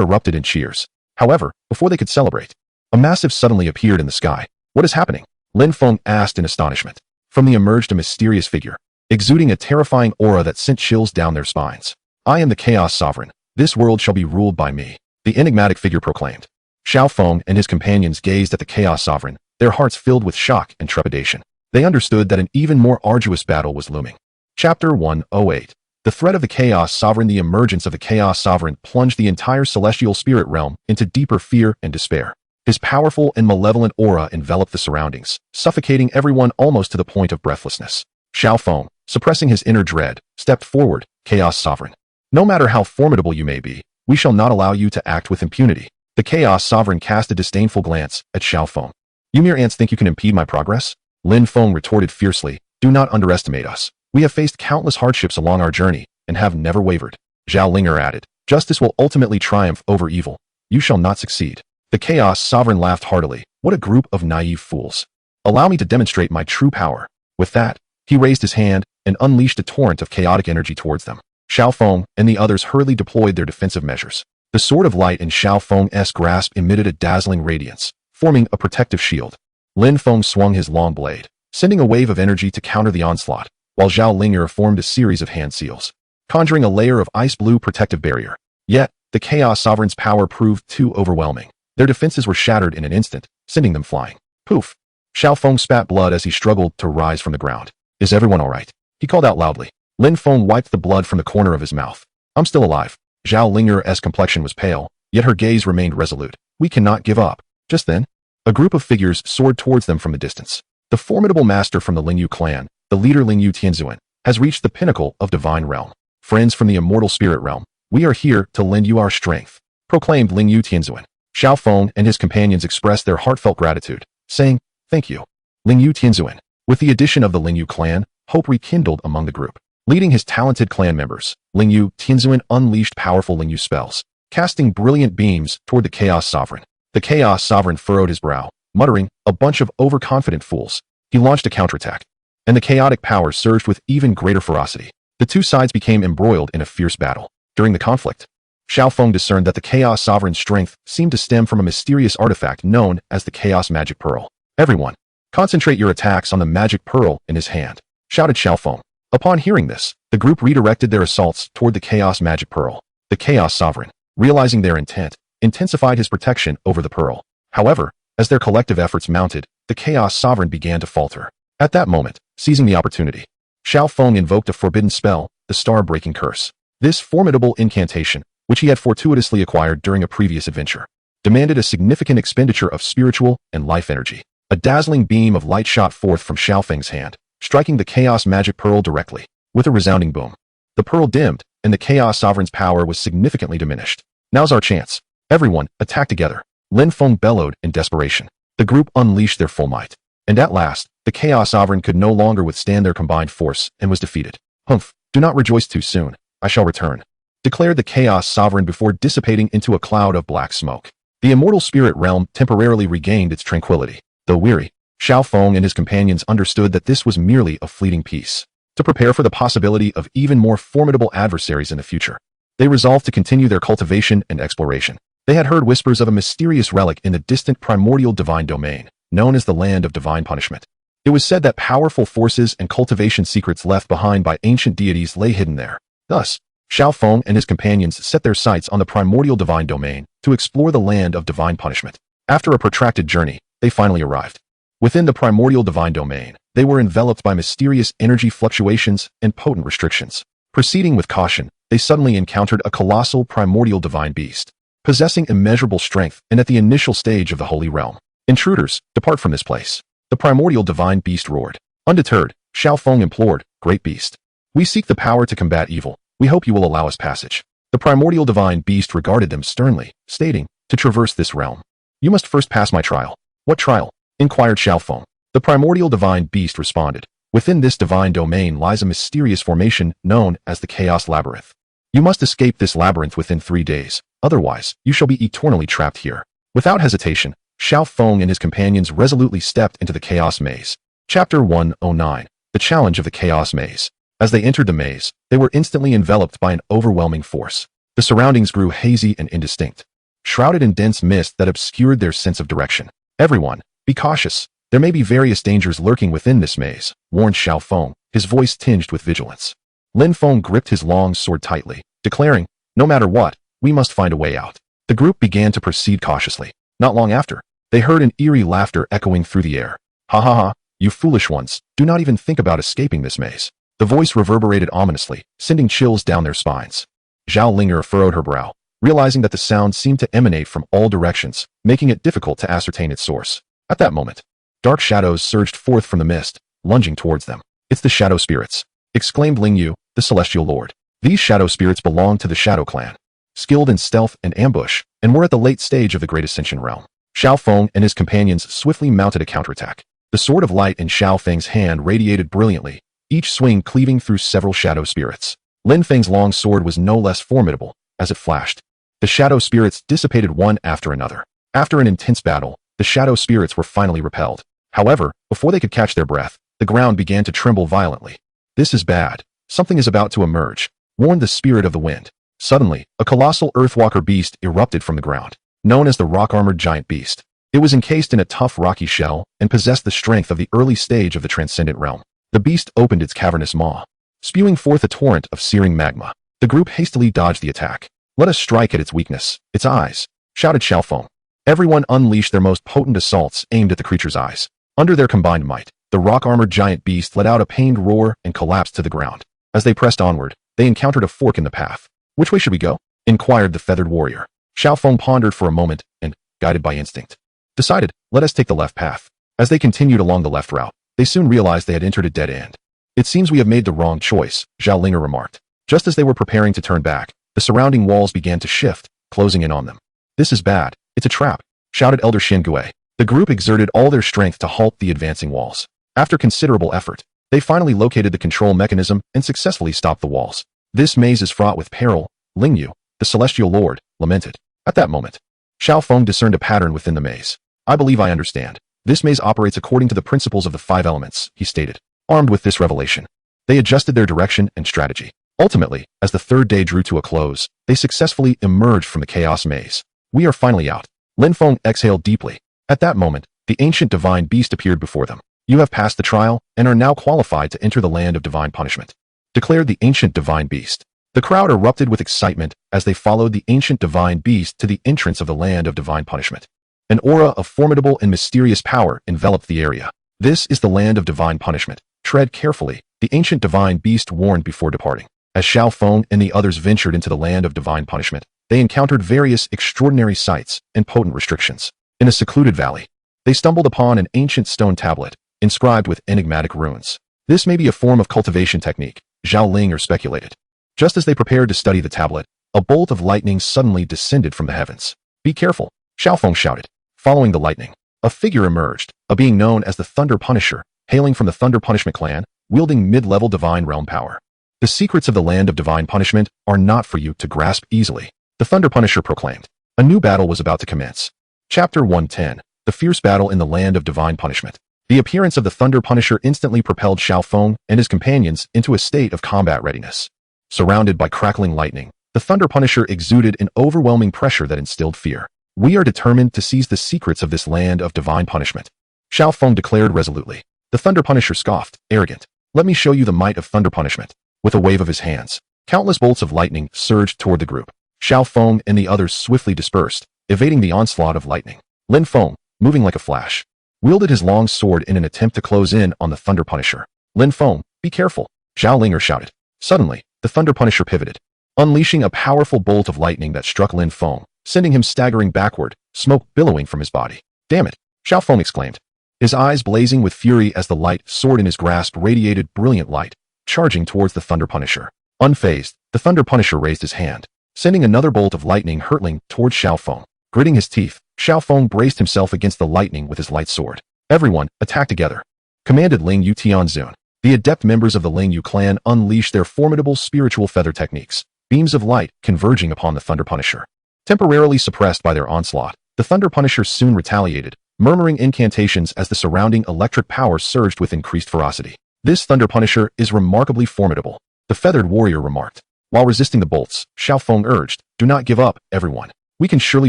erupted in cheers. However, before they could celebrate, a massive suddenly appeared in the sky. "What is happening?" Lin Feng asked in astonishment. From the emerged a mysterious figure, exuding a terrifying aura that sent chills down their spines. "I am the Chaos Sovereign. This world shall be ruled by me," the enigmatic figure proclaimed. Xiaofeng and his companions gazed at the Chaos Sovereign, their hearts filled with shock and trepidation. They understood that an even more arduous battle was looming. Chapter 108. The threat of the Chaos Sovereign. The emergence of the Chaos Sovereign plunged the entire celestial spirit realm into deeper fear and despair. His powerful and malevolent aura enveloped the surroundings, suffocating everyone almost to the point of breathlessness. Xiaofeng, suppressing his inner dread, stepped forward. "Chaos Sovereign, no matter how formidable you may be, we shall not allow you to act with impunity." The Chaos Sovereign cast a disdainful glance at Xiaofeng. "You mere ants think you can impede my progress?" Lin Feng retorted fiercely. "Do not underestimate us. We have faced countless hardships along our journey and have never wavered." Zhao Linger added, "Justice will ultimately triumph over evil. You shall not succeed." The Chaos Sovereign laughed heartily. "What a group of naive fools. Allow me to demonstrate my true power." With that, he raised his hand and unleashed a torrent of chaotic energy towards them. Xiaofeng and the others hurriedly deployed their defensive measures. The sword of light in Xiaofeng's grasp emitted a dazzling radiance, forming a protective shield. Lin Feng swung his long blade, sending a wave of energy to counter the onslaught, while Zhao Linger formed a series of hand seals, conjuring a layer of ice-blue protective barrier. Yet, the Chaos Sovereign's power proved too overwhelming. Their defenses were shattered in an instant, sending them flying. Poof! Xiaofeng spat blood as he struggled to rise from the ground. "Is everyone all right?" he called out loudly. Lin Feng wiped the blood from the corner of his mouth. "I'm still alive." Zhao Linger's complexion was pale, yet her gaze remained resolute. "We cannot give up." Just then, a group of figures soared towards them from the distance. The formidable master from the Lingyu clan, the leader Lingyu Tianzuan, has reached the pinnacle of divine realm. "Friends from the immortal spirit realm, we are here to lend you our strength," proclaimed Lingyu Tianzuan. Xiaofeng and his companions expressed their heartfelt gratitude, saying, "Thank you, Lingyu Tianzuan." With the addition of the Lingyu clan, hope rekindled among the group. Leading his talented clan members, Lingyu Tianzuan unleashed powerful Lingyu spells, casting brilliant beams toward the Chaos Sovereign. The Chaos Sovereign furrowed his brow, muttering, "A bunch of overconfident fools." He launched a counterattack, and the chaotic power surged with even greater ferocity. The two sides became embroiled in a fierce battle. During the conflict, Xiaofeng discerned that the Chaos Sovereign's strength seemed to stem from a mysterious artifact known as the Chaos Magic Pearl. "Everyone, concentrate your attacks on the magic pearl in his hand," shouted Xiaofeng. Upon hearing this, the group redirected their assaults toward the Chaos Magic Pearl. The Chaos Sovereign, realizing their intent, intensified his protection over the pearl. However, as their collective efforts mounted, the Chaos Sovereign began to falter. At that moment, seizing the opportunity, Xiaofeng invoked a forbidden spell, the Star-Breaking Curse. This formidable incantation, which he had fortuitously acquired during a previous adventure, demanded a significant expenditure of spiritual and life energy. A dazzling beam of light shot forth from Xiaofeng's hand, striking the Chaos Magic Pearl directly. With a resounding boom, the pearl dimmed, and the Chaos Sovereign's power was significantly diminished. Now's our chance. Everyone, attack together. Lin Feng bellowed in desperation. The group unleashed their full might. And at last, the Chaos Sovereign could no longer withstand their combined force and was defeated. Humph, do not rejoice too soon. I shall return, declared the Chaos Sovereign before dissipating into a cloud of black smoke. The immortal spirit realm temporarily regained its tranquility. Though weary, Xiaoong and his companions understood that this was merely a fleeting peace. To prepare for the possibility of even more formidable adversaries in the future, they resolved to continue their cultivation and exploration. They had heard whispers of a mysterious relic in the distant primordial divine domain, known as the Land of Divine Punishment. It was said that powerful forces and cultivation secrets left behind by ancient deities lay hidden there. Thus, Xiaoong and his companions set their sights on the primordial divine domain to explore the Land of Divine Punishment. After a protracted journey, they finally arrived. Within the primordial divine domain, they were enveloped by mysterious energy fluctuations and potent restrictions. Proceeding with caution, they suddenly encountered a colossal primordial divine beast, possessing immeasurable strength and at the initial stage of the holy realm. Intruders, depart from this place. The primordial divine beast roared. Undeterred, Xiaoong implored, Great beast, we seek the power to combat evil. We hope you will allow us passage. The primordial divine beast regarded them sternly, stating, to traverse this realm, you must first pass my trial. What trial? Inquired Xiaoong. The primordial divine beast responded. Within this divine domain lies a mysterious formation known as the Chaos Labyrinth. You must escape this labyrinth within 3 days, otherwise, you shall be eternally trapped here. Without hesitation, Xiaoong and his companions resolutely stepped into the Chaos Maze. Chapter 109. The Challenge of the Chaos Maze. As they entered the maze, they were instantly enveloped by an overwhelming force. The surroundings grew hazy and indistinct, shrouded in dense mist that obscured their sense of direction. Everyone, be cautious. There may be various dangers lurking within this maze, warned Xiaoong, his voice tinged with vigilance. Lin Feng gripped his long sword tightly, declaring, no matter what, we must find a way out. The group began to proceed cautiously. Not long after, they heard an eerie laughter echoing through the air. Ha ha ha, you foolish ones, do not even think about escaping this maze. The voice reverberated ominously, sending chills down their spines. Xiaoong furrowed her brow, realizing that the sound seemed to emanate from all directions, making it difficult to ascertain its source. At that moment, dark shadows surged forth from the mist, lunging towards them. It's the shadow spirits, exclaimed Lingyu, the celestial lord. These shadow spirits belong to the Shadow Clan, skilled in stealth and ambush, and were at the late stage of the Great Ascension realm. Xiaoong and his companions swiftly mounted a counterattack. The sword of light in Xiao Feng's hand radiated brilliantly, each swing cleaving through several shadow spirits. Lin Feng's long sword was no less formidable, as it flashed. The shadow spirits dissipated one after another. After an intense battle, the shadow spirits were finally repelled. However, before they could catch their breath, the ground began to tremble violently. This is bad. Something is about to emerge, warned the spirit of the wind. Suddenly, a colossal earthwalker beast erupted from the ground, known as the rock-armored giant beast. It was encased in a tough rocky shell and possessed the strength of the early stage of the transcendent realm. The beast opened its cavernous maw, spewing forth a torrent of searing magma. The group hastily dodged the attack. Let us strike at its weakness, its eyes, shouted Xiaoong. Everyone unleashed their most potent assaults aimed at the creature's eyes. Under their combined might, the rock-armored giant beast let out a pained roar and collapsed to the ground. As they pressed onward, they encountered a fork in the path. Which way should we go? Inquired the feathered warrior. Xiaoong pondered for a moment and, guided by instinct, decided, let us take the left path. As they continued along the left route, they soon realized they had entered a dead end. It seems we have made the wrong choice, Xiaoong remarked. Just as they were preparing to turn back, the surrounding walls began to shift, closing in on them. This is bad. It's a trap, shouted Elder Xingui. The group exerted all their strength to halt the advancing walls. After considerable effort, they finally located the control mechanism and successfully stopped the walls. This maze is fraught with peril, Lingyu, the celestial lord, lamented. At that moment, Xiaoong discerned a pattern within the maze. I believe I understand. This maze operates according to the principles of the 5 elements, he stated. Armed with this revelation, they adjusted their direction and strategy. Ultimately, as the 3rd day drew to a close, they successfully emerged from the chaos maze. We are finally out. Lin Feng exhaled deeply. At that moment, the ancient divine beast appeared before them. You have passed the trial and are now qualified to enter the land of divine punishment, declared the ancient divine beast. The crowd erupted with excitement as they followed the ancient divine beast to the entrance of the land of divine punishment. An aura of formidable and mysterious power enveloped the area. This is the land of divine punishment. Tread carefully, the ancient divine beast warned before departing. As Xiaoong and the others ventured into the land of divine punishment, they encountered various extraordinary sights and potent restrictions. In a secluded valley, they stumbled upon an ancient stone tablet, inscribed with enigmatic runes. This may be a form of cultivation technique, Xiaoling speculated. Just as they prepared to study the tablet, a bolt of lightning suddenly descended from the heavens. "Be careful," Xiaoong shouted. Following the lightning, a figure emerged, a being known as the Thunder Punisher, hailing from the Thunder Punishment clan, wielding mid-level divine realm power. "The secrets of the land of divine punishment are not for you to grasp easily," the Thunder Punisher proclaimed. A new battle was about to commence. Chapter 110, The Fierce Battle in the Land of Divine Punishment. The appearance of the Thunder Punisher instantly propelled Xiaoong and his companions into a state of combat readiness. Surrounded by crackling lightning, the Thunder Punisher exuded an overwhelming pressure that instilled fear. "We are determined to seize the secrets of this land of divine punishment," Xiaoong declared resolutely. The Thunder Punisher scoffed, arrogant. "Let me show you the might of Thunder Punishment." With a wave of his hands, countless bolts of lightning surged toward the group. Xiaoong and the others swiftly dispersed, evading the onslaught of lightning. Lin Feng, moving like a flash, wielded his long sword in an attempt to close in on the Thunder Punisher. "Lin Feng, be careful," Xiaoling shouted. Suddenly, the Thunder Punisher pivoted, unleashing a powerful bolt of lightning that struck Lin Feng, sending him staggering backward, smoke billowing from his body. "Damn it!" Xiaoong exclaimed, his eyes blazing with fury as the light sword in his grasp radiated brilliant light, charging towards the Thunder Punisher. Unfazed, the Thunder Punisher raised his hand, sending another bolt of lightning hurtling towards Xiaoong. Gritting his teeth, Xiaoong braced himself against the lightning with his light sword. "Everyone, attack together," commanded Ling Yu Tianzun. The adept members of the Ling Yu clan unleashed their formidable spiritual feather techniques, beams of light converging upon the Thunder Punisher. Temporarily suppressed by their onslaught, the Thunder Punisher soon retaliated, murmuring incantations as the surrounding electric power surged with increased ferocity. "This Thunder Punisher is remarkably formidable," the feathered warrior remarked. While resisting the bolts, Xiaoong urged, "Do not give up, everyone. We can surely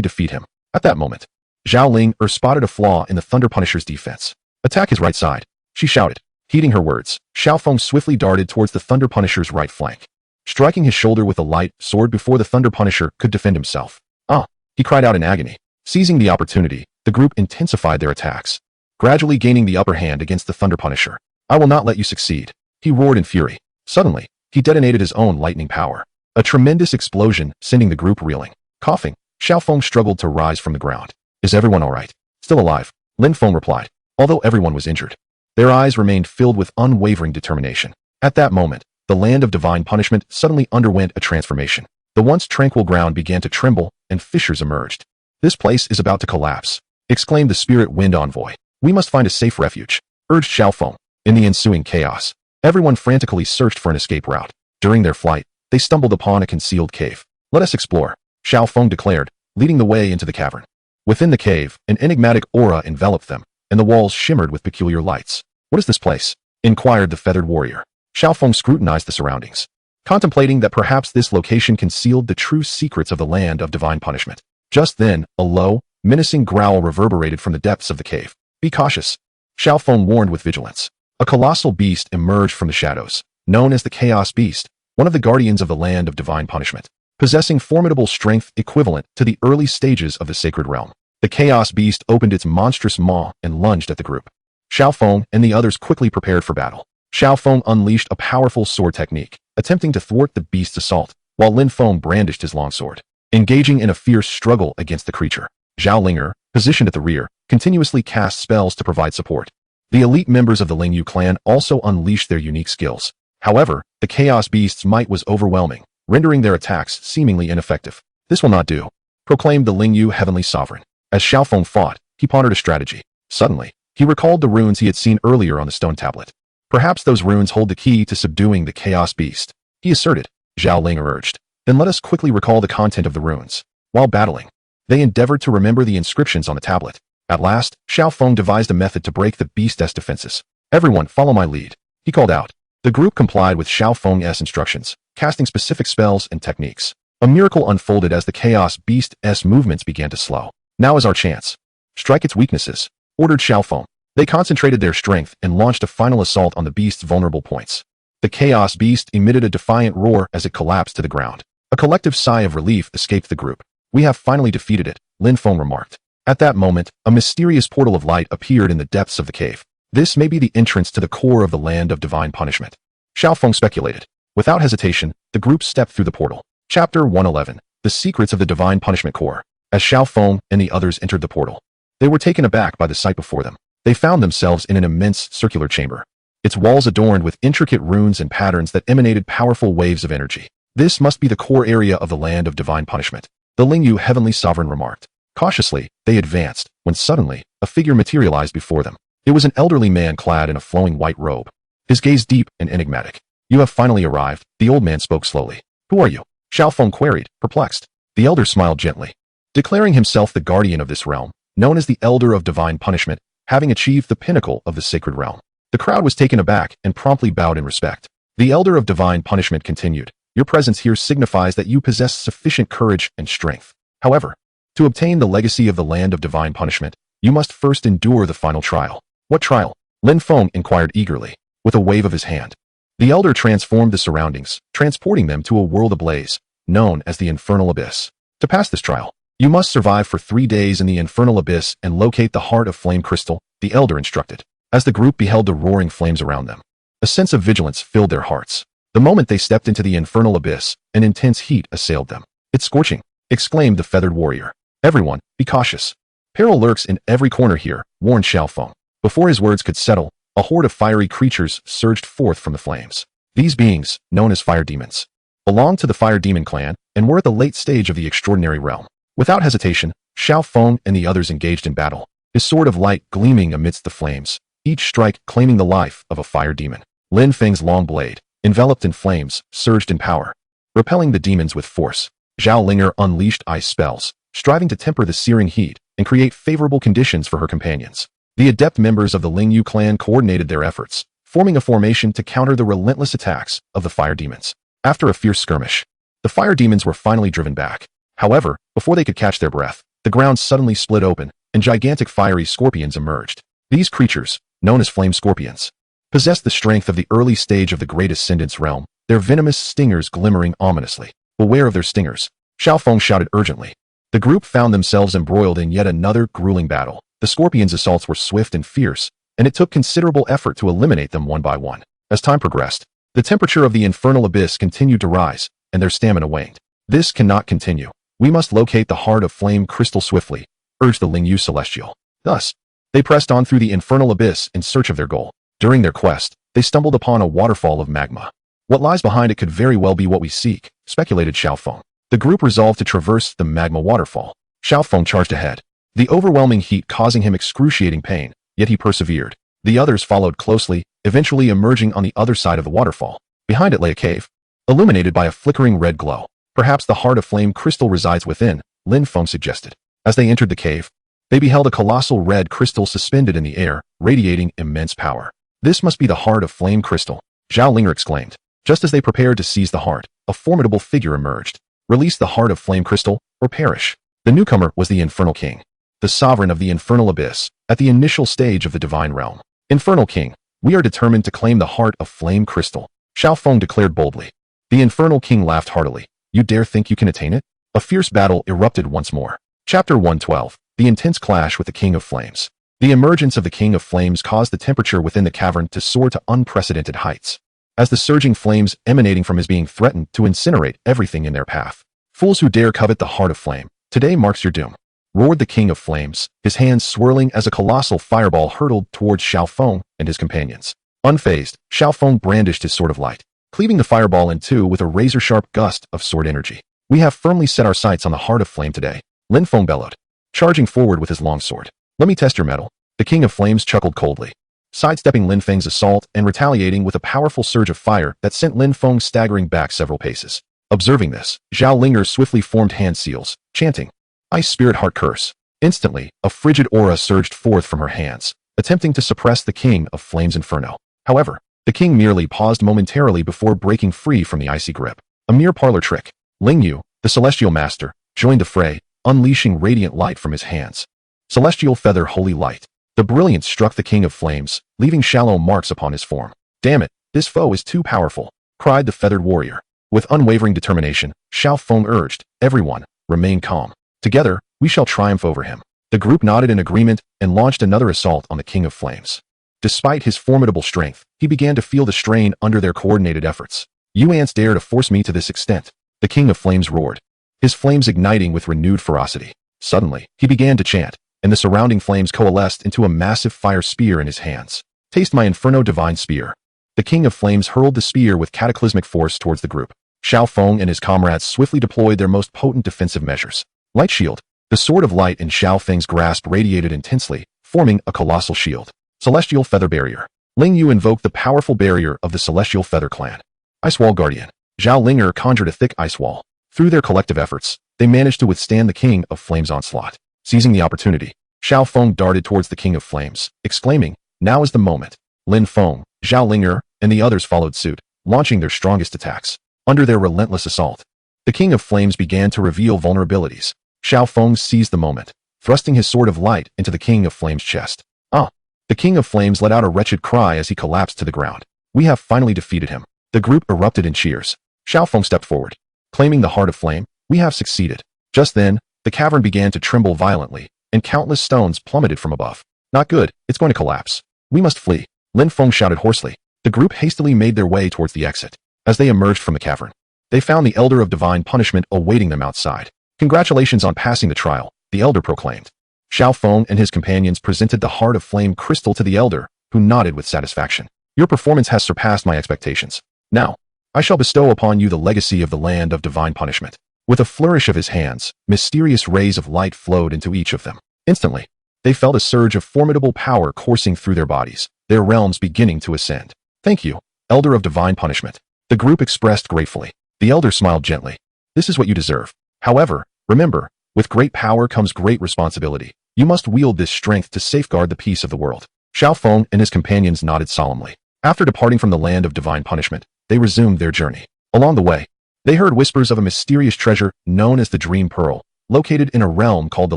defeat him." At that moment, Xiaoling spotted a flaw in the Thunder Punisher's defense. "Attack his right side," she shouted. Heeding her words, Xiaoong swiftly darted towards the Thunder Punisher's right flank, striking his shoulder with a light sword before the Thunder Punisher could defend himself. "Ah!" he cried out in agony. Seizing the opportunity, the group intensified their attacks, gradually gaining the upper hand against the Thunder Punisher. "I will not let you succeed," he roared in fury. Suddenly, he detonated his own lightning power, a tremendous explosion sending the group reeling. Coughing, Xiaoong struggled to rise from the ground. "Is everyone all right?" "Still alive," Lin Feng replied, although everyone was injured. Their eyes remained filled with unwavering determination. At that moment, the land of divine punishment suddenly underwent a transformation. The once tranquil ground began to tremble, and fissures emerged. "This place is about to collapse," exclaimed the spirit wind envoy. "We must find a safe refuge," urged Xiaoong. In the ensuing chaos, everyone frantically searched for an escape route. During their flight, they stumbled upon a concealed cave. "Let us explore," Xiaoong declared, leading the way into the cavern. Within the cave, an enigmatic aura enveloped them, and the walls shimmered with peculiar lights. "What is this place?" inquired the feathered warrior. Xiaoong scrutinized the surroundings, contemplating that perhaps this location concealed the true secrets of the land of divine punishment. Just then, a low, menacing growl reverberated from the depths of the cave. "Be cautious," Xiaoong warned with vigilance. A colossal beast emerged from the shadows, known as the Chaos Beast, one of the guardians of the land of divine punishment. Possessing formidable strength equivalent to the early stages of the sacred realm, the Chaos Beast opened its monstrous maw and lunged at the group. Xiaoong and the others quickly prepared for battle. Xiaoong unleashed a powerful sword technique, attempting to thwart the beast's assault, while Lin Feng brandished his longsword, engaging in a fierce struggle against the creature. Xiaolinger, positioned at the rear, continuously cast spells to provide support. The elite members of the Ling Yu clan also unleashed their unique skills. However, the Chaos Beast's might was overwhelming, rendering their attacks seemingly ineffective. "This will not do," proclaimed the Ling Yu Heavenly Sovereign. As Xiaoong fought, he pondered a strategy. Suddenly, he recalled the runes he had seen earlier on the stone tablet. "Perhaps those runes hold the key to subduing the Chaos Beast," he asserted. Xiaoling urged. "Then let us quickly recall the content of the runes." While battling, they endeavored to remember the inscriptions on the tablet. At last, Xiaoong devised a method to break the beast's defenses. "Everyone, follow my lead," he called out. The group complied with Xiaoong's instructions, casting specific spells and techniques. A miracle unfolded as the Chaos Beast's movements began to slow. "Now is our chance. Strike its weaknesses," ordered Xiaoong. They concentrated their strength and launched a final assault on the beast's vulnerable points. The Chaos Beast emitted a defiant roar as it collapsed to the ground. A collective sigh of relief escaped the group. "We have finally defeated it," Lin Feng remarked. At that moment, a mysterious portal of light appeared in the depths of the cave. "This may be the entrance to the core of the land of divine punishment," Xiaoong speculated. Without hesitation, the group stepped through the portal. Chapter 111, The Secrets of the Divine Punishment Core. As Xiaoong and the others entered the portal, they were taken aback by the sight before them. They found themselves in an immense circular chamber. its walls adorned with intricate runes and patterns that emanated powerful waves of energy. This must be the core area of the land of divine punishment, the Lingyu heavenly sovereign remarked. Cautiously, they advanced, when suddenly, a figure materialized before them. It was an elderly man clad in a flowing white robe, his gaze deep and enigmatic. You have finally arrived, the old man spoke slowly. Who are you? Xiaoong queried, perplexed. The elder smiled gently. Declaring himself the guardian of this realm, known as the Elder of Divine Punishment, having achieved the pinnacle of the sacred realm. The crowd was taken aback and promptly bowed in respect. The Elder of Divine Punishment continued, your presence here signifies that you possess sufficient courage and strength. However, to obtain the legacy of the land of divine punishment, you must first endure the final trial. What trial? Lin Feng inquired eagerly, with a wave of his hand. The elder transformed the surroundings, transporting them to a world ablaze, known as the Infernal Abyss. To pass this trial, you must survive for 3 days in the Infernal Abyss and locate the Heart of Flame Crystal, the elder instructed. As the group beheld the roaring flames around them, a sense of vigilance filled their hearts. The moment they stepped into the Infernal Abyss, an intense heat assailed them. It's scorching, exclaimed the feathered warrior. Everyone, be cautious. Peril lurks in every corner here, warned Xiaoong. Before his words could settle, a horde of fiery creatures surged forth from the flames. These beings, known as fire demons, belonged to the fire demon clan and were at the late stage of the extraordinary realm. Without hesitation, Xiaoong and the others engaged in battle, his sword of light gleaming amidst the flames, each strike claiming the life of a fire demon. Lin Feng's long blade, enveloped in flames, surged in power, repelling the demons with force. Zhao Linger unleashed ice spells, striving to temper the searing heat and create favorable conditions for her companions. The adept members of the Lingyu clan coordinated their efforts, forming a formation to counter the relentless attacks of the fire demons. After a fierce skirmish, the fire demons were finally driven back. However, before they could catch their breath, the ground suddenly split open and gigantic fiery scorpions emerged. These creatures, known as flame scorpions, possessed the strength of the early stage of the Great Ascendance realm, their venomous stingers glimmering ominously. Beware of their stingers, Xiaoong shouted urgently. The group found themselves embroiled in yet another grueling battle. The scorpions' assaults were swift and fierce, and it took considerable effort to eliminate them one by one. As time progressed, the temperature of the infernal abyss continued to rise, and their stamina waned. This cannot continue. We must locate the Heart of Flame Crystal swiftly, urged the Lingyu Celestial. Thus, they pressed on through the infernal abyss in search of their goal. During their quest, they stumbled upon a waterfall of magma. What lies behind it could very well be what we seek, speculated Xiaoong. The group resolved to traverse the magma waterfall. Xiaoong charged ahead, the overwhelming heat causing him excruciating pain, yet he persevered. The others followed closely, eventually emerging on the other side of the waterfall. Behind it lay a cave, illuminated by a flickering red glow. Perhaps the Heart of Flame Crystal resides within, Lin Feng suggested. As they entered the cave, they beheld a colossal red crystal suspended in the air, radiating immense power. This must be the Heart of Flame Crystal, Zhao Linger exclaimed. Just as they prepared to seize the heart, a formidable figure emerged. Release the Heart of Flame Crystal, or perish. The newcomer was the Infernal King, the sovereign of the Infernal Abyss, at the initial stage of the Divine Realm. Infernal King, we are determined to claim the Heart of Flame Crystal, Xiaoong declared boldly. The Infernal King laughed heartily. You dare think you can attain it? A fierce battle erupted once more. Chapter 112, The Intense Clash with the King of Flames. The emergence of the King of Flames caused the temperature within the cavern to soar to unprecedented heights, as the surging flames emanating from his being threatened to incinerate everything in their path. Fools who dare covet the Heart of Flame, today marks your doom, roared the King of Flames, his hands swirling as a colossal fireball hurtled towards Xiaoong and his companions. Unfazed, Xiaoong brandished his sword of light, cleaving the fireball in two with a razor-sharp gust of sword energy. We have firmly set our sights on the Heart of Flame today, Lin Feng bellowed, charging forward with his long sword. Let me test your mettle. The King of Flames chuckled coldly, sidestepping Lin Feng's assault and retaliating with a powerful surge of fire that sent Lin Feng staggering back several paces. Observing this, Zhao Linger swiftly formed hand seals, chanting, Ice Spirit Heart Curse. Instantly, a frigid aura surged forth from her hands, attempting to suppress the King of Flames Inferno. However, the king merely paused momentarily before breaking free from the icy grip. A mere parlor trick. Lingyu, the Celestial Master, joined the fray, unleashing radiant light from his hands. Celestial Feather Holy Light. The brilliance struck the King of Flames, leaving shallow marks upon his form. Damn it, this foe is too powerful, cried the feathered warrior. With unwavering determination, Xiaoong urged, everyone, remain calm. Together, we shall triumph over him. The group nodded in agreement and launched another assault on the King of Flames. Despite his formidable strength, he began to feel the strain under their coordinated efforts. You ants dare to force me to this extent, the King of Flames roared, his flames igniting with renewed ferocity. Suddenly, he began to chant, and the surrounding flames coalesced into a massive fire spear in his hands. Taste my Inferno Divine Spear. The King of Flames hurled the spear with cataclysmic force towards the group. Xiaoong and his comrades swiftly deployed their most potent defensive measures. Light Shield. The Sword of Light in Xiao Feng's grasp radiated intensely, forming a colossal shield. Celestial Feather Barrier. Ling Yu invoked the powerful barrier of the Celestial Feather Clan. Ice Wall Guardian. Zhao Linger conjured a thick ice wall. Through their collective efforts, they managed to withstand the King of Flames' onslaught. Seizing the opportunity, Xiaoong darted towards the King of Flames, exclaiming, "Now is the moment." Lin Feng, Zhao Linger, and the others followed suit, launching their strongest attacks. Under their relentless assault, the King of Flames began to reveal vulnerabilities. Xiaoong seized the moment, thrusting his Sword of Light into the King of Flames' chest. Ah! The King of Flames let out a wretched cry as he collapsed to the ground. We have finally defeated him. The group erupted in cheers. Xiaoong stepped forward, claiming the Heart of Flame. We have succeeded. Just then, the cavern began to tremble violently, and countless stones plummeted from above. Not good, it's going to collapse. We must flee. Lin Feng shouted hoarsely. The group hastily made their way towards the exit. As they emerged from the cavern, they found the Elder of Divine Punishment awaiting them outside. Congratulations on passing the trial, the Elder proclaimed. Xiaoong and his companions presented the Heart of Flame crystal to the Elder, who nodded with satisfaction. Your performance has surpassed my expectations. Now, I shall bestow upon you the legacy of the Land of Divine Punishment. With a flourish of his hands, mysterious rays of light flowed into each of them. Instantly, they felt a surge of formidable power coursing through their bodies, their realms beginning to ascend. Thank you, Elder of Divine Punishment. The group expressed gratefully. The Elder smiled gently. This is what you deserve. However, remember, with great power comes great responsibility. You must wield this strength to safeguard the peace of the world. Xiaoong and his companions nodded solemnly. After departing from the Land of Divine Punishment, they resumed their journey. Along the way, they heard whispers of a mysterious treasure known as the Dream Pearl, located in a realm called the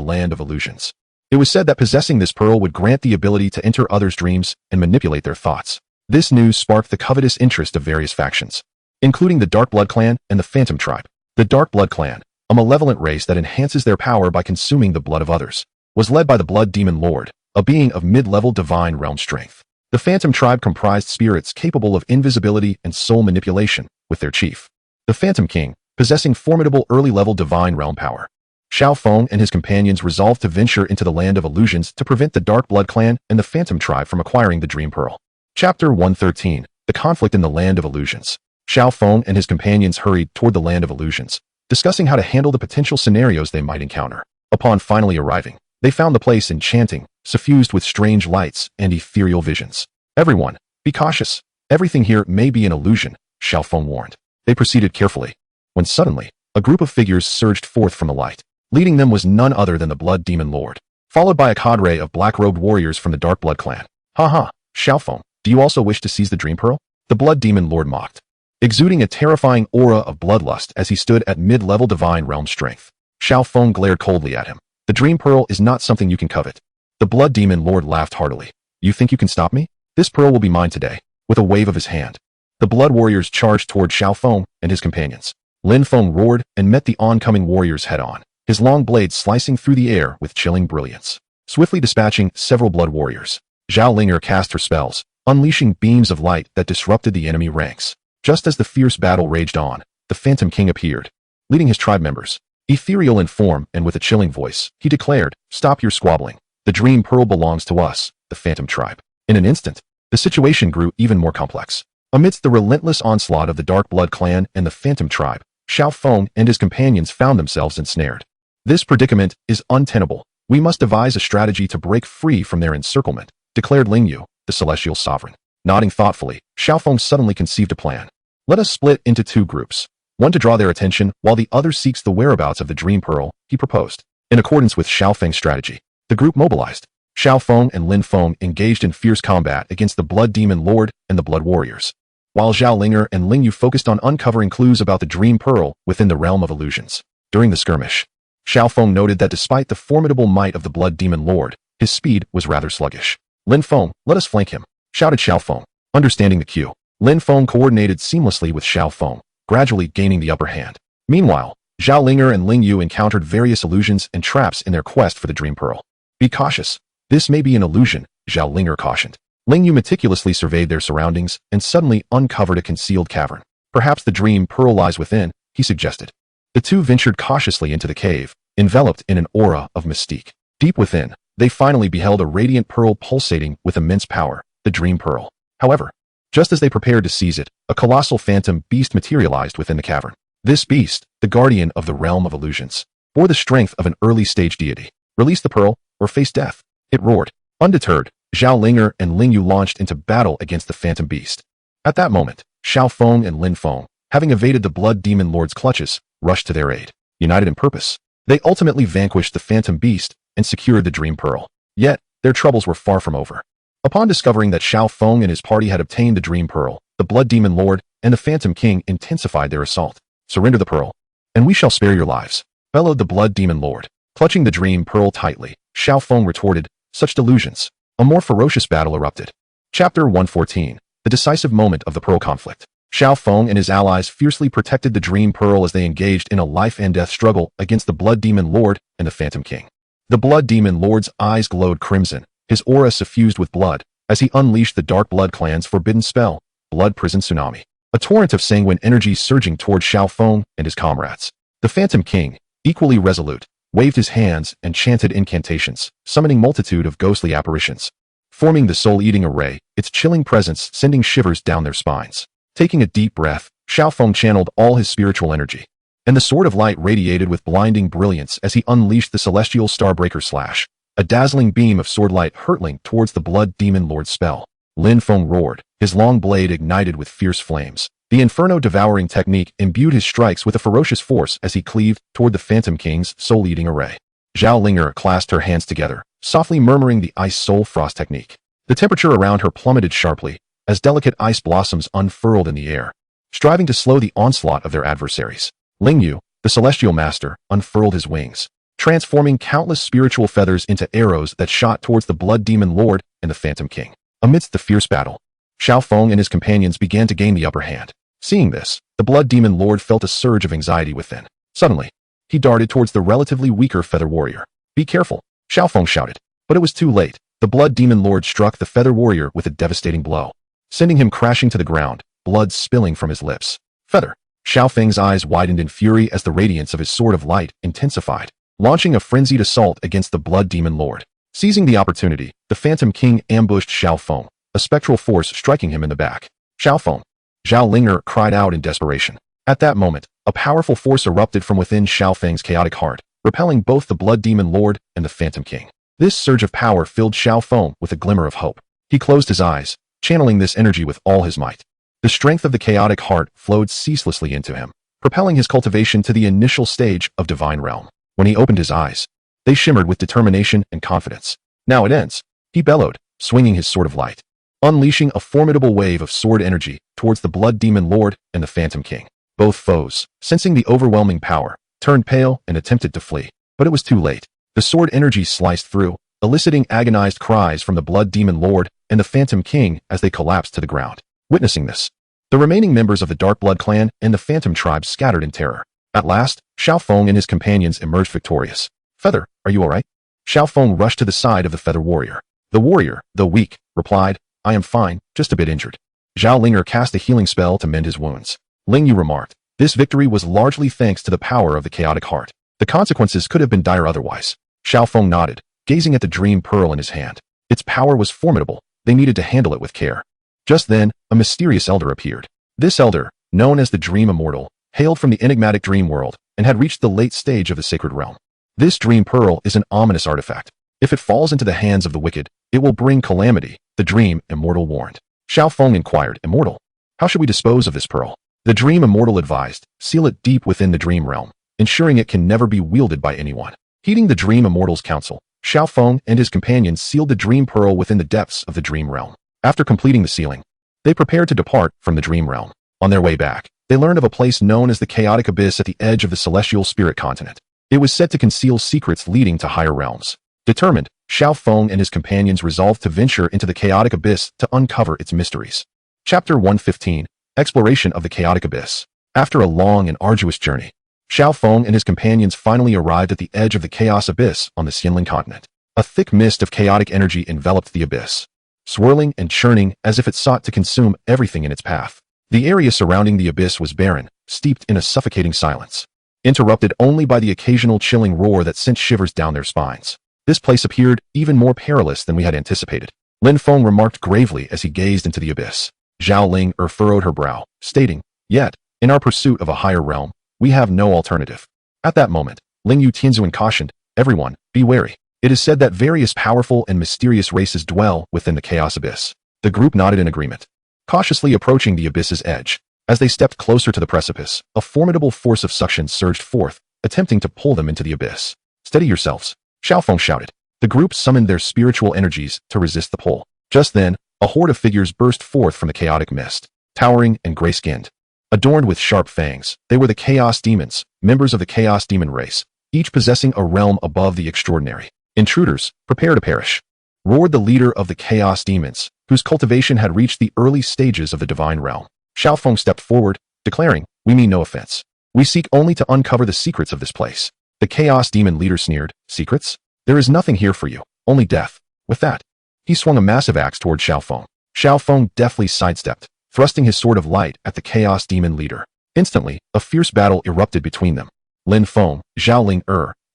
Land of Illusions. It was said that possessing this pearl would grant the ability to enter others' dreams and manipulate their thoughts. This news sparked the covetous interest of various factions, including the Dark Blood Clan and the Phantom Tribe. The Dark Blood Clan, a malevolent race that enhances their power by consuming the blood of others, was led by the Blood Demon Lord, a being of mid-level divine realm strength. The Phantom Tribe comprised spirits capable of invisibility and soul manipulation, with their chief, the Phantom King, possessing formidable early-level divine realm power. Xiaoong and his companions resolved to venture into the Land of Illusions to prevent the Dark Blood Clan and the Phantom Tribe from acquiring the Dream Pearl. Chapter 113. The Conflict in the Land of Illusions. Xiaoong and his companions hurried toward the Land of Illusions, discussing how to handle the potential scenarios they might encounter. Upon finally arriving, they found the place enchanting, suffused with strange lights and ethereal visions. Everyone, be cautious. Everything here may be an illusion, Xiaoong warned. They proceeded carefully, when suddenly, a group of figures surged forth from the light. Leading them was none other than the Blood Demon Lord, followed by a cadre of black-robed warriors from the Dark Blood Clan. Ha, Xiaoong, do you also wish to seize the Dream Pearl? The Blood Demon Lord mocked, exuding a terrifying aura of bloodlust as he stood at mid-level divine realm strength. Xiaoong glared coldly at him. The Dream Pearl is not something you can covet. The Blood Demon Lord laughed heartily. You think you can stop me? This pearl will be mine today. With a wave of his hand, the Blood Warriors charged toward Xiaoong and his companions. Lin Feng roared and met the oncoming warriors head-on, his long blade slicing through the air with chilling brilliance. Swiftly dispatching several Blood Warriors, Zhao Linger cast her spells, unleashing beams of light that disrupted the enemy ranks. Just as the fierce battle raged on, the Phantom King appeared, leading his tribe members. Ethereal in form and with a chilling voice, he declared, "Stop your squabbling. The Dream Pearl belongs to us, the Phantom Tribe." In an instant, the situation grew even more complex. Amidst the relentless onslaught of the Dark Blood Clan and the Phantom Tribe, Xiaoong and his companions found themselves ensnared. This predicament is untenable. We must devise a strategy to break free from their encirclement, declared Ling Yu, the Celestial Sovereign. Nodding thoughtfully, Xiaoong suddenly conceived a plan. Let us split into two groups. One to draw their attention, while the other seeks the whereabouts of the Dream Pearl, he proposed. In accordance with Xiaofeng's strategy, the group mobilized. Xiaoong and Lin Feng engaged in fierce combat against the Blood Demon Lord and the Blood Warriors, while Zhao Linger and Ling Yu focused on uncovering clues about the Dream Pearl within the realm of illusions. During the skirmish, Xiaoong noted that despite the formidable might of the Blood Demon Lord, his speed was rather sluggish. Lin Feng, let us flank him, shouted Xiaoong. Understanding the cue, Lin Feng coordinated seamlessly with Xiaoong, gradually gaining the upper hand. Meanwhile, Zhao Linger and Ling Yu encountered various illusions and traps in their quest for the Dream Pearl. Be cautious. This may be an illusion, Zhao Linger cautioned. Ling Yu meticulously surveyed their surroundings and suddenly uncovered a concealed cavern. Perhaps the Dream Pearl lies within, he suggested. The two ventured cautiously into the cave, enveloped in an aura of mystique. Deep within, they finally beheld a radiant pearl pulsating with immense power, the Dream Pearl. However, just as they prepared to seize it, a colossal phantom beast materialized within the cavern. This beast, the guardian of the realm of illusions, bore the strength of an early-stage deity. Release the pearl, or face death, it roared. Undeterred, Xiaoling and Lingyu launched into battle against the phantom beast. At that moment, Xiaofeng and Linfeng, having evaded the Blood Demon Lord's clutches, rushed to their aid. United in purpose, they ultimately vanquished the phantom beast and secured the Dream Pearl. Yet, their troubles were far from over. Upon discovering that Xiaofeng and his party had obtained the Dream Pearl, the Blood Demon Lord and the Phantom King intensified their assault. Surrender the pearl, and we shall spare your lives, bellowed the Blood Demon Lord. Clutching the Dream Pearl tightly, Xiaofeng retorted, such delusions. A more ferocious battle erupted. Chapter 114, the decisive moment of the Pearl conflict. Xiaofeng and his allies fiercely protected the Dream Pearl as they engaged in a life-and-death struggle against the Blood Demon Lord and the Phantom King. The Blood Demon Lord's eyes glowed crimson, his aura suffused with blood, as he unleashed the Dark Blood Clan's forbidden spell, Blood Prison Tsunami. A torrent of sanguine energy surging toward Xiaofeng and his comrades. The Phantom King, equally resolute, waved his hands and chanted incantations, summoning multitude of ghostly apparitions. Forming the soul-eating array, its chilling presence sending shivers down their spines. Taking a deep breath, Xiaofeng channeled all his spiritual energy, and the Sword of Light radiated with blinding brilliance as he unleashed the Celestial Starbreaker Slash, a dazzling beam of sword light hurtling towards the Blood Demon Lord's spell. Linfeng roared, his long blade ignited with fierce flames. The Inferno-devouring technique imbued his strikes with a ferocious force as he cleaved toward the Phantom King's soul-eating array. Xiaoling clasped her hands together, softly murmuring the Ice Soul Frost technique. The temperature around her plummeted sharply, as delicate ice blossoms unfurled in the air, striving to slow the onslaught of their adversaries. Lingyu, the Celestial Master, unfurled his wings, transforming countless spiritual feathers into arrows that shot towards the Blood Demon Lord and the Phantom King. Amidst the fierce battle, Xiaofeng and his companions began to gain the upper hand. Seeing this, the Blood Demon Lord felt a surge of anxiety within. Suddenly, he darted towards the relatively weaker Feather Warrior. Be careful, Xiaofeng shouted. But it was too late. The Blood Demon Lord struck the Feather Warrior with a devastating blow, sending him crashing to the ground, blood spilling from his lips. Feather. Xiaofeng's eyes widened in fury as the radiance of his Sword of Light intensified, launching a frenzied assault against the Blood Demon Lord. Seizing the opportunity, the Phantom King ambushed Xiaofeng, a spectral force striking him in the back. Xiaofeng. Xiaoling cried out in desperation. At that moment, a powerful force erupted from within Xiaofeng's chaotic heart, repelling both the Blood Demon Lord and the Phantom King. This surge of power filled Xiaofeng with a glimmer of hope. He closed his eyes, channeling this energy with all his might. The strength of the chaotic heart flowed ceaselessly into him, propelling his cultivation to the initial stage of divine realm. When he opened his eyes, they shimmered with determination and confidence. Now it ends, he bellowed, swinging his Sword of Light, unleashing a formidable wave of sword energy towards the Blood Demon Lord and the Phantom King. Both foes, sensing the overwhelming power, turned pale and attempted to flee. But it was too late. The sword energy sliced through, eliciting agonized cries from the Blood Demon Lord and the Phantom King as they collapsed to the ground. Witnessing this, the remaining members of the Dark Blood clan and the Phantom tribe scattered in terror. At last, Xiaofeng and his companions emerged victorious. Feather, are you all right? Xiaofeng rushed to the side of the Feather Warrior. The warrior, though weak, replied, I am fine, just a bit injured. Xiaoling cast a healing spell to mend his wounds. Lingyu remarked, this victory was largely thanks to the power of the chaotic heart. The consequences could have been dire otherwise. Xiaofeng nodded, gazing at the Dream Pearl in his hand. Its power was formidable. They needed to handle it with care. Just then, a mysterious elder appeared. This elder, known as the Dream Immortal, hailed from the enigmatic dream world and had reached the late stage of the sacred realm. This Dream Pearl is an ominous artifact. If it falls into the hands of the wicked, it will bring calamity, the Dream Immortal warned. Xiaofeng inquired, Immortal, how should we dispose of this pearl? The Dream Immortal advised, seal it deep within the dream realm, ensuring it can never be wielded by anyone. Heeding the Dream Immortal's counsel, Xiaofeng and his companions sealed the Dream Pearl within the depths of the dream realm. After completing the sealing, they prepared to depart from the dream realm. On their way back, they learned of a place known as the Chaotic Abyss at the edge of the Celestial Spirit Continent. It was said to conceal secrets leading to higher realms. Determined, Xiaofeng and his companions resolved to venture into the Chaotic Abyss to uncover its mysteries. Chapter 115, Exploration of the Chaotic Abyss. After a long and arduous journey, Xiaofeng and his companions finally arrived at the edge of the Chaos Abyss on the Xianling continent. A thick mist of chaotic energy enveloped the abyss, swirling and churning as if it sought to consume everything in its path. The area surrounding the abyss was barren, steeped in a suffocating silence, interrupted only by the occasional chilling roar that sent shivers down their spines. This place appeared even more perilous than we had anticipated. Lin Feng remarked gravely as he gazed into the abyss. Xiaoling furrowed her brow, stating, "Yet, in our pursuit of a higher realm, we have no alternative." At that moment, Ling Yu Tianzuan cautioned, "Everyone, be wary. It is said that various powerful and mysterious races dwell within the chaos abyss." The group nodded in agreement. Cautiously approaching the abyss's edge, as they stepped closer to the precipice, a formidable force of suction surged forth, attempting to pull them into the abyss. "Steady yourselves," Xiaoong shouted. The group summoned their spiritual energies to resist the pull. Just then, a horde of figures burst forth from the chaotic mist, towering and gray-skinned. Adorned with sharp fangs, they were the Chaos Demons, members of the Chaos Demon race, each possessing a realm above the extraordinary. "Intruders, prepare to perish," roared the leader of the Chaos Demons, whose cultivation had reached the early stages of the divine realm. Xiaoong stepped forward, declaring, "We mean no offense. We seek only to uncover the secrets of this place." The Chaos Demon leader sneered, "Secrets? There is nothing here for you, only death." With that, he swung a massive axe toward Xiaoong. Xiaoong deftly sidestepped, thrusting his sword of light at the Chaos Demon leader. Instantly, a fierce battle erupted between them. Lin Feng, Xiaoling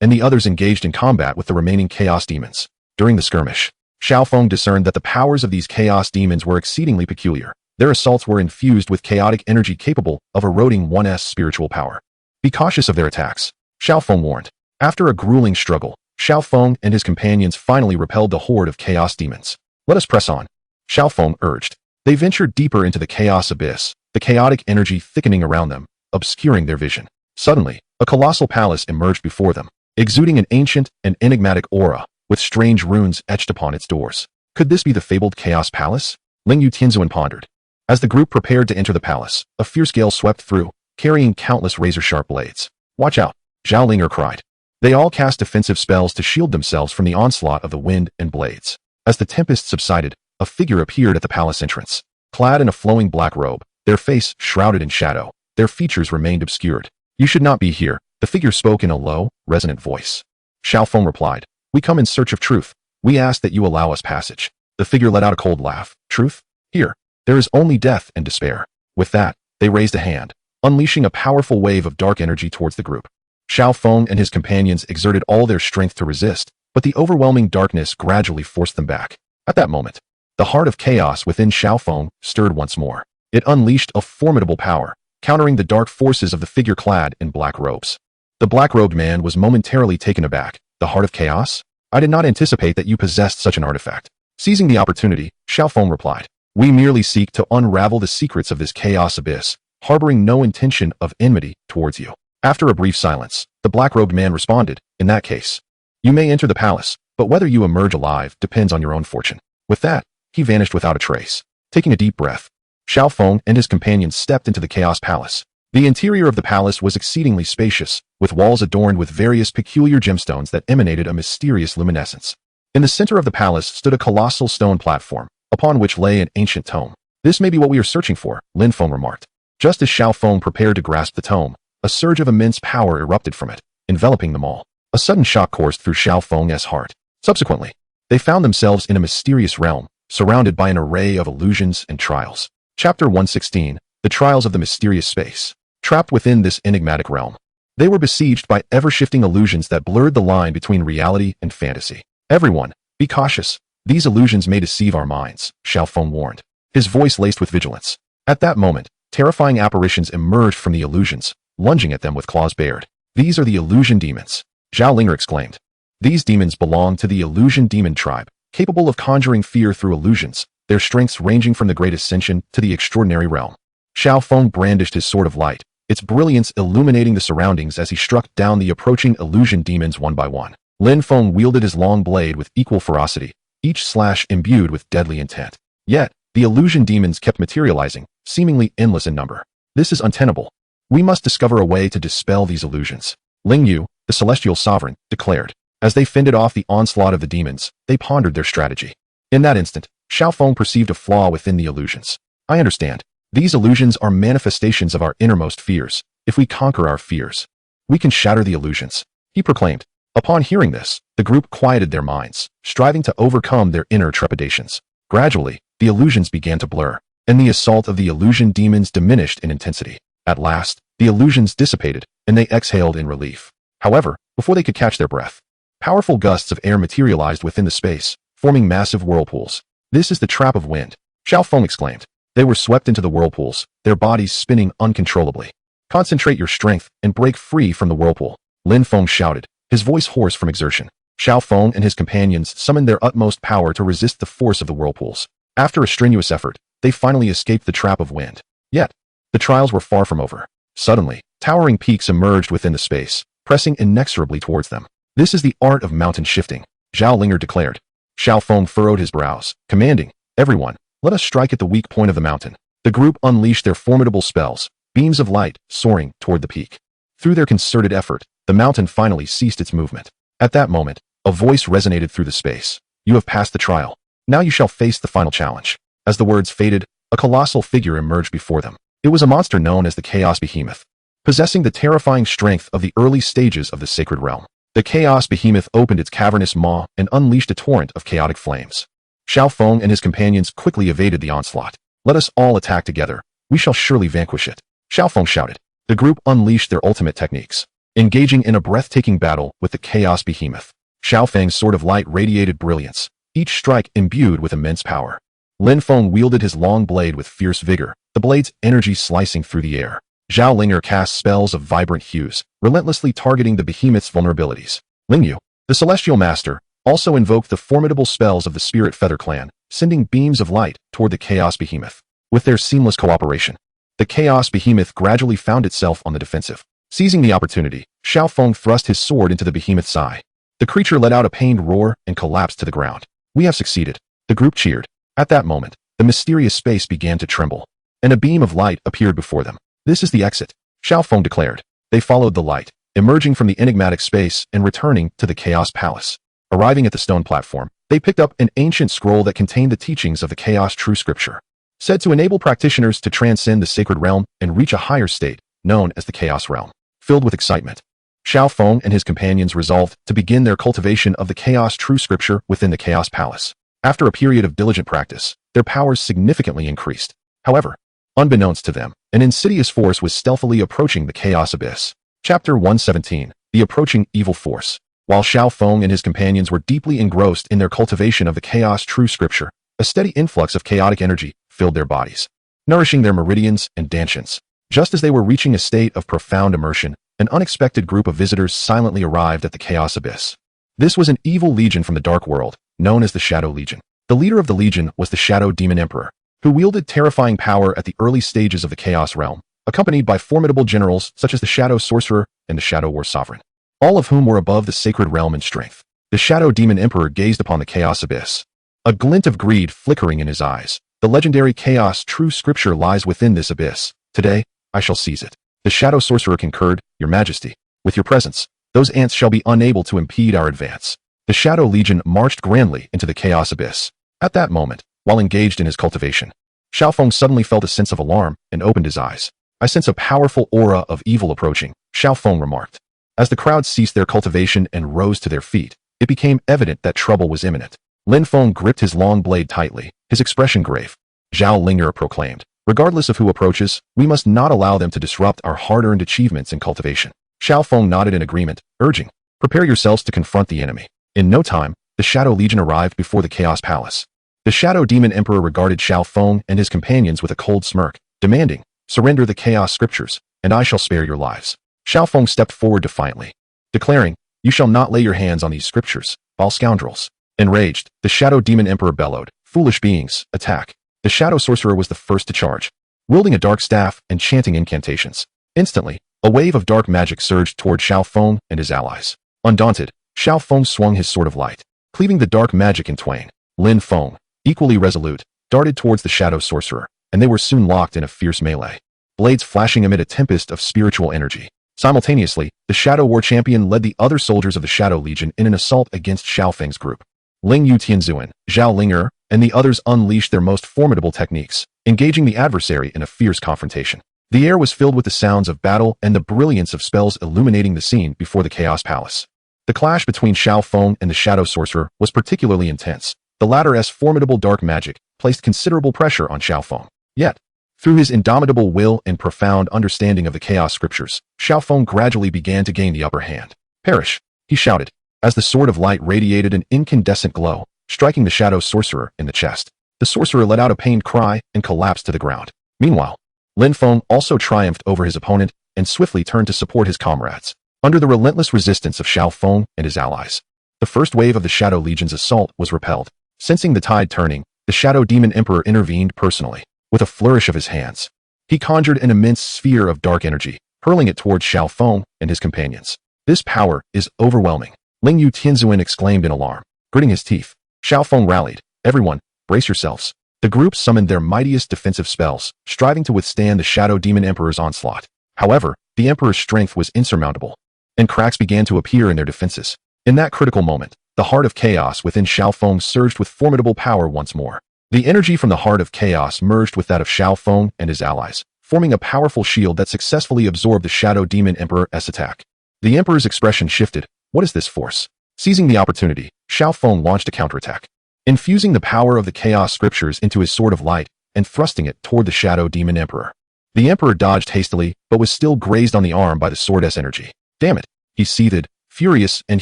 and the others engaged in combat with the remaining Chaos Demons. During the skirmish, Xiaoong discerned that the powers of these Chaos Demons were exceedingly peculiar. Their assaults were infused with chaotic energy capable of eroding one's spiritual power. "Be cautious of their attacks," Xiaoong warned. After a grueling struggle, Xiaoong and his companions finally repelled the horde of Chaos Demons. "Let us press on," Xiaoong urged. They ventured deeper into the chaos abyss, the chaotic energy thickening around them, obscuring their vision. Suddenly, a colossal palace emerged before them, exuding an ancient and enigmatic aura, with strange runes etched upon its doors. Could this be the fabled Chaos Palace? Ling Yu Tianzuan pondered. As the group prepared to enter the palace, a fierce gale swept through, carrying countless razor-sharp blades. "Watch out," Zhao Linger cried. They all cast defensive spells to shield themselves from the onslaught of the wind and blades. As the tempest subsided, a figure appeared at the palace entrance. Clad in a flowing black robe, their face shrouded in shadow, their features remained obscured. "You should not be here," the figure spoke in a low, resonant voice. Xiaoong replied, "We come in search of truth. We ask that you allow us passage." The figure let out a cold laugh. "Truth? Here. There is only death and despair." With that, they raised a hand, unleashing a powerful wave of dark energy towards the group. Xiaoong and his companions exerted all their strength to resist, but the overwhelming darkness gradually forced them back. At that moment, the heart of chaos within Xiaoong stirred once more. It unleashed a formidable power, countering the dark forces of the figure clad in black robes. The black-robed man was momentarily taken aback. "The heart of chaos? I did not anticipate that you possessed such an artifact." Seizing the opportunity, Xiaoong replied, "We merely seek to unravel the secrets of this chaos abyss, harboring no intention of enmity towards you." After a brief silence, the black-robed man responded, "In that case, you may enter the palace, but whether you emerge alive depends on your own fortune." With that, he vanished without a trace. Taking a deep breath, Xiaoong and his companions stepped into the Chaos Palace. The interior of the palace was exceedingly spacious, with walls adorned with various peculiar gemstones that emanated a mysterious luminescence. In the center of the palace stood a colossal stone platform, upon which lay an ancient tome. "This may be what we are searching for," Lin Feng remarked. Just as Xiaoong prepared to grasp the tome, a surge of immense power erupted from it, enveloping them all. A sudden shock coursed through Xiaoong's heart. Subsequently, they found themselves in a mysterious realm, surrounded by an array of illusions and trials. Chapter 116, The Trials of the Mysterious Space. Trapped within this enigmatic realm, they were besieged by ever-shifting illusions that blurred the line between reality and fantasy. "Everyone, be cautious. These illusions may deceive our minds," Xiaoong warned, his voice laced with vigilance. At that moment, terrifying apparitions emerged from the illusions, lunging at them with claws bared. "These are the illusion demons," Zhao Linger exclaimed. "These demons belong to the illusion demon tribe, capable of conjuring fear through illusions, their strengths ranging from the great ascension to the extraordinary realm." Xiaoong brandished his sword of light, its brilliance illuminating the surroundings as he struck down the approaching illusion demons one by one. Lin Feng wielded his long blade with equal ferocity, each slash imbued with deadly intent. Yet, the illusion demons kept materializing, seemingly endless in number. "This is untenable. We must discover a way to dispel these illusions," Ling Yu, the celestial sovereign, declared. As they fended off the onslaught of the demons, they pondered their strategy. In that instant, Xiaoong perceived a flaw within the illusions. "I understand. These illusions are manifestations of our innermost fears. If we conquer our fears, we can shatter the illusions," he proclaimed. Upon hearing this, the group quieted their minds, striving to overcome their inner trepidations. Gradually, the illusions began to blur, and the assault of the illusion demons diminished in intensity. At last, the illusions dissipated, and they exhaled in relief. However, before they could catch their breath, powerful gusts of air materialized within the space, forming massive whirlpools. This is the trap of wind, Xiaoong exclaimed. They were swept into the whirlpools, their bodies spinning uncontrollably. Concentrate your strength and break free from the whirlpool, Lin Feng shouted, his voice hoarse from exertion. Xiaoong and his companions summoned their utmost power to resist the force of the whirlpools. After a strenuous effort, they finally escaped the trap of wind. Yet, the trials were far from over. Suddenly, towering peaks emerged within the space, pressing inexorably towards them. This is the art of mountain shifting, Xiaoling declared. Xiaoong furrowed his brows, commanding, everyone, let us strike at the weak point of the mountain. The group unleashed their formidable spells, beams of light soaring toward the peak. Through their concerted effort, the mountain finally ceased its movement. At that moment, a voice resonated through the space. You have passed the trial. Now you shall face the final challenge. As the words faded, a colossal figure emerged before them. It was a monster known as the Chaos Behemoth. Possessing the terrifying strength of the early stages of the sacred realm, the Chaos Behemoth opened its cavernous maw and unleashed a torrent of chaotic flames. Xiaoong and his companions quickly evaded the onslaught. Let us all attack together. We shall surely vanquish it, Xiaoong shouted. The group unleashed their ultimate techniques, engaging in a breathtaking battle with the Chaos Behemoth. Xiaofeng's sword of light radiated brilliance, each strike imbued with immense power. Lin Feng wielded his long blade with fierce vigor, the blade's energy slicing through the air. Zhao Linger cast spells of vibrant hues, relentlessly targeting the behemoth's vulnerabilities. Lingyu, the celestial master, also invoked the formidable spells of the Spirit Feather clan, sending beams of light toward the Chaos Behemoth. With their seamless cooperation, the Chaos Behemoth gradually found itself on the defensive. Seizing the opportunity, Xiaoong thrust his sword into the behemoth's eye. The creature let out a pained roar and collapsed to the ground. We have succeeded. The group cheered. At that moment, the mysterious space began to tremble, and a beam of light appeared before them. This is the exit, Xiaoong declared. They followed the light, emerging from the enigmatic space and returning to the Chaos Palace. Arriving at the stone platform, they picked up an ancient scroll that contained the teachings of the Chaos True Scripture, said to enable practitioners to transcend the sacred realm and reach a higher state, known as the Chaos Realm. Filled with excitement, Xiaoong and his companions resolved to begin their cultivation of the Chaos True Scripture within the Chaos Palace. After a period of diligent practice, their powers significantly increased. However, unbeknownst to them, an insidious force was stealthily approaching the Chaos Abyss. Chapter 117, The Approaching Evil Force. While Xiaoong and his companions were deeply engrossed in their cultivation of the Chaos True Scripture, a steady influx of chaotic energy filled their bodies, nourishing their meridians and dantians. Just as they were reaching a state of profound immersion, an unexpected group of visitors silently arrived at the Chaos Abyss. This was an evil legion from the Dark World, known as the Shadow Legion. The leader of the legion was the Shadow Demon Emperor, who wielded terrifying power at the early stages of the Chaos Realm, accompanied by formidable generals such as the Shadow Sorcerer and the Shadow War Sovereign, all of whom were above the sacred realm in strength. The Shadow Demon Emperor gazed upon the Chaos Abyss, a glint of greed flickering in his eyes. The legendary Chaos True Scripture lies within this abyss. Today, I shall seize it. The Shadow Sorcerer concurred, Your Majesty. With your presence, those ants shall be unable to impede our advance. The Shadow Legion marched grandly into the Chaos Abyss. At that moment, while engaged in his cultivation, Xiaoong suddenly felt a sense of alarm and opened his eyes. I sense a powerful aura of evil approaching, Xiaoong remarked. As the crowd ceased their cultivation and rose to their feet, it became evident that trouble was imminent. Lin Feng gripped his long blade tightly, his expression grave. Zhao Linger proclaimed, regardless of who approaches, we must not allow them to disrupt our hard-earned achievements in cultivation. Xiaoong nodded in agreement, urging, prepare yourselves to confront the enemy. In no time, the Shadow Legion arrived before the Chaos Palace. The Shadow Demon Emperor regarded Xiaoong and his companions with a cold smirk, demanding, surrender the Chaos Scriptures, and I shall spare your lives. Xiaoong stepped forward defiantly, declaring, you shall not lay your hands on these scriptures, foul scoundrels. Enraged, the Shadow Demon Emperor bellowed, foolish beings, attack. The Shadow Sorcerer was the first to charge, wielding a dark staff and chanting incantations. Instantly, a wave of dark magic surged toward Xiaoong and his allies. Undaunted, Xiaoong swung his sword of light, cleaving the dark magic in twain. Lin Feng, equally resolute, darted towards the Shadow Sorcerer, and they were soon locked in a fierce melee, blades flashing amid a tempest of spiritual energy. Simultaneously, the Shadow War Champion led the other soldiers of the Shadow Legion in an assault against Xiaofeng's group. Ling Yu Tianzuan, Zhao Linger, and the others unleashed their most formidable techniques, engaging the adversary in a fierce confrontation. The air was filled with the sounds of battle and the brilliance of spells illuminating the scene before the Chaos Palace. The clash between Xiaoong and the Shadow Sorcerer was particularly intense. The latter's formidable dark magic placed considerable pressure on Xiaoong. Yet, through his indomitable will and profound understanding of the Chaos Scriptures, Xiaoong gradually began to gain the upper hand. Perish, he shouted, as the sword of light radiated an incandescent glow, striking the Shadow Sorcerer in the chest. The sorcerer let out a pained cry and collapsed to the ground. Meanwhile, Lin Feng also triumphed over his opponent and swiftly turned to support his comrades. Under the relentless resistance of Xiaoong and his allies, the first wave of the Shadow Legion's assault was repelled. Sensing the tide turning, the Shadow Demon Emperor intervened personally. With a flourish of his hands, he conjured an immense sphere of dark energy, hurling it towards Xiaoong and his companions. This power is overwhelming, Ling Yu Tianzuan exclaimed in alarm. Gritting his teeth, Xiaoong rallied. Everyone, brace yourselves. The group summoned their mightiest defensive spells, striving to withstand the Shadow Demon Emperor's onslaught. However, the Emperor's strength was insurmountable, and cracks began to appear in their defenses. In that critical moment, the heart of chaos within Xiaoong surged with formidable power once more. The energy from the heart of chaos merged with that of Xiaoong and his allies, forming a powerful shield that successfully absorbed the Shadow Demon Emperor's attack. The Emperor's expression shifted. What is this force? Seizing the opportunity, Xiaoong launched a counterattack, infusing the power of the chaos scriptures into his sword of light and thrusting it toward the Shadow Demon Emperor. The Emperor dodged hastily, but was still grazed on the arm by the sword's energy. Damn it! He seethed, furious and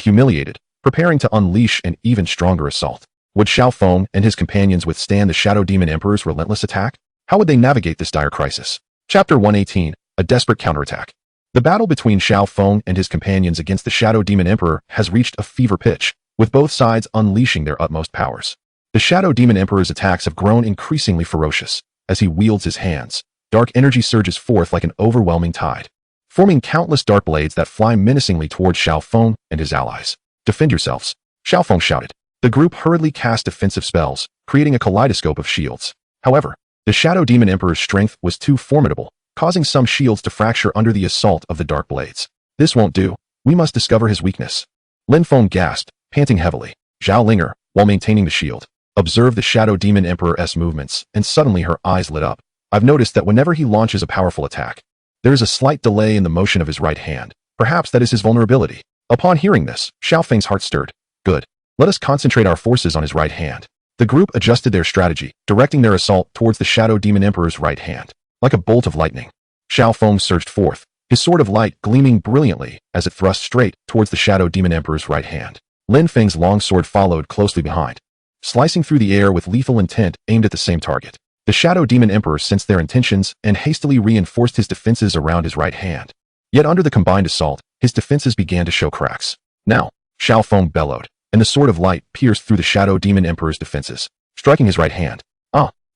humiliated, preparing to unleash an even stronger assault. Would Xiaoong and his companions withstand the Shadow Demon Emperor's relentless attack? How would they navigate this dire crisis? Chapter 118, A Desperate Counterattack. The battle between Xiaoong and his companions against the Shadow Demon Emperor has reached a fever pitch, with both sides unleashing their utmost powers. The Shadow Demon Emperor's attacks have grown increasingly ferocious. As he wields his hands, dark energy surges forth like an overwhelming tide, forming countless dark blades that fly menacingly towards Xiaoong and his allies. Defend yourselves, Xiaoong shouted. The group hurriedly cast defensive spells, creating a kaleidoscope of shields. However, the Shadow Demon Emperor's strength was too formidable, causing some shields to fracture under the assault of the dark blades. This won't do. We must discover his weakness. Lin Feng gasped, panting heavily. Zhao Linger, while maintaining the shield, observed the Shadow Demon Emperor's movements, and suddenly her eyes lit up. I've noticed that whenever he launches a powerful attack, there is a slight delay in the motion of his right hand. Perhaps that is his vulnerability. Upon hearing this, Xiaofeng's heart stirred. Good. Let us concentrate our forces on his right hand. The group adjusted their strategy, directing their assault towards the Shadow Demon Emperor's right hand. Like a bolt of lightning, Xiaoong surged forth, his sword of light gleaming brilliantly as it thrust straight towards the Shadow Demon Emperor's right hand. Lin Feng's long sword followed closely behind, slicing through the air with lethal intent aimed at the same target. The Shadow Demon Emperor sensed their intentions and hastily reinforced his defenses around his right hand. Yet under the combined assault, his defenses began to show cracks. Now, Xiaoong bellowed, and the sword of light pierced through the Shadow Demon Emperor's defenses, striking his right hand.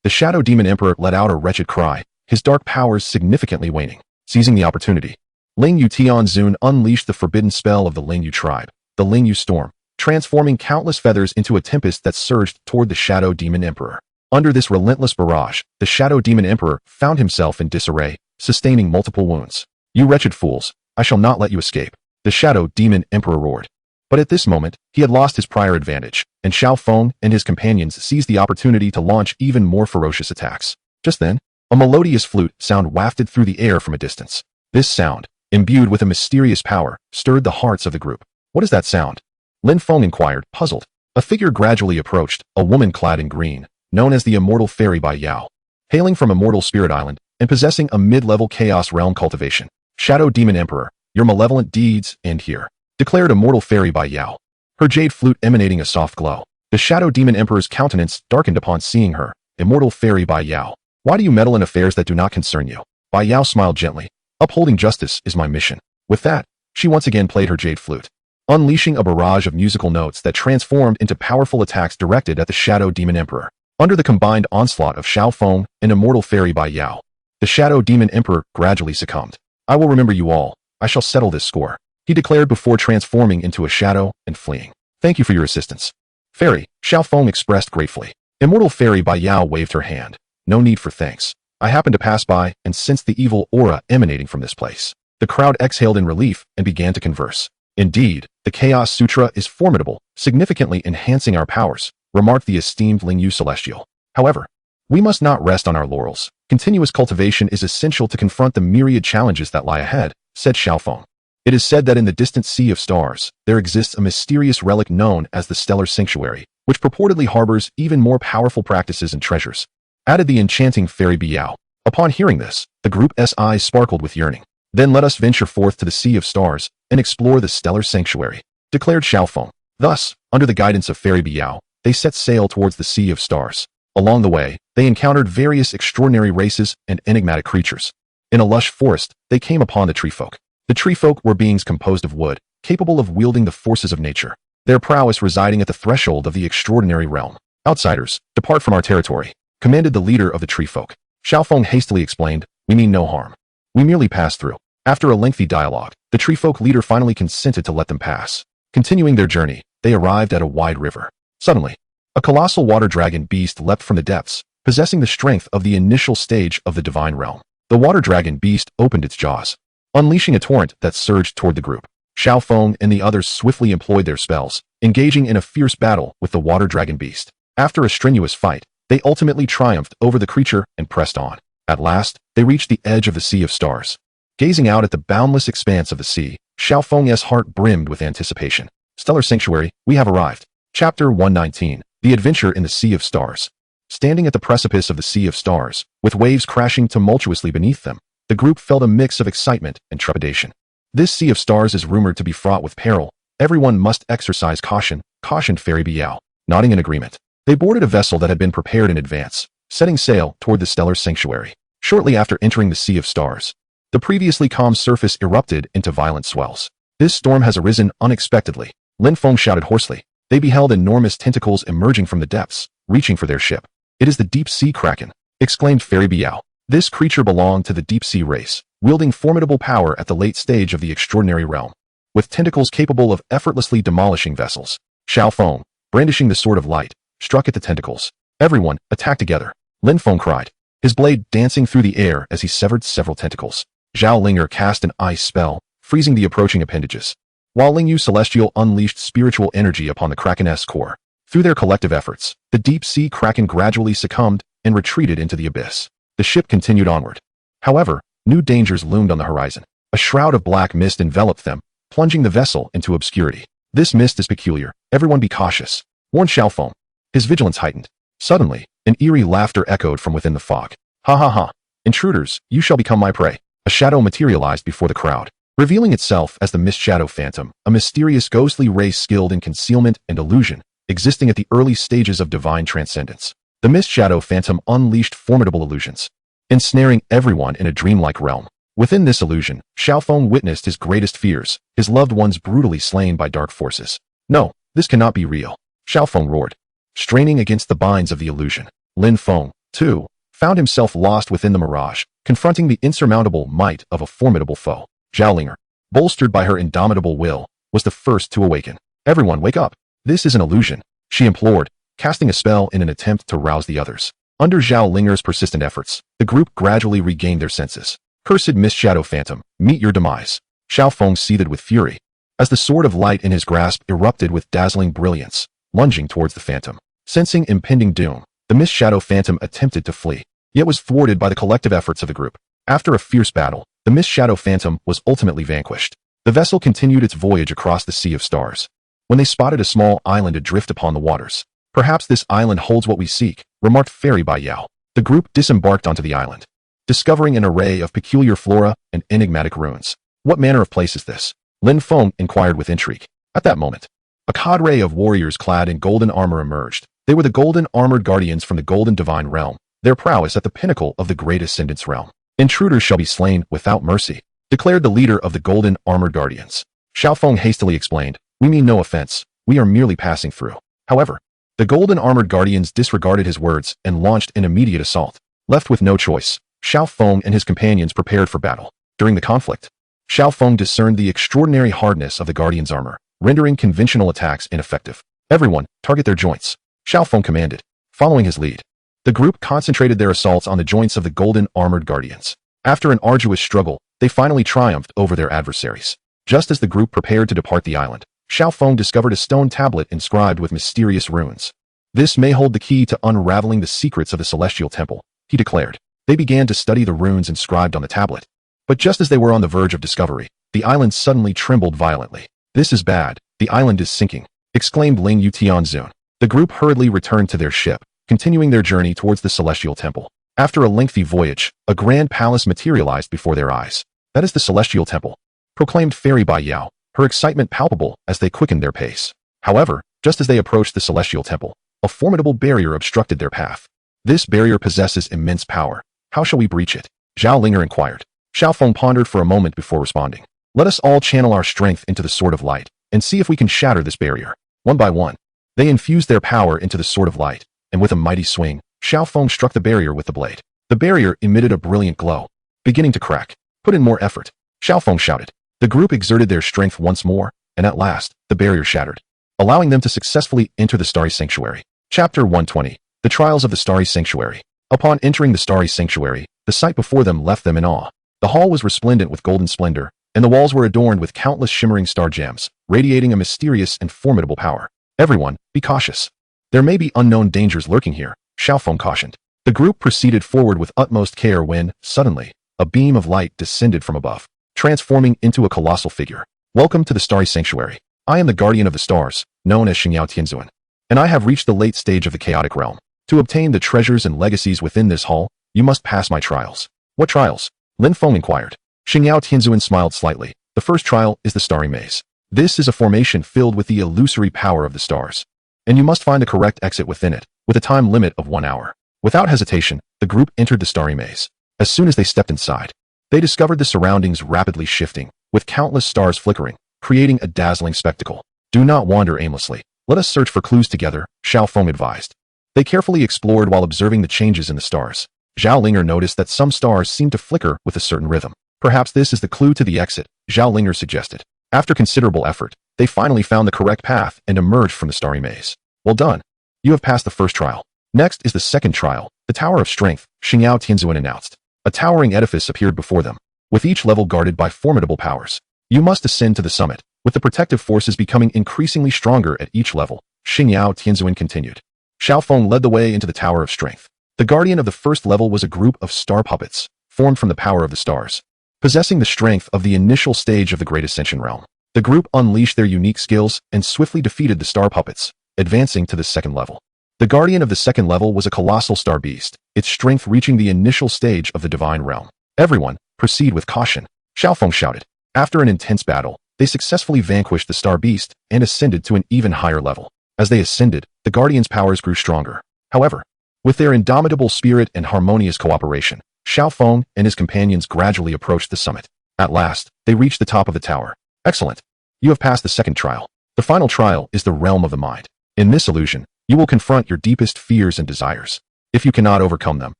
The Shadow Demon Emperor let out a wretched cry, his dark powers significantly waning. Seizing the opportunity, Ling Yu Tianzun unleashed the forbidden spell of the Ling Yu tribe, the Ling Yu storm, transforming countless feathers into a tempest that surged toward the Shadow Demon Emperor. Under this relentless barrage, the Shadow Demon Emperor found himself in disarray, sustaining multiple wounds. You wretched fools, I shall not let you escape, the Shadow Demon Emperor roared. But at this moment, he had lost his prior advantage, and Xiaoong and his companions seized the opportunity to launch even more ferocious attacks. Just then, a melodious flute sound wafted through the air from a distance. This sound, imbued with a mysterious power, stirred the hearts of the group. What is that sound? Lin Feng inquired, puzzled. A figure gradually approached, a woman clad in green, known as the Immortal Fairy Bai Yao. Hailing from Immortal Spirit Island, and possessing a mid-level Chaos Realm cultivation, Shadow Demon Emperor, your malevolent deeds end here, declared Immortal Fairy Bai Yao, her jade flute emanating a soft glow. The Shadow Demon Emperor's countenance darkened upon seeing her. Immortal Fairy Bai Yao, why do you meddle in affairs that do not concern you? Bai Yao smiled gently. Upholding justice is my mission. With that, she once again played her jade flute, unleashing a barrage of musical notes that transformed into powerful attacks directed at the Shadow Demon Emperor. Under the combined onslaught of Xiaoong and Immortal Fairy Bai Yao, the Shadow Demon Emperor gradually succumbed. I will remember you all. I shall settle this score, he declared before transforming into a shadow and fleeing. Thank you for your assistance, Fairy, Xiaoong expressed gratefully. Immortal Fairy Bai Yao waved her hand. No need for thanks. I happened to pass by and sensed the evil aura emanating from this place. The crowd exhaled in relief and began to converse. Indeed, the Chaos Sutra is formidable, significantly enhancing our powers, remarked the esteemed Ling Yu Celestial. However, we must not rest on our laurels. Continuous cultivation is essential to confront the myriad challenges that lie ahead, said Xiaoong. It is said that in the distant Sea of Stars, there exists a mysterious relic known as the Stellar Sanctuary, which purportedly harbors even more powerful practices and treasures, added the enchanting Fairy Bai Yao. Upon hearing this, the group's eyes sparkled with yearning. Then let us venture forth to the Sea of Stars and explore the Stellar Sanctuary, declared Xiaoong. Thus, under the guidance of Fairy Bai Yao, they set sail towards the Sea of Stars. Along the way, they encountered various extraordinary races and enigmatic creatures. In a lush forest, they came upon the tree folk. The tree folk were beings composed of wood, capable of wielding the forces of nature, their prowess residing at the threshold of the extraordinary realm. Outsiders, depart from our territory, commanded the leader of the tree folk. Xiaoong hastily explained, we mean no harm. We merely pass through. After a lengthy dialogue, the tree folk leader finally consented to let them pass. Continuing their journey, they arrived at a wide river. Suddenly, a colossal water dragon beast leapt from the depths, possessing the strength of the initial stage of the divine realm. The water dragon beast opened its jaws, unleashing a torrent that surged toward the group. Xiaoong and the others swiftly employed their spells, engaging in a fierce battle with the water dragon beast. After a strenuous fight, they ultimately triumphed over the creature and pressed on. At last, they reached the edge of the Sea of Stars. Gazing out at the boundless expanse of the sea, Xiaoong's heart brimmed with anticipation. Stellar Sanctuary, we have arrived. Chapter 119, The Adventure in the Sea of Stars. Standing at the precipice of the Sea of Stars, with waves crashing tumultuously beneath them, the group felt a mix of excitement and trepidation. This Sea of Stars is rumored to be fraught with peril. Everyone must exercise caution, cautioned Fairy Biao. Nodding in agreement, they boarded a vessel that had been prepared in advance, setting sail toward the Stellar Sanctuary. Shortly after entering the Sea of Stars, the previously calm surface erupted into violent swells. This storm has arisen unexpectedly, Lin Feng shouted hoarsely. They beheld enormous tentacles emerging from the depths, reaching for their ship. It is the deep sea kraken, exclaimed Fairy Biao. This creature belonged to the deep sea race, wielding formidable power at the late stage of the extraordinary realm, with tentacles capable of effortlessly demolishing vessels. Xiaoong, brandishing the sword of light, struck at the tentacles. Everyone, attack together, Lin Feng cried, his blade dancing through the air as he severed several tentacles. Zhao Linger cast an ice spell, freezing the approaching appendages, while Lingyu Celestial unleashed spiritual energy upon the kraken's core. Through their collective efforts, the deep sea kraken gradually succumbed and retreated into the abyss. The ship continued onward. However, new dangers loomed on the horizon. A shroud of black mist enveloped them, plunging the vessel into obscurity. This mist is peculiar. Everyone be cautious, warned Xiaoong. His vigilance heightened. Suddenly, an eerie laughter echoed from within the fog. Ha ha ha. Intruders, you shall become my prey. A shadow materialized before the crowd, revealing itself as the Mist Shadow Phantom, a mysterious ghostly race skilled in concealment and illusion, existing at the early stages of divine transcendence. The Mist Shadow Phantom unleashed formidable illusions, ensnaring everyone in a dreamlike realm. Within this illusion, Xiaoong witnessed his greatest fears, his loved ones brutally slain by dark forces. No, this cannot be real, Xiaoong roared, straining against the binds of the illusion. Lin Feng, too, found himself lost within the mirage, confronting the insurmountable might of a formidable foe. Zhao Linger, bolstered by her indomitable will, was the first to awaken. Everyone wake up. This is an illusion, she implored, casting a spell in an attempt to rouse the others. Under Zhao Linger's persistent efforts, the group gradually regained their senses. Cursed Mist Shadow Phantom, meet your demise. Xiaoong seethed with fury, as the sword of light in his grasp erupted with dazzling brilliance, lunging towards the phantom. Sensing impending doom, the Mist Shadow Phantom attempted to flee, yet was thwarted by the collective efforts of the group. After a fierce battle, the Mist Shadow Phantom was ultimately vanquished. The vessel continued its voyage across the Sea of Stars, when they spotted a small island adrift upon the waters. Perhaps this island holds what we seek, remarked Fairy Biao. The group disembarked onto the island, discovering an array of peculiar flora and enigmatic ruins. What manner of place is this? Lin Feng inquired with intrigue. At that moment, a cadre of warriors clad in golden armor emerged. They were the golden armored guardians from the golden divine realm, their prowess at the pinnacle of the great ascendance realm. Intruders shall be slain without mercy, declared the leader of the golden armored guardians. Xiaoong hastily explained, we mean no offense, we are merely passing through. However, the golden armored guardians disregarded his words and launched an immediate assault. Left with no choice, Xiaoong and his companions prepared for battle. During the conflict, Xiaoong discerned the extraordinary hardness of the guardians' armor, rendering conventional attacks ineffective. Everyone, target their joints, Xiaoong commanded. Following his lead, the group concentrated their assaults on the joints of the golden armored guardians. After an arduous struggle, they finally triumphed over their adversaries. Just as the group prepared to depart the island, Xiaoong discovered a stone tablet inscribed with mysterious runes. This may hold the key to unraveling the secrets of the celestial temple, he declared. They began to study the runes inscribed on the tablet. But just as they were on the verge of discovery, the island suddenly trembled violently. This is bad, the island is sinking, exclaimed Ling Yu Tianzun. The group hurriedly returned to their ship, continuing their journey towards the celestial temple. After a lengthy voyage, a grand palace materialized before their eyes. That is the celestial temple, proclaimed Fairy Biao, her excitement palpable as they quickened their pace. However, just as they approached the celestial temple, a formidable barrier obstructed their path. This barrier possesses immense power. How shall we breach it? Zhao Linger inquired. Xiaoong pondered for a moment before responding. Let us all channel our strength into the Sword of Light, and see if we can shatter this barrier. One by one, they infused their power into the Sword of Light, and with a mighty swing, Xiaoong struck the barrier with the blade. The barrier emitted a brilliant glow, beginning to crack. Put in more effort, Xiaoong shouted. The group exerted their strength once more, and at last, the barrier shattered, allowing them to successfully enter the Starry Sanctuary. Chapter 120. The Trials of the Starry Sanctuary. Upon entering the Starry Sanctuary, the sight before them left them in awe. The hall was resplendent with golden splendor, and the walls were adorned with countless shimmering star gems, radiating a mysterious and formidable power. Everyone, be cautious. There may be unknown dangers lurking here, Xiaoong cautioned. The group proceeded forward with utmost care when, suddenly, a beam of light descended from above, transforming into a colossal figure. Welcome to the Starry Sanctuary. I am the Guardian of the Stars, known as Xingyao Tianzuan, and I have reached the late stage of the chaotic realm. To obtain the treasures and legacies within this hall, you must pass my trials. What trials? Lin Feng inquired. Xingyao Tianzuan smiled slightly. The first trial is the Starry Maze. This is a formation filled with the illusory power of the stars, and you must find the correct exit within it, with a time limit of 1 hour. Without hesitation, the group entered the Starry Maze. As soon as they stepped inside, they discovered the surroundings rapidly shifting, with countless stars flickering, creating a dazzling spectacle. Do not wander aimlessly. Let us search for clues together, Xiaoong advised. They carefully explored while observing the changes in the stars. Zhao Linger noticed that some stars seemed to flicker with a certain rhythm. Perhaps this is the clue to the exit, Zhao Linger suggested. After considerable effort, they finally found the correct path and emerged from the Starry Maze. Well done. You have passed the first trial. Next is the second trial, the Tower of Strength, Xingyao Tianzuan announced. A towering edifice appeared before them, with each level guarded by formidable powers. You must ascend to the summit, with the protective forces becoming increasingly stronger at each level, Xingyao Tianzuan continued. Xiaoong led the way into the Tower of Strength. The guardian of the first level was a group of star puppets, formed from the power of the stars. Possessing the strength of the initial stage of the Great Ascension realm, the group unleashed their unique skills and swiftly defeated the star puppets, advancing to the second level. The guardian of the second level was a colossal star beast, its strength reaching the initial stage of the divine realm. Everyone, proceed with caution, Xiaoong shouted. After an intense battle, they successfully vanquished the star beast and ascended to an even higher level. As they ascended, the guardian's powers grew stronger. However, with their indomitable spirit and harmonious cooperation, Xiaoong and his companions gradually approached the summit. At last, they reached the top of the tower. Excellent. You have passed the second trial. The final trial is the realm of the mind. In this illusion, you will confront your deepest fears and desires. If you cannot overcome them,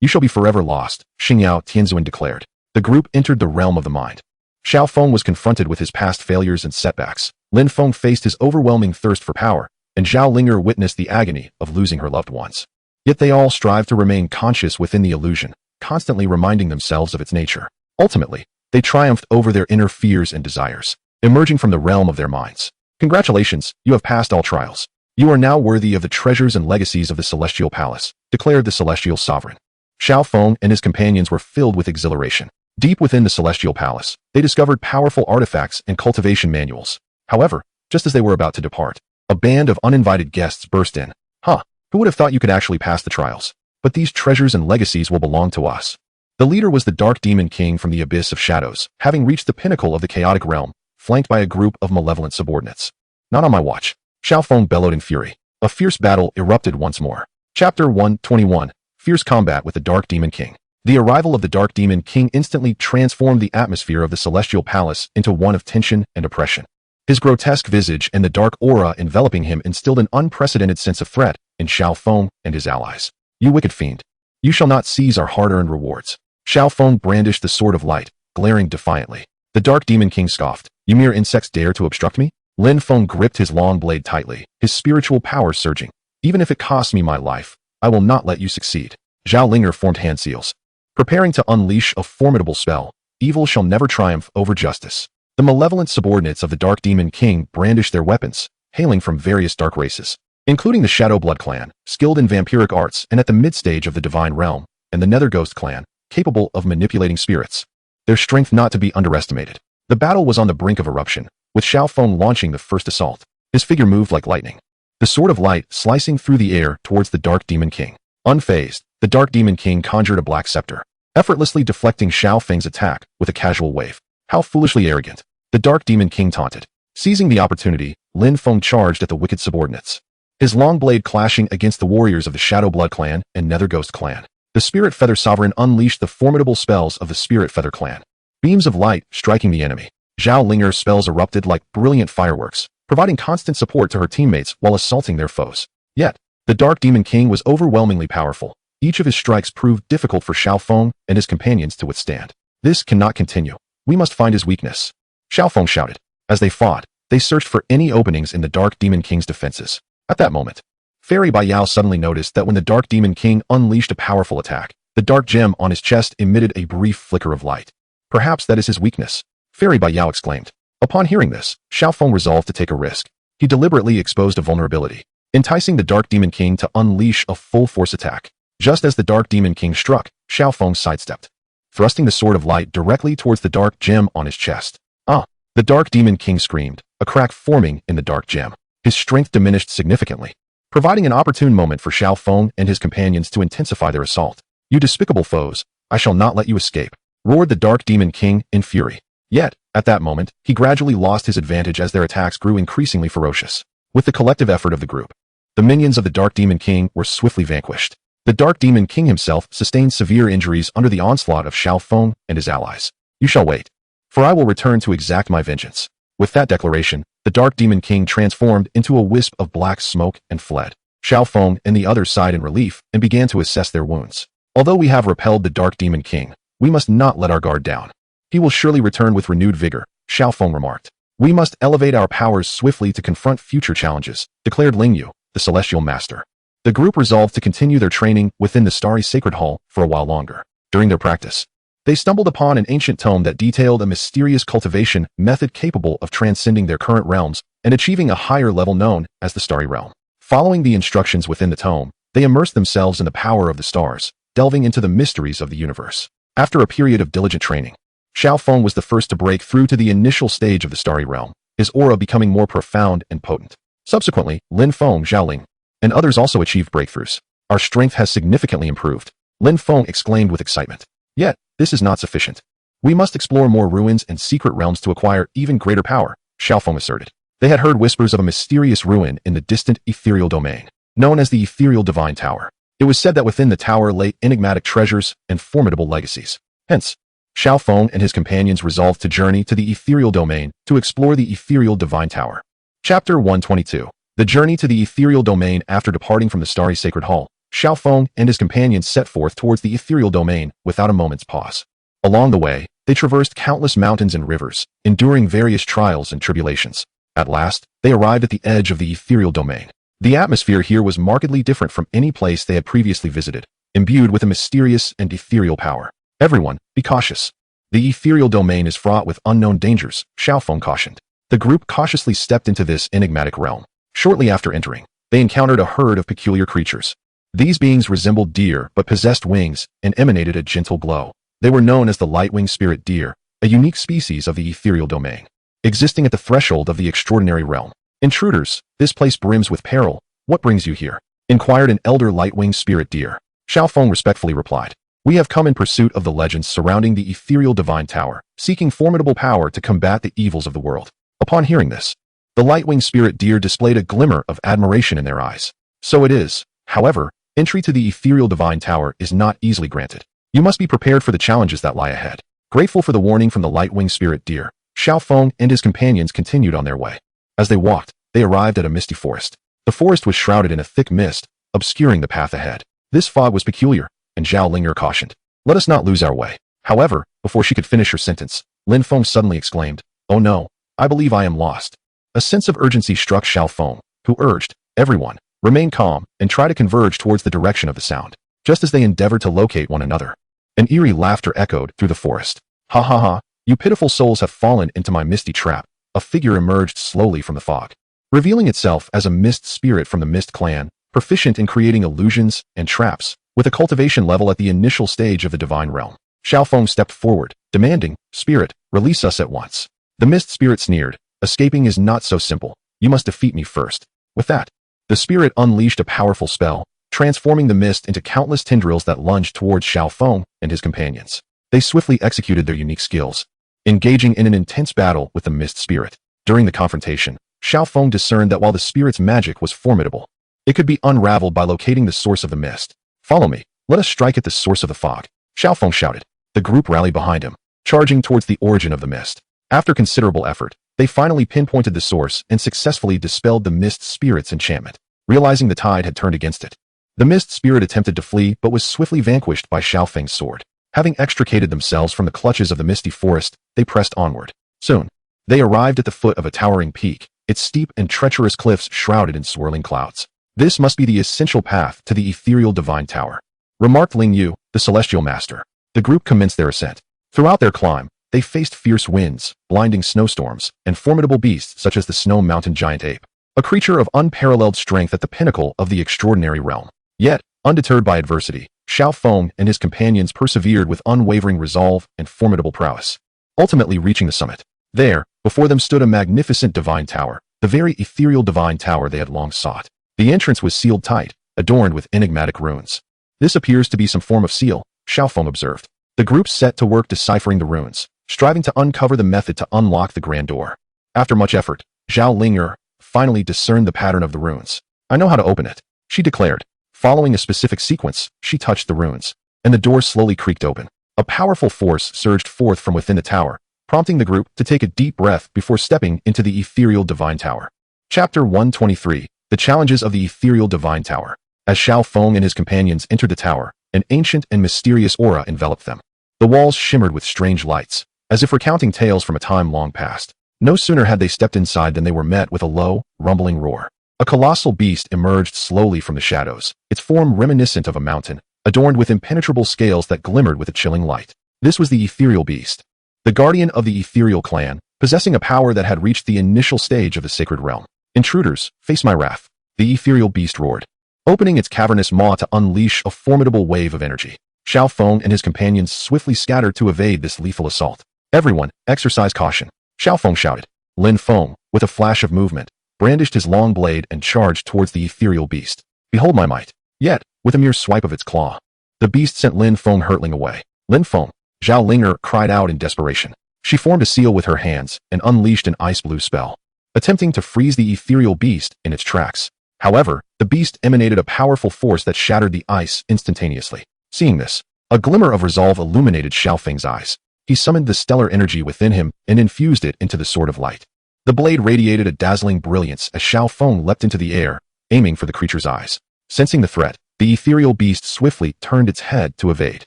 you shall be forever lost, Xingyao Tianzuan declared. The group entered the realm of the mind. Xiaoong was confronted with his past failures and setbacks. Lin Feng faced his overwhelming thirst for power, and Zhao Linger witnessed the agony of losing her loved ones. Yet they all strived to remain conscious within the illusion, constantly reminding themselves of its nature. Ultimately, they triumphed over their inner fears and desires, emerging from the realm of their minds. Congratulations, you have passed all trials. You are now worthy of the treasures and legacies of the Celestial Palace, declared the Celestial Sovereign. Xiaoong and his companions were filled with exhilaration. Deep within the Celestial Palace, they discovered powerful artifacts and cultivation manuals. However, just as they were about to depart, a band of uninvited guests burst in. Who would have thought you could actually pass the trials? But these treasures and legacies will belong to us. The leader was the Dark Demon King from the Abyss of Shadows, having reached the pinnacle of the chaotic realm, flanked by a group of malevolent subordinates. Not on my watch, Xiaoong bellowed in fury. A fierce battle erupted once more. Chapter 121. Fierce combat with the Dark Demon King. The arrival of the Dark Demon King instantly transformed the atmosphere of the Celestial Palace into one of tension and oppression. His grotesque visage and the dark aura enveloping him instilled an unprecedented sense of threat in Xiaoong and his allies. You wicked fiend. You shall not seize our hard-earned rewards. Xiaoong brandished the Sword of Light, glaring defiantly. The Dark Demon King scoffed. You mere insects dare to obstruct me? Lin Feng gripped his long blade tightly, his spiritual power surging. Even if it costs me my life, I will not let you succeed. Zhao Linger formed hand seals, preparing to unleash a formidable spell. Evil shall never triumph over justice. The malevolent subordinates of the Dark Demon King brandished their weapons, hailing from various dark races, including the Shadow Blood clan, skilled in vampiric arts and at the mid-stage of the Divine Realm, and the Nether Ghost clan, capable of manipulating spirits. Their strength not to be underestimated. The battle was on the brink of eruption, with Xiaoong launching the first assault. His figure moved like lightning, the Sword of Light slicing through the air towards the Dark Demon King. Unfazed, the Dark Demon King conjured a black scepter, effortlessly deflecting Xiaoong's attack with a casual wave. How foolishly arrogant, the Dark Demon King taunted. Seizing the opportunity, Lin Feng charged at the wicked subordinates. his long blade clashing against the warriors of the Shadow Blood clan and Nether Ghost clan. The Spirit Feather Sovereign unleashed the formidable spells of the Spirit Feather clan. Beams of light striking the enemy. Xiaoong's spells erupted like brilliant fireworks, providing constant support to her teammates while assaulting their foes. Yet, the Dark Demon King was overwhelmingly powerful. Each of his strikes proved difficult for Xiaoong and his companions to withstand. This cannot continue. We must find his weakness, Xiaoong shouted. As they fought, they searched for any openings in the Dark Demon King's defenses. At that moment, Fairy Baiyao suddenly noticed that when the Dark Demon King unleashed a powerful attack, the dark gem on his chest emitted a brief flicker of light. Perhaps that is his weakness, Fairy Baiyao exclaimed. Upon hearing this, Xiaoong resolved to take a risk. He deliberately exposed a vulnerability, enticing the Dark Demon King to unleash a full-force attack. Just as the Dark Demon King struck, Xiaoong sidestepped, thrusting the sword of light directly towards the dark gem on his chest. Ah! The Dark Demon King screamed, a crack forming in the dark gem. His strength diminished significantly, providing an opportune moment for Xiaoong and his companions to intensify their assault. You despicable foes, I shall not let you escape, roared the Dark Demon King in fury. Yet, at that moment, he gradually lost his advantage as their attacks grew increasingly ferocious. With the collective effort of the group, the minions of the Dark Demon King were swiftly vanquished. The Dark Demon King himself sustained severe injuries under the onslaught of Xiaoong and his allies. You shall wait, for I will return to exact my vengeance. With that declaration, the Dark Demon King transformed into a wisp of black smoke and fled. Xiaoong and the others sighed in relief and began to assess their wounds. Although we have repelled the Dark Demon King, we must not let our guard down. He will surely return with renewed vigor, Xiaoong remarked. We must elevate our powers swiftly to confront future challenges, declared Lingyu, the Celestial Master. The group resolved to continue their training within the Starry Sacred Hall for a while longer. During their practice, they stumbled upon an ancient tome that detailed a mysterious cultivation method capable of transcending their current realms and achieving a higher level known as the Starry Realm. Following the instructions within the tome, they immersed themselves in the power of the stars, delving into the mysteries of the universe. After a period of diligent training, Xiaoong was the first to break through to the initial stage of the Starry Realm, his aura becoming more profound and potent. Subsequently, Lin Feng, Xiaoling, and others also achieved breakthroughs. Our strength has significantly improved, Lin Feng exclaimed with excitement. Yet, this is not sufficient. We must explore more ruins and secret realms to acquire even greater power, Xiaoong asserted. They had heard whispers of a mysterious ruin in the distant ethereal domain, known as the Ethereal Divine Tower. It was said that within the tower lay enigmatic treasures and formidable legacies. Hence, Xiaoong and his companions resolved to journey to the ethereal domain to explore the Ethereal Divine Tower. Chapter 122. The journey to the ethereal domain. After departing from the Starry Sacred Hall, Xiaoong and his companions set forth towards the ethereal domain without a moment's pause. Along the way, they traversed countless mountains and rivers, enduring various trials and tribulations. At last, they arrived at the edge of the ethereal domain. The atmosphere here was markedly different from any place they had previously visited, imbued with a mysterious and ethereal power. Everyone, be cautious. The ethereal domain is fraught with unknown dangers, Xiaoong cautioned. The group cautiously stepped into this enigmatic realm. Shortly after entering, they encountered a herd of peculiar creatures. These beings resembled deer but possessed wings and emanated a gentle glow. They were known as the Lightwing Spirit Deer, a unique species of the ethereal domain, existing at the threshold of the extraordinary realm. Intruders, this place brims with peril. What brings you here? Inquired an elder Lightwing Spirit Deer. Xiaoong respectfully replied. We have come in pursuit of the legends surrounding the ethereal divine tower, seeking formidable power to combat the evils of the world. Upon hearing this, the Lightwing Spirit Deer displayed a glimmer of admiration in their eyes. So it is, however, entry to the ethereal divine tower is not easily granted. You must be prepared for the challenges that lie ahead. Grateful for the warning from the Lightwing Spirit Deer, Xiaoong and his companions continued on their way. As they walked, they arrived at a misty forest. The forest was shrouded in a thick mist, obscuring the path ahead. This fog was peculiar, and Zhao Ling'er cautioned. Let us not lose our way. However, before she could finish her sentence, Lin Feng suddenly exclaimed, Oh no, I believe I am lost. A sense of urgency struck Xiaoong, who urged, Everyone, remain calm and try to converge towards the direction of the sound. Just as they endeavored to locate one another, an eerie laughter echoed through the forest. Ha ha ha, you pitiful souls have fallen into my misty trap. A figure emerged slowly from the fog, revealing itself as a mist spirit from the Mist clan, proficient in creating illusions and traps, with a cultivation level at the initial stage of the divine realm. Xiaoong stepped forward, demanding, Spirit, release us at once. The Mist spirit sneered, Escaping is not so simple. You must defeat me first. With that, the spirit unleashed a powerful spell, transforming the mist into countless tendrils that lunged towards Xiaoong and his companions. They swiftly executed their unique skills, engaging in an intense battle with the mist spirit. During the confrontation, Xiaoong discerned that while the spirit's magic was formidable, It could be unraveled by locating the source of the mist. Follow me. Let us strike at the source of the fog. Xiaoong shouted. The group rallied behind him, charging towards the origin of the mist. After considerable effort, they finally pinpointed the source and successfully dispelled the mist spirit's enchantment, realizing the tide had turned against it. The mist spirit attempted to flee but was swiftly vanquished by Xiaofeng's sword. Having extricated themselves from the clutches of the misty forest, they pressed onward. Soon, they arrived at the foot of a towering peak, its steep and treacherous cliffs shrouded in swirling clouds. This must be the essential path to the ethereal divine tower, remarked Ling Yu, the celestial master. The group commenced their ascent. Throughout their climb, they faced fierce winds, blinding snowstorms, and formidable beasts such as the snow mountain giant ape, a creature of unparalleled strength at the pinnacle of the extraordinary realm. Yet, undeterred by adversity, Xiaoong and his companions persevered with unwavering resolve and formidable prowess, ultimately reaching the summit. There, before them stood a magnificent divine tower, the very ethereal divine tower they had long sought. The entrance was sealed tight, adorned with enigmatic runes. This appears to be some form of seal, Xiaoong observed. The group set to work deciphering the runes, striving to uncover the method to unlock the grand door. After much effort, Zhao Ling'er finally discerned the pattern of the runes. I know how to open it, she declared. Following a specific sequence, she touched the runes, and the door slowly creaked open. A powerful force surged forth from within the tower, prompting the group to take a deep breath before stepping into the ethereal divine tower. Chapter 123, The Challenges of the Ethereal Divine Tower. As Xiaoong and his companions entered the tower, an ancient and mysterious aura enveloped them. The walls shimmered with strange lights, as if recounting tales from a time long past. No sooner had they stepped inside than they were met with a low, rumbling roar. A colossal beast emerged slowly from the shadows, its form reminiscent of a mountain, adorned with impenetrable scales that glimmered with a chilling light. This was the ethereal beast, the guardian of the ethereal clan, possessing a power that had reached the initial stage of the sacred realm. Intruders, face my wrath, the ethereal beast roared, opening its cavernous maw to unleash a formidable wave of energy. Xiaoong and his companions swiftly scattered to evade this lethal assault. Everyone, exercise caution, Xiaoong shouted. Lin Feng, with a flash of movement, brandished his long blade and charged towards the ethereal beast. Behold my might. Yet, with a mere swipe of its claw, the beast sent Lin Feng hurtling away. Lin Feng, Zhao Ling'er cried out in desperation. She formed a seal with her hands and unleashed an ice-blue spell, attempting to freeze the ethereal beast in its tracks. However, the beast emanated a powerful force that shattered the ice instantaneously. Seeing this, a glimmer of resolve illuminated Xiaofeng's eyes. He summoned the stellar energy within him and infused it into the Sword of Light. The blade radiated a dazzling brilliance as Xiaoong leapt into the air, aiming for the creature's eyes. Sensing the threat, the ethereal beast swiftly turned its head to evade.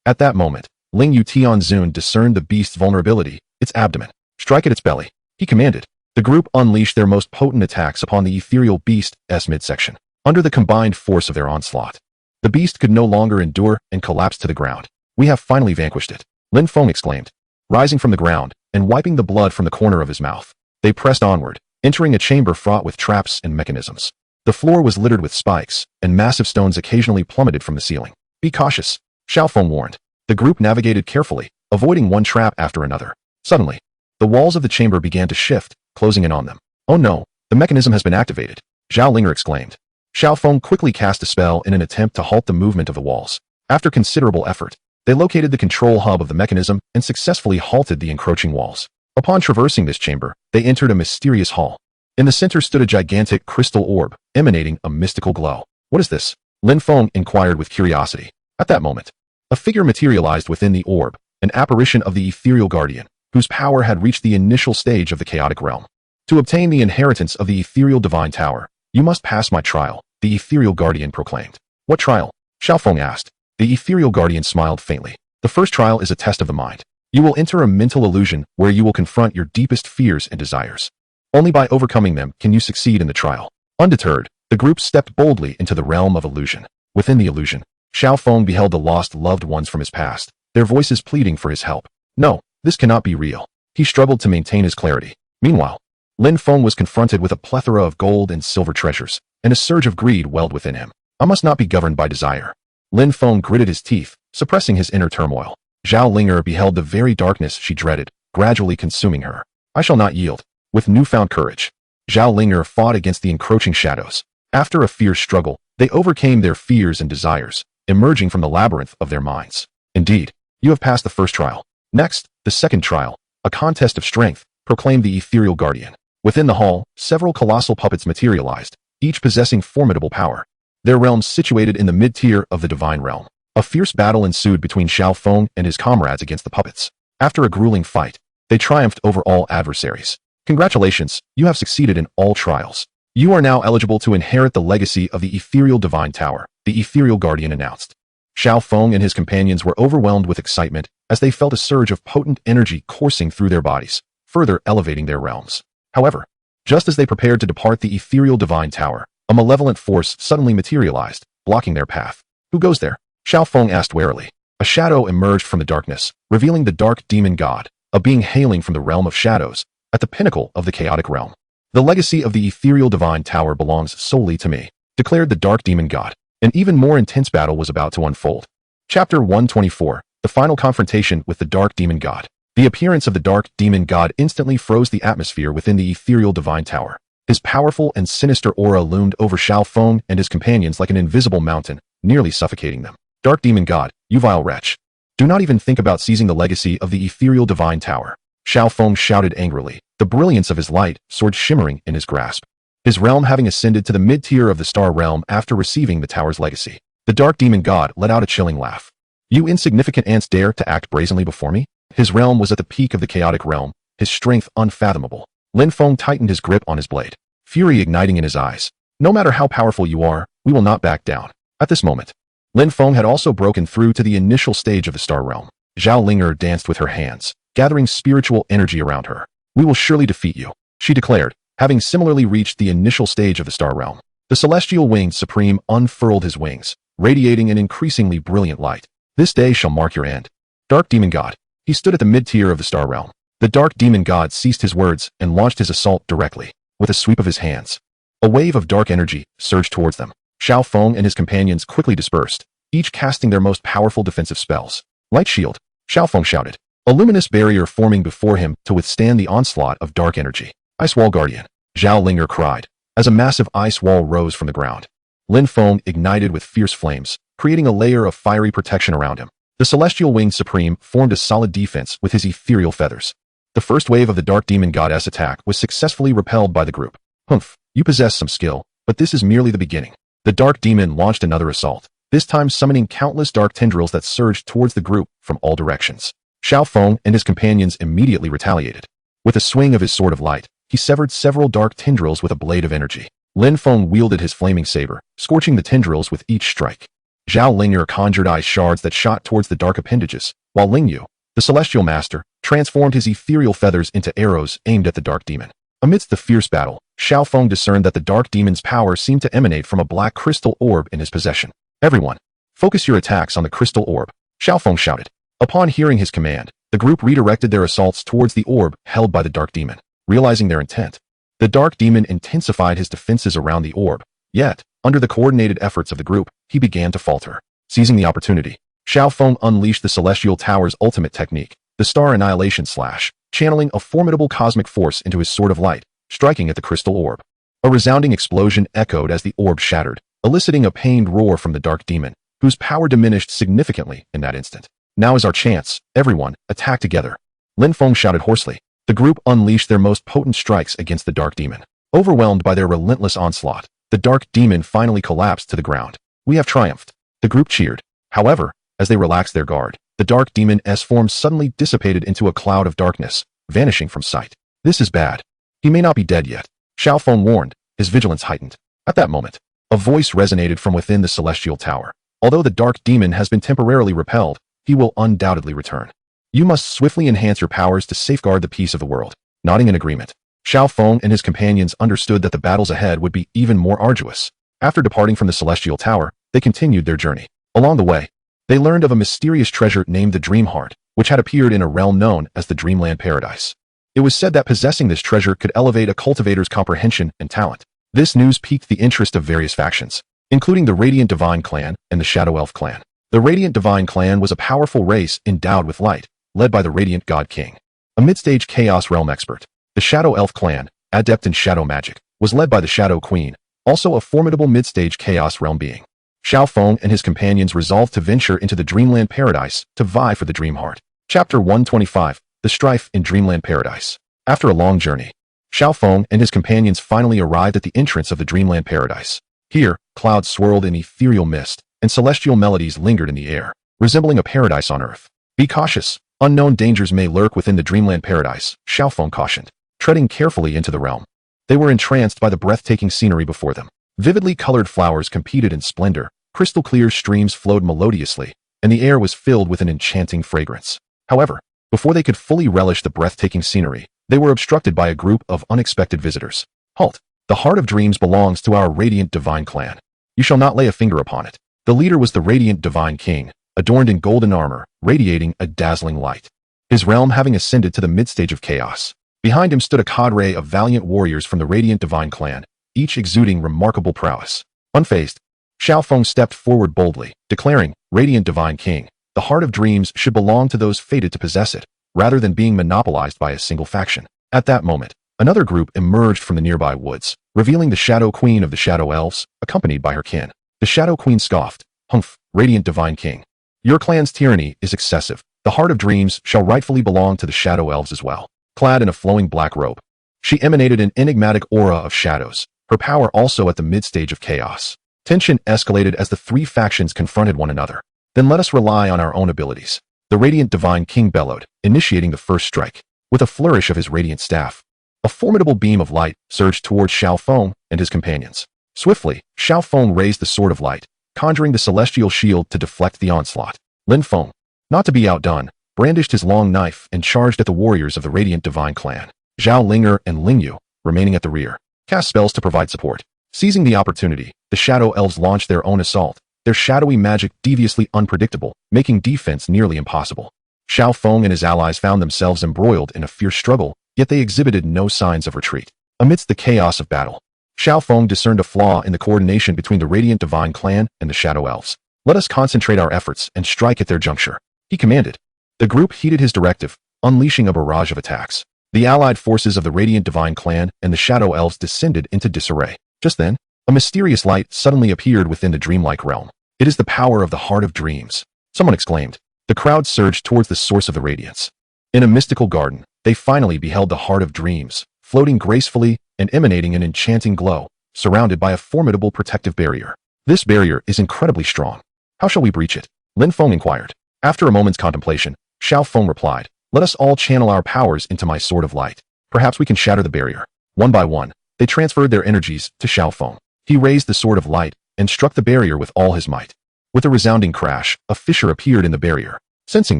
At that moment, Ling Yu Tianzun discerned the beast's vulnerability, its abdomen. Strike at its belly, he commanded. The group unleashed their most potent attacks upon the ethereal beast's midsection. Under the combined force of their onslaught, the beast could no longer endure and collapsed to the ground. We have finally vanquished it, Lin Feng exclaimed, rising from the ground and wiping the blood from the corner of his mouth. They pressed onward, entering a chamber fraught with traps and mechanisms. The floor was littered with spikes, and massive stones occasionally plummeted from the ceiling. Be cautious, Xiaoong warned. The group navigated carefully, avoiding one trap after another. Suddenly, the walls of the chamber began to shift, closing in on them. Oh no, the mechanism has been activated, Zhao Ling'er exclaimed. Xiaoong quickly cast a spell in an attempt to halt the movement of the walls. After considerable effort, they located the control hub of the mechanism and successfully halted the encroaching walls. Upon traversing this chamber, they entered a mysterious hall. In the center stood a gigantic crystal orb, emanating a mystical glow. What is this? Lin Feng inquired with curiosity. At that moment, a figure materialized within the orb, an apparition of the ethereal guardian, whose power had reached the initial stage of the chaotic realm. To obtain the inheritance of the ethereal divine tower, you must pass my trial, the ethereal guardian proclaimed. What trial? Xiaoong asked. The ethereal guardian smiled faintly. The first trial is a test of the mind. You will enter a mental illusion where you will confront your deepest fears and desires. Only by overcoming them can you succeed in the trial. Undeterred, the group stepped boldly into the realm of illusion. Within the illusion, Xiaoong beheld the lost loved ones from his past, their voices pleading for his help. No, this cannot be real. He struggled to maintain his clarity. Meanwhile, Lin Feng was confronted with a plethora of gold and silver treasures, and a surge of greed welled within him. I must not be governed by desire. Lin Feng gritted his teeth, suppressing his inner turmoil. Zhao Ling'er beheld the very darkness she dreaded, gradually consuming her. I shall not yield. With newfound courage, Zhao Ling'er fought against the encroaching shadows. After a fierce struggle, they overcame their fears and desires, emerging from the labyrinth of their minds. Indeed, you have passed the first trial. Next, the second trial, a contest of strength, proclaimed the ethereal guardian. Within the hall, several colossal puppets materialized, each possessing formidable power. Their realms situated in the mid-tier of the divine realm. A fierce battle ensued between Xiaoong and his comrades against the puppets. After a grueling fight, they triumphed over all adversaries. Congratulations, you have succeeded in all trials. You are now eligible to inherit the legacy of the ethereal divine tower, the ethereal guardian announced. Xiaoong and his companions were overwhelmed with excitement as they felt a surge of potent energy coursing through their bodies, further elevating their realms. However, just as they prepared to depart the ethereal divine tower, a malevolent force suddenly materialized, blocking their path. Who goes there? Xiaoong asked warily. A shadow emerged from the darkness, revealing the dark demon god, a being hailing from the realm of shadows, at the pinnacle of the chaotic realm. The legacy of the ethereal divine tower belongs solely to me, declared the dark demon god. An even more intense battle was about to unfold. Chapter 124, The Final Confrontation with the Dark Demon God. The appearance of the dark demon god instantly froze the atmosphere within the ethereal divine tower. His powerful and sinister aura loomed over Xiaoong and his companions like an invisible mountain, nearly suffocating them. Dark demon god, you vile wretch. Do not even think about seizing the legacy of the ethereal divine tower. Xiaoong shouted angrily, the brilliance of his light sword shimmering in his grasp. His realm having ascended to the mid-tier of the star realm after receiving the tower's legacy. The dark demon god let out a chilling laugh. You insignificant ants dare to act brazenly before me? His realm was at the peak of the chaotic realm, his strength unfathomable. Lin Feng tightened his grip on his blade, fury igniting in his eyes. No matter how powerful you are, we will not back down. At this moment, Lin Feng had also broken through to the initial stage of the star realm. Zhao Linger danced with her hands, gathering spiritual energy around her. We will surely defeat you, she declared, having similarly reached the initial stage of the star realm. The celestial winged supreme unfurled his wings, radiating an increasingly brilliant light. This day shall mark your end. Dark demon god. He stood at the mid-tier of the star realm. The dark demon god ceased his words and launched his assault directly, with a sweep of his hands. A wave of dark energy surged towards them. Xiaoong and his companions quickly dispersed, each casting their most powerful defensive spells. Light shield, Xiaoong shouted, a luminous barrier forming before him to withstand the onslaught of dark energy. Ice wall guardian, Zhao Linger cried, as a massive ice wall rose from the ground. Lin Feng ignited with fierce flames, creating a layer of fiery protection around him. The celestial winged supreme formed a solid defense with his ethereal feathers. The first wave of the dark demon goddess attack was successfully repelled by the group. Humph, you possess some skill, but this is merely the beginning. The dark demon launched another assault, this time summoning countless dark tendrils that surged towards the group from all directions. Xiaoong and his companions immediately retaliated. With a swing of his sword of light, he severed several dark tendrils with a blade of energy. Lin Feng wielded his flaming saber, scorching the tendrils with each strike. Zhao Linger conjured ice shards that shot towards the dark appendages, while Ling Yu, the celestial master, transformed his ethereal feathers into arrows aimed at the dark demon. Amidst the fierce battle, Xiaoong discerned that the dark demon's power seemed to emanate from a black crystal orb in his possession. Everyone, focus your attacks on the crystal orb, Xiaoong shouted. Upon hearing his command, the group redirected their assaults towards the orb held by the dark demon. Realizing their intent, the dark demon intensified his defenses around the orb, yet, under the coordinated efforts of the group, he began to falter. Seizing the opportunity, Xiaoong unleashed the celestial tower's ultimate technique, the Star Annihilation Slash, channeling a formidable cosmic force into his sword of light, striking at the crystal orb. A resounding explosion echoed as the orb shattered, eliciting a pained roar from the dark demon, whose power diminished significantly in that instant. Now is our chance, everyone, attack together. Lin Feng shouted hoarsely. The group unleashed their most potent strikes against the dark demon. Overwhelmed by their relentless onslaught, the dark demon finally collapsed to the ground. We have triumphed. The group cheered. However, as they relaxed their guard, the dark demon's form suddenly dissipated into a cloud of darkness, vanishing from sight. This is bad. He may not be dead yet, Xiaoong warned, his vigilance heightened. At that moment, a voice resonated from within the celestial tower. Although the dark demon has been temporarily repelled, he will undoubtedly return. You must swiftly enhance your powers to safeguard the peace of the world. Nodding in agreement, Xiaoong and his companions understood that the battles ahead would be even more arduous. After departing from the celestial tower, they continued their journey. Along the way, they learned of a mysterious treasure named the Dream Heart, which had appeared in a realm known as the Dreamland Paradise. It was said that possessing this treasure could elevate a cultivator's comprehension and talent. This news piqued the interest of various factions, including the Radiant Divine Clan and the Shadow Elf Clan. The Radiant Divine Clan was a powerful race endowed with light, led by the Radiant God King, a mid-stage Chaos Realm expert. The Shadow Elf Clan, adept in shadow magic, was led by the Shadow Queen, also a formidable mid-stage Chaos Realm being. Xiaoong and his companions resolved to venture into the Dreamland Paradise to vie for the Dream Heart. Chapter 125, The Strife in Dreamland Paradise. After a long journey, Xiaoong and his companions finally arrived at the entrance of the dreamland paradise. Here, clouds swirled in ethereal mist, and celestial melodies lingered in the air, resembling a paradise on earth. Be cautious. Unknown dangers may lurk within the dreamland paradise, Xiaoong cautioned, treading carefully into the realm. They were entranced by the breathtaking scenery before them. Vividly colored flowers competed in splendor, crystal-clear streams flowed melodiously, and the air was filled with an enchanting fragrance. However, before they could fully relish the breathtaking scenery, they were obstructed by a group of unexpected visitors. Halt! The Heart of Dreams belongs to our radiant divine clan. You shall not lay a finger upon it. The leader was the radiant divine king, adorned in golden armor, radiating a dazzling light. His realm having ascended to the mid-stage of chaos. Behind him stood a cadre of valiant warriors from the radiant divine clan, each exuding remarkable prowess. Unfazed, Xiaoong stepped forward boldly, declaring, Radiant Divine King, the Heart of Dreams should belong to those fated to possess it, rather than being monopolized by a single faction. At that moment, another group emerged from the nearby woods, revealing the Shadow Queen of the Shadow Elves, accompanied by her kin. The Shadow Queen scoffed, Humph, Radiant Divine King. Your clan's tyranny is excessive. The Heart of Dreams shall rightfully belong to the Shadow Elves as well. Clad in a flowing black robe, she emanated an enigmatic aura of shadows, her power also at the mid-stage of chaos. Tension escalated as the three factions confronted one another. Then let us rely on our own abilities. The Radiant Divine King bellowed, initiating the first strike. With a flourish of his radiant staff, a formidable beam of light surged towards Xiaoong and his companions. Swiftly, Xiaoong raised the Sword of Light, conjuring the celestial shield to deflect the onslaught. Lin Feng, not to be outdone, brandished his long knife and charged at the warriors of the Radiant Divine Clan. Zhao Linger and Lingyu, remaining at the rear, cast spells to provide support. Seizing the opportunity, the Shadow Elves launched their own assault, their shadowy magic deviously unpredictable, making defense nearly impossible. Xiaoong and his allies found themselves embroiled in a fierce struggle, yet they exhibited no signs of retreat. Amidst the chaos of battle, Xiaoong discerned a flaw in the coordination between the Radiant Divine Clan and the Shadow Elves. Let us concentrate our efforts and strike at their juncture, he commanded. The group heeded his directive, unleashing a barrage of attacks. The allied forces of the Radiant Divine Clan and the Shadow Elves descended into disarray. Just then, a mysterious light suddenly appeared within the dreamlike realm. It is the power of the Heart of Dreams, someone exclaimed. The crowd surged towards the source of the radiance. In a mystical garden, they finally beheld the Heart of Dreams, floating gracefully and emanating an enchanting glow, surrounded by a formidable protective barrier. This barrier is incredibly strong. How shall we breach it? Lin Feng inquired. After a moment's contemplation, Xiaoong replied, Let us all channel our powers into my Sword of Light. Perhaps we can shatter the barrier. One by one, they transferred their energies to Xiaoong. He raised the Sword of Light and struck the barrier with all his might. With a resounding crash, a fissure appeared in the barrier. Sensing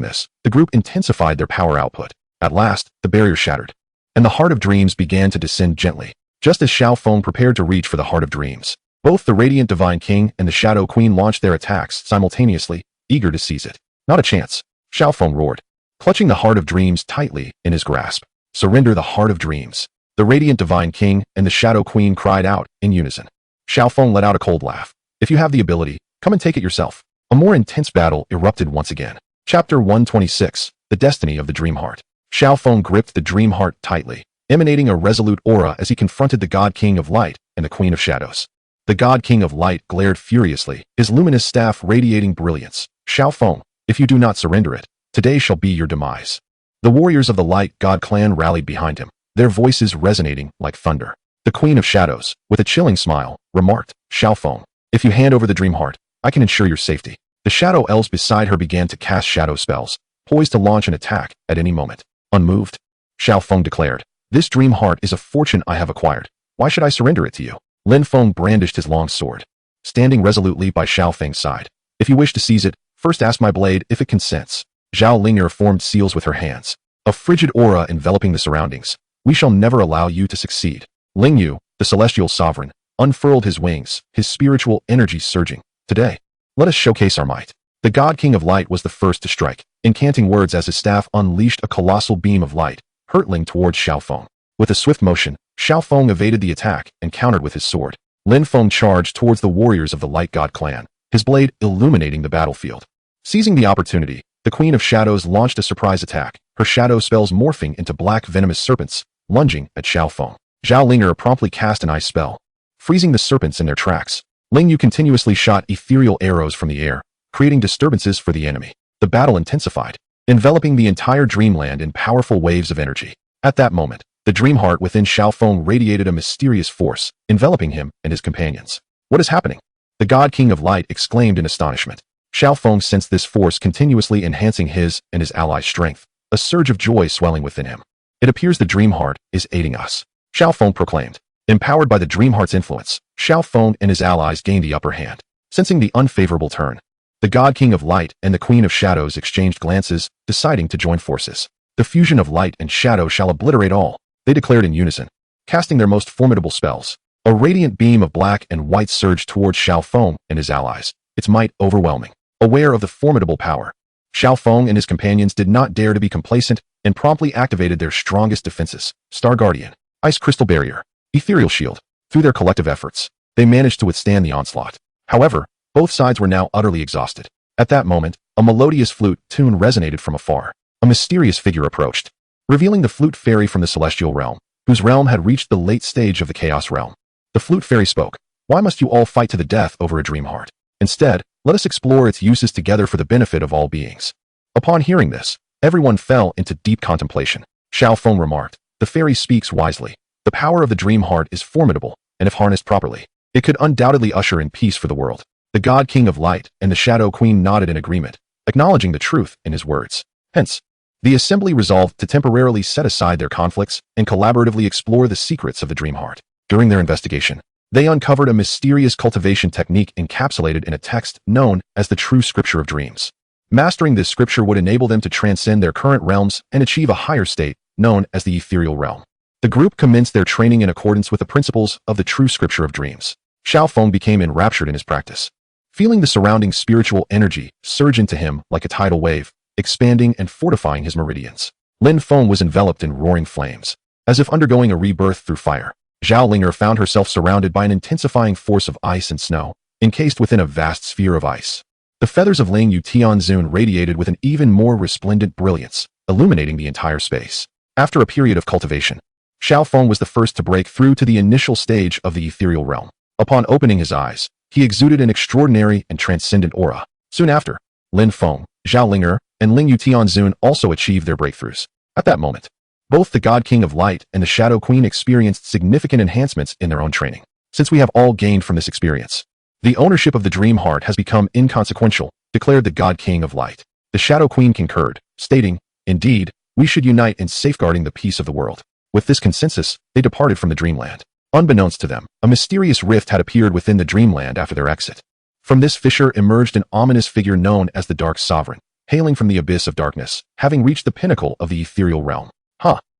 this, the group intensified their power output. At last, the barrier shattered, and the Heart of Dreams began to descend gently. Just as Xiaoong prepared to reach for the Heart of Dreams, both the Radiant Divine King and the Shadow Queen launched their attacks simultaneously, eager to seize it. Not a chance, Xiaoong roared, clutching the Heart of Dreams tightly in his grasp. Surrender the Heart of Dreams. The Radiant Divine King and the Shadow Queen cried out in unison. Xiaoong let out a cold laugh. If you have the ability, come and take it yourself. A more intense battle erupted once again. Chapter 126, The Destiny of the Dream Heart. Xiaoong gripped the Dream Heart tightly, emanating a resolute aura as he confronted the God King of Light and the Queen of Shadows. The God King of Light glared furiously, his luminous staff radiating brilliance. Xiaoong, if you do not surrender it, today shall be your demise. The warriors of the Light God clan rallied behind him, their voices resonating like thunder. The Queen of Shadows, with a chilling smile, remarked, Xiaoong, if you hand over the Dream Heart, I can ensure your safety. The Shadow Elves beside her began to cast shadow spells, poised to launch an attack at any moment. Unmoved, Xiaoong declared, This Dream Heart is a fortune I have acquired. Why should I surrender it to you? Lin Feng brandished his long sword, standing resolutely by Xiaofeng's side. If you wish to seize it, first ask my blade if it consents. Zhao Linger formed seals with her hands, a frigid aura enveloping the surroundings. We shall never allow you to succeed. Lingyu, the celestial sovereign, unfurled his wings, his spiritual energy surging. Today, let us showcase our might. The God King of Light was the first to strike, incanting words as his staff unleashed a colossal beam of light, hurtling towards Xiaoong. With a swift motion, Xiaoong evaded the attack and countered with his sword. Lin Feng charged towards the warriors of the Light God clan, his blade illuminating the battlefield. Seizing the opportunity, the Queen of Shadows launched a surprise attack, her shadow spells morphing into black venomous serpents, lunging at Xiaoong. Zhao Linger promptly cast an ice spell, freezing the serpents in their tracks. Lingyu continuously shot ethereal arrows from the air, creating disturbances for the enemy. The battle intensified, enveloping the entire dreamland in powerful waves of energy. At that moment, The dream heart within Xiaoong radiated a mysterious force, enveloping him and his companions. What is happening? The God King of Light exclaimed in astonishment. Xiaoong sensed this force continuously enhancing his and his allies' strength, a surge of joy swelling within him. It appears the dream heart is aiding us, Xiaoong proclaimed. Empowered by the dream heart's influence, Xiaoong and his allies gained the upper hand. Sensing the unfavorable turn, the God King of Light and the Queen of Shadows exchanged glances, deciding to join forces. The fusion of light and shadow shall obliterate all, they declared in unison, casting their most formidable spells. A radiant beam of black and white surged towards Xiaoong and his allies, its might overwhelming. Aware of the formidable power, Xiaoong and his companions did not dare to be complacent and promptly activated their strongest defenses, Star Guardian, Ice Crystal Barrier, Ethereal Shield. Through their collective efforts, they managed to withstand the onslaught. However, both sides were now utterly exhausted. At that moment, a melodious flute tune resonated from afar. A mysterious figure approached, revealing the flute fairy from the celestial realm, whose realm had reached the late stage of the chaos realm. The flute fairy spoke. Why must you all fight to the death over a dream heart? Instead, let us explore its uses together for the benefit of all beings. Upon hearing this, everyone fell into deep contemplation. Xiaoong remarked, the fairy speaks wisely. The power of the dream heart is formidable, and if harnessed properly, it could undoubtedly usher in peace for the world. The God King of Light and the Shadow Queen nodded in agreement, acknowledging the truth in his words. Hence, the assembly resolved to temporarily set aside their conflicts and collaboratively explore the secrets of the dream heart. During their investigation, they uncovered a mysterious cultivation technique encapsulated in a text known as the True Scripture of Dreams. Mastering this scripture would enable them to transcend their current realms and achieve a higher state, known as the ethereal realm. The group commenced their training in accordance with the principles of the True Scripture of Dreams. Xiaoong became enraptured in his practice. Feeling the surrounding spiritual energy surge into him like a tidal wave, expanding and fortifying his meridians. Lin Feng was enveloped in roaring flames. As if undergoing a rebirth through fire, Xiaoling found herself surrounded by an intensifying force of ice and snow, encased within a vast sphere of ice. The feathers of Ling Tianzun radiated with an even more resplendent brilliance, illuminating the entire space. After a period of cultivation, Xiaoong was the first to break through to the initial stage of the ethereal realm. Upon opening his eyes, he exuded an extraordinary and transcendent aura. Soon after, Lin Feng, Xiaoling, and Ling Tianzun also achieved their breakthroughs. At that moment, both the God King of Light and the Shadow Queen experienced significant enhancements in their own training. Since we have all gained from this experience, the ownership of the Dream Heart has become inconsequential, declared the God King of Light. The Shadow Queen concurred, stating, indeed, we should unite in safeguarding the peace of the world. With this consensus, they departed from the Dreamland. Unbeknownst to them, a mysterious rift had appeared within the Dreamland after their exit. From this fissure emerged an ominous figure known as the Dark Sovereign, hailing from the abyss of darkness, having reached the pinnacle of the ethereal realm.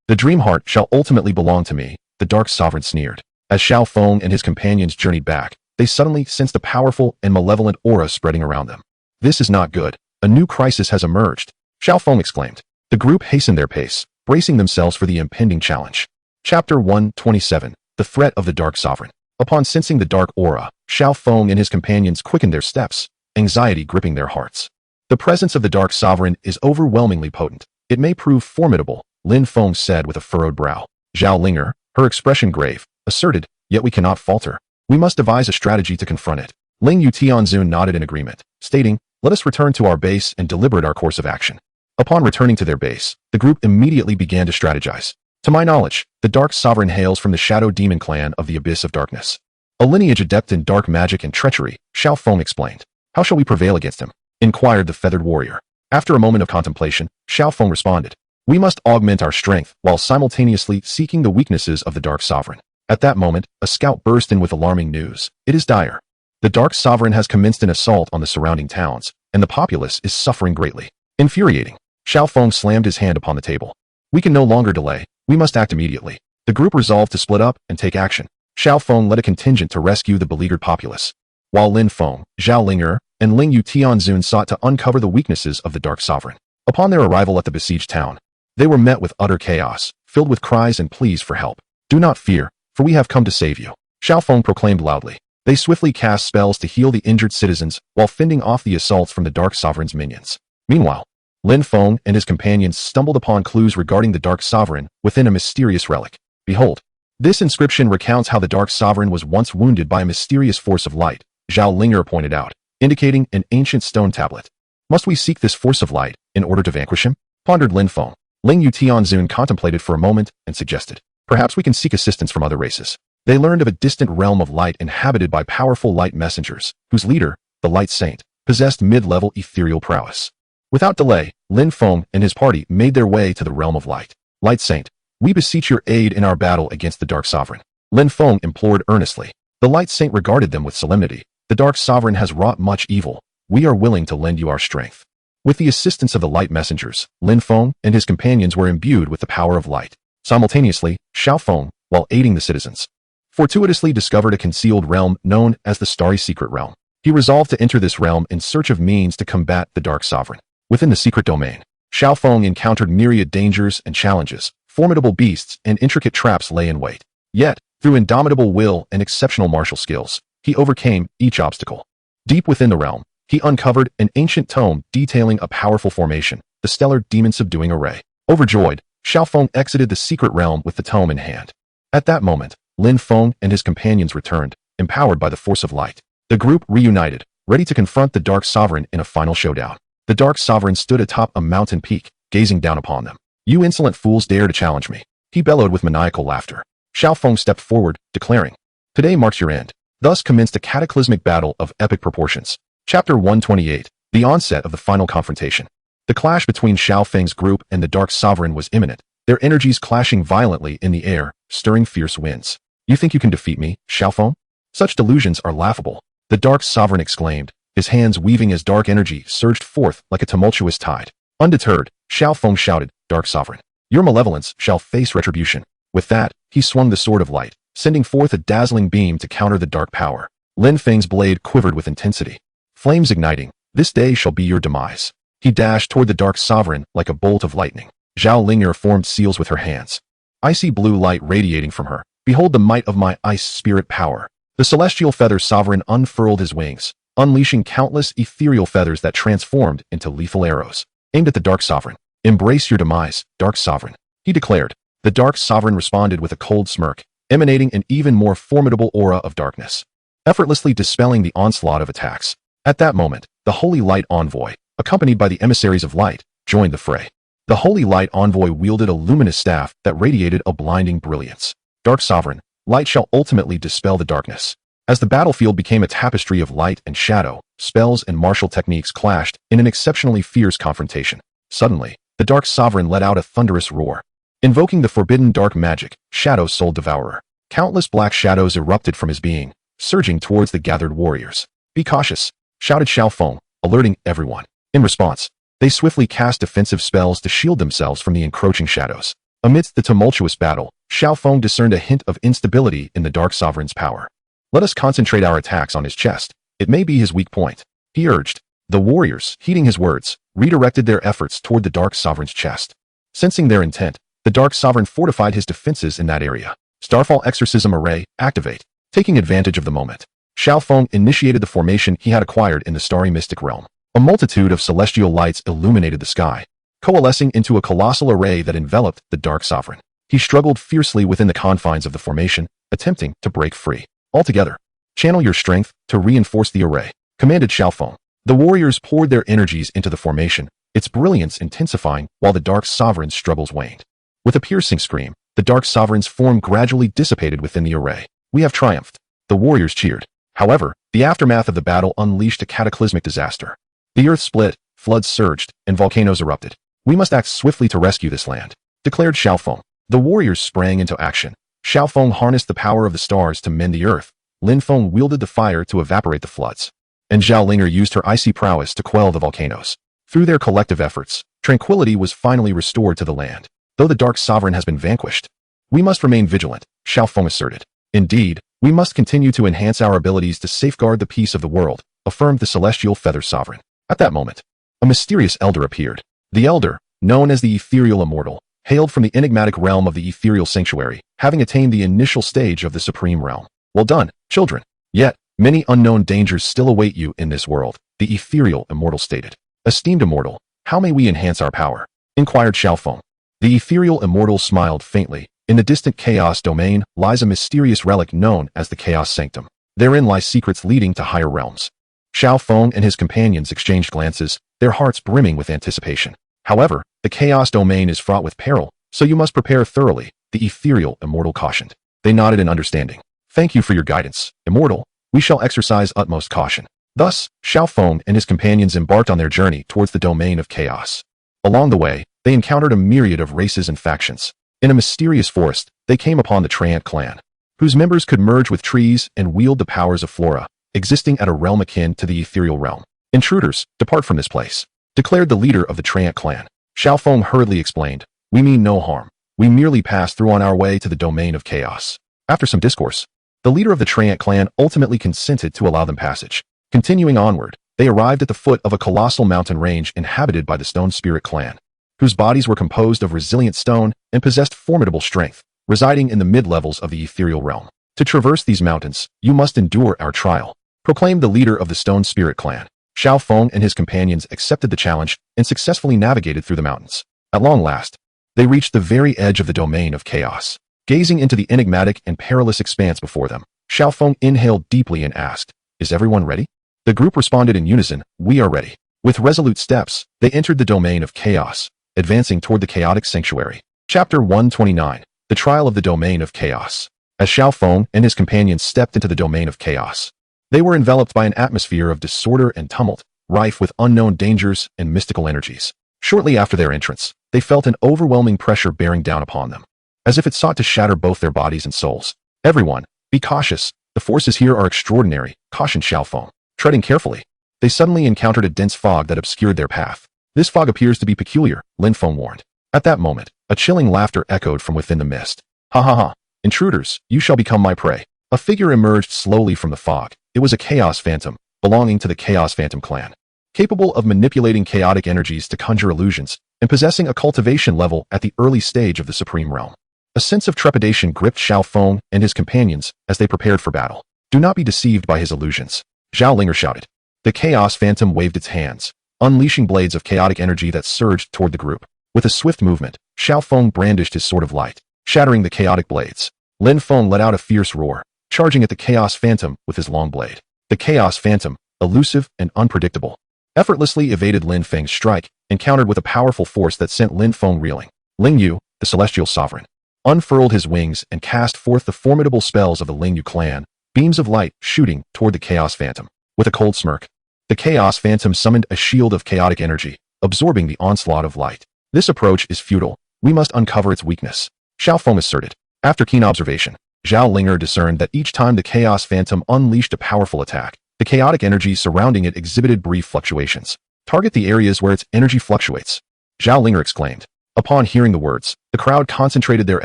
The Dream Heart shall ultimately belong to me, the Dark Sovereign sneered. As Xiaoong and his companions journeyed back, they suddenly sensed a powerful and malevolent aura spreading around them. This is not good. A new crisis has emerged, Xiaoong exclaimed. The group hastened their pace, bracing themselves for the impending challenge. Chapter 127, The Threat of the Dark Sovereign. Upon sensing the dark aura, Xiaoong and his companions quickened their steps, anxiety gripping their hearts. The presence of the Dark Sovereign is overwhelmingly potent. It may prove formidable, Lin Feng said with a furrowed brow. Xiaoling, her expression grave, asserted, yet we cannot falter. We must devise a strategy to confront it. Ling Tianzun nodded in agreement, stating, let us return to our base and deliberate our course of action. Upon returning to their base, the group immediately began to strategize. To my knowledge, the Dark Sovereign hails from the Shadow Demon clan of the Abyss of Darkness. A lineage adept in dark magic and treachery, Xiaoong explained. How shall we prevail against him? Inquired the feathered warrior. After a moment of contemplation, Xiaoong responded. We must augment our strength while simultaneously seeking the weaknesses of the Dark Sovereign. At that moment, a scout burst in with alarming news. It is dire. The Dark Sovereign has commenced an assault on the surrounding towns, and the populace is suffering greatly. Infuriating. Xiaoong slammed his hand upon the table. We can no longer delay. We must act immediately. The group resolved to split up and take action. Xiaoong led a contingent to rescue the beleaguered populace, while Lin Feng, Xiaoling, and Ling Tianzun sought to uncover the weaknesses of the Dark Sovereign. Upon their arrival at the besieged town, they were met with utter chaos, filled with cries and pleas for help. Do not fear, for we have come to save you, Xiaoong proclaimed loudly. They swiftly cast spells to heal the injured citizens while fending off the assaults from the Dark Sovereign's minions. Meanwhile, Lin Feng and his companions stumbled upon clues regarding the Dark Sovereign within a mysterious relic. Behold, this inscription recounts how the Dark Sovereign was once wounded by a mysterious force of light, Xiaoling pointed out, indicating an ancient stone tablet. Must we seek this force of light in order to vanquish him? Pondered Lin Feng. Ling Tianzun contemplated for a moment and suggested. Perhaps we can seek assistance from other races. They learned of a distant realm of light inhabited by powerful light messengers, whose leader, the Light Saint, possessed mid-level ethereal prowess. Without delay, Lin Feng and his party made their way to the realm of light. Light Saint, we beseech your aid in our battle against the Dark Sovereign. Lin Feng implored earnestly. The Light Saint regarded them with solemnity. The Dark Sovereign has wrought much evil. We are willing to lend you our strength. With the assistance of the light messengers, Lin Feng and his companions were imbued with the power of light. Simultaneously, Xiaoong, while aiding the citizens, fortuitously discovered a concealed realm known as the Starry Secret Realm. He resolved to enter this realm in search of means to combat the Dark Sovereign. Within the secret domain, Xiaoong encountered myriad dangers and challenges. Formidable beasts and intricate traps lay in wait. Yet, through indomitable will and exceptional martial skills, he overcame each obstacle. Deep within the realm, he uncovered an ancient tome detailing a powerful formation, the stellar demon-subduing array. Overjoyed, Xiaoong exited the secret realm with the tome in hand. At that moment, Lin Feng and his companions returned, empowered by the force of light. The group reunited, ready to confront the Dark Sovereign in a final showdown. The Dark Sovereign stood atop a mountain peak, gazing down upon them. You insolent fools dare to challenge me, he bellowed with maniacal laughter. Xiaoong stepped forward, declaring, today marks your end. Thus commenced a cataclysmic battle of epic proportions. Chapter 128, the onset of the final confrontation. The clash between Xiaofeng's group and the Dark Sovereign was imminent, their energies clashing violently in the air, stirring fierce winds. You think you can defeat me, Xiaoong? Such delusions are laughable, the Dark Sovereign exclaimed, his hands weaving as dark energy surged forth like a tumultuous tide. Undeterred, Xiaoong shouted, Dark Sovereign, your malevolence shall face retribution. With that, he swung the sword of light, sending forth a dazzling beam to counter the dark power. Lin Feng's blade quivered with intensity. Flames igniting, this day shall be your demise. He dashed toward the Dark Sovereign like a bolt of lightning. Zhao Ling'er formed seals with her hands. Icy blue light radiating from her. Behold the might of my ice spirit power. The celestial feather sovereign unfurled his wings, unleashing countless ethereal feathers that transformed into lethal arrows, aimed at the Dark Sovereign. Embrace your demise, Dark Sovereign, he declared. The Dark Sovereign responded with a cold smirk, emanating an even more formidable aura of darkness, effortlessly dispelling the onslaught of attacks. At that moment, the Holy Light Envoy, accompanied by the emissaries of light, joined the fray. The Holy Light Envoy wielded a luminous staff that radiated a blinding brilliance. Dark Sovereign, light shall ultimately dispel the darkness. As the battlefield became a tapestry of light and shadow, spells and martial techniques clashed in an exceptionally fierce confrontation. Suddenly, the Dark Sovereign let out a thunderous roar. Invoking the forbidden dark magic, Shadow Soul Devourer, countless black shadows erupted from his being, surging towards the gathered warriors. Be cautious, shouted Xiaoong, alerting everyone. In response, they swiftly cast defensive spells to shield themselves from the encroaching shadows. Amidst the tumultuous battle, Xiaoong discerned a hint of instability in the Dark Sovereign's power. Let us concentrate our attacks on his chest. It may be his weak point, he urged. The warriors, heeding his words, redirected their efforts toward the Dark Sovereign's chest. Sensing their intent, the Dark Sovereign fortified his defenses in that area. Starfall Exorcism Array, activate. Taking advantage of the moment, Xiaoong initiated the formation he had acquired in the Starry Mystic Realm. A multitude of celestial lights illuminated the sky, coalescing into a colossal array that enveloped the Dark Sovereign. He struggled fiercely within the confines of the formation, attempting to break free. Altogether, channel your strength to reinforce the array, commanded Xiaoong. The warriors poured their energies into the formation, its brilliance intensifying while the Dark Sovereign's struggles waned. With a piercing scream, the Dark Sovereign's form gradually dissipated within the array. We have triumphed. The warriors cheered. However, the aftermath of the battle unleashed a cataclysmic disaster. The earth split, floods surged, and volcanoes erupted. We must act swiftly to rescue this land, declared Xiaoong. The warriors sprang into action. Xiaoong harnessed the power of the stars to mend the earth. Lin Feng wielded the fire to evaporate the floods, and Zhao Ling'er used her icy prowess to quell the volcanoes. Through their collective efforts, tranquility was finally restored to the land. Though the Dark Sovereign has been vanquished, we must remain vigilant, Xiaoong asserted. Indeed, we must continue to enhance our abilities to safeguard the peace of the world, affirmed the Celestial Feather Sovereign. At that moment, a mysterious elder appeared. The elder, known as the Ethereal Immortal, hailed from the enigmatic realm of the Ethereal Sanctuary, having attained the initial stage of the Supreme Realm. Well done, children. Yet, many unknown dangers still await you in this world, the Ethereal Immortal stated. Esteemed Immortal, how may we enhance our power? Inquired Xiaoong. The Ethereal Immortal smiled faintly. In the distant Chaos Domain lies a mysterious relic known as the Chaos Sanctum. Therein lie secrets leading to higher realms. Xiaoong and his companions exchanged glances, their hearts brimming with anticipation. However, the Chaos Domain is fraught with peril, so you must prepare thoroughly, the ethereal immortal cautioned. They nodded in understanding. Thank you for your guidance, immortal. We shall exercise utmost caution. Thus, Xiaoong and his companions embarked on their journey towards the domain of chaos. Along the way, they encountered a myriad of races and factions. In a mysterious forest, they came upon the Treant clan, whose members could merge with trees and wield the powers of flora, existing at a realm akin to the ethereal realm. Intruders, depart from this place, declared the leader of the Treant clan. Xiaoong hurriedly explained, we mean no harm. We merely pass through on our way to the domain of chaos. After some discourse, the leader of the Treant clan ultimately consented to allow them passage. Continuing onward, they arrived at the foot of a colossal mountain range inhabited by the Stone Spirit clan, whose bodies were composed of resilient stone and possessed formidable strength, residing in the mid-levels of the ethereal realm. To traverse these mountains, you must endure our trial, proclaimed the leader of the Stone Spirit clan. Xiaoong and his companions accepted the challenge and successfully navigated through the mountains. At long last, they reached the very edge of the domain of chaos. Gazing into the enigmatic and perilous expanse before them, Xiaoong inhaled deeply and asked, is everyone ready? The group responded in unison, we are ready. With resolute steps, they entered the domain of chaos, advancing toward the chaotic sanctuary. Chapter 129, The Trial of the Domain of Chaos. As Xiaoong and his companions stepped into the domain of chaos, they were enveloped by an atmosphere of disorder and tumult, rife with unknown dangers and mystical energies. Shortly after their entrance, they felt an overwhelming pressure bearing down upon them, as if it sought to shatter both their bodies and souls. Everyone, be cautious. The forces here are extraordinary, cautioned Xiaoong. Treading carefully, they suddenly encountered a dense fog that obscured their path. This fog appears to be peculiar, Lin Feng warned. At that moment, a chilling laughter echoed from within the mist. Ha ha ha, intruders, you shall become my prey. A figure emerged slowly from the fog. It was a Chaos Phantom, belonging to the Chaos Phantom clan, capable of manipulating chaotic energies to conjure illusions, and possessing a cultivation level at the early stage of the Supreme Realm. A sense of trepidation gripped Xiaoong and his companions as they prepared for battle. Do not be deceived by his illusions, Xiaoling shouted. The Chaos Phantom waved its hands, unleashing blades of chaotic energy that surged toward the group. With a swift movement, Xiaoong brandished his sword of light, shattering the chaotic blades. Lin Feng let out a fierce roar, charging at the Chaos Phantom with his long blade. The Chaos Phantom, elusive and unpredictable, effortlessly evaded Lin Feng's strike and countered with a powerful force that sent Lin Feng reeling. Ling Yu, the Celestial Sovereign, unfurled his wings and cast forth the formidable spells of the Ling Yu clan, beams of light shooting toward the Chaos Phantom. With a cold smirk, the Chaos Phantom summoned a shield of chaotic energy, absorbing the onslaught of light. This approach is futile. We must uncover its weakness, Xiaoong asserted. After keen observation, Zhao Linger discerned that each time the Chaos Phantom unleashed a powerful attack, the chaotic energy surrounding it exhibited brief fluctuations. Target the areas where its energy fluctuates, Zhao Linger exclaimed. Upon hearing the words, the crowd concentrated their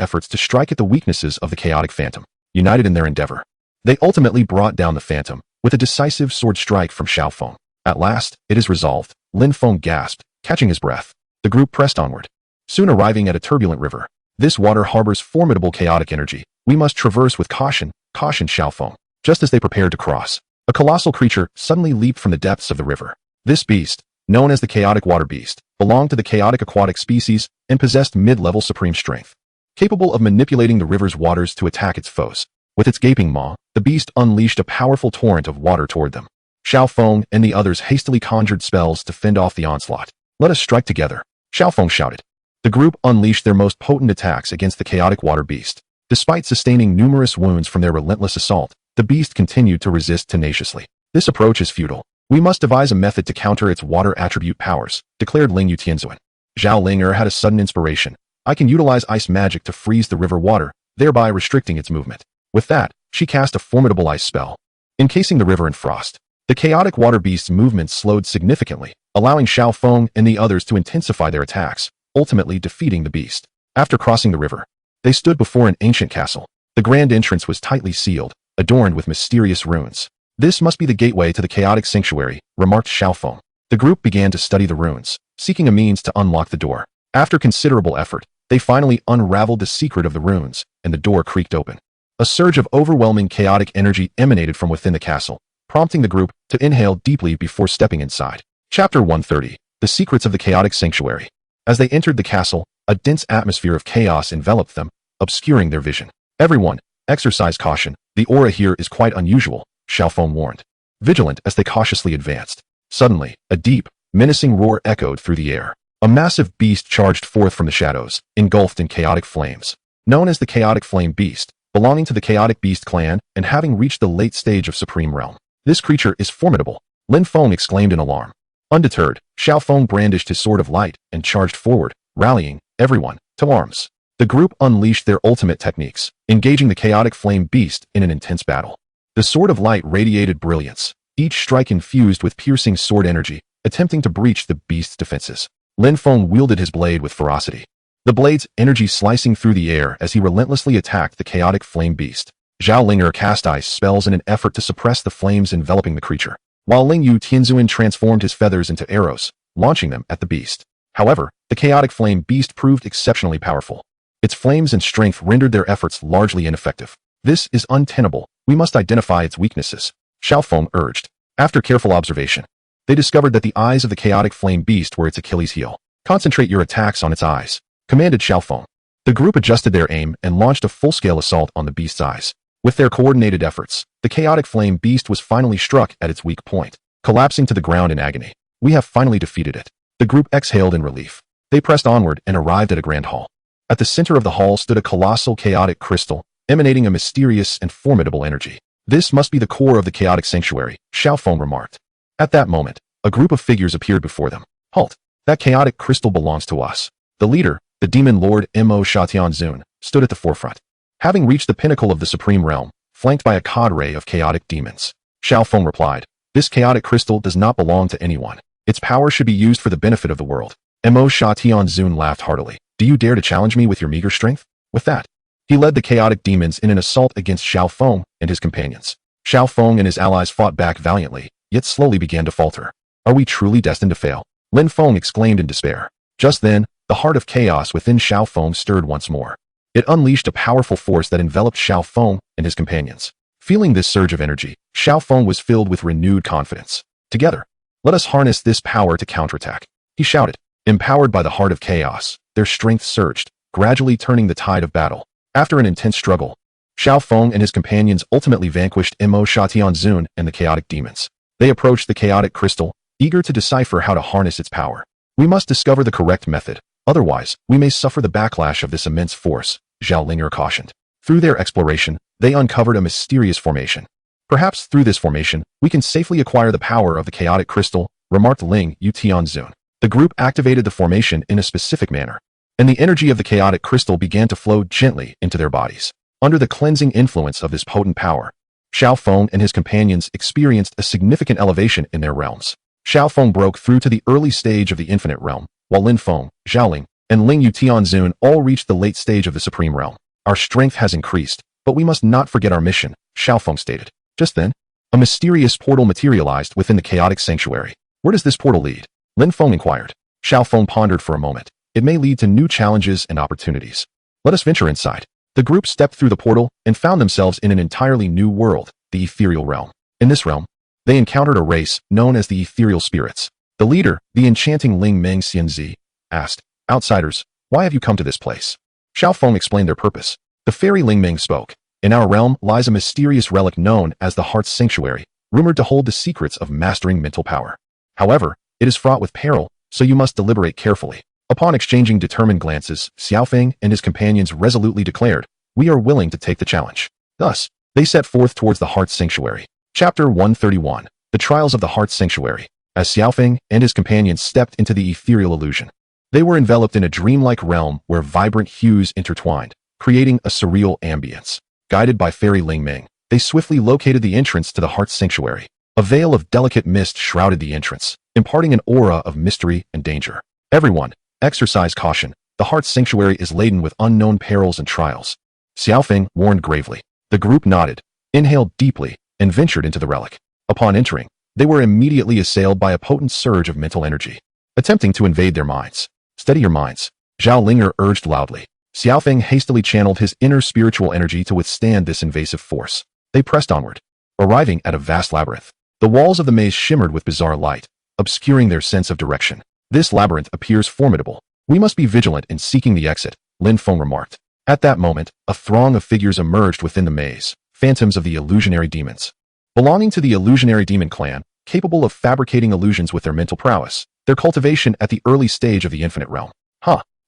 efforts to strike at the weaknesses of the chaotic phantom. United in their endeavor, they ultimately brought down the phantom with a decisive sword strike from Xiaoong. At last, it is resolved, Lin Feng gasped, catching his breath. The group pressed onward, soon arriving at a turbulent river. This water harbors formidable chaotic energy. We must traverse with caution, cautioned Xiaoong. Just as they prepared to cross, a colossal creature suddenly leaped from the depths of the river. This beast, known as the chaotic water beast, belonged to the chaotic aquatic species and possessed mid-level supreme strength, capable of manipulating the river's waters to attack its foes. With its gaping maw, the beast unleashed a powerful torrent of water toward them. Xiaoong and the others hastily conjured spells to fend off the onslaught. Let us strike together, Xiaoong shouted. The group unleashed their most potent attacks against the chaotic water beast. Despite sustaining numerous wounds from their relentless assault, the beast continued to resist tenaciously. This approach is futile. We must devise a method to counter its water attribute powers, declared Ling Yu Tianzuan. Zhao Linger had a sudden inspiration. I can utilize ice magic to freeze the river water, thereby restricting its movement. With that, she cast a formidable ice spell, encasing the river in frost. The chaotic water beast's movement slowed significantly, allowing Xiaoong and the others to intensify their attacks, ultimately defeating the beast. After crossing the river, they stood before an ancient castle. The grand entrance was tightly sealed, adorned with mysterious runes. This must be the gateway to the chaotic sanctuary, remarked Xiaoong. The group began to study the runes, seeking a means to unlock the door. After considerable effort, they finally unraveled the secret of the runes, and the door creaked open. A surge of overwhelming chaotic energy emanated from within the castle, prompting the group to inhale deeply before stepping inside. Chapter 130, The Secrets of the Chaotic Sanctuary. As they entered the castle, a dense atmosphere of chaos enveloped them, obscuring their vision. Everyone, exercise caution. The aura here is quite unusual, Xiaoong warned. Vigilant as they cautiously advanced. Suddenly, a deep, menacing roar echoed through the air. A massive beast charged forth from the shadows, engulfed in chaotic flames. known as the Chaotic Flame Beast, belonging to the Chaotic Beast clan and having reached the late stage of Supreme Realm. This creature is formidable, Lin Feng exclaimed in alarm. Undeterred, Xiaoong brandished his sword of light and charged forward, rallying everyone to arms. The group unleashed their ultimate techniques, engaging the Chaotic Flame Beast in an intense battle. The sword of light radiated brilliance, each strike infused with piercing sword energy, attempting to breach the beast's defenses. Lin Feng wielded his blade with ferocity, the blade's energy slicing through the air as he relentlessly attacked the Chaotic Flame Beast. Xiaoong cast ice spells in an effort to suppress the flames enveloping the creature, while Ling Yu Tianzuan transformed his feathers into arrows, launching them at the beast. However, the Chaotic Flame Beast proved exceptionally powerful. Its flames and strength rendered their efforts largely ineffective. This is untenable. We must identify its weaknesses, Xiaoong urged. After careful observation, they discovered that the eyes of the Chaotic Flame Beast were its Achilles heel. Concentrate your attacks on its eyes, commanded Xiaoong. The group adjusted their aim and launched a full-scale assault on the beast's eyes. With their coordinated efforts, the Chaotic Flame Beast was finally struck at its weak point, collapsing to the ground in agony. We have finally defeated it. The group exhaled in relief. They pressed onward and arrived at a grand hall. At the center of the hall stood a colossal chaotic crystal, emanating a mysterious and formidable energy. This must be the core of the chaotic sanctuary, Xiaoong remarked. At that moment, a group of figures appeared before them. Halt! That chaotic crystal belongs to us. The leader, the demon lord Mo Tianzun, stood at the forefront. Having reached the pinnacle of the Supreme Realm, flanked by a cadre of chaotic demons, Xiaoong replied, "This chaotic crystal does not belong to anyone. Its power should be used for the benefit of the world." Mo Tianzun laughed heartily. "Do you dare to challenge me with your meager strength?" With that, he led the chaotic demons in an assault against Xiaoong and his companions. Xiaoong and his allies fought back valiantly, yet slowly began to falter. "Are we truly destined to fail?" Lin Feng exclaimed in despair. Just then, the heart of chaos within Xiaoong stirred once more. It unleashed a powerful force that enveloped Xiaoong and his companions. Feeling this surge of energy, Xiaoong was filled with renewed confidence. "Together, let us harness this power to counterattack," he shouted. Empowered by the heart of chaos, their strength surged, gradually turning the tide of battle. After an intense struggle, Xiaoong and his companions ultimately vanquished Mo Tianzun and the chaotic demons. They approached the chaotic crystal, eager to decipher how to harness its power. "We must discover the correct method, otherwise we may suffer the backlash of this immense force," Xiaoong cautioned. Through their exploration, they uncovered a mysterious formation. "Perhaps through this formation, we can safely acquire the power of the chaotic crystal," remarked Ling Yu Tianzun. The group activated the formation in a specific manner, and the energy of the chaotic crystal began to flow gently into their bodies. Under the cleansing influence of this potent power, Xiaoong and his companions experienced a significant elevation in their realms. Xiaoong broke through to the early stage of the infinite realm, while Lin Feng, Xiaoling, and Ling Yu Tianzun all reached the late stage of the supreme realm. "Our strength has increased, but we must not forget our mission," Xiaoong stated. Just then, a mysterious portal materialized within the chaotic sanctuary. "Where does this portal lead?" Lin Feng inquired. Xiaoong pondered for a moment. "It may lead to new challenges and opportunities. Let us venture inside." The group stepped through the portal and found themselves in an entirely new world, the ethereal realm. In this realm, they encountered a race known as the ethereal spirits. The leader, the enchanting Ling Meng Xianzi, asked, "Outsiders, why have you come to this place?" Xiaoong explained their purpose. The fairy Ling Meng spoke. "In our realm lies a mysterious relic known as the Heart's Sanctuary, rumored to hold the secrets of mastering mental power. However, it is fraught with peril, so you must deliberate carefully." Upon exchanging determined glances, Xiaofeng and his companions resolutely declared, "We are willing to take the challenge." Thus, they set forth towards the Heart's Sanctuary. Chapter 131. The Trials of the Heart's Sanctuary. As Xiaofeng and his companions stepped into the ethereal illusion, they were enveloped in a dreamlike realm where vibrant hues intertwined, creating a surreal ambience. Guided by fairy Ling Meng, they swiftly located the entrance to the Heart's Sanctuary. A veil of delicate mist shrouded the entrance, imparting an aura of mystery and danger. "Everyone, exercise caution. The Heart's Sanctuary is laden with unknown perils and trials," Xiaofeng warned gravely. The group nodded, inhaled deeply, and ventured into the relic. Upon entering, they were immediately assailed by a potent surge of mental energy, attempting to invade their minds. "Steady your minds," Zhao Linger urged loudly. Xiaofeng hastily channeled his inner spiritual energy to withstand this invasive force. They pressed onward, arriving at a vast labyrinth. The walls of the maze shimmered with bizarre light, obscuring their sense of direction. "This labyrinth appears formidable. We must be vigilant in seeking the exit," Lin Feng remarked. At that moment, a throng of figures emerged within the maze, phantoms of the illusionary demons. Belonging to the illusionary demon clan, capable of fabricating illusions with their mental prowess, their cultivation at the early stage of the infinite realm.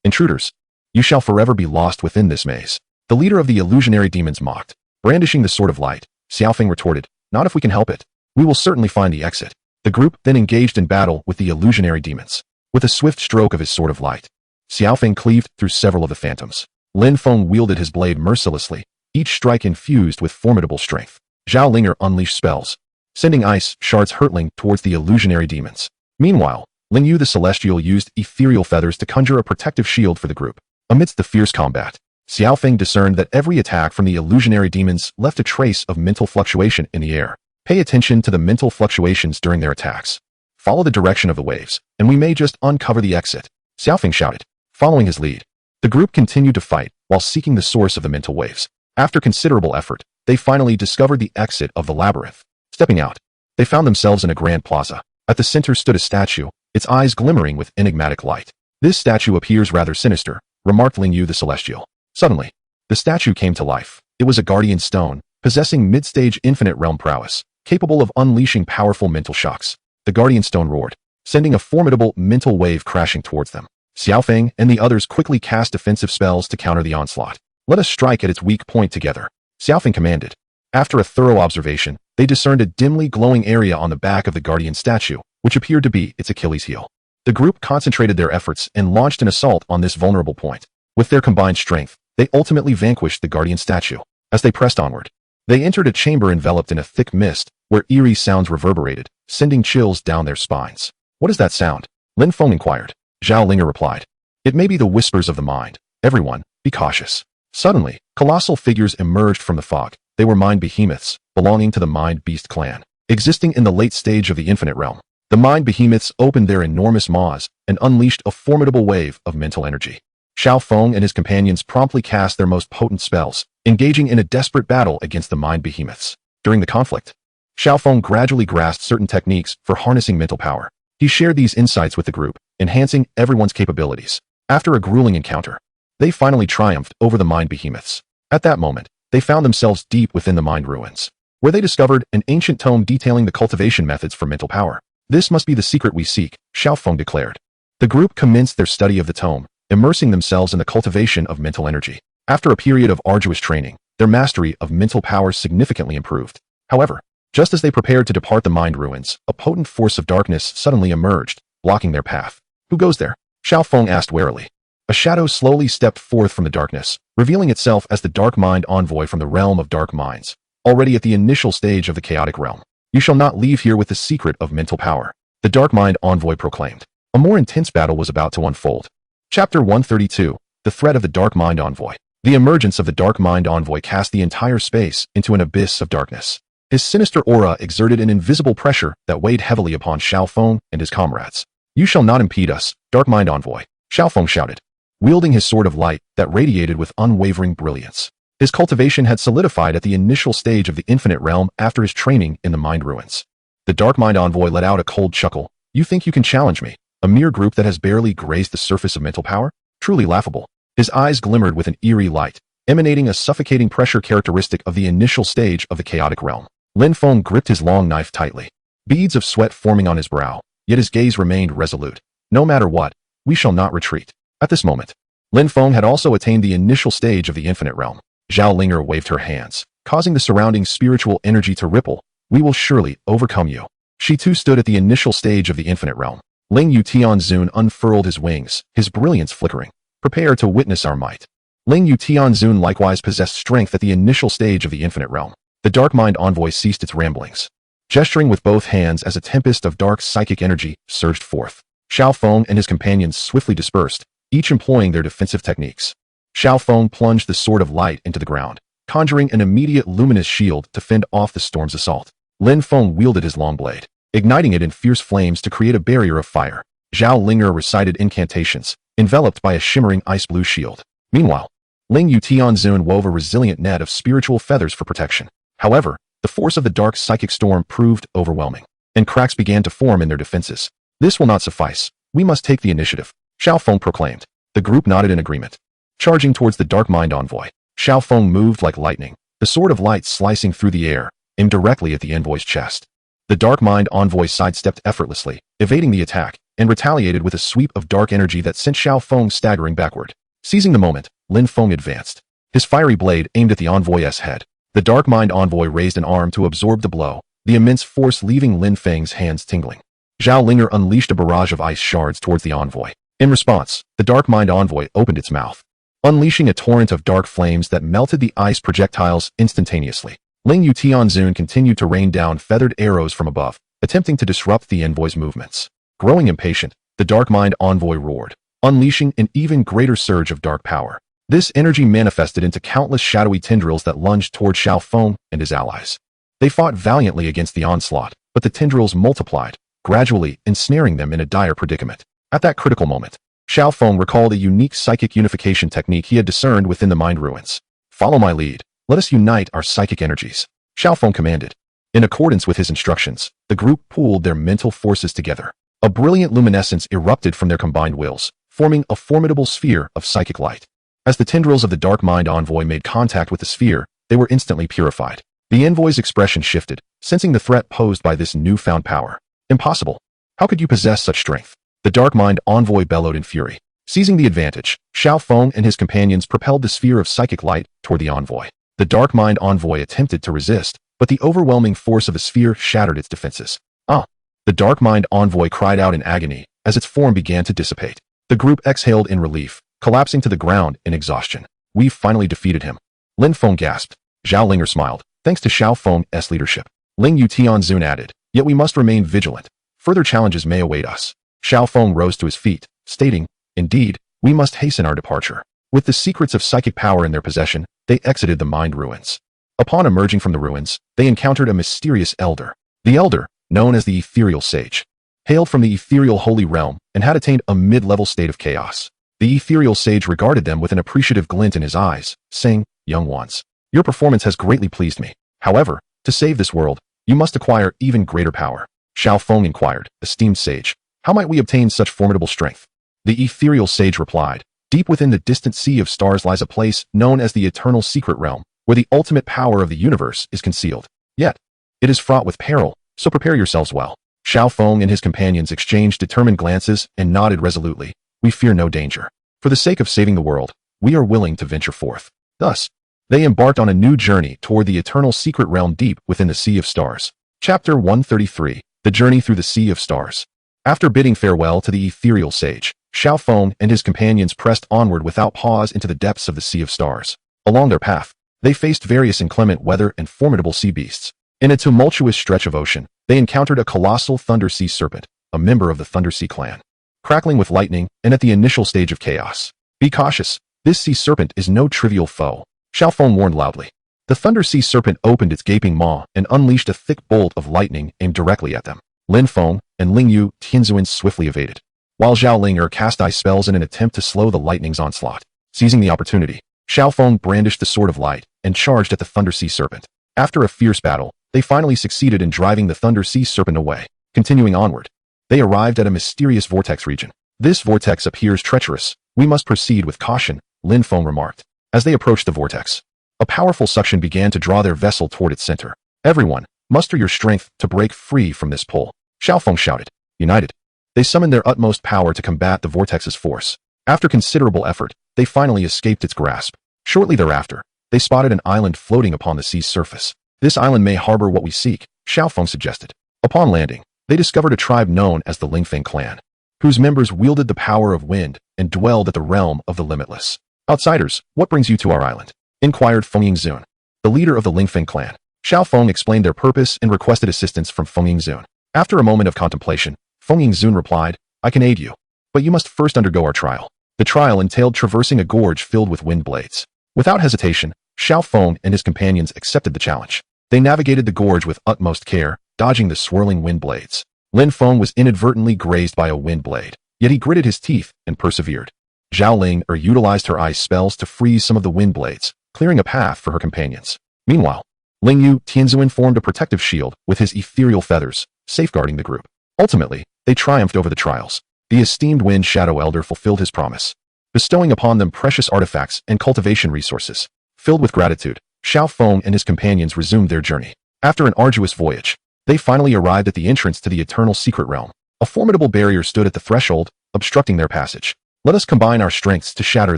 "Intruders! You shall forever be lost within this maze," The leader of the illusionary demons mocked. Brandishing the sword of light, Xiaoong retorted, "Not if we can help it. We will certainly find the exit." The group then engaged in battle with the illusionary demons. With a swift stroke of his sword of light, Xiaoong cleaved through several of the phantoms. Lin Feng wielded his blade mercilessly, each strike infused with formidable strength. Zhao Linger unleashed spells, sending ice shards hurtling towards the illusionary demons. Meanwhile, Ling Yu the Celestial used ethereal feathers to conjure a protective shield for the group. Amidst the fierce combat, Xiaoong discerned that every attack from the illusionary demons left a trace of mental fluctuation in the air. Pay attention to the mental fluctuations during their attacks. Follow the direction of the waves, and we may just uncover the exit, Xiaoong shouted. Following his lead, the group continued to fight while seeking the source of the mental waves. After considerable effort, they finally discovered the exit of the labyrinth. Stepping out, they found themselves in a grand plaza. At the center stood a statue, its eyes glimmering with enigmatic light. "This statue appears rather sinister," remarked Ling Yu the Celestial. Suddenly, the statue came to life. It was a guardian stone, possessing mid-stage infinite realm prowess, capable of unleashing powerful mental shocks. The guardian stone roared, sending a formidable mental wave crashing towards them. Xiaoong and the others quickly cast defensive spells to counter the onslaught. "Let us strike at its weak point together," Xiaoong commanded. After a thorough observation, they discerned a dimly glowing area on the back of the guardian statue, which appeared to be its Achilles heel. The group concentrated their efforts and launched an assault on this vulnerable point. With their combined strength, they ultimately vanquished the guardian statue. As they pressed onward, they entered a chamber enveloped in a thick mist, where eerie sounds reverberated, sending chills down their spines. "What is that sound?" Lin Feng inquired. Zhao Linger replied, "It may be the whispers of the mind. Everyone, be cautious." Suddenly, colossal figures emerged from the fog. They were mind behemoths, belonging to the Mind Beast clan. Existing in the late stage of the infinite realm, the mind behemoths opened their enormous maws and unleashed a formidable wave of mental energy. Xiaoong and his companions promptly cast their most potent spells, engaging in a desperate battle against the mind behemoths. During the conflict, Xiaoong gradually grasped certain techniques for harnessing mental power. He shared these insights with the group, enhancing everyone's capabilities. After a grueling encounter, they finally triumphed over the mind behemoths. At that moment, they found themselves deep within the mind ruins, where they discovered an ancient tome detailing the cultivation methods for mental power. "This must be the secret we seek," Xiaoong declared. The group commenced their study of the tome, immersing themselves in the cultivation of mental energy. After a period of arduous training, their mastery of mental power significantly improved. However, just as they prepared to depart the mind ruins, a potent force of darkness suddenly emerged, blocking their path. "Who goes there?" Xiaoong asked warily. A shadow slowly stepped forth from the darkness, revealing itself as the Dark Mind envoy from the realm of dark minds, already at the initial stage of the chaotic realm. "You shall not leave here with the secret of mental power," the Dark Mind envoy proclaimed. A more intense battle was about to unfold. Chapter 132, The Threat of the Dark Mind Envoy. The emergence of the Dark Mind Envoy cast the entire space into an abyss of darkness. His sinister aura exerted an invisible pressure that weighed heavily upon Xiaoong and his comrades. "You shall not impede us, Dark Mind Envoy," Xiaoong shouted, wielding his sword of light that radiated with unwavering brilliance. His cultivation had solidified at the initial stage of the infinite realm after his training in the mind ruins. The Dark Mind Envoy let out a cold chuckle. "You think you can challenge me? A mere group that has barely grazed the surface of mental power? Truly laughable." His eyes glimmered with an eerie light, emanating a suffocating pressure characteristic of the initial stage of the chaotic realm. Lin Feng gripped his long knife tightly, beads of sweat forming on his brow, yet his gaze remained resolute. "No matter what, we shall not retreat." At this moment, Lin Feng had also attained the initial stage of the infinite realm. Zhao Linger waved her hands, causing the surrounding spiritual energy to ripple. "We will surely overcome you." She too stood at the initial stage of the infinite realm. Ling Yu Tianzun unfurled his wings, his brilliance flickering. "Prepare to witness our might." Ling Yu Tianzun likewise possessed strength at the initial stage of the infinite realm. The Dark Mind Envoy ceased its ramblings, gesturing with both hands as a tempest of dark psychic energy surged forth. Xiaoong and his companions swiftly dispersed, each employing their defensive techniques. Xiaoong plunged the sword of light into the ground, conjuring an immediate luminous shield to fend off the storm's assault. Lin Feng wielded his long blade, igniting it in fierce flames to create a barrier of fire. Zhao Linger recited incantations, enveloped by a shimmering ice-blue shield. Meanwhile, Ling Yu Tianzun wove a resilient net of spiritual feathers for protection. However, the force of the dark psychic storm proved overwhelming, and cracks began to form in their defenses. "This will not suffice. We must take the initiative," Xiaoong proclaimed. The group nodded in agreement. Charging towards the Dark Mind Envoy, Xiaoong moved like lightning, the sword of light slicing through the air, aimed directly at the envoy's chest. The Dark Mind Envoy sidestepped effortlessly, evading the attack, and retaliated with a sweep of dark energy that sent Xiaoong staggering backward. Seizing the moment, Lin Feng advanced. his fiery blade aimed at the envoy's head. The Dark Mind envoy raised an arm to absorb the blow, the immense force leaving Lin Feng's hands tingling. Xiao unleashed a barrage of ice shards towards the envoy. In response, the Dark Mind envoy opened its mouth, unleashing a torrent of dark flames that melted the ice projectiles instantaneously. Ling Yu Tianzun continued to rain down feathered arrows from above, attempting to disrupt the envoy's movements. Growing impatient, the Dark Mind envoy roared, unleashing an even greater surge of dark power. This energy manifested into countless shadowy tendrils that lunged toward Xiaoong and his allies. They fought valiantly against the onslaught, but the tendrils multiplied, gradually ensnaring them in a dire predicament. At that critical moment, Xiaoong recalled a unique psychic unification technique he had discerned within the mind ruins. "Follow my lead. Let us unite our psychic energies," Xiaoong commanded. In accordance with his instructions, the group pooled their mental forces together. A brilliant luminescence erupted from their combined wills, forming a formidable sphere of psychic light. As the tendrils of the Dark Mind envoy made contact with the sphere, they were instantly purified. The envoy's expression shifted, sensing the threat posed by this newfound power. "Impossible. How could you possess such strength?" The Dark Mind envoy bellowed in fury. Seizing the advantage, Xiaoong and his companions propelled the sphere of psychic light toward the envoy. The Dark Mind envoy attempted to resist, but the overwhelming force of the sphere shattered its defenses. "Ah!" The Dark Mind envoy cried out in agony as its form began to dissipate. The group exhaled in relief, collapsing to the ground in exhaustion. "We've finally defeated him." Lin Feng gasped. Zhao Linger smiled. "Thanks to Xiaoong's leadership." Ling Yu Tianzun added, "Yet we must remain vigilant. Further challenges may await us." Xiaoong rose to his feet, stating, "Indeed, we must hasten our departure." With the secrets of psychic power in their possession, they exited the mind ruins. Upon emerging from the ruins, they encountered a mysterious elder. The elder, known as the Ethereal Sage, hailed from the ethereal holy realm and had attained a mid-level state of chaos. The Ethereal Sage regarded them with an appreciative glint in his eyes, saying, "Young ones, your performance has greatly pleased me. However, to save this world, you must acquire even greater power." Xiaoong inquired, "Esteemed sage, how might we obtain such formidable strength?" The Ethereal Sage replied, "Deep within the distant sea of stars lies a place known as the Eternal Secret Realm, where the ultimate power of the universe is concealed. Yet, it is fraught with peril, so prepare yourselves well." Xiaoong and his companions exchanged determined glances and nodded resolutely. "We fear no danger. For the sake of saving the world, we are willing to venture forth." Thus, they embarked on a new journey toward the Eternal Secret Realm deep within the Sea of Stars. Chapter 133, The Journey Through the Sea of Stars. After bidding farewell to the Ethereal Sage, Xiaoong and his companions pressed onward without pause into the depths of the Sea of Stars. Along their path, they faced various inclement weather and formidable sea beasts. In a tumultuous stretch of ocean, they encountered a colossal Thunder Sea Serpent, a member of the Thunder Sea clan, crackling with lightning and at the initial stage of chaos. "Be cautious, this sea serpent is no trivial foe," Xiaoong warned loudly. The Thunder Sea Serpent opened its gaping maw and unleashed a thick bolt of lightning aimed directly at them. Lin Feng and Ling Yu Tianzun swiftly evaded, while Zhao Linger cast ice spells in an attempt to slow the lightning's onslaught. Seizing the opportunity, Xiaoong brandished the Sword of Light and charged at the Thunder Sea Serpent. After a fierce battle, they finally succeeded in driving the Thunder Sea Serpent away. Continuing onward, they arrived at a mysterious vortex region. "This vortex appears treacherous. We must proceed with caution," Lin Feng remarked. As they approached the vortex, a powerful suction began to draw their vessel toward its center. "Everyone, muster your strength to break free from this pull," Xiaoong shouted. United, they summoned their utmost power to combat the vortex's force. After considerable effort, they finally escaped its grasp. Shortly thereafter, they spotted an island floating upon the sea's surface. "This island may harbor what we seek," Xiaoong suggested. Upon landing, they discovered a tribe known as the Lingfeng clan, whose members wielded the power of wind and dwelled at the realm of the limitless. "Outsiders, what brings you to our island?" inquired Feng Yingzun, the leader of the Lingfeng clan. Xiaoong explained their purpose and requested assistance from Feng Yingzun. After a moment of contemplation, Feng Yingzun replied, "I can aid you, but you must first undergo our trial." The trial entailed traversing a gorge filled with wind blades. Without hesitation, Xiaoong and his companions accepted the challenge. They navigated the gorge with utmost care, dodging the swirling wind blades. Lin Feng was inadvertently grazed by a wind blade, yet he gritted his teeth and persevered. Zhao Linger utilized her ice spells to freeze some of the wind blades, clearing a path for her companions. Meanwhile, Ling Yu Tianzun formed a protective shield with his ethereal feathers, safeguarding the group. Ultimately, they triumphed over the trials. The esteemed Wind Shadow Elder fulfilled his promise, bestowing upon them precious artifacts and cultivation resources. Filled with gratitude, Xiaoong and his companions resumed their journey. After an arduous voyage, they finally arrived at the entrance to the Eternal Secret Realm. A formidable barrier stood at the threshold, obstructing their passage. "Let us combine our strengths to shatter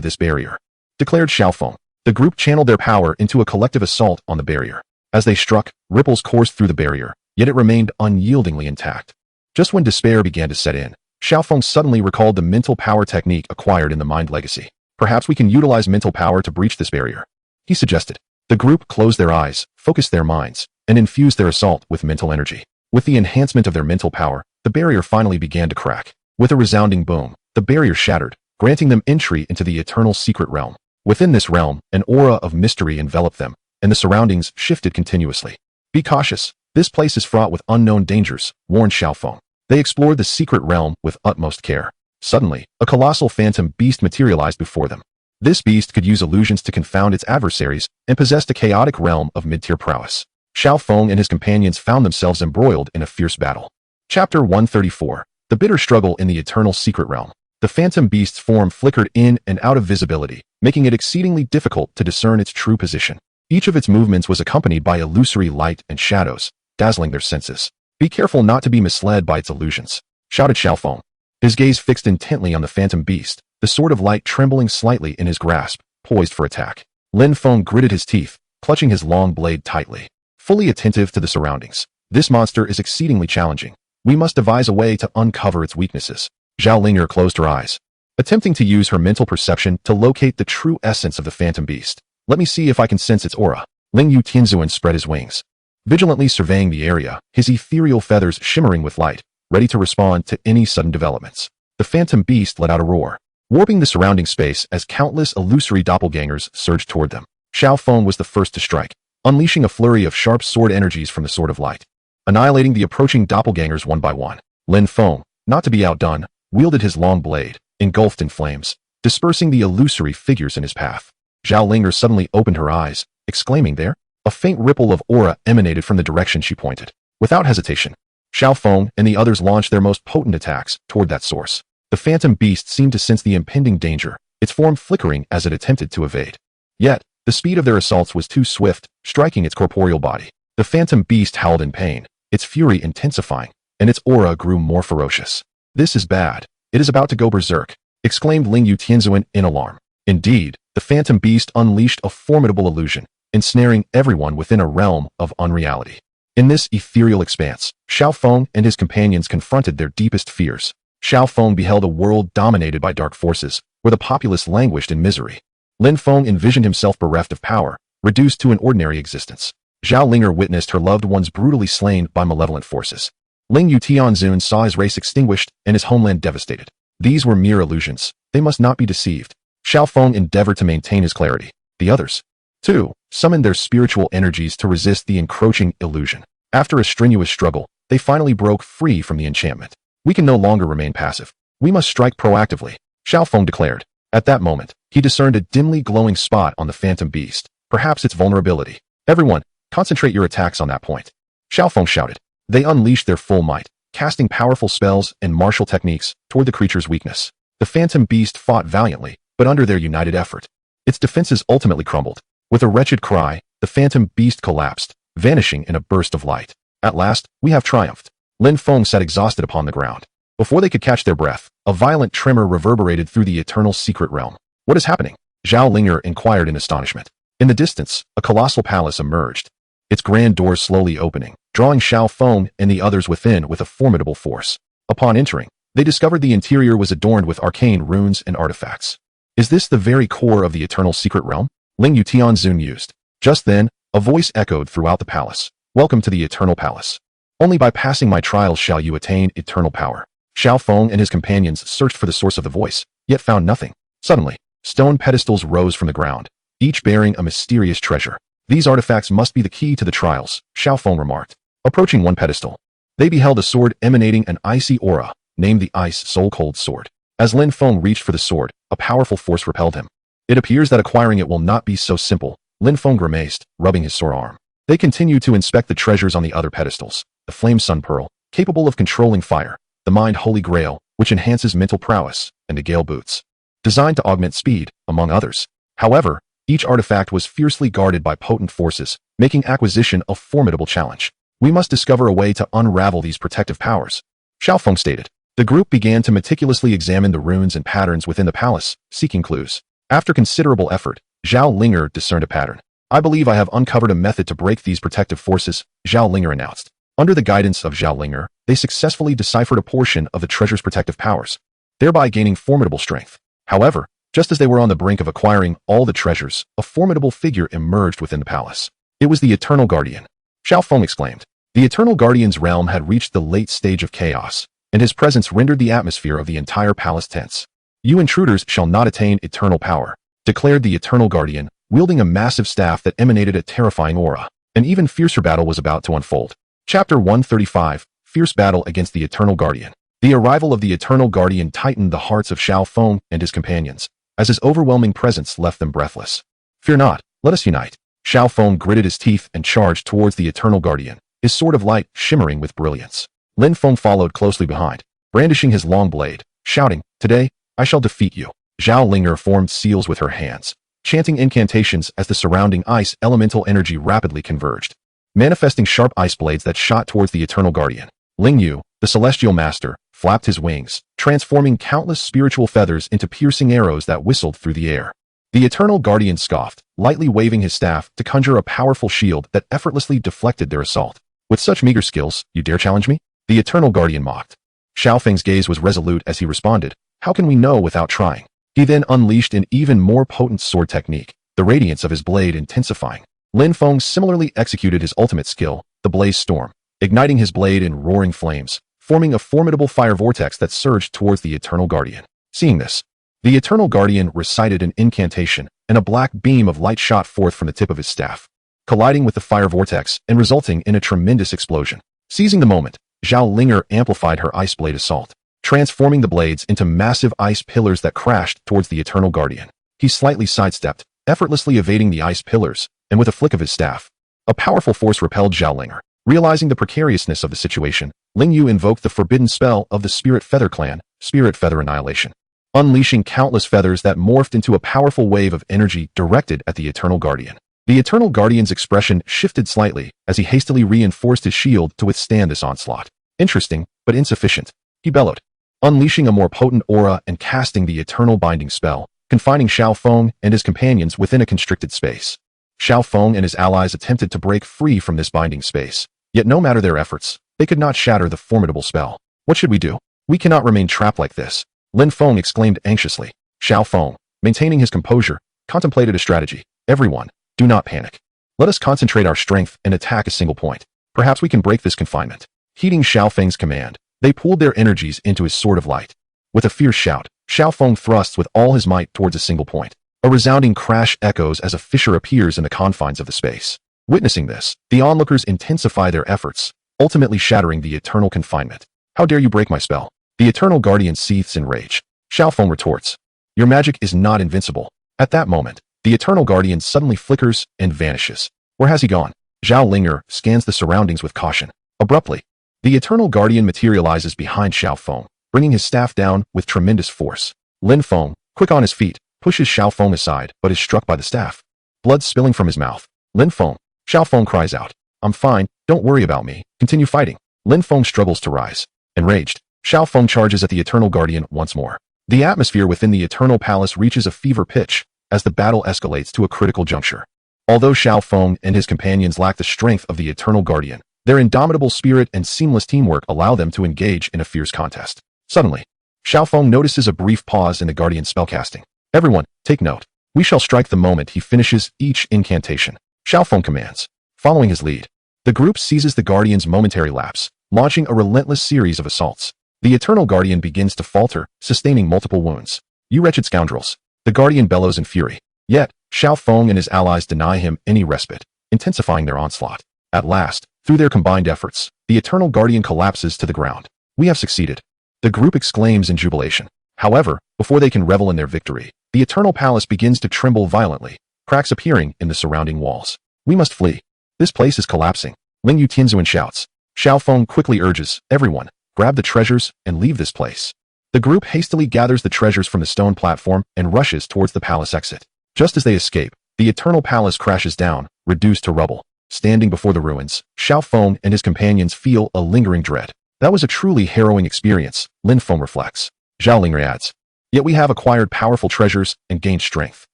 this barrier," declared Xiaoong. The group channeled their power into a collective assault on the barrier. As they struck, ripples coursed through the barrier, yet it remained unyieldingly intact. Just when despair began to set in, Xiaoong suddenly recalled the mental power technique acquired in the Mind Legacy. Perhaps we can utilize mental power to breach this barrier, he suggested. The group closed their eyes, focused their minds, and infused their assault with mental energy. With the enhancement of their mental power, the barrier finally began to crack. With a resounding boom, the barrier shattered, granting them entry into the eternal secret realm. Within this realm, an aura of mystery enveloped them, and the surroundings shifted continuously. Be cautious. This place is fraught with unknown dangers, warned Xiaoong. They explored the secret realm with utmost care. Suddenly, a colossal phantom beast materialized before them. This beast could use illusions to confound its adversaries and possessed a chaotic realm of mid-tier prowess. Xiaoong and his companions found themselves embroiled in a fierce battle. Chapter 134. The bitter struggle in the eternal secret realm. The phantom beast's form flickered in and out of visibility, making it exceedingly difficult to discern its true position. Each of its movements was accompanied by illusory light and shadows, dazzling their senses. Be careful not to be misled by its illusions, shouted Xiaoong. His gaze fixed intently on the phantom beast, the sword of light trembling slightly in his grasp, poised for attack. Lin Feng gritted his teeth, clutching his long blade tightly. Fully attentive to the surroundings, this monster is exceedingly challenging. We must devise a way to uncover its weaknesses. Zhao Ling'er closed her eyes, attempting to use her mental perception to locate the true essence of the phantom beast. Let me see if I can sense its aura. Ling Yu Tianzuan spread his wings, vigilantly surveying the area, his ethereal feathers shimmering with light, ready to respond to any sudden developments. The phantom beast let out a roar, warping the surrounding space as countless illusory doppelgangers surged toward them. Xiaoong was the first to strike, unleashing a flurry of sharp sword energies from the Sword of Light, annihilating the approaching doppelgangers one by one. Lin Feng, not to be outdone, wielded his long blade, engulfed in flames, dispersing the illusory figures in his path. Zhao Ling'er suddenly opened her eyes, exclaiming there. A faint ripple of aura emanated from the direction she pointed. Without hesitation, Xiaoong and the others launched their most potent attacks toward that source. The phantom beast seemed to sense the impending danger, its form flickering as it attempted to evade. Yet, the speed of their assaults was too swift, striking its corporeal body. The phantom beast howled in pain, its fury intensifying, and its aura grew more ferocious. This is bad. It is about to go berserk, exclaimed Ling Yu Tianzuan in alarm. Indeed, the phantom beast unleashed a formidable illusion, ensnaring everyone within a realm of unreality. In this ethereal expanse, Xiaoong and his companions confronted their deepest fears. Xiaoong beheld a world dominated by dark forces, where the populace languished in misery. Lin Feng envisioned himself bereft of power, reduced to an ordinary existence. Zhao Ling'er witnessed her loved ones brutally slain by malevolent forces. Ling Yu Tianzun saw his race extinguished and his homeland devastated. These were mere illusions. They must not be deceived. Xiaoong endeavored to maintain his clarity. The others, too, summoned their spiritual energies to resist the encroaching illusion. After a strenuous struggle, they finally broke free from the enchantment. We can no longer remain passive. We must strike proactively, Xiaoong declared. At that moment, he discerned a dimly glowing spot on the phantom beast, perhaps its vulnerability. Everyone, concentrate your attacks on that point, Xiaoong shouted. They unleashed their full might, casting powerful spells and martial techniques toward the creature's weakness. The phantom beast fought valiantly, but under their united effort, its defenses ultimately crumbled. With a wretched cry, the phantom beast collapsed, vanishing in a burst of light. At last, we have triumphed. Lin Feng sat exhausted upon the ground. Before they could catch their breath, a violent tremor reverberated through the eternal secret realm. What is happening? Zhao Ling'er inquired in astonishment. In the distance, a colossal palace emerged, its grand doors slowly opening, drawing Xiaoong and the others within with a formidable force. Upon entering, they discovered the interior was adorned with arcane runes and artifacts. Is this the very core of the eternal secret realm? Ling Yu Tianzun mused. Just then, a voice echoed throughout the palace. Welcome to the eternal palace. Only by passing my trials shall you attain eternal power. Xiaoong and his companions searched for the source of the voice, yet found nothing. Suddenly, stone pedestals rose from the ground, each bearing a mysterious treasure. These artifacts must be the key to the trials, Xiaoong remarked. Approaching one pedestal, they beheld a sword emanating an icy aura, named the Ice Soul Cold Sword. As Lin Feng reached for the sword, a powerful force repelled him. It appears that acquiring it will not be so simple, Lin Feng grimaced, rubbing his sore arm. They continued to inspect the treasures on the other pedestals. The Flame Sun Pearl, capable of controlling fire, the Mind Holy Grail, which enhances mental prowess, and the Gale Boots, designed to augment speed, among others. However, each artifact was fiercely guarded by potent forces, making acquisition a formidable challenge. We must discover a way to unravel these protective powers, Xiaoong stated. The group began to meticulously examine the runes and patterns within the palace, seeking clues. After considerable effort, Zhao Linger discerned a pattern. I believe I have uncovered a method to break these protective forces, Zhao Linger announced. Under the guidance of Zhao Linger, they successfully deciphered a portion of the treasure's protective powers, thereby gaining formidable strength. However, just as they were on the brink of acquiring all the treasures, a formidable figure emerged within the palace. It was the Eternal Guardian. Xiaoong exclaimed. The Eternal Guardian's realm had reached the late stage of chaos, and his presence rendered the atmosphere of the entire palace tense. You intruders shall not attain eternal power, declared the Eternal Guardian, wielding a massive staff that emanated a terrifying aura. An even fiercer battle was about to unfold. Chapter 135, Fierce Battle Against the Eternal Guardian. The arrival of the Eternal Guardian tightened the hearts of Xiaoong and his companions, as his overwhelming presence left them breathless. Fear not, let us unite. Xiaoong gritted his teeth and charged towards the Eternal Guardian, his sword of light shimmering with brilliance. Lin Feng followed closely behind, brandishing his long blade, shouting, Today, I shall defeat you. Zhao Linger formed seals with her hands, chanting incantations as the surrounding ice elemental energy rapidly converged, manifesting sharp ice blades that shot towards the Eternal Guardian. Ling Yu, the Celestial Master, flapped his wings, transforming countless spiritual feathers into piercing arrows that whistled through the air. The Eternal Guardian scoffed, lightly waving his staff to conjure a powerful shield that effortlessly deflected their assault. With such meager skills, you dare challenge me? The Eternal Guardian mocked. Xiaofeng's gaze was resolute as he responded, How can we know without trying? He then unleashed an even more potent sword technique, the radiance of his blade intensifying. Lin Feng similarly executed his ultimate skill, the Blaze Storm, igniting his blade in roaring flames, forming a formidable fire vortex that surged towards the Eternal Guardian. Seeing this, the Eternal Guardian recited an incantation, and a black beam of light shot forth from the tip of his staff, colliding with the fire vortex and resulting in a tremendous explosion. Seizing the moment, Zhao Linger amplified her ice blade assault, transforming the blades into massive ice pillars that crashed towards the Eternal Guardian. He slightly sidestepped, effortlessly evading the ice pillars, and with a flick of his staff, a powerful force repelled Zhao Linger. Realizing the precariousness of the situation, Ling Yu invoked the forbidden spell of the Spirit Feather Clan, Spirit Feather Annihilation, unleashing countless feathers that morphed into a powerful wave of energy directed at the Eternal Guardian. The Eternal Guardian's expression shifted slightly as he hastily reinforced his shield to withstand this onslaught. Interesting, but insufficient, he bellowed, unleashing a more potent aura and casting the Eternal Binding spell, confining Xiaoong and his companions within a constricted space. Xiaoong and his allies attempted to break free from this binding space, yet no matter their efforts, they could not shatter the formidable spell. What should we do? We cannot remain trapped like this, Lin Feng exclaimed anxiously. Xiaoong, maintaining his composure, contemplated a strategy. Everyone, do not panic. Let us concentrate our strength and attack a single point. Perhaps we can break this confinement. Heeding Xiaofeng's command, they pooled their energies into his sword of light. With a fierce shout, Xiaoong thrusts with all his might towards a single point. A resounding crash echoes as a fissure appears in the confines of the space. Witnessing this, the onlookers intensify their efforts, ultimately shattering the eternal confinement. How dare you break my spell? The Eternal Guardian seethes in rage. Xiaoong retorts, Your magic is not invincible. At that moment, the Eternal Guardian suddenly flickers and vanishes. Where has he gone? Zhao Linger scans the surroundings with caution. Abruptly, the Eternal Guardian materializes behind Xiaoong, bringing his staff down with tremendous force. Lin Feng, quick on his feet, pushes Xiaoong aside but is struck by the staff. Blood spilling from his mouth. Lin Feng. Xiaoong cries out, I'm fine, don't worry about me, continue fighting. Lin Feng struggles to rise. Enraged, Xiaoong charges at the Eternal Guardian once more. The atmosphere within the Eternal Palace reaches a fever pitch as the battle escalates to a critical juncture. Although Xiaoong and his companions lack the strength of the Eternal Guardian, their indomitable spirit and seamless teamwork allow them to engage in a fierce contest. Suddenly, Xiaoong notices a brief pause in the Guardian's spellcasting. Everyone, take note. We shall strike the moment he finishes each incantation. Xiaoong commands. Following his lead, the group seizes the Guardian's momentary lapse, launching a relentless series of assaults. The Eternal Guardian begins to falter, sustaining multiple wounds. You wretched scoundrels. The Guardian bellows in fury. Yet, Xiaoong and his allies deny him any respite, intensifying their onslaught. At last, through their combined efforts, the Eternal Guardian collapses to the ground. We have succeeded. The group exclaims in jubilation. However, before they can revel in their victory, the Eternal Palace begins to tremble violently, cracks appearing in the surrounding walls. We must flee. This place is collapsing. Ling Yu Tianzuan shouts. Xiaoong quickly urges, everyone, grab the treasures and leave this place. The group hastily gathers the treasures from the stone platform and rushes towards the palace exit. Just as they escape, the Eternal Palace crashes down, reduced to rubble. Standing before the ruins, Xiaoong and his companions feel a lingering dread. That was a truly harrowing experience, Lin Feng reflects. Zhao Linger adds. Yet we have acquired powerful treasures and gained strength.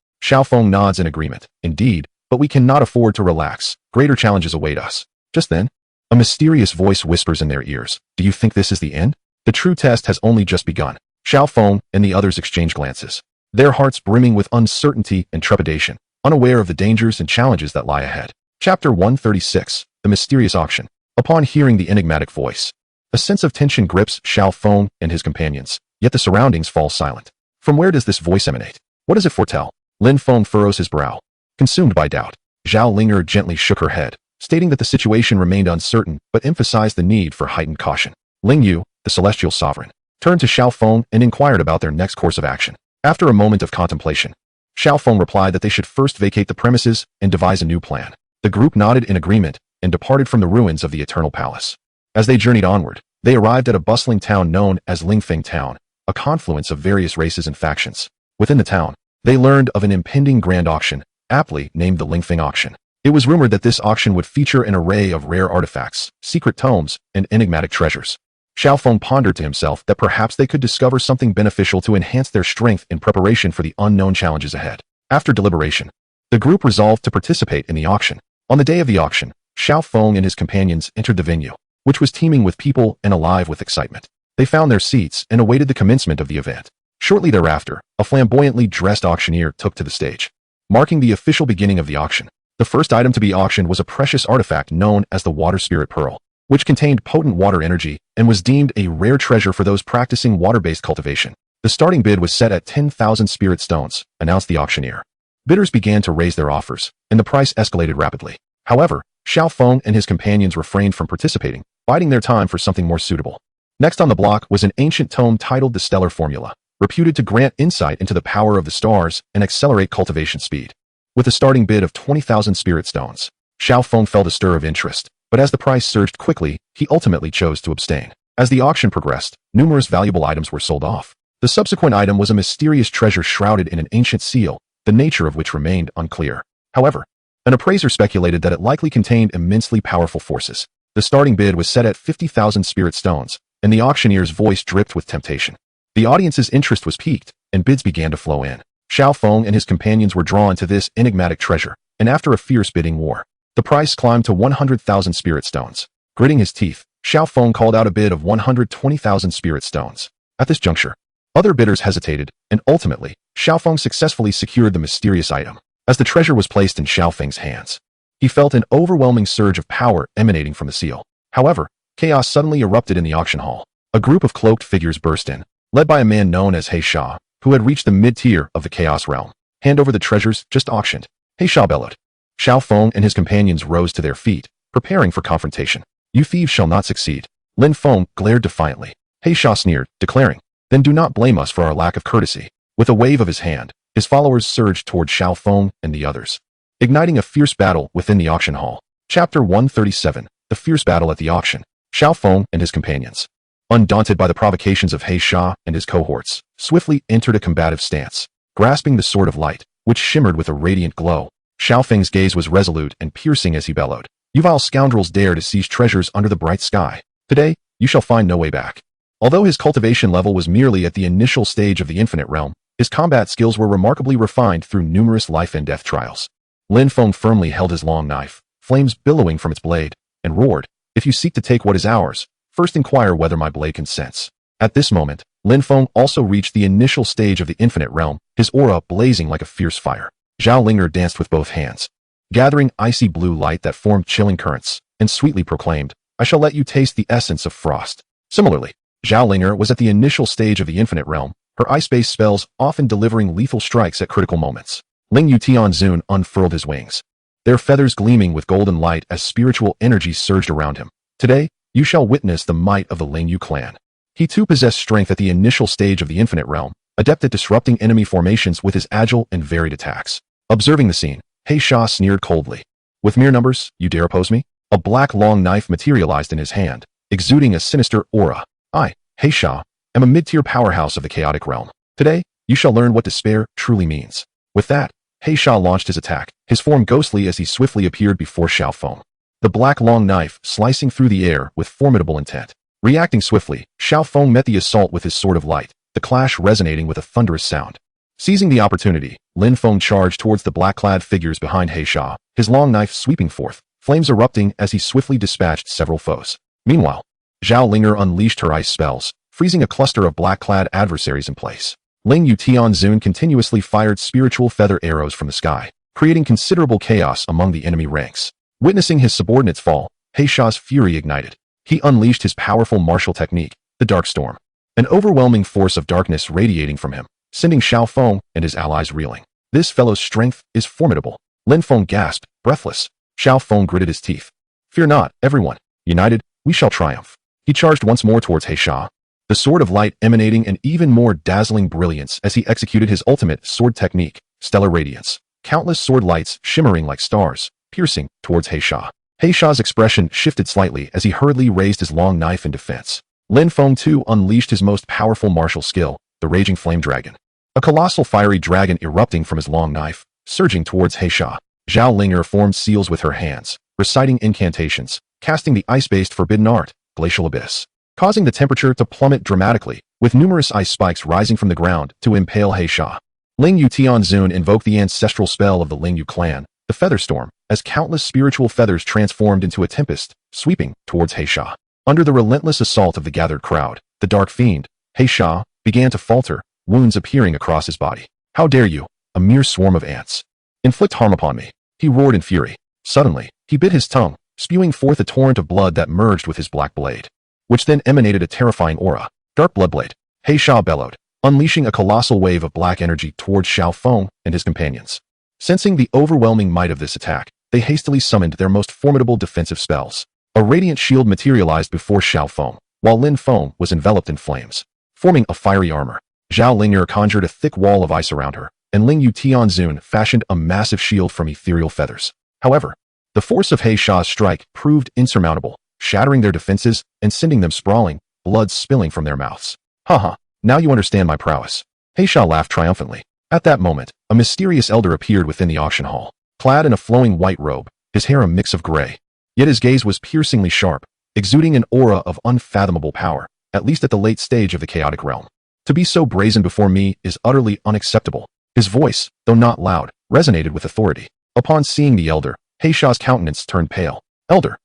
Xiaoong nods in agreement. Indeed, but we cannot afford to relax. Greater challenges await us. Just then, a mysterious voice whispers in their ears. Do you think this is the end? The true test has only just begun. Xiaoong and the others exchange glances, their hearts brimming with uncertainty and trepidation, unaware of the dangers and challenges that lie ahead. Chapter 136, The Mysterious Auction. Upon hearing the enigmatic voice, a sense of tension grips Xiaoong and his companions, yet the surroundings fall silent. From where does this voice emanate? What does it foretell? Lin Feng furrows his brow, consumed by doubt. Zhao Linger gently shook her head, stating that the situation remained uncertain but emphasized the need for heightened caution. Ling Yu, the celestial sovereign, turned to Xiaoong and inquired about their next course of action. After a moment of contemplation, Xiaoong replied that they should first vacate the premises and devise a new plan. The group nodded in agreement and departed from the ruins of the Eternal Palace. As they journeyed onward, they arrived at a bustling town known as Lingfeng Town, a confluence of various races and factions. Within the town, they learned of an impending grand auction, aptly named the Lingfeng Auction. It was rumored that this auction would feature an array of rare artifacts, secret tomes, and enigmatic treasures. Xiaoong pondered to himself that perhaps they could discover something beneficial to enhance their strength in preparation for the unknown challenges ahead. After deliberation, the group resolved to participate in the auction. On the day of the auction, Xiaoong and his companions entered the venue, which was teeming with people and alive with excitement. They found their seats and awaited the commencement of the event. Shortly thereafter, a flamboyantly dressed auctioneer took to the stage, marking the official beginning of the auction. The first item to be auctioned was a precious artifact known as the Water Spirit Pearl, which contained potent water energy and was deemed a rare treasure for those practicing water-based cultivation. The starting bid was set at 10,000 spirit stones, announced the auctioneer. Bidders began to raise their offers, and the price escalated rapidly. However, Xiaoong and his companions refrained from participating, biding their time for something more suitable. Next on the block was an ancient tome titled the Stellar Formula, reputed to grant insight into the power of the stars and accelerate cultivation speed. With a starting bid of 20,000 spirit stones, Xiaoong felt a stir of interest, but as the price surged quickly, he ultimately chose to abstain. As the auction progressed, numerous valuable items were sold off. The subsequent item was a mysterious treasure shrouded in an ancient seal, the nature of which remained unclear. However, an appraiser speculated that it likely contained immensely powerful forces. The starting bid was set at 50,000 spirit stones, and the auctioneer's voice dripped with temptation. The audience's interest was piqued, and bids began to flow in. Xiaoong and his companions were drawn to this enigmatic treasure, and after a fierce bidding war, the price climbed to 100,000 spirit stones. Gritting his teeth, Xiaoong called out a bid of 120,000 spirit stones. At this juncture, other bidders hesitated, and ultimately, Xiaoong successfully secured the mysterious item. As the treasure was placed in Xiaofeng's hands, he felt an overwhelming surge of power emanating from the seal. However, chaos suddenly erupted in the auction hall. A group of cloaked figures burst in, led by a man known as He Xia, who had reached the mid-tier of the chaos realm. Hand over the treasures just auctioned. He Xia bellowed. Xiaoong and his companions rose to their feet, preparing for confrontation. You thieves shall not succeed. Lin Feng glared defiantly. He Xia sneered, declaring, Then do not blame us for our lack of courtesy. With a wave of his hand, his followers surged toward Xiaoong and the others, igniting a fierce battle within the auction hall. Chapter 137, The Fierce Battle at the Auction. Xiaoong and his companions, undaunted by the provocations of He Xia and his cohorts, swiftly entered a combative stance. Grasping the Sword of Light, which shimmered with a radiant glow, Xiaofeng's gaze was resolute and piercing as he bellowed. You vile scoundrels dare to seize treasures under the bright sky. Today, you shall find no way back. Although his cultivation level was merely at the initial stage of the infinite realm, his combat skills were remarkably refined through numerous life and death trials. Lin Feng firmly held his long knife, flames billowing from its blade, and roared, If you seek to take what is ours, first inquire whether my blade consents. At this moment, Lin Feng also reached the initial stage of the infinite realm, his aura blazing like a fierce fire. Zhao Linger danced with both hands, gathering icy blue light that formed chilling currents, and sweetly proclaimed, I shall let you taste the essence of frost. Similarly, Zhao Linger was at the initial stage of the infinite realm, her ice-based spells often delivering lethal strikes at critical moments. Ling Yu Tianzun unfurled his wings, their feathers gleaming with golden light as spiritual energy surged around him. Today, you shall witness the might of the Ling Yu clan. He too possessed strength at the initial stage of the infinite realm, adept at disrupting enemy formations with his agile and varied attacks. Observing the scene, He Xia sneered coldly. With mere numbers, you dare oppose me? A black long knife materialized in his hand, exuding a sinister aura. I, He Xia, am a mid-tier powerhouse of the chaotic realm. Today, you shall learn what despair truly means. With that, He Xia launched his attack, his form ghostly as he swiftly appeared before Xiaoong. The black long knife slicing through the air with formidable intent. Reacting swiftly, Xiaoong met the assault with his sword of light, the clash resonating with a thunderous sound. Seizing the opportunity, Lin Feng charged towards the black-clad figures behind Xia, his long knife sweeping forth, flames erupting as he swiftly dispatched several foes. Meanwhile, Zhao Linger unleashed her ice spells, freezing a cluster of black-clad adversaries in place. Ling Yutianzun continuously fired spiritual feather arrows from the sky, creating considerable chaos among the enemy ranks. Witnessing his subordinates fall, Xia's fury ignited. He unleashed his powerful martial technique, the Dark Storm. An overwhelming force of darkness radiating from him, sending Xiaoong and his allies reeling. This fellow's strength is formidable. Lin Feng gasped, breathless. Xiaoong gritted his teeth. Fear not, everyone. United, we shall triumph. He charged once more towards Xia, the sword of light emanating an even more dazzling brilliance as he executed his ultimate sword technique, Stellar Radiance. Countless sword lights shimmering like stars, piercing towards Xia. Xia's expression shifted slightly as he hurriedly raised his long knife in defense. Lin Feng too unleashed his most powerful martial skill, the Raging Flame Dragon. A colossal fiery dragon erupting from his long knife, surging towards Xia. Zhao Linger formed seals with her hands, reciting incantations, casting the ice-based forbidden art, Glacial Abyss, causing the temperature to plummet dramatically, with numerous ice spikes rising from the ground to impale Xia. Ling Yutianzun invoked the ancestral spell of the Lingyu clan, the Feather Storm, as countless spiritual feathers transformed into a tempest, sweeping towards Xia. Under the relentless assault of the gathered crowd, the Dark Fiend, Xia, began to falter, wounds appearing across his body. How dare you, a mere swarm of ants, inflict harm upon me? He roared in fury. Suddenly, he bit his tongue, spewing forth a torrent of blood that merged with his black blade, which then emanated a terrifying aura. Dark Bloodblade. Xia bellowed, unleashing a colossal wave of black energy towards Xiaoong and his companions. Sensing the overwhelming might of this attack, they hastily summoned their most formidable defensive spells. A radiant shield materialized before Xiaoong, while Lin Feng was enveloped in flames, forming a fiery armor. Zhao Linger conjured a thick wall of ice around her, and Ling Yutianzun fashioned a massive shield from ethereal feathers. However, the force of Xia's strike proved insurmountable, shattering their defenses and sending them sprawling, blood spilling from their mouths. Haha, now you understand my prowess. Xia laughed triumphantly. At that moment, a mysterious elder appeared within the auction hall, clad in a flowing white robe, his hair a mix of gray. Yet his gaze was piercingly sharp, exuding an aura of unfathomable power, at least at the late stage of the chaotic realm. To be so brazen before me is utterly unacceptable. His voice, though not loud, resonated with authority. Upon seeing the elder, Xia's countenance turned pale. Elder.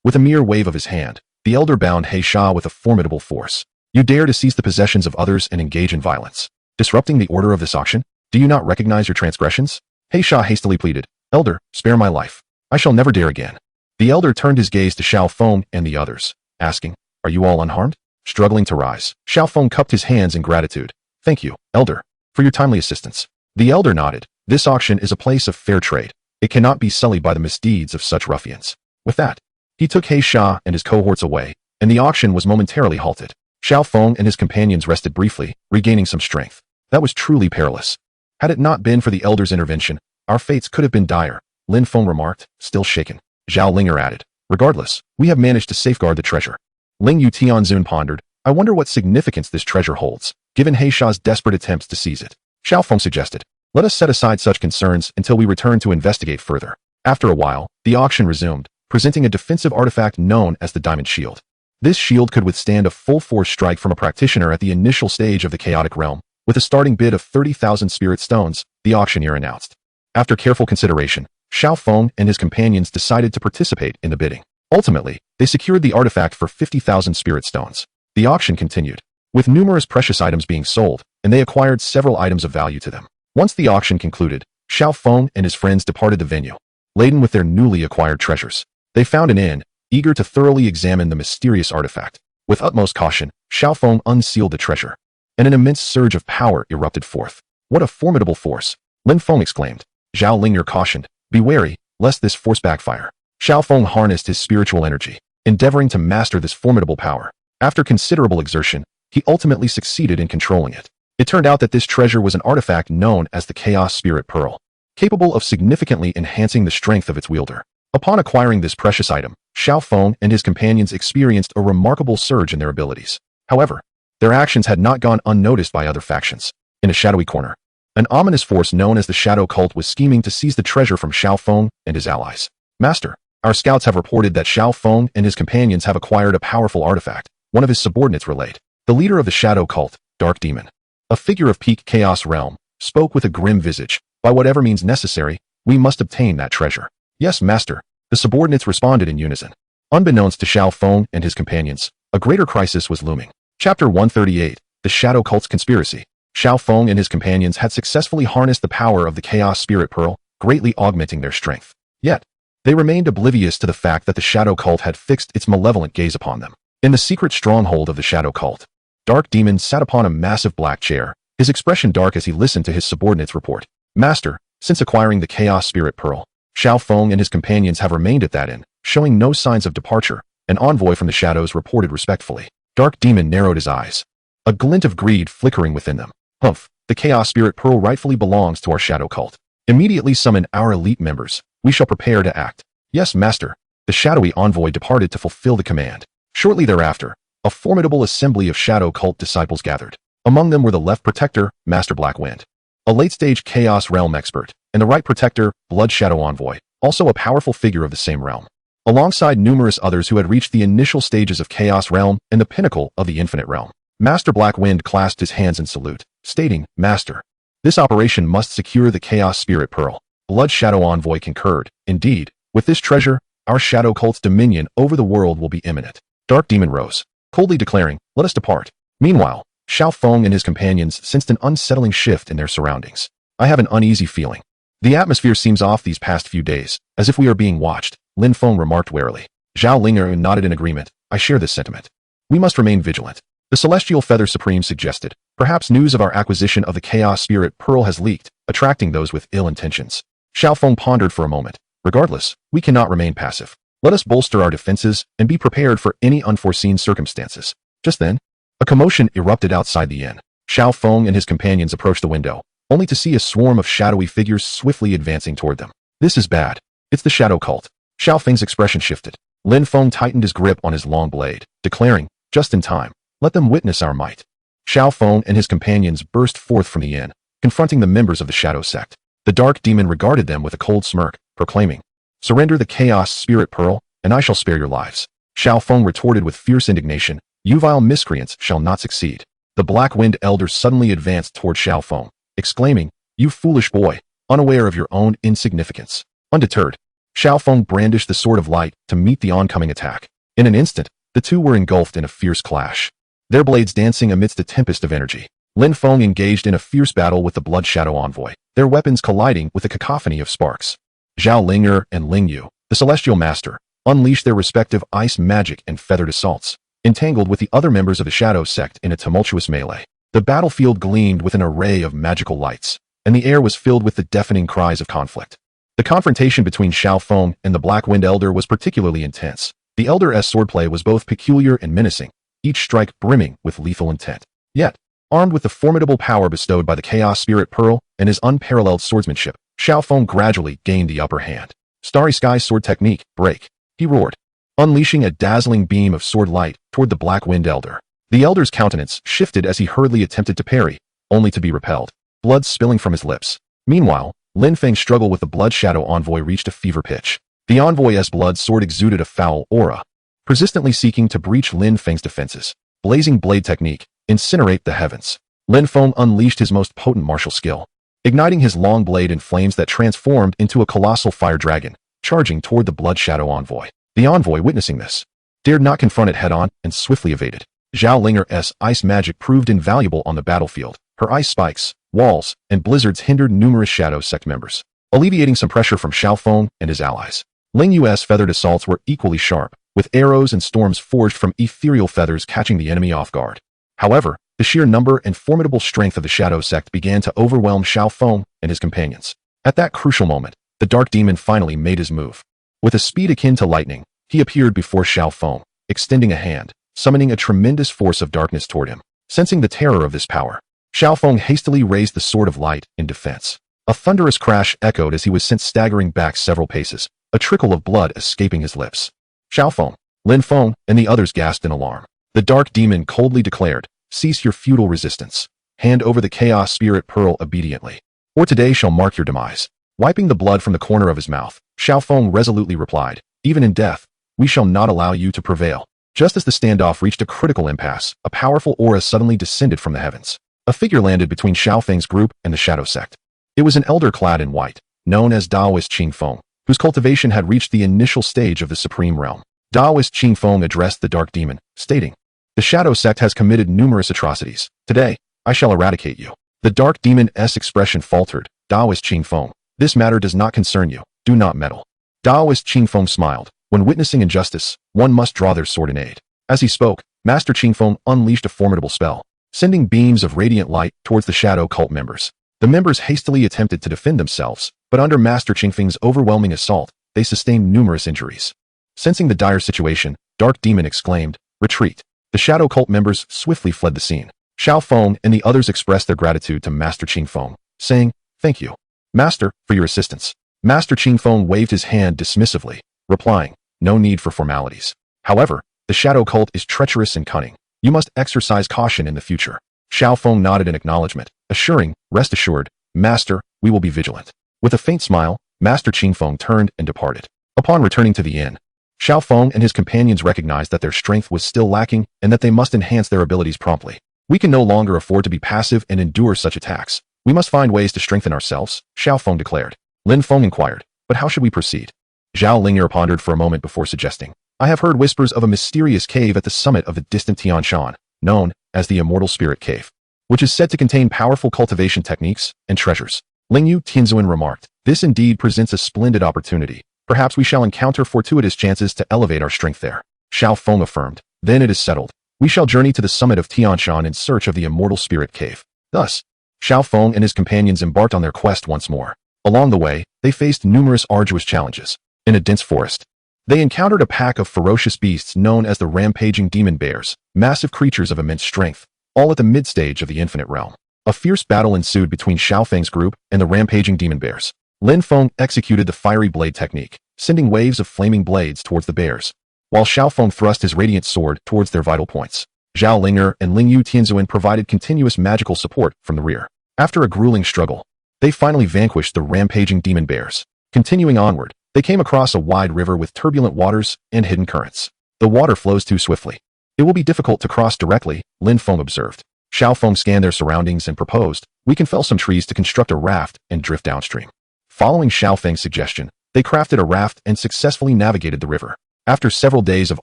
With a mere wave of his hand, the elder bound Xia with a formidable force. You dare to seize the possessions of others and engage in violence, disrupting the order of this auction? Do you not recognize your transgressions? Xia hastily pleaded. Elder, spare my life. I shall never dare again. The elder turned his gaze to Xiaoong and the others, asking, Are you all unharmed? Struggling to rise, Xiaoong cupped his hands in gratitude. Thank you, elder, for your timely assistance. The elder nodded. This auction is a place of fair trade. It cannot be sullied by the misdeeds of such ruffians. With that, he took Xia and his cohorts away, and the auction was momentarily halted. Xiaoong and his companions rested briefly, regaining some strength. That was truly perilous. Had it not been for the elder's intervention, our fates could have been dire, Lin Feng remarked, still shaken. Zhao Linger added, Regardless, we have managed to safeguard the treasure. Ling Yutianzun pondered, I wonder what significance this treasure holds, given Xia's desperate attempts to seize it. Xiaoong suggested, Let us set aside such concerns until we return to investigate further. After a while, the auction resumed, presenting a defensive artifact known as the Diamond Shield. This shield could withstand a full-force strike from a practitioner at the initial stage of the chaotic realm. With a starting bid of 30,000 spirit stones, the auctioneer announced. After careful consideration, Xiaoong and his companions decided to participate in the bidding. Ultimately, they secured the artifact for 50,000 spirit stones. The auction continued, with numerous precious items being sold, and they acquired several items of value to them. Once the auction concluded, Xiaoong and his friends departed the venue, laden with their newly acquired treasures. They found an inn, eager to thoroughly examine the mysterious artifact. With utmost caution, Xiaoong unsealed the treasure, and an immense surge of power erupted forth. What a formidable force! Lin Feng exclaimed. Zhao Linger cautioned, Be wary, lest this force backfire. Xiaoong harnessed his spiritual energy, endeavoring to master this formidable power. After considerable exertion, he ultimately succeeded in controlling it. It turned out that this treasure was an artifact known as the Chaos Spirit Pearl, capable of significantly enhancing the strength of its wielder. Upon acquiring this precious item, Xiaoong and his companions experienced a remarkable surge in their abilities. However, their actions had not gone unnoticed by other factions. In a shadowy corner, an ominous force known as the Shadow Cult was scheming to seize the treasure from Xiaoong and his allies. Master, our scouts have reported that Xiaoong and his companions have acquired a powerful artifact, one of his subordinates relayed. The leader of the Shadow Cult, Dark Demon, a figure of peak chaos realm, spoke with a grim visage. By whatever means necessary, we must obtain that treasure. Yes, master. The subordinates responded in unison. Unbeknownst to Xiaoong and his companions, a greater crisis was looming. Chapter 138, The Shadow Cult's Conspiracy. Xiaoong and his companions had successfully harnessed the power of the Chaos Spirit Pearl, greatly augmenting their strength. Yet, they remained oblivious to the fact that the Shadow Cult had fixed its malevolent gaze upon them. In the secret stronghold of the Shadow Cult, Dark Demon sat upon a massive black chair, his expression dark as he listened to his subordinates report. Master, since acquiring the Chaos Spirit Pearl, Xiaoong and his companions have remained at that inn, showing no signs of departure, an envoy from the shadows reported respectfully. Dark Demon narrowed his eyes, a glint of greed flickering within them. Humph, the Chaos Spirit Pearl rightfully belongs to our Shadow Cult. Immediately summon our elite members. We shall prepare to act. Yes, master. The shadowy envoy departed to fulfill the command. Shortly thereafter, a formidable assembly of Shadow Cult disciples gathered. Among them were the left protector, Master Blackwind, a late-stage Chaos Realm expert, and the right protector, Blood Shadow Envoy, also a powerful figure of the same realm, alongside numerous others who had reached the initial stages of Chaos Realm and the pinnacle of the Infinite Realm. Master Blackwind clasped his hands in salute, stating, Master, this operation must secure the Chaos Spirit Pearl. Blood Shadow Envoy concurred. Indeed, with this treasure, our Shadow Cult's dominion over the world will be imminent. Dark Demon rose, coldly declaring, let us depart. Meanwhile, Xiaoong and his companions sensed an unsettling shift in their surroundings. I have an uneasy feeling. The atmosphere seems off these past few days, as if we are being watched, Lin Feng remarked warily. Zhao Linger nodded in agreement. I share this sentiment. We must remain vigilant. The Celestial Feather Supreme suggested, perhaps news of our acquisition of the Chaos Spirit Pearl has leaked, attracting those with ill intentions. Xiaoong pondered for a moment. Regardless, we cannot remain passive. Let us bolster our defenses and be prepared for any unforeseen circumstances. Just then, a commotion erupted outside the inn. Xiaoong and his companions approached the window, only to see a swarm of shadowy figures swiftly advancing toward them. This is bad. It's the Shadow Cult. Xiaofeng's expression shifted. Lin Feng tightened his grip on his long blade, declaring, just in time. Let them witness our might. Xiaoong and his companions burst forth from the inn, confronting the members of the Shadow Sect. The Dark Demon regarded them with a cold smirk, proclaiming, surrender the Chaos Spirit Pearl, and I shall spare your lives. Xiaoong retorted with fierce indignation, you vile miscreants shall not succeed. The Black Wind Elder suddenly advanced toward Xiaoong, exclaiming, you foolish boy, unaware of your own insignificance. Undeterred, Xiaoong brandished the Sword of Light to meet the oncoming attack. In an instant, the two were engulfed in a fierce clash, their blades dancing amidst a tempest of energy. Lin Feng engaged in a fierce battle with the Blood Shadow Envoy, their weapons colliding with a cacophony of sparks. Zhao Linger and Ling Yu, the Celestial Master, unleashed their respective ice magic and feathered assaults, entangled with the other members of the Shadow Sect in a tumultuous melee. The battlefield gleamed with an array of magical lights, and the air was filled with the deafening cries of conflict. The confrontation between Xiaoong and the Black Wind Elder was particularly intense. The Elder's swordplay was both peculiar and menacing, each strike brimming with lethal intent. Yet, armed with the formidable power bestowed by the Chaos Spirit Pearl and his unparalleled swordsmanship, Xiaoong gradually gained the upper hand. Starry Sky Sword Technique, break, he roared, unleashing a dazzling beam of sword light toward the Black Wind Elder. The Elder's countenance shifted as he hurriedly attempted to parry, only to be repelled, blood spilling from his lips. Meanwhile, Lin Feng's struggle with the Blood Shadow Envoy reached a fever pitch. The envoy's blood sword exuded a foul aura, persistently seeking to breach Lin Feng's defenses. Blazing Blade Technique, incinerate the heavens. Lin Feng unleashed his most potent martial skill, igniting his long blade in flames that transformed into a colossal fire dragon, charging toward the Blood Shadow Envoy. The envoy, witnessing this, dared not confront it head-on and swiftly evaded. Zhao Linger's ice magic proved invaluable on the battlefield. Her ice spikes, walls, and blizzards hindered numerous Shadow Sect members, alleviating some pressure from Xiaoong and his allies. Ling Yu's feathered assaults were equally sharp, with arrows and storms forged from ethereal feathers catching the enemy off guard. However, the sheer number and formidable strength of the Shadow Sect began to overwhelm Xiaoong and his companions. At that crucial moment, the Dark Demon finally made his move. With a speed akin to lightning, he appeared before Xiaoong, extending a hand, summoning a tremendous force of darkness toward him. Sensing the terror of this power, Xiaoong hastily raised the Sword of Light in defense. A thunderous crash echoed as he was sent staggering back several paces, a trickle of blood escaping his lips. Xiaoong, Lin Feng, and the others gasped in alarm. The Dark Demon coldly declared, cease your futile resistance. Hand over the Chaos Spirit Pearl obediently, or today shall mark your demise. Wiping the blood from the corner of his mouth, Xiaoong resolutely replied, even in death, we shall not allow you to prevail. Just as the standoff reached a critical impasse, a powerful aura suddenly descended from the heavens. a figure landed between Xiaofeng's group and the shadow sect. It was an elder clad in white, known as Daoist Qingfeng, whose cultivation had reached the initial stage of the supreme realm. Daoist Qingfeng addressed the dark demon, stating, "The shadow sect has committed numerous atrocities. Today, I shall eradicate you." The dark demon's expression faltered. "Daoist Qingfeng, this matter does not concern you. Do not meddle." Daoist Qingfeng smiled. When witnessing injustice, one must draw their sword in aid. As he spoke, Master Qingfeng unleashed a formidable spell, sending beams of radiant light towards the shadow cult members. The members hastily attempted to defend themselves, but under Master Qingfeng's overwhelming assault, they sustained numerous injuries. Sensing the dire situation, Dark Demon exclaimed, "Retreat." The shadow cult members swiftly fled the scene. Xiaoong and the others expressed their gratitude to Master Qingfeng, saying, "Thank you, Master, for your assistance." Master Qingfeng waved his hand dismissively, replying, "No need for formalities. However, the shadow cult is treacherous and cunning. You must exercise caution in the future." Xiaoong nodded in acknowledgement, assuring, "Rest assured, Master, we will be vigilant." With a faint smile, Master Qingfeng turned and departed. Upon returning to the inn, Xiaoong and his companions recognized that their strength was still lacking and that they must enhance their abilities promptly. "We can no longer afford to be passive and endure such attacks. We must find ways to strengthen ourselves," Xiaoong declared. Lin Feng inquired, "But how should we proceed?" Zhao Ling'er pondered for a moment before suggesting, "I have heard whispers of a mysterious cave at the summit of the distant Tianshan, known as the Immortal Spirit Cave, which is said to contain powerful cultivation techniques and treasures." Lingyu Tianzuan remarked, "This indeed presents a splendid opportunity. Perhaps we shall encounter fortuitous chances to elevate our strength there." Xiaoong affirmed, "Then it is settled. We shall journey to the summit of Tianshan in search of the Immortal Spirit Cave." Thus, Xiaoong and his companions embarked on their quest once more. Along the way, they faced numerous arduous challenges. In a dense forest, they encountered a pack of ferocious beasts known as the rampaging demon bears, massive creatures of immense strength, all at the mid-stage of the infinite realm. A fierce battle ensued between Xiaofeng's group and the rampaging demon bears. Lin Feng executed the fiery blade technique, sending waves of flaming blades towards the bears, while Xiaoong thrust his radiant sword towards their vital points. Zhao Ling'er and Lingyu Tianzuan provided continuous magical support from the rear. After a grueling struggle, they finally vanquished the rampaging demon bears. Continuing onward, they came across a wide river with turbulent waters and hidden currents. The water flows too swiftly. "It will be difficult to cross directly," Lin Feng observed. Xiaoong scanned their surroundings and proposed, "We can fell some trees to construct a raft and drift downstream." Following Xiaofeng's suggestion, they crafted a raft and successfully navigated the river. After several days of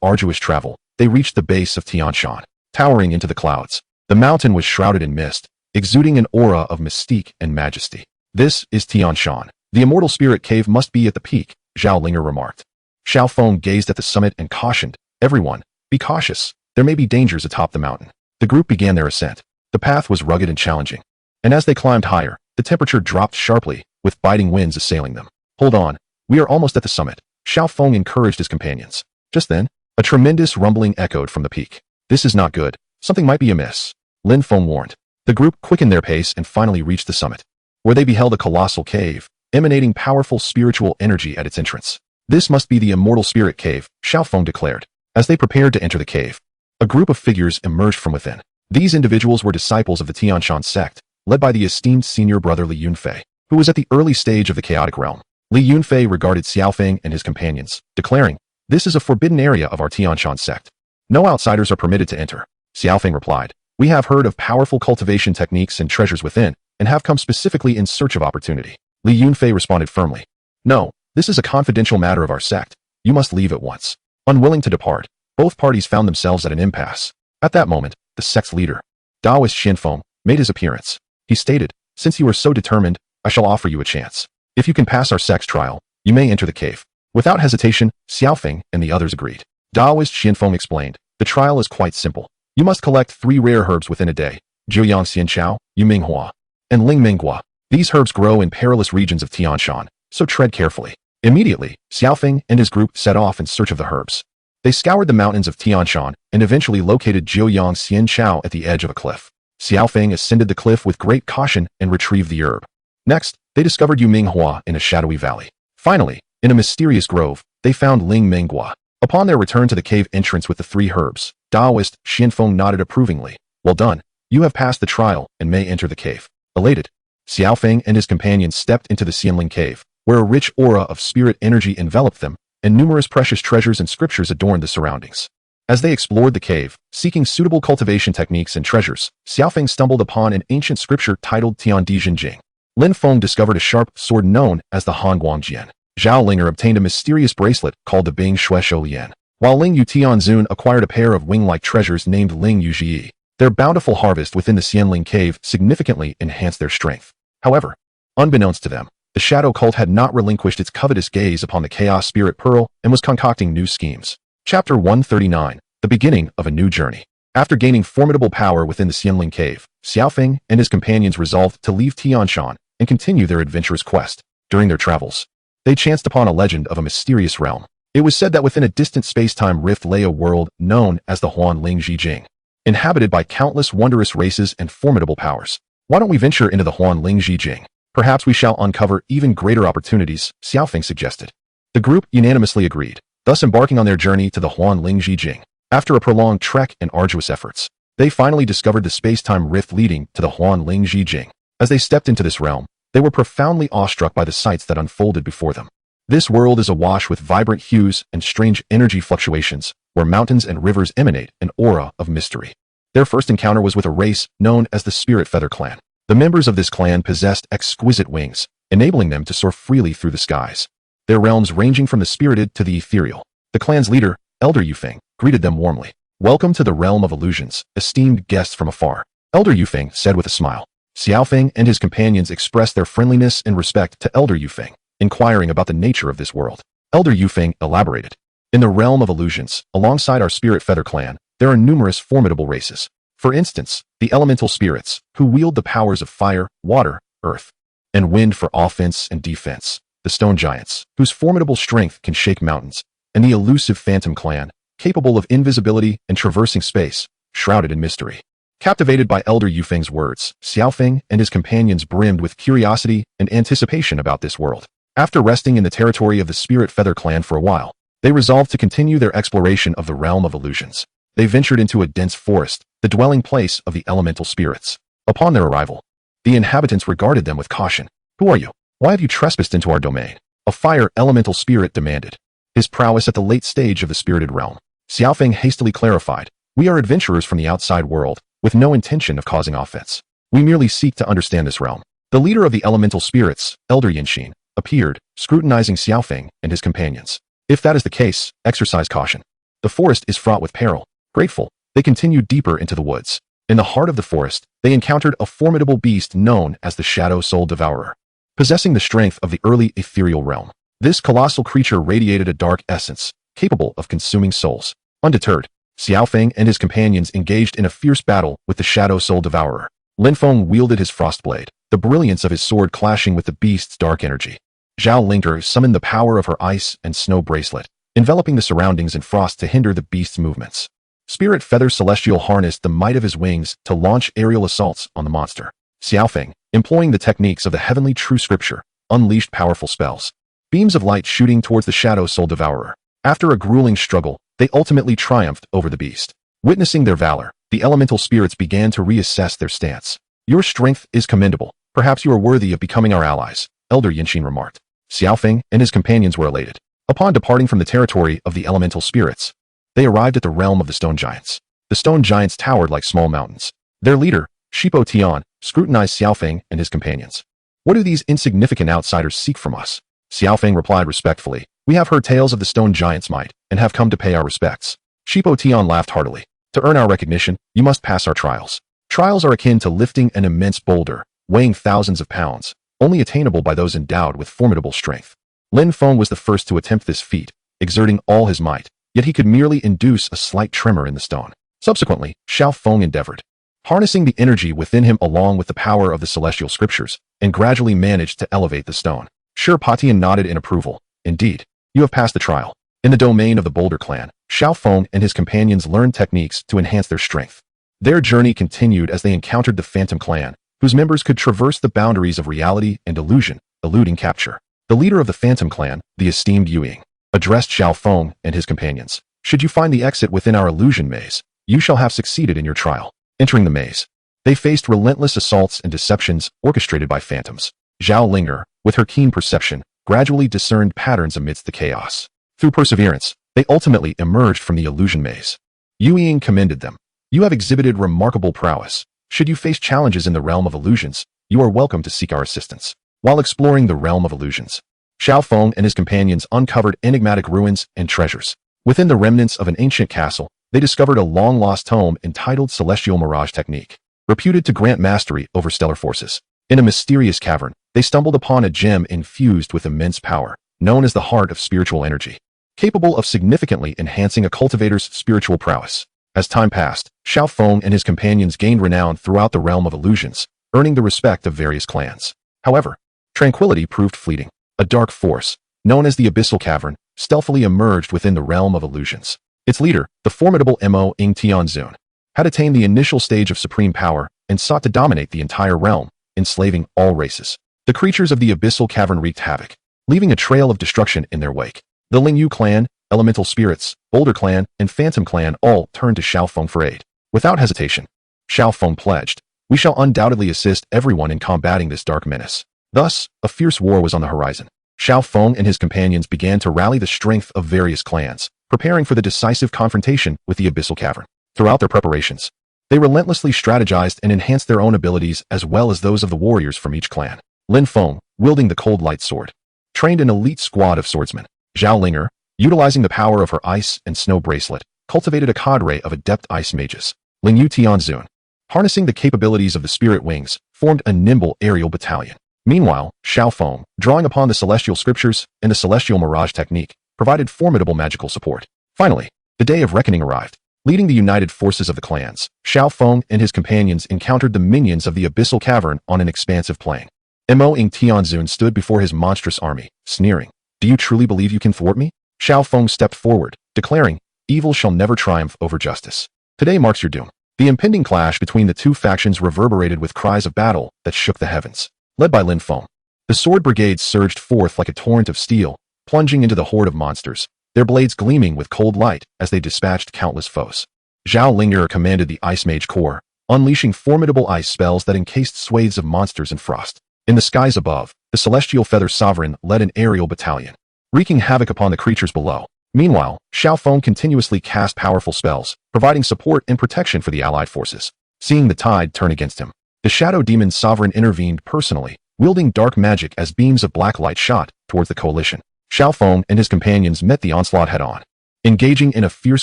arduous travel, they reached the base of Tianshan. Towering into the clouds, the mountain was shrouded in mist, exuding an aura of mystique and majesty. "This is Tianshan. The Immortal Spirit Cave must be at the peak," Zhao Ling'er remarked. Xiaoong gazed at the summit and cautioned, "Everyone, be cautious. There may be dangers atop the mountain." The group began their ascent. The path was rugged and challenging, and as they climbed higher, the temperature dropped sharply, with biting winds assailing them. "Hold on, we are almost at the summit," Xiaoong encouraged his companions. Just then, a tremendous rumbling echoed from the peak. "This is not good. Something might be amiss," Lin Feng warned. The group quickened their pace and finally reached the summit, where they beheld a colossal cave, emanating powerful spiritual energy at its entrance. "This must be the Immortal Spirit Cave," Xiaoong declared. As they prepared to enter the cave, a group of figures emerged from within. These individuals were disciples of the Tianshan sect, led by the esteemed senior brother Li Yunfei, who was at the early stage of the chaotic realm. Li Yunfei regarded Xiaofeng and his companions, declaring, "This is a forbidden area of our Tianshan sect. No outsiders are permitted to enter." Xiaofeng replied, "We have heard of powerful cultivation techniques and treasures within, and have come specifically in search of opportunity." Li Yunfei responded firmly, "No, this is a confidential matter of our sect. You must leave at once." Unwilling to depart, both parties found themselves at an impasse. At that moment, the sect's leader, Daoist Xianfeng, made his appearance. He stated, "Since you are so determined, I shall offer you a chance. If you can pass our sect's trial, you may enter the cave." Without hesitation, Xiaofeng and the others agreed. Daoist Xianfeng explained, "The trial is quite simple. You must collect 3 rare herbs within a day, Jiuyang Xianchao, Yuminghua, and Ling Minghua. These herbs grow in perilous regions of Tianshan, so tread carefully." Immediately, Xiaofeng and his group set off in search of the herbs. They scoured the mountains of Tianshan and eventually located Jiuyang Xianchao at the edge of a cliff. Xiaofeng ascended the cliff with great caution and retrieved the herb. Next, they discovered Yuminghua in a shadowy valley. Finally, in a mysterious grove, they found Ling Minghua. Upon their return to the cave entrance with the 3 herbs, Daoist Xianfeng nodded approvingly. "Well done. You have passed the trial and may enter the cave." Elated, Xiaofeng and his companions stepped into the Xianling cave, where a rich aura of spirit energy enveloped them, and numerous precious treasures and scriptures adorned the surroundings. As they explored the cave, seeking suitable cultivation techniques and treasures, Xiaofeng stumbled upon an ancient scripture titled Tian Di Jin Jing. Lin Feng discovered a sharp sword known as the Han Guangjian. Zhao Linger obtained a mysterious bracelet called the Bing Shueshou Lian, while Ling Yu Tianzun acquired a pair of wing-like treasures named Ling Yu Ji. Their bountiful harvest within the Xianling cave significantly enhanced their strength. However, unbeknownst to them, the shadow cult had not relinquished its covetous gaze upon the chaos spirit pearl and was concocting new schemes. Chapter 139, The Beginning of a New Journey. After gaining formidable power within the Xianling cave, Xiaofeng and his companions resolved to leave Tianshan and continue their adventurous quest. During their travels, they chanced upon a legend of a mysterious realm. It was said that within a distant space-time rift lay a world known as the Huanling Jijing, inhabited by countless wondrous races and formidable powers. Why don't we venture into the Huanling Jijing? Perhaps we shall uncover even greater opportunities, Xiaofeng suggested. The group unanimously agreed, thus embarking on their journey to the Huanling Jijing. After a prolonged trek and arduous efforts, they finally discovered the space-time rift leading to the Huanling Jijing. As they stepped into this realm, they were profoundly awestruck by the sights that unfolded before them. This world is awash with vibrant hues and strange energy fluctuations, where mountains and rivers emanate an aura of mystery. Their first encounter was with a race known as the Spirit Feather Clan. The members of this clan possessed exquisite wings, enabling them to soar freely through the skies. Their realms ranging from the spirited to the ethereal. The clan's leader, Elder Yufeng, greeted them warmly. "Welcome to the realm of illusions, esteemed guests from afar," Elder Yufeng said with a smile. Xiaofeng and his companions expressed their friendliness and respect to Elder Yufeng, inquiring about the nature of this world. Elder Yufeng elaborated. "In the realm of illusions, alongside our Spirit Feather Clan, there are numerous formidable races. For instance, the elemental spirits, who wield the powers of fire, water, earth, and wind for offense and defense. The stone giants, whose formidable strength can shake mountains. And the elusive phantom clan, capable of invisibility and traversing space, shrouded in mystery." Captivated by Elder Yufeng's words, Xiaofeng and his companions brimmed with curiosity and anticipation about this world. After resting in the territory of the Spirit Feather Clan for a while, they resolved to continue their exploration of the realm of illusions. They ventured into a dense forest, the dwelling place of the elemental spirits. Upon their arrival, the inhabitants regarded them with caution. "Who are you? Why have you trespassed into our domain?" A fire elemental spirit demanded. His prowess at the late stage of the spirited realm. Xiaofeng hastily clarified, "We are adventurers from the outside world, with no intention of causing offense. We merely seek to understand this realm." The leader of the elemental spirits, Elder Yanxin, appeared, scrutinizing Xiaofeng and his companions. "If that is the case, exercise caution. The forest is fraught with peril." Grateful, they continued deeper into the woods. In the heart of the forest, they encountered a formidable beast known as the Shadow Soul Devourer. Possessing the strength of the early ethereal realm, this colossal creature radiated a dark essence, capable of consuming souls. Undeterred, Xiaofeng and his companions engaged in a fierce battle with the Shadow Soul Devourer. Lin Feng wielded his frost blade, the brilliance of his sword clashing with the beast's dark energy. Zhao Linger summoned the power of her ice and snow bracelet, enveloping the surroundings in frost to hinder the beast's movements. Spirit Feather Celestial harnessed the might of his wings to launch aerial assaults on the monster. Xiaofeng, employing the techniques of the heavenly true scripture, unleashed powerful spells. Beams of light shooting towards the Shadow Soul Devourer. After a grueling struggle, they ultimately triumphed over the beast. Witnessing their valor, the elemental spirits began to reassess their stance. "Your strength is commendable. Perhaps you are worthy of becoming our allies," Elder Yanxin remarked. Xiaofeng and his companions were elated. Upon departing from the territory of the elemental spirits, they arrived at the realm of the stone giants. The stone giants towered like small mountains. Their leader, Shipo Tian, scrutinized Xiaofeng and his companions. "What do these insignificant outsiders seek from us?" Xiaofeng replied respectfully, "We have heard tales of the stone giants' might, and have come to pay our respects." Shipo Tian laughed heartily. "To earn our recognition, you must pass our trials. Trials are akin to lifting an immense boulder, weighing thousands of pounds, only attainable by those endowed with formidable strength. Lin Feng was the first to attempt this feat, exerting all his might, yet he could merely induce a slight tremor in the stone. Subsequently, Xiaofeng endeavored, harnessing the energy within him along with the power of the celestial scriptures, and gradually managed to elevate the stone. Sure, Patian nodded in approval. "Indeed, you have passed the trial." In the domain of the Boulder clan, Xiaofeng and his companions learned techniques to enhance their strength. Their journey continued as they encountered the Phantom clan, whose members could traverse the boundaries of reality and illusion, eluding capture. The leader of the Phantom clan, the esteemed Xiaoong, addressed Xiaofeng and his companions. "Should you find the exit within our illusion maze, you shall have succeeded in your trial." Entering the maze, they faced relentless assaults and deceptions orchestrated by phantoms. Zhao Linger, with her keen perception, gradually discerned patterns amidst the chaos. Through perseverance, they ultimately emerged from the illusion maze. Xiaoong commended them. You have exhibited remarkable prowess. Should you face challenges in the realm of illusions, you are welcome to seek our assistance. While exploring the realm of illusions, Xiaoong and his companions uncovered enigmatic ruins and treasures. Within the remnants of an ancient castle, they discovered a long-lost tome entitled Celestial Mirage Technique, reputed to grant mastery over stellar forces. In a mysterious cavern, they stumbled upon a gem infused with immense power, known as the Heart of Spiritual Energy, capable of significantly enhancing a cultivator's spiritual prowess. As time passed, Xiaoong and his companions gained renown throughout the realm of illusions, earning the respect of various clans. However, tranquility proved fleeting. A dark force, known as the Abyssal Cavern, stealthily emerged within the realm of illusions. Its leader, the formidable Mo Ing Tianzun, had attained the initial stage of supreme power and sought to dominate the entire realm, enslaving all races. The creatures of the Abyssal Cavern wreaked havoc, leaving a trail of destruction in their wake. The Lingyu clan, Elemental Spirits, Boulder clan, and Phantom clan all turned to Xiaoong for aid. Without hesitation, Xiaoong pledged, "We shall undoubtedly assist everyone in combating this dark menace." Thus, a fierce war was on the horizon. Xiaoong and his companions began to rally the strength of various clans, preparing for the decisive confrontation with the Abyssal Cavern. Throughout their preparations, they relentlessly strategized and enhanced their own abilities as well as those of the warriors from each clan. Lin Feng, wielding the Cold Light Sword, trained an elite squad of swordsmen. Zhao Linger, utilizing the power of her ice and snow bracelet, cultivated a cadre of adept ice mages. Lingyu Tianzun, harnessing the capabilities of the spirit wings, formed a nimble aerial battalion. Meanwhile, Xiaoong, drawing upon the celestial scriptures and the celestial mirage technique, provided formidable magical support. Finally, the day of reckoning arrived. Leading the united forces of the clans, Xiaoong and his companions encountered the minions of the Abyssal Cavern on an expansive plain. Mo Ing Tianzun stood before his monstrous army, sneering, "Do you truly believe you can thwart me?" Xiaoong stepped forward, declaring, "Evil shall never triumph over justice. Today marks your doom." The impending clash between the two factions reverberated with cries of battle that shook the heavens. Led by Lin Feng, the sword brigades surged forth like a torrent of steel, plunging into the horde of monsters, their blades gleaming with cold light as they dispatched countless foes. Zhao Linger commanded the Ice Mage Corps, unleashing formidable ice spells that encased swathes of monsters in frost. In the skies above, the Celestial Feather Sovereign led an aerial battalion, wreaking havoc upon the creatures below. Meanwhile, Xiaoong continuously cast powerful spells, providing support and protection for the allied forces. Seeing the tide turn against him, the Shadow Demon Sovereign intervened personally, wielding dark magic as beams of black light shot towards the coalition. Xiaoong and his companions met the onslaught head-on, engaging in a fierce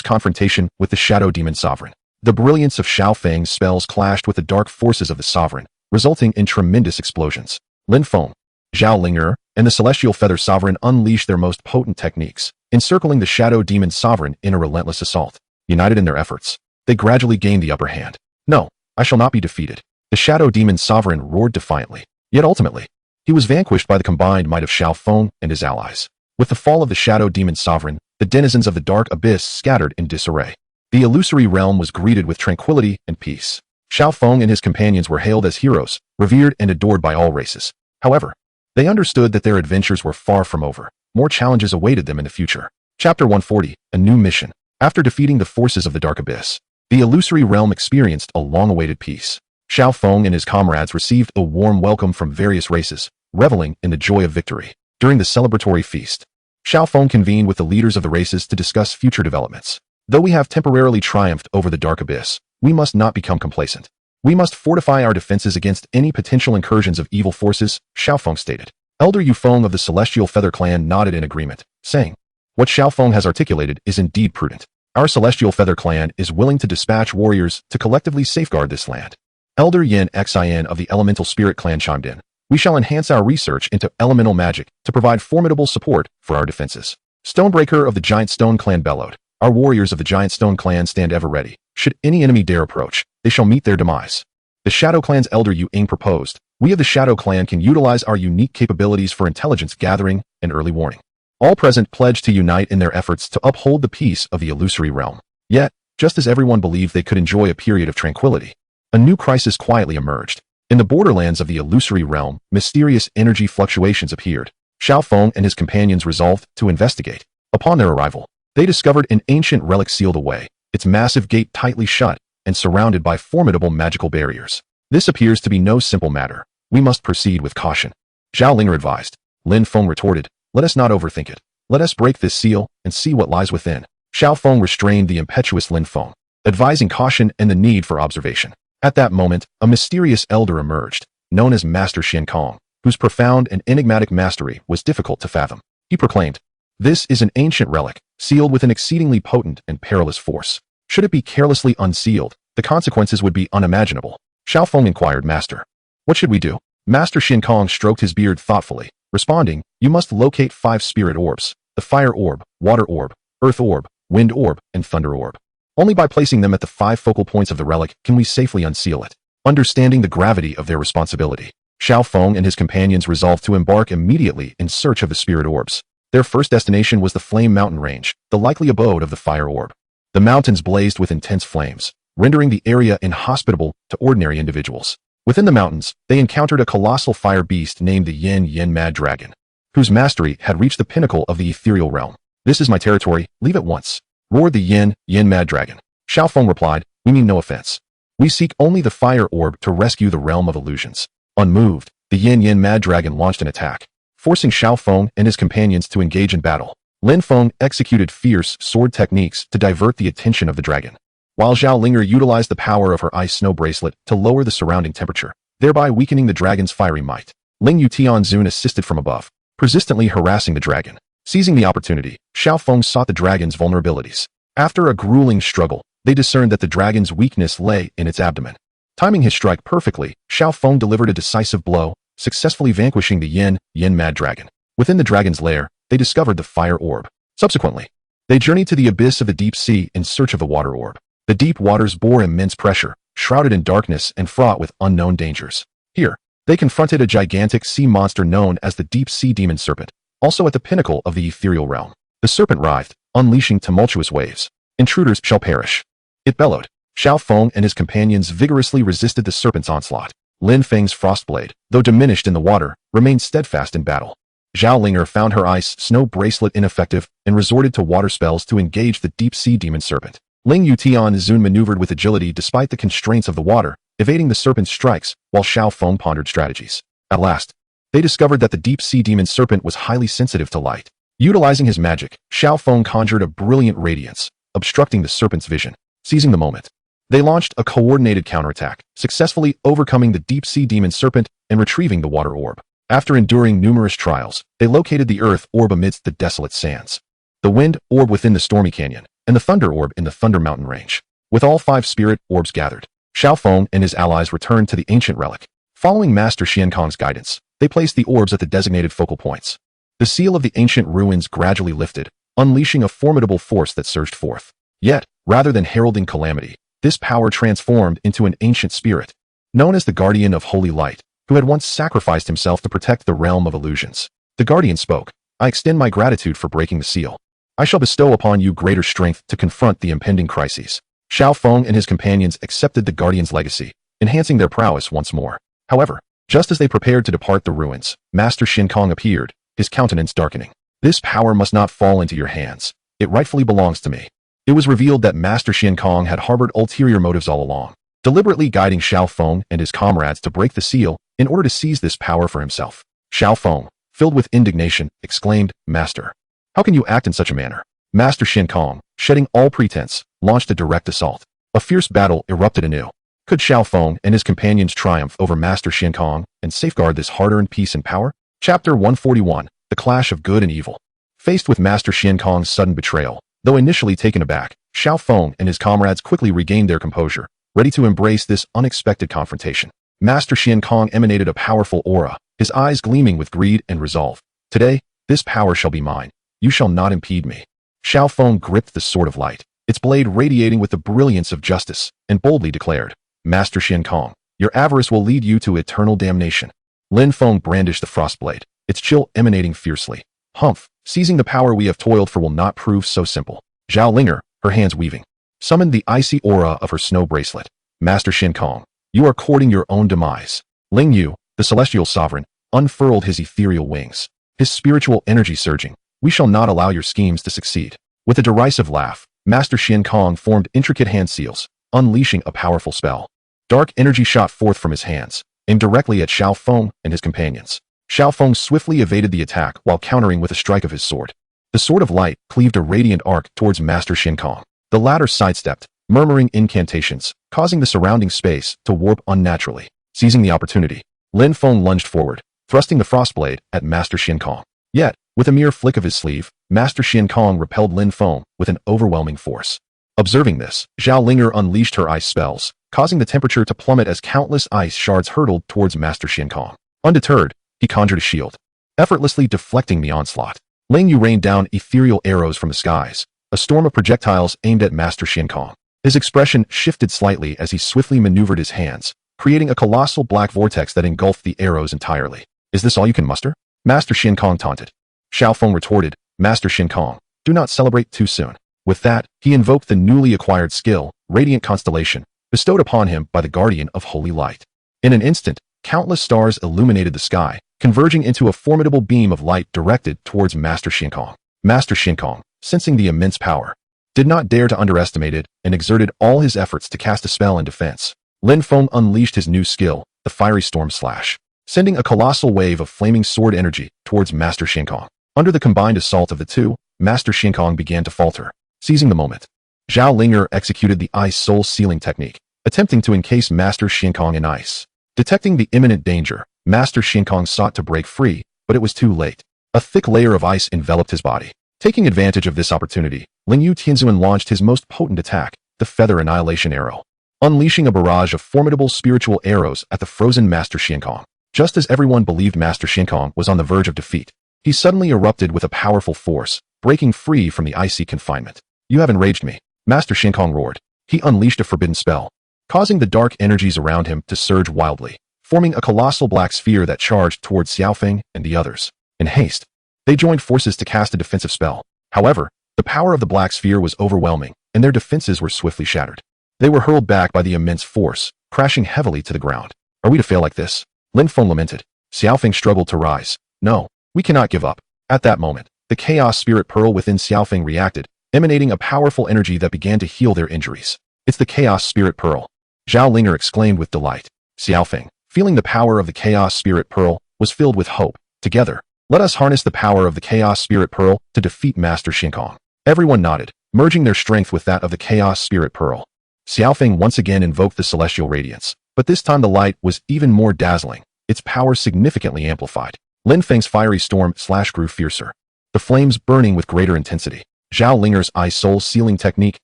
confrontation with the Shadow Demon Sovereign. The brilliance of Xiaofang's spells clashed with the dark forces of the Sovereign, resulting in tremendous explosions. Lin Feng, Zhao Linger, and the Celestial Feather Sovereign unleashed their most potent techniques, encircling the Shadow Demon Sovereign in a relentless assault. United in their efforts, they gradually gained the upper hand. "No, I shall not be defeated." The Shadow Demon Sovereign roared defiantly. Yet ultimately, he was vanquished by the combined might of Xiaoong and his allies. With the fall of the Shadow Demon Sovereign, the denizens of the Dark Abyss scattered in disarray. The illusory realm was greeted with tranquility and peace. Xiaoong and his companions were hailed as heroes, revered and adored by all races. However, they understood that their adventures were far from over. More challenges awaited them in the future. Chapter 140, A New Mission. After defeating the forces of the Dark Abyss, the illusory realm experienced a long-awaited peace. Xiaoong and his comrades received a warm welcome from various races, reveling in the joy of victory. During the celebratory feast, Xiaoong convened with the leaders of the races to discuss future developments. "Though we have temporarily triumphed over the Dark Abyss, we must not become complacent. We must fortify our defenses against any potential incursions of evil forces," Xiaoong stated. Elder Yufeng of the Celestial Feather Clan nodded in agreement, saying, "What Xiaoong has articulated is indeed prudent. Our Celestial Feather Clan is willing to dispatch warriors to collectively safeguard this land." Elder Yan Xian of the Elemental Spirit Clan chimed in, "We shall enhance our research into elemental magic to provide formidable support for our defenses." Stonebreaker of the Giant Stone Clan bellowed, "Our warriors of the Giant Stone Clan stand ever ready. Should any enemy dare approach, they shall meet their demise." The Shadow Clan's Elder Yu Ying proposed, "We of the Shadow Clan can utilize our unique capabilities for intelligence gathering and early warning." All present pledged to unite in their efforts to uphold the peace of the illusory realm. Yet, just as everyone believed they could enjoy a period of tranquility, a new crisis quietly emerged. In the borderlands of the illusory realm, mysterious energy fluctuations appeared. Xiaoong and his companions resolved to investigate. Upon their arrival, they discovered an ancient relic sealed away, its massive gate tightly shut and surrounded by formidable magical barriers. "This appears to be no simple matter. We must proceed with caution," Zhao Linger advised. Lin Feng retorted, "Let us not overthink it. Let us break this seal and see what lies within." Xiaoong restrained the impetuous Lin Feng. advising caution and the need for observation. At that moment, a mysterious elder emerged, known as Master Xiaoong, whose profound and enigmatic mastery was difficult to fathom. He proclaimed, "This is an ancient relic, sealed with an exceedingly potent and perilous force. Should it be carelessly unsealed, the consequences would be unimaginable." Xiaoong inquired, "Master, what should we do?" Master Xiaoong stroked his beard thoughtfully, responding, "You must locate 5 spirit orbs: the fire orb, water orb, earth orb, wind orb, and thunder orb. Only by placing them at the 5 focal points of the relic can we safely unseal it." Understanding the gravity of their responsibility, Xiaoong and his companions resolved to embark immediately in search of the spirit orbs. Their first destination was the Flame Mountain Range, the likely abode of the fire orb. The mountains blazed with intense flames, rendering the area inhospitable to ordinary individuals. Within the mountains, they encountered a colossal fire beast named the Yan Mad Dragon, whose mastery had reached the pinnacle of the ethereal realm. "This is my territory, leave at once," roared the Yan Mad Dragon. Xiaoong replied, "We mean no offense. We seek only the fire orb to rescue the realm of illusions." Unmoved, the Yan Mad Dragon launched an attack, forcing Xiaoong and his companions to engage in battle. Lin Feng executed fierce sword techniques to divert the attention of the dragon, while Zhao Linger utilized the power of her ice snow bracelet to lower the surrounding temperature, thereby weakening the dragon's fiery might. Ling Yu Tianzun assisted from above, persistently harassing the dragon. Seizing the opportunity, Xiaoong sought the dragon's vulnerabilities. After a grueling struggle, they discerned that the dragon's weakness lay in its abdomen. Timing his strike perfectly, Xiaoong delivered a decisive blow, successfully vanquishing the Yan Mad Dragon. Within the dragon's lair, they discovered the fire orb. Subsequently, they journeyed to the abyss of the deep sea in search of the water orb. The deep waters bore immense pressure, shrouded in darkness and fraught with unknown dangers. Here, they confronted a gigantic sea monster known as the Deep Sea Demon Serpent, also at the pinnacle of the ethereal realm. The serpent writhed, unleashing tumultuous waves. "Intruders shall perish," it bellowed. Xiaoong and his companions vigorously resisted the serpent's onslaught. Lin Feng's frostblade, though diminished in the water, remained steadfast in battle. Zhao Linger found her ice snow bracelet ineffective and resorted to water spells to engage the deep sea demon serpent. Ling Yu Tianzun maneuvered with agility despite the constraints of the water, evading the serpent's strikes, while Xiaoong pondered strategies. At last, they discovered that the deep sea demon serpent was highly sensitive to light. Utilizing his magic, Xiaoong conjured a brilliant radiance, obstructing the serpent's vision. Seizing the moment, they launched a coordinated counterattack, successfully overcoming the deep sea demon serpent and retrieving the water orb. After enduring numerous trials, they located the earth orb amidst the desolate sands, the wind orb within the stormy canyon, and the thunder orb in the Thunder Mountain range. With all 5 spirit orbs gathered, Xiaoong and his allies returned to the ancient relic. Following Master Xiaoong's guidance, they placed the orbs at the designated focal points. The seal of the ancient ruins gradually lifted, unleashing a formidable force that surged forth. Yet, rather than heralding calamity, this power transformed into an ancient spirit, known as the Guardian of Holy Light, who had once sacrificed himself to protect the realm of illusions. The Guardian spoke, "I extend my gratitude for breaking the seal. I shall bestow upon you greater strength to confront the impending crises." Xiaoong and his companions accepted the Guardian's legacy, enhancing their prowess once more. However, just as they prepared to depart the ruins, Master Xiaoong appeared, his countenance darkening. "This power must not fall into your hands. It rightfully belongs to me." It was revealed that Master Xiaoong had harbored ulterior motives all along, deliberately guiding Xiaoong and his comrades to break the seal in order to seize this power for himself. Xiaoong, filled with indignation, exclaimed, "Master, how can you act in such a manner?" Master Xiaoong, shedding all pretense, launched a direct assault. A fierce battle erupted anew. Could Xiaoong and his companions triumph over Master Xiaoong and safeguard this hard-earned peace and power? Chapter 141, The Clash of Good and Evil. Faced with Master Xiaoong's sudden betrayal, though initially taken aback, Xiaoong and his comrades quickly regained their composure, ready to embrace this unexpected confrontation. Master Xiaoong emanated a powerful aura, his eyes gleaming with greed and resolve. "Today, this power shall be mine. You shall not impede me." Xiaoong gripped the sword of light, its blade radiating with the brilliance of justice, and boldly declared, "Master Xiaoong, your avarice will lead you to eternal damnation." Lin Feng brandished the frostblade, its chill emanating fiercely. "Humph, seizing the power we have toiled for will not prove so simple." Zhao Linger, her hands weaving, summoned the icy aura of her snow bracelet. "Master Xiaoong, you are courting your own demise." Ling Yu, the celestial sovereign, unfurled his ethereal wings, his spiritual energy surging. "We shall not allow your schemes to succeed." With a derisive laugh, Master Xiaoong formed intricate hand seals, unleashing a powerful spell. Dark energy shot forth from his hands, aimed directly at Xiaoong and his companions. Xiaoong swiftly evaded the attack while countering with a strike of his sword. The sword of light cleaved a radiant arc towards Master Xiaoong. The latter sidestepped, murmuring incantations, causing the surrounding space to warp unnaturally. Seizing the opportunity, Lin Feng lunged forward, thrusting the frostblade at Master Xiaoong. Yet, with a mere flick of his sleeve, Master Xiaoong repelled Lin Feng with an overwhelming force. Observing this, Zhao Linger unleashed her ice spells, causing the temperature to plummet as countless ice shards hurtled towards Master Xiaoong. Undeterred, he conjured a shield, effortlessly deflecting the onslaught. Ling Yu rained down ethereal arrows from the skies, a storm of projectiles aimed at Master Xiaoong. His expression shifted slightly as he swiftly maneuvered his hands, creating a colossal black vortex that engulfed the arrows entirely. Is this all you can muster? Master Xiaoong taunted. Xiaoong retorted, Master Xiaoong, do not celebrate too soon. With that, he invoked the newly acquired skill, Radiant Constellation, bestowed upon him by the Guardian of Holy Light. In an instant, countless stars illuminated the sky, converging into a formidable beam of light directed towards Master Xiaoong. Master Xiaoong, sensing the immense power, did not dare to underestimate it and exerted all his efforts to cast a spell in defense. Lin Feng unleashed his new skill, the Fiery Storm Slash, sending a colossal wave of flaming sword energy towards Master Xiaoong. Under the combined assault of the two, Master Xiaoong began to falter. Seizing the moment, Zhao Linger executed the Ice Soul Sealing technique, attempting to encase Master Xiaoong in ice. Detecting the imminent danger, Master Xiaoong sought to break free, but it was too late. A thick layer of ice enveloped his body. Taking advantage of this opportunity, Ling Yu Tianzuan launched his most potent attack, the Feather Annihilation Arrow, unleashing a barrage of formidable spiritual arrows at the frozen Master Xiaoong. Just as everyone believed Master Xiaoong was on the verge of defeat, he suddenly erupted with a powerful force, breaking free from the icy confinement. You have enraged me, Master Xiaoong roared. He unleashed a forbidden spell, causing the dark energies around him to surge wildly, forming a colossal black sphere that charged towards Xiaofeng and the others. In haste, they joined forces to cast a defensive spell. However, the power of the black sphere was overwhelming, and their defenses were swiftly shattered. They were hurled back by the immense force, crashing heavily to the ground. Are we to fail like this? Lin Feng lamented. Xiaofeng struggled to rise. No, we cannot give up. At that moment, the Chaos Spirit Pearl within Xiaofeng reacted, emanating a powerful energy that began to heal their injuries. It's the Chaos Spirit Pearl, Zhao Linger exclaimed with delight. Xiaofeng, feeling the power of the Chaos Spirit Pearl, was filled with hope. Together, let us harness the power of the Chaos Spirit Pearl to defeat Master Xiaoong. Everyone nodded, merging their strength with that of the Chaos Spirit Pearl. Xiaofeng once again invoked the Celestial Radiance, but this time the light was even more dazzling, its power significantly amplified. Lin Feng's Fiery Storm Slash grew fiercer, the flames burning with greater intensity. Zhao Linger's Ice Soul Sealing technique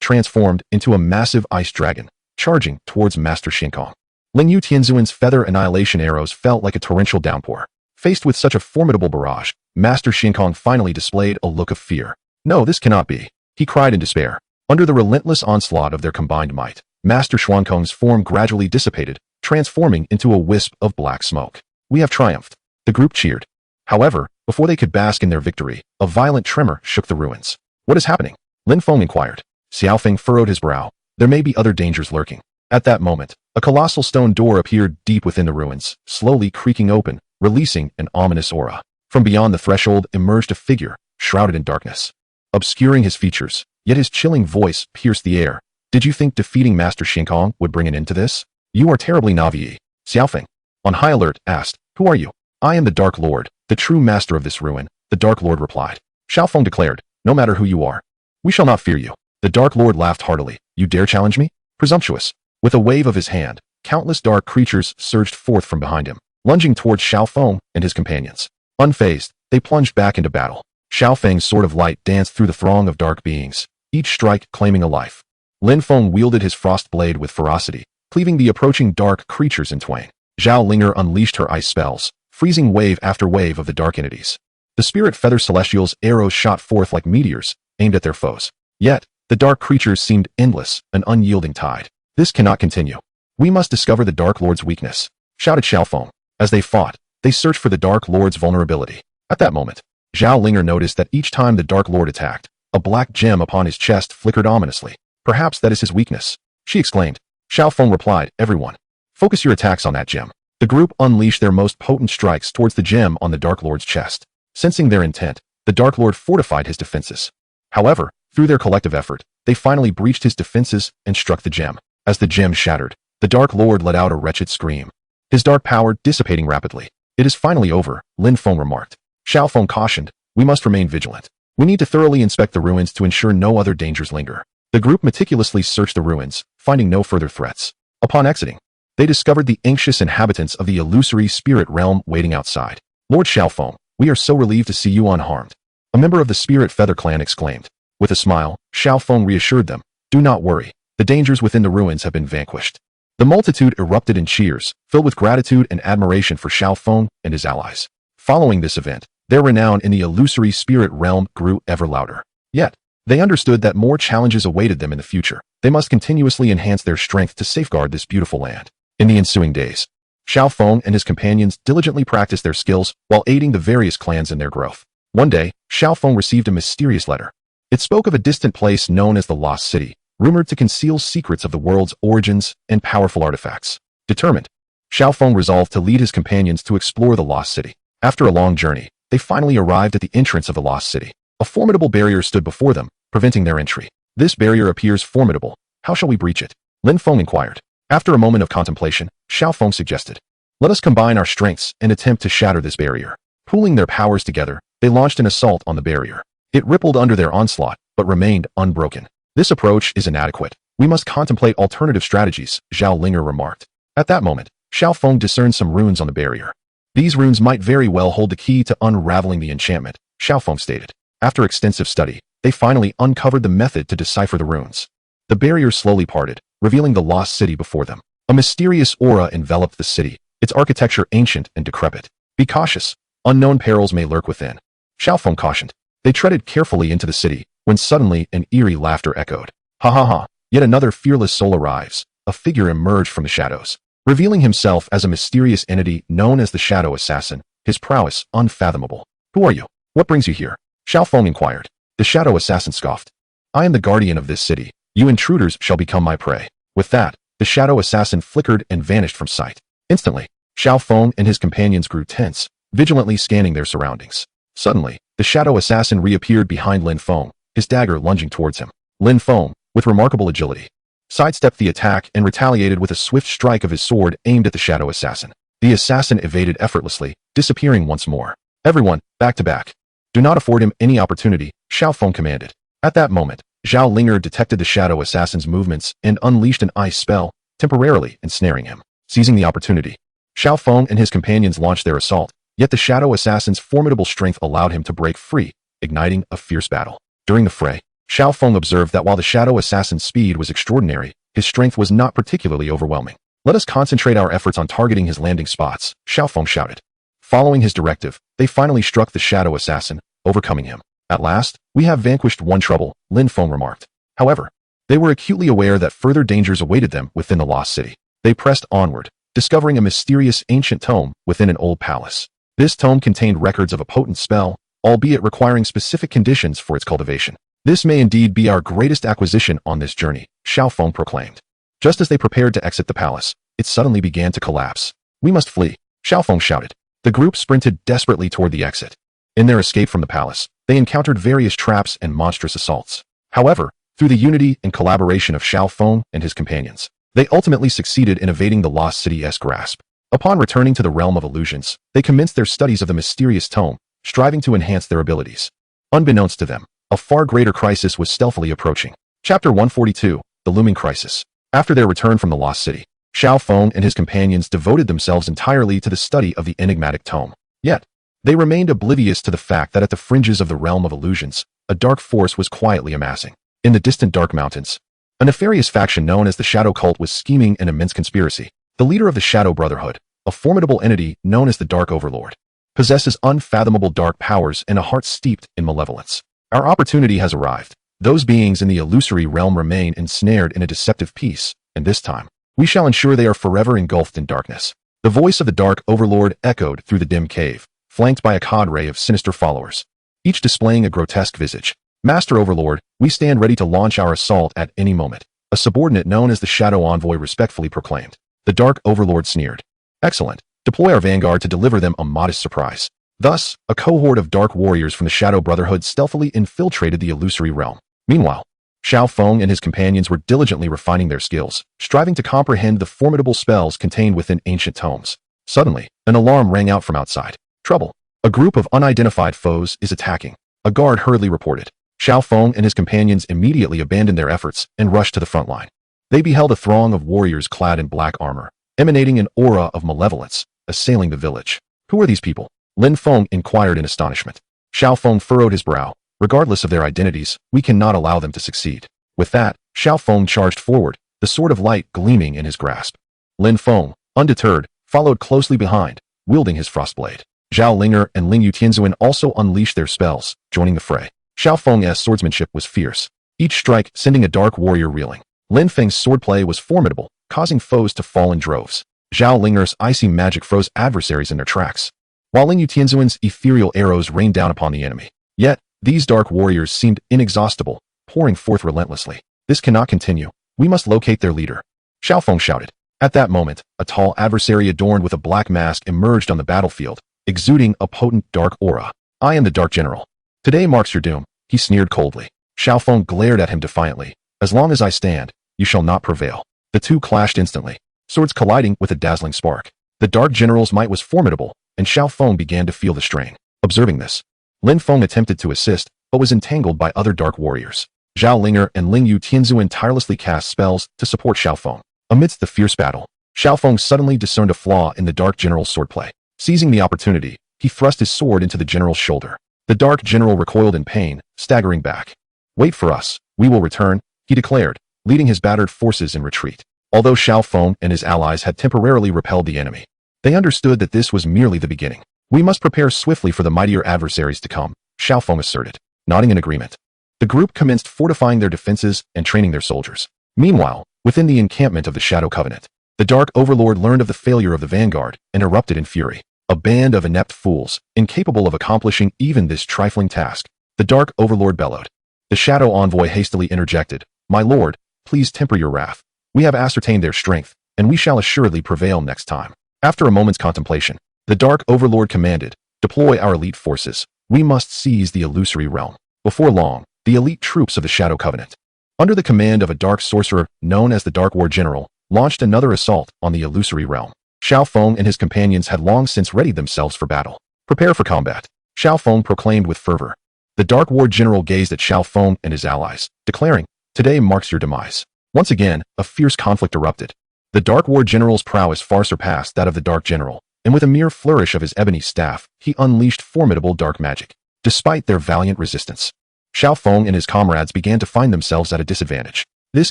transformed into a massive ice dragon, charging towards Master Xiaoong. Ling Yu Tianzuan's Feather Annihilation arrows felt like a torrential downpour. Faced with such a formidable barrage, Master Xiaoong finally displayed a look of fear. No, this cannot be, he cried in despair. Under the relentless onslaught of their combined might, Master Xiaoong's form gradually dissipated, transforming into a wisp of black smoke. We have triumphed. The group cheered. However, before they could bask in their victory, a violent tremor shook the ruins. What is happening? Lin Feng inquired. Xiaofeng furrowed his brow. There may be other dangers lurking. At that moment, a colossal stone door appeared deep within the ruins, slowly creaking open, releasing an ominous aura. From beyond the threshold emerged a figure, shrouded in darkness, obscuring his features, yet his chilling voice pierced the air. Did you think defeating Master Xiaoong would bring an end to this? You are terribly naive. Xiaofeng, on high alert, asked, Who are you? I am the Dark Lord, the true master of this ruin, the Dark Lord replied. Xiaofeng declared, No matter who you are, we shall not fear you. The Dark Lord laughed heartily. You dare challenge me? Presumptuous. With a wave of his hand, countless dark creatures surged forth from behind him, lunging towards Xiaofeng and his companions. Unfazed, they plunged back into battle. Xiaofeng's sword of light danced through the throng of dark beings, each strike claiming a life. Lin Feng wielded his frost blade with ferocity, cleaving the approaching dark creatures in twain. Zhao Linger unleashed her ice spells, freezing wave after wave of the dark entities. The Spirit Feather Celestials' arrows shot forth like meteors, aimed at their foes. Yet, the dark creatures seemed endless, an unyielding tide. This cannot continue. We must discover the Dark Lord's weakness, shouted Xiaofeng. As they fought, they searched for the Dark Lord's vulnerability. At that moment, Zhao Linger noticed that each time the Dark Lord attacked, a black gem upon his chest flickered ominously. Perhaps that is his weakness, she exclaimed. Xiaofeng replied, Everyone, focus your attacks on that gem. The group unleashed their most potent strikes towards the gem on the Dark Lord's chest. Sensing their intent, the Dark Lord fortified his defenses. However, through their collective effort, they finally breached his defenses and struck the gem. As the gem shattered, the Dark Lord let out a wretched scream, his dark power dissipating rapidly. It is finally over, Lin Feng remarked. Xiaofeng cautioned, We must remain vigilant. We need to thoroughly inspect the ruins to ensure no other dangers linger. The group meticulously searched the ruins, finding no further threats. Upon exiting, they discovered the anxious inhabitants of the illusory spirit realm waiting outside. Lord Xiaoong, we are so relieved to see you unharmed. A member of the Spirit Feather clan exclaimed. With a smile, Xiaoong reassured them, do not worry, the dangers within the ruins have been vanquished. The multitude erupted in cheers, filled with gratitude and admiration for Xiaoong and his allies. Following this event, their renown in the illusory spirit realm grew ever louder. Yet, they understood that more challenges awaited them in the future. They must continuously enhance their strength to safeguard this beautiful land. In the ensuing days, Xiaoong and his companions diligently practiced their skills while aiding the various clans in their growth. One day, Xiaoong received a mysterious letter. It spoke of a distant place known as the Lost City, rumored to conceal secrets of the world's origins and powerful artifacts. Determined, Xiaoong resolved to lead his companions to explore the Lost City. After a long journey, they finally arrived at the entrance of the Lost City. A formidable barrier stood before them, preventing their entry. This barrier appears formidable. How shall we breach it? Lin Feng inquired. After a moment of contemplation, Xiaoong suggested, let us combine our strengths and attempt to shatter this barrier. Pooling their powers together, they launched an assault on the barrier. It rippled under their onslaught, but remained unbroken. This approach is inadequate. We must contemplate alternative strategies, Zhao Linger remarked. At that moment, Xiaoong discerned some runes on the barrier. These runes might very well hold the key to unraveling the enchantment, Xiaoong stated. After extensive study, they finally uncovered the method to decipher the runes. The barrier slowly parted, revealing the Lost City before them. A mysterious aura enveloped the city, its architecture ancient and decrepit. Be cautious. Unknown perils may lurk within. Xiaoong cautioned. They treaded carefully into the city, when suddenly an eerie laughter echoed. Ha ha ha, yet another fearless soul arrives. A figure emerged from the shadows, revealing himself as a mysterious entity known as the Shadow Assassin, his prowess unfathomable. Who are you? What brings you here? Xiaoong inquired. The Shadow Assassin scoffed. I am the guardian of this city. You intruders shall become my prey. With that, the Shadow Assassin flickered and vanished from sight. Instantly, Xiaoong and his companions grew tense, vigilantly scanning their surroundings. Suddenly, the Shadow Assassin reappeared behind Lin Feng, his dagger lunging towards him. Lin Feng, with remarkable agility, sidestepped the attack and retaliated with a swift strike of his sword aimed at the Shadow Assassin. The assassin evaded effortlessly, disappearing once more. Everyone, back to back. Do not afford him any opportunity, Xiaoong commanded. At that moment, Zhao Linger detected the Shadow Assassin's movements and unleashed an ice spell, temporarily ensnaring him. Seizing the opportunity, Xiaoong and his companions launched their assault, yet the Shadow Assassin's formidable strength allowed him to break free, igniting a fierce battle. During the fray, Xiaoong observed that while the Shadow Assassin's speed was extraordinary, his strength was not particularly overwhelming. Let us concentrate our efforts on targeting his landing spots, Xiaoong shouted. Following his directive, they finally struck the Shadow Assassin, overcoming him. At last, we have vanquished one trouble, Lin Feng remarked. However, they were acutely aware that further dangers awaited them within the Lost City. They pressed onward, discovering a mysterious ancient tome within an old palace. This tome contained records of a potent spell, albeit requiring specific conditions for its cultivation. This may indeed be our greatest acquisition on this journey, Xiaoong proclaimed. Just as they prepared to exit the palace, it suddenly began to collapse. We must flee, Xiaoong shouted. The group sprinted desperately toward the exit. In their escape from the palace, they encountered various traps and monstrous assaults. However, through the unity and collaboration of Xiaoong and his companions, they ultimately succeeded in evading the Lost City's grasp. Upon returning to the realm of illusions, they commenced their studies of the mysterious tome, striving to enhance their abilities. Unbeknownst to them, a far greater crisis was stealthily approaching. Chapter 142, The Looming Crisis. After their return from the Lost City, Xiaoong and his companions devoted themselves entirely to the study of the enigmatic tome. Yet, they remained oblivious to the fact that at the fringes of the realm of illusions, a dark force was quietly amassing. In the distant dark mountains, a nefarious faction known as the Shadow Cult was scheming an immense conspiracy. The leader of the Shadow Brotherhood, a formidable entity known as the Dark Overlord, possesses unfathomable dark powers and a heart steeped in malevolence. Our opportunity has arrived. Those beings in the illusory realm remain ensnared in a deceptive peace, and this time, we shall ensure they are forever engulfed in darkness. The voice of the Dark Overlord echoed through the dim cave, flanked by a cadre of sinister followers, each displaying a grotesque visage. Master Overlord, we stand ready to launch our assault at any moment, a subordinate known as the Shadow Envoy respectfully proclaimed. The Dark Overlord sneered. Excellent. Deploy our vanguard to deliver them a modest surprise. Thus, a cohort of dark warriors from the Shadow Brotherhood stealthily infiltrated the illusory realm. Meanwhile, Xiaoong and his companions were diligently refining their skills, striving to comprehend the formidable spells contained within ancient tomes. Suddenly, an alarm rang out from outside. Trouble. A group of unidentified foes is attacking. A guard hurriedly reported. Xiaoong and his companions immediately abandoned their efforts and rushed to the front line. They beheld a throng of warriors clad in black armor, emanating an aura of malevolence, assailing the village. Who are these people? Lin Feng inquired in astonishment. Xiaoong furrowed his brow. Regardless of their identities, we cannot allow them to succeed. With that, Xiaoong charged forward, the sword of light gleaming in his grasp. Lin Feng, undeterred, followed closely behind, wielding his frostblade. Zhao Linger and Ling Yutianzuan also unleashed their spells, joining the fray. Xiaoong's swordsmanship was fierce, each strike sending a dark warrior reeling. Lin Feng's swordplay was formidable, causing foes to fall in droves. Zhao Linger's icy magic froze adversaries in their tracks, while Ling Yutianzuan's ethereal arrows rained down upon the enemy. Yet, these dark warriors seemed inexhaustible, pouring forth relentlessly. This cannot continue. We must locate their leader. Xiaoong shouted. At that moment, a tall adversary adorned with a black mask emerged on the battlefield, exuding a potent dark aura. I am the Dark General. Today marks your doom, he sneered coldly. Xiaoong glared at him defiantly. As long as I stand, you shall not prevail. The two clashed instantly, swords colliding with a dazzling spark. The Dark General's might was formidable, and Xiaoong began to feel the strain. Observing this, Lin Feng attempted to assist, but was entangled by other dark warriors. Zhao Linger and Ling Yutianzuan tirelessly cast spells to support Xiaoong. Amidst the fierce battle, Xiaoong suddenly discerned a flaw in the Dark General's swordplay. Seizing the opportunity, he thrust his sword into the general's shoulder. The Dark General recoiled in pain, staggering back. Wait for us, we will return, he declared, leading his battered forces in retreat. Although Xiaoong and his allies had temporarily repelled the enemy, they understood that this was merely the beginning. We must prepare swiftly for the mightier adversaries to come, Xiaoong asserted, nodding in agreement. The group commenced fortifying their defenses and training their soldiers. Meanwhile, within the encampment of the Shadow Covenant, the Dark Overlord learned of the failure of the vanguard and erupted in fury. A band of inept fools, incapable of accomplishing even this trifling task. The Dark Overlord bellowed. The Shadow Envoy hastily interjected. My lord, please temper your wrath. We have ascertained their strength, and we shall assuredly prevail next time. After a moment's contemplation, the Dark Overlord commanded, deploy our elite forces. We must seize the illusory realm. Before long, the elite troops of the Shadow Covenant, under the command of a dark sorcerer known as the Dark War General, launched another assault on the illusory realm. Xiaoong and his companions had long since readied themselves for battle. Prepare for combat, Xiaoong proclaimed with fervor. The Dark War General gazed at Xiaoong and his allies, declaring, today marks your demise. Once again, a fierce conflict erupted. The Dark War General's prowess far surpassed that of the Dark General, and with a mere flourish of his ebony staff, he unleashed formidable dark magic. Despite their valiant resistance, Xiaoong and his comrades began to find themselves at a disadvantage. This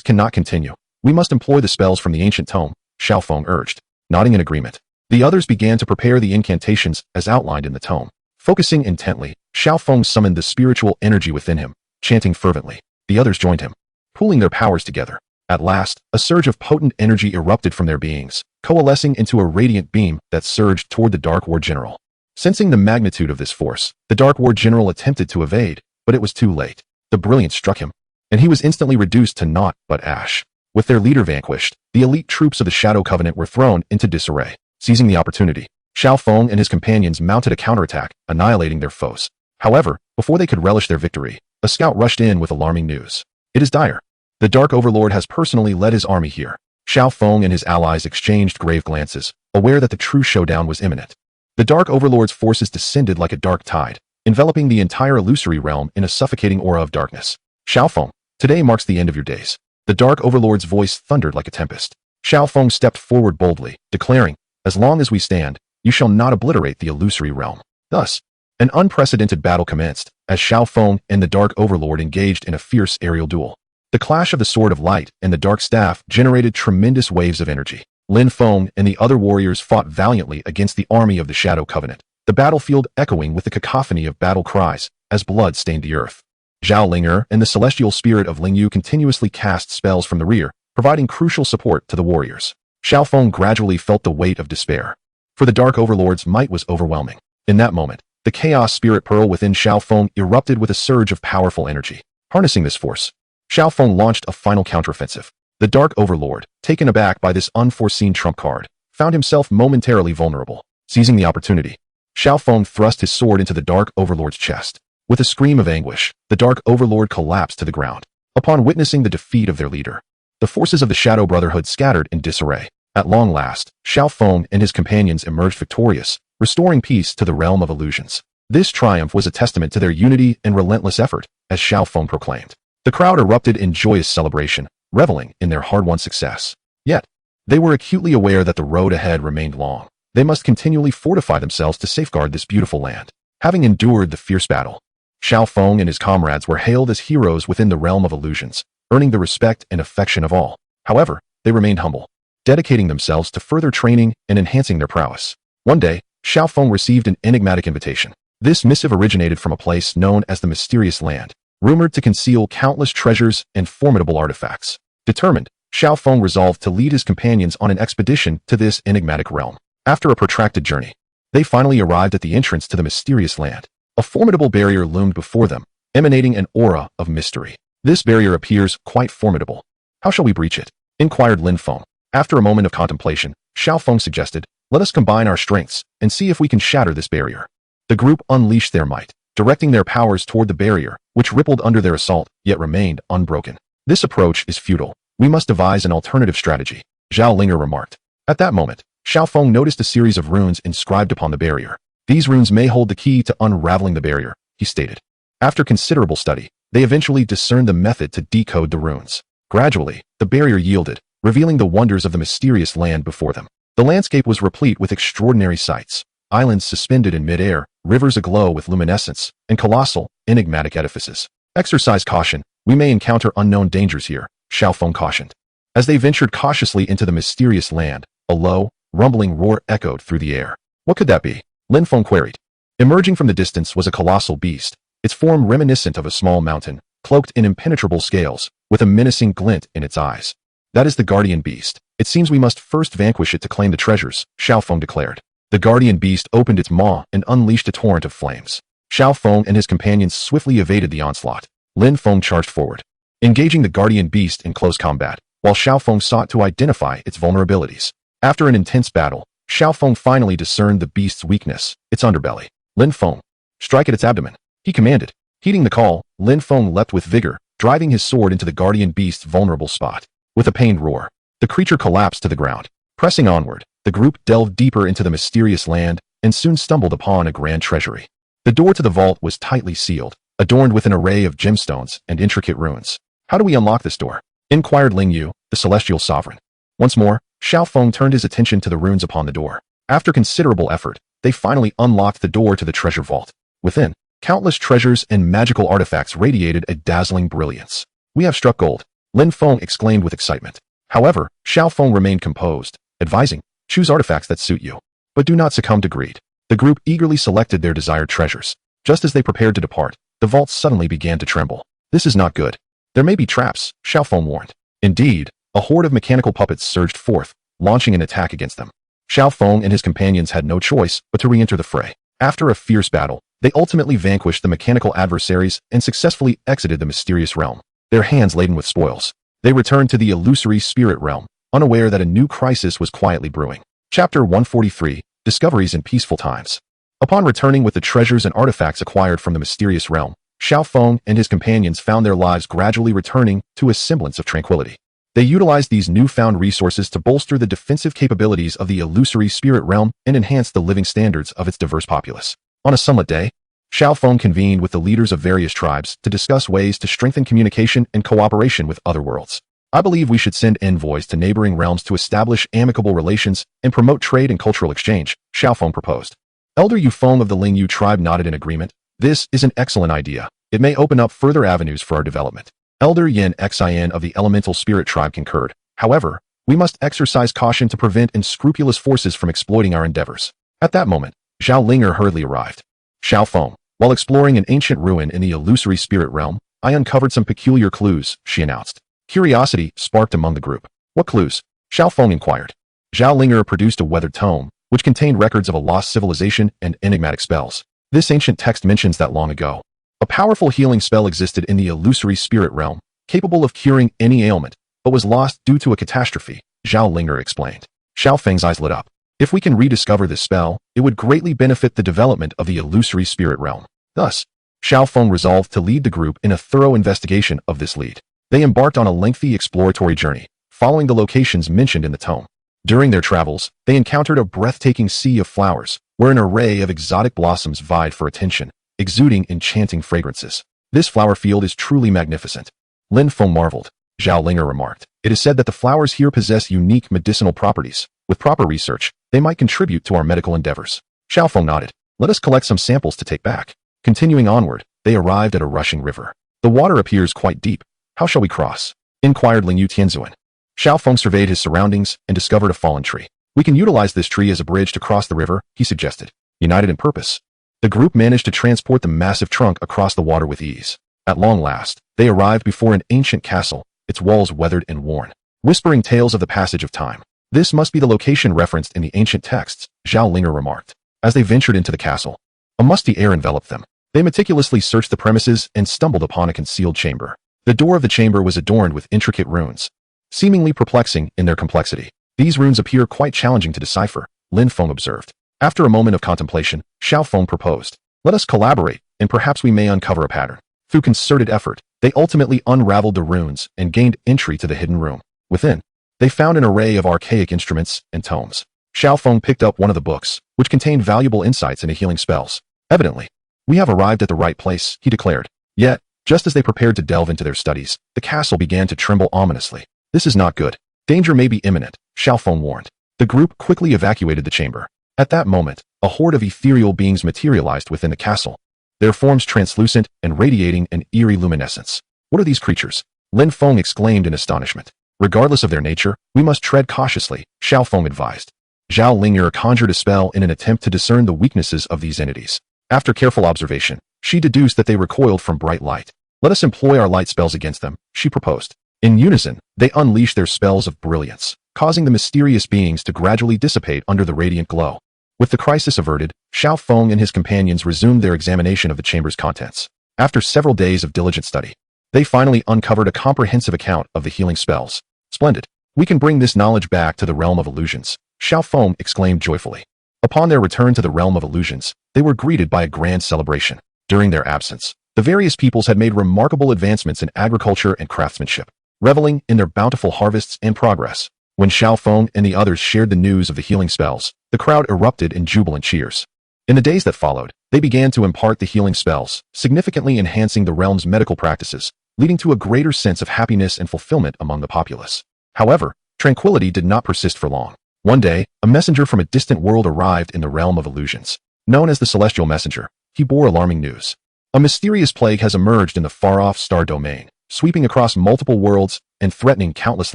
cannot continue. We must employ the spells from the ancient tome, Xiaoong urged. Nodding in agreement, the others began to prepare the incantations as outlined in the tome. Focusing intently, Xiaoong summoned the spiritual energy within him, chanting fervently. The others joined him, pooling their powers together. At last, a surge of potent energy erupted from their beings, coalescing into a radiant beam that surged toward the Dark War General. Sensing the magnitude of this force, the Dark War General attempted to evade, but it was too late. The brilliance struck him, and he was instantly reduced to naught but ash. With their leader vanquished, the elite troops of the Shadow Covenant were thrown into disarray. Seizing the opportunity, Xiaoong and his companions mounted a counterattack, annihilating their foes. However, before they could relish their victory, a scout rushed in with alarming news. It is dire. The Dark Overlord has personally led his army here. Xiaoong and his allies exchanged grave glances, aware that the true showdown was imminent. The Dark Overlord's forces descended like a dark tide, enveloping the entire illusory realm in a suffocating aura of darkness. Xiaoong, today marks the end of your days. The Dark Overlord's voice thundered like a tempest. Xiaoong stepped forward boldly, declaring, as long as we stand, you shall not obliterate the illusory realm. Thus, an unprecedented battle commenced, as Xiaoong and the Dark Overlord engaged in a fierce aerial duel. The clash of the Sword of Light and the Dark Staff generated tremendous waves of energy. Lin Feng and the other warriors fought valiantly against the army of the Shadow Covenant, the battlefield echoing with the cacophony of battle cries as blood stained the earth. Zhao Linger and the celestial spirit of Ling Yu continuously cast spells from the rear, providing crucial support to the warriors. Xiaoong gradually felt the weight of despair, for the Dark Overlord's might was overwhelming. In that moment, the Chaos Spirit Pearl within Xiaoong erupted with a surge of powerful energy. Harnessing this force, Xiaoong launched a final counteroffensive. The Dark Overlord, taken aback by this unforeseen trump card, found himself momentarily vulnerable. Seizing the opportunity, Xiaoong thrust his sword into the Dark Overlord's chest. With a scream of anguish, the Dark Overlord collapsed to the ground. Upon witnessing the defeat of their leader, the forces of the Shadow Brotherhood scattered in disarray. At long last, Xiaoong and his companions emerged victorious, restoring peace to the realm of illusions. This triumph was a testament to their unity and relentless effort, as Xiaoong proclaimed. The crowd erupted in joyous celebration, reveling in their hard-won success. Yet, they were acutely aware that the road ahead remained long. They must continually fortify themselves to safeguard this beautiful land. Having endured the fierce battle, Xiaoong and his comrades were hailed as heroes within the realm of illusions, earning the respect and affection of all. However, they remained humble, dedicating themselves to further training and enhancing their prowess. One day, Xiaoong received an enigmatic invitation. This missive originated from a place known as the Mysterious Land, rumored to conceal countless treasures and formidable artifacts. Determined, Xiaoong resolved to lead his companions on an expedition to this enigmatic realm. After a protracted journey, they finally arrived at the entrance to the Mysterious Land. A formidable barrier loomed before them, emanating an aura of mystery. This barrier appears quite formidable. How shall we breach it? Inquired Lin Feng. After a moment of contemplation, Xiaoong suggested, let us combine our strengths and see if we can shatter this barrier. The group unleashed their might, directing their powers toward the barrier, which rippled under their assault, yet remained unbroken. This approach is futile. We must devise an alternative strategy, Zhao Linger remarked. At that moment, Xiaoong noticed a series of runes inscribed upon the barrier. These runes may hold the key to unraveling the barrier, he stated. After considerable study, they eventually discerned the method to decode the runes. Gradually, the barrier yielded, revealing the wonders of the mysterious land before them. The landscape was replete with extraordinary sights. Islands suspended in mid-air, rivers aglow with luminescence, and colossal, enigmatic edifices. Exercise caution, we may encounter unknown dangers here, Xiaoong cautioned. As they ventured cautiously into the mysterious land, a low, rumbling roar echoed through the air. What could that be? Lin Feng queried. Emerging from the distance was a colossal beast, its form reminiscent of a small mountain, cloaked in impenetrable scales, with a menacing glint in its eyes. That is the guardian beast. It seems we must first vanquish it to claim the treasures, Xiaoong declared. The guardian beast opened its maw and unleashed a torrent of flames. Xiaoong and his companions swiftly evaded the onslaught. Lin Feng charged forward, engaging the guardian beast in close combat, while Xiaoong sought to identify its vulnerabilities. After an intense battle, Xiaoong finally discerned the beast's weakness, its underbelly. Lin Feng, strike at its abdomen, he commanded. Heeding the call, Lin Feng leapt with vigor, driving his sword into the guardian beast's vulnerable spot. With a pained roar, the creature collapsed to the ground. Pressing onward, the group delved deeper into the mysterious land and soon stumbled upon a grand treasury. The door to the vault was tightly sealed, adorned with an array of gemstones and intricate runes. How do we unlock this door? Inquired Ling Yu, the celestial sovereign. Once more, Xiaoong turned his attention to the runes upon the door. After considerable effort, they finally unlocked the door to the treasure vault. Within, countless treasures and magical artifacts radiated a dazzling brilliance. We have struck gold, Lin Feng exclaimed with excitement. However, Xiaoong remained composed, advising, choose artifacts that suit you. But do not succumb to greed. The group eagerly selected their desired treasures. Just as they prepared to depart, the vault suddenly began to tremble. This is not good. There may be traps, Xiaoong warned. Indeed, a horde of mechanical puppets surged forth, launching an attack against them. Xiaoong and his companions had no choice but to re-enter the fray. After a fierce battle, they ultimately vanquished the mechanical adversaries and successfully exited the mysterious realm, their hands laden with spoils. They returned to the illusory spirit realm, unaware that a new crisis was quietly brewing. Chapter 143, Discoveries in Peaceful Times. Upon returning with the treasures and artifacts acquired from the mysterious realm, Xiaoong and his companions found their lives gradually returning to a semblance of tranquility. They utilized these newfound resources to bolster the defensive capabilities of the illusory spirit realm and enhance the living standards of its diverse populace. On a sunlit day, Xiaoong convened with the leaders of various tribes to discuss ways to strengthen communication and cooperation with other worlds. I believe we should send envoys to neighboring realms to establish amicable relations and promote trade and cultural exchange, Xiaoong proposed. Elder Yufeng of the Ling Yu tribe nodded in agreement. This is an excellent idea. It may open up further avenues for our development. Elder Yan Xian of the Elemental Spirit tribe concurred. However, we must exercise caution to prevent unscrupulous forces from exploiting our endeavors. At that moment, Zhao Linger hurriedly arrived. Xiaoong, while exploring an ancient ruin in the illusory spirit realm, I uncovered some peculiar clues, she announced. Curiosity sparked among the group. What clues? Xiaoong inquired. Zhao Linger produced a weathered tome, which contained records of a lost civilization and enigmatic spells. This ancient text mentions that long ago, a powerful healing spell existed in the illusory spirit realm, capable of curing any ailment, but was lost due to a catastrophe, Zhao Linger explained. Xiaofeng's eyes lit up. If we can rediscover this spell, it would greatly benefit the development of the illusory spirit realm. Thus, Xiaoong resolved to lead the group in a thorough investigation of this lead. They embarked on a lengthy exploratory journey, following the locations mentioned in the tome. During their travels, they encountered a breathtaking sea of flowers, where an array of exotic blossoms vied for attention, exuding enchanting fragrances. This flower field is truly magnificent. Lin Feng marveled. Zhao Linger remarked. It is said that the flowers here possess unique medicinal properties. With proper research, they might contribute to our medical endeavors. Xiaoong nodded. Let us collect some samples to take back. Continuing onward, they arrived at a rushing river. The water appears quite deep. How shall we cross? Inquired Ling Yu Tianzuan. Xiaoong surveyed his surroundings and discovered a fallen tree. We can utilize this tree as a bridge to cross the river, he suggested. United in purpose, the group managed to transport the massive trunk across the water with ease. At long last, they arrived before an ancient castle, its walls weathered and worn, whispering tales of the passage of time. This must be the location referenced in the ancient texts, Zhao Linger remarked. As they ventured into the castle, a musty air enveloped them. They meticulously searched the premises and stumbled upon a concealed chamber. The door of the chamber was adorned with intricate runes, seemingly perplexing in their complexity. These runes appear quite challenging to decipher, Lin Feng observed. After a moment of contemplation, Xiaoong proposed. Let us collaborate, and perhaps we may uncover a pattern. Through concerted effort, they ultimately unraveled the runes and gained entry to the hidden room. Within, they found an array of archaic instruments and tomes. Xiaoong picked up one of the books, which contained valuable insights into healing spells. Evidently, we have arrived at the right place, he declared. Yet, just as they prepared to delve into their studies, the castle began to tremble ominously. This is not good. Danger may be imminent, Xiaoong warned. The group quickly evacuated the chamber. At that moment, a horde of ethereal beings materialized within the castle, their forms translucent and radiating an eerie luminescence. What are these creatures? Lin Feng exclaimed in astonishment. Regardless of their nature, we must tread cautiously, Xiaoong advised. Zhao Linger conjured a spell in an attempt to discern the weaknesses of these entities. After careful observation, she deduced that they recoiled from bright light. Let us employ our light spells against them, she proposed. In unison, they unleashed their spells of brilliance, causing the mysterious beings to gradually dissipate under the radiant glow. With the crisis averted, Xiaoong and his companions resumed their examination of the chamber's contents. After several days of diligent study, they finally uncovered a comprehensive account of the healing spells. Splendid. We can bring this knowledge back to the realm of illusions, Xiaoong exclaimed joyfully. Upon their return to the realm of illusions, they were greeted by a grand celebration. During their absence, the various peoples had made remarkable advancements in agriculture and craftsmanship, reveling in their bountiful harvests and progress. When Xiaoong and the others shared the news of the healing spells, the crowd erupted in jubilant cheers. In the days that followed, they began to impart the healing spells, significantly enhancing the realm's medical practices, leading to a greater sense of happiness and fulfillment among the populace. However, tranquility did not persist for long. One day, a messenger from a distant world arrived in the realm of illusions. Known as the Celestial Messenger, he bore alarming news. A mysterious plague has emerged in the far-off star domain, sweeping across multiple worlds and threatening countless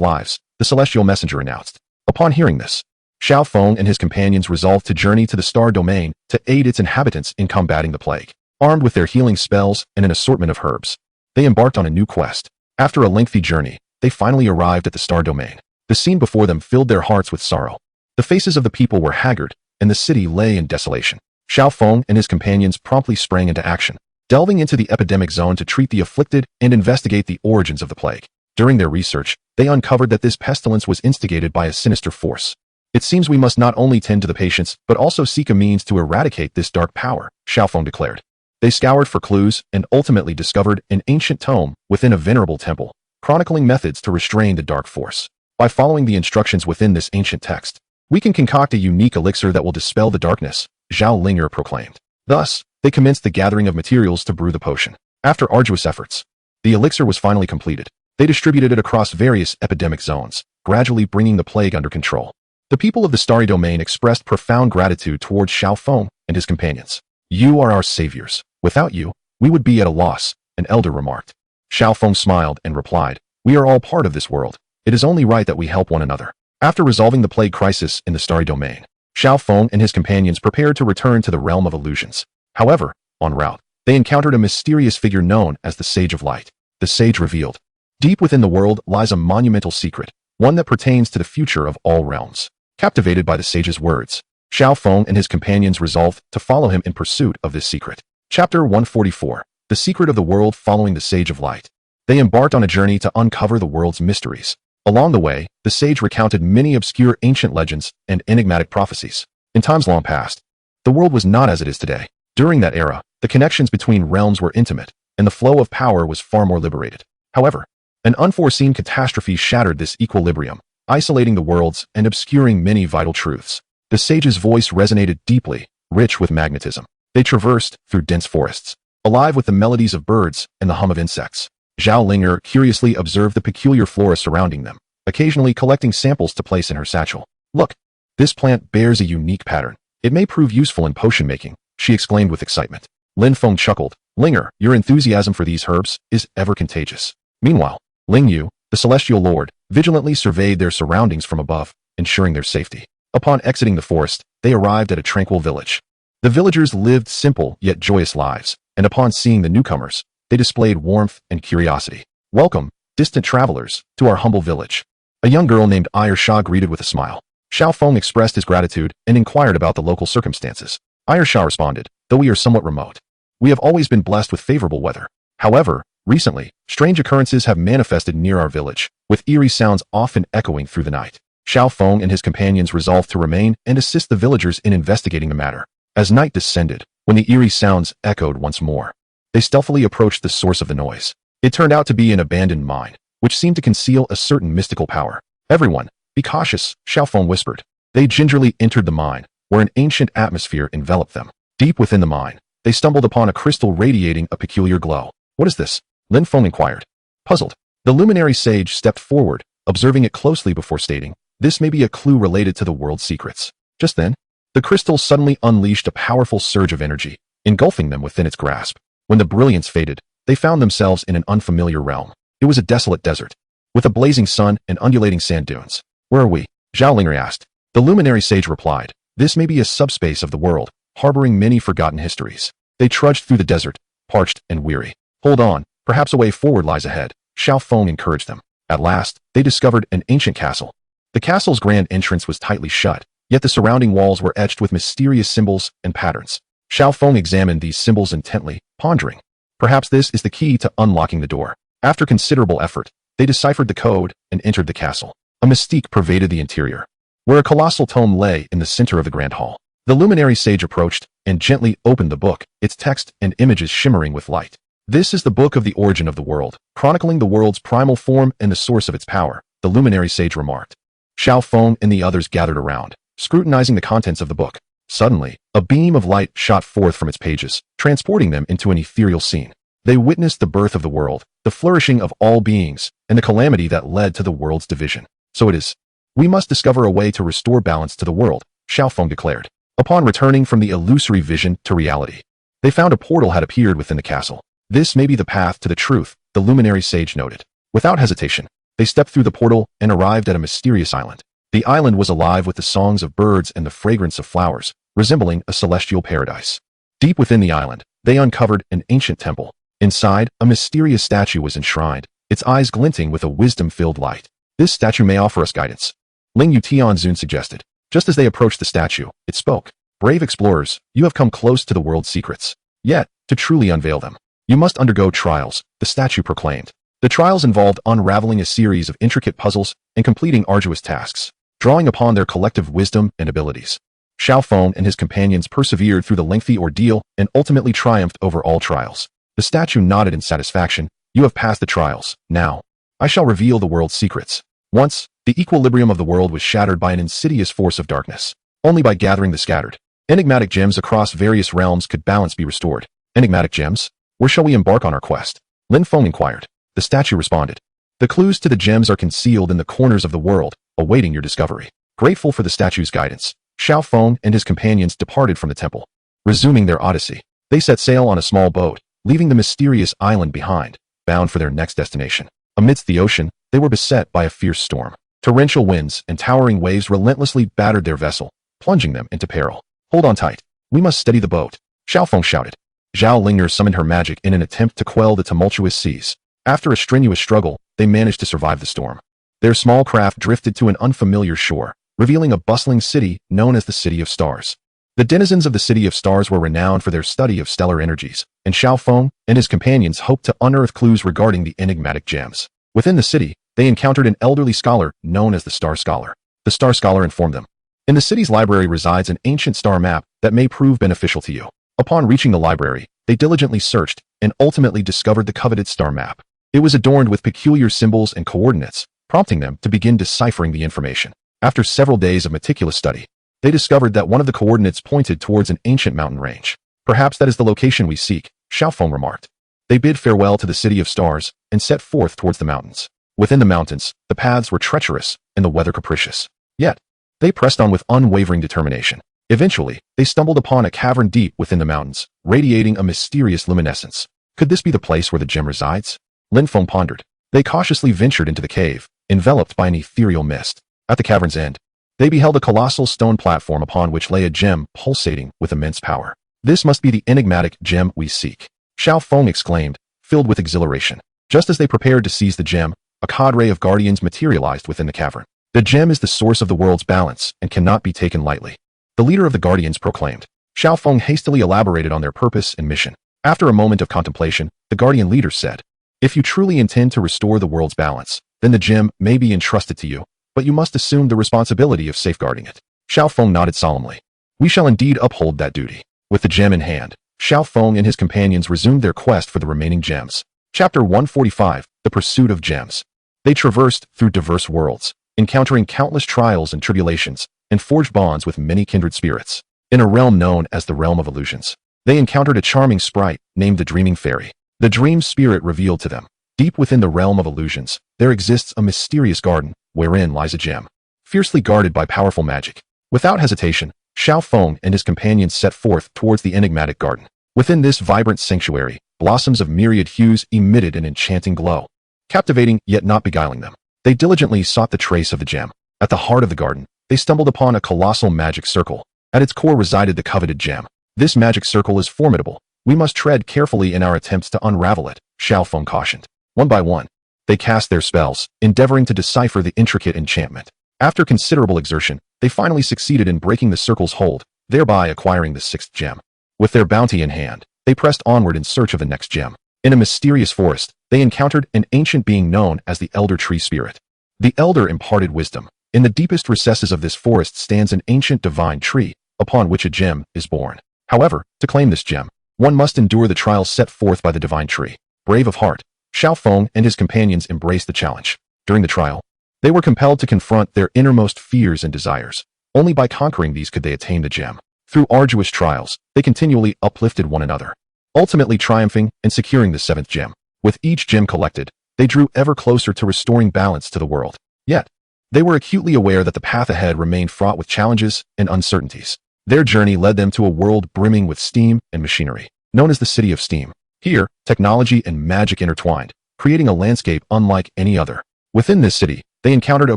lives, the Celestial Messenger announced. Upon hearing this, Xiaoong and his companions resolved to journey to the star domain to aid its inhabitants in combating the plague. Armed with their healing spells and an assortment of herbs, they embarked on a new quest. After a lengthy journey, they finally arrived at the star domain. The scene before them filled their hearts with sorrow. The faces of the people were haggard, and the city lay in desolation. Xiaoong and his companions promptly sprang into action, delving into the epidemic zone to treat the afflicted and investigate the origins of the plague. During their research, they uncovered that this pestilence was instigated by a sinister force. It seems we must not only tend to the patients, but also seek a means to eradicate this dark power, Xiaoong declared. They scoured for clues and ultimately discovered an ancient tome within a venerable temple, chronicling methods to restrain the dark force. By following the instructions within this ancient text, we can concoct a unique elixir that will dispel the darkness, Zhao Linger proclaimed. Thus, they commenced the gathering of materials to brew the potion. After arduous efforts, the elixir was finally completed. They distributed it across various epidemic zones, gradually bringing the plague under control. The people of the starry domain expressed profound gratitude towards Xiaoong and his companions. You are our saviors. Without you, we would be at a loss, an elder remarked. Xiaoong smiled and replied, we are all part of this world. It is only right that we help one another. After resolving the plague crisis in the starry domain, Xiaoong and his companions prepared to return to the realm of illusions. However, en route, they encountered a mysterious figure known as the Sage of Light. The sage revealed, deep within the world lies a monumental secret, one that pertains to the future of all realms. Captivated by the sage's words, Xiaoong and his companions resolved to follow him in pursuit of this secret. Chapter 144. The Secret of the World Following the Sage of Light. They embarked on a journey to uncover the world's mysteries. Along the way, the sage recounted many obscure ancient legends and enigmatic prophecies. In times long past, the world was not as it is today. During that era, the connections between realms were intimate, and the flow of power was far more liberated. However, an unforeseen catastrophe shattered this equilibrium, isolating the worlds and obscuring many vital truths. The sage's voice resonated deeply, rich with magnetism. They traversed through dense forests, alive with the melodies of birds and the hum of insects. Xiaoong curiously observed the peculiar flora surrounding them, occasionally collecting samples to place in her satchel. Look, this plant bears a unique pattern. It may prove useful in potion making, she exclaimed with excitement. Lin Feng chuckled. Linger, your enthusiasm for these herbs is ever contagious. Meanwhile, Ling Yu, the celestial lord, vigilantly surveyed their surroundings from above, ensuring their safety. Upon exiting the forest, they arrived at a tranquil village. The villagers lived simple yet joyous lives, and upon seeing the newcomers, they displayed warmth and curiosity. Welcome, distant travelers, to our humble village. A young girl named Shia greeted with a smile. Xiaoong expressed his gratitude and inquired about the local circumstances. Shia responded, though we are somewhat remote, we have always been blessed with favorable weather. However, recently, strange occurrences have manifested near our village, with eerie sounds often echoing through the night. Xiaoong and his companions resolved to remain and assist the villagers in investigating the matter. As night descended, when the eerie sounds echoed once more, they stealthily approached the source of the noise. It turned out to be an abandoned mine, which seemed to conceal a certain mystical power. Everyone, be cautious, Xiaoong whispered. They gingerly entered the mine, where an ancient atmosphere enveloped them. Deep within the mine, they stumbled upon a crystal radiating a peculiar glow. What is this? Lin Feng inquired. Puzzled, the luminary sage stepped forward, observing it closely before stating, this may be a clue related to the world's secrets. Just then, the crystal suddenly unleashed a powerful surge of energy, engulfing them within its grasp. When the brilliance faded, they found themselves in an unfamiliar realm. It was a desolate desert, with a blazing sun and undulating sand dunes. Where are we? Xiaoling asked. The luminary sage replied, this may be a subspace of the world, harboring many forgotten histories. They trudged through the desert, parched and weary. Hold on, perhaps a way forward lies ahead, Xiaoong encouraged them. At last, they discovered an ancient castle. The castle's grand entrance was tightly shut, yet the surrounding walls were etched with mysterious symbols and patterns. Xiaoong examined these symbols intently, pondering. Perhaps this is the key to unlocking the door. After considerable effort, they deciphered the code and entered the castle. A mystique pervaded the interior, where a colossal tome lay in the center of the grand hall. The luminary sage approached and gently opened the book, its text and images shimmering with light. This is the book of the origin of the world, chronicling the world's primal form and the source of its power, the luminary sage remarked. Xiaoong and the others gathered around, scrutinizing the contents of the book. Suddenly, a beam of light shot forth from its pages, transporting them into an ethereal scene. They witnessed the birth of the world, the flourishing of all beings, and the calamity that led to the world's division. So it is. We must discover a way to restore balance to the world, Xiaoong declared. Upon returning from the illusory vision to reality, they found a portal had appeared within the castle. This may be the path to the truth, the luminary sage noted. Without hesitation, they stepped through the portal and arrived at a mysterious island. The island was alive with the songs of birds and the fragrance of flowers, resembling a celestial paradise. Deep within the island, they uncovered an ancient temple. Inside, a mysterious statue was enshrined, its eyes glinting with a wisdom-filled light. This statue may offer us guidance, Ling Yu Tianzun suggested. Just as they approached the statue, it spoke. Brave explorers, you have come close to the world's secrets. Yet, to truly unveil them, you must undergo trials, the statue proclaimed. The trials involved unraveling a series of intricate puzzles and completing arduous tasks, drawing upon their collective wisdom and abilities. Xiaoong and his companions persevered through the lengthy ordeal and ultimately triumphed over all trials. The statue nodded in satisfaction. You have passed the trials. Now, I shall reveal the world's secrets. Once, the equilibrium of the world was shattered by an insidious force of darkness. Only by gathering the scattered, enigmatic gems across various realms could balance be restored. Enigmatic gems? Where shall we embark on our quest? Lin Feng inquired. The statue responded. The clues to the gems are concealed in the corners of the world, awaiting your discovery. Grateful for the statue's guidance, Xiaoong and his companions departed from the temple. Resuming their odyssey, they set sail on a small boat, leaving the mysterious island behind, bound for their next destination. Amidst the ocean, they were beset by a fierce storm. Torrential winds and towering waves relentlessly battered their vessel, plunging them into peril. Hold on tight. We must steady the boat, Xiaoong shouted. Zhao Ling'er summoned her magic in an attempt to quell the tumultuous seas. After a strenuous struggle, they managed to survive the storm. Their small craft drifted to an unfamiliar shore, revealing a bustling city known as the City of Stars. The denizens of the City of Stars were renowned for their study of stellar energies, and Xiaoong and his companions hoped to unearth clues regarding the enigmatic gems. Within the city, they encountered an elderly scholar known as the Star Scholar. The Star Scholar informed them. In the city's library resides an ancient star map that may prove beneficial to you. Upon reaching the library, they diligently searched and ultimately discovered the coveted star map. It was adorned with peculiar symbols and coordinates, prompting them to begin deciphering the information. After several days of meticulous study, they discovered that one of the coordinates pointed towards an ancient mountain range. Perhaps that is the location we seek, Xiaoong remarked. They bid farewell to the city of stars and set forth towards the mountains. Within the mountains, the paths were treacherous and the weather capricious. Yet, they pressed on with unwavering determination. Eventually, they stumbled upon a cavern deep within the mountains, radiating a mysterious luminescence. Could this be the place where the gem resides? Lin Feng pondered. They cautiously ventured into the cave, enveloped by an ethereal mist. At the cavern's end, they beheld a colossal stone platform upon which lay a gem pulsating with immense power. This must be the enigmatic gem we seek, Xiaoong exclaimed, filled with exhilaration. Just as they prepared to seize the gem, a cadre of guardians materialized within the cavern. The gem is the source of the world's balance and cannot be taken lightly, the leader of the guardians proclaimed. Xiaoong hastily elaborated on their purpose and mission. After a moment of contemplation, the guardian leader said, "If you truly intend to restore the world's balance, then the gem may be entrusted to you, but you must assume the responsibility of safeguarding it." Xiaoong nodded solemnly. "We shall indeed uphold that duty." With the gem in hand, Xiaoong and his companions resumed their quest for the remaining gems. Chapter 145, The Pursuit of Gems. They traversed through diverse worlds, encountering countless trials and tribulations, and forged bonds with many kindred spirits. In a realm known as the Realm of Illusions, they encountered a charming sprite named the Dreaming Fairy. The dream spirit revealed to them, deep within the Realm of Illusions, there exists a mysterious garden, wherein lies a gem, fiercely guarded by powerful magic. Without hesitation, Xiaoong and his companions set forth towards the enigmatic garden. Within this vibrant sanctuary, blossoms of myriad hues emitted an enchanting glow, captivating yet not beguiling them. They diligently sought the trace of the gem. At the heart of the garden, they stumbled upon a colossal magic circle. At its core resided the coveted gem. "This magic circle is formidable. We must tread carefully in our attempts to unravel it," Xiaoong cautioned. One by one, they cast their spells, endeavoring to decipher the intricate enchantment. After considerable exertion, they finally succeeded in breaking the circle's hold, thereby acquiring the sixth gem. With their bounty in hand, they pressed onward in search of the next gem. In a mysterious forest, they encountered an ancient being known as the Elder Tree Spirit. The Elder imparted wisdom. In the deepest recesses of this forest stands an ancient divine tree, upon which a gem is born. However, to claim this gem, one must endure the trials set forth by the divine tree. Brave of heart, Xiaoong and his companions embraced the challenge. During the trial, they were compelled to confront their innermost fears and desires. Only by conquering these could they attain the gem. Through arduous trials, they continually uplifted one another, ultimately triumphing and securing the seventh gem. With each gem collected, they drew ever closer to restoring balance to the world. Yet, they were acutely aware that the path ahead remained fraught with challenges and uncertainties. Their journey led them to a world brimming with steam and machinery, known as the City of Steam. Here, technology and magic intertwined, creating a landscape unlike any other. Within this city, they encountered a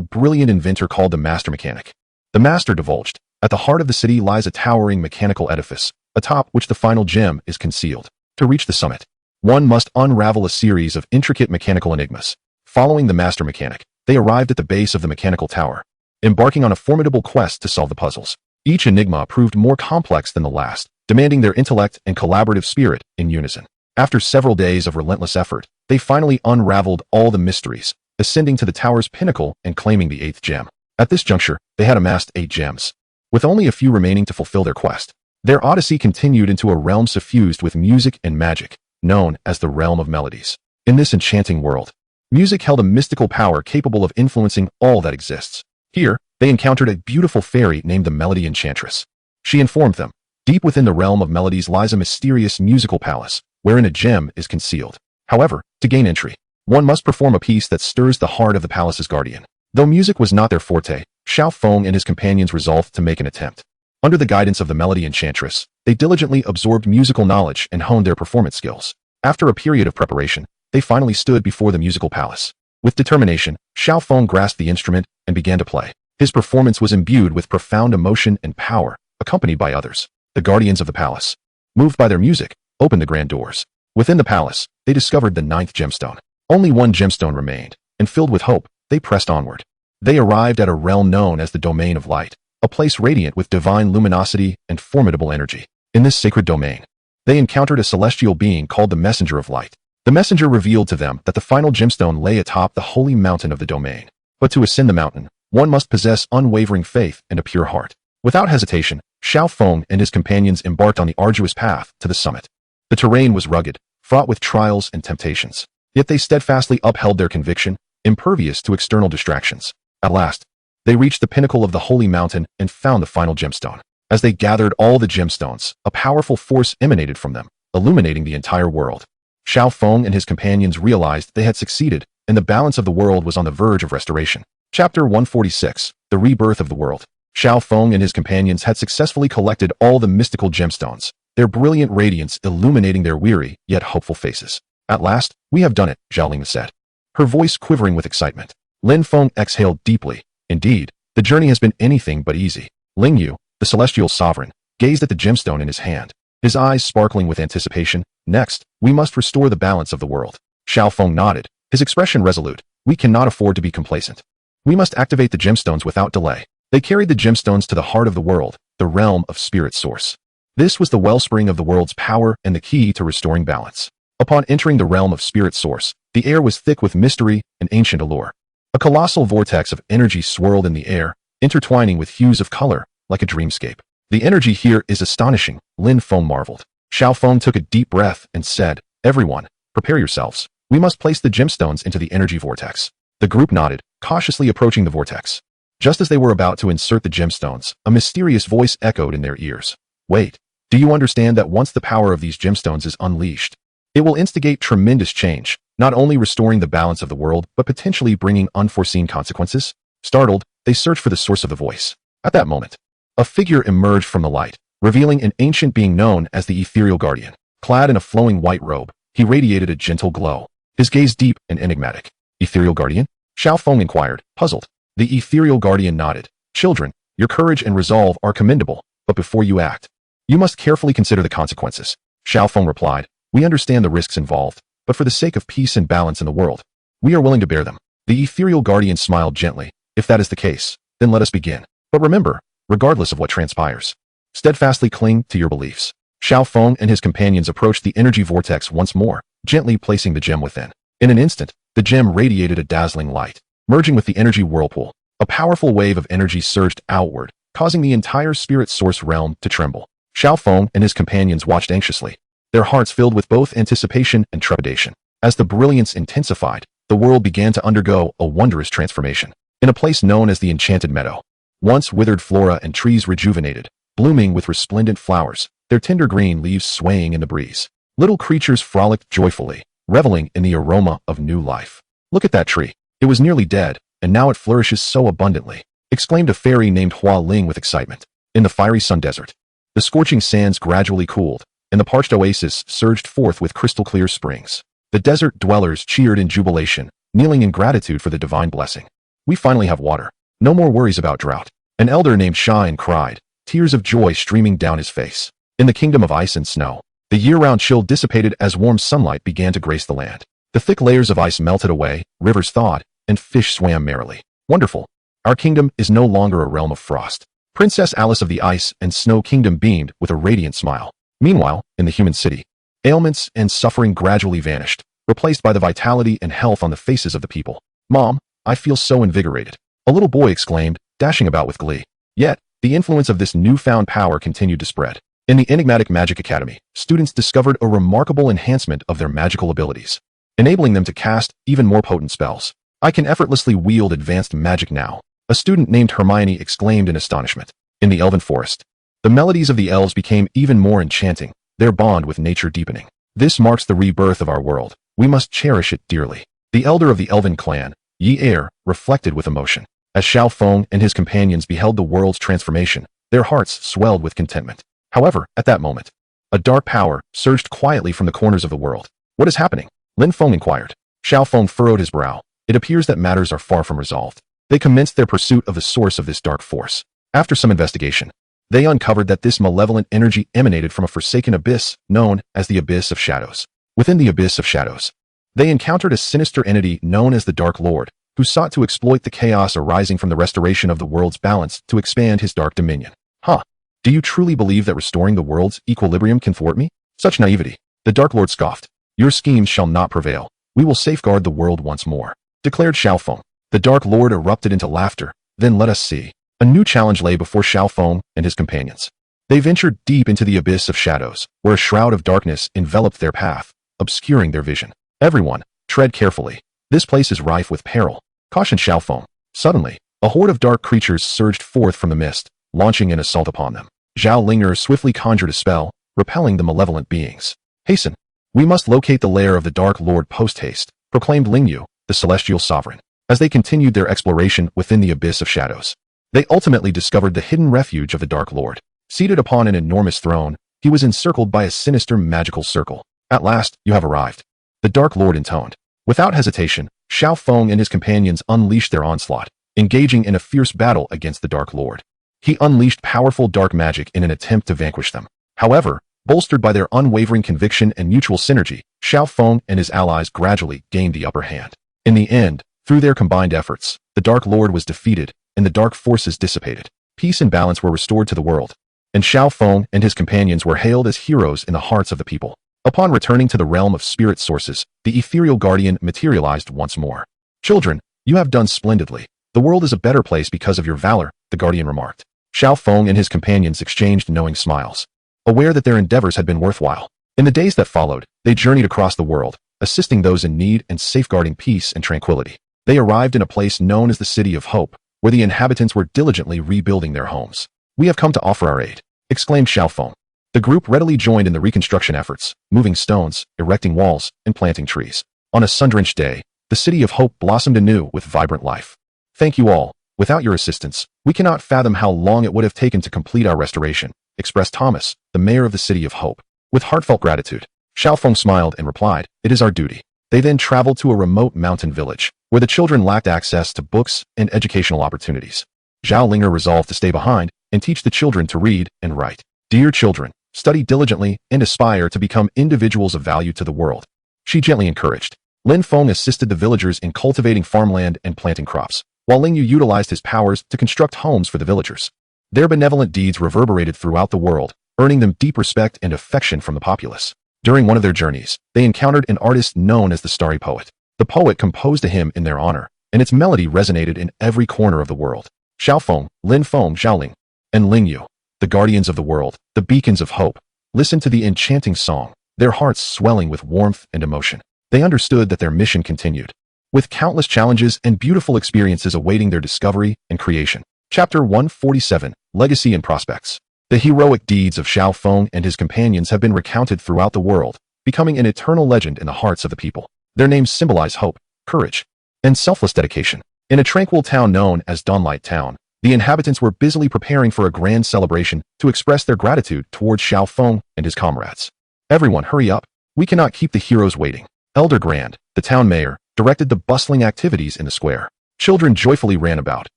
brilliant inventor called the Master Mechanic. The Master divulged, at the heart of the city lies a towering mechanical edifice, atop which the final gem is concealed. To reach the summit, one must unravel a series of intricate mechanical enigmas. Following the Master Mechanic, they arrived at the base of the mechanical tower, embarking on a formidable quest to solve the puzzles. Each enigma proved more complex than the last, demanding their intellect and collaborative spirit in unison. After several days of relentless effort, they finally unraveled all the mysteries, ascending to the tower's pinnacle and claiming the eighth gem. At this juncture, they had amassed 8 gems, with only a few remaining to fulfill their quest. Their odyssey continued into a realm suffused with music and magic, known as the Realm of Melodies. In this enchanting world, music held a mystical power capable of influencing all that exists. Here, they encountered a beautiful fairy named the Melody Enchantress. She informed them, deep within the Realm of Melodies lies a mysterious musical palace, wherein a gem is concealed. However, to gain entry, one must perform a piece that stirs the heart of the palace's guardian. Though music was not their forte, Xiaoong and his companions resolved to make an attempt. Under the guidance of the Melody Enchantress, they diligently absorbed musical knowledge and honed their performance skills. After a period of preparation, they finally stood before the musical palace. With determination, Xiaoong grasped the instrument and began to play. His performance was imbued with profound emotion and power, accompanied by others. The guardians of the palace, moved by their music, opened the grand doors. Within the palace, they discovered the 9th gemstone. Only one gemstone remained, and filled with hope, they pressed onward. They arrived at a realm known as the Domain of Light, a place radiant with divine luminosity and formidable energy. In this sacred domain, they encountered a celestial being called the Messenger of Light. The messenger revealed to them that the final gemstone lay atop the holy mountain of the domain. But to ascend the mountain, one must possess unwavering faith and a pure heart. Without hesitation, Xiaoong and his companions embarked on the arduous path to the summit. The terrain was rugged, fraught with trials and temptations. Yet they steadfastly upheld their conviction, impervious to external distractions. At last, they reached the pinnacle of the holy mountain and found the final gemstone. As they gathered all the gemstones, a powerful force emanated from them, illuminating the entire world. Xiaoong and his companions realized they had succeeded, and the balance of the world was on the verge of restoration. Chapter 146, The Rebirth of the World. Xiaoong and his companions had successfully collected all the mystical gemstones, their brilliant radiance illuminating their weary yet hopeful faces. At last, we have done it, Xiaoling said, her voice quivering with excitement. Lin Feng exhaled deeply. Indeed, the journey has been anything but easy. Ling Yu, the celestial sovereign, gazed at the gemstone in his hand, his eyes sparkling with anticipation. Next, we must restore the balance of the world. Xiaoong nodded, his expression resolute. We cannot afford to be complacent. We must activate the gemstones without delay. They carried the gemstones to the heart of the world, the realm of spirit source. This was the wellspring of the world's power and the key to restoring balance. Upon entering the realm of spirit source, the air was thick with mystery and ancient allure. A colossal vortex of energy swirled in the air, intertwining with hues of color, like a dreamscape. The energy here is astonishing, Lin Feng marveled. Xiaoong took a deep breath and said, Everyone, prepare yourselves. We must place the gemstones into the energy vortex. The group nodded, cautiously approaching the vortex. Just as they were about to insert the gemstones, a mysterious voice echoed in their ears. Wait, do you understand that once the power of these gemstones is unleashed, it will instigate tremendous change, not only restoring the balance of the world, but potentially bringing unforeseen consequences? Startled, they searched for the source of the voice. At that moment, a figure emerged from the light, revealing an ancient being known as the Ethereal Guardian. Clad in a flowing white robe, he radiated a gentle glow, his gaze deep and enigmatic. Ethereal Guardian? Xiaoong inquired, puzzled. The Ethereal Guardian nodded. Children, your courage and resolve are commendable, but before you act, you must carefully consider the consequences. Xiaoong replied, We understand the risks involved, but for the sake of peace and balance in the world, we are willing to bear them. The Ethereal Guardian smiled gently. If that is the case, then let us begin. But remember, regardless of what transpires, steadfastly cling to your beliefs. Xiaoong and his companions approached the energy vortex once more, gently placing the gem within. In an instant, the gem radiated a dazzling light. Merging with the energy whirlpool, a powerful wave of energy surged outward, causing the entire spirit source realm to tremble. Xiaoong and his companions watched anxiously, their hearts filled with both anticipation and trepidation. As the brilliance intensified, the world began to undergo a wondrous transformation. In a place known as the Enchanted Meadow, once withered flora and trees rejuvenated, blooming with resplendent flowers, their tender green leaves swaying in the breeze. Little creatures frolicked joyfully, reveling in the aroma of new life. Look at that tree. It was nearly dead, and now it flourishes so abundantly, exclaimed a fairy named Hua Ling with excitement. In the fiery sun desert, the scorching sands gradually cooled, and the parched oasis surged forth with crystal-clear springs. The desert dwellers cheered in jubilation, kneeling in gratitude for the divine blessing. We finally have water. No more worries about drought. An elder named Shia Yan cried, tears of joy streaming down his face. In the kingdom of ice and snow, the year-round chill dissipated as warm sunlight began to grace the land. The thick layers of ice melted away, rivers thawed, and fish swam merrily. Wonderful. Our kingdom is no longer a realm of frost. Princess Alice of the Ice and Snow Kingdom beamed with a radiant smile. Meanwhile, in the human city, ailments and suffering gradually vanished, replaced by the vitality and health on the faces of the people. Mom, I feel so invigorated, a little boy exclaimed, dashing about with glee. Yet, the influence of this newfound power continued to spread. In the Enigmatic Magic Academy, students discovered a remarkable enhancement of their magical abilities, enabling them to cast even more potent spells. I can effortlessly wield advanced magic now, a student named Hermione exclaimed in astonishment. In the Elven Forest, the melodies of the elves became even more enchanting, their bond with nature deepening. This marks the rebirth of our world. We must cherish it dearly. The elder of the Elven clan, Yi Er, reflected with emotion. As Xiaoong and his companions beheld the world's transformation, their hearts swelled with contentment. However, at that moment, a dark power surged quietly from the corners of the world. What is happening? Lin Feng inquired. Xiaoong furrowed his brow. It appears that matters are far from resolved. They commenced their pursuit of the source of this dark force. After some investigation, they uncovered that this malevolent energy emanated from a forsaken abyss known as the Abyss of Shadows. Within the Abyss of Shadows, they encountered a sinister entity known as the Dark Lord, who sought to exploit the chaos arising from the restoration of the world's balance to expand his dark dominion. Huh? Do you truly believe that restoring the world's equilibrium can thwart me? Such naivety. The Dark Lord scoffed. Your schemes shall not prevail. We will safeguard the world once more, declared Xiaoong. The Dark Lord erupted into laughter. Then let us see. A new challenge lay before Xiaoong and his companions. They ventured deep into the Abyss of Shadows, where a shroud of darkness enveloped their path, obscuring their vision. Everyone, tread carefully. This place is rife with peril, cautioned Xiaoong. Suddenly, a horde of dark creatures surged forth from the mist, launching an assault upon them. Zhao Linger swiftly conjured a spell, repelling the malevolent beings. Hasten. We must locate the lair of the Dark Lord post-haste, proclaimed Lingyu, the celestial sovereign. As they continued their exploration within the abyss of shadows, they ultimately discovered the hidden refuge of the Dark Lord. Seated upon an enormous throne, he was encircled by a sinister magical circle. At last, you have arrived, the Dark Lord intoned. Without hesitation, Xiaoong and his companions unleashed their onslaught, engaging in a fierce battle against the Dark Lord. He unleashed powerful dark magic in an attempt to vanquish them. However, bolstered by their unwavering conviction and mutual synergy, Xiaoong and his allies gradually gained the upper hand. In the end, through their combined efforts, the Dark Lord was defeated, and the dark forces dissipated. Peace and balance were restored to the world, and Xiaoong and his companions were hailed as heroes in the hearts of the people. Upon returning to the realm of spirit sources, the ethereal guardian materialized once more. Children, you have done splendidly. The world is a better place because of your valor, the guardian remarked. Xiaoong and his companions exchanged knowing smiles, aware that their endeavors had been worthwhile. In the days that followed, they journeyed across the world, assisting those in need and safeguarding peace and tranquility. They arrived in a place known as the City of Hope, where the inhabitants were diligently rebuilding their homes. We have come to offer our aid, exclaimed Xiaoong. The group readily joined in the reconstruction efforts, moving stones, erecting walls, and planting trees. On a sun-drenched day, the City of Hope blossomed anew with vibrant life. Thank you all. Without your assistance, we cannot fathom how long it would have taken to complete our restoration, expressed Thomas, the mayor of the City of Hope. With heartfelt gratitude, Xiaoong smiled and replied, "It is our duty." They then traveled to a remote mountain village, where the children lacked access to books and educational opportunities. Zhao Linger resolved to stay behind and teach the children to read and write. Dear children, study diligently and aspire to become individuals of value to the world, she gently encouraged. Lin Feng assisted the villagers in cultivating farmland and planting crops, while Lingyu utilized his powers to construct homes for the villagers. Their benevolent deeds reverberated throughout the world, earning them deep respect and affection from the populace. During one of their journeys, they encountered an artist known as the Starry Poet. The poet composed a hymn in their honor, and its melody resonated in every corner of the world. Xiaoong, Lin Feng, Xiaoling, and Lingyu, the guardians of the world, the beacons of hope, listened to the enchanting song, their hearts swelling with warmth and emotion. They understood that their mission continued, with countless challenges and beautiful experiences awaiting their discovery and creation. Chapter 147, Legacy and Prospects. The heroic deeds of Xiaoong and his companions have been recounted throughout the world, becoming an eternal legend in the hearts of the people. Their names symbolize hope, courage, and selfless dedication. In a tranquil town known as Dawnlight Town, the inhabitants were busily preparing for a grand celebration to express their gratitude towards Xiaoong and his comrades. Everyone, hurry up. We cannot keep the heroes waiting. Elder Grand, the town mayor, directed the bustling activities in the square. Children joyfully ran about,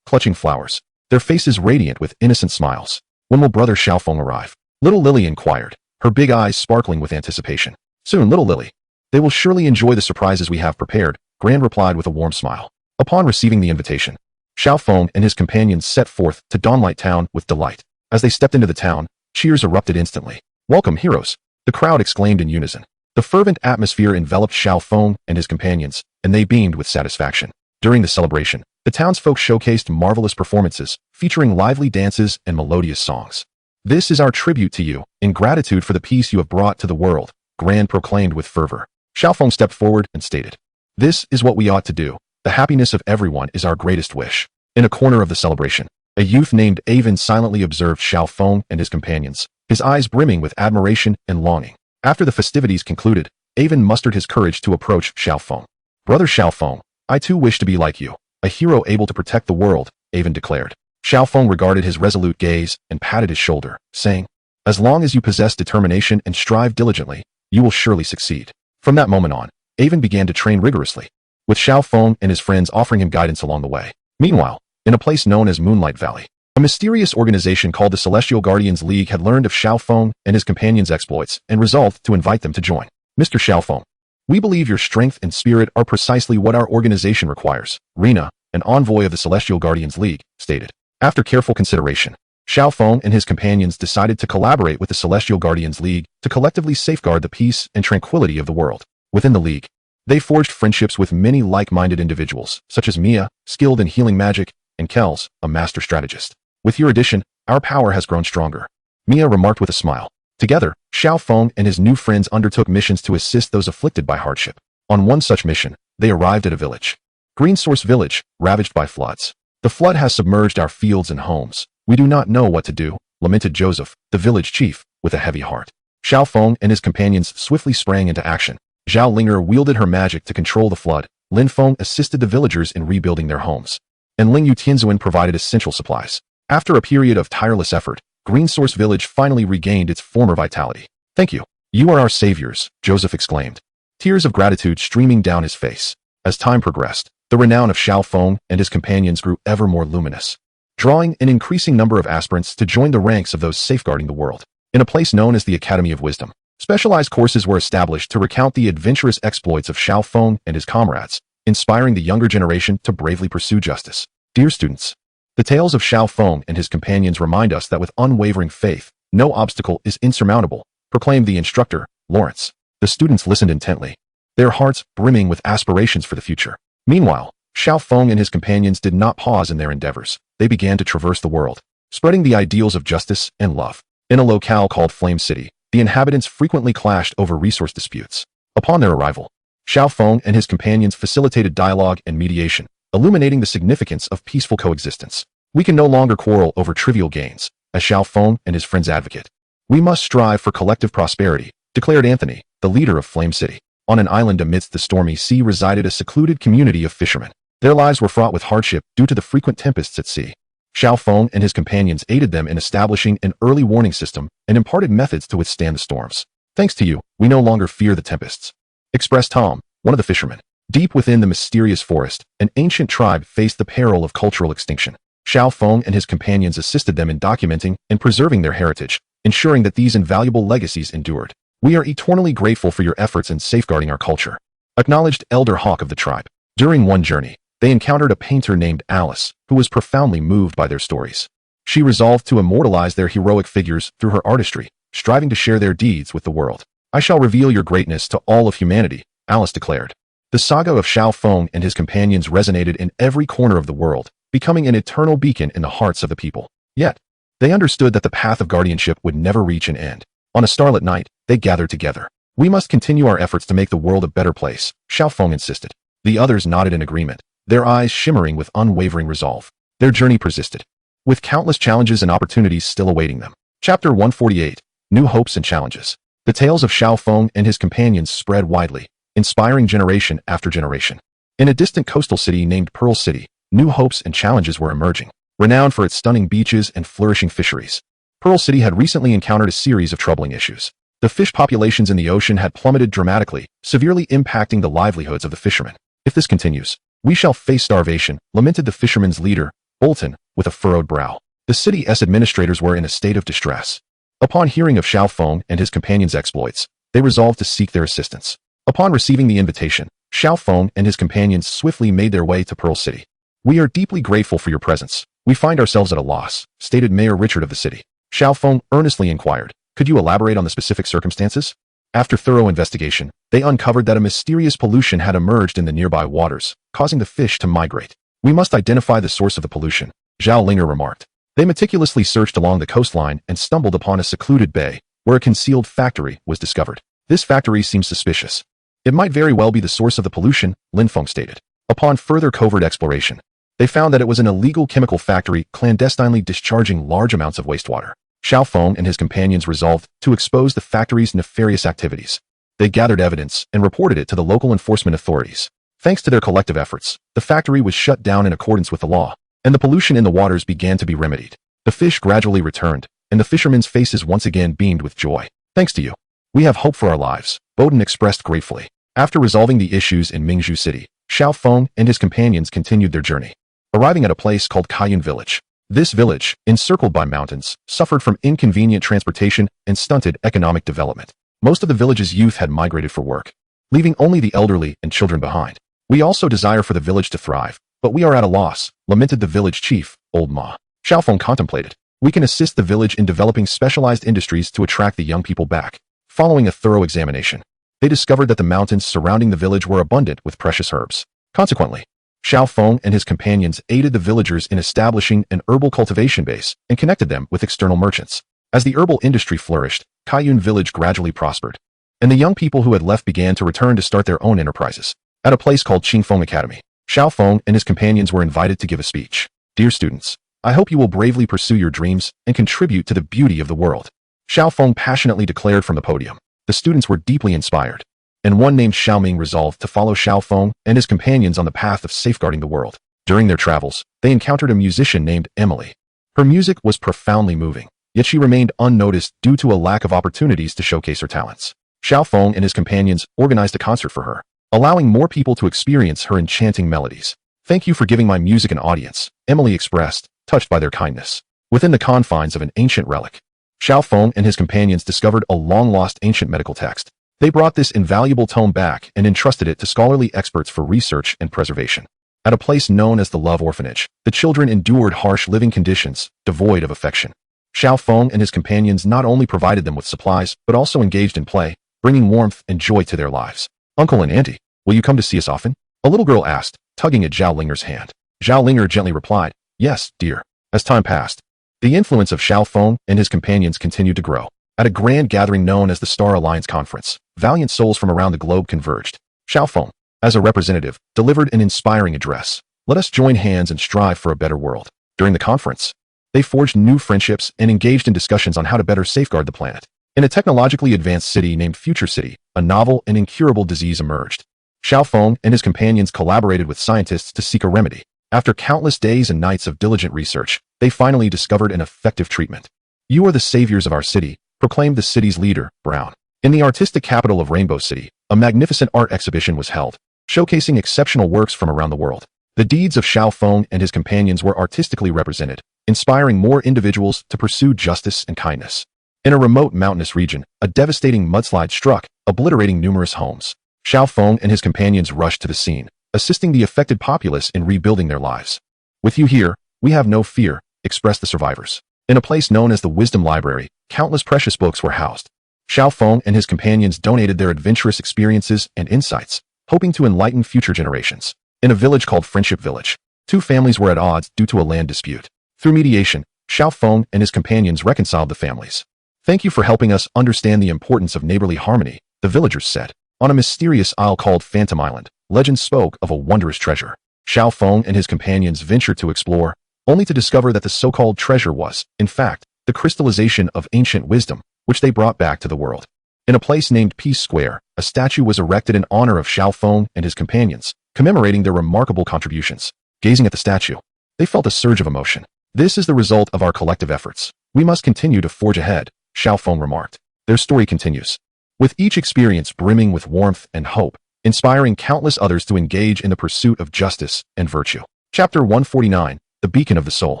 clutching flowers, their faces radiant with innocent smiles. When will Brother Xiaoong arrive? Little Lily inquired, her big eyes sparkling with anticipation. Soon, little Lily. They will surely enjoy the surprises we have prepared, Grand replied with a warm smile. Upon receiving the invitation, Xiaoong and his companions set forth to Dawnlight Town with delight. As they stepped into the town, cheers erupted instantly. Welcome, heroes! The crowd exclaimed in unison. The fervent atmosphere enveloped Xiaoong and his companions, and they beamed with satisfaction. During the celebration, the townsfolk showcased marvelous performances, featuring lively dances and melodious songs. This is our tribute to you, in gratitude for the peace you have brought to the world, Grand proclaimed with fervor. Xiaoong stepped forward and stated, "This is what we ought to do. The happiness of everyone is our greatest wish." In a corner of the celebration, a youth named Avon silently observed Xiaoong and his companions, his eyes brimming with admiration and longing. After the festivities concluded, Avon mustered his courage to approach Xiaoong. "Brother Xiaoong, I too wish to be like you, a hero able to protect the world," Avon declared. Xiaoong regarded his resolute gaze and patted his shoulder, saying, "As long as you possess determination and strive diligently, you will surely succeed." From that moment on, Avon began to train rigorously, with Xiaoong and his friends offering him guidance along the way. Meanwhile, in a place known as Moonlight Valley, a mysterious organization called the Celestial Guardians League had learned of Xiaoong and his companions' exploits and resolved to invite them to join. "Mr. Xiaoong, we believe your strength and spirit are precisely what our organization requires," Rena, an envoy of the Celestial Guardians League, stated. After careful consideration, Xiaoong and his companions decided to collaborate with the Celestial Guardians League to collectively safeguard the peace and tranquility of the world. Within the League, they forged friendships with many like-minded individuals, such as Mia, skilled in healing magic, and Kells, a master strategist. "With your addition, our power has grown stronger," Mia remarked with a smile. Together, Xiaoong and his new friends undertook missions to assist those afflicted by hardship. On one such mission, they arrived at a village. Green Source Village, ravaged by floods. "The flood has submerged our fields and homes. We do not know what to do," lamented Joseph, the village chief, with a heavy heart. Xiaoong and his companions swiftly sprang into action. Zhao Linger wielded her magic to control the flood. Lin Feng assisted the villagers in rebuilding their homes. And Ling Yu Tianzuan provided essential supplies. After a period of tireless effort, Green Source Village finally regained its former vitality. Thank you. You are our saviors, Joseph exclaimed. Tears of gratitude streaming down his face. As time progressed, the renown of Xiaoong and his companions grew ever more luminous, drawing an increasing number of aspirants to join the ranks of those safeguarding the world. In a place known as the Academy of Wisdom, specialized courses were established to recount the adventurous exploits of Xiaoong and his comrades, inspiring the younger generation to bravely pursue justice. Dear students, the tales of Xiaoong and his companions remind us that with unwavering faith, no obstacle is insurmountable, proclaimed the instructor, Lawrence. The students listened intently, their hearts brimming with aspirations for the future. Meanwhile, Xiaoong and his companions did not pause in their endeavors. They began to traverse the world, spreading the ideals of justice and love. In a locale called Flame City, the inhabitants frequently clashed over resource disputes. Upon their arrival, Xiaoong and his companions facilitated dialogue and mediation, illuminating the significance of peaceful coexistence. We can no longer quarrel over trivial gains, as Xiaoong and his friends advocate. We must strive for collective prosperity, declared Anthony, the leader of Flame City. On an island amidst the stormy sea resided a secluded community of fishermen. Their lives were fraught with hardship due to the frequent tempests at sea. Xiaoong and his companions aided them in establishing an early warning system and imparted methods to withstand the storms. Thanks to you, we no longer fear the tempests, expressed Tom, one of the fishermen. Deep within the mysterious forest, an ancient tribe faced the peril of cultural extinction. Xiaoong and his companions assisted them in documenting and preserving their heritage, ensuring that these invaluable legacies endured. We are eternally grateful for your efforts in safeguarding our culture, acknowledged Elder Hawk of the tribe. During one journey, they encountered a painter named Alice, who was profoundly moved by their stories. She resolved to immortalize their heroic figures through her artistry, striving to share their deeds with the world. I shall reveal your greatness to all of humanity, Alice declared. The saga of Xiaoong and his companions resonated in every corner of the world, becoming an eternal beacon in the hearts of the people. Yet, they understood that the path of guardianship would never reach an end. On a starlit night, they gathered together. We must continue our efforts to make the world a better place, Xiaoong insisted. The others nodded in agreement, their eyes shimmering with unwavering resolve. Their journey persisted, with countless challenges and opportunities still awaiting them. Chapter 148, New Hopes and Challenges. The tales of Xiaoong and his companions spread widely, inspiring generation after generation. In a distant coastal city named Pearl City, new hopes and challenges were emerging. Renowned for its stunning beaches and flourishing fisheries, Pearl City had recently encountered a series of troubling issues. The fish populations in the ocean had plummeted dramatically, severely impacting the livelihoods of the fishermen. If this continues, we shall face starvation, lamented the fishermen's leader, Bolton, with a furrowed brow. The city's administrators were in a state of distress. Upon hearing of Xiaoong and his companions' exploits, they resolved to seek their assistance. Upon receiving the invitation, Xiaoong and his companions swiftly made their way to Pearl City. We are deeply grateful for your presence. We find ourselves at a loss, stated Mayor Richard of the city. Xiaoong earnestly inquired, could you elaborate on the specific circumstances? After thorough investigation, they uncovered that a mysterious pollution had emerged in the nearby waters, causing the fish to migrate. We must identify the source of the pollution, Zhao Linger remarked. They meticulously searched along the coastline and stumbled upon a secluded bay, where a concealed factory was discovered. This factory seems suspicious. It might very well be the source of the pollution, Lin Feng stated. Upon further covert exploration, they found that it was an illegal chemical factory clandestinely discharging large amounts of wastewater. Xiaoong and his companions resolved to expose the factory's nefarious activities. They gathered evidence and reported it to the local enforcement authorities. Thanks to their collective efforts, the factory was shut down in accordance with the law, and the pollution in the waters began to be remedied. The fish gradually returned, and the fishermen's faces once again beamed with joy. Thanks to you, we have hope for our lives, Bowden expressed gratefully. After resolving the issues in Mingzhu City, Xiaoong and his companions continued their journey, arriving at a place called Kaiyun Village. This village, encircled by mountains, suffered from inconvenient transportation and stunted economic development. Most of the village's youth had migrated for work, leaving only the elderly and children behind. We also desire for the village to thrive, but we are at a loss, lamented the village chief, Old Ma. Xiaoong contemplated. We can assist the village in developing specialized industries to attract the young people back. Following a thorough examination, they discovered that the mountains surrounding the village were abundant with precious herbs. Consequently, Xiaoong and his companions aided the villagers in establishing an herbal cultivation base and connected them with external merchants. As the herbal industry flourished, Kaiyun Village gradually prospered, and the young people who had left began to return to start their own enterprises. At a place called Qingfeng Academy, Xiaoong and his companions were invited to give a speech. Dear students, I hope you will bravely pursue your dreams and contribute to the beauty of the world. Xiaoong passionately declared from the podium. The students were deeply inspired, and one named Xiaoming resolved to follow Xiaoong and his companions on the path of safeguarding the world. During their travels, they encountered a musician named Emily. Her music was profoundly moving, yet she remained unnoticed due to a lack of opportunities to showcase her talents. Xiaoong and his companions organized a concert for her, allowing more people to experience her enchanting melodies. "Thank you for giving my music an audience," Emily expressed, touched by their kindness. Within the confines of an ancient relic, Xiaoong and his companions discovered a long-lost ancient medical text. They brought this invaluable tome back and entrusted it to scholarly experts for research and preservation. At a place known as the Love Orphanage, the children endured harsh living conditions, devoid of affection. Xiaoong and his companions not only provided them with supplies, but also engaged in play, bringing warmth and joy to their lives. "Uncle and Auntie, will you come to see us often?" a little girl asked, tugging at Zhao Linger's hand. Zhao Linger gently replied, "Yes, dear." As time passed, the influence of Xiaoong and his companions continued to grow. At a grand gathering known as the Star Alliance Conference, valiant souls from around the globe converged. Xiaoong, as a representative, delivered an inspiring address. "Let us join hands and strive for a better world." During the conference, they forged new friendships and engaged in discussions on how to better safeguard the planet. In a technologically advanced city named Future City, a novel and incurable disease emerged. Xiaoong and his companions collaborated with scientists to seek a remedy. After countless days and nights of diligent research, they finally discovered an effective treatment. "You are the saviors of our city," proclaimed the city's leader, Brown. In the artistic capital of Rainbow City, a magnificent art exhibition was held, showcasing exceptional works from around the world. The deeds of Xiaoong and his companions were artistically represented, inspiring more individuals to pursue justice and kindness. In a remote mountainous region, a devastating mudslide struck, obliterating numerous homes. Xiaoong and his companions rushed to the scene, assisting the affected populace in rebuilding their lives. "With you here, we have no fear," expressed the survivors. In a place known as the Wisdom Library, countless precious books were housed. Xiaoong and his companions donated their adventurous experiences and insights, hoping to enlighten future generations. In a village called Friendship Village, two families were at odds due to a land dispute. Through mediation, Xiaoong and his companions reconciled the families. "Thank you for helping us understand the importance of neighborly harmony," the villagers said. On a mysterious isle called Phantom Island, legend spoke of a wondrous treasure. Xiaoong and his companions ventured to explore, only to discover that the so-called treasure was, in fact, the crystallization of ancient wisdom, which they brought back to the world. In a place named Peace Square, a statue was erected in honor of Xiaoong and his companions, commemorating their remarkable contributions. Gazing at the statue, they felt a surge of emotion. "This is the result of our collective efforts. We must continue to forge ahead," Xiaoong remarked. Their story continues, with each experience brimming with warmth and hope, inspiring countless others to engage in the pursuit of justice and virtue. Chapter 149, The Beacon of the Soul.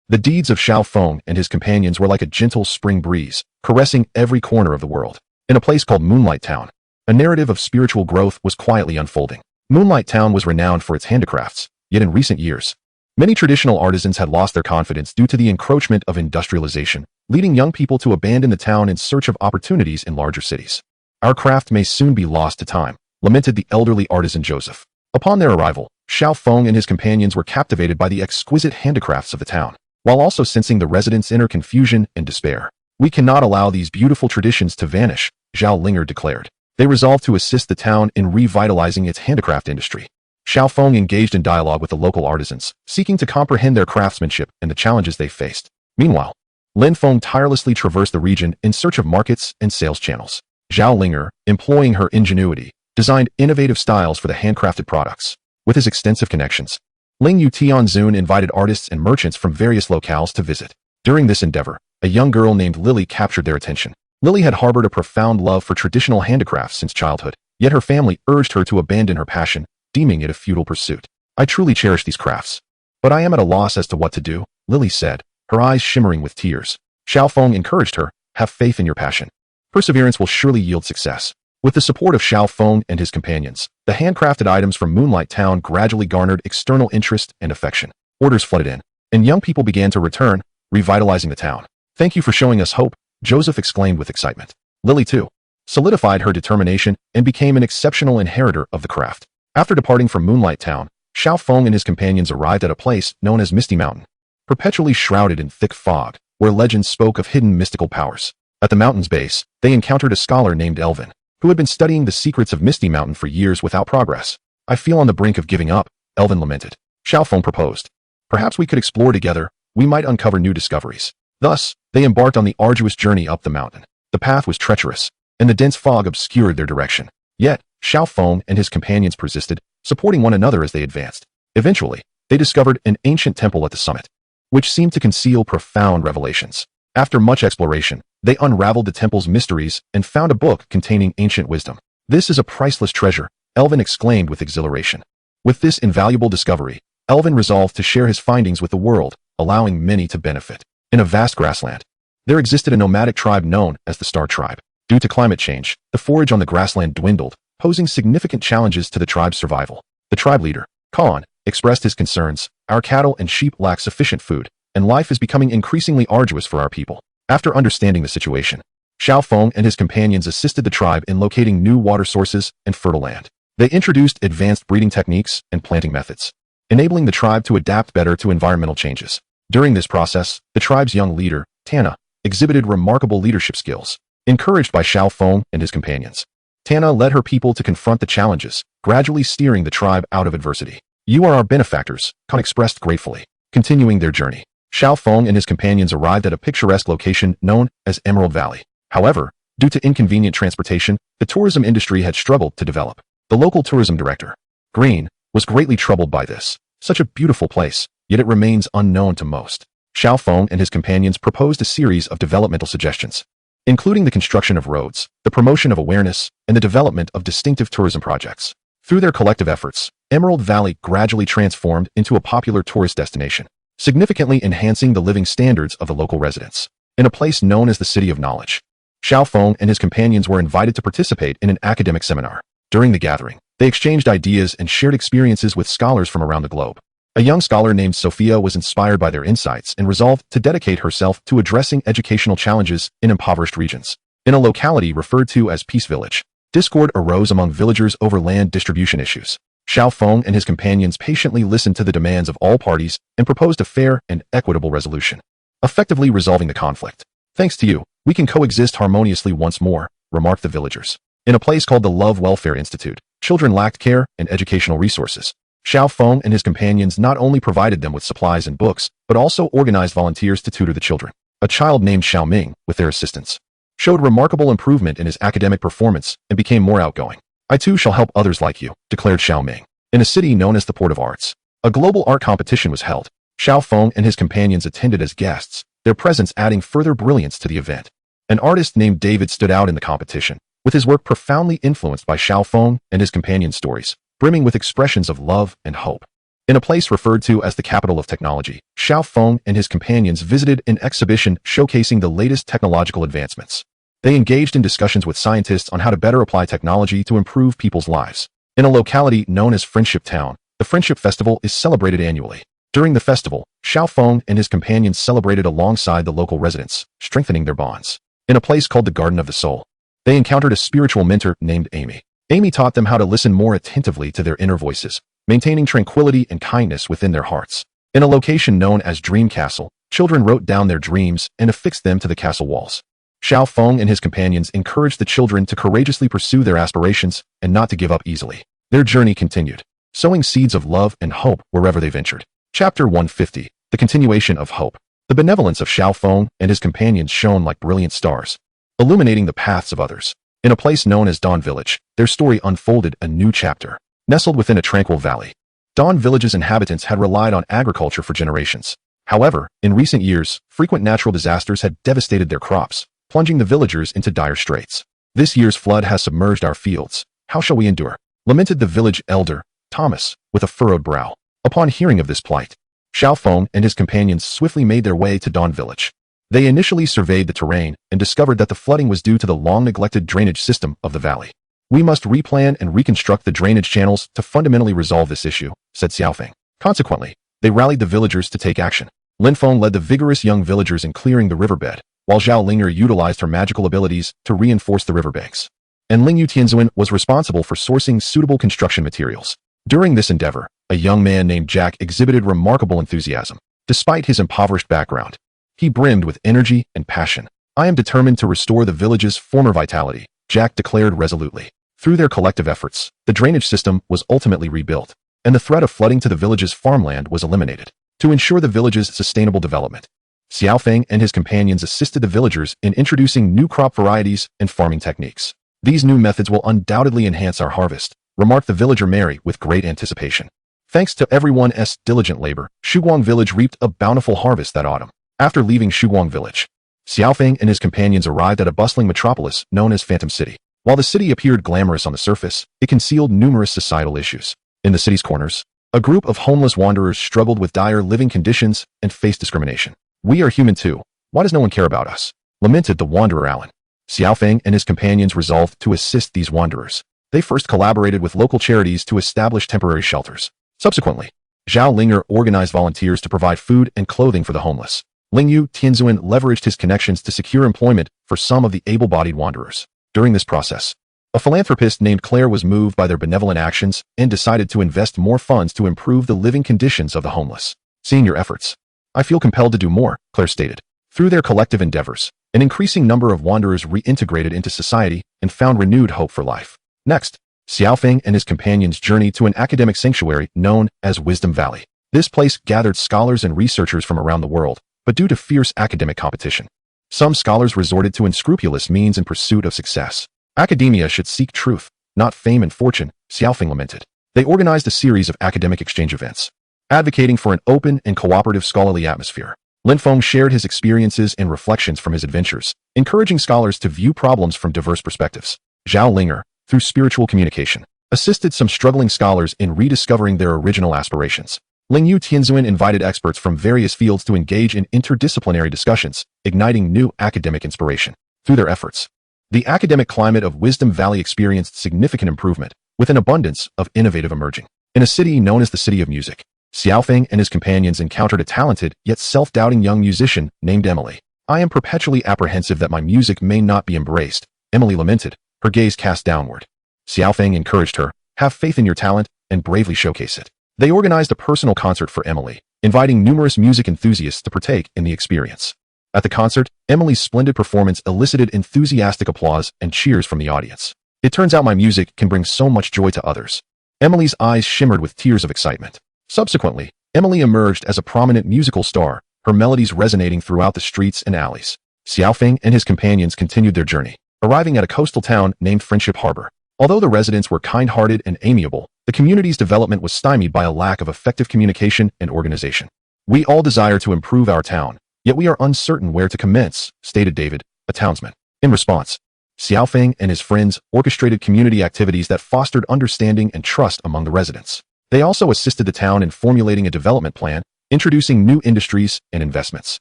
The deeds of Xiaoong and his companions were like a gentle spring breeze, caressing every corner of the world. In a place called Moonlight Town, a narrative of spiritual growth was quietly unfolding. Moonlight Town was renowned for its handicrafts, yet in recent years, many traditional artisans had lost their confidence due to the encroachment of industrialization, leading young people to abandon the town in search of opportunities in larger cities. "Our craft may soon be lost to time," lamented the elderly artisan Joseph. Upon their arrival, Xiaoong and his companions were captivated by the exquisite handicrafts of the town, while also sensing the residents' inner confusion and despair. "We cannot allow these beautiful traditions to vanish," Zhao Linger declared. They resolved to assist the town in revitalizing its handicraft industry. Xiaoong engaged in dialogue with the local artisans, seeking to comprehend their craftsmanship and the challenges they faced. Meanwhile, Lin Feng tirelessly traversed the region in search of markets and sales channels. Zhao Linger, employing her ingenuity, designed innovative styles for the handcrafted products. With his extensive connections, Ling Yu Tianzun invited artists and merchants from various locales to visit. During this endeavor, a young girl named Lily captured their attention. Lily had harbored a profound love for traditional handicrafts since childhood, yet her family urged her to abandon her passion, deeming it a futile pursuit. "I truly cherish these crafts, but I am at a loss as to what to do," Lily said, her eyes shimmering with tears. Xiaoong encouraged her, "Have faith in your passion. Perseverance will surely yield success." With the support of Xiaoong and his companions, the handcrafted items from Moonlight Town gradually garnered external interest and affection. Orders flooded in, and young people began to return, revitalizing the town. "Thank you for showing us hope," Joseph exclaimed with excitement. Lily, too, solidified her determination and became an exceptional inheritor of the craft. After departing from Moonlight Town, Xiaoong and his companions arrived at a place known as Misty Mountain, perpetually shrouded in thick fog, where legends spoke of hidden mystical powers. At the mountain's base, they encountered a scholar named Elvin, who had been studying the secrets of Misty Mountain for years without progress. "I feel on the brink of giving up," Elvin lamented. Xiaoong proposed, "Perhaps we could explore together. We might uncover new discoveries." Thus, they embarked on the arduous journey up the mountain. The path was treacherous, and the dense fog obscured their direction. Yet, Xiaoong and his companions persisted, supporting one another as they advanced. Eventually, they discovered an ancient temple at the summit, which seemed to conceal profound revelations. After much exploration, they unraveled the temple's mysteries and found a book containing ancient wisdom. "This is a priceless treasure," Elvin exclaimed with exhilaration. With this invaluable discovery, Elvin resolved to share his findings with the world, allowing many to benefit. In a vast grassland, there existed a nomadic tribe known as the Star Tribe. Due to climate change, the forage on the grassland dwindled, posing significant challenges to the tribe's survival. The tribe leader, Khan, expressed his concerns. "Our cattle and sheep lack sufficient food, and life is becoming increasingly arduous for our people." After understanding the situation, Xiaoong and his companions assisted the tribe in locating new water sources and fertile land. They introduced advanced breeding techniques and planting methods, enabling the tribe to adapt better to environmental changes. During this process, the tribe's young leader, Tana, exhibited remarkable leadership skills. Encouraged by Xiaoong and his companions, Tana led her people to confront the challenges, gradually steering the tribe out of adversity. "You are our benefactors," Khan expressed gratefully. Continuing their journey, Xiaoong and his companions arrived at a picturesque location known as Emerald Valley. However, due to inconvenient transportation, the tourism industry had struggled to develop. The local tourism director, Green, was greatly troubled by this. Such a beautiful place, yet it remains unknown to most. Xiaoong and his companions proposed a series of developmental suggestions, including the construction of roads, the promotion of awareness, and the development of distinctive tourism projects. Through their collective efforts, Emerald Valley gradually transformed into a popular tourist destination, significantly enhancing the living standards of the local residents. In a place known as the City of Knowledge, Xiaoong and his companions were invited to participate in an academic seminar. During the gathering, they exchanged ideas and shared experiences with scholars from around the globe. A young scholar named Sophia was inspired by their insights and resolved to dedicate herself to addressing educational challenges in impoverished regions. In a locality referred to as Peace Village, discord arose among villagers over land distribution issues. Xiaoong and his companions patiently listened to the demands of all parties and proposed a fair and equitable resolution, effectively resolving the conflict. "Thanks to you, we can coexist harmoniously once more," remarked the villagers. In a place called the Love Welfare Institute, children lacked care and educational resources. Xiaoong and his companions not only provided them with supplies and books, but also organized volunteers to tutor the children. A child named Xiaoming, with their assistance, showed remarkable improvement in his academic performance and became more outgoing. "I too shall help others like you," declared Xiaoming. In a city known as the Port of Arts, a global art competition was held. Xiaoong and his companions attended as guests, their presence adding further brilliance to the event. An artist named David stood out in the competition, with his work profoundly influenced by Xiaoong and his companions' stories, brimming with expressions of love and hope. In a place referred to as the capital of technology, Xiaoong and his companions visited an exhibition showcasing the latest technological advancements. They engaged in discussions with scientists on how to better apply technology to improve people's lives. In a locality known as Friendship Town, the Friendship Festival is celebrated annually. During the festival, Xiaoong and his companions celebrated alongside the local residents, strengthening their bonds. In a place called the Garden of the Soul, they encountered a spiritual mentor named Amy. Amy taught them how to listen more attentively to their inner voices, maintaining tranquility and kindness within their hearts. In a location known as Dream Castle, children wrote down their dreams and affixed them to the castle walls. Xiaoong and his companions encouraged the children to courageously pursue their aspirations and not to give up easily. Their journey continued, sowing seeds of love and hope wherever they ventured. Chapter 150, The Continuation of Hope. The benevolence of Xiaoong and his companions shone like brilliant stars, illuminating the paths of others. In a place known as Dawn Village, their story unfolded a new chapter. Nestled within a tranquil valley, Dawn Village's inhabitants had relied on agriculture for generations. However, in recent years, frequent natural disasters had devastated their crops, plunging the villagers into dire straits. "This year's flood has submerged our fields. How shall we endure?" lamented the village elder, Thomas, with a furrowed brow. Upon hearing of this plight, Xiaoong and his companions swiftly made their way to Dawn Village. They initially surveyed the terrain and discovered that the flooding was due to the long-neglected drainage system of the valley. "We must replan and reconstruct the drainage channels to fundamentally resolve this issue," said Xiaofeng. Consequently, they rallied the villagers to take action. Linfeng led the vigorous young villagers in clearing the riverbed, while Zhao Linger utilized her magical abilities to reinforce the riverbanks. And Lingyu Tianzuan was responsible for sourcing suitable construction materials. During this endeavor, a young man named Jack exhibited remarkable enthusiasm. Despite his impoverished background, he brimmed with energy and passion. "I am determined to restore the village's former vitality," Jack declared resolutely. Through their collective efforts, the drainage system was ultimately rebuilt, and the threat of flooding to the village's farmland was eliminated. To ensure the village's sustainable development, Xiaofeng and his companions assisted the villagers in introducing new crop varieties and farming techniques. These new methods will undoubtedly enhance our harvest, remarked the villager Mary with great anticipation. Thanks to everyone's diligent labor, Xiaoong village reaped a bountiful harvest that autumn. After leaving Xiaoong village, Xiaofeng and his companions arrived at a bustling metropolis known as Phantom City. While the city appeared glamorous on the surface, it concealed numerous societal issues. In the city's corners, a group of homeless wanderers struggled with dire living conditions and faced discrimination. "We are human too. Why does no one care about us?" lamented the wanderer Alan. Xiaofeng and his companions resolved to assist these wanderers. They first collaborated with local charities to establish temporary shelters. Subsequently, Zhao Linger organized volunteers to provide food and clothing for the homeless. Lingyu Tianzuan leveraged his connections to secure employment for some of the able-bodied wanderers. During this process, a philanthropist named Claire was moved by their benevolent actions and decided to invest more funds to improve the living conditions of the homeless. "Seeing your efforts, I feel compelled to do more," Claire stated. Through their collective endeavors, an increasing number of wanderers reintegrated into society and found renewed hope for life. Next, Xiaofeng and his companions journeyed to an academic sanctuary known as Wisdom Valley. This place gathered scholars and researchers from around the world, but due to fierce academic competition, some scholars resorted to unscrupulous means in pursuit of success. "Academia should seek truth, not fame and fortune," Xiaofeng lamented. They organized a series of academic exchange events, advocating for an open and cooperative scholarly atmosphere. Lin Feng shared his experiences and reflections from his adventures, encouraging scholars to view problems from diverse perspectives. Zhao Linger, through spiritual communication, assisted some struggling scholars in rediscovering their original aspirations. Lingyu Tianzuan invited experts from various fields to engage in interdisciplinary discussions, igniting new academic inspiration. Through their efforts, the academic climate of Wisdom Valley experienced significant improvement, with an abundance of innovative emerging. In a city known as the City of Music, Xiaofeng and his companions encountered a talented yet self-doubting young musician named Emily. "I am perpetually apprehensive that my music may not be embraced," Emily lamented, her gaze cast downward. Xiaofeng encouraged her, "Have faith in your talent and bravely showcase it." They organized a personal concert for Emily, inviting numerous music enthusiasts to partake in the experience. At the concert, Emily's splendid performance elicited enthusiastic applause and cheers from the audience. "It turns out my music can bring so much joy to others." Emily's eyes shimmered with tears of excitement. Subsequently, Emily emerged as a prominent musical star, her melodies resonating throughout the streets and alleys. Xiaofeng and his companions continued their journey, arriving at a coastal town named Friendship Harbor. Although the residents were kind-hearted and amiable, the community's development was stymied by a lack of effective communication and organization. "We all desire to improve our town, yet we are uncertain where to commence," stated David, a townsman. In response, Xiaofeng and his friends orchestrated community activities that fostered understanding and trust among the residents. They also assisted the town in formulating a development plan, introducing new industries and investments.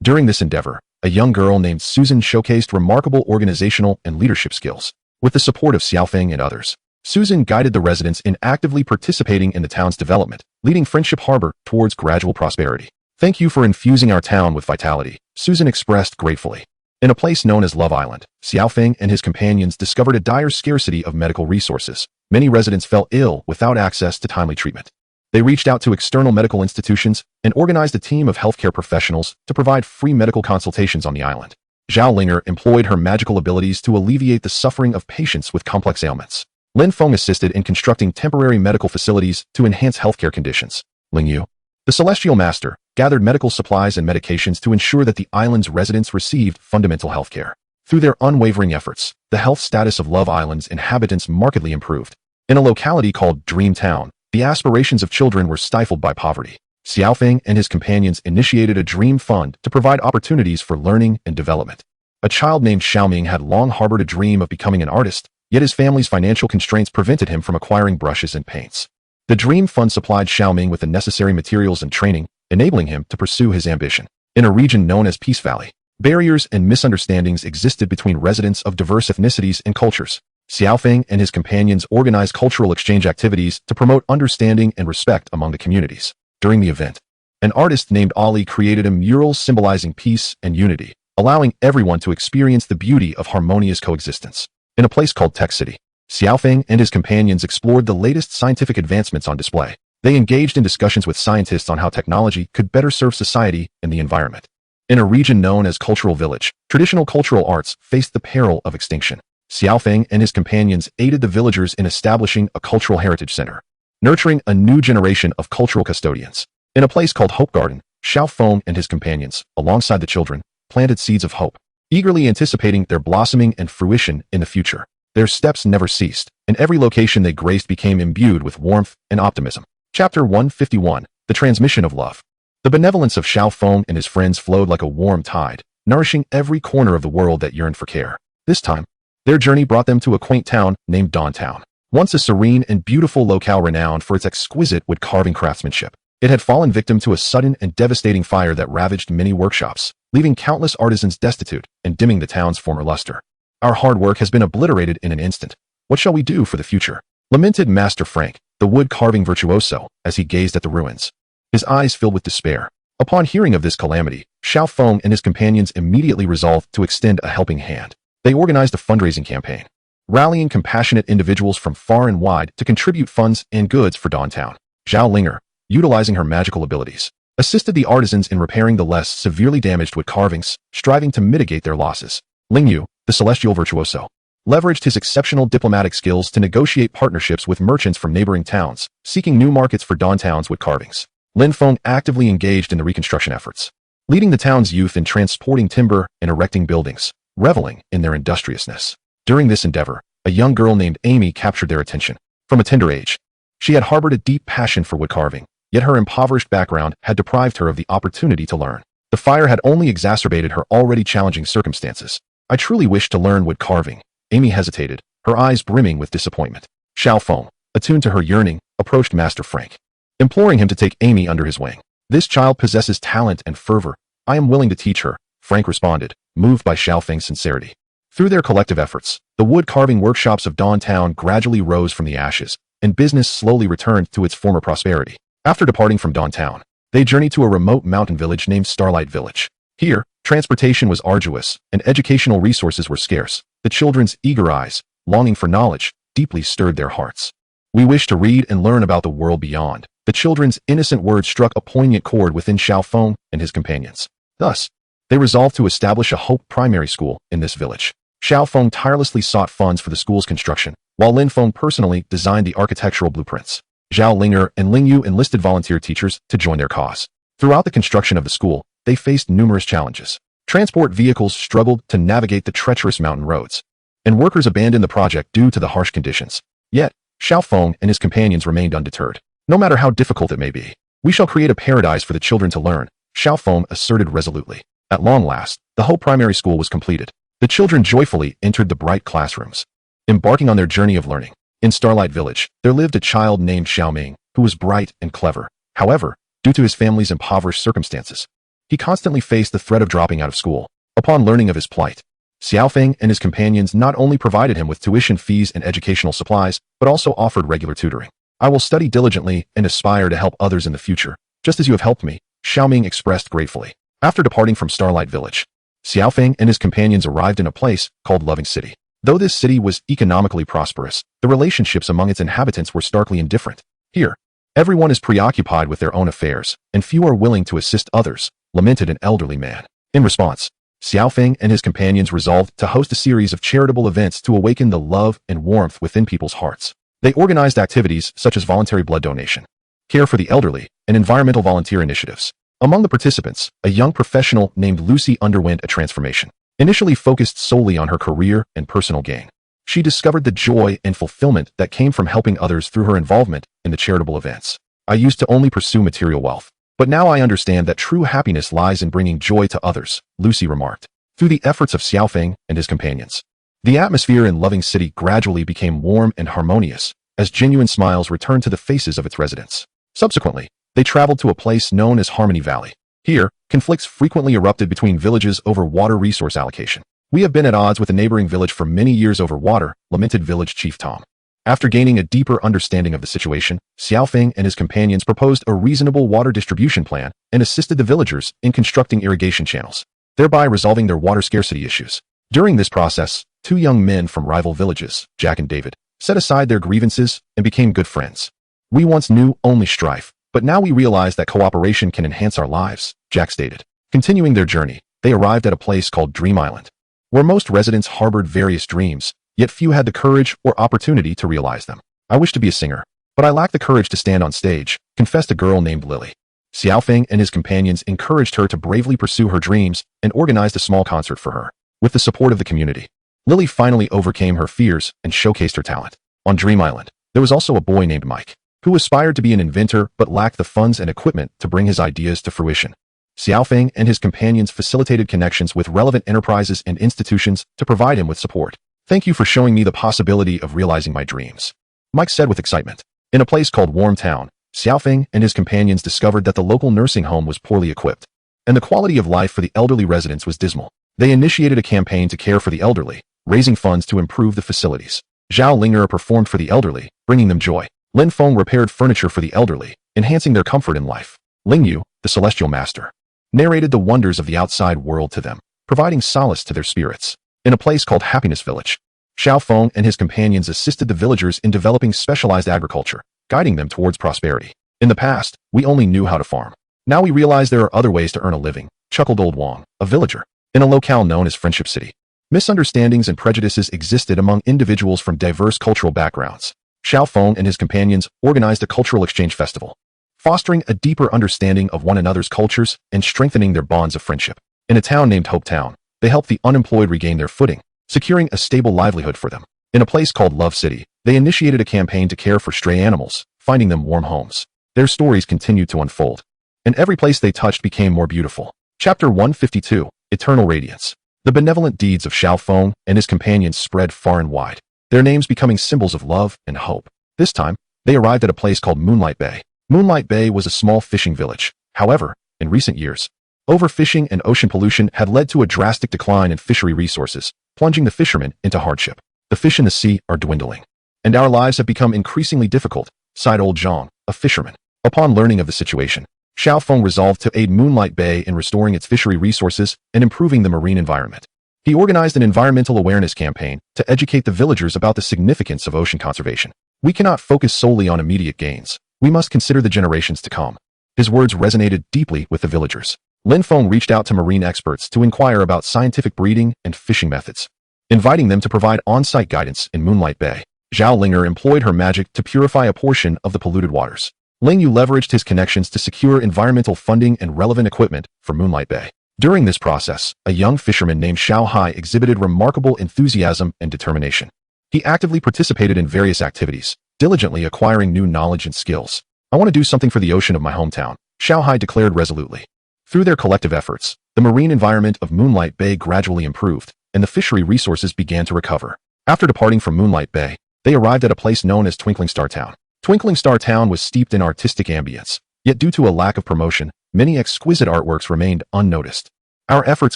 During this endeavor, a young girl named Susan showcased remarkable organizational and leadership skills. With the support of Xiaofeng and others, Susan guided the residents in actively participating in the town's development, leading Friendship Harbor towards gradual prosperity. "Thank you for infusing our town with vitality," Susan expressed gratefully. In a place known as Love Island, Xiaofeng and his companions discovered a dire scarcity of medical resources. Many residents fell ill without access to timely treatment. They reached out to external medical institutions and organized a team of healthcare professionals to provide free medical consultations on the island. Zhao Linger employed her magical abilities to alleviate the suffering of patients with complex ailments. Lin Feng assisted in constructing temporary medical facilities to enhance healthcare conditions. Lingyu, the Celestial Master, gathered medical supplies and medications to ensure that the island's residents received fundamental healthcare. Through their unwavering efforts, the health status of Love Island's inhabitants markedly improved. In a locality called Dream Town, the aspirations of children were stifled by poverty. Xiaofeng and his companions initiated a dream fund to provide opportunities for learning and development. A child named Xiaoming had long harbored a dream of becoming an artist, yet his family's financial constraints prevented him from acquiring brushes and paints. The Dream Fund supplied Xiaoming with the necessary materials and training, enabling him to pursue his ambition. In a region known as Peace Valley, barriers and misunderstandings existed between residents of diverse ethnicities and cultures. Xiaofeng and his companions organized cultural exchange activities to promote understanding and respect among the communities. During the event, an artist named Ali created a mural symbolizing peace and unity, allowing everyone to experience the beauty of harmonious coexistence. In a place called Tech City, Xiaofeng and his companions explored the latest scientific advancements on display. They engaged in discussions with scientists on how technology could better serve society and the environment. In a region known as Cultural Village, traditional cultural arts faced the peril of extinction. Xiaofeng and his companions aided the villagers in establishing a cultural heritage center, nurturing a new generation of cultural custodians. In a place called Hope Garden, Xiaoong and his companions, alongside the children, planted seeds of hope, eagerly anticipating their blossoming and fruition in the future. Their steps never ceased, and every location they graced became imbued with warmth and optimism. Chapter 151. The Transmission of Love. The benevolence of Xiaoong and his friends flowed like a warm tide, nourishing every corner of the world that yearned for care. This time, their journey brought them to a quaint town named Dawntown. Once a serene and beautiful locale renowned for its exquisite wood-carving craftsmanship, it had fallen victim to a sudden and devastating fire that ravaged many workshops, leaving countless artisans destitute and dimming the town's former luster. Our hard work has been obliterated in an instant. What shall we do for the future? Lamented Master Frank, the wood-carving virtuoso, as he gazed at the ruins. His eyes filled with despair. Upon hearing of this calamity, Xiaoong and his companions immediately resolved to extend a helping hand. They organized a fundraising campaign, rallying compassionate individuals from far and wide to contribute funds and goods for Dawntown. Xiaoong, utilizing her magical abilities, assisted the artisans in repairing the less severely damaged wood carvings, striving to mitigate their losses. Lingyu, the celestial virtuoso, leveraged his exceptional diplomatic skills to negotiate partnerships with merchants from neighboring towns, seeking new markets for Dawntown's wood carvings. Linfeng actively engaged in the reconstruction efforts, leading the town's youth in transporting timber and erecting buildings, reveling in their industriousness. During this endeavor, a young girl named Amy captured their attention. From a tender age, she had harbored a deep passion for wood carving, yet her impoverished background had deprived her of the opportunity to learn. The fire had only exacerbated her already challenging circumstances. I truly wish to learn wood carving. Amy hesitated, her eyes brimming with disappointment. Xiaoong, attuned to her yearning, approached Master Frank, imploring him to take Amy under his wing. This child possesses talent and fervor. I am willing to teach her, Frank responded, moved by Xiaofeng's sincerity. Through their collective efforts, the wood-carving workshops of Dawntown gradually rose from the ashes, and business slowly returned to its former prosperity. After departing from Dawntown, they journeyed to a remote mountain village named Starlight Village. Here, transportation was arduous, and educational resources were scarce. The children's eager eyes, longing for knowledge, deeply stirred their hearts. We wish to read and learn about the world beyond. The children's innocent words struck a poignant chord within Xiaoong and his companions. Thus, they resolved to establish a Hope primary school in this village. Xiaoong tirelessly sought funds for the school's construction, while Linfeng personally designed the architectural blueprints. Zhao Linger and Lingyu enlisted volunteer teachers to join their cause. Throughout the construction of the school, they faced numerous challenges. Transport vehicles struggled to navigate the treacherous mountain roads, and workers abandoned the project due to the harsh conditions. Yet, Xiaoong and his companions remained undeterred. No matter how difficult it may be, we shall create a paradise for the children to learn, Xiaoong asserted resolutely. At long last, the Hope primary school was completed. The children joyfully entered the bright classrooms, embarking on their journey of learning. In Starlight Village, there lived a child named Xiaoming, who was bright and clever. However, due to his family's impoverished circumstances, he constantly faced the threat of dropping out of school. Upon learning of his plight, Xiaofeng and his companions not only provided him with tuition fees and educational supplies, but also offered regular tutoring. I will study diligently and aspire to help others in the future, just as you have helped me, Xiaoming expressed gratefully. After departing from Starlight Village, Xiaofeng and his companions arrived in a place called Loving City. Though this city was economically prosperous, the relationships among its inhabitants were starkly indifferent. Here, everyone is preoccupied with their own affairs, and few are willing to assist others, lamented an elderly man. In response, Xiaofeng and his companions resolved to host a series of charitable events to awaken the love and warmth within people's hearts. They organized activities such as voluntary blood donation, care for the elderly, and environmental volunteer initiatives. Among the participants, a young professional named Lucy underwent a transformation. Initially focused solely on her career and personal gain, she discovered the joy and fulfillment that came from helping others through her involvement in the charitable events. I used to only pursue material wealth, but now I understand that true happiness lies in bringing joy to others, Lucy remarked. Through the efforts of Xiaofeng and his companions, the atmosphere in Loving City gradually became warm and harmonious, as genuine smiles returned to the faces of its residents. Subsequently, they traveled to a place known as Harmony Valley. Here, conflicts frequently erupted between villages over water resource allocation. We have been at odds with a neighboring village for many years over water, lamented village chief Tom. After gaining a deeper understanding of the situation, Xiaofeng and his companions proposed a reasonable water distribution plan and assisted the villagers in constructing irrigation channels, thereby resolving their water scarcity issues. During this process, two young men from rival villages, Jack and David, set aside their grievances and became good friends. We once knew only strife, but now we realize that cooperation can enhance our lives, Jack stated. Continuing their journey, they arrived at a place called Dream Island, where most residents harbored various dreams, yet few had the courage or opportunity to realize them. I wish to be a singer, but I lack the courage to stand on stage, confessed a girl named Lily. Xiaoong and his companions encouraged her to bravely pursue her dreams and organized a small concert for her. With the support of the community, Lily finally overcame her fears and showcased her talent. On Dream Island, there was also a boy named Mike, who aspired to be an inventor but lacked the funds and equipment to bring his ideas to fruition. Xiaoong and his companions facilitated connections with relevant enterprises and institutions to provide him with support. "Thank you for showing me the possibility of realizing my dreams," Mike said with excitement. In a place called Warm Town, Xiaoong and his companions discovered that the local nursing home was poorly equipped, and the quality of life for the elderly residents was dismal. They initiated a campaign to care for the elderly, raising funds to improve the facilities. Zhao Linger performed for the elderly, bringing them joy. Lin Feng repaired furniture for the elderly, enhancing their comfort in life. Ling Yu, the celestial master, narrated the wonders of the outside world to them, providing solace to their spirits. In a place called Happiness Village, Xiaoong and his companions assisted the villagers in developing specialized agriculture, guiding them towards prosperity. "In the past, we only knew how to farm. Now we realize there are other ways to earn a living," chuckled Old Wang, a villager, in a locale known as Friendship City. Misunderstandings and prejudices existed among individuals from diverse cultural backgrounds. Xiaoong and his companions organized a cultural exchange festival, fostering a deeper understanding of one another's cultures and strengthening their bonds of friendship. In a town named Hope Town, they helped the unemployed regain their footing, securing a stable livelihood for them. In a place called Love City, they initiated a campaign to care for stray animals, finding them warm homes. Their stories continued to unfold, and every place they touched became more beautiful. Chapter 152, Eternal Radiance. The benevolent deeds of Xiaoong and his companions spread far and wide, their names becoming symbols of love and hope. This time, they arrived at a place called Moonlight Bay. Moonlight Bay was a small fishing village. However, in recent years, overfishing and ocean pollution had led to a drastic decline in fishery resources, plunging the fishermen into hardship. "The fish in the sea are dwindling, and our lives have become increasingly difficult," sighed old Xiaoong, a fisherman. Upon learning of the situation, Xiaoong resolved to aid Moonlight Bay in restoring its fishery resources and improving the marine environment. He organized an environmental awareness campaign to educate the villagers about the significance of ocean conservation. "We cannot focus solely on immediate gains. We must consider the generations to come." His words resonated deeply with the villagers. Lin Feng reached out to marine experts to inquire about scientific breeding and fishing methods, inviting them to provide on-site guidance in Moonlight Bay. Zhao Linger employed her magic to purify a portion of the polluted waters. Ling Yu leveraged his connections to secure environmental funding and relevant equipment for Moonlight Bay. During this process, a young fisherman named Xiao Hai exhibited remarkable enthusiasm and determination. He actively participated in various activities, diligently acquiring new knowledge and skills. "I want to do something for the ocean of my hometown," Xiao Hai declared resolutely. Through their collective efforts, the marine environment of Moonlight Bay gradually improved, and the fishery resources began to recover. After departing from Moonlight Bay, they arrived at a place known as Twinkling Star Town. Twinkling Star Town was steeped in artistic ambience, yet due to a lack of promotion, many exquisite artworks remained unnoticed. "Our efforts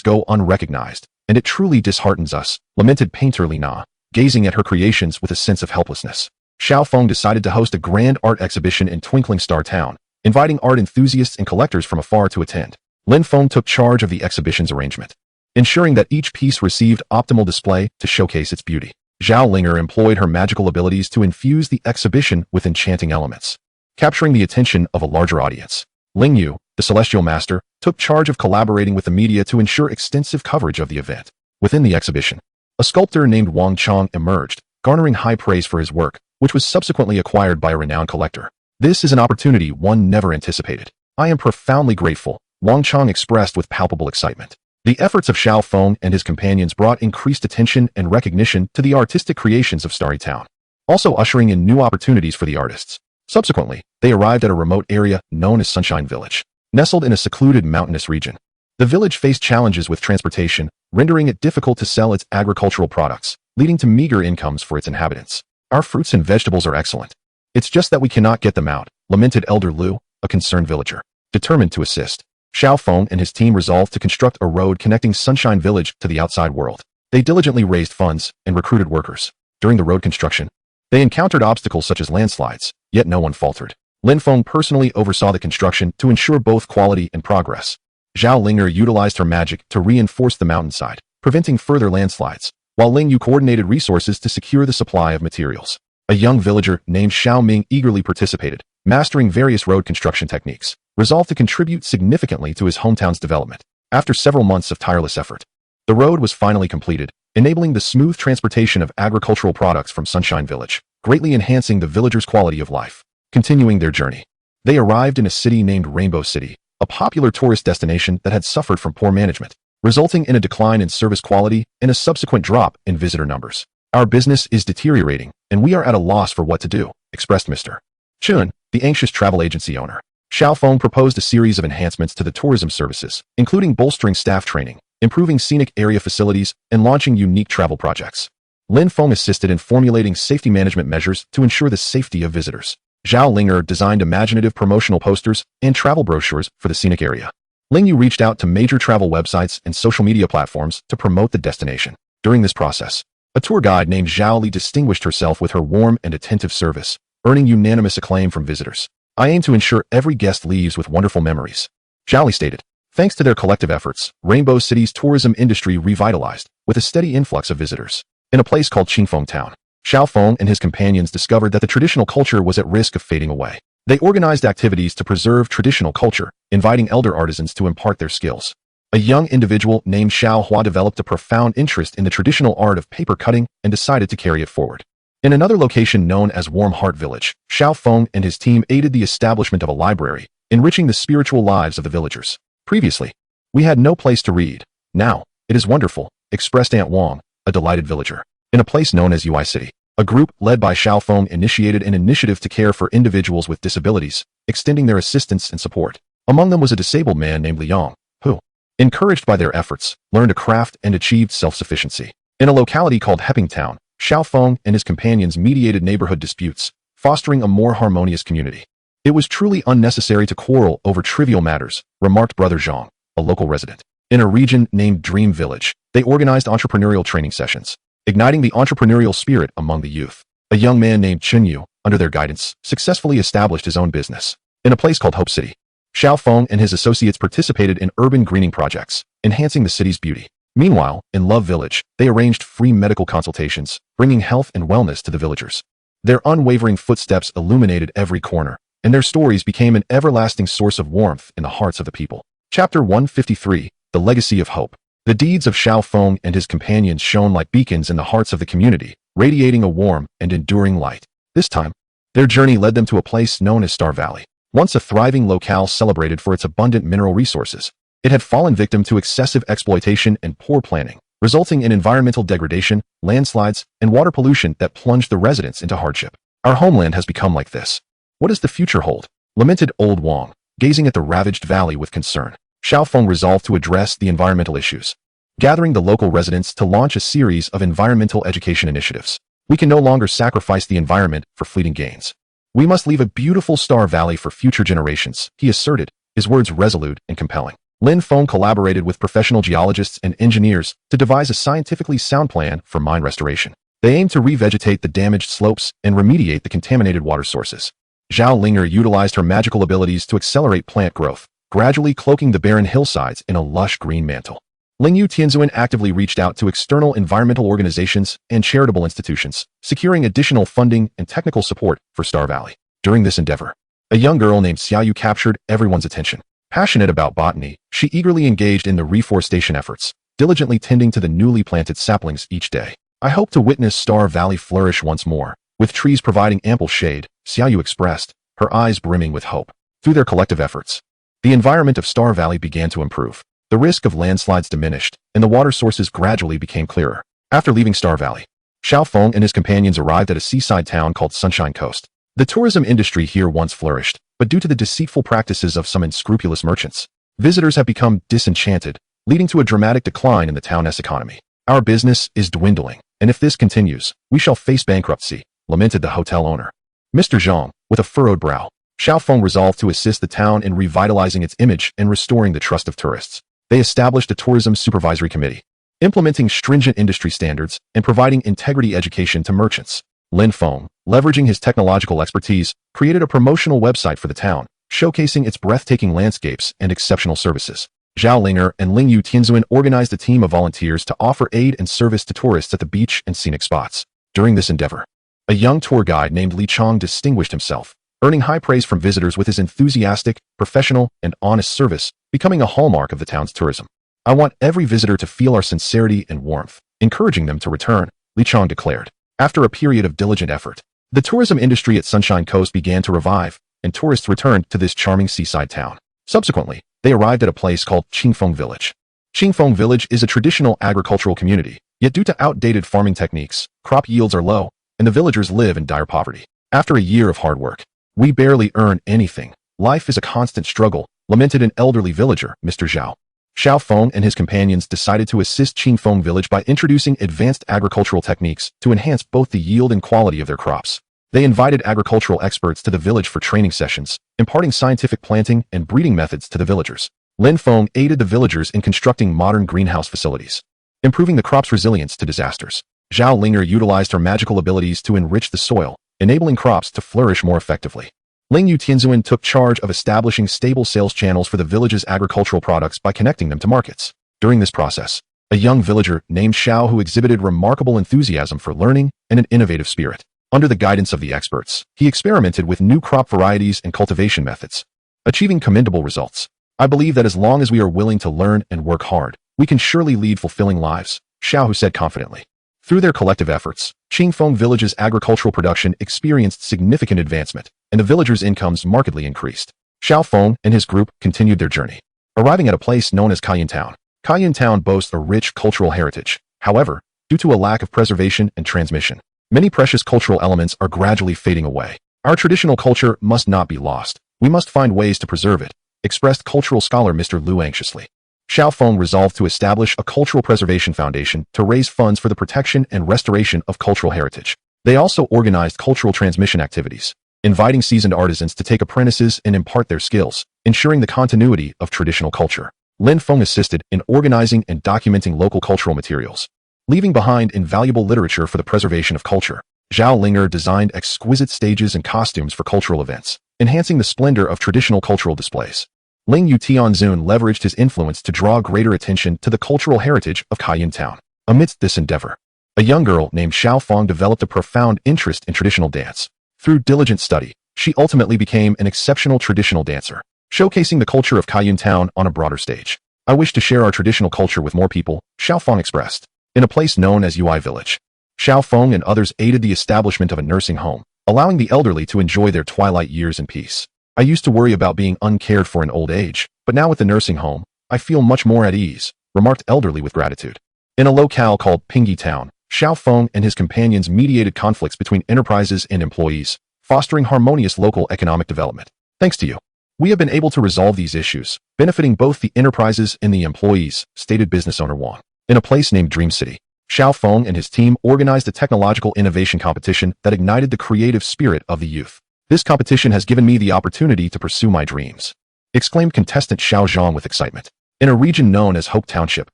go unrecognized, and it truly disheartens us," lamented painter Li Na, gazing at her creations with a sense of helplessness. Xiaoong decided to host a grand art exhibition in Twinkling Star Town, inviting art enthusiasts and collectors from afar to attend. Lin Feng took charge of the exhibition's arrangement, ensuring that each piece received optimal display to showcase its beauty. Zhao Linger employed her magical abilities to infuse the exhibition with enchanting elements, capturing the attention of a larger audience. Ling Yu, the celestial master, took charge of collaborating with the media to ensure extensive coverage of the event. Within the exhibition, a sculptor named Wang Chong emerged, garnering high praise for his work, which was subsequently acquired by a renowned collector. "This is an opportunity one never anticipated. I am profoundly grateful," Wang Chong expressed with palpable excitement. The efforts of Xiaoong and his companions brought increased attention and recognition to the artistic creations of Starry Town, also ushering in new opportunities for the artists. Subsequently, they arrived at a remote area known as Sunshine Village, nestled in a secluded mountainous region. The village faced challenges with transportation, rendering it difficult to sell its agricultural products, leading to meager incomes for its inhabitants. "Our fruits and vegetables are excellent. It's just that we cannot get them out," lamented Elder Lu, a concerned villager. Determined to assist, Xiaoong and his team resolved to construct a road connecting Sunshine Village to the outside world. They diligently raised funds and recruited workers. During the road construction, they encountered obstacles such as landslides, yet no one faltered. Lin Feng personally oversaw the construction to ensure both quality and progress. Zhao Linger utilized her magic to reinforce the mountainside, preventing further landslides, while Ling Yu coordinated resources to secure the supply of materials. A young villager named Xiao Ming eagerly participated, mastering various road construction techniques, resolved to contribute significantly to his hometown's development. After several months of tireless effort, the road was finally completed, enabling the smooth transportation of agricultural products from Sunshine Village, greatly enhancing the villagers' quality of life. Continuing their journey, They arrived in a city named Rainbow City, a popular tourist destination that had suffered from poor management, resulting in a decline in service quality and a subsequent drop in visitor numbers. Our business is deteriorating, and we are at a loss for what to do, expressed Mr. Chun, the anxious travel agency owner. Xiaoong proposed a series of enhancements to the tourism services, including bolstering staff training, improving scenic area facilities, and launching unique travel projects. Lin Feng assisted in formulating safety management measures to ensure the safety of visitors. Zhao Linger designed imaginative promotional posters and travel brochures for the scenic area. Ling Yu reached out to major travel websites and social media platforms to promote the destination. During this process, a tour guide named Zhao Li distinguished herself with her warm and attentive service, earning unanimous acclaim from visitors. I aim to ensure every guest leaves with wonderful memories, Zhao Li stated. Thanks to their collective efforts, Rainbow City's tourism industry revitalized, with a steady influx of visitors. In a place called Qingfeng Town, Xiaoong and his companions discovered that the traditional culture was at risk of fading away. They organized activities to preserve traditional culture, inviting elder artisans to impart their skills. A young individual named Xiao Hua developed a profound interest in the traditional art of paper cutting and decided to carry it forward. In another location known as Warm Heart Village, Xiaoong and his team aided the establishment of a library, enriching the spiritual lives of the villagers. Previously, we had no place to read. Now, it is wonderful, expressed Aunt Wang, a delighted villager. In a place known as Ui City, a group led by Xiaoong initiated an initiative to care for individuals with disabilities, extending their assistance and support. Among them was a disabled man named Liang, who, encouraged by their efforts, learned a craft and achieved self-sufficiency. In a locality called Heping Town, Xiaoong and his companions mediated neighborhood disputes, fostering a more harmonious community. It was truly unnecessary to quarrel over trivial matters, remarked Brother Zhang, a local resident. In a region named Dream Village, they organized entrepreneurial training sessions, igniting the entrepreneurial spirit among the youth. A young man named Chun Yu, under their guidance, successfully established his own business. In a place called Hope City, Xiaoong and his associates participated in urban greening projects, enhancing the city's beauty. Meanwhile, in Love Village, they arranged free medical consultations, bringing health and wellness to the villagers. Their unwavering footsteps illuminated every corner, and their stories became an everlasting source of warmth in the hearts of the people. Chapter 153, The Legacy of Hope. The deeds of Xiaoong and his companions shone like beacons in the hearts of the community, radiating a warm and enduring light. This time, their journey led them to a place known as Star Valley, once a thriving locale celebrated for its abundant mineral resources. It had fallen victim to excessive exploitation and poor planning, resulting in environmental degradation, landslides, and water pollution that plunged the residents into hardship. Our homeland has become like this. What does the future hold? Lamented old Wang, gazing at the ravaged valley with concern. Xiaoong resolved to address the environmental issues, gathering the local residents to launch a series of environmental education initiatives. We can no longer sacrifice the environment for fleeting gains. We must leave a beautiful Star Valley for future generations, he asserted, his words resolute and compelling. Lin Feng collaborated with professional geologists and engineers to devise a scientifically sound plan for mine restoration. They aimed to revegetate the damaged slopes and remediate the contaminated water sources. Zhao Linger utilized her magical abilities to accelerate plant growth, gradually cloaking the barren hillsides in a lush green mantle. Ling Yu Tianzuan actively reached out to external environmental organizations and charitable institutions, securing additional funding and technical support for Star Valley. During this endeavor, a young girl named Xiaoyu captured everyone's attention. Passionate about botany, she eagerly engaged in the reforestation efforts, diligently tending to the newly planted saplings each day. I hope to witness Star Valley flourish once more, with trees providing ample shade, Xiaoyu expressed, her eyes brimming with hope. Through their collective efforts, the environment of Star Valley began to improve. The risk of landslides diminished, and the water sources gradually became clearer. After leaving Star Valley, Xiaoong and his companions arrived at a seaside town called Sunshine Coast. The tourism industry here once flourished, but due to the deceitful practices of some unscrupulous merchants, visitors have become disenchanted, leading to a dramatic decline in the town's economy. Our business is dwindling, and if this continues, we shall face bankruptcy, lamented the hotel owner. Mr. Zhang, with a furrowed brow, Xiaoong resolved to assist the town in revitalizing its image and restoring the trust of tourists. They established a tourism supervisory committee, implementing stringent industry standards and providing integrity education to merchants. Lin Feng, leveraging his technological expertise, created a promotional website for the town, showcasing its breathtaking landscapes and exceptional services. Zhao Linger and Ling Yu Tianzuan organized a team of volunteers to offer aid and service to tourists at the beach and scenic spots. During this endeavor, a young tour guide named Li Chong distinguished himself, earning high praise from visitors with his enthusiastic, professional, and honest service, becoming a hallmark of the town's tourism. I want every visitor to feel our sincerity and warmth, encouraging them to return, Li Chong declared. After a period of diligent effort, the tourism industry at Sunshine Coast began to revive, and tourists returned to this charming seaside town. Subsequently, they arrived at a place called Qingfeng Village. Qingfeng Village is a traditional agricultural community, yet due to outdated farming techniques, crop yields are low, and the villagers live in dire poverty. After a year of hard work, we barely earn anything. Life is a constant struggle, lamented an elderly villager, Mr. Zhao. Xiaoong and his companions decided to assist Qingfeng Village by introducing advanced agricultural techniques to enhance both the yield and quality of their crops. They invited agricultural experts to the village for training sessions, imparting scientific planting and breeding methods to the villagers. Lin Feng aided the villagers in constructing modern greenhouse facilities, improving the crop's resilience to disasters. Zhao Linger utilized her magical abilities to enrich the soil, enabling crops to flourish more effectively. Ling Yu Tianzuan took charge of establishing stable sales channels for the village's agricultural products by connecting them to markets. During this process, a young villager named Xiao who exhibited remarkable enthusiasm for learning and an innovative spirit. Under the guidance of the experts, he experimented with new crop varieties and cultivation methods, achieving commendable results. I believe that as long as we are willing to learn and work hard, we can surely lead fulfilling lives, Xiao said confidently. Through their collective efforts, Qingfeng Village's agricultural production experienced significant advancement, and the villagers' incomes markedly increased. Xiaoong and his group continued their journey, arriving at a place known as Kaiyan Town. Kaiyan Town boasts a rich cultural heritage. However, due to a lack of preservation and transmission, many precious cultural elements are gradually fading away. Our traditional culture must not be lost. We must find ways to preserve it, expressed cultural scholar Mr. Liu anxiously. Xiaoong resolved to establish a cultural preservation foundation to raise funds for the protection and restoration of cultural heritage. They also organized cultural transmission activities, inviting seasoned artisans to take apprentices and impart their skills, ensuring the continuity of traditional culture. Lin Feng assisted in organizing and documenting local cultural materials, leaving behind invaluable literature for the preservation of culture. Zhao Linger designed exquisite stages and costumes for cultural events, enhancing the splendor of traditional cultural displays. Ling Yu Tianzun leveraged his influence to draw greater attention to the cultural heritage of Kaiyan Town. Amidst this endeavor, a young girl named Xiaoong developed a profound interest in traditional dance. Through diligent study, she ultimately became an exceptional traditional dancer, showcasing the culture of Kaiyan Town on a broader stage. I wish to share our traditional culture with more people, Xiaoong expressed. In a place known as Ui Village, Xiaoong and others aided the establishment of a nursing home, allowing the elderly to enjoy their twilight years in peace. I used to worry about being uncared for in old age, but now with the nursing home, I feel much more at ease, remarked elderly with gratitude. In a locale called Pingyi Town, Xiaoong and his companions mediated conflicts between enterprises and employees, fostering harmonious local economic development. Thanks to you, we have been able to resolve these issues, benefiting both the enterprises and the employees, stated business owner Wang. In a place named Dream City, Xiaoong and his team organized a technological innovation competition that ignited the creative spirit of the youth. This competition has given me the opportunity to pursue my dreams, exclaimed contestant Xiao Zhang with excitement. In a region known as Hope Township,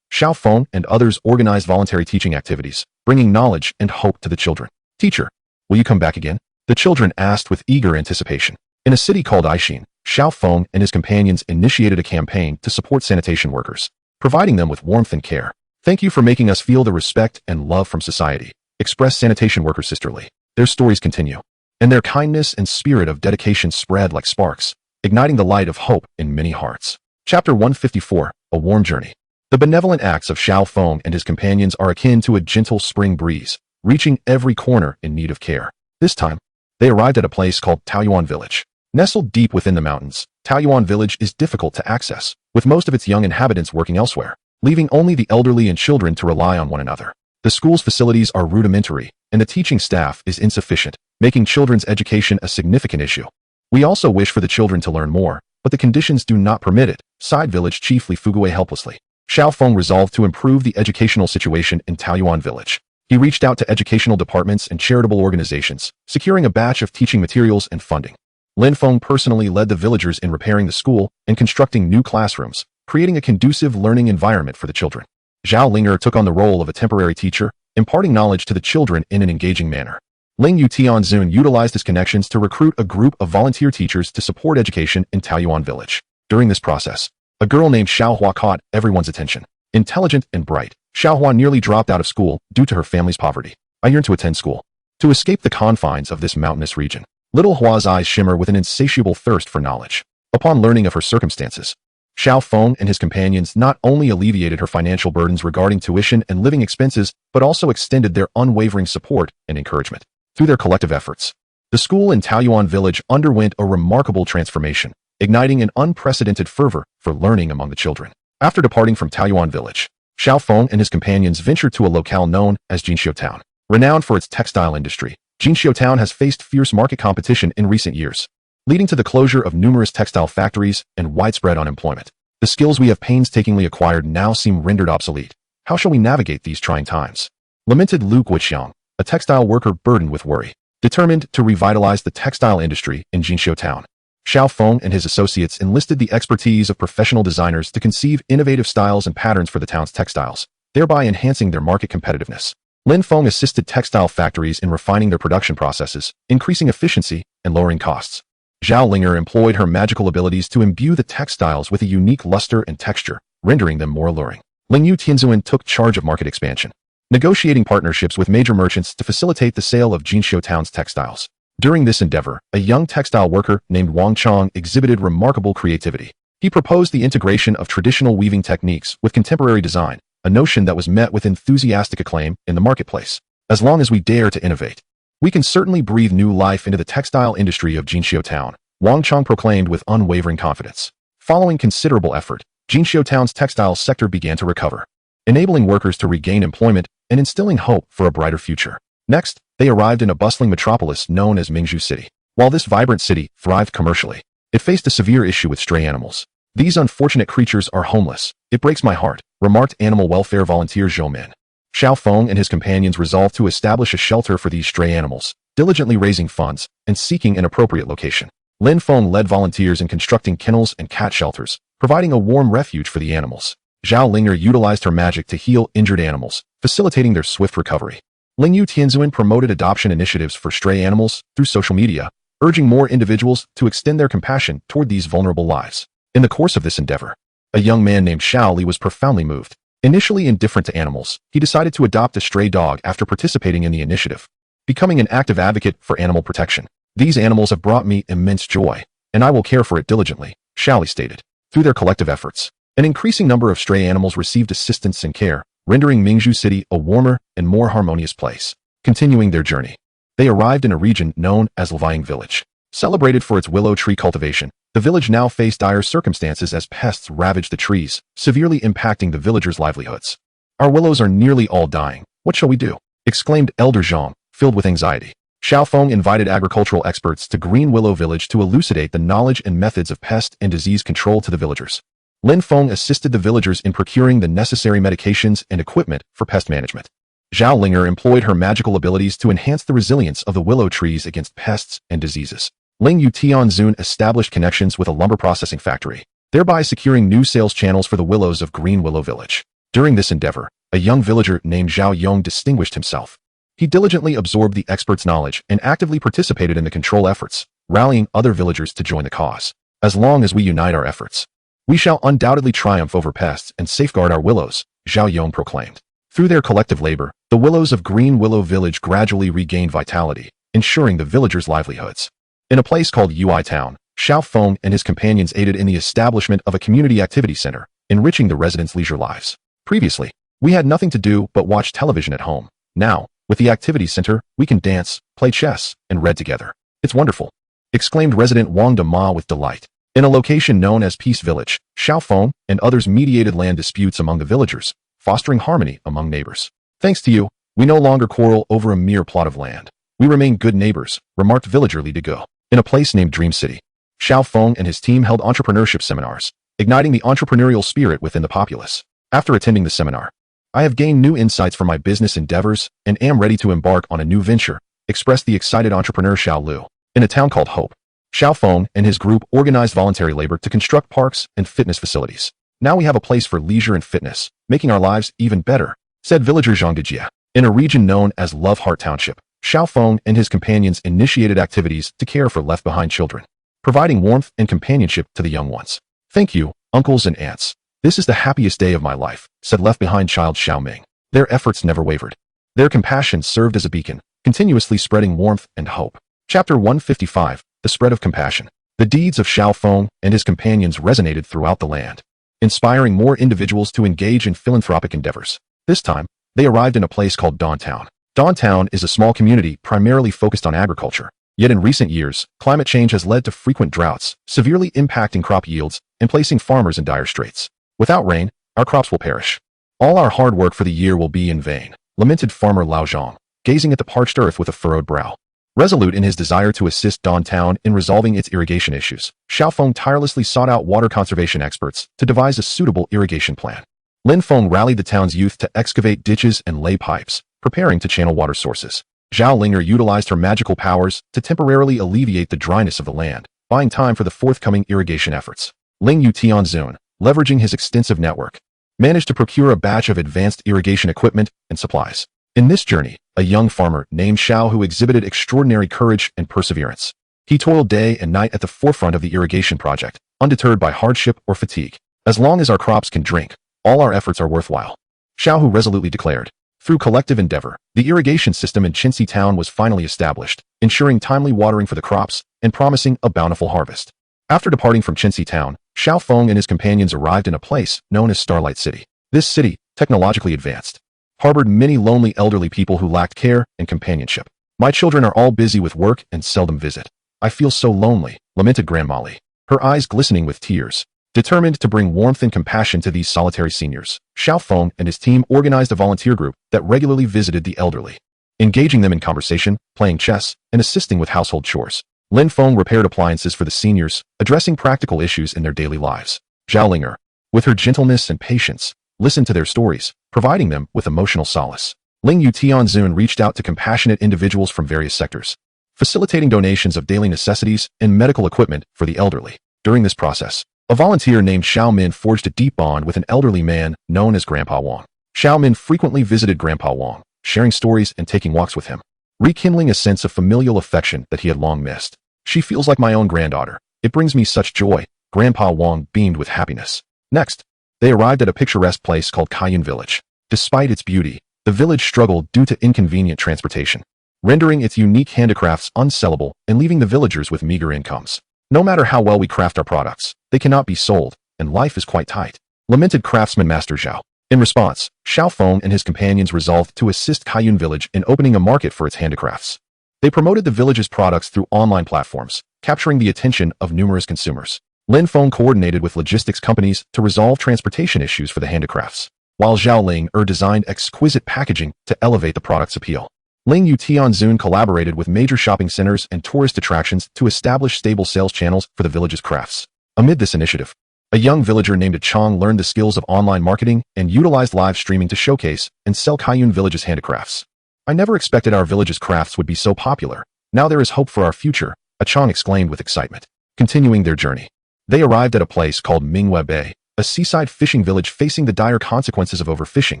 Xiaoong and others organized voluntary teaching activities, bringing knowledge and hope to the children. Teacher, will you come back again? The children asked with eager anticipation. In a city called Aishin, Xiaoong and his companions initiated a campaign to support sanitation workers, providing them with warmth and care. Thank you for making us feel the respect and love from society, expressed sanitation workers sisterly. Their stories continue, and their kindness and spirit of dedication spread like sparks, igniting the light of hope in many hearts. Chapter 154, A Warm Journey. The benevolent acts of Xiaoong and his companions are akin to a gentle spring breeze, reaching every corner in need of care. This time, they arrived at a place called Taoyuan Village. Nestled deep within the mountains, Taoyuan Village is difficult to access, with most of its young inhabitants working elsewhere, leaving only the elderly and children to rely on one another. The school's facilities are rudimentary, and the teaching staff is insufficient, making children's education a significant issue. We also wish for the children to learn more, but the conditions do not permit it, sighed village chief Li Fuguwei helplessly. Xiaoong resolved to improve the educational situation in Taoyuan Village. He reached out to educational departments and charitable organizations, securing a batch of teaching materials and funding. Lin Feng personally led the villagers in repairing the school and constructing new classrooms, creating a conducive learning environment for the children. Zhao Linger took on the role of a temporary teacher, imparting knowledge to the children in an engaging manner. Ling Yu Tianzun utilized his connections to recruit a group of volunteer teachers to support education in Taoyuan Village. During this process, a girl named Xiaohua caught everyone's attention. Intelligent and bright, Xiaohua nearly dropped out of school due to her family's poverty. I yearn to attend school, to escape the confines of this mountainous region. Little Hua's eyes shimmer with an insatiable thirst for knowledge. Upon learning of her circumstances, Xiaoong and his companions not only alleviated her financial burdens regarding tuition and living expenses, but also extended their unwavering support and encouragement. Through their collective efforts, The school in Taoyuan village underwent a remarkable transformation, igniting an unprecedented fervor for learning among the children. After departing from Taoyuan village, Xiaoong and his companions ventured to a locale known as Jinxiu Town. Renowned for its textile industry, Jinxiu Town has faced fierce market competition in recent years, leading to the closure of numerous textile factories and widespread unemployment. The skills we have painstakingly acquired now seem rendered obsolete. How shall we navigate these trying times? Lamented Lu Guixiang, a textile worker burdened with worry. Determined to revitalize the textile industry in Jinxiu Town, Xiaoong and his associates enlisted the expertise of professional designers to conceive innovative styles and patterns for the town's textiles, thereby enhancing their market competitiveness. Lin Feng assisted textile factories in refining their production processes, increasing efficiency, and lowering costs. Zhao Linger employed her magical abilities to imbue the textiles with a unique luster and texture, rendering them more alluring. Lingyu Tianzuan took charge of market expansion, negotiating partnerships with major merchants to facilitate the sale of Jinxiu Town's textiles. During this endeavor, a young textile worker named Wang Chong exhibited remarkable creativity. He proposed the integration of traditional weaving techniques with contemporary design, a notion that was met with enthusiastic acclaim in the marketplace. As long as we dare to innovate, we can certainly breathe new life into the textile industry of Jinxiu Town, Wang Chong proclaimed with unwavering confidence. Following considerable effort, Jinxiu Town's textile sector began to recover, enabling workers to regain employment and instilling hope for a brighter future. Next, they arrived in a bustling metropolis known as Mingzhu City. While this vibrant city thrived commercially, it faced a severe issue with stray animals. These unfortunate creatures are homeless. It breaks my heart, remarked animal welfare volunteer Zhou Min. Xiaoong and his companions resolved to establish a shelter for these stray animals, diligently raising funds and seeking an appropriate location. Lin Feng led volunteers in constructing kennels and cat shelters, providing a warm refuge for the animals. Zhao Linger utilized her magic to heal injured animals, facilitating their swift recovery. Lingyu Tianzuan promoted adoption initiatives for stray animals through social media, urging more individuals to extend their compassion toward these vulnerable lives. In the course of this endeavor, a young man named Xiao Li was profoundly moved. Initially indifferent to animals, he decided to adopt a stray dog after participating in the initiative, becoming an active advocate for animal protection. These animals have brought me immense joy, and I will care for it diligently, Xiao Li stated. Through their collective efforts, an increasing number of stray animals received assistance and care, rendering Mingzhu City a warmer and more harmonious place. Continuing their journey, they arrived in a region known as Lvying Village. Celebrated for its willow tree cultivation, the village now faced dire circumstances as pests ravaged the trees, severely impacting the villagers' livelihoods. Our willows are nearly all dying. What shall we do? Exclaimed Elder Zhang, filled with anxiety. Xiaoong invited agricultural experts to Green Willow Village to elucidate the knowledge and methods of pest and disease control to the villagers. Lin Feng assisted the villagers in procuring the necessary medications and equipment for pest management. Zhao Linger employed her magical abilities to enhance the resilience of the willow trees against pests and diseases. Lingyu Tianzun established connections with a lumber processing factory, thereby securing new sales channels for the willows of Green Willow Village. During this endeavor, a young villager named Xiaoong distinguished himself. He diligently absorbed the experts' knowledge and actively participated in the control efforts, rallying other villagers to join the cause. As long as we unite our efforts, we shall undoubtedly triumph over pests and safeguard our willows, Xiaoong proclaimed. Through their collective labor, the willows of Green Willow Village gradually regained vitality, ensuring the villagers' livelihoods. In a place called Ui Town, Xiaoong and his companions aided in the establishment of a community activity center, enriching the residents' leisure lives. Previously, we had nothing to do but watch television at home. Now, with the activity center, we can dance, play chess, and read together. It's wonderful, exclaimed resident Wang Dama with delight. In a location known as Peace Village, Xiaoong and others mediated land disputes among the villagers, fostering harmony among neighbors. Thanks to you, we no longer quarrel over a mere plot of land. We remain good neighbors, remarked villager Li Dego. In a place named Dream City, Xiaoong and his team held entrepreneurship seminars, igniting the entrepreneurial spirit within the populace. After attending the seminar, I have gained new insights for my business endeavors and am ready to embark on a new venture, expressed the excited entrepreneur Xiao Lu. In a town called Hope, Xiaoong and his group organized voluntary labor to construct parks and fitness facilities. Now we have a place for leisure and fitness, making our lives even better, said villager Zhang Dejia. In a region known as Love Heart Township, Xiaoong and his companions initiated activities to care for left-behind children, providing warmth and companionship to the young ones. Thank you, uncles and aunts. This is the happiest day of my life, said left-behind child Xiao Ming. Their efforts never wavered. Their compassion served as a beacon, continuously spreading warmth and hope. Chapter 155, The Spread of Compassion. The deeds of Xiaoong and his companions resonated throughout the land, inspiring more individuals to engage in philanthropic endeavors. This time, they arrived in a place called Dawn Town. Dawn Town is a small community primarily focused on agriculture. Yet in recent years, climate change has led to frequent droughts, severely impacting crop yields and placing farmers in dire straits. Without rain, our crops will perish. All our hard work for the year will be in vain, lamented farmer Lao Zhang, gazing at the parched earth with a furrowed brow. Resolute in his desire to assist Don Town in resolving its irrigation issues, Xiaoong tirelessly sought out water conservation experts to devise a suitable irrigation plan. Lin Feng rallied the town's youth to excavate ditches and lay pipes, preparing to channel water sources. Zhao Linger utilized her magical powers to temporarily alleviate the dryness of the land, buying time for the forthcoming irrigation efforts. Ling Yu Tianzun, leveraging his extensive network, managed to procure a batch of advanced irrigation equipment and supplies. In this journey, a young farmer named Xiao who exhibited extraordinary courage and perseverance. He toiled day and night at the forefront of the irrigation project, undeterred by hardship or fatigue. As long as our crops can drink, all our efforts are worthwhile. Xiao Hu resolutely declared. Through collective endeavor, the irrigation system in Qinxi town was finally established, ensuring timely watering for the crops and promising a bountiful harvest. After departing from Qinxi town, Xiaoong and his companions arrived in a place known as Starlight City. This city, technologically advanced, harbored many lonely elderly people who lacked care and companionship. My children are all busy with work and seldom visit. I feel so lonely, lamented Grandma Li, her eyes glistening with tears. Determined to bring warmth and compassion to these solitary seniors, Xiaoong and his team organized a volunteer group that regularly visited the elderly, engaging them in conversation, playing chess, and assisting with household chores. Lin Feng repaired appliances for the seniors, addressing practical issues in their daily lives. Zhao Linger, with her gentleness and patience, listened to their stories, providing them with emotional solace. Ling Yu Tianzun reached out to compassionate individuals from various sectors, facilitating donations of daily necessities and medical equipment for the elderly. During this process, a volunteer named Xiao Min forged a deep bond with an elderly man known as Grandpa Wang. Xiao Min frequently visited Grandpa Wang, sharing stories and taking walks with him, rekindling a sense of familial affection that he had long missed. She feels like my own granddaughter. It brings me such joy. Grandpa Wang beamed with happiness. Next, they arrived at a picturesque place called Kaiyun Village. Despite its beauty, the village struggled due to inconvenient transportation, rendering its unique handicrafts unsellable and leaving the villagers with meager incomes. No matter how well we craft our products, they cannot be sold, and life is quite tight, lamented craftsman Master Zhao. In response, Xiaoong and his companions resolved to assist Kaiyun Village in opening a market for its handicrafts. They promoted the village's products through online platforms, capturing the attention of numerous consumers. Lin Feng coordinated with logistics companies to resolve transportation issues for the handicrafts, while Zhao Linger designed exquisite packaging to elevate the product's appeal. Ling Yu Tianzun collaborated with major shopping centers and tourist attractions to establish stable sales channels for the village's crafts. Amid this initiative, a young villager named Chong learned the skills of online marketing and utilized live streaming to showcase and sell Kaiyun Village's handicrafts. I never expected our village's crafts would be so popular. Now there is hope for our future, Chong exclaimed with excitement. Continuing their journey, they arrived at a place called Minghua Bay, a seaside fishing village facing the dire consequences of overfishing,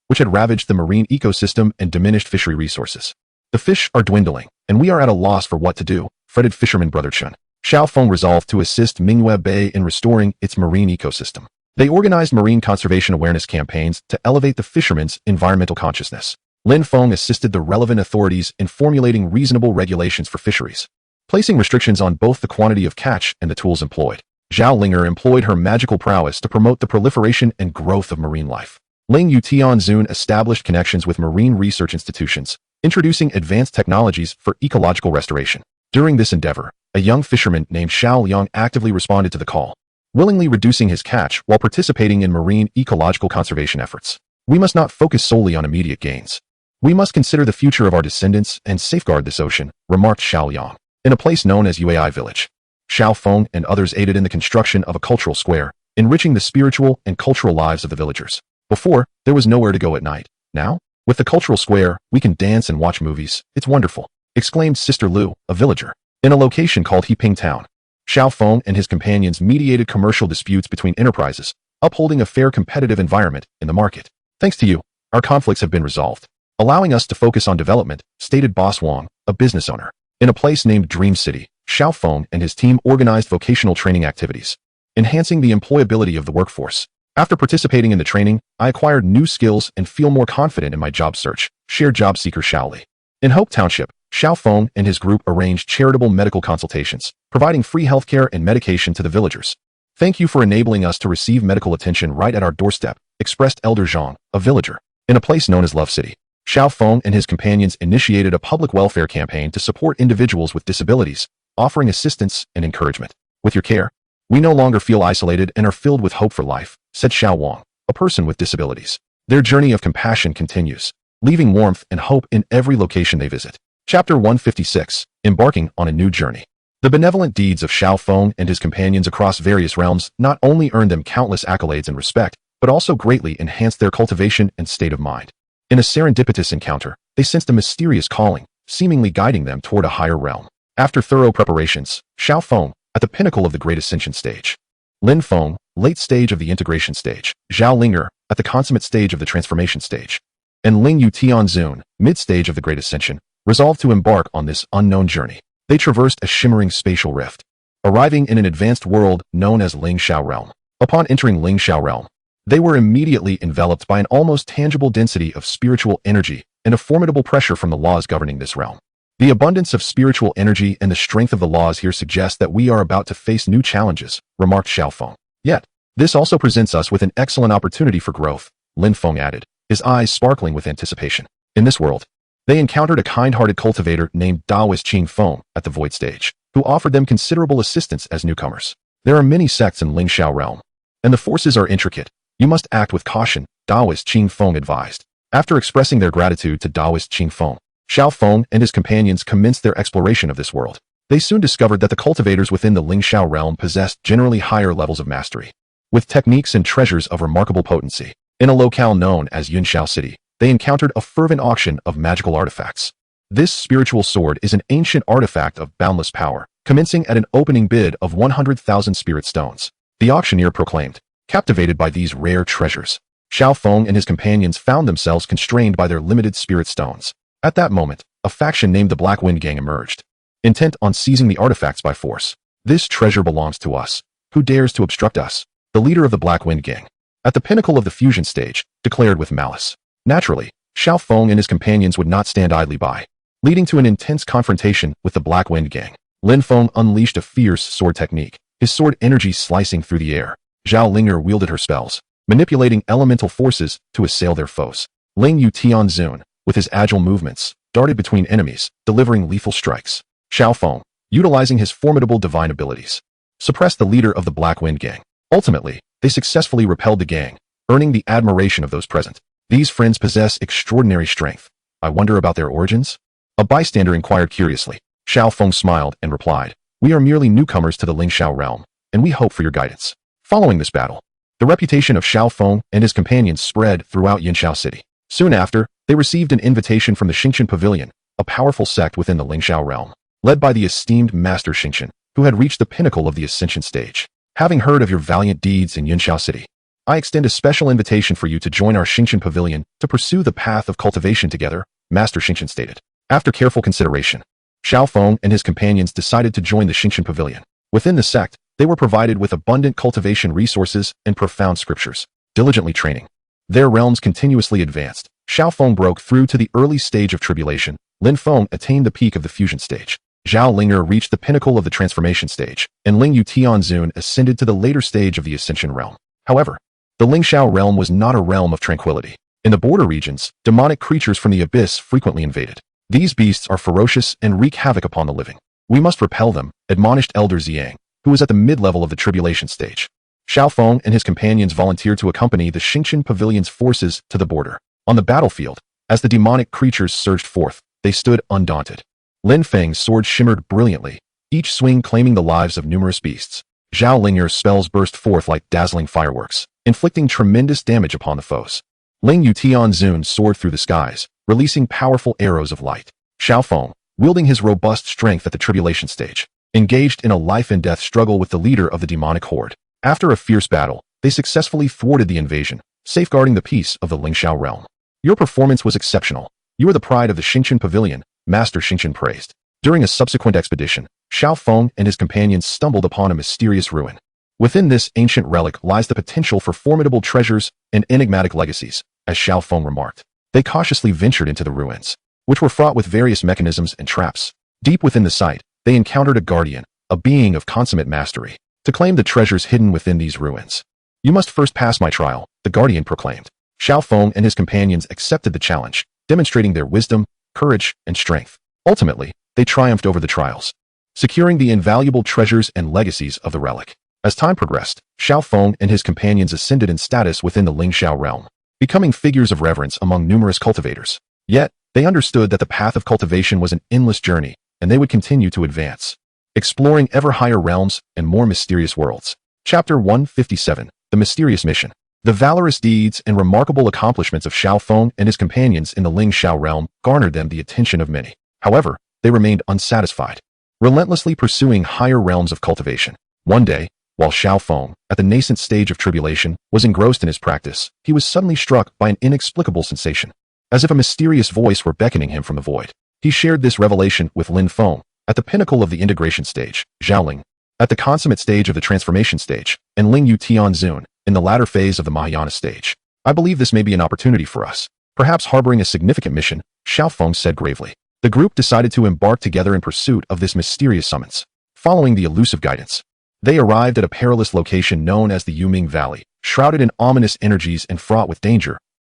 which had ravaged the marine ecosystem and diminished fishery resources. The fish are dwindling, and we are at a loss for what to do, fretted fisherman Brother Chun. Xiaoong resolved to assist Minghua Bay in restoring its marine ecosystem. They organized marine conservation awareness campaigns to elevate the fishermen's environmental consciousness. Lin Feng assisted the relevant authorities in formulating reasonable regulations for fisheries, placing restrictions on both the quantity of catch and the tools employed. Zhao Linger employed her magical prowess to promote the proliferation and growth of marine life. Ling Yu Tianzun established connections with marine research institutions, introducing advanced technologies for ecological restoration. During this endeavor, a young fisherman named Xiaoong actively responded to the call, willingly reducing his catch while participating in marine ecological conservation efforts. We must not focus solely on immediate gains. We must consider the future of our descendants and safeguard this ocean, remarked Xiaoong. In a place known as Uai Village, Xiaoong and others aided in the construction of a cultural square, enriching the spiritual and cultural lives of the villagers. Before, there was nowhere to go at night. Now, with the cultural square, we can dance and watch movies. It's wonderful, exclaimed Sister Lu, a villager. In a location called Heping Town, Xiaoong and his companions mediated commercial disputes between enterprises, upholding a fair competitive environment in the market. Thanks to you, our conflicts have been resolved, allowing us to focus on development, stated Boss Wang, a business owner. In a place named Dream City, Xiaoong and his team organized vocational training activities, enhancing the employability of the workforce. After participating in the training, I acquired new skills and feel more confident in my job search, shared job seeker Xiaoli. In Hope Township, Xiaoong and his group arranged charitable medical consultations, providing free healthcare and medication to the villagers. Thank you for enabling us to receive medical attention right at our doorstep, expressed Elder Zhang, a villager. In a place known as Love City, Xiaoong and his companions initiated a public welfare campaign to support individuals with disabilities, offering assistance and encouragement. With your care, we no longer feel isolated and are filled with hope for life, said Xiaoong, a person with disabilities. Their journey of compassion continues, leaving warmth and hope in every location they visit. Chapter 156, Embarking on a New Journey. The benevolent deeds of Xiaoong and his companions across various realms not only earned them countless accolades and respect, but also greatly enhanced their cultivation and state of mind. In a serendipitous encounter, they sensed a mysterious calling, seemingly guiding them toward a higher realm. After thorough preparations, Xiaoong, at the pinnacle of the Great Ascension stage. Linfeng, late stage of the integration stage. Xiaolinger, at the consummate stage of the transformation stage. And Lingyu Tianzun, mid-stage of the Great Ascension, resolved to embark on this unknown journey. They traversed a shimmering spatial rift, arriving in an advanced world known as Lingxiao Realm. Upon entering Lingxiao Realm, they were immediately enveloped by an almost tangible density of spiritual energy and a formidable pressure from the laws governing this realm. The abundance of spiritual energy and the strength of the laws here suggest that we are about to face new challenges, remarked Xiaoong. Yet, this also presents us with an excellent opportunity for growth, Linfeng added, his eyes sparkling with anticipation. In this world, they encountered a kind-hearted cultivator named Daoist Qingfeng at the Void Stage, who offered them considerable assistance as newcomers. There are many sects in Lingxiao Realm, and the forces are intricate. You must act with caution, Daoist Qingfeng advised. After expressing their gratitude to Daoist Qingfeng, Xiaoong and his companions commenced their exploration of this world. They soon discovered that the cultivators within the Lingxiao Realm possessed generally higher levels of mastery, with techniques and treasures of remarkable potency. In a locale known as Yunxiao City, they encountered a fervent auction of magical artifacts. This spiritual sword is an ancient artifact of boundless power, commencing at an opening bid of 100,000 spirit stones. The auctioneer proclaimed, captivated by these rare treasures, Xiaoong and his companions found themselves constrained by their limited spirit stones. At that moment, a faction named the Black Wind Gang emerged, intent on seizing the artifacts by force. This treasure belongs to us. Who dares to obstruct us? The leader of the Black Wind Gang, at the pinnacle of the fusion stage, declared with malice. Naturally, Xiaoong and his companions would not stand idly by, leading to an intense confrontation with the Black Wind Gang. Linfeng unleashed a fierce sword technique, his sword energy slicing through the air. Xiaolinger wielded her spells, manipulating elemental forces to assail their foes. Lingyu Tianzun, with his agile movements, darted between enemies, delivering lethal strikes. Xiaoong, utilizing his formidable divine abilities, suppressed the leader of the Black Wind Gang. Ultimately, they successfully repelled the gang, earning the admiration of those present. These friends possess extraordinary strength. I wonder about their origins? A bystander inquired curiously. Xiaoong smiled and replied, we are merely newcomers to the Lingxiao realm, and we hope for your guidance. Following this battle, the reputation of Xiaoong and his companions spread throughout Yunxiao City. Soon after, they received an invitation from the Xingqian Pavilion, a powerful sect within the Lingxiao realm, led by the esteemed Master Xingqian, who had reached the pinnacle of the Ascension stage. Having heard of your valiant deeds in Yunxiao City, I extend a special invitation for you to join our Xingqian Pavilion to pursue the path of cultivation together, Master Xingqian stated. After careful consideration, Xiaoong and his companions decided to join the Xingqian Pavilion. Within the sect, they were provided with abundant cultivation resources and profound scriptures, diligently training. Their realms continuously advanced. Xiaoong broke through to the early stage of tribulation. Linfeng attained the peak of the fusion stage. Xiaolinger reached the pinnacle of the transformation stage, and Lingyu Tianzun ascended to the later stage of the Ascension realm. However, the Lingxiao realm was not a realm of tranquility. In the border regions, demonic creatures from the abyss frequently invaded. These beasts are ferocious and wreak havoc upon the living. We must repel them, admonished Elder Xiang, who was at the mid-level of the tribulation stage. Xiaoong and his companions volunteered to accompany the Xingqian Pavilion's forces to the border. On the battlefield, as the demonic creatures surged forth, they stood undaunted. Lin Feng's sword shimmered brilliantly, each swing claiming the lives of numerous beasts. Xiaolinger's spells burst forth like dazzling fireworks, inflicting tremendous damage upon the foes. Lingyu Tianzun soared through the skies, releasing powerful arrows of light. Xiaoong, wielding his robust strength at the tribulation stage, engaged in a life-and-death struggle with the leader of the demonic horde. After a fierce battle, they successfully thwarted the invasion, safeguarding the peace of the Lingxiao realm. Your performance was exceptional. You are the pride of the Xingqian Pavilion, Master Xingqian praised. During a subsequent expedition, Xiaoong and his companions stumbled upon a mysterious ruin. Within this ancient relic lies the potential for formidable treasures and enigmatic legacies, as Xiaoong remarked. They cautiously ventured into the ruins, which were fraught with various mechanisms and traps. Deep within the site, they encountered a guardian, a being of consummate mastery, to claim the treasures hidden within these ruins. You must first pass my trial, the guardian proclaimed. Xiaoong and his companions accepted the challenge, demonstrating their wisdom, courage, and strength. Ultimately, they triumphed over the trials, securing the invaluable treasures and legacies of the relic. As time progressed, Xiaoong and his companions ascended in status within the Lingxiao realm, becoming figures of reverence among numerous cultivators. Yet, they understood that the path of cultivation was an endless journey, and they would continue to advance, exploring ever higher realms and more mysterious worlds. Chapter 157, The Mysterious Mission. The valorous deeds and remarkable accomplishments of Xiaoong and his companions in the Lingxiao realm garnered them the attention of many. However, they remained unsatisfied, relentlessly pursuing higher realms of cultivation. One day, while Xiaoong, at the nascent stage of tribulation, was engrossed in his practice, he was suddenly struck by an inexplicable sensation, as if a mysterious voice were beckoning him from the void. He shared this revelation with Lin Feng, at the pinnacle of the integration stage, Xiaoling, at the consummate stage of the transformation stage, and Ling Yu Tianzun, in the latter phase of the Mahayana stage. I believe this may be an opportunity for us, perhaps harboring a significant mission, Xiaoong said gravely. The group decided to embark together in pursuit of this mysterious summons. Following the elusive guidance, they arrived at a perilous location known as the Yuming Valley, shrouded in ominous energies and fraught with danger.